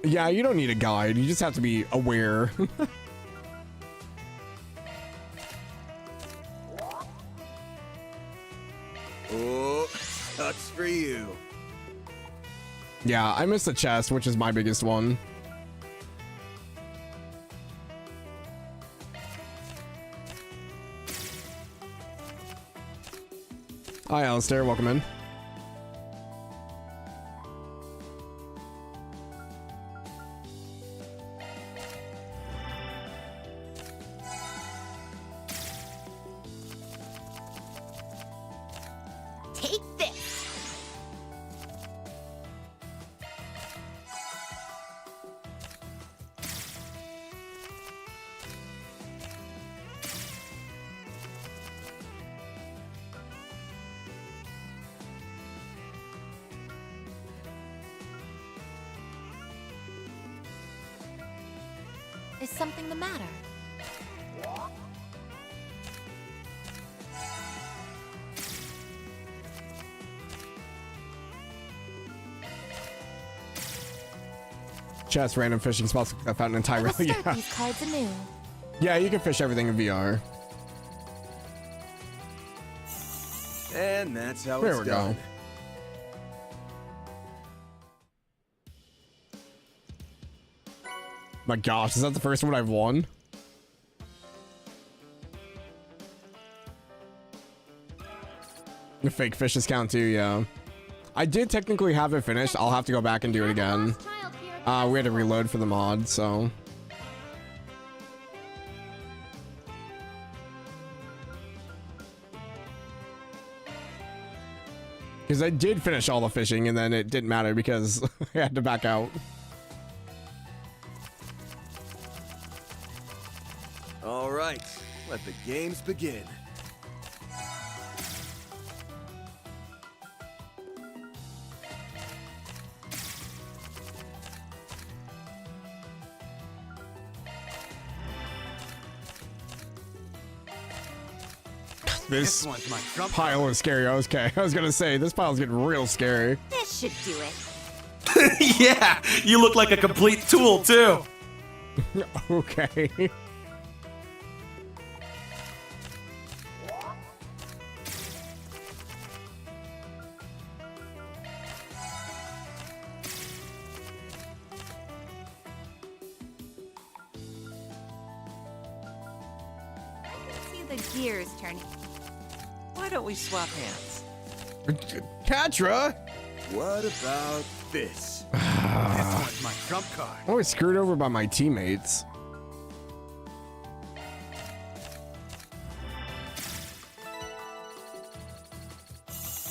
Yeah, you don't need a guide. You just have to be aware. Oh, sucks for you. Yeah, I missed the chest, which is my biggest one. Hi, Alistair. Welcome in. Take this! Is something the matter? Chest, random fishing spots. I found an entire. Let's start Yeah. these cards anew. Yeah, you can fish everything in VR. And that's how There it's we done. go. My gosh, is that the first one I've won? The fake fishes count too, yeah. I did technically have it finished. I'll have to go back and do it again. We had to reload for the mod, so. Because I did finish all the fishing and then it didn't matter because I had to back out. All right, let the games begin. This one's my trump pile is scary. Okay, I was gonna say, this pile's getting real scary. This should do it. Yeah, you look like a complete tool, too. Okay. See the gears turning. Why don't we swap hands? Katra! What about this? This one's my trump card. I'm always screwed over by my teammates.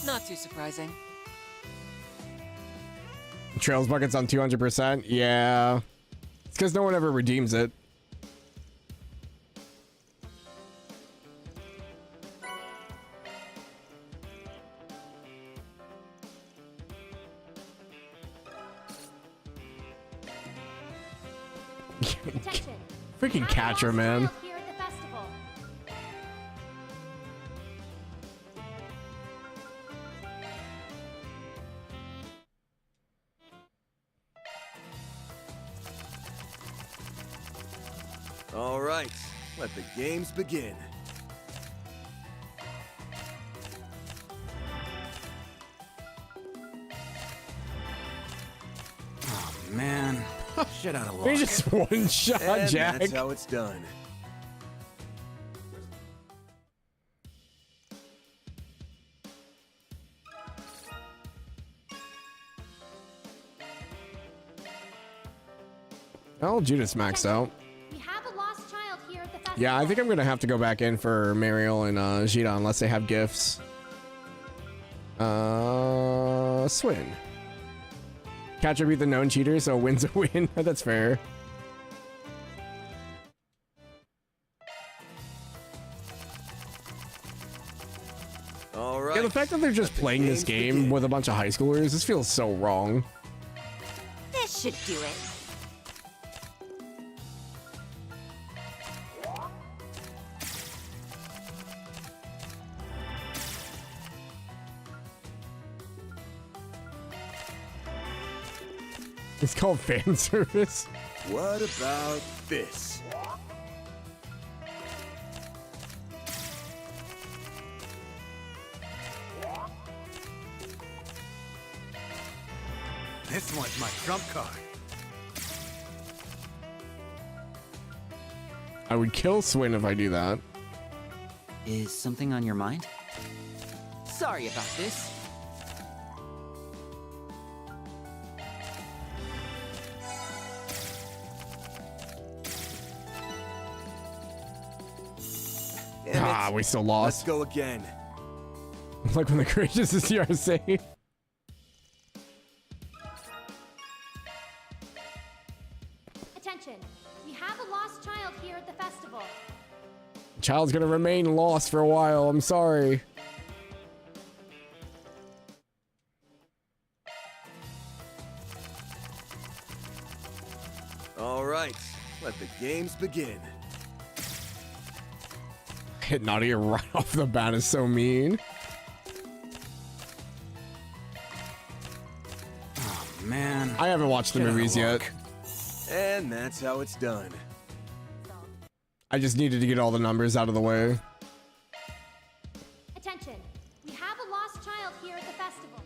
Not too surprising. Trails bucket's on 200%. Yeah. It's because no one ever redeems it. Freaking catcher, man. Here at the festival. All right, let the games begin. Oh, man. Shit out of luck. We just one shot, And Jack. that's how it's done. Oh, Judith's maxed out. We have a lost child here at the festival. Yeah, I think I'm gonna have to go back in for Mariel and Jida unless they have gifts. Swin. Catcher beat the known cheater, so win's a win. That's fair. All right. Yeah, the fact that they're just playing this game with a bunch of high schoolers, this feels so wrong. This should do it. It's called fan service. What about this? This one's my trump card. I would kill Swin if I do that. Is something on your mind? Sorry about this. Ah, we still lost. Let's go again. Like when the courageous is CRC. Attention. We have a lost child here at the festival. Child's gonna remain lost for a while. I'm sorry. All right. Let the games begin. Hit Nadia right off the bat is so mean. Oh, man. I haven't watched the movies yet. And that's how it's done. I just needed to get all the numbers out of the way. Attention. We have a lost child here at the festival.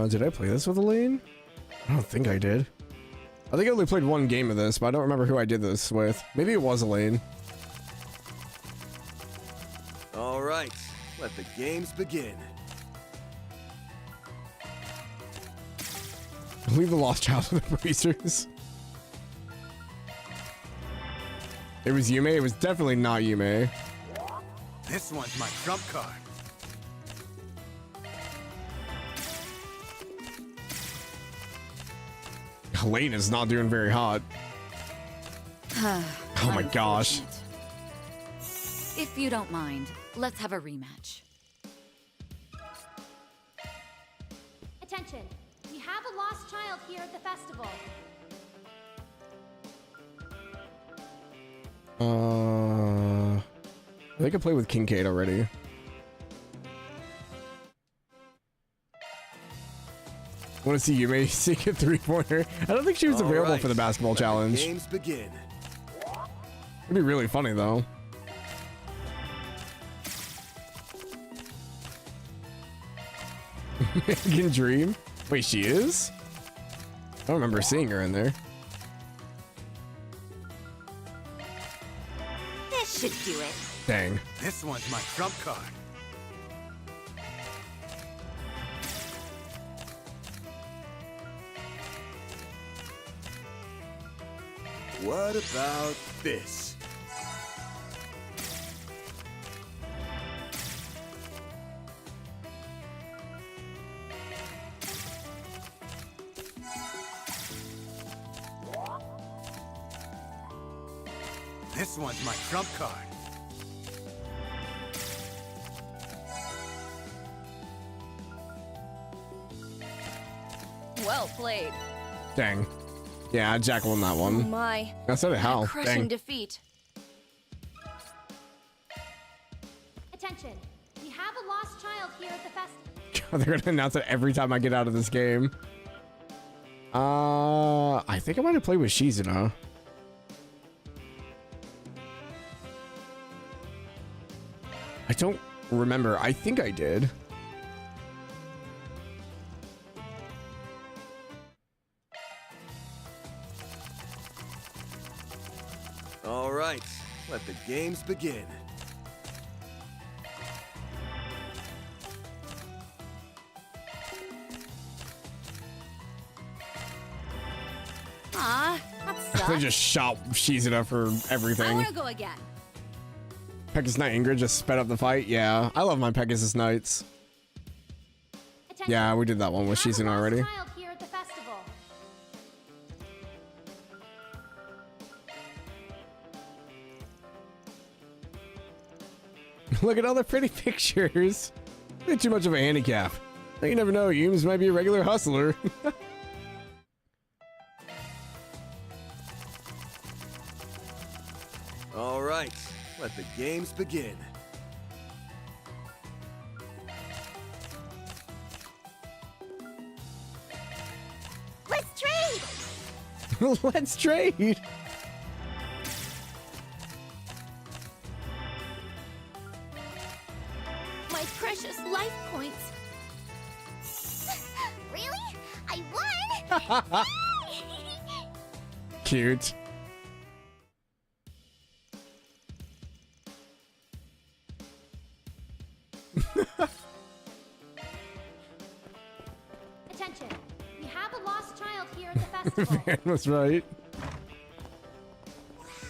Did I play this with Elaine? I don't think I did. I think I only played one game of this, but I don't remember who I did this with. Maybe it was Elaine. All right. Let the games begin. Leave the lost child to the bracers. It was Yume? It was definitely not Yume. This one's my trump card. Elaine is not doing very hot. Oh my gosh. If you don't mind, let's have a rematch. Attention. We have a lost child here at the festival. I think I played with Kincaid already. Want to see Yume sink a three-pointer? I don't think she was available for the basketball challenge. Games begin. It'd be really funny though. American Dream? Wait, she is? I don't remember seeing her in there. This should do it. Dang. This one's my trump card. What about this? This one's my trump card. Well played. Dang. Yeah, Jack won that Oh one. my. That's not a how. Crushing Dang. defeat. Attention. We have a lost child here at the festival. God, they're gonna announce it every time I get out of this game. I think I might have played with Shizuna. I don't remember. I think I did. All right, let the games begin. Aw, that sucks. They just shot Shizuna for I everything. wanna go again. Pegasus Knight Ingrid just sped up the fight. Yeah, I love my Pegasus Knights. Yeah, we did that one with Shizuna already. Child here at the festival. Look at all the pretty pictures. They're too much of a handicap. You never know, Yums might be a regular hustler. All right, let the games begin. Let's trade! Let's trade! My precious life points. Really? I won? Cute. Attention. We have a lost child here at the festival. Van was right.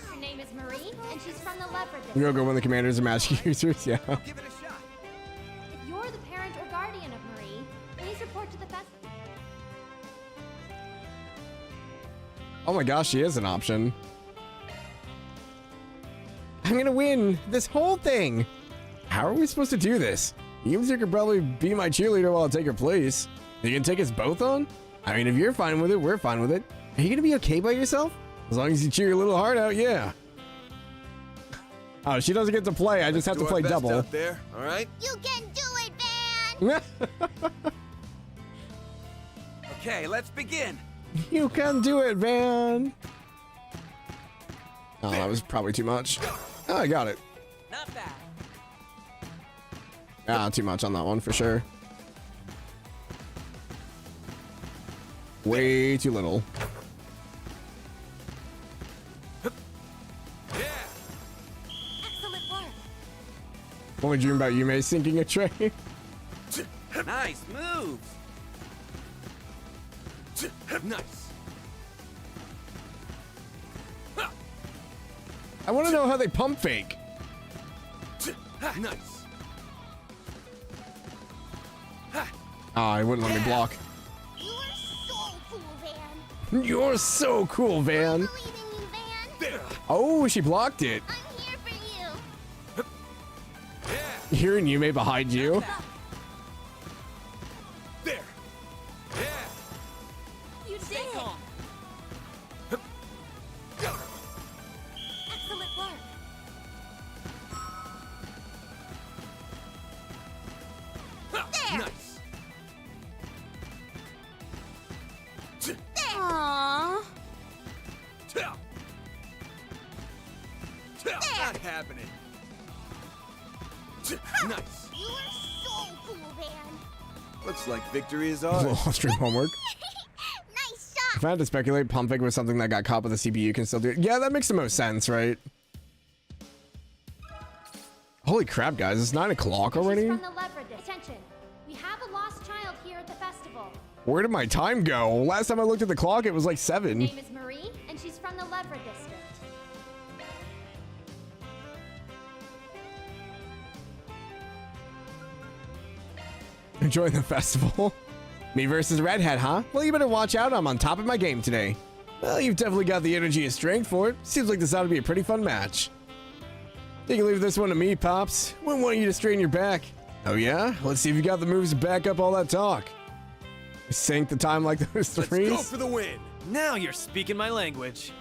Her name is Marie, and she's from the Leopard You District. go when the commanders are magic users, yeah. If you're the parent or guardian of Marie, please report to the festival. Oh my gosh, she is an option. I'm gonna win this whole thing. How are we supposed to do this? Yums could probably be my cheerleader while I take her place. You can take us both on? I mean, if you're fine with it, we're fine with it. Are you gonna be okay by yourself? As long as you cheer your little heart out, yeah. Oh, she doesn't get to play. I just have to play double. Out there, all right? You can do it, Van! Okay, let's begin. You can do it, Van. Oh, that was probably too much. Oh, I got it. Not bad. Ah, too much on that one for sure. Way too little. Excellent work. Only dream about Yume sinking a train. Nice moves. Nice. I want to know how they pump fake. Nice. Oh, it wouldn't let me block. You're so cool, Van. You're so cool, Van. Believe in you, Van. Oh, she blocked it. I'm here for you. Hearing Yume behind you. There. You did it. Excellent work. There. Nice. Aww. Not happening. Nice. You are so cool, Van. Looks like victory is ours. Little stream homework. Nice shot. If I had to speculate, pump fake was something that got caught with the CPU can still do it. Yeah, that makes the most sense, right? Holy crap, guys. It's 9 o'clock already? She's from the Leopard District. Attention. We have a lost child here at the festival. Where did my time go? Last time I looked at the clock, it was like Her 7. name is Marie, and she's from the Leopard District. Enjoying the festival? Me versus Redhead, huh? Well, you better watch out. I'm on top of my game today. Well, you've definitely got the energy and strength for it. Seems like this ought to be a pretty fun match. You can leave this one to me, Pops. Wouldn't want you to strain your back. Oh yeah? Let's see if you got the moves to back up all that talk. Sank the time like those threes. Let's go for the win. Now you're speaking my language.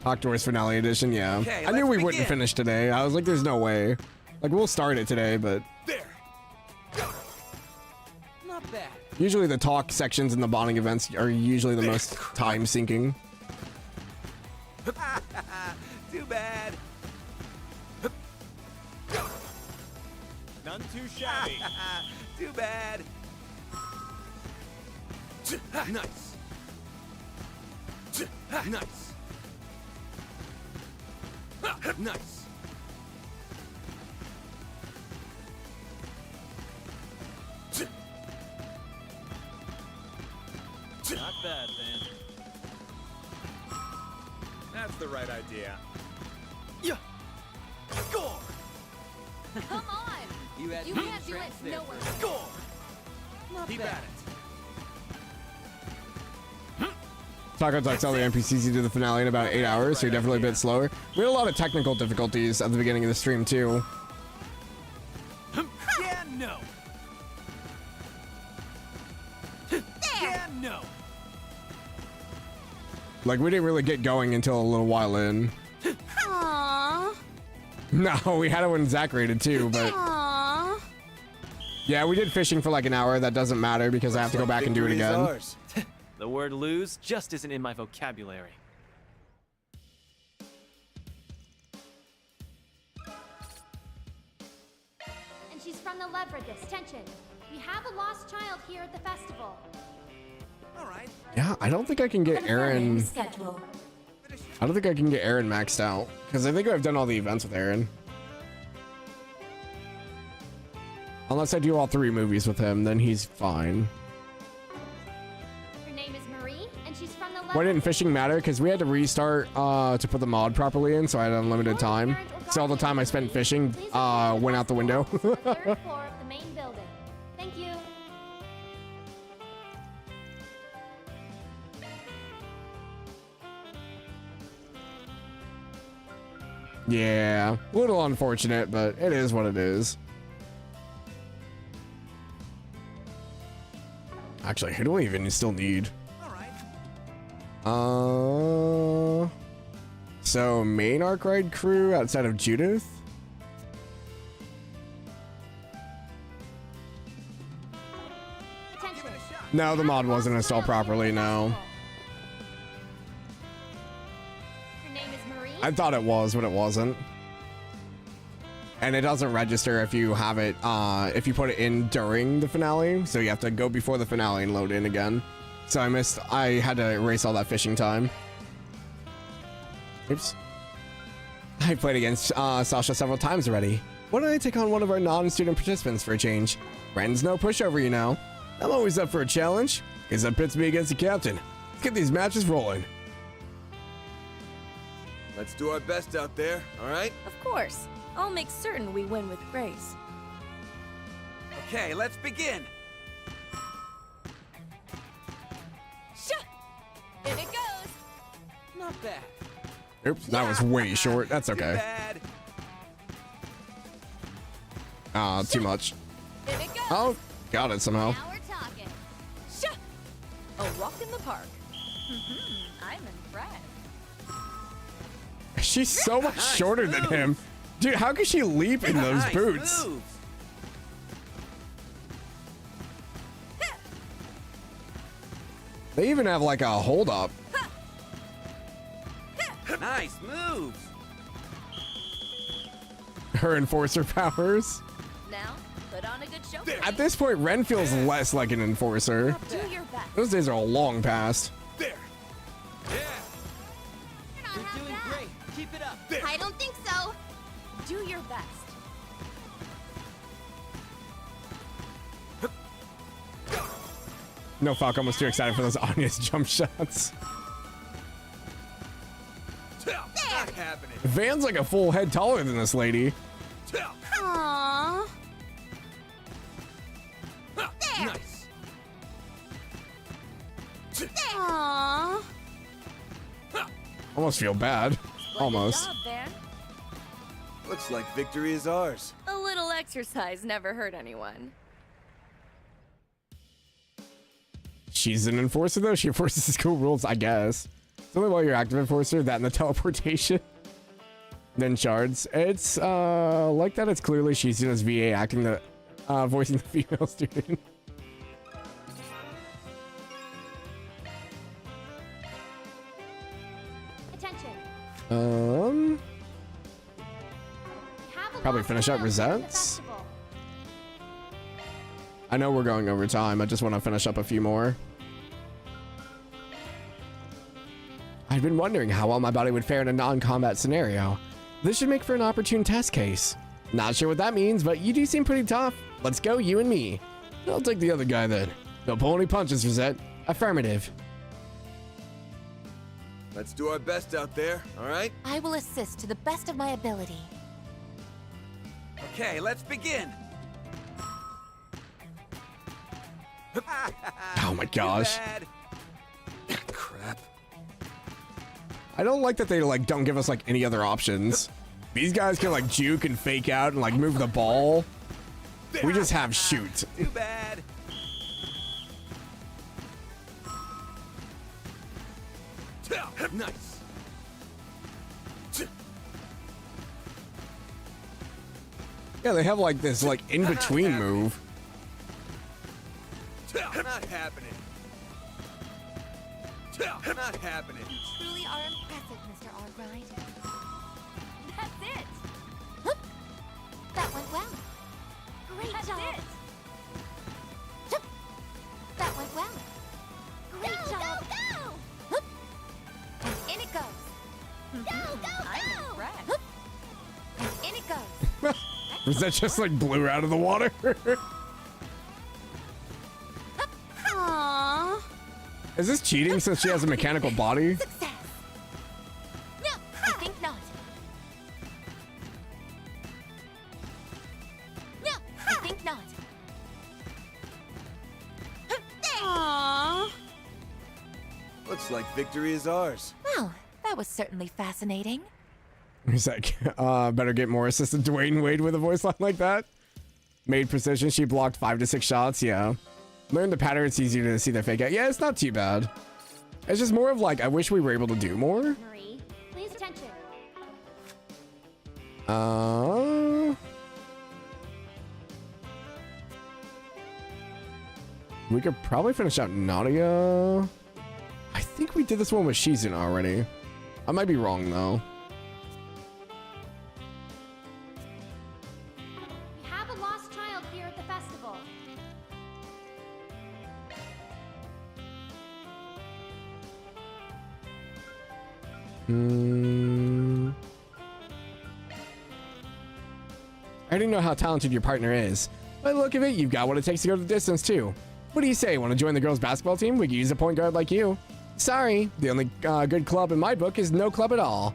Octor's Finale Edition, yeah. Okay, I knew let's we wouldn't begin. finish today. I was like, there's no way. Like, we'll start it today, but There. Not bad. usually the talk sections in the bonding events are usually the most time sinking. Too bad. None too shabby. Too bad. Nice. Nice. Nice. Not bad, Van. That's the right idea. Yeah. Score. Come on! You had You me can't do it entranced there. nowhere. Score. Not Keep bad. at it. Taco Talks all the NPCs you do the finale in about 8 hours, so you're definitely a bit slower. We had a lot of technical difficulties at the beginning of the stream, too. Yeah, no. Yeah, no. Like, we didn't really get going until a little while in. Aww. No, we had it when Zach rated, too, but... Aww. Yeah, we did fishing for like an hour. That doesn't matter because I have to go back and do it again. The word lose just isn't in my vocabulary. And she's from the Leveragis. Attention. We have a lost child here at the festival. All right. Yeah, I don't think I can get Aaron... Schedule. I don't think I can get Aaron maxed out because I think I've done all the events with Aaron. Unless I do all 3 movies with him, then he's fine. Her name is Marie, and she's from the Leveragis. Why didn't fishing matter? Because we had to restart to put the mod properly in, so I had unlimited time. So all the time I spent fishing went out the window. The 3rd floor of the main building. Thank you. Yeah, a little unfortunate, but it is what it is. Actually, who do I even still need? So main Arkride crew outside of Judith? Attention. No, the mod wasn't installed properly, no. Her name is Marie. I thought it was, but it wasn't. And it doesn't register if you have it, if you put it in during the finale. So you have to go before the finale and load in again. So I had to erase all that fishing time. Oops. I played against Sasha several times already. Why don't I take on one of our non-student participants for a change? Friends, no pushover, you know. I'm always up for a challenge, because that pits me against the captain. Let's get these matches rolling. Let's do our best out there, all right? Of course. I'll make certain we win with grace. Okay, let's begin. In it goes. Not bad. Oops, that was way short. That's okay. Too much. In it goes. Oh, got it somehow. Now we're talking. A walk in the park. I'm impressed. She's so much shorter than him. Dude, how can she leap in those boots? Moves. They even have like a hold up. Nice moves. Her enforcer powers. Now, put on a good show. At this point, Ren feels less like an enforcer. Do your best. Those days are long past. There. Yeah. You're doing great. Keep it up. I don't think so. Do your best. No, Falcon was too excited for those Anya's jump shots. Not happening. Van's like a full head taller than this lady. Aww. Nice. Aww. Almost feel bad. Almost. Good job, Van. Looks like victory is ours. A little exercise never hurt anyone. She's an enforcer though. She enforces school rules, I guess. It's only while you're active enforcer, that and the teleportation. Then shards. It's like that. It's clearly she's doing as VA acting the voicing the female student. Attention. Probably finish up resets. I know we're going over time. I just want to finish up a few more. I've been wondering how well my body would fare in a non-combat scenario. This should make for an opportune test case. Not sure what that means, but you do seem pretty tough. Let's go, you and me. I'll take the other guy then. Don't pull any punches, Rosette. Affirmative. Let's do our best out there, all right? I will assist to the best of my ability. Okay, let's begin. Oh my gosh. Crap. I don't like that they like don't give us like any other options. These guys can like juke and fake out and like move the ball. We just have shoot. Too bad. Nice. Yeah, they have like this like in between move. Not happening. Not happening. You truly are impressive, Mr. Arkride. That's it. That went well. Great job. That went well. Great job. Go! And in it goes. Go! I'm impressed. And in it goes. Was that just like blew out of the water? Aww. Is this cheating since she has a mechanical body? Success. No, I think not. No, I think not. Aww. Looks like victory is ours. Well, that was certainly fascinating. He's like, better get more assistant Dwayne Wade with a voice line like that. Made precision, she blocked 5 to 6 shots, yeah. Learn the pattern, it's easier to see the fake out. Yeah, it's not too bad. It's just more of like, I wish we were able to do more. Marie, please attention. We could probably finish out Nadia. I think we did this one with Shizun already. I might be wrong though. We have a lost child here at the festival. I already know how talented your partner is. By the look of it, you've got what it takes to go the distance too. What do you say? Want to join the girls' basketball team? We could use a point guard like you. Sorry, the only good club in my book is no club at all.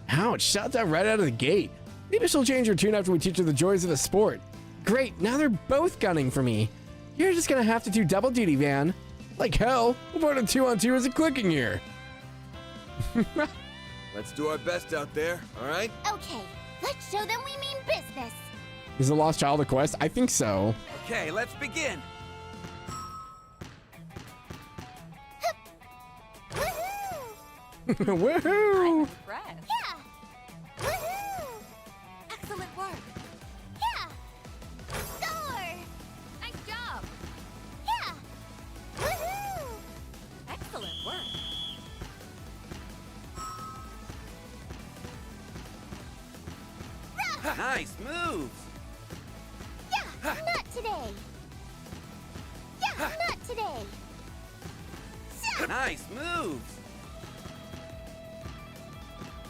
Ouch, shot that right out of the gate. Maybe she'll change her tune after we teach her the joys of the sport. Great, now they're both gunning for me. You're just gonna have to do double duty, Van. Like hell, what part of 2-on-2 is it clicking here? Let's do our best out there, all right? Okay, let's show them we mean business. Is the lost child a quest? I think so. Okay, let's begin. Woohoo! Impressed. Yeah! Woohoo! Excellent work. Yeah! Score! Nice job. Yeah! Woohoo! Excellent work. Nice moves. Yeah! Not today! Yeah! Not today! Nice moves.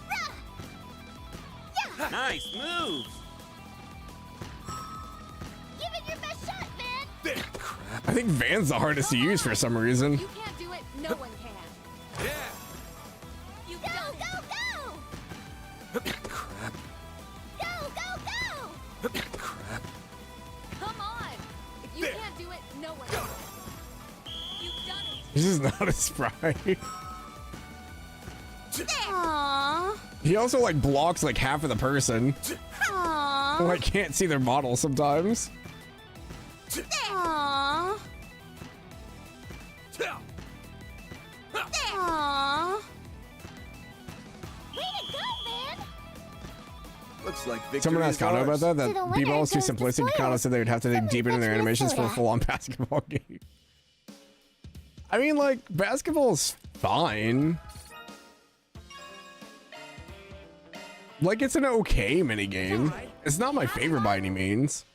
Yeah! Nice moves. Give it your best shot, Van! I think Van's the hardest to use for some reason. You can't do it, no one can. Yeah. You go, go, go! Crap. Go, go, go! Crap. Come on! If you can't do it, no one can. You've done it! This is not a sprite. Aww! He also like blocks like half of the person. Aww! I can't see their model sometimes. Aww! Aww! Way to go, Van! Looks like victory Someone asked is Kano about ours. that. To the That winner B-ball is too goes the simplistic. Kano spoils. said they would have to dig Someone deeper in their fetch me a animations for a soda. full-on basketball game. I mean, like, basketball's fine. Like, it's an okay minigame. It's not my favorite by any means.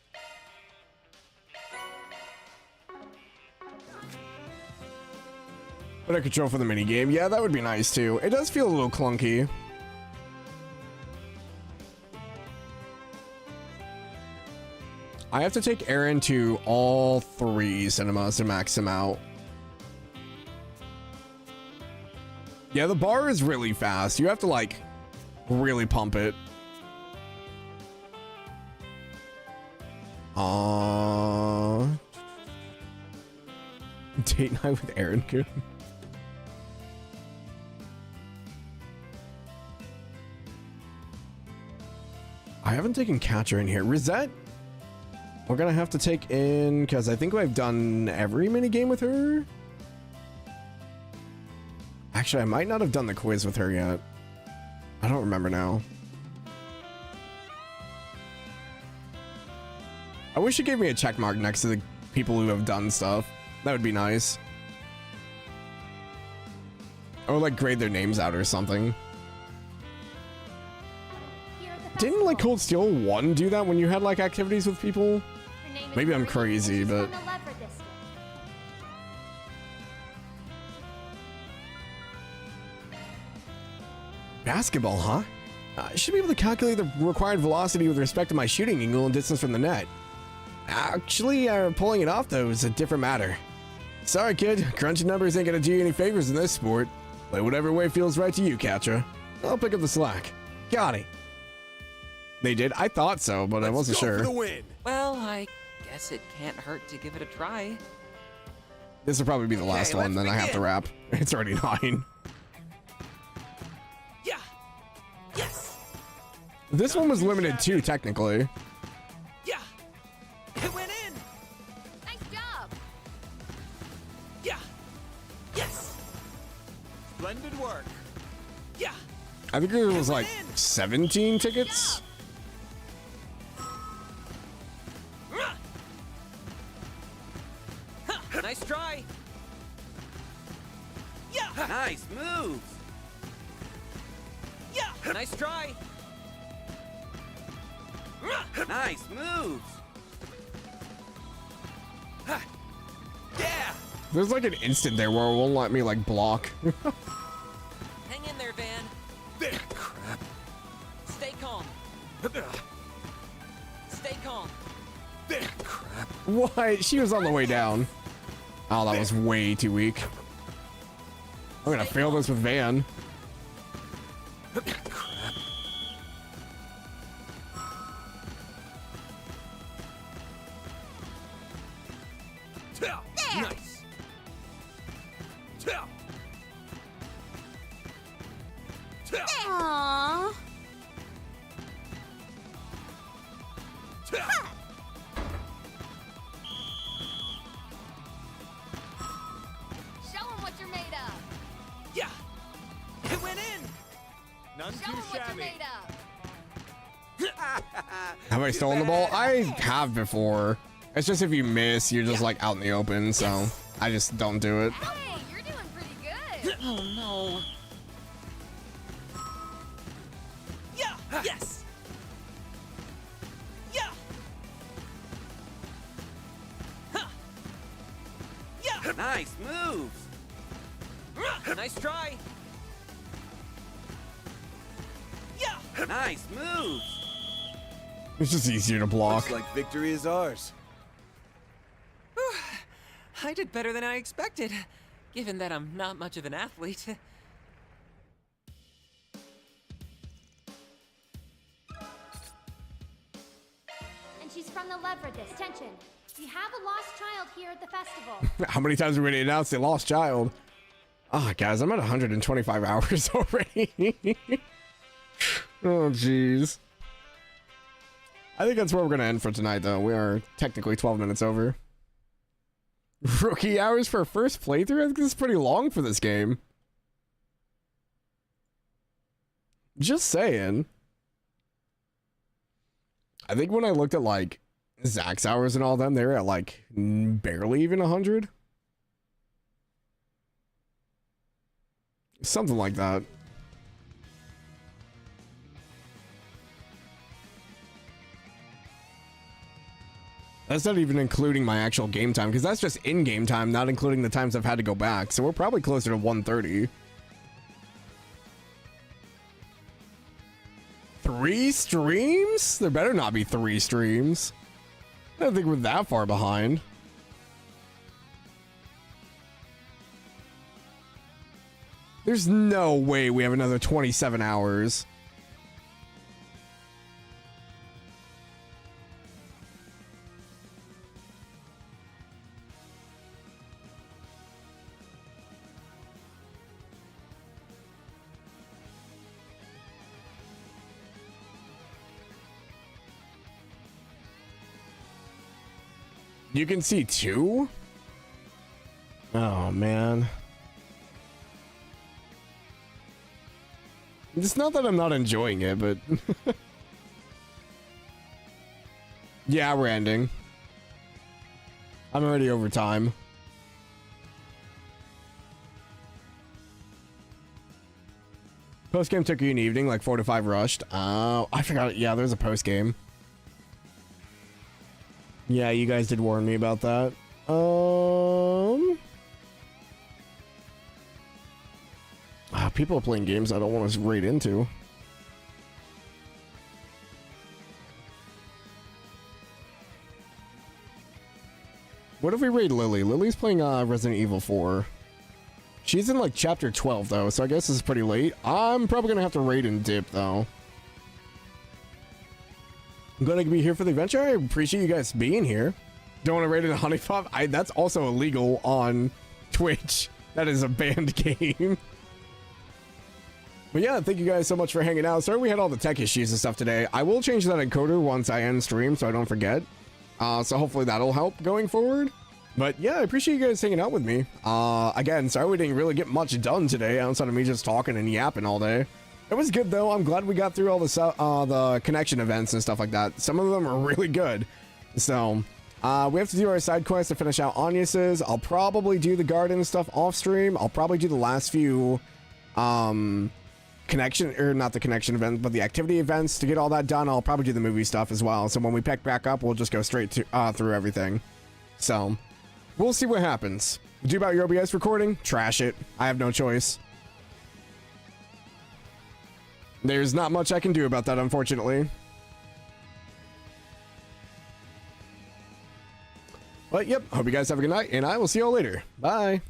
Better control for the minigame. Yeah, that would be nice too. It does feel a little clunky. I have to take Aaron to all 3 cinemas to max him out. Yeah, the bar is really fast. You have to, like, really pump it. Date night with Aaron. Good. I haven't taken Catcher in here. Rosette, we're gonna have to take in, because I think I've done every minigame with her. Actually, I might not have done the quiz with her yet. I don't remember now. I wish it gave me a check mark next to the people who have done stuff. That would be nice. Or like grade their names out or something. Didn't like Cold Steel 1 do that when you had like activities with people? Maybe I'm crazy, but... Basketball, huh? I should be able to calculate the required velocity with respect to my shooting angle and distance from the net. Actually, pulling it off, though, is a different matter. Sorry, kid. Crunching numbers ain't gonna do you any favors in this sport. Play whatever way feels right to you, Catcher. I'll pick up the slack. Got it. They did? I thought so, but I wasn't sure. For the win. Well, I guess it can't hurt to give it a try. This will probably be the last one, then I have to wrap. It's already 9. Yeah. Yes. This one was limited too, technically. Yeah. It went in. Nice job. Yeah. Yes. Splendid work. Yeah. I think there was like 17 tickets. Nice try. Yeah. Nice moves. Yeah. Nice try. Nice moves. Yeah. There's like an instant there where it won't let me like block. Hang in there, Van. Crap. Stay calm. Stay calm. Crap. What? She was on the way down. Oh, that was way too weak. I'm gonna fail this with Van. Crap. Nice. Aww. Show him what you're made of. Yeah. It went in. None Show him what you're made of. Have I stolen the ball? I have before. It's just if you miss, you're just like out in the open, so I just don't do it. Hey, you're doing pretty good. Oh no. Yeah. Yes. Yeah. Huh. Yeah. Nice moves. Nice try. Yeah. Nice moves. It's just easier to block. Looks like victory is ours. I did better than I expected, given that I'm not much of an athlete. And she's from the Leverage. Attention. We have a lost child here at the festival. How many times are we going to announce a lost child? Ah, guys, I'm at 125 hours already. Oh, jeez. I think that's where we're going to end for tonight, though. We are technically 12 minutes over. Rookie hours for a first playthrough? I think this is pretty long for this game. Just saying. I think when I looked at, like, Zach's hours and all them, they were at, like, barely even 100. Something like that. That's not even including my actual game time, because that's just in-game time, not including the times I've had to go back. So we're probably closer to 130. 3 streams? There better not be 3 streams. I don't think we're that far behind. There's no way we have another 27 hours. You can see 2? Oh, man. It's not that I'm not enjoying it, but... yeah, we're ending. I'm already over time. Post-game took you an evening, like 4 to 5 rushed. Oh, I forgot. Yeah, there's a post-game. Yeah, you guys did warn me about that. People are playing games I don't want to raid into. What if we raid Lily? Lily's playing Resident Evil 4. She's in like chapter 12 though, so I guess this is pretty late. I'm probably gonna have to raid and dip though. I'm gonna be here for the adventure. I appreciate you guys being here. Don't want to raid in a honey pop. That's also illegal on Twitch. That is a banned game. But yeah, thank you guys so much for hanging out. Sorry we had all the tech issues and stuff today. I will change that encoder once I end stream so I don't forget. So hopefully that'll help going forward. But yeah, I appreciate you guys hanging out with me. Again, sorry we didn't really get much done today outside of me just talking and yapping all day. It was good though. I'm glad we got through all the connection events and stuff like that. Some of them are really good. So we have to do our side quest to finish out Agnes's. I'll probably do the garden stuff off stream. I'll probably do the last few connection, or not the connection event, but the activity events. To get all that done, I'll probably do the movie stuff as well. So when we pick back up, we'll just go straight to through everything. So we'll see what happens. Do about your OBS recording? Trash it. I have no choice. There's not much I can do about that, unfortunately. But yep, hope you guys have a good night, and I will see you all later. Bye.